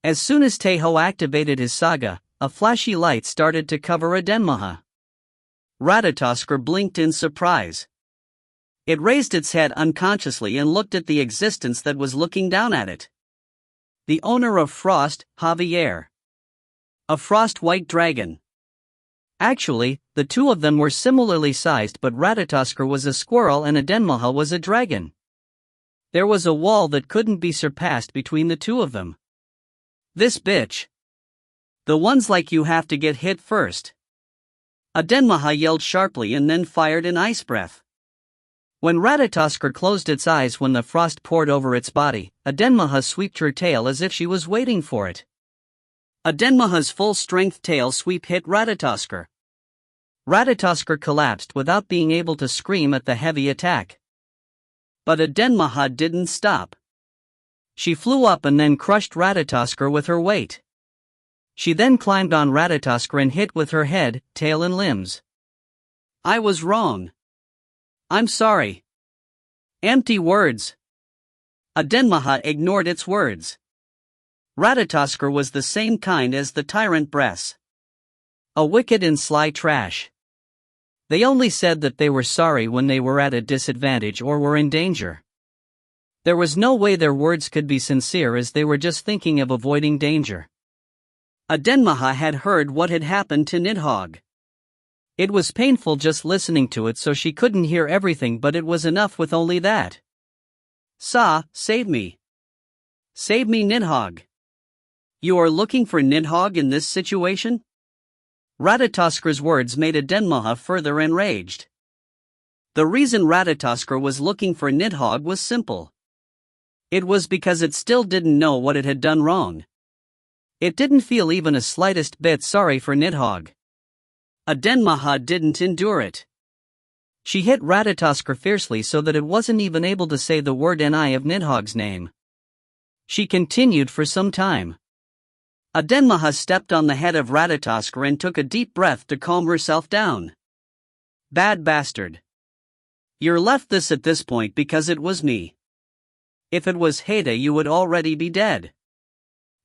As soon as Tae Ho activated his Saga, a flashy light started to cover Adenmaha. Ratatoskr blinked in surprise. It raised its head unconsciously and looked at the existence that was looking down at it. The owner of Frost, Javier. A frost white dragon. Actually, the two of them were similarly sized, but Ratatoskr was a squirrel and Adenmaha was a dragon. There was a wall that couldn't be surpassed between the two of them. This bitch. The ones like you have to get hit first. Adenmaha yelled sharply and then fired an ice breath. When Ratatoskr closed its eyes when the frost poured over its body, Adenmaha swept her tail as if she was waiting for it. Adenmaha's full-strength tail sweep hit Ratatoskr. Ratatoskr collapsed without being able to scream at the heavy attack. But Adenmaha didn't stop. She flew up and then crushed Ratatoskr with her weight. She then climbed on Ratatoskr and hit with her head, tail and limbs. "I was wrong. I'm sorry." Empty words. Adenmaha ignored its words. Ratatoskr was the same kind as the tyrant Bress. A wicked and sly trash. They only said that they were sorry when they were at a disadvantage or were in danger. There was no way their words could be sincere, as they were just thinking of avoiding danger. Adenmaha had heard what had happened to Nidhogg. It was painful just listening to it, so she couldn't hear everything, but it was enough with only that. Save me. Save me, Nidhogg. You are looking for Nidhogg in this situation?" Ratatoskr's words made Adenmaha further enraged. The reason Ratatoskr was looking for Nidhogg was simple. It was because it still didn't know what it had done wrong. It didn't feel even a slightest bit sorry for Nidhogg. Adenmaha didn't endure it. She hit Ratatoskr fiercely so that it wasn't even able to say the word Ni of Nidhogg's name. She continued for some time. Adenmaha stepped on the head of Ratatoskr and took a deep breath to calm herself down. "Bad bastard. You're left this at this point because it was me. If it was Haida, you would already be dead."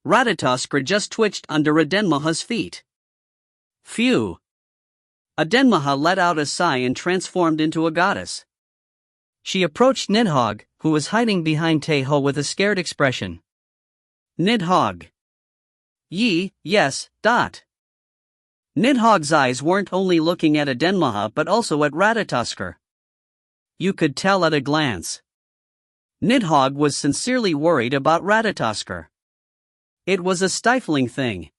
Ratatoskr just twitched under Adenmaha's feet. Phew. Adenmaha let out a sigh and transformed into a goddess. She approached Nidhogg, who was hiding behind Tae Ho, with a scared expression. "Nidhogg. Yes. Nidhogg's eyes weren't only looking at Adenmaha but also at Ratatoskr. You could tell at a glance. Nidhogg was sincerely worried about Ratatoskr. It was a stifling thing.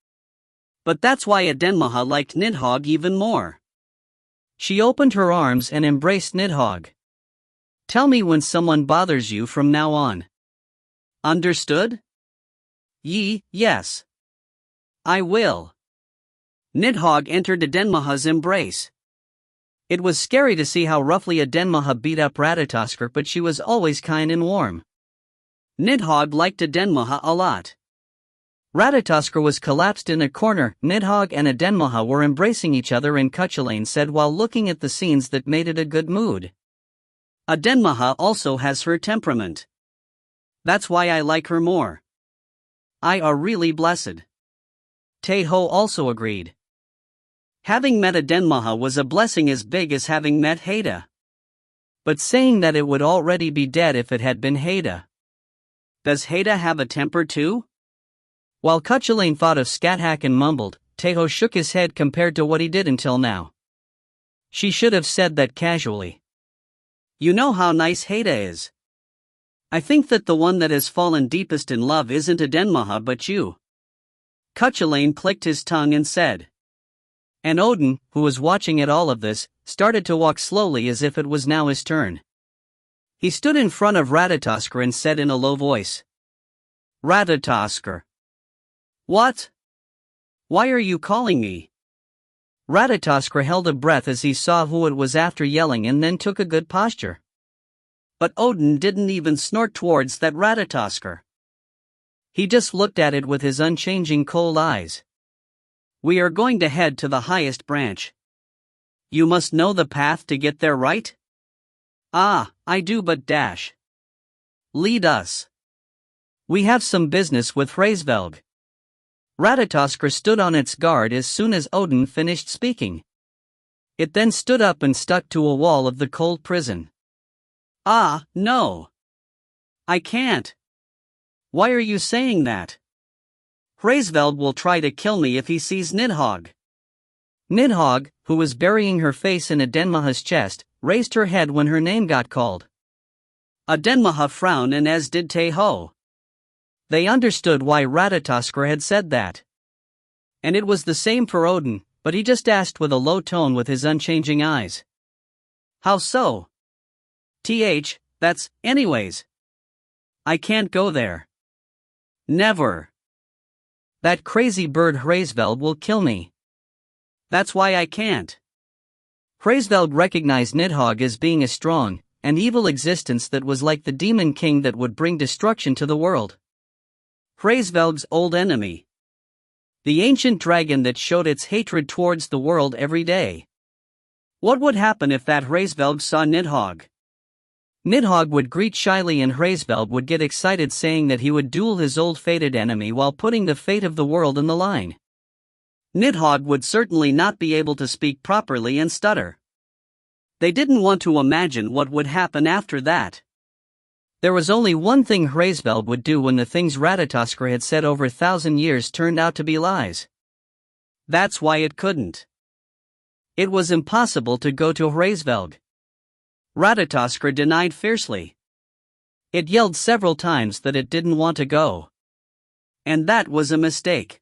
But that's why Adenmaha liked Nidhogg even more. She opened her arms and embraced Nidhogg. "Tell me when someone bothers you from now on. Understood?" Yes. I will." Nidhogg entered Adenmaha's embrace. It was scary to see how roughly Adenmaha beat up Ratatoskr, but she was always kind and warm. Nidhogg liked Adenmaha a lot. Ratatoskr was collapsed in a corner. Nidhogg and Adenmaha were embracing each other, and Cuchulainn said while looking at the scenes that made it a good mood. "Adenmaha also has her temperament. That's why I like her more. I are really blessed." Tae Ho also agreed. Having met Adenmaha was a blessing as big as having met Haida. but saying that it would already be dead if it had been Haida. Does Haida have a temper too? While Cuchulainn thought of Scathach and mumbled, Tae Ho shook his head compared to what he did until now. She should have said that casually. You know how nice Haida is. I think that the one that has fallen deepest in love isn't Adenmaha but you. Cuchulainn clicked his tongue and said. And Odin, who was watching at all of this, started to walk slowly as if it was now his turn. He stood in front of Ratatoskr and said in a low voice. Ratatoskr. What? Why are you calling me? Ratatoskr held a breath as he saw who it was after yelling and then took a good posture. But Odin didn't even snort towards that Ratatoskr. He just looked at it with his unchanging cold eyes. We are going to head to the highest branch. You must know the path to get there, right? Ah, I do, but dash. Lead us. We have some business with Hraesvelg. Ratatoskr stood on its guard as soon as Odin finished speaking. It then stood up and stuck to a wall of the cold prison. Ah, no. I can't. Why are you saying that? Hraesvelg will try to kill me if he sees Nidhogg. Nidhogg, who was burying her face in Adenmaha's chest, raised her head when her name got called. Adenmaha frowned and as did Tae Ho. They understood why Ratatoskr had said that. And it was the same for Odin, but he just asked with a low tone with his unchanging eyes. How so? That's, anyways. I can't go there. Never. That crazy bird Hraesvelg will kill me. That's why I can't. Hraesvelg recognized Nidhogg as being a strong, and evil existence that was like the demon king that would bring destruction to the world. Hraesvelg's old enemy. The ancient dragon that showed its hatred towards the world every day. What would happen if that Hraesvelg saw Nidhogg? Nidhogg would greet shyly and Hraesvelg would get excited saying that he would duel his old fated enemy while putting the fate of the world on the line. Nidhogg would certainly not be able to speak properly and stutter. They didn't want to imagine what would happen after that. There was only one thing Hraesvelg would do when the things Ratatoskr had said over 1,000 years turned out to be lies. That's why it couldn't. It was impossible to go to Hraesvelg. Ratatoskr denied fiercely. It yelled several times that it didn't want to go. And that was a mistake.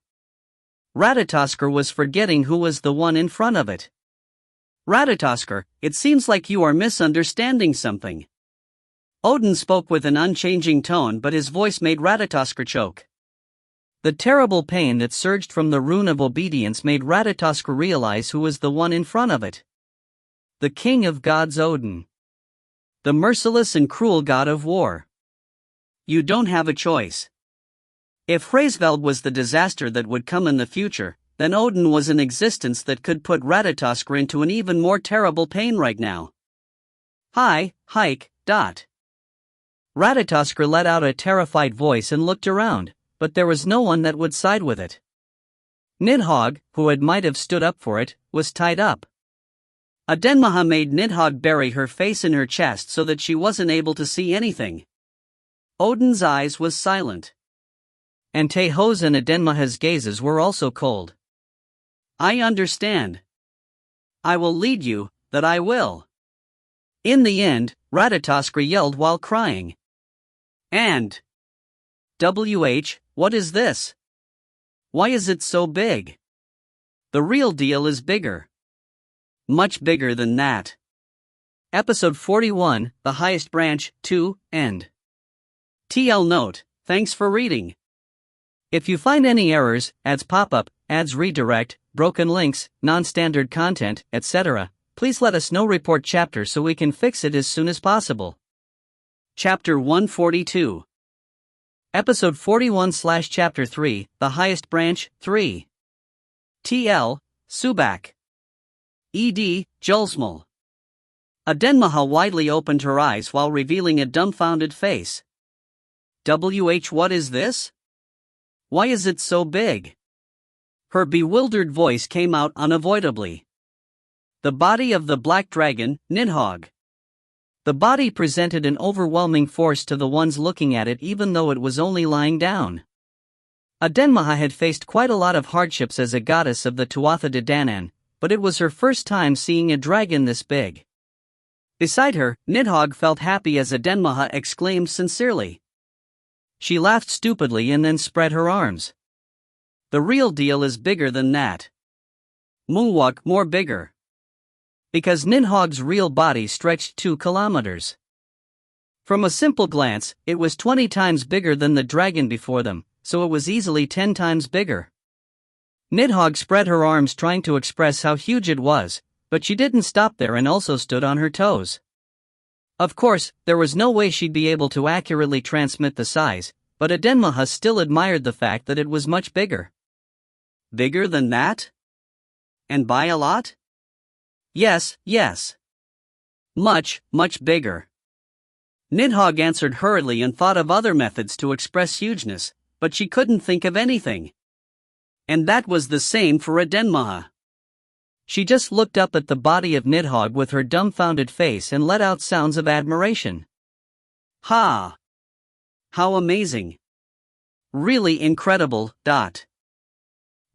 Ratatoskr was forgetting who was the one in front of it. Ratatoskr, it seems like you are misunderstanding something. Odin spoke with an unchanging tone, but his voice made Ratatoskr choke. The terrible pain that surged from the rune of obedience made Ratatoskr realize who was the one in front of it. The king of gods Odin. The merciless and cruel god of war. You don't have a choice. If Hraesvelg was the disaster that would come in the future, then Odin was an existence that could put Ratatoskr into an even more terrible pain right now. Hike. Ratatoskr let out a terrified voice and looked around, but there was no one that would side with it. Nidhogg, who might have stood up for it, was tied up. Adenmaha made Nidhogg bury her face in her chest so that she wasn't able to see anything. Odin's eyes was silent. And Tae Ho's and Adenmaha's gazes were also cold. I understand. I will lead you, that I will. In the end, Ratatoskr yelled while crying. And what is this? Why is it so big? The real deal is bigger. Much bigger than that. Episode 41, The Highest Branch, 2, End. TL note, thanks for reading. If you find any errors, ads pop up, ads redirect, broken links, non-standard content, etc., please let us know. Report chapter so we can fix it as soon as possible. Chapter 142. Episode 41/Chapter 3, The Highest Branch, 3. TL, Subak. ED, Julsmal. Adenmaha widely opened her eyes while revealing a dumbfounded face. What is this? Why is it so big? Her bewildered voice came out unavoidably. The body of the black dragon, Nidhogg. The body presented an overwhelming force to the ones looking at it even though it was only lying down. Adenmaha had faced quite a lot of hardships as a goddess of the Tuatha De Danann, but it was her first time seeing a dragon this big. Beside her, Nidhogg felt happy as Adenmaha exclaimed sincerely. She laughed stupidly and then spread her arms. The real deal is bigger than that. Muwak more bigger. Because Nidhogg's real body stretched 2 kilometers. From a simple glance, it was 20 times bigger than the dragon before them, so it was easily 10 times bigger. Nidhogg spread her arms trying to express how huge it was, but she didn't stop there and also stood on her toes. Of course, there was no way she'd be able to accurately transmit the size, but Adenmaha still admired the fact that it was much bigger. Bigger than that? And by a lot? Yes. Much, much bigger. Nidhogg answered hurriedly and thought of other methods to express hugeness, but she couldn't think of anything. And that was the same for Adenmaha. She just looked up at the body of Nidhogg with her dumbfounded face and let out sounds of admiration. Ha! How amazing! Really incredible.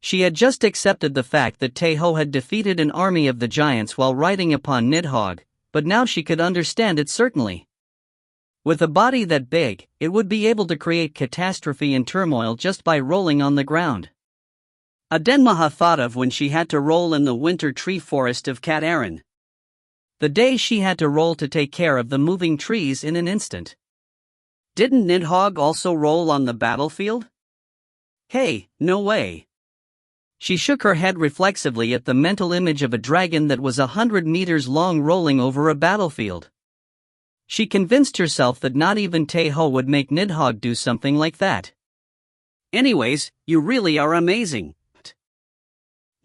She had just accepted the fact that Tae Ho had defeated an army of the giants while riding upon Nidhogg, but now she could understand it certainly. With a body that big, it would be able to create catastrophe and turmoil just by rolling on the ground. Adenmaha thought of when she had to roll in the winter tree forest of Cat Aaron. The day she had to roll to take care of the moving trees in an instant. Didn't Nidhogg also roll on the battlefield? Hey, no way. She shook her head reflexively at the mental image of a dragon that was 100 meters long rolling over a battlefield. She convinced herself that not even Tae Ho would make Nidhogg do something like that. Anyways, you really are amazing.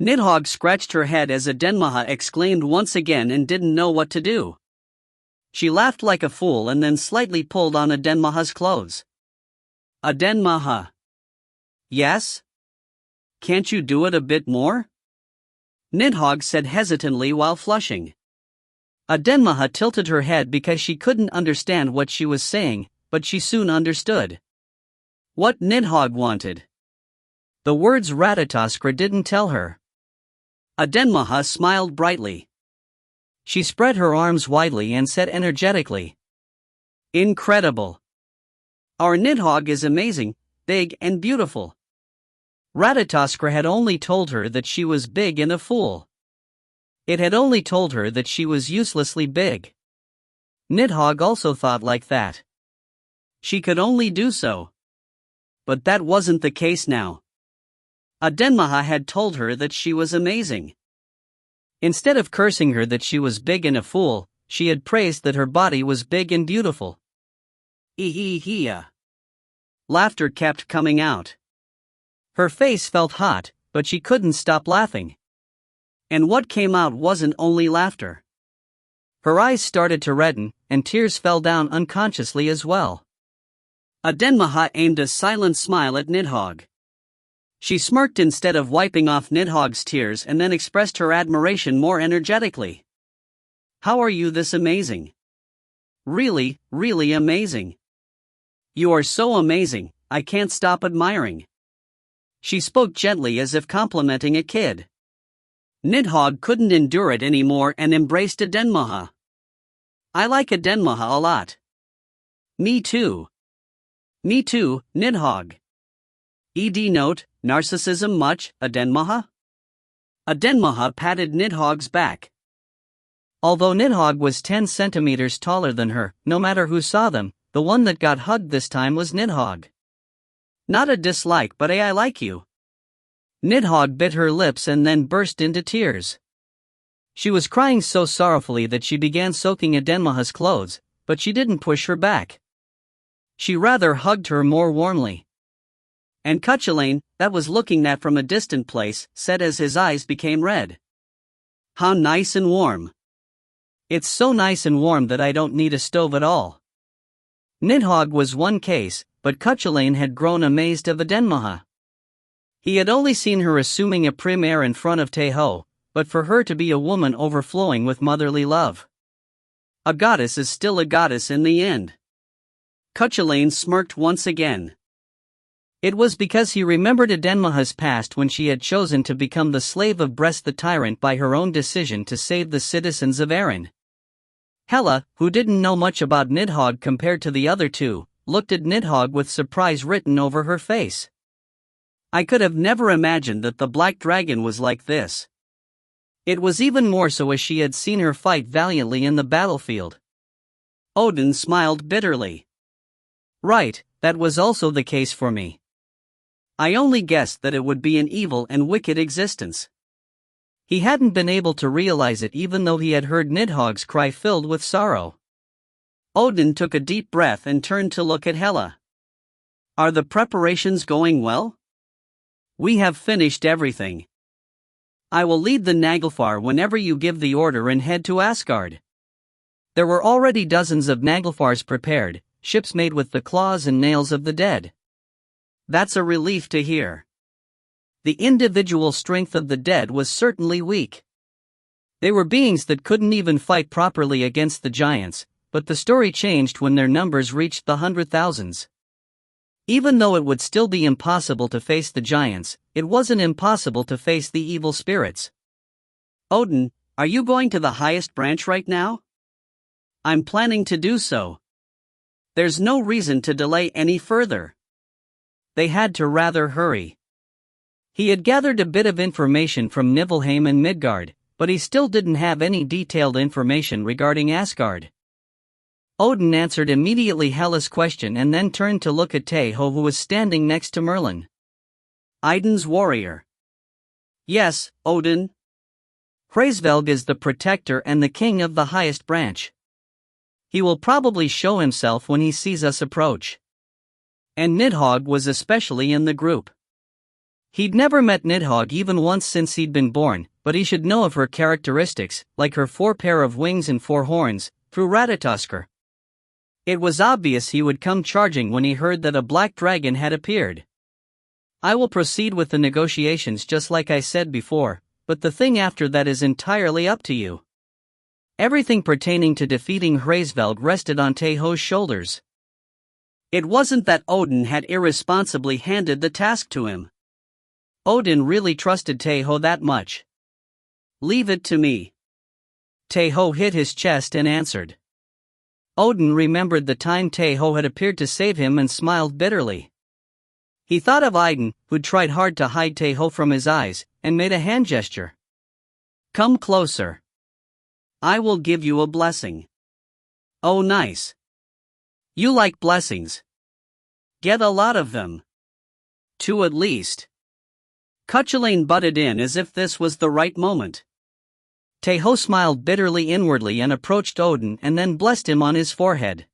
Nidhogg scratched her head as Adenmaha exclaimed once again and didn't know what to do. She laughed like a fool and then slightly pulled on Adenmaha's clothes. Adenmaha. Yes? Can't you do it a bit more? Nidhogg said hesitantly while flushing. Adenmaha tilted her head because she couldn't understand what she was saying, but she soon understood. What Nidhogg wanted. The words Ratatoskra didn't tell her. Adenmaha smiled brightly. She spread her arms widely and said energetically. Incredible. Our Nidhogg is amazing, big and beautiful. Ratatoskra had only told her that she was big and a fool. It had only told her that she was uselessly big. Nidhogg also thought like that. She could only do so. But that wasn't the case now. Adenmaha had told her that she was amazing. Instead of cursing her that she was big and a fool, she had praised that her body was big and beautiful. Ee-hee-hee-ah. Laughter kept coming out. Her face felt hot, but she couldn't stop laughing. And what came out wasn't only laughter. Her eyes started to redden, and tears fell down unconsciously as well. Adenmaha aimed a silent smile at Nidhogg. She smirked instead of wiping off Nidhogg's tears and then expressed her admiration more energetically. How are you this amazing? Really, really amazing. You are so amazing, I can't stop admiring. She spoke gently as if complimenting a kid. Nidhogg couldn't endure it anymore and embraced Adenmaha. I like Adenmaha a lot. Me too. Me too, Nidhogg. ED note, narcissism much, Adenmaha? Adenmaha patted Nidhogg's back. Although Nidhogg was 10 centimeters taller than her, no matter who saw them, the one that got hugged this time was Nidhogg. Not a dislike but I like you. Nidhogg bit her lips and then burst into tears. She was crying so sorrowfully that she began soaking Adenmaha's clothes, but she didn't push her back. She rather hugged her more warmly. And Cuchulainn, that was looking at from a distant place, said as his eyes became red. How nice and warm. It's so nice and warm that I don't need a stove at all. Nidhogg was one case, but Cuchulainn had grown amazed of Adenmaha. He had only seen her assuming a prim air in front of Tae Ho, but for her to be a woman overflowing with motherly love. A goddess is still a goddess in the end. Cuchulainn smirked once again. It was because he remembered Edenmaha's past when she had chosen to become the slave of Brest the tyrant by her own decision to save the citizens of Erin. Hela, who didn't know much about Nidhogg compared to the other two, looked at Nidhogg with surprise written over her face. I could have never imagined that the Black Dragon was like this. It was even more so as she had seen her fight valiantly in the battlefield. Odin smiled bitterly. Right, that was also the case for me. I only guessed that it would be an evil and wicked existence. He hadn't been able to realize it even though he had heard Nidhogg's cry filled with sorrow. Odin took a deep breath and turned to look at Hela. Are the preparations going well? We have finished everything. I will lead the Naglfar whenever you give the order and head to Asgard. There were already dozens of Naglfars prepared, ships made with the claws and nails of the dead. That's a relief to hear. The individual strength of the dead was certainly weak. They were beings that couldn't even fight properly against the giants, but the story changed when their numbers reached the 100,000s. Even though it would still be impossible to face the giants, it wasn't impossible to face the evil spirits. Odin, are you going to the highest branch right now? I'm planning to do so. There's no reason to delay any further. They had to rather hurry. He had gathered a bit of information from Niflheim and Midgard, but he still didn't have any detailed information regarding Asgard. Odin answered immediately Hela's question and then turned to look at Tae Ho, who was standing next to Merlin. Idun's warrior. Yes, Odin. Hraesvelg is the protector and the king of the highest branch. He will probably show himself when he sees us approach. And Nidhogg was especially in the group. He'd never met Nidhogg even once since he'd been born, but he should know of her characteristics, like her 4 pair of wings and 4 horns, through Ratatoskr. It was obvious he would come charging when he heard that a black dragon had appeared. I will proceed with the negotiations just like I said before, but the thing after that is entirely up to you. Everything pertaining to defeating Hraesvelg rested on Tae Ho's shoulders. It wasn't that Odin had irresponsibly handed the task to him. Odin really trusted Tae Ho that much. Leave it to me. Tae Ho hit his chest and answered. Odin remembered the time Tae Ho had appeared to save him and smiled bitterly. He thought of Idun, who'd tried hard to hide Tae Ho from his eyes, and made a hand gesture. Come closer. I will give you a blessing. Oh, nice. You like blessings. Get a lot of them. 2 at least. Cuchulainn butted in as if this was the right moment. Tae Ho smiled bitterly inwardly and approached Odin and then blessed him on his forehead.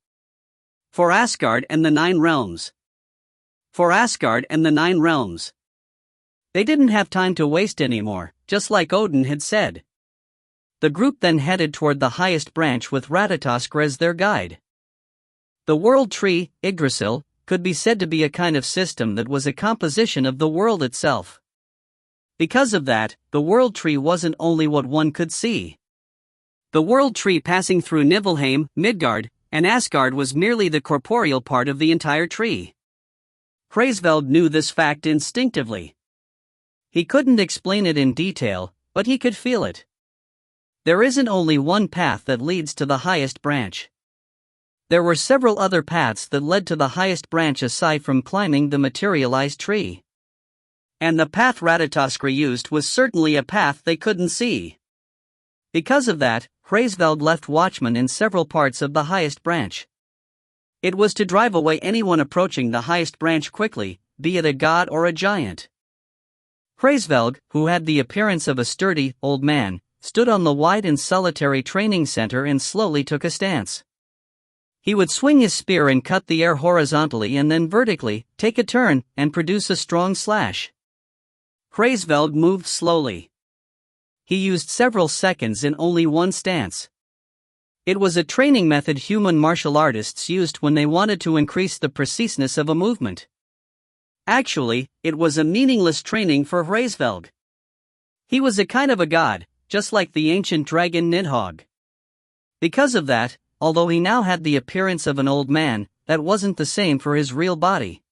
For Asgard and the 9 realms. For Asgard and the 9 realms. They didn't have time to waste anymore, just like Odin had said. The group then headed toward the highest branch with Ratatoskr as their guide. The world tree, Yggdrasil, could be said to be a kind of system that was a composition of the world itself. Because of that, the world tree wasn't only what one could see. The world tree passing through Niflheim, Midgard, and Asgard was merely the corporeal part of the entire tree. Hraesvelg knew this fact instinctively. He couldn't explain it in detail, but he could feel it. There isn't only one path that leads to the highest branch. There were several other paths that led to the highest branch aside from climbing the materialized tree. And the path Ratatoskr used was certainly a path they couldn't see. Because of that, Hraesvelg left watchmen in several parts of the highest branch. It was to drive away anyone approaching the highest branch quickly, be it a god or a giant. Hraesvelg, who had the appearance of a sturdy, old man, stood on the wide and solitary training center and slowly took a stance. He would swing his spear and cut the air horizontally and then vertically, take a turn, and produce a strong slash. Hraesvelg moved slowly. He used several seconds in only one stance. It was a training method human martial artists used when they wanted to increase the preciseness of a movement. Actually, it was a meaningless training for Hraesvelg. He was a kind of a god, just like the ancient dragon Nidhogg. Because of that, although he now had the appearance of an old man, that wasn't the same for his real body.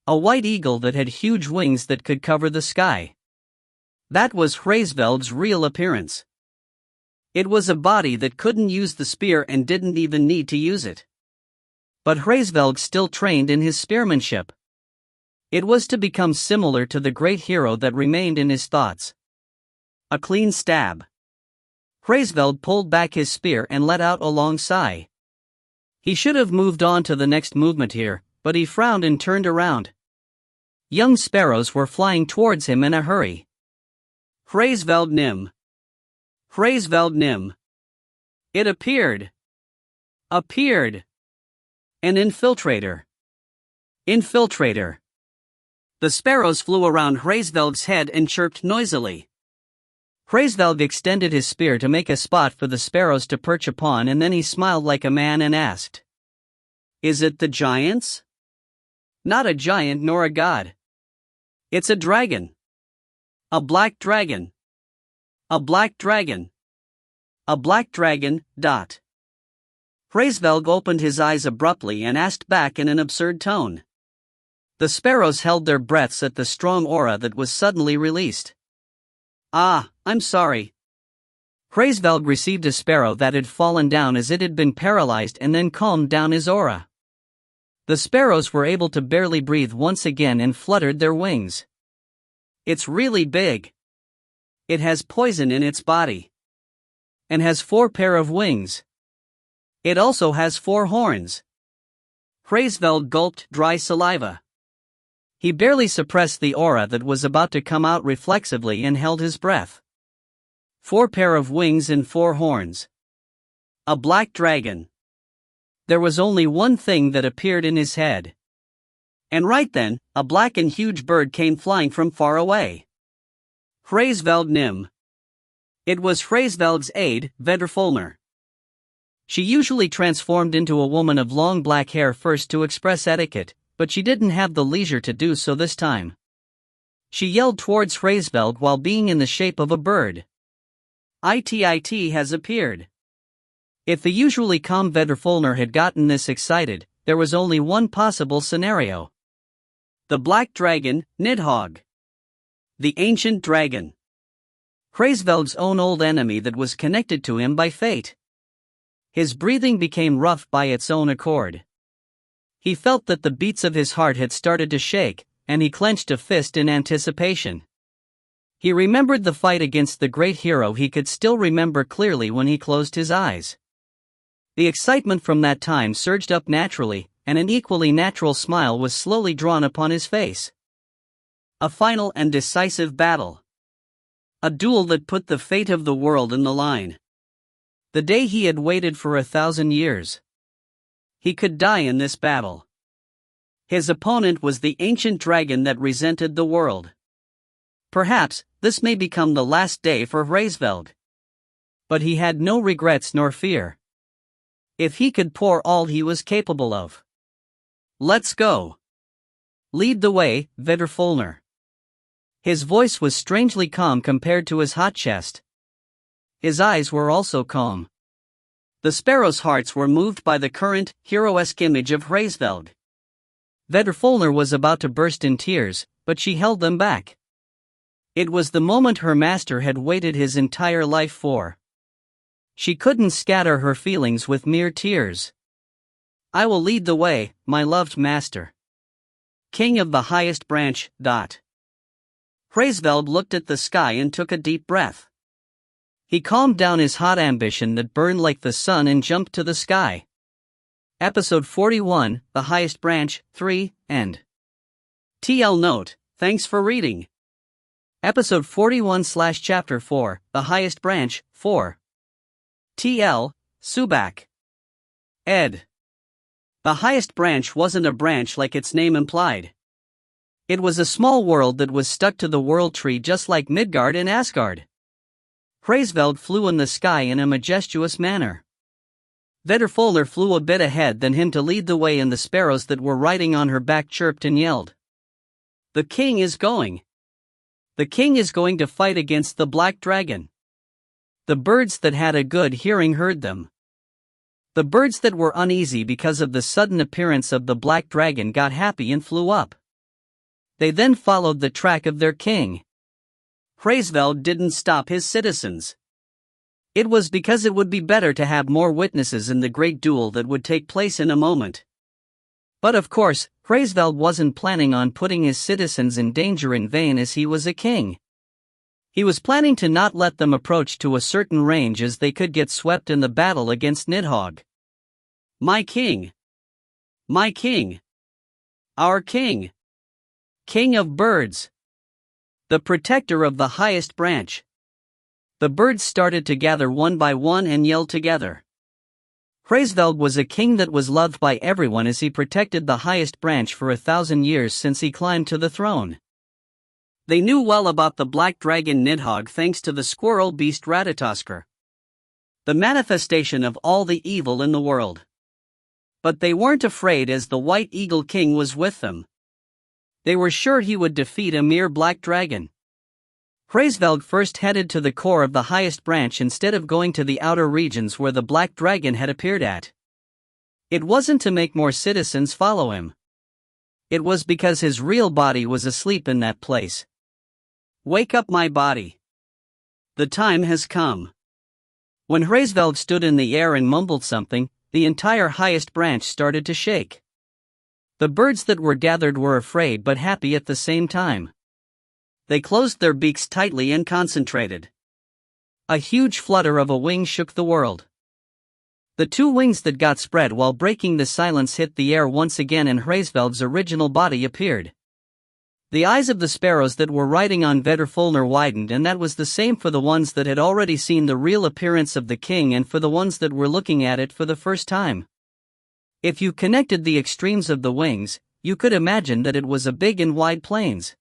A white eagle that had huge wings that could cover the sky. That was Hraesveld's real appearance. It was a body that couldn't use the spear and didn't even need to use it. But Hraesveld still trained in his spearmanship. It was to become similar to the great hero that remained in his thoughts. A clean stab. Hraesveld pulled back his spear and let out a long sigh. He should have moved on to the next movement here, but he frowned and turned around. Young sparrows were flying towards him in a hurry. Hraesveld Nim. Hraesveld Nim. It appeared. Appeared. An infiltrator. Infiltrator. The sparrows flew around Hraesveld's head and chirped noisily. Hraesveld extended his spear to make a spot for the sparrows to perch upon, and then he smiled like a man and asked, "Is it the giants?" "Not a giant nor a god. It's a dragon. A black dragon. A black dragon. A black dragon, dot." Hraesveld opened his eyes abruptly and asked back in an absurd tone. The sparrows held their breaths at the strong aura that was suddenly released. "Ah, I'm sorry." Hraesveld received a sparrow that had fallen down as it had been paralyzed and then calmed down his aura. The sparrows were able to barely breathe once again and fluttered their wings. "It's really big. It has poison in its body. And has 4 pair of wings. It also has 4 horns." Hraesveld gulped dry saliva. He barely suppressed the aura that was about to come out reflexively and held his breath. 4 pair of wings and 4 horns. A black dragon. There was only one thing that appeared in his head. And right then, a black and huge bird came flying from far away. Hraesveld Nim. It was Hraesveld's aide, Vedrfolner. She usually transformed into a woman of long black hair first to express etiquette, but she didn't have the leisure to do so this time. She yelled towards Hraesveld while being in the shape of a bird. "It has appeared." If the usually calm Vedrfolner had gotten this excited, there was only one possible scenario. The black dragon, Nidhogg. The ancient dragon. Hraesveld's own old enemy that was connected to him by fate. His breathing became rough by its own accord. He felt that the beats of his heart had started to shake, and he clenched a fist in anticipation. He remembered the fight against the great hero he could still remember clearly when he closed his eyes. The excitement from that time surged up naturally, and an equally natural smile was slowly drawn upon his face. A final and decisive battle. A duel that put the fate of the world in the line. The day he had waited for 1,000 years. He could die in this battle. His opponent was the ancient dragon that resented the world. Perhaps, this may become the last day for Hraesveld. But he had no regrets nor fear. If he could pour all he was capable of. "Let's go. Lead the way, Vedrfolner." His voice was strangely calm compared to his hot chest. His eyes were also calm. The sparrows' hearts were moved by the current, hero-esque image of Hraesveld. Vedrfolner was about to burst in tears, but she held them back. It was the moment her master had waited his entire life for. She couldn't scatter her feelings with mere tears. "I will lead the way, my loved master. King of the highest branch, dot." Hraesveld looked at the sky and took a deep breath. He calmed down his hot ambition that burned like the sun and jumped to the sky. Episode 41, The Highest Branch, 3, End. TL Note, thanks for reading. Episode 41/Chapter 4, The Highest Branch, 4. TL, Subak. Ed. The highest branch wasn't a branch like its name implied. It was a small world that was stuck to the world tree just like Midgard and Asgard. Hraesveld flew in the sky in a majestuous manner. Vedrfolner flew a bit ahead than him to lead the way, and the sparrows that were riding on her back chirped and yelled. "The king is going. The king is going to fight against the black dragon." The birds that had a good hearing heard them. The birds that were uneasy because of the sudden appearance of the black dragon got happy and flew up. They then followed the track of their king. Hraesvelg didn't stop his citizens. It was because it would be better to have more witnesses in the great duel that would take place in a moment. But of course, Hraesvelg wasn't planning on putting his citizens in danger in vain as he was a king. He was planning to not let them approach to a certain range as they could get swept in the battle against Nidhogg. My king! My king! Our king! King of birds! The protector of the highest branch! The birds started to gather one by one and yelled together. Hraesvelg was a king that was loved by everyone as he protected the highest branch for 1,000 years since he climbed to the throne. They knew well about the black dragon Nidhogg thanks to the squirrel beast Ratatoskr, the manifestation of all the evil in the world. But they weren't afraid as the White Eagle King was with them. They were sure he would defeat a mere black dragon. Hraesvelg first headed to the core of the highest branch instead of going to the outer regions where the black dragon had appeared at. It wasn't to make more citizens follow him. It was because his real body was asleep in that place. Wake up, my body. The time has come. When Hraesvelg stood in the air and mumbled something, the entire highest branch started to shake. The birds that were gathered were afraid but happy at the same time. They closed their beaks tightly and concentrated. A huge flutter of a wing shook the world. The two wings that got spread while breaking the silence hit the air once again and Hraesvelg's original body appeared. The eyes of the sparrows that were riding on Vedrfolnir widened, and that was the same for the ones that had already seen the real appearance of the king and for the ones that were looking at it for the first time. If you connected the extremes of the wings, you could imagine that it was a big and wide plains.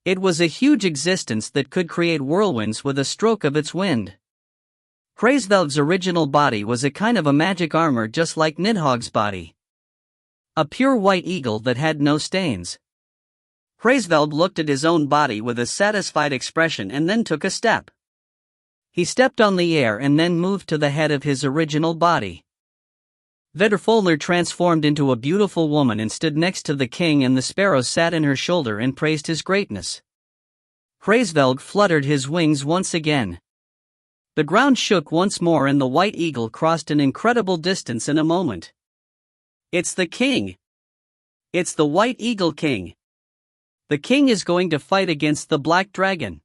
It was a huge existence that could create whirlwinds with a stroke of its wind. Hraesvelg's original body was a kind of a magic armor just like Nidhogg's body. A pure white eagle that had no stains. Hraesvelg looked at his own body with a satisfied expression and then took a step. He stepped on the air and then moved to the head of his original body. Vedrfolnir transformed into a beautiful woman and stood next to the king, and the sparrow sat in her shoulder and praised his greatness. Hraesvelg fluttered his wings once again. The ground shook once more and the white eagle crossed an incredible distance in a moment. It's the king! It's the White Eagle King! The king is going to fight against the black dragon!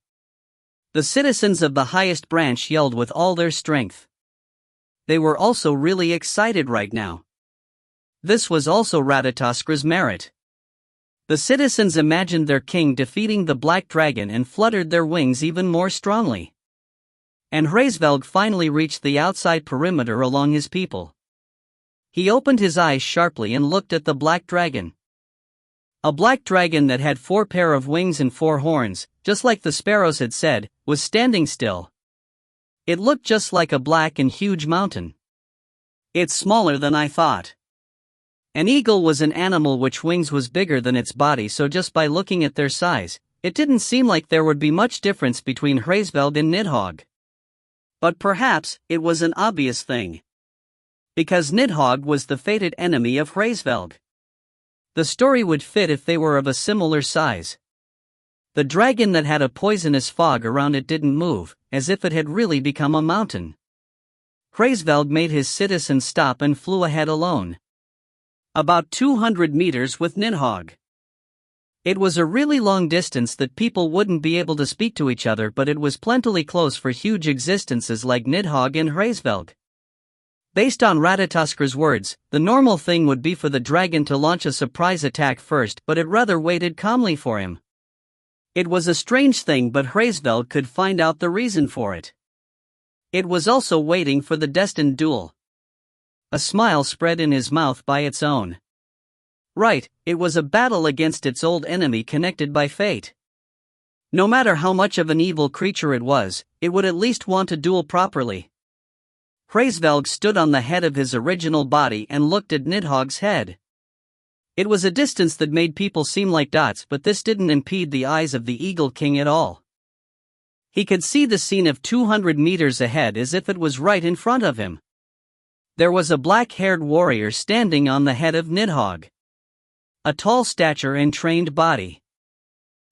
The citizens of the highest branch yelled with all their strength. They were also really excited right now. This was also Ratatoskr's merit. The citizens imagined their king defeating the black dragon and fluttered their wings even more strongly. And Hraesvelg finally reached the outside perimeter along his people. He opened his eyes sharply and looked at the black dragon. A black dragon that had 4 pair of wings and 4 horns, just like the sparrows had said, was standing still. It looked just like a black and huge mountain. It's smaller than I thought. An eagle was an animal which wings was bigger than its body, so just by looking at their size, it didn't seem like there would be much difference between Hraesvelg and Nidhogg. But perhaps it was an obvious thing. Because Nidhogg was the fated enemy of Hraesvelg. The story would fit if they were of a similar size. The dragon that had a poisonous fog around it didn't move, as if it had really become a mountain. Hraesvelg made his citizens stop and flew ahead alone. About 200 meters with Nidhogg. It was a really long distance that people wouldn't be able to speak to each other, but it was plentifully close for huge existences like Nidhogg and Hraesvelg. Based on Ratatoskr's words, the normal thing would be for the dragon to launch a surprise attack first, but it rather waited calmly for him. It was a strange thing, but Hraesvelg could find out the reason for it. It was also waiting for the destined duel. A smile spread in his mouth by its own. Right, it was a battle against its old enemy connected by fate. No matter how much of an evil creature it was, it would at least want to duel properly. Hraesvelg stood on the head of his original body and looked at Nidhogg's head. It was a distance that made people seem like dots, but this didn't impede the eyes of the Eagle King at all. He could see the scene of 200 meters ahead as if it was right in front of him. There was a black-haired warrior standing on the head of Nidhogg. A tall stature and trained body.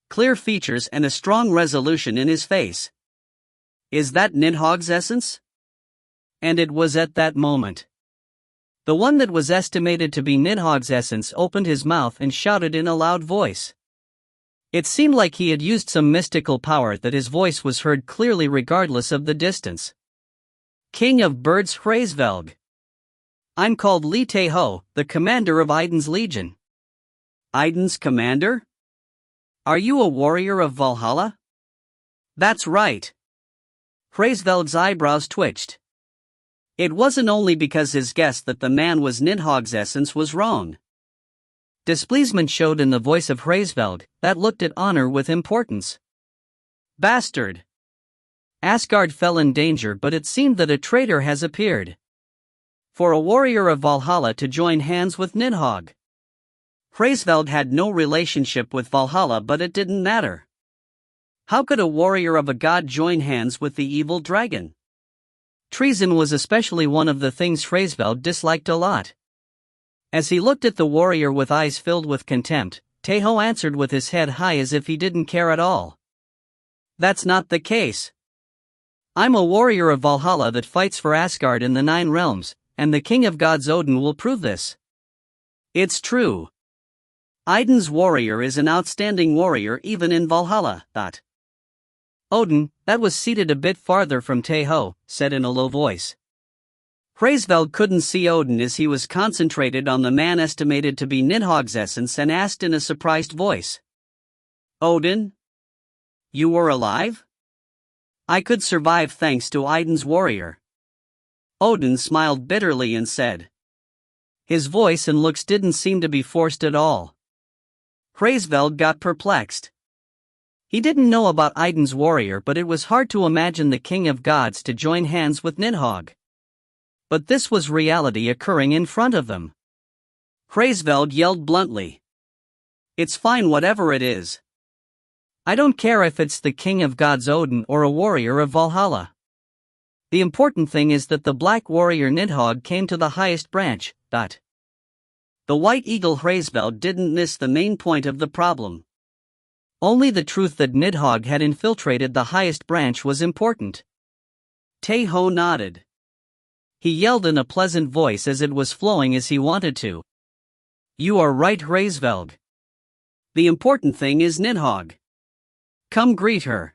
Clear features and a strong resolution in his face. Is that Nidhogg's essence? And it was at that moment. The one that was estimated to be Nidhogg's essence opened his mouth and shouted in a loud voice. It seemed like he had used some mystical power that his voice was heard clearly regardless of the distance. King of Birds Hraesvelg. I'm called Tae Ho, the commander of Idun's legion. Idun's commander? Are you a warrior of Valhalla? That's right. Hraesvelg's eyebrows twitched. It wasn't only because his guess that the man was Nidhogg's essence was wrong. Displeasement showed in the voice of Hraesvelg, that looked at honor with importance. Bastard! Asgard fell in danger, but it seemed that a traitor has appeared. For a warrior of Valhalla to join hands with Nidhogg. Hraesvelg had no relationship with Valhalla, but it didn't matter. How could a warrior of a god join hands with the evil dragon? Treason was especially one of the things Hraesvelg disliked a lot. As he looked at the warrior with eyes filled with contempt, Tae Ho answered with his head high as if he didn't care at all. That's not the case. I'm a warrior of Valhalla that fights for Asgard in the 9 realms, and the king of gods Odin will prove this. It's true. Idun's warrior is an outstanding warrior even in Valhalla. Odin, that was seated a bit farther from Tae Ho, said in a low voice. Hraesvelg couldn't see Odin as he was concentrated on the man estimated to be Nidhogg's essence and asked in a surprised voice. Odin? You were alive? I could survive thanks to Idun's warrior. Odin smiled bitterly and said. His voice and looks didn't seem to be forced at all. Hraesvelg got perplexed. He didn't know about Idun's warrior, but it was hard to imagine the king of gods to join hands with Nidhogg. But this was reality occurring in front of them. Hraesvelg yelled bluntly. It's fine whatever it is. I don't care if it's the king of gods Odin or a warrior of Valhalla. The important thing is that the black warrior Nidhogg came to the highest branch. The white eagle Hraesvelg didn't miss the main point of the problem. Only the truth that Nidhogg had infiltrated the highest branch was important. Tae Ho nodded. He yelled in a pleasant voice as it was flowing as he wanted to. You are right, Hraesvelg. The important thing is Nidhogg. Come greet her.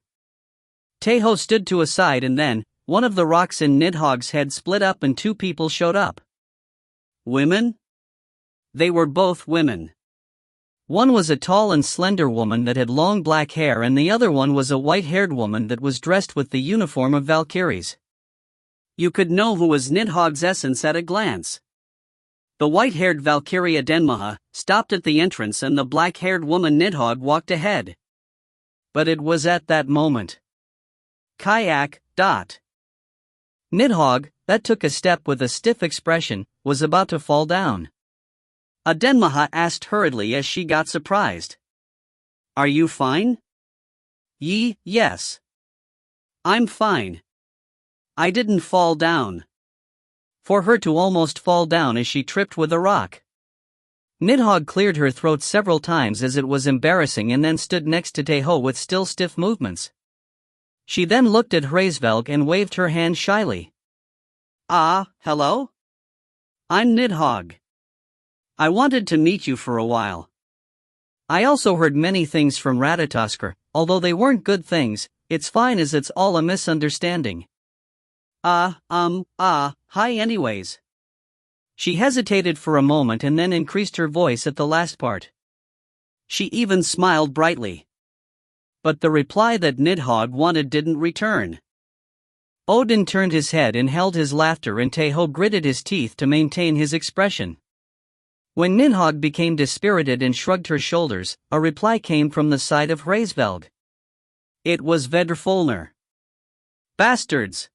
Tae Ho stood to a side and then, one of the rocks in Nidhogg's head split up and 2 people showed up. Women? They were both women. One was a tall and slender woman that had long black hair, and the other one was a white-haired woman that was dressed with the uniform of Valkyries. You could know who was Nidhogg's essence at a glance. The white-haired Valkyria Denmaha stopped at the entrance and the black-haired woman Nidhogg walked ahead. But it was at that moment. Kayak. Nidhogg, that took a step with a stiff expression, was about to fall down. Denmaha asked hurriedly as she got surprised. Are you fine? Yes. I'm fine. I didn't fall down. For her to almost fall down as she tripped with a rock. Nidhogg cleared her throat several times as it was embarrassing and then stood next to Tae Ho with still stiff movements. She then looked at Hraesvelg and waved her hand shyly. Hello? I'm Nidhogg. I wanted to meet you for a while. I also heard many things from Ratatoskr, although they weren't good things. It's fine as it's all a misunderstanding. Hi anyways. She hesitated for a moment and then increased her voice at the last part. She even smiled brightly. But the reply that Nidhogg wanted didn't return. Odin turned his head and held his laughter, and Tae Ho gritted his teeth to maintain his expression. When Nidhogg became dispirited and shrugged her shoulders, a reply came from the side of Hraesvelg. It was Vedrfolnir. Bastards!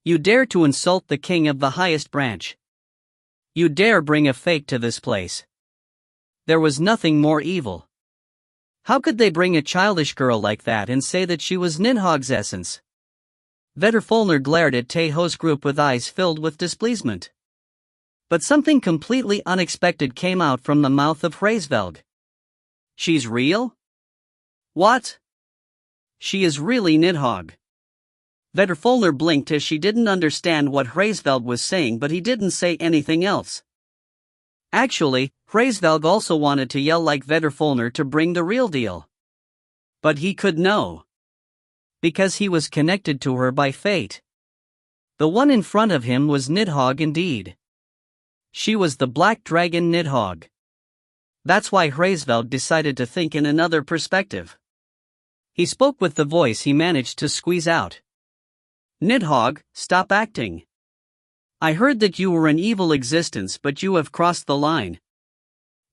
You dare to insult the king of the highest branch. You dare bring a fake to this place. There was nothing more evil. How could they bring a childish girl like that and say that she was Nidhogg's essence? Vedderfolner glared at Tae Ho's group with eyes filled with displeasement. But something completely unexpected came out from the mouth of Hraesvelg. She's real? What? She is really Nidhogg. Vedderfolner blinked as she didn't understand what Hraesvelg was saying, but he didn't say anything else. Actually, Hraesvelg also wanted to yell like Vedderfolner to bring the real deal. But he could know. Because he was connected to her by fate. The one in front of him was Nidhogg indeed. She was the black dragon Nidhogg. That's why Hraesvelg decided to think in another perspective. He spoke with the voice he managed to squeeze out. Nidhogg, stop acting. I heard that you were an evil existence, but you have crossed the line.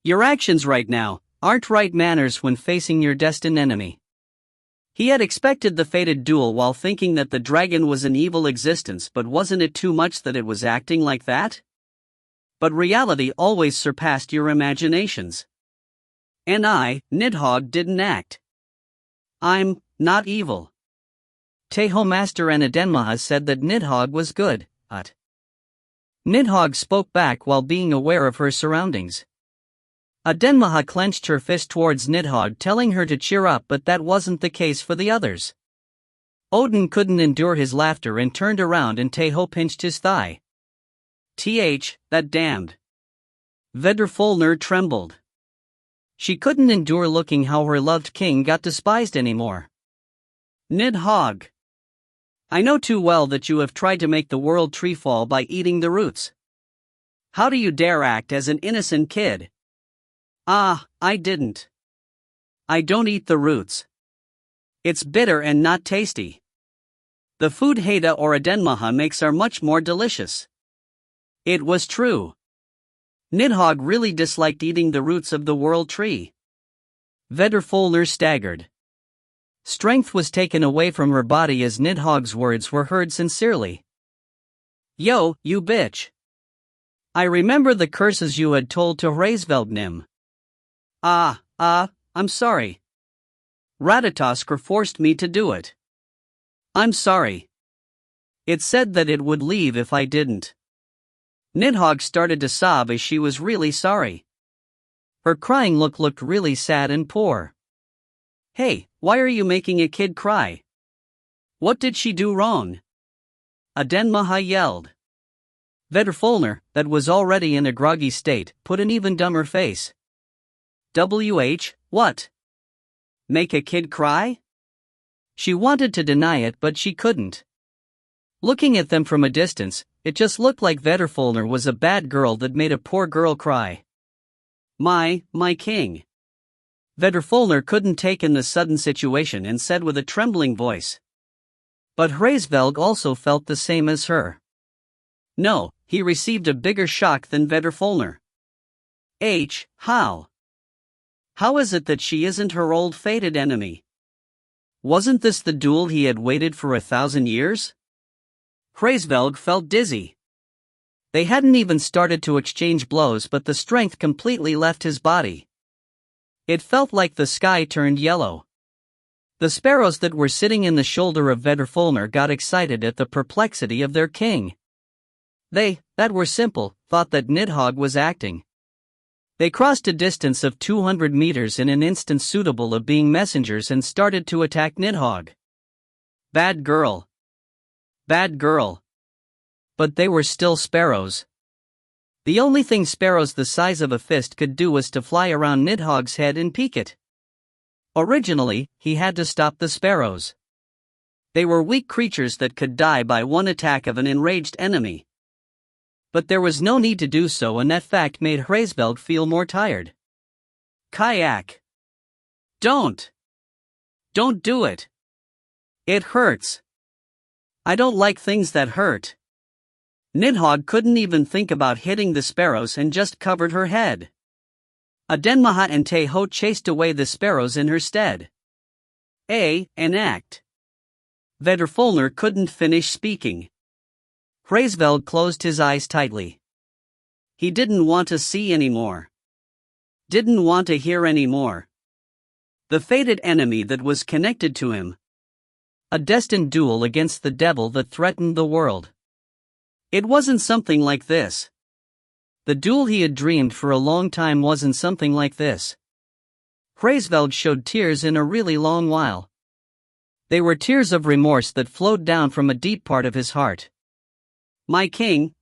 Your actions right now aren't right manners when facing your destined enemy. He had expected the fated duel while thinking that the dragon was an evil existence, but wasn't it too much that it was acting like that? But reality always surpassed your imaginations. And I, Nidhogg, didn't act. I'm not evil. Tae Ho Master and Adenmaha said that Nidhogg was good, but Nidhogg spoke back while being aware of her surroundings. Adenmaha clenched her fist towards Nidhogg, telling her to cheer up, but that wasn't the case for the others. Odin couldn't endure his laughter and turned around, and Tae Ho pinched his thigh. That damned. Vedderfolner trembled. She couldn't endure looking how her loved king got despised anymore. Nidhogg. I know too well that you have tried to make the world tree fall by eating the roots. How do you dare act as an innocent kid? I didn't. I don't eat the roots. It's bitter and not tasty. The food Haida or Adenmaha makes are much more delicious. It was true. Nidhogg really disliked eating the roots of the world tree. Vedderfolner staggered. Strength was taken away from her body as Nidhogg's words were heard sincerely. Yo, you bitch. I remember the curses you had told to Hraesvelg Nim. I'm sorry. Ratatoskr forced me to do it. I'm sorry. It said that it would leave if I didn't. Nidhogg started to sob as she was really sorry. Her crying look looked really sad and poor. Hey, why are you making a kid cry? What did she do wrong? Adenmaha yelled. Vedderfolner, that was already in a groggy state, put an even dumber face. What? Make a kid cry? She wanted to deny it, but she couldn't. Looking at them from a distance, it just looked like Vedderfolner was a bad girl that made a poor girl cry. My king. Vedderfolner couldn't take in the sudden situation and said with a trembling voice. But Hraesvelg also felt the same as her. No, he received a bigger shock than Vedderfolner. How? How is it that she isn't her old fated enemy? Wasn't this the duel he had waited for 1,000 years? Hraesvelg felt dizzy. They hadn't even started to exchange blows, but the strength completely left his body. It felt like the sky turned yellow. The sparrows that were sitting in the shoulder of Vedderfolner got excited at the perplexity of their king. They, that were simple, thought that Nidhogg was acting. They crossed a distance of 200 meters in an instant suitable of being messengers and started to attack Nidhogg. Bad girl. Bad girl. But they were still sparrows. The only thing sparrows the size of a fist could do was to fly around Nidhogg's head and peek it. Originally, he had to stop the sparrows. They were weak creatures that could die by one attack of an enraged enemy. But there was no need to do so, and that fact made Hraesvelg feel more tired. Kayak. Don't do it. It hurts. I don't like things that hurt. Nidhogg couldn't even think about hitting the sparrows and just covered her head. Adenmaha and Tae Ho chased away the sparrows in her stead. An act. Vedderfolner couldn't finish speaking. Hraesvelg closed his eyes tightly. He didn't want to see anymore. Didn't want to hear anymore. The fated enemy that was connected to him. A destined duel against the devil that threatened the world. It wasn't something like this. The duel he had dreamed for a long time wasn't something like this. Hraesvelg showed tears in a really long while. They were tears of remorse that flowed down from a deep part of his heart. My king, ...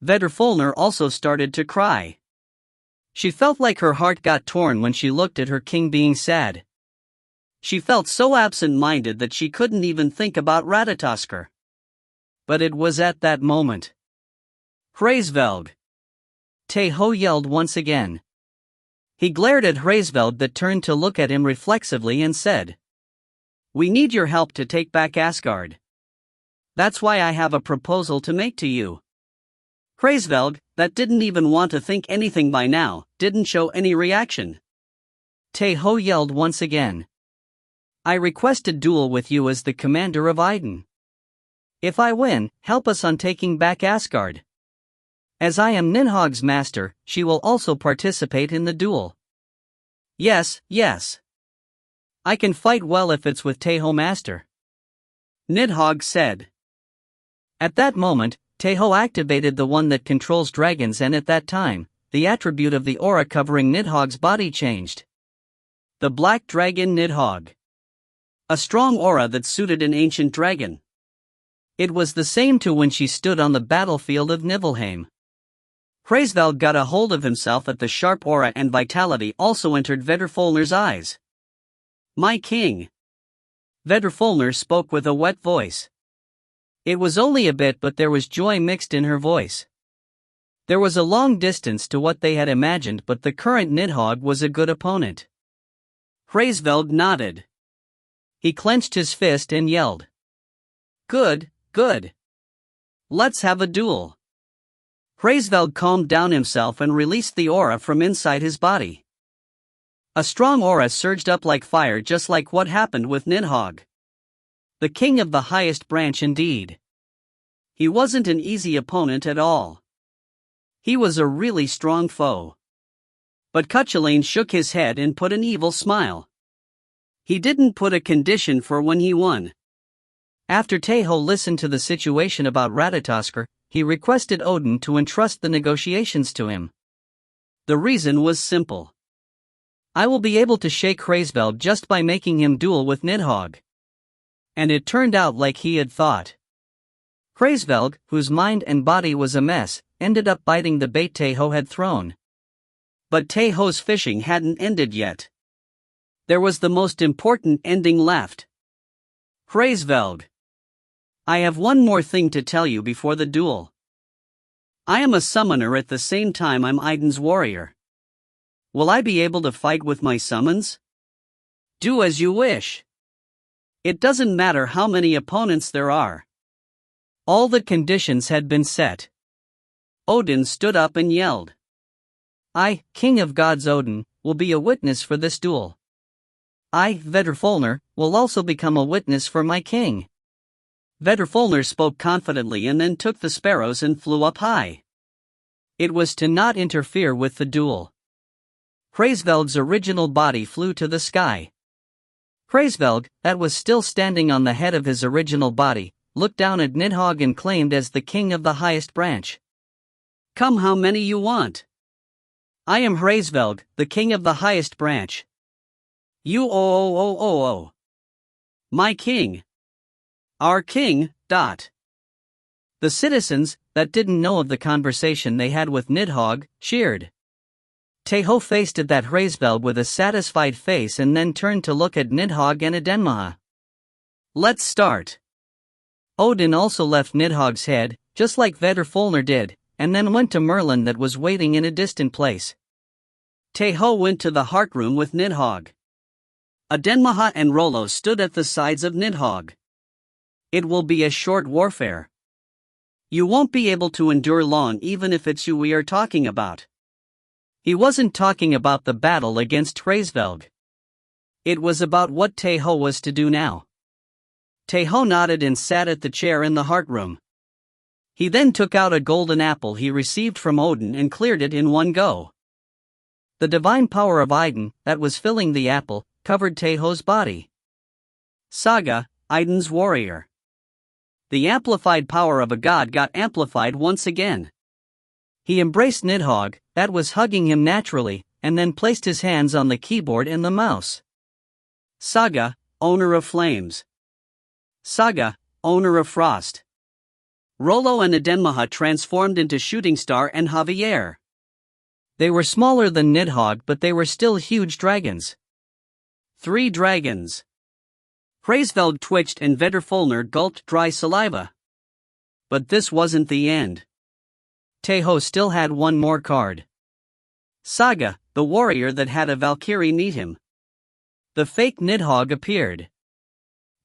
Vedrfolnir also started to cry. She felt like her heart got torn when she looked at her king being sad. She felt so absent-minded that she couldn't even think about Ratatoskr. But it was at that moment. Hraesvelg! Tae Ho yelled once again. He glared at Hraesvelg, that turned to look at him reflexively and said, "We need your help to take back Asgard. That's why I have a proposal to make to you." Hraesvelg, that didn't even want to think anything by now, didn't show any reaction. Tae Ho yelled once again. "I request a duel with you as the commander of Iden. If I win, help us on taking back Asgard. As I am Nidhogg's master, she will also participate in the duel." Yes. I can fight well if it's with Tae Ho master," Nidhogg said. At that moment, Tae Ho activated the one that controls dragons, and at that time, the attribute of the aura covering Nidhogg's body changed. The Black Dragon Nidhogg. A strong aura that suited an ancient dragon. It was the same to when she stood on the battlefield of Niflheim. Hraesvelg got a hold of himself at the sharp aura, and vitality also entered Vedrfolnir's eyes. "My king." Vedrfolnir spoke with a wet voice. It was only a bit, but there was joy mixed in her voice. There was a long distance to what they had imagined, but the current Nidhogg was a good opponent. Hraesvelg nodded. He clenched his fist and yelled, Good. Let's have a duel." Hraesvelg calmed down himself and released the aura from inside his body. A strong aura surged up like fire, just like what happened with Nidhogg. The king of the highest branch indeed. He wasn't an easy opponent at all. He was a really strong foe. But Cuchulainn shook his head and put an evil smile. He didn't put a condition for when he won. After Tae Ho listened to the situation about Ratatoskr, he requested Odin to entrust the negotiations to him. The reason was simple. I will be able to shake Hraesvelg just by making him duel with Nidhogg. And it turned out like he had thought. Hraesvelg, whose mind and body was a mess, ended up biting the bait Tae Ho had thrown. But Tae Ho's fishing hadn't ended yet. There was the most important ending left. Hraesvelg. I have one more thing to tell you before the duel. I am a summoner at the same time I'm Iden's warrior. Will I be able to fight with my summons? Do as you wish. It doesn't matter how many opponents there are. All the conditions had been set. Odin stood up and yelled. I, King of Gods Odin, will be a witness for this duel. I, Vedrfolnir, will also become a witness for my king. Vedrfolnir spoke confidently and then took the sparrows and flew up high. It was to not interfere with the duel. Hraesvelg's original body flew to the sky. Hraesvelg, that was still standing on the head of his original body, looked down at Nidhogg and claimed as the king of the highest branch. Come how many you want. I am Hraesvelg, the king of the highest branch. You My king. Our king. The citizens, that didn't know of the conversation they had with Nidhogg, cheered. Tae Ho faced at that Hraesvelg with a satisfied face and then turned to look at Nidhogg and Edenmaha. Let's start. Odin also left Nidhogg's head, just like Vedrfolnir did, and then went to Merlin that was waiting in a distant place. Tae Ho went to the heart room with Nidhogg. Edenmaha and Rollo stood at the sides of Nidhogg. It will be a short warfare. You won't be able to endure long even if it's you we are talking about. He wasn't talking about the battle against Hraesvelg. It was about what Tae Ho was to do now. Tae Ho nodded and sat at the chair in the heart room. He then took out a golden apple he received from Odin and cleared it in one go. The divine power of Iden, that was filling the apple, covered Tae Ho's body. Saga, Idun's warrior. The amplified power of a god got amplified once again. He embraced Nidhogg, that was hugging him naturally, and then placed his hands on the keyboard and the mouse. Saga, owner of flames. Saga, owner of frost. Rollo and Adenmaha transformed into Shooting Star and Javier. They were smaller than Nidhogg, but they were still huge dragons. 3 dragons. Hraesvelg twitched and Vedrfolnir gulped dry saliva. But this wasn't the end. Tae Ho still had one more card. Saga, the warrior that had a Valkyrie meet him. The fake Nidhogg appeared.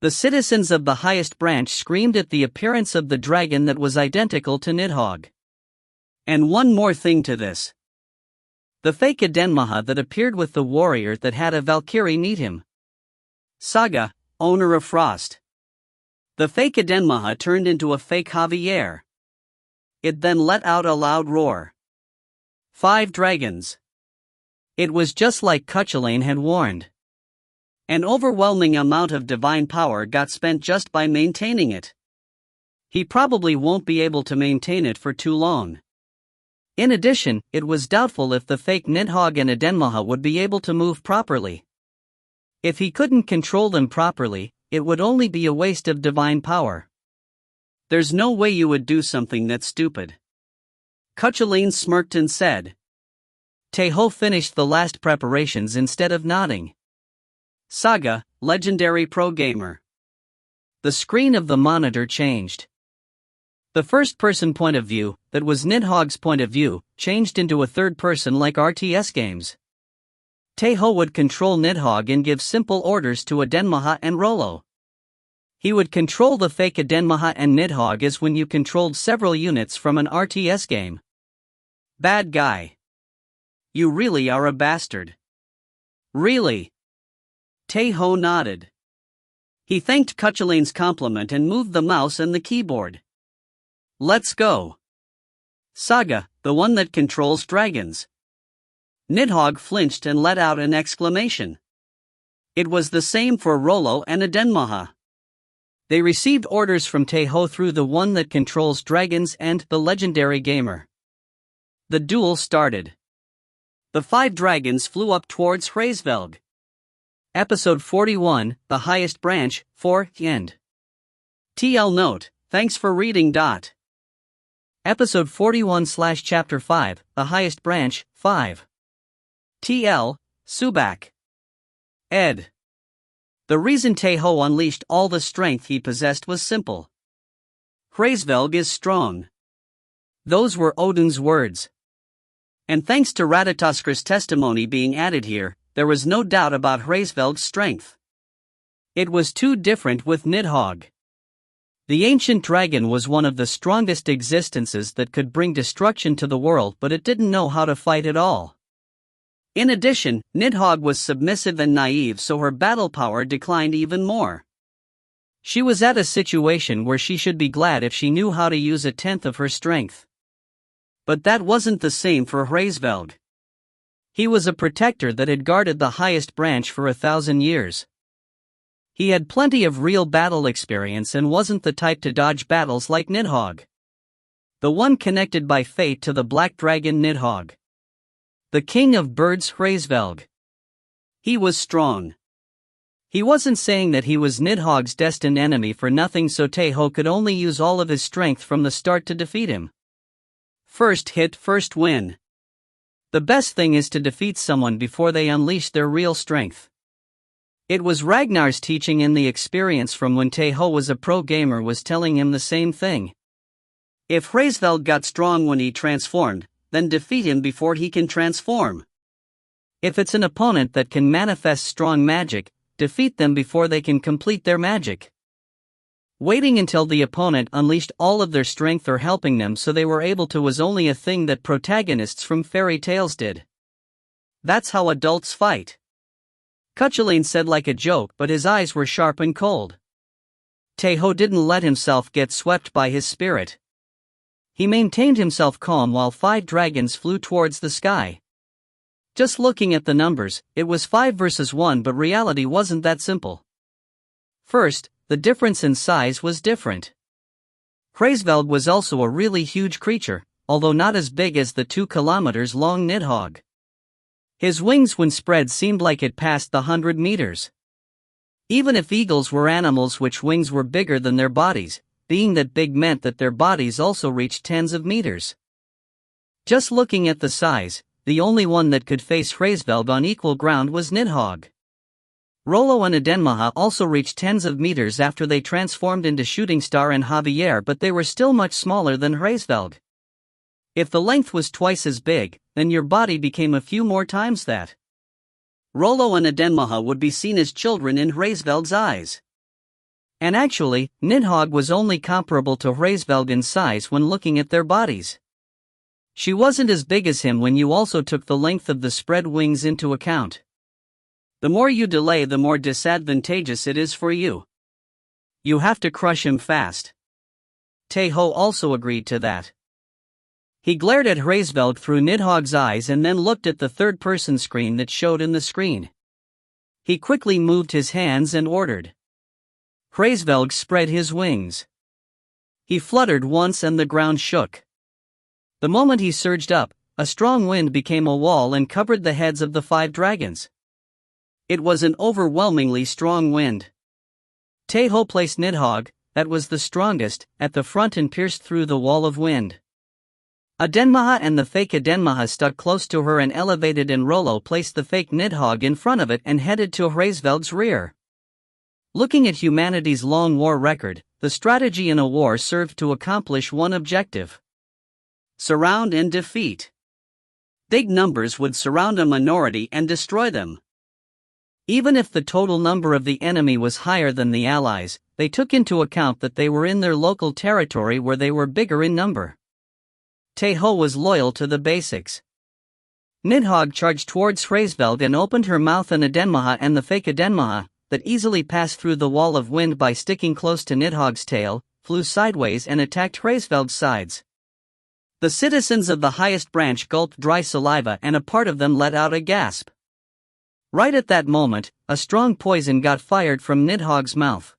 The citizens of the highest branch screamed at the appearance of the dragon that was identical to Nidhogg. And one more thing to this. The fake Adenmaha that appeared with the warrior that had a Valkyrie meet him. Saga, owner of frost. The fake Adenmaha turned into a fake Javier. It then let out a loud roar. 5 dragons. It was just like Cuchulainn had warned. An overwhelming amount of divine power got spent just by maintaining it. He probably won't be able to maintain it for too long. In addition, it was doubtful if the fake Nidhogg and Adenmaha would be able to move properly. If he couldn't control them properly, it would only be a waste of divine power. There's no way you would do something that stupid. Cuchulainn smirked and said. Tae Ho finished the last preparations instead of nodding. Saga, legendary pro gamer. The screen of the monitor changed. The first-person point of view, that was Nidhogg's point of view, changed into a third-person like RTS games. Tae Ho would control Nidhogg and give simple orders to Adenmaha and Rollo. He would control the fake Adenmaha and Nidhogg as when you controlled several units from an RTS game. Bad guy. You really are a bastard. Really? Tae Ho nodded. He thanked Cuchulainn's compliment and moved the mouse and the keyboard. Let's go. Saga, the one that controls dragons. Nidhogg flinched and let out an exclamation. It was the same for Rollo and Adenmaha. They received orders from Tae Ho through the one that controls dragons and the legendary gamer. The duel started. The 5 dragons flew up towards Hraesvelg. Episode 41, The Highest Branch, 4, End. TL note, thanks for reading. Episode 41/Chapter 5, The Highest Branch, 5. TL, Subak. Ed. The reason Tae Ho unleashed all the strength he possessed was simple. Hraesvelg is strong. Those were Odin's words. And thanks to Radataskra's testimony being added here, there was no doubt about Hraesvelg's strength. It was too different with Nidhogg. The ancient dragon was one of the strongest existences that could bring destruction to the world, but it didn't know how to fight at all. In addition, Nidhogg was submissive and naive, so her battle power declined even more. She was at a situation where she should be glad if she knew how to use 1/10 of her strength. But that wasn't the same for Hraesvelg. He was a protector that had guarded the highest branch for 1,000 years. He had plenty of real battle experience and wasn't the type to dodge battles like Nidhogg. The one connected by fate to the black dragon Nidhogg. The king of birds Hraesvelg. He was strong. He wasn't saying that he was Nidhogg's destined enemy for nothing, so Tae Ho could only use all of his strength from the start to defeat him. First hit, first win. The best thing is to defeat someone before they unleash their real strength. It was Ragnar's teaching, and the experience from when Tae Ho was a pro gamer was telling him the same thing. If Hraesvelg got strong when he transformed, then defeat him before he can transform. If it's an opponent that can manifest strong magic, defeat them before they can complete their magic. Waiting until the opponent unleashed all of their strength or helping them so they were able to was only a thing that protagonists from fairy tales did. That's how adults fight. Cuchulainn said like a joke, but his eyes were sharp and cold. Tae Ho didn't let himself get swept by his spirit. He maintained himself calm while 5 dragons flew towards the sky. Just looking at the numbers, it was 5 versus 1, but reality wasn't that simple. First, the difference in size was different. Hraesvelg was also a really huge creature, although not as big as the 2 kilometers long Nidhogg. His wings when spread seemed like it passed the 100 meters. Even if eagles were animals which wings were bigger than their bodies, being that big meant that their bodies also reached tens of meters. Just looking at the size, the only one that could face Hraesvelg on equal ground was Nidhogg. Rollo and Adenmaha also reached tens of meters after they transformed into Shooting Star and Javier, but they were still much smaller than Hraesvelg. If the length was twice as big, then your body became a few more times that. Rollo and Adenmaha would be seen as children in Hraesvelg's eyes. And actually, Nidhogg was only comparable to Hraesvelg in size when looking at their bodies. She wasn't as big as him when you also took the length of the spread wings into account. The more you delay, the more disadvantageous it is for you. You have to crush him fast. Tae Ho also agreed to that. He glared at Hraesvelg through Nidhogg's eyes and then looked at the third-person screen that showed in the screen. He quickly moved his hands and ordered. Hraesvelg spread his wings. He fluttered once and the ground shook. The moment he surged up, a strong wind became a wall and covered the heads of the 5 dragons. It was an overwhelmingly strong wind. Tae Ho placed Nidhogg, that was the strongest, at the front and pierced through the wall of wind. Adenmaha and the fake Adenmaha stuck close to her and elevated, and Rollo placed the fake Nidhogg in front of it and headed to Hraesvelg's rear. Looking at humanity's long war record, the strategy in a war served to accomplish one objective: surround and defeat. Big numbers would surround a minority and destroy them. Even if the total number of the enemy was higher than the allies, they took into account that they were in their local territory where they were bigger in number. Tae Ho was loyal to the basics. Nidhogg charged towards Hraesvelg and opened her mouth, and Adenmaha and the fake Adenmaha, that easily passed through the wall of wind by sticking close to Nidhogg's tail, flew sideways and attacked Hraesvelg's sides. The citizens of the highest branch gulped dry saliva, and a part of them let out a gasp. Right at that moment, a strong poison got fired from Nidhogg's mouth.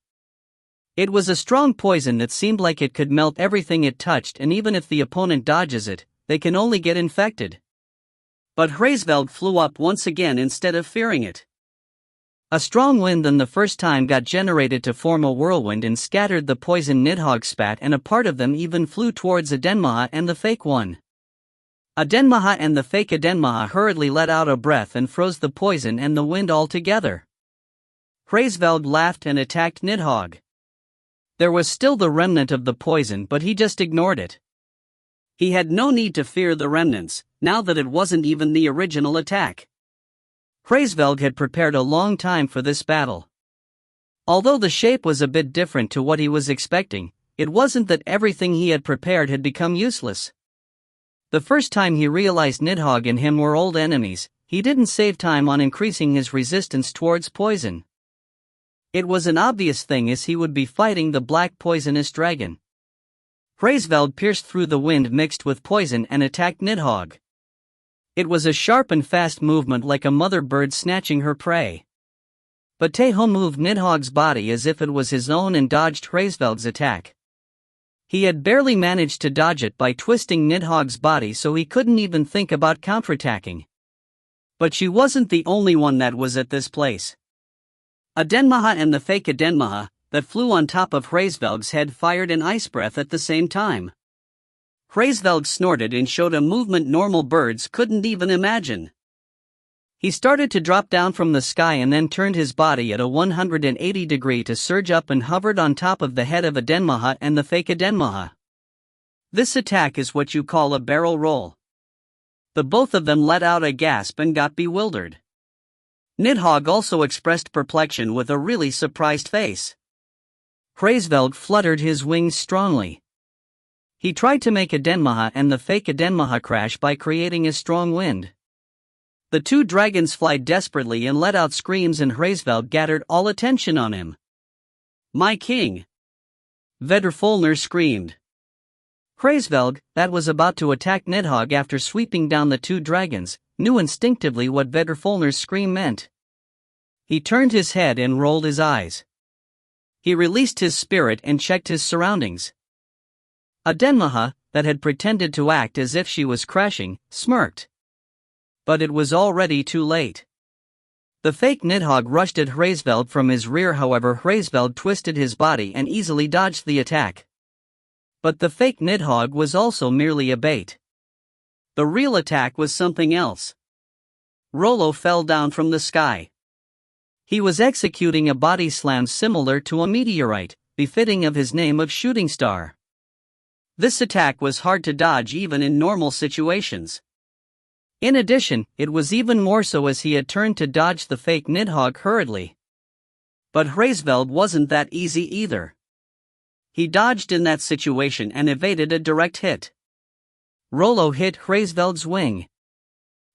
It was a strong poison that seemed like it could melt everything it touched, and even if the opponent dodges it, they can only get infected. But Hraesvelg flew up once again instead of fearing it. A strong wind than the first time got generated to form a whirlwind and scattered the poison Nidhogg spat, and a part of them even flew towards Adenmaha and the fake one. Adenmaha and the fake Adenmaha hurriedly let out a breath and froze the poison and the wind altogether. Hraesvelg laughed and attacked Nidhogg. There was still the remnant of the poison, but he just ignored it. He had no need to fear the remnants, now that it wasn't even the original attack. Hraesvelg had prepared a long time for this battle. Although the shape was a bit different to what he was expecting, it wasn't that everything he had prepared had become useless. The first time he realized Nidhogg and him were old enemies, he didn't save time on increasing his resistance towards poison. It was an obvious thing, as he would be fighting the black poisonous dragon. Hraesvelg pierced through the wind mixed with poison and attacked Nidhogg. It was a sharp and fast movement, like a mother bird snatching her prey. But Tae Ho moved Nidhogg's body as if it was his own and dodged Hraesvelg's attack. He had barely managed to dodge it by twisting Nidhogg's body, so he couldn't even think about counterattacking. But she wasn't the only one that was at this place. Adenmaha and the fake Adenmaha, that flew on top of Hraesvelg's head, fired an ice breath at the same time. Hraesvelg snorted and showed a movement normal birds couldn't even imagine. He started to drop down from the sky and then turned his body at a 180 degree to surge up and hovered on top of the head of Adenmaha and the fake Adenmaha. This attack is what you call a barrel roll. The both of them let out a gasp and got bewildered. Nidhogg also expressed perplexion with a really surprised face. Hraesvelg fluttered his wings strongly. He tried to make Adenmaha and the fake Adenmaha crash by creating a strong wind. The two dragons fly desperately and let out screams, and Hraesvelg gathered all attention on him. "My king!" Vedrfolnir screamed. Hraesvelg, that was about to attack Nidhogg after sweeping down the two dragons, knew instinctively what Vedrfolnir's scream meant. He turned his head and rolled his eyes. He released his spirit and checked his surroundings. Adenmaha, that had pretended to act as if she was crashing, smirked. But it was already too late. The fake Nidhogg rushed at Hraesveld from his rear, however Hraesveld twisted his body and easily dodged the attack. But the fake Nidhogg was also merely a bait. The real attack was something else. Rollo fell down from the sky. He was executing a body slam similar to a meteorite, befitting of his name of Shooting Star. This attack was hard to dodge even in normal situations. In addition, it was even more so as he had turned to dodge the fake Nidhogg hurriedly. But Hraesveld wasn't that easy either. He dodged in that situation and evaded a direct hit. Rollo hit Hraesveld's wing.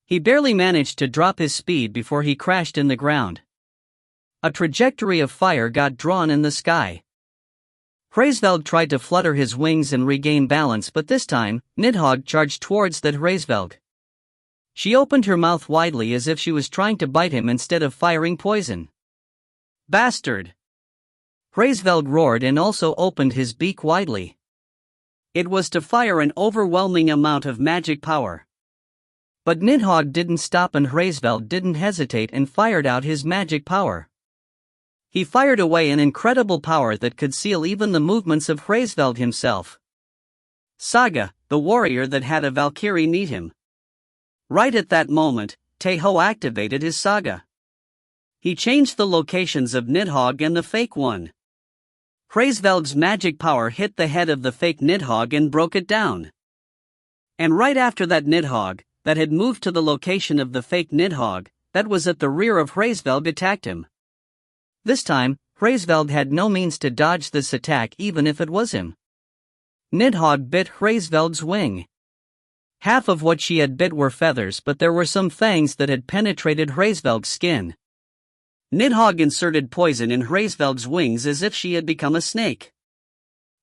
He barely managed to drop his speed before he crashed in the ground. A trajectory of fire got drawn in the sky. Hraesveld tried to flutter his wings and regain balance, but this time, Nidhogg charged towards that Hraesveld. She opened her mouth widely as if she was trying to bite him instead of firing poison. Bastard! Hraesveld roared and also opened his beak widely. It was to fire an overwhelming amount of magic power. But Nidhogg didn't stop and Hraesveld didn't hesitate and fired out his magic power. He fired away an incredible power that could seal even the movements of Hraesveld himself. Saga, the warrior that had a Valkyrie meet him. Right at that moment, Tae Ho activated his Saga. He changed the locations of Nidhogg and the fake one. Hraesveld's magic power hit the head of the fake Nidhogg and broke it down. And right after that Nidhogg, that had moved to the location of the fake Nidhogg, that was at the rear of Hraesveld attacked him. This time, Hraesveld had no means to dodge this attack even if it was him. Nidhogg bit Hraesveld's wing. Half of what she had bit were feathers, but there were some fangs that had penetrated Hraesveld's skin. Nidhogg inserted poison in Hraesveld's wings as if she had become a snake.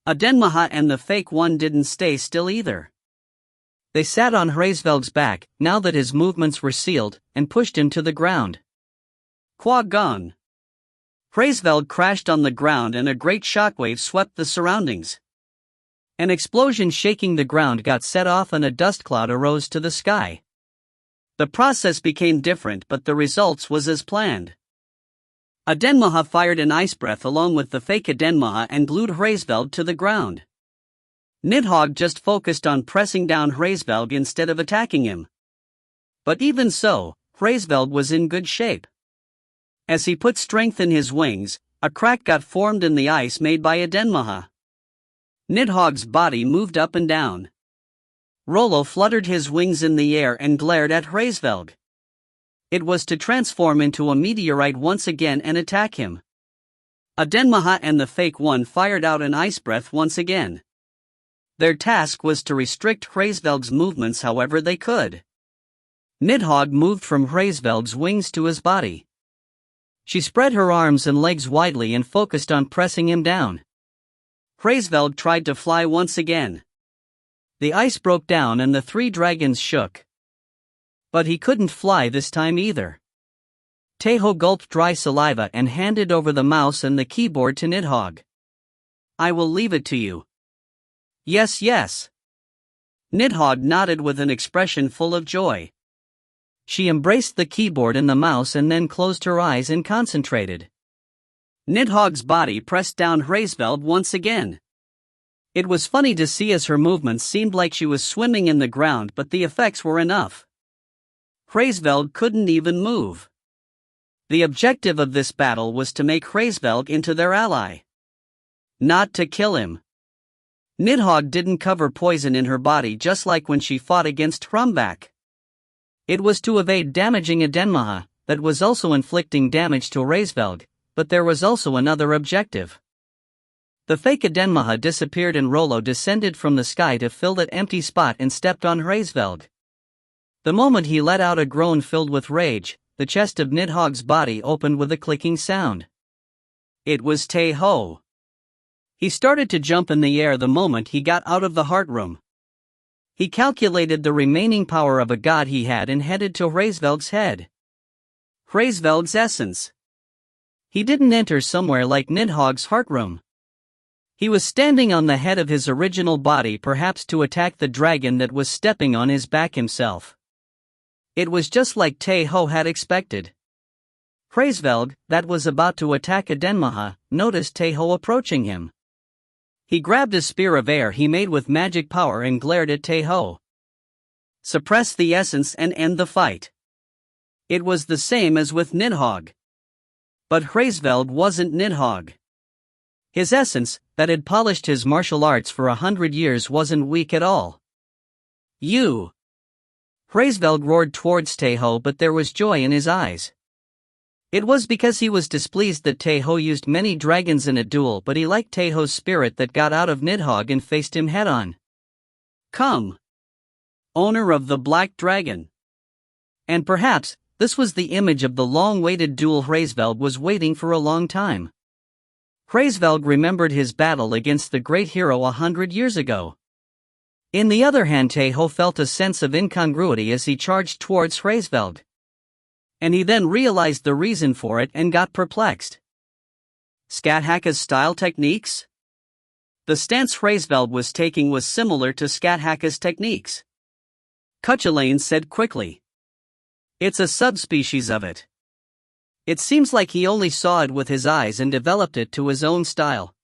Adenmaha and the fake one didn't stay still either. They sat on Hraesveld's back, now that his movements were sealed, and pushed him to the ground. Qua gone. Hraesveld crashed on the ground and a great shockwave swept the surroundings. An explosion shaking the ground got set off and a dust cloud arose to the sky. The process became different, but the results was as planned. Adenmaha fired an ice breath along with the fake Adenmaha and glued Hraesveld to the ground. Nidhogg just focused on pressing down Hraesveld instead of attacking him. But even so, Hraesveld was in good shape. As he put strength in his wings, a crack got formed in the ice made by Adenmaha. Nidhogg's body moved up and down. Rollo fluttered his wings in the air and glared at Hraesveld. It was to transform into a meteorite once again and attack him. Adenmaha and the fake one fired out an ice breath once again. Their task was to restrict Hraesveld's movements however they could. Nidhogg moved from Hraesveld's wings to his body. She spread her arms and legs widely and focused on pressing him down. Hraesveld tried to fly once again. The ice broke down and the three dragons shook. But he couldn't fly this time either. Tae Ho gulped dry saliva and handed over the mouse and the keyboard to Nidhogg. I will leave it to you. Yes, yes. Nidhogg nodded with an expression full of joy. She embraced the keyboard and the mouse and then closed her eyes and concentrated. Nidhogg's body pressed down Hraesveld once again. It was funny to see as her movements seemed like she was swimming in the ground, but the effects were enough. Hraesveld couldn't even move. The objective of this battle was to make Hraesveld into their ally. Not to kill him. Nidhogg didn't cover poison in her body just like when she fought against Hrumbak. It was to evade damaging Adenmaha, that was also inflicting damage to Hraesveld, but there was also another objective. The fake Adenmaha disappeared and Rollo descended from the sky to fill that empty spot and stepped on Hraesveld. The moment he let out a groan filled with rage, the chest of Nidhogg's body opened with a clicking sound. It was Tae Ho. He started to jump in the air the moment he got out of the heart room. He calculated the remaining power of a god he had and headed to Hraesveld's head. Hraesveld's essence. He didn't enter somewhere like Nidhogg's heart room. He was standing on the head of his original body, perhaps to attack the dragon that was stepping on his back himself. It was just like Tae Ho had expected. Hraesvelg, that was about to attack Adenmaha, noticed Tae Ho approaching him. He grabbed a spear of air he made with magic power and glared at Tae Ho. Suppress the essence and end the fight. It was the same as with Nidhogg. But Hraesvelg wasn't Nidhogg. His essence, that had polished his martial arts for 100 years, wasn't weak at all. You! Hraesvelg roared towards Tae Ho, but there was joy in his eyes. It was because he was displeased that Tae Ho used many dragons in a duel, but he liked Tae Ho's spirit that got out of Nidhogg and faced him head-on. Come! Owner of the Black Dragon! And perhaps, this was the image of the long-awaited duel Hraesvelg was waiting for a long time. Hraesvelg remembered his battle against the great hero 100 years ago. In the other hand, Tae Ho felt a sense of incongruity as he charged towards Hraesvelg. And he then realized the reason for it and got perplexed. Skathaka's style techniques? The stance Hraesvelg was taking was similar to Skathaka's techniques. Cuchulainn said quickly. It's a subspecies of it. It seems like he only saw it with his eyes and developed it to his own style.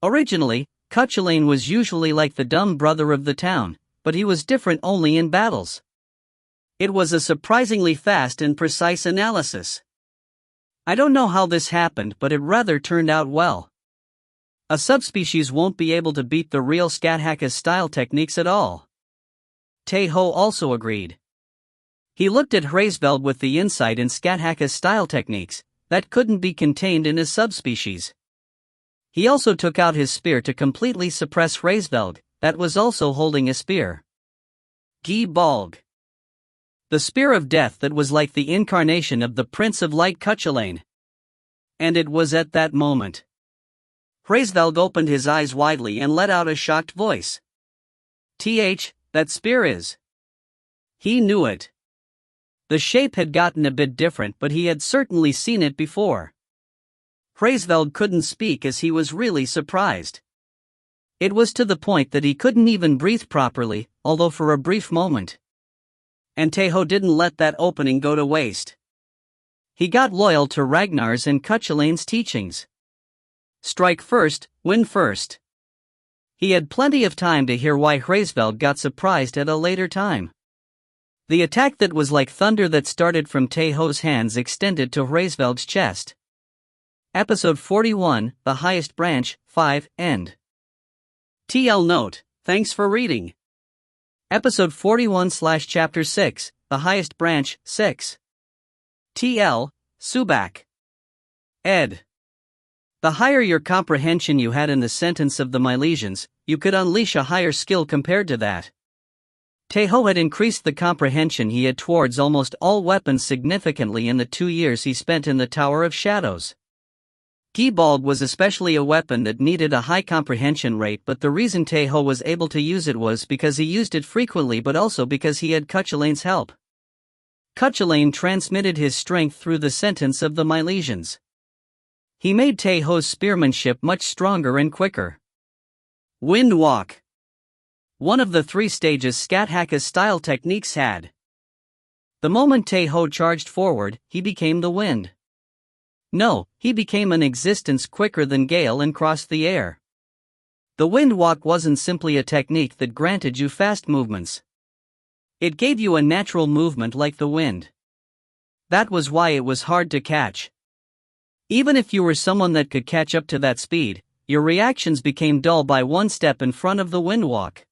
Originally, Cuchulainn was usually like the dumb brother of the town, but he was different only in battles. It was a surprisingly fast and precise analysis. I don't know how this happened, but it rather turned out well. A subspecies won't be able to beat the real Skathaka's style techniques at all. Tae Ho also agreed. He looked at Hraesvelg with the insight in Skathaka's style techniques that couldn't be contained in a subspecies. He also took out his spear to completely suppress Hraesvelg, that was also holding a spear. Gi Balg. The spear of death that was like the incarnation of the Prince of Light Cuchulainn. And it was at that moment. Hraesvelg opened his eyes widely and let out a shocked voice. That spear is. He knew it. The shape had gotten a bit different, but he had certainly seen it before. Hraesvelg couldn't speak as he was really surprised. It was to the point that he couldn't even breathe properly, although for a brief moment. And Tae Ho didn't let that opening go to waste. He got loyal to Ragnar's and Cuchulainn's teachings. Strike first, win first. He had plenty of time to hear why Hraesvelg got surprised at a later time. The attack that was like thunder that started from Tae Ho's hands extended to Hraesvelg's chest. Episode 41, The Highest Branch, 5, End. TL Note, thanks for reading. Episode 41/Chapter 6, The Highest Branch, 6. TL, Subak. Ed. The higher your comprehension you had in the sentence of the Milesians, you could unleash a higher skill compared to that. Tae Ho had increased the comprehension he had towards almost all weapons significantly in the 2 years he spent in the Tower of Shadows. Gi Balg was especially a weapon that needed a high comprehension rate, but the reason Tae Ho was able to use it was because he used it frequently, but also because he had Cuchulainn's help. Cuchulainn transmitted his strength through the sentence of the Milesians. He made Tae Ho's spearmanship much stronger and quicker. Wind Walk. One of the 3 stages Skathaka's style techniques had. The moment Tae Ho charged forward, he became the wind. No, he became an existence quicker than gale and crossed the air. The wind walk wasn't simply a technique that granted you fast movements. It gave you a natural movement like the wind. That was why it was hard to catch. Even if you were someone that could catch up to that speed, your reactions became dull by 1 step in front of the wind walk.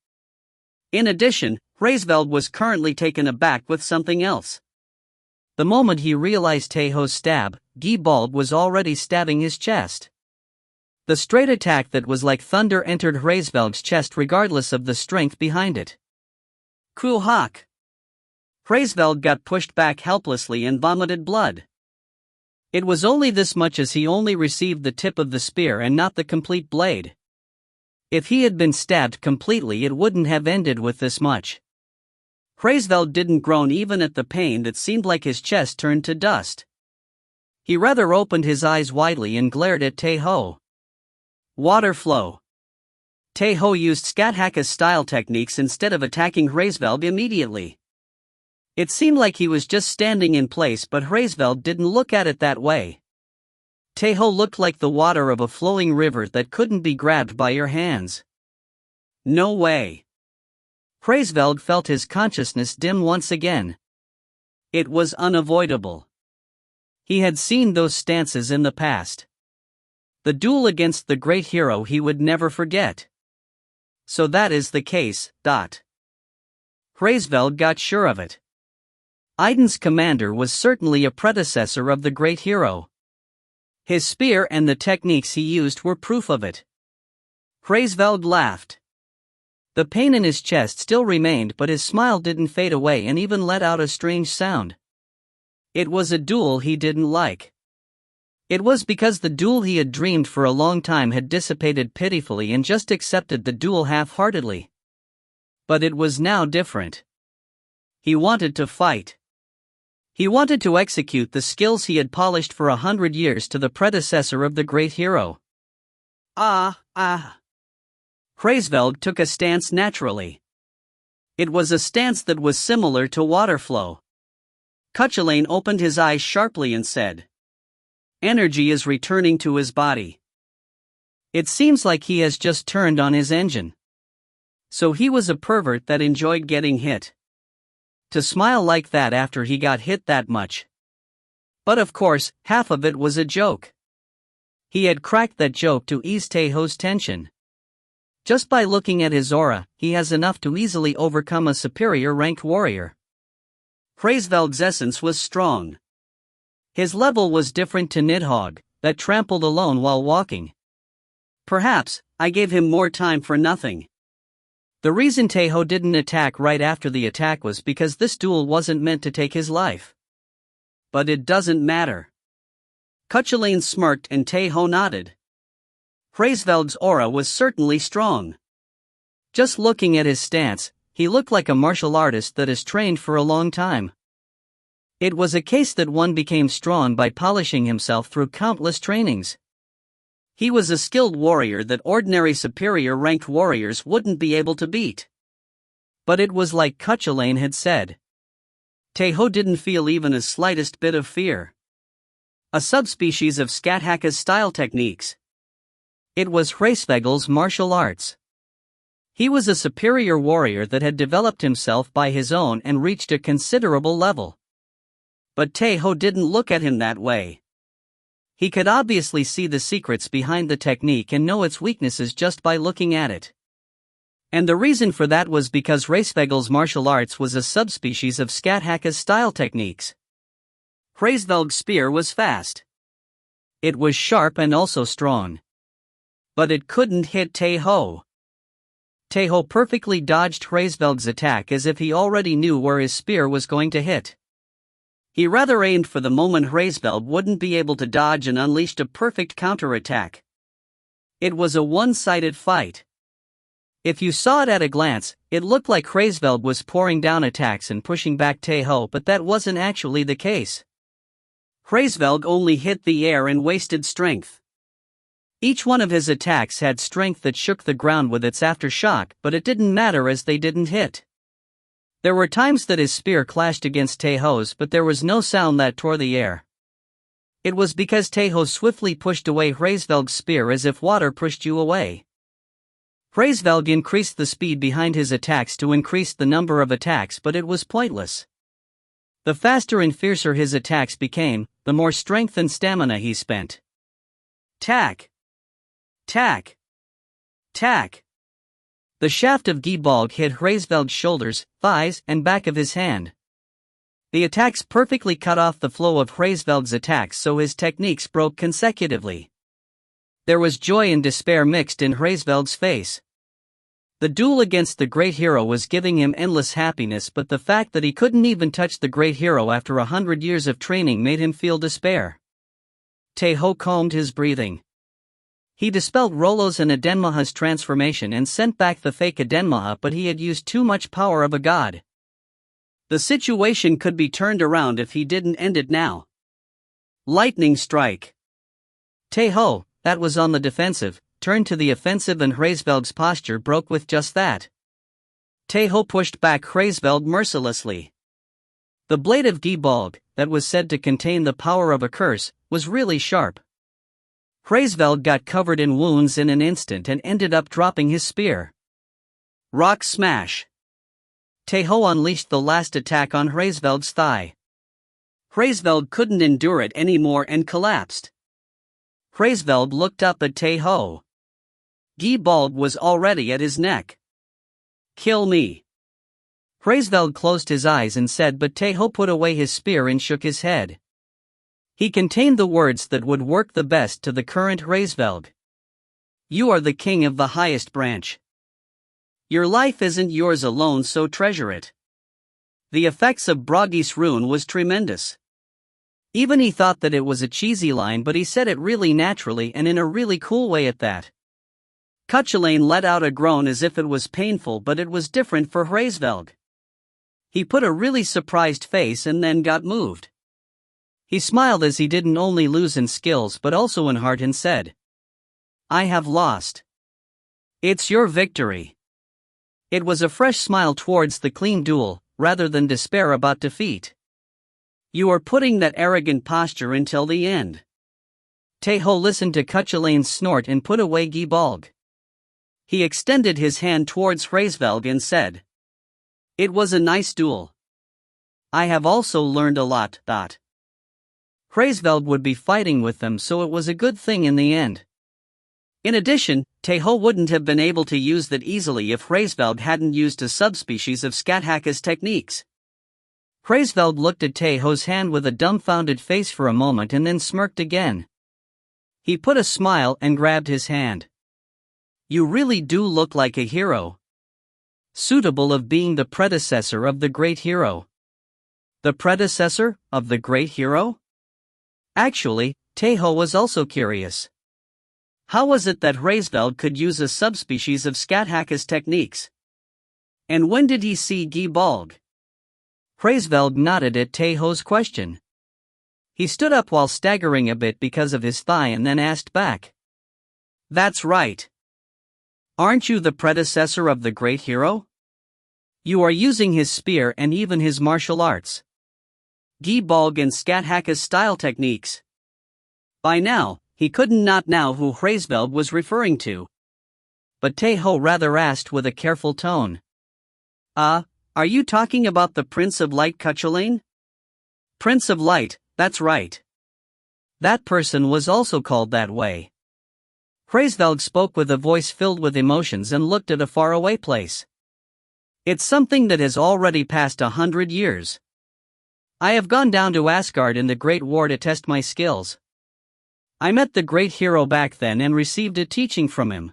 In addition, Hraesvelg was currently taken aback with something else. The moment he realized Tae Ho's stab, Gi Balg was already stabbing his chest. The straight attack that was like thunder entered Hraesvelg's chest regardless of the strength behind it. Kuhak. Hraesvelg got pushed back helplessly and vomited blood. It was only this much as he only received the tip of the spear and not the complete blade. If he had been stabbed completely, it wouldn't have ended with this much. Hraesvelg didn't groan even at the pain that seemed like his chest turned to dust. He rather opened his eyes widely and glared at Tae Ho. Water flow. Tae Ho used Skathaka's style techniques instead of attacking Hraesvelg immediately. It seemed like he was just standing in place, but Hraesvelg didn't look at it that way. Tae Ho looked like the water of a flowing river that couldn't be grabbed by your hands. No way. Hraesvelg felt his consciousness dim once again. It was unavoidable. He had seen those stances in the past. The duel against the great hero he would never forget. So that is the case. Hraesvelg got sure of it. Iden's commander was certainly a predecessor of the great hero. His spear and the techniques he used were proof of it. Hraesvelg laughed. The pain in his chest still remained, but his smile didn't fade away and even let out a strange sound. It was a duel he didn't like. It was because the duel he had dreamed for a long time had dissipated pitifully and just accepted the duel half-heartedly. But it was now different. He wanted to fight. He wanted to execute the skills he had polished for 100 years to the predecessor of the great hero. Hraesvelg took a stance naturally. It was a stance that was similar to water flow. Cuchulainn opened his eyes sharply and said, "Energy is returning to his body. It seems like he has just turned on his engine." So he was a pervert that enjoyed getting hit. To smile like that after he got hit that much. But of course, half of it was a joke. He had cracked that joke to ease Tae Ho's tension. Just by looking at his aura, he has enough to easily overcome a superior ranked warrior. Hraesvelg's essence was strong. His level was different to Nidhogg, that trampled alone while walking. Perhaps, I gave him more time for nothing. The reason Tae Ho didn't attack right after the attack was because this duel wasn't meant to take his life. But it doesn't matter. Cuchulainn smirked and Tae Ho nodded. Hraesvelg's aura was certainly strong. Just looking at his stance, he looked like a martial artist that has trained for a long time. It was a case that one became strong by polishing himself through countless trainings. He was a skilled warrior that ordinary superior ranked warriors wouldn't be able to beat. But it was like Cuchulainn had said. Tae Ho didn't feel even the slightest bit of fear. A subspecies of Skathaka's style techniques. It was Hraesvelg's martial arts. He was a superior warrior that had developed himself by his own and reached a considerable level. But Tae Ho didn't look at him that way. He could obviously see the secrets behind the technique and know its weaknesses just by looking at it. And the reason for that was because Hraesvelg's martial arts was a subspecies of Skathaka's style techniques. Hraesvelg's spear was fast. It was sharp and also strong. But it couldn't hit Tae Ho. Tae Ho perfectly dodged Hraesvelg's attack as if he already knew where his spear was going to hit. He rather aimed for the moment Hraesvelg wouldn't be able to dodge and unleashed a perfect counterattack. It was a one-sided fight. If you saw it at a glance, it looked like Hraesvelg was pouring down attacks and pushing back Tae Ho, but that wasn't actually the case. Hraesvelg only hit the air and wasted strength. Each one of his attacks had strength that shook the ground with its aftershock, but it didn't matter as they didn't hit. There were times that his spear clashed against Tae Ho's, but there was no sound that tore the air. It was because Tae Ho swiftly pushed away Hraesvelg's spear as if water pushed you away. Hraesvelg increased the speed behind his attacks to increase the number of attacks, but it was pointless. The faster and fiercer his attacks became, the more strength and stamina he spent. Tack! Tack! Tack! The shaft of Gibalg hit Hraesvelg's shoulders, thighs, and back of his hand. The attacks perfectly cut off the flow of Hraesvelg's attacks, so his techniques broke consecutively. There was joy and despair mixed in Hraesvelg's face. The duel against the great hero was giving him endless happiness, but the fact that he couldn't even touch the great hero after 100 years of training made him feel despair. Tae Ho calmed his breathing. He dispelled Rolo's and Adenmaha's transformation and sent back the fake Adenmaha, but he had used too much power of a god. The situation could be turned around if he didn't end it now. Lightning strike. Tae Ho, that was on the defensive, turned to the offensive and Hraesvelg's posture broke with just that. Tae Ho pushed back Hraesvelg mercilessly. The blade of Gibolg, that was said to contain the power of a curse, was really sharp. Hraesvelg got covered in wounds in an instant and ended up dropping his spear. Rock smash. Tae Ho unleashed the last attack on Hraesvelg's thigh. Hraesvelg couldn't endure it anymore and collapsed. Hraesvelg looked up at Tae Ho. Gibolg was already at his neck. Kill me. Hraesvelg closed his eyes and said, but Tae Ho put away his spear and shook his head. He contained the words that would work the best to the current Hraesvelg. You are the king of the highest branch. Your life isn't yours alone, so treasure it. The effects of Bragi's rune was tremendous. Even he thought that it was a cheesy line, but he said it really naturally and in a really cool way at that. Cuchulainn let out a groan as if it was painful, but it was different for Hraesvelg. He put a really surprised face and then got moved. He smiled as he didn't only lose in skills but also in heart and said, I have lost. It's your victory. It was a fresh smile towards the clean duel, rather than despair about defeat. You are putting that arrogant posture until the end. Tae Ho listened to Cuchulainn's snort and put away Gibolg. He extended his hand towards Hraesvelg and said, It was a nice duel. I have also learned a lot. Hraesvelg would be fighting with them, so it was a good thing in the end. In addition, Tae Ho wouldn't have been able to use that easily if Hraesvelg hadn't used a subspecies of Skathaka's techniques. Hraesvelg looked at Tae Ho's hand with a dumbfounded face for a moment and then smirked again. He put a smile and grabbed his hand. You really do look like a hero. Suitable of being the predecessor of the great hero. The predecessor of the great hero? Actually, Tae Ho was also curious. How was it that Hraesvelg could use a subspecies of Skathaka's techniques? And when did he see Gibolg? Hraesvelg nodded at Tae Ho's question. He stood up while staggering a bit because of his thigh and then asked back. That's right. Aren't you the predecessor of the great hero? You are using his spear and even his martial arts. Gibolg and Skathaka's style techniques. By now, he couldn't not know who Hraesvelg was referring to. But Tae Ho rather asked with a careful tone. Are you talking about the Prince of Light Cuchulainn? Prince of Light, that's right. That person was also called that way. Hraesvelg spoke with a voice filled with emotions and looked at a faraway place. It's something that has already passed 100 years. I have gone down to Asgard in the Great War to test my skills. I met the great hero back then and received a teaching from him.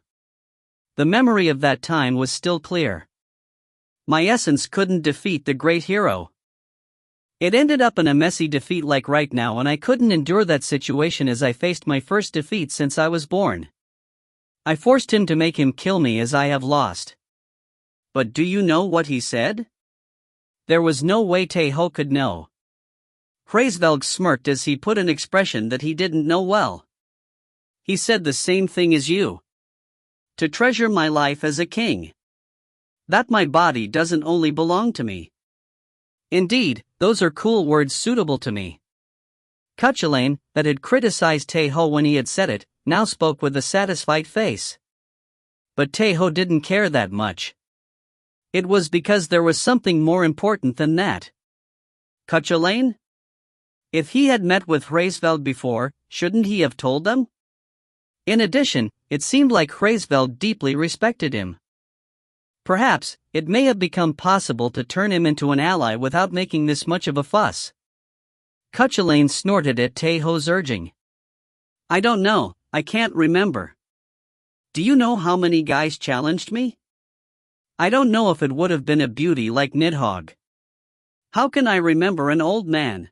The memory of that time was still clear. My essence couldn't defeat the great hero. It ended up in a messy defeat like right now, and I couldn't endure that situation as I faced my first defeat since I was born. I forced him to make him kill me as I have lost. But do you know what he said? There was no way Tae Ho could know. Hraesvelg smirked as he put an expression that he didn't know well. He said the same thing as you. To treasure my life as a king. That my body doesn't only belong to me. Indeed, those are cool words suitable to me. Cuchulainn, that had criticized Tae Ho when he had said it, now spoke with a satisfied face. But Tae Ho didn't care that much. It was because there was something more important than that. Cuchulainn? If he had met with Hraesvelg before, shouldn't he have told them? In addition, it seemed like Hraesvelg deeply respected him. Perhaps, it may have become possible to turn him into an ally without making this much of a fuss. Cuchulainn snorted at Tae Ho's urging. I don't know, I can't remember. Do you know how many guys challenged me? I don't know if it would have been a beauty like Nidhogg. How can I remember an old man?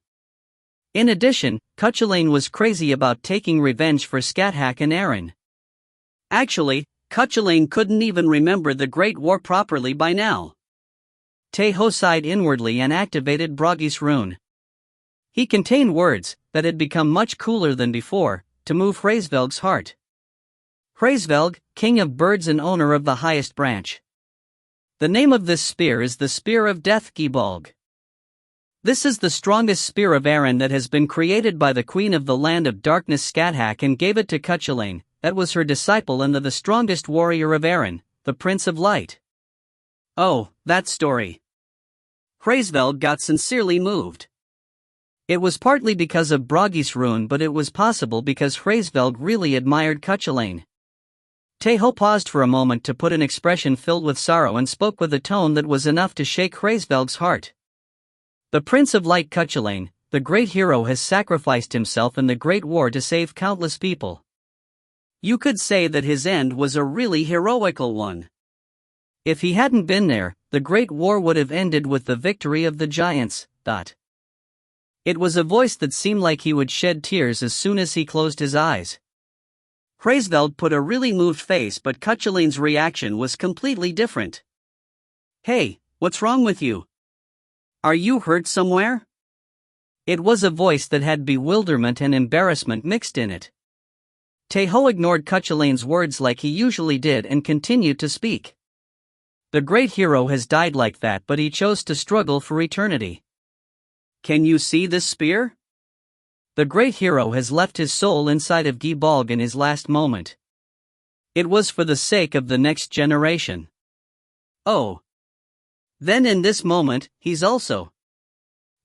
In addition, Cuchulainn was crazy about taking revenge for Skathak and Aaron. Actually, Cuchulainn couldn't even remember the Great War properly by now. Tae Ho sighed inwardly and activated Bragi's rune. He contained words that had become much cooler than before, to move Hraesvelg's heart. Hraesvelg, king of birds and owner of the highest branch. The name of this spear is the Spear of Death Gibolg. This is the strongest spear of Eren that has been created by the Queen of the Land of Darkness Skathak and gave it to Cuchulainn, that was her disciple and the strongest warrior of Eren, the Prince of Light. Oh, that story. Hraesvelg got sincerely moved. It was partly because of Bragi's rune, but it was possible because Hraesvelg really admired Cuchulainn. Tae Ho paused for a moment to put an expression filled with sorrow and spoke with a tone that was enough to shake Hraesvelg's heart. The Prince of Light Cuchulainn, the great hero, has sacrificed himself in the Great War to save countless people. You could say that his end was a really heroical one. If he hadn't been there, the Great War would have ended with the victory of the giants. It was a voice that seemed like he would shed tears as soon as he closed his eyes. Hraesvelg put a really moved face, but Cuchulainn's reaction was completely different. Hey, what's wrong with you? Are you hurt somewhere? It was a voice that had bewilderment and embarrassment mixed in it. Tae Ho ignored Cuchulainn's words like he usually did and continued to speak. The great hero has died like that, but he chose to struggle for eternity. Can you see this spear? The great hero has left his soul inside of Gibolg in his last moment. It was for the sake of the next generation. Oh. Then in this moment, he's also.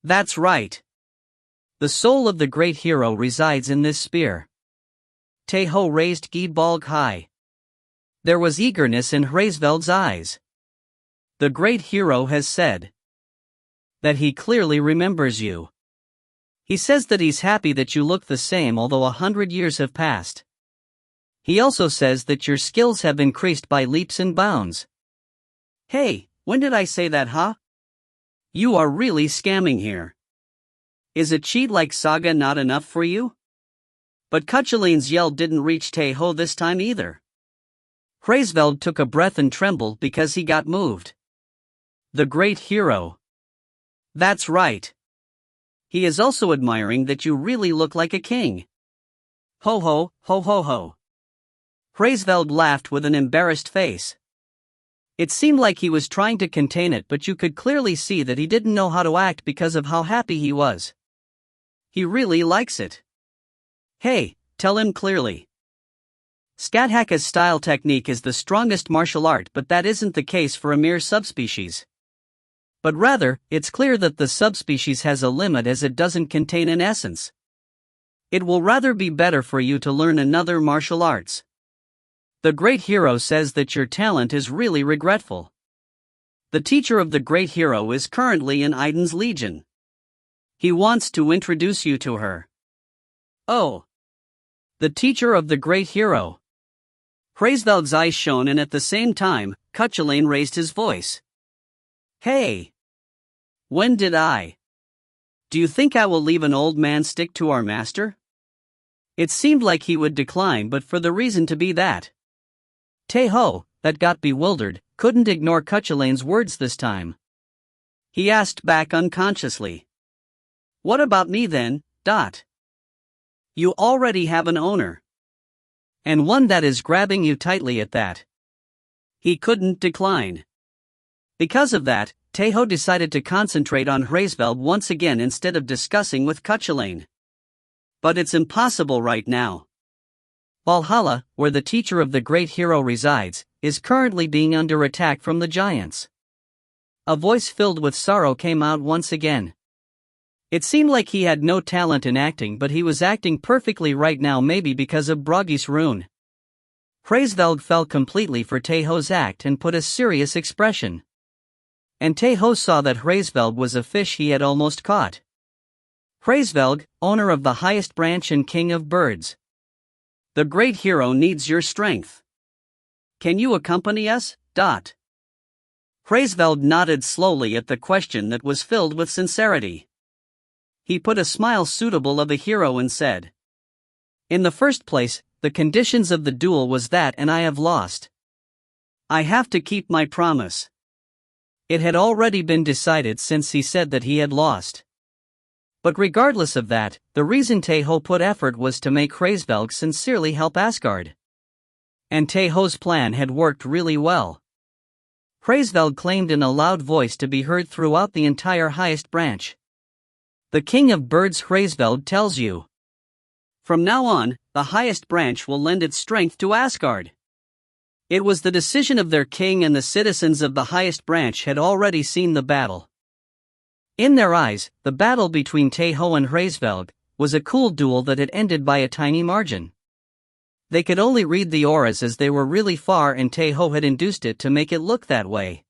That's right. The soul of the great hero resides in this spear. Tae Ho raised Gibolg high. There was eagerness in Hraesvelg's eyes. The great hero has said that he clearly remembers you. He says that he's happy that you look the same although 100 years have passed. He also says that your skills have increased by leaps and bounds. Hey, when did I say that, huh? You are really scamming here. Is a cheat like Saga not enough for you? But Cuchulainn's yell didn't reach Tae Ho this time either. Hraesvelg took a breath and trembled because he got moved. The great hero. That's right. He is also admiring that you really look like a king. Ho ho, ho ho ho. Hraesvelg laughed with an embarrassed face. It seemed like he was trying to contain it, but you could clearly see that he didn't know how to act because of how happy he was. He really likes it. Hey, tell him clearly. Skathak's style technique is the strongest martial art, but that isn't the case for a mere subspecies. But rather, it's clear that the subspecies has a limit as it doesn't contain an essence. It will rather be better for you to learn another martial arts. The great hero says that your talent is really regretful. The teacher of the great hero is currently in Iden's Legion. He wants to introduce you to her. Oh. The teacher of the great hero. Hraesvelg's eyes shone, and at the same time, Cuchulainn raised his voice. Hey. When did I? Do you think I will leave an old man stick to our master? It seemed like he would decline, but for the reason to be that. Tae Ho, that got bewildered, couldn't ignore Cuchulainn's words this time. He asked back unconsciously. What about me then? You already have an owner. And one that is grabbing you tightly at that. He couldn't decline. Because of that, Tae Ho decided to concentrate on Hraesvelg once again instead of discussing with Cuchulainn. But it's impossible right now. Valhalla, where the teacher of the great hero resides, is currently being under attack from the giants. A voice filled with sorrow came out once again. It seemed like he had no talent in acting, but he was acting perfectly right now, maybe because of Bragi's rune. Hraesvelg fell completely for Tae Ho's act and put a serious expression. And Tae Ho saw that Hraesvelg was a fish he had almost caught. Hraesvelg, owner of the highest branch and king of birds. The great hero needs your strength. Can you accompany us? Hraesvelg nodded slowly at the question that was filled with sincerity. He put a smile suitable of a hero and said, In the first place, the conditions of the duel was that and I have lost. I have to keep my promise. It had already been decided since he said that he had lost. But regardless of that, the reason Tae Ho put effort was to make Hraesvelg sincerely help Asgard. And Tae Ho's plan had worked really well. Hraesvelg claimed in a loud voice to be heard throughout the entire highest branch. The king of birds Hraesvelg tells you. From now on, the highest branch will lend its strength to Asgard. It was the decision of their king, and the citizens of the highest branch had already seen the battle. In their eyes, the battle between Tae Ho and Hraesvelg was a cool duel that had ended by a tiny margin. They could only read the auras as they were really far, and Tae Ho had induced it to make it look that way.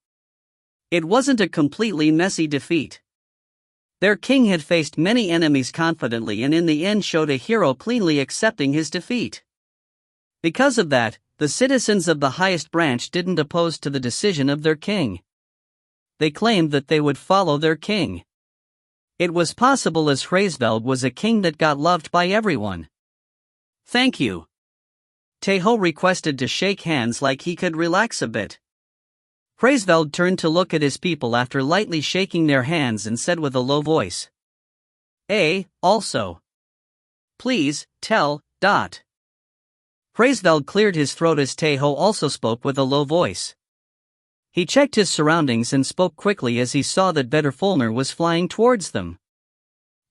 It wasn't a completely messy defeat. Their king had faced many enemies confidently and in the end showed a hero cleanly accepting his defeat. Because of that, the citizens of the highest branch didn't oppose to the decision of their king. They claimed that they would follow their king. It was possible, as Hraesvelg was a king that got loved by everyone. Thank you. Tae Ho requested to shake hands like he could relax a bit. Hraesvelg turned to look at his people after lightly shaking their hands and said with a low voice. Also. Please, tell. Hraesvelg cleared his throat as Tae Ho also spoke with a low voice. He checked his surroundings and spoke quickly as he saw that Vedrfolnir was flying towards them.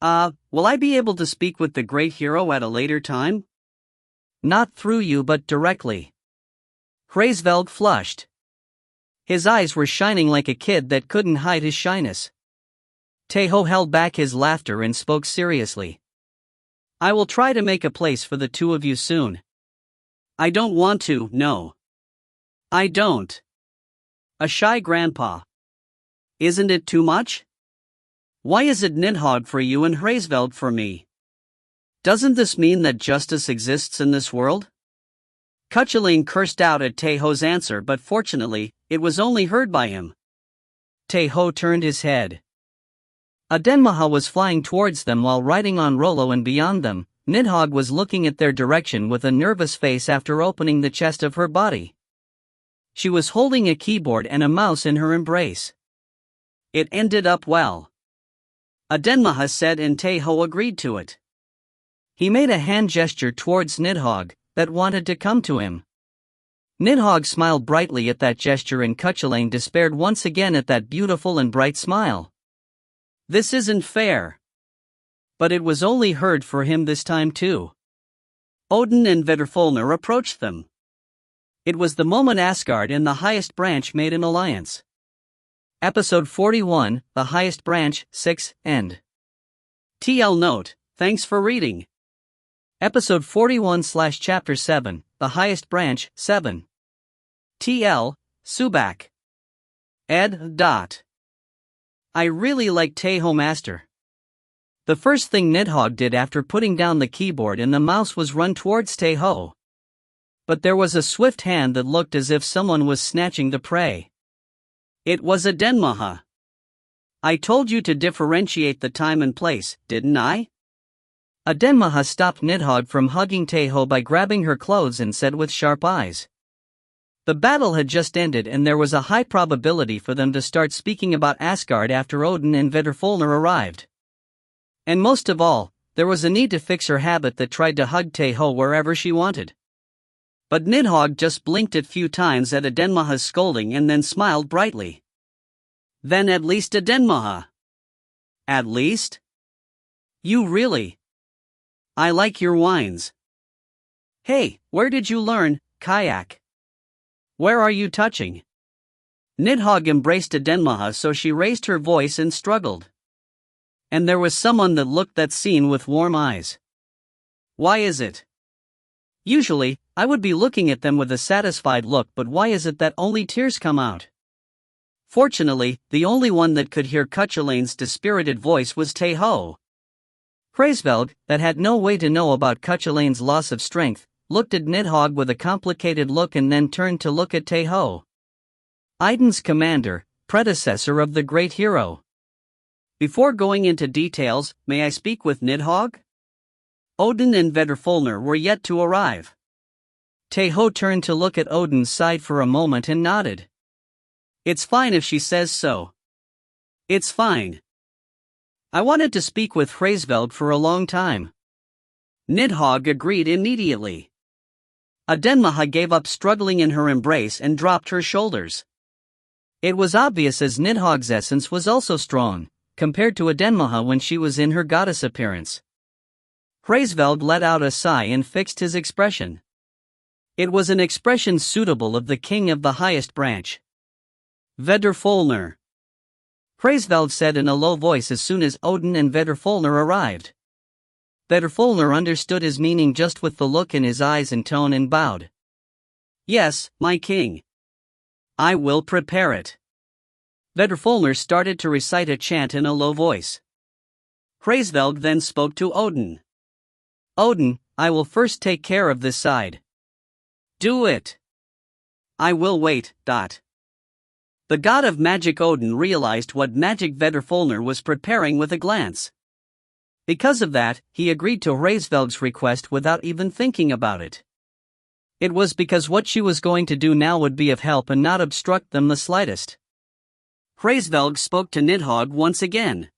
Will I be able to speak with the great hero at a later time? Not through you but directly. Hraesvelg flushed. His eyes were shining like a kid that couldn't hide his shyness. Tae Ho held back his laughter and spoke seriously. I will try to make a place for the two of you soon. I don't want to, no. I don't. A shy grandpa. Isn't it too much? Why is it Nidhogg for you and Hraesvelg for me? Doesn't this mean that justice exists in this world? Cuchulainn cursed out at Tae Ho's answer, but fortunately, it was only heard by him. Tae Ho turned his head. Adenmaha was flying towards them while riding on Rollo, and beyond them, Nidhogg was looking at their direction with a nervous face after opening the chest of her body. She was holding a keyboard and a mouse in her embrace. It ended up well. Adenmaha said, and Tae Ho agreed to it. He made a hand gesture towards Nidhogg that wanted to come to him. Nidhogg smiled brightly at that gesture, and Cuchulainn despaired once again at that beautiful and bright smile. This isn't fair. But it was only heard for him this time too. Odin and Vedrfolnir approached them. It was the moment Asgard and the highest branch made an alliance. Episode 41, The Highest Branch, 6, End. TL Note, thanks for reading. Episode 41/Chapter 7, The Highest Branch, 7. TL, Subak. Ed. I really like Tae Ho Master. The first thing Nidhogg did after putting down the keyboard and the mouse was run towards Tae Ho. But there was a swift hand that looked as if someone was snatching the prey. It was Adenmaha. I told you to differentiate the time and place, didn't I? Adenmaha stopped Nidhogg from hugging Tae Ho by grabbing her clothes and said with sharp eyes. The battle had just ended, and there was a high probability for them to start speaking about Asgard after Odin and Vedrfolnir arrived. And most of all, there was a need to fix her habit that tried to hug Tae Ho wherever she wanted. But Nidhogg just blinked a few times at Adenmaha's scolding and then smiled brightly. Then at least Adenmaha. At least? You really? I like your wines. Hey, where did you learn, kayak? Where are you touching? Nidhogg embraced Adenmaha, so she raised her voice and struggled. And there was someone that looked that scene with warm eyes. Why is it? Usually, I would be looking at them with a satisfied look, but why is it that only tears come out? Fortunately, the only one that could hear Cuchulainn's dispirited voice was Tae Ho. Hraesvelg, that had no way to know about Cuchulainn's loss of strength, looked at Nidhogg with a complicated look and then turned to look at Tae Ho. Idun's commander, predecessor of the great hero. Before going into details, may I speak with Nidhogg? Odin and Vedrfolnir were yet to arrive. Tae Ho turned to look at Odin's side for a moment and nodded. It's fine if she says so. It's fine. I wanted to speak with Hraesvelg for a long time. Nidhogg agreed immediately. Adenmaha gave up struggling in her embrace and dropped her shoulders. It was obvious as Nidhogg's essence was also strong, compared to Adenmaha when she was in her goddess appearance. Hraesvelg let out a sigh and fixed his expression. It was an expression suitable of the king of the highest branch. Vedrfolnir. Hraesvelg said in a low voice as soon as Odin and Vedrfolnir arrived. Vedrfolnir understood his meaning just with the look in his eyes and tone and bowed. Yes, my king. I will prepare it. Vedrfolnir started to recite a chant in a low voice. Hraesvelg then spoke to Odin. Odin, I will first take care of this side. Do it. I will wait. The god of magic Odin realized what magic Vedrfolnir was preparing with a glance. Because of that, he agreed to Hraesvelg's request without even thinking about it. It was because what she was going to do now would be of help and not obstruct them the slightest. Hraesvelg spoke to Nidhogg once again.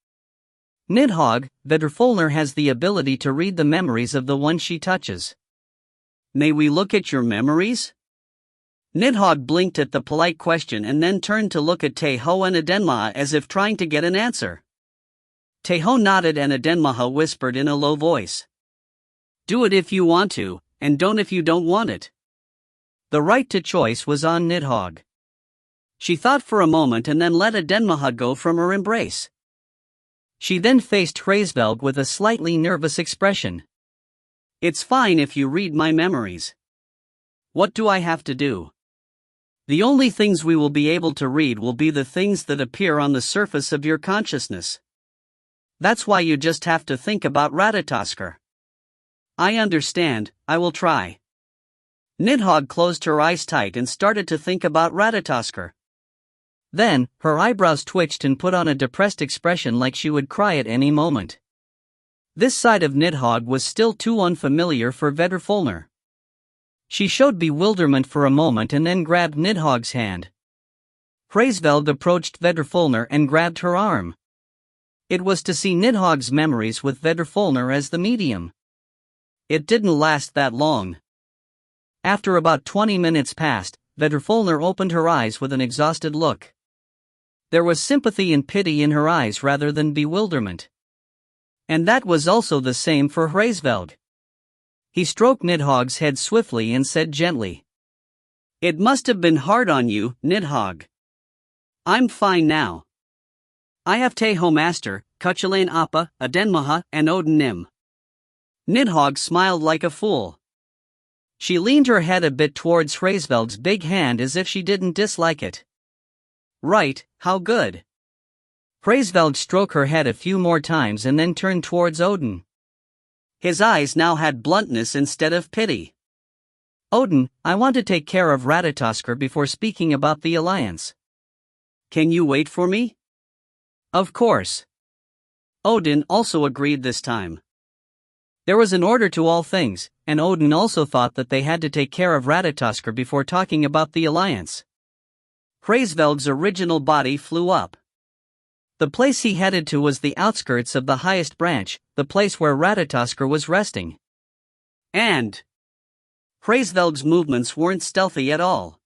Nidhogg, Vedrfolnir has the ability to read the memories of the one she touches. May we look at your memories? Nidhogg blinked at the polite question and then turned to look at Tae Ho and Adenmaha as if trying to get an answer. Tae Ho nodded and Adenmaha whispered in a low voice. Do it if you want to, and don't if you don't want it. The right to choice was on Nidhogg. She thought for a moment and then let Adenmaha go from her embrace. She then faced Hraesvelg with a slightly nervous expression. It's fine if you read my memories. What do I have to do? The only things we will be able to read will be the things that appear on the surface of your consciousness. That's why you just have to think about Ratatoskr. I understand, I will try. Nidhogg closed her eyes tight and started to think about Ratatoskr. Then, her eyebrows twitched and put on a depressed expression like she would cry at any moment. This side of Nidhogg was still too unfamiliar for Vedrfolnir. She showed bewilderment for a moment and then grabbed Nidhogg's hand. Hraesvelg approached Vedrfolnir and grabbed her arm. It was to see Nidhogg's memories with Vedrfolnir as the medium. It didn't last that long. After about 20 minutes passed, Vedrfolnir opened her eyes with an exhausted look. There was sympathy and pity in her eyes rather than bewilderment. And that was also the same for Hraesvelg. He stroked Nidhogg's head swiftly and said gently. It must have been hard on you, Nidhogg. I'm fine now. I have Tae Ho Master, Cuchulainn Appa, Adenmaha, and Odin Nim. Nidhogg smiled like a fool. She leaned her head a bit towards Hraesvelg's big hand as if she didn't dislike it. Right, how good. Hraesvelg stroked her head a few more times and then turned towards Odin. His eyes now had bluntness instead of pity. Odin, I want to take care of Ratatoskr before speaking about the alliance. Can you wait for me? Of course. Odin also agreed this time. There was an order to all things, and Odin also thought that they had to take care of Ratatoskr before talking about the alliance. Hraesvelg's original body flew up. The place he headed to was the outskirts of the highest branch, the place where Ratatoskr was resting. And Hraesvelg's movements weren't stealthy at all.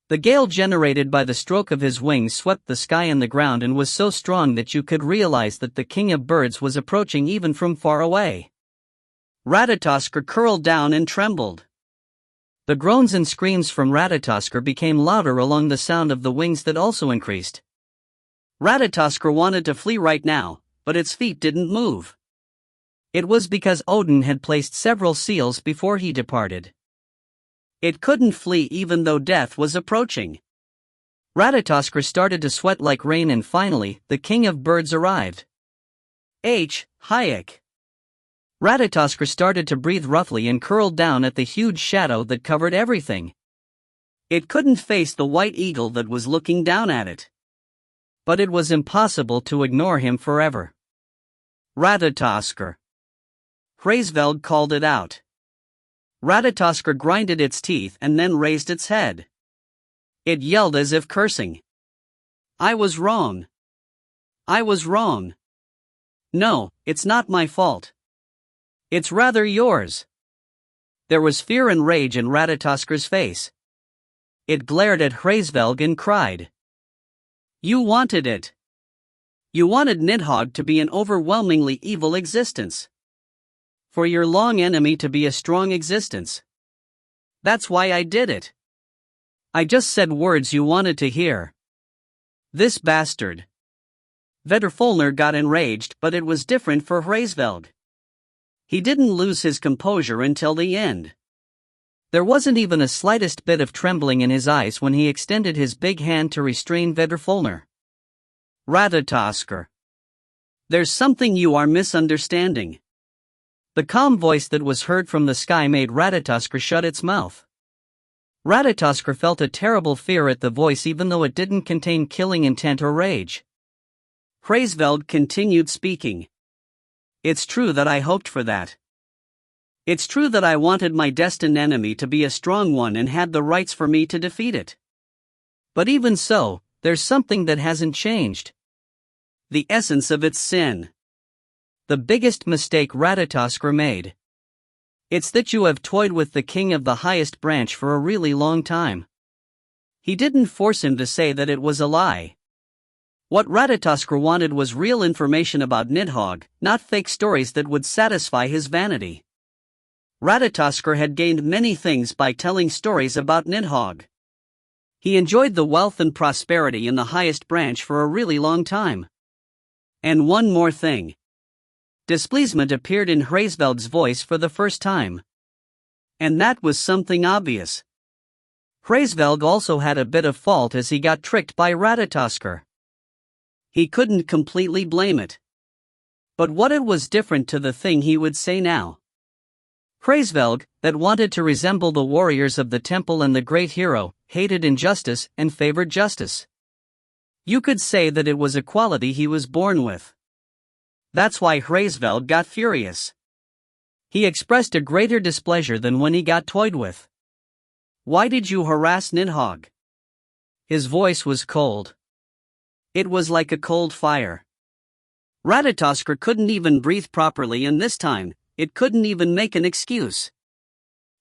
The gale generated by the stroke of his wings swept the sky and the ground and was so strong that you could realize that the king of birds was approaching even from far away. Ratatoskr curled down and trembled. The groans and screams from Ratatoskr became louder along the sound of the wings that also increased. Ratatoskr wanted to flee right now, but its feet didn't move. It was because Odin had placed several seals before he departed. It couldn't flee even though death was approaching. Ratatoskr started to sweat like rain and finally, the king of birds arrived. Hayek. Ratatoskr started to breathe roughly and curled down at the huge shadow that covered everything. It couldn't face the white eagle that was looking down at it. But it was impossible to ignore him forever. Ratatoskr. Hraesvelg called it out. Ratatoskr grinded its teeth and then raised its head. It yelled as if cursing. I was wrong. I was wrong. No, it's not my fault. It's rather yours. There was fear and rage in Ratatoskr's face. It glared at Hraesvelg and cried. You wanted it. You wanted Nidhogg to be an overwhelmingly evil existence. For your long enemy to be a strong existence. That's why I did it. I just said words you wanted to hear. This bastard. Vedrfolnir got enraged, but it was different for Hraesvelg. He didn't lose his composure until the end. There wasn't even a slightest bit of trembling in his eyes when he extended his big hand to restrain Vedrfolnir. Ratatoskr. There's something you are misunderstanding. The calm voice that was heard from the sky made Ratatoskr shut its mouth. Ratatoskr felt a terrible fear at the voice even though it didn't contain killing intent or rage. Hraesvelg continued speaking. It's true that I hoped for that. It's true that I wanted my destined enemy to be a strong one and had the rights for me to defeat it. But even so, there's something that hasn't changed. The essence of its sin. The biggest mistake Ratatoskr made. It's that you have toyed with the king of the highest branch for a really long time. He didn't force him to say that it was a lie. What Ratatoskr wanted was real information about Nidhogg, not fake stories that would satisfy his vanity. Ratatoskr had gained many things by telling stories about Nidhogg. He enjoyed the wealth and prosperity in the highest branch for a really long time. And one more thing. Displeasement appeared in Hraesvelg's voice for the first time. And that was something obvious. Hraesvelg also had a bit of fault as he got tricked by Ratatoskr. He couldn't completely blame it. But what it was different to the thing he would say now. Hraesvelg, that wanted to resemble the warriors of the temple and the great hero, hated injustice and favored justice. You could say that it was a quality he was born with. That's why Hraesvelg got furious. He expressed a greater displeasure than when he got toyed with. Why did you harass Nidhogg? His voice was cold. It was like a cold fire. Ratatoskr couldn't even breathe properly, and this time, it couldn't even make an excuse.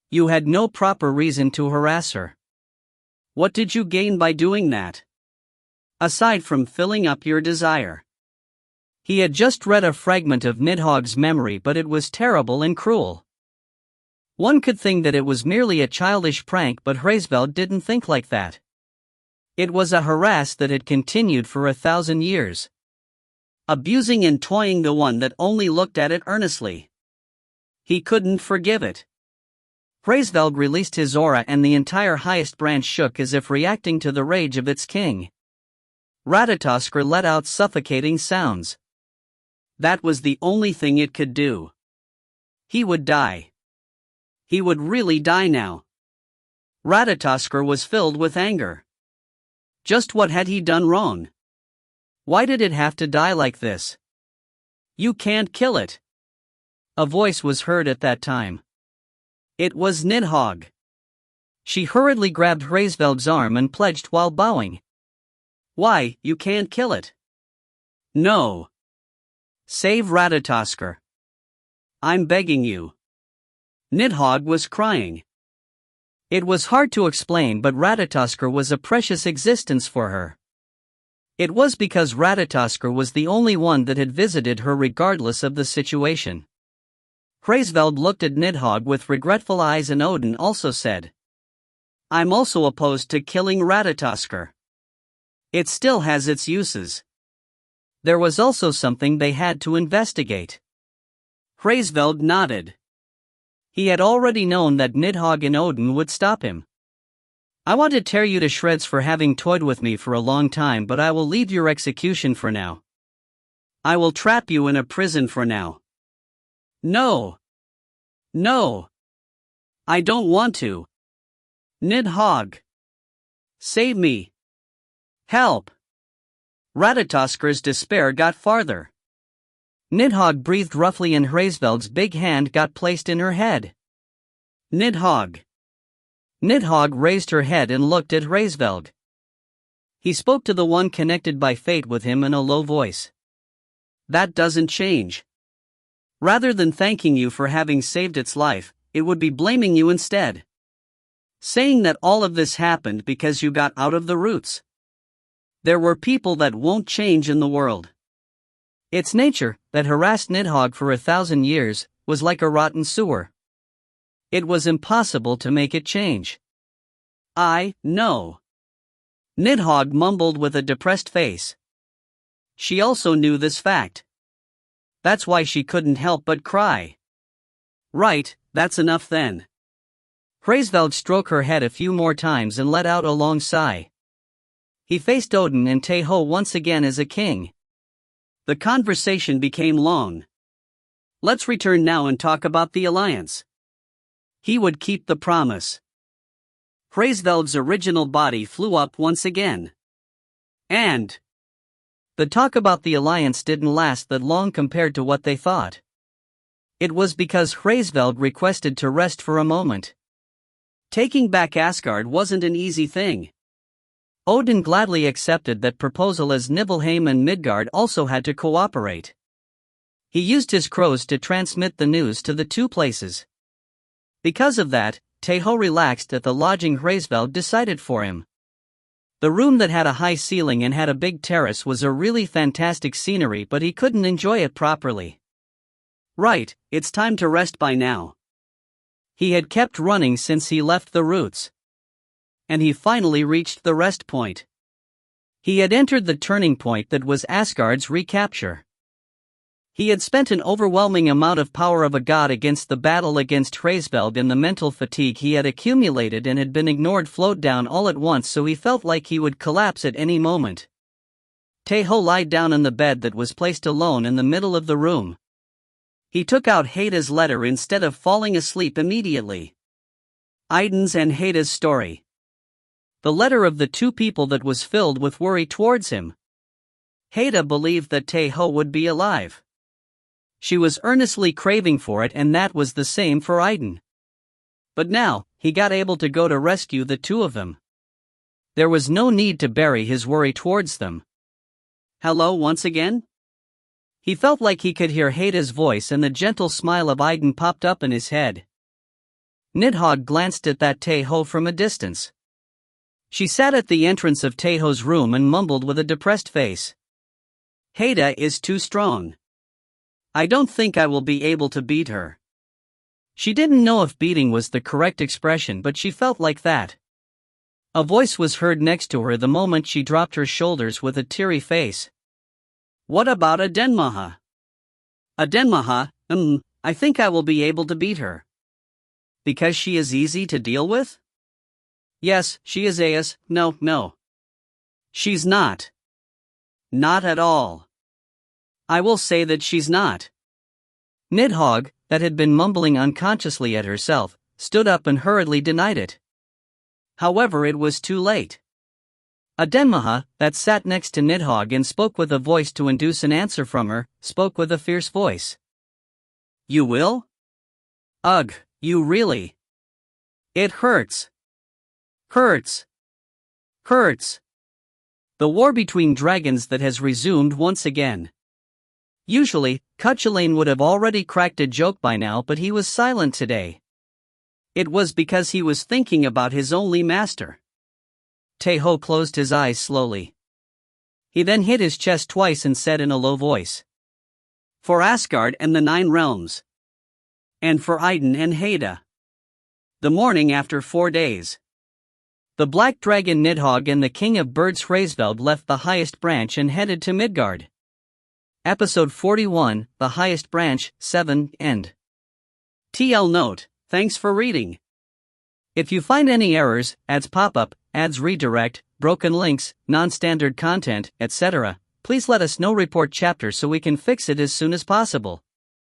You had no proper reason to harass her. What did you gain by doing that? Aside from filling up your desire. He had just read a fragment of Nidhogg's memory, but it was terrible and cruel. One could think that it was merely a childish prank, but Hraesvelg didn't think like that. It was a harass that had continued for 1,000 years. Abusing and toying the one that only looked at it earnestly. He couldn't forgive it. Hraesvelg released his aura and the entire highest branch shook as if reacting to the rage of its king. Ratatoskr let out suffocating sounds. That was the only thing it could do. He would die. He would really die now. Ratatoskr was filled with anger. Just what had he done wrong? Why did it have to die like this? You can't kill it. A voice was heard at that time. It was Nidhogg. She hurriedly grabbed Hraesvelg's arm and pledged while bowing. Why, you can't kill it. No. Save Ratatoskr. I'm begging you. Nidhogg was crying. It was hard to explain, but Ratatoskr was a precious existence for her. It was because Ratatoskr was the only one that had visited her regardless of the situation. Hraesvelg looked at Nidhogg with regretful eyes, and Odin also said, I'm also opposed to killing Ratatoskr. It still has its uses. There was also something they had to investigate. Hraesvelg nodded. He had already known that Nidhogg and Odin would stop him. I want to tear you to shreds for having toyed with me for a long time, but I will leave your execution for now. I will trap you in a prison for now. No. No. I don't want to. Nidhogg. Save me. Help. Ratatoskr's despair got farther. Nidhogg breathed roughly and Hraesvelg's big hand got placed in her head. Nidhogg. Nidhogg raised her head and looked at Hraesvelg. He spoke to the one connected by fate with him in a low voice. that doesn't change. Rather than thanking you for having saved its life, it would be blaming you instead. Saying that all of this happened because you got out of the roots. There were people that won't change in the world. Its nature, that harassed Nidhogg for 1,000 years, was like a rotten sewer. It was impossible to make it change. I know. Nidhogg mumbled with a depressed face. She also knew this fact. That's why she couldn't help but cry. Right, that's enough then. Hraesvelg stroked her head a few more times and let out a long sigh. He faced Odin and Tae Ho once again as a king. The conversation became long. Let's return now and talk about the alliance. He would keep the promise. Hraesvelg's original body flew up once again. And the talk about the alliance didn't last that long compared to what they thought. It was because Hraesvelg requested to rest for a moment. Taking back Asgard wasn't an easy thing. Odin gladly accepted that proposal as Nibelheim and Midgard also had to cooperate. He used his crows to transmit the news to the two places. Because of that, Tae Ho relaxed at the lodging Hraesvelg decided for him. The room that had a high ceiling and had a big terrace was a really fantastic scenery, but he couldn't enjoy it properly. Right, it's time to rest by now. He had kept running since he left the roots. And he finally reached the rest point. He had entered the turning point that was Asgard's recapture. He had spent an overwhelming amount of power of a god against the battle against Hraesvelg, and the mental fatigue he had accumulated and had been ignored flowed down all at once, so he felt like he would collapse at any moment. Tae Ho lied down on the bed that was placed alone in the middle of the room. He took out Heida's letter instead of falling asleep immediately. Idun's and Heida's story. The letter of the two people that was filled with worry towards him. Heida believed that Tae Ho would be alive. She was earnestly craving for it, and that was the same for Idun. But now, he got able to go to rescue the two of them. There was no need to bury his worry towards them. Hello once again? He felt like he could hear Heida's voice, and the gentle smile of Idun popped up in his head. Nidhogg glanced at that Tae Ho from a distance. She sat at the entrance of Tae Ho's room and mumbled with a depressed face. Heida is too strong. I don't think I will be able to beat her. She didn't know if beating was the correct expression, but she felt like that. A voice was heard next to her the moment she dropped her shoulders with a teary face. What about Adenmaha? Adenmaha, I think I will be able to beat her. Because she is easy to deal with? Yes, she is Aes, no. She's not. Not at all. I will say that she's not. Nidhogg, that had been mumbling unconsciously at herself, stood up and hurriedly denied it. However, it was too late. Adenmaha, that sat next to Nidhogg and spoke with a voice to induce an answer from her, spoke with a fierce voice. You will? Ugh, you really? It hurts. Hurts. The war between dragons that has resumed once again. Usually, Cuchulainn would have already cracked a joke by now, but he was silent today. It was because he was thinking about his only master. Tae Ho closed his eyes slowly. He then hit his chest twice and said in a low voice. For Asgard and the 9 realms. And for Idun and Heida. The morning after 4 days. The black dragon Nidhogg and the king of birds Hraesvelg left the highest branch and headed to Midgard. Episode 41, The Highest Branch, 7, End. TL Note, thanks for reading. If you find any errors, ads pop up, ads redirect, broken links, non-standard content, etc., please let us know. Report chapter so we can fix it as soon as possible.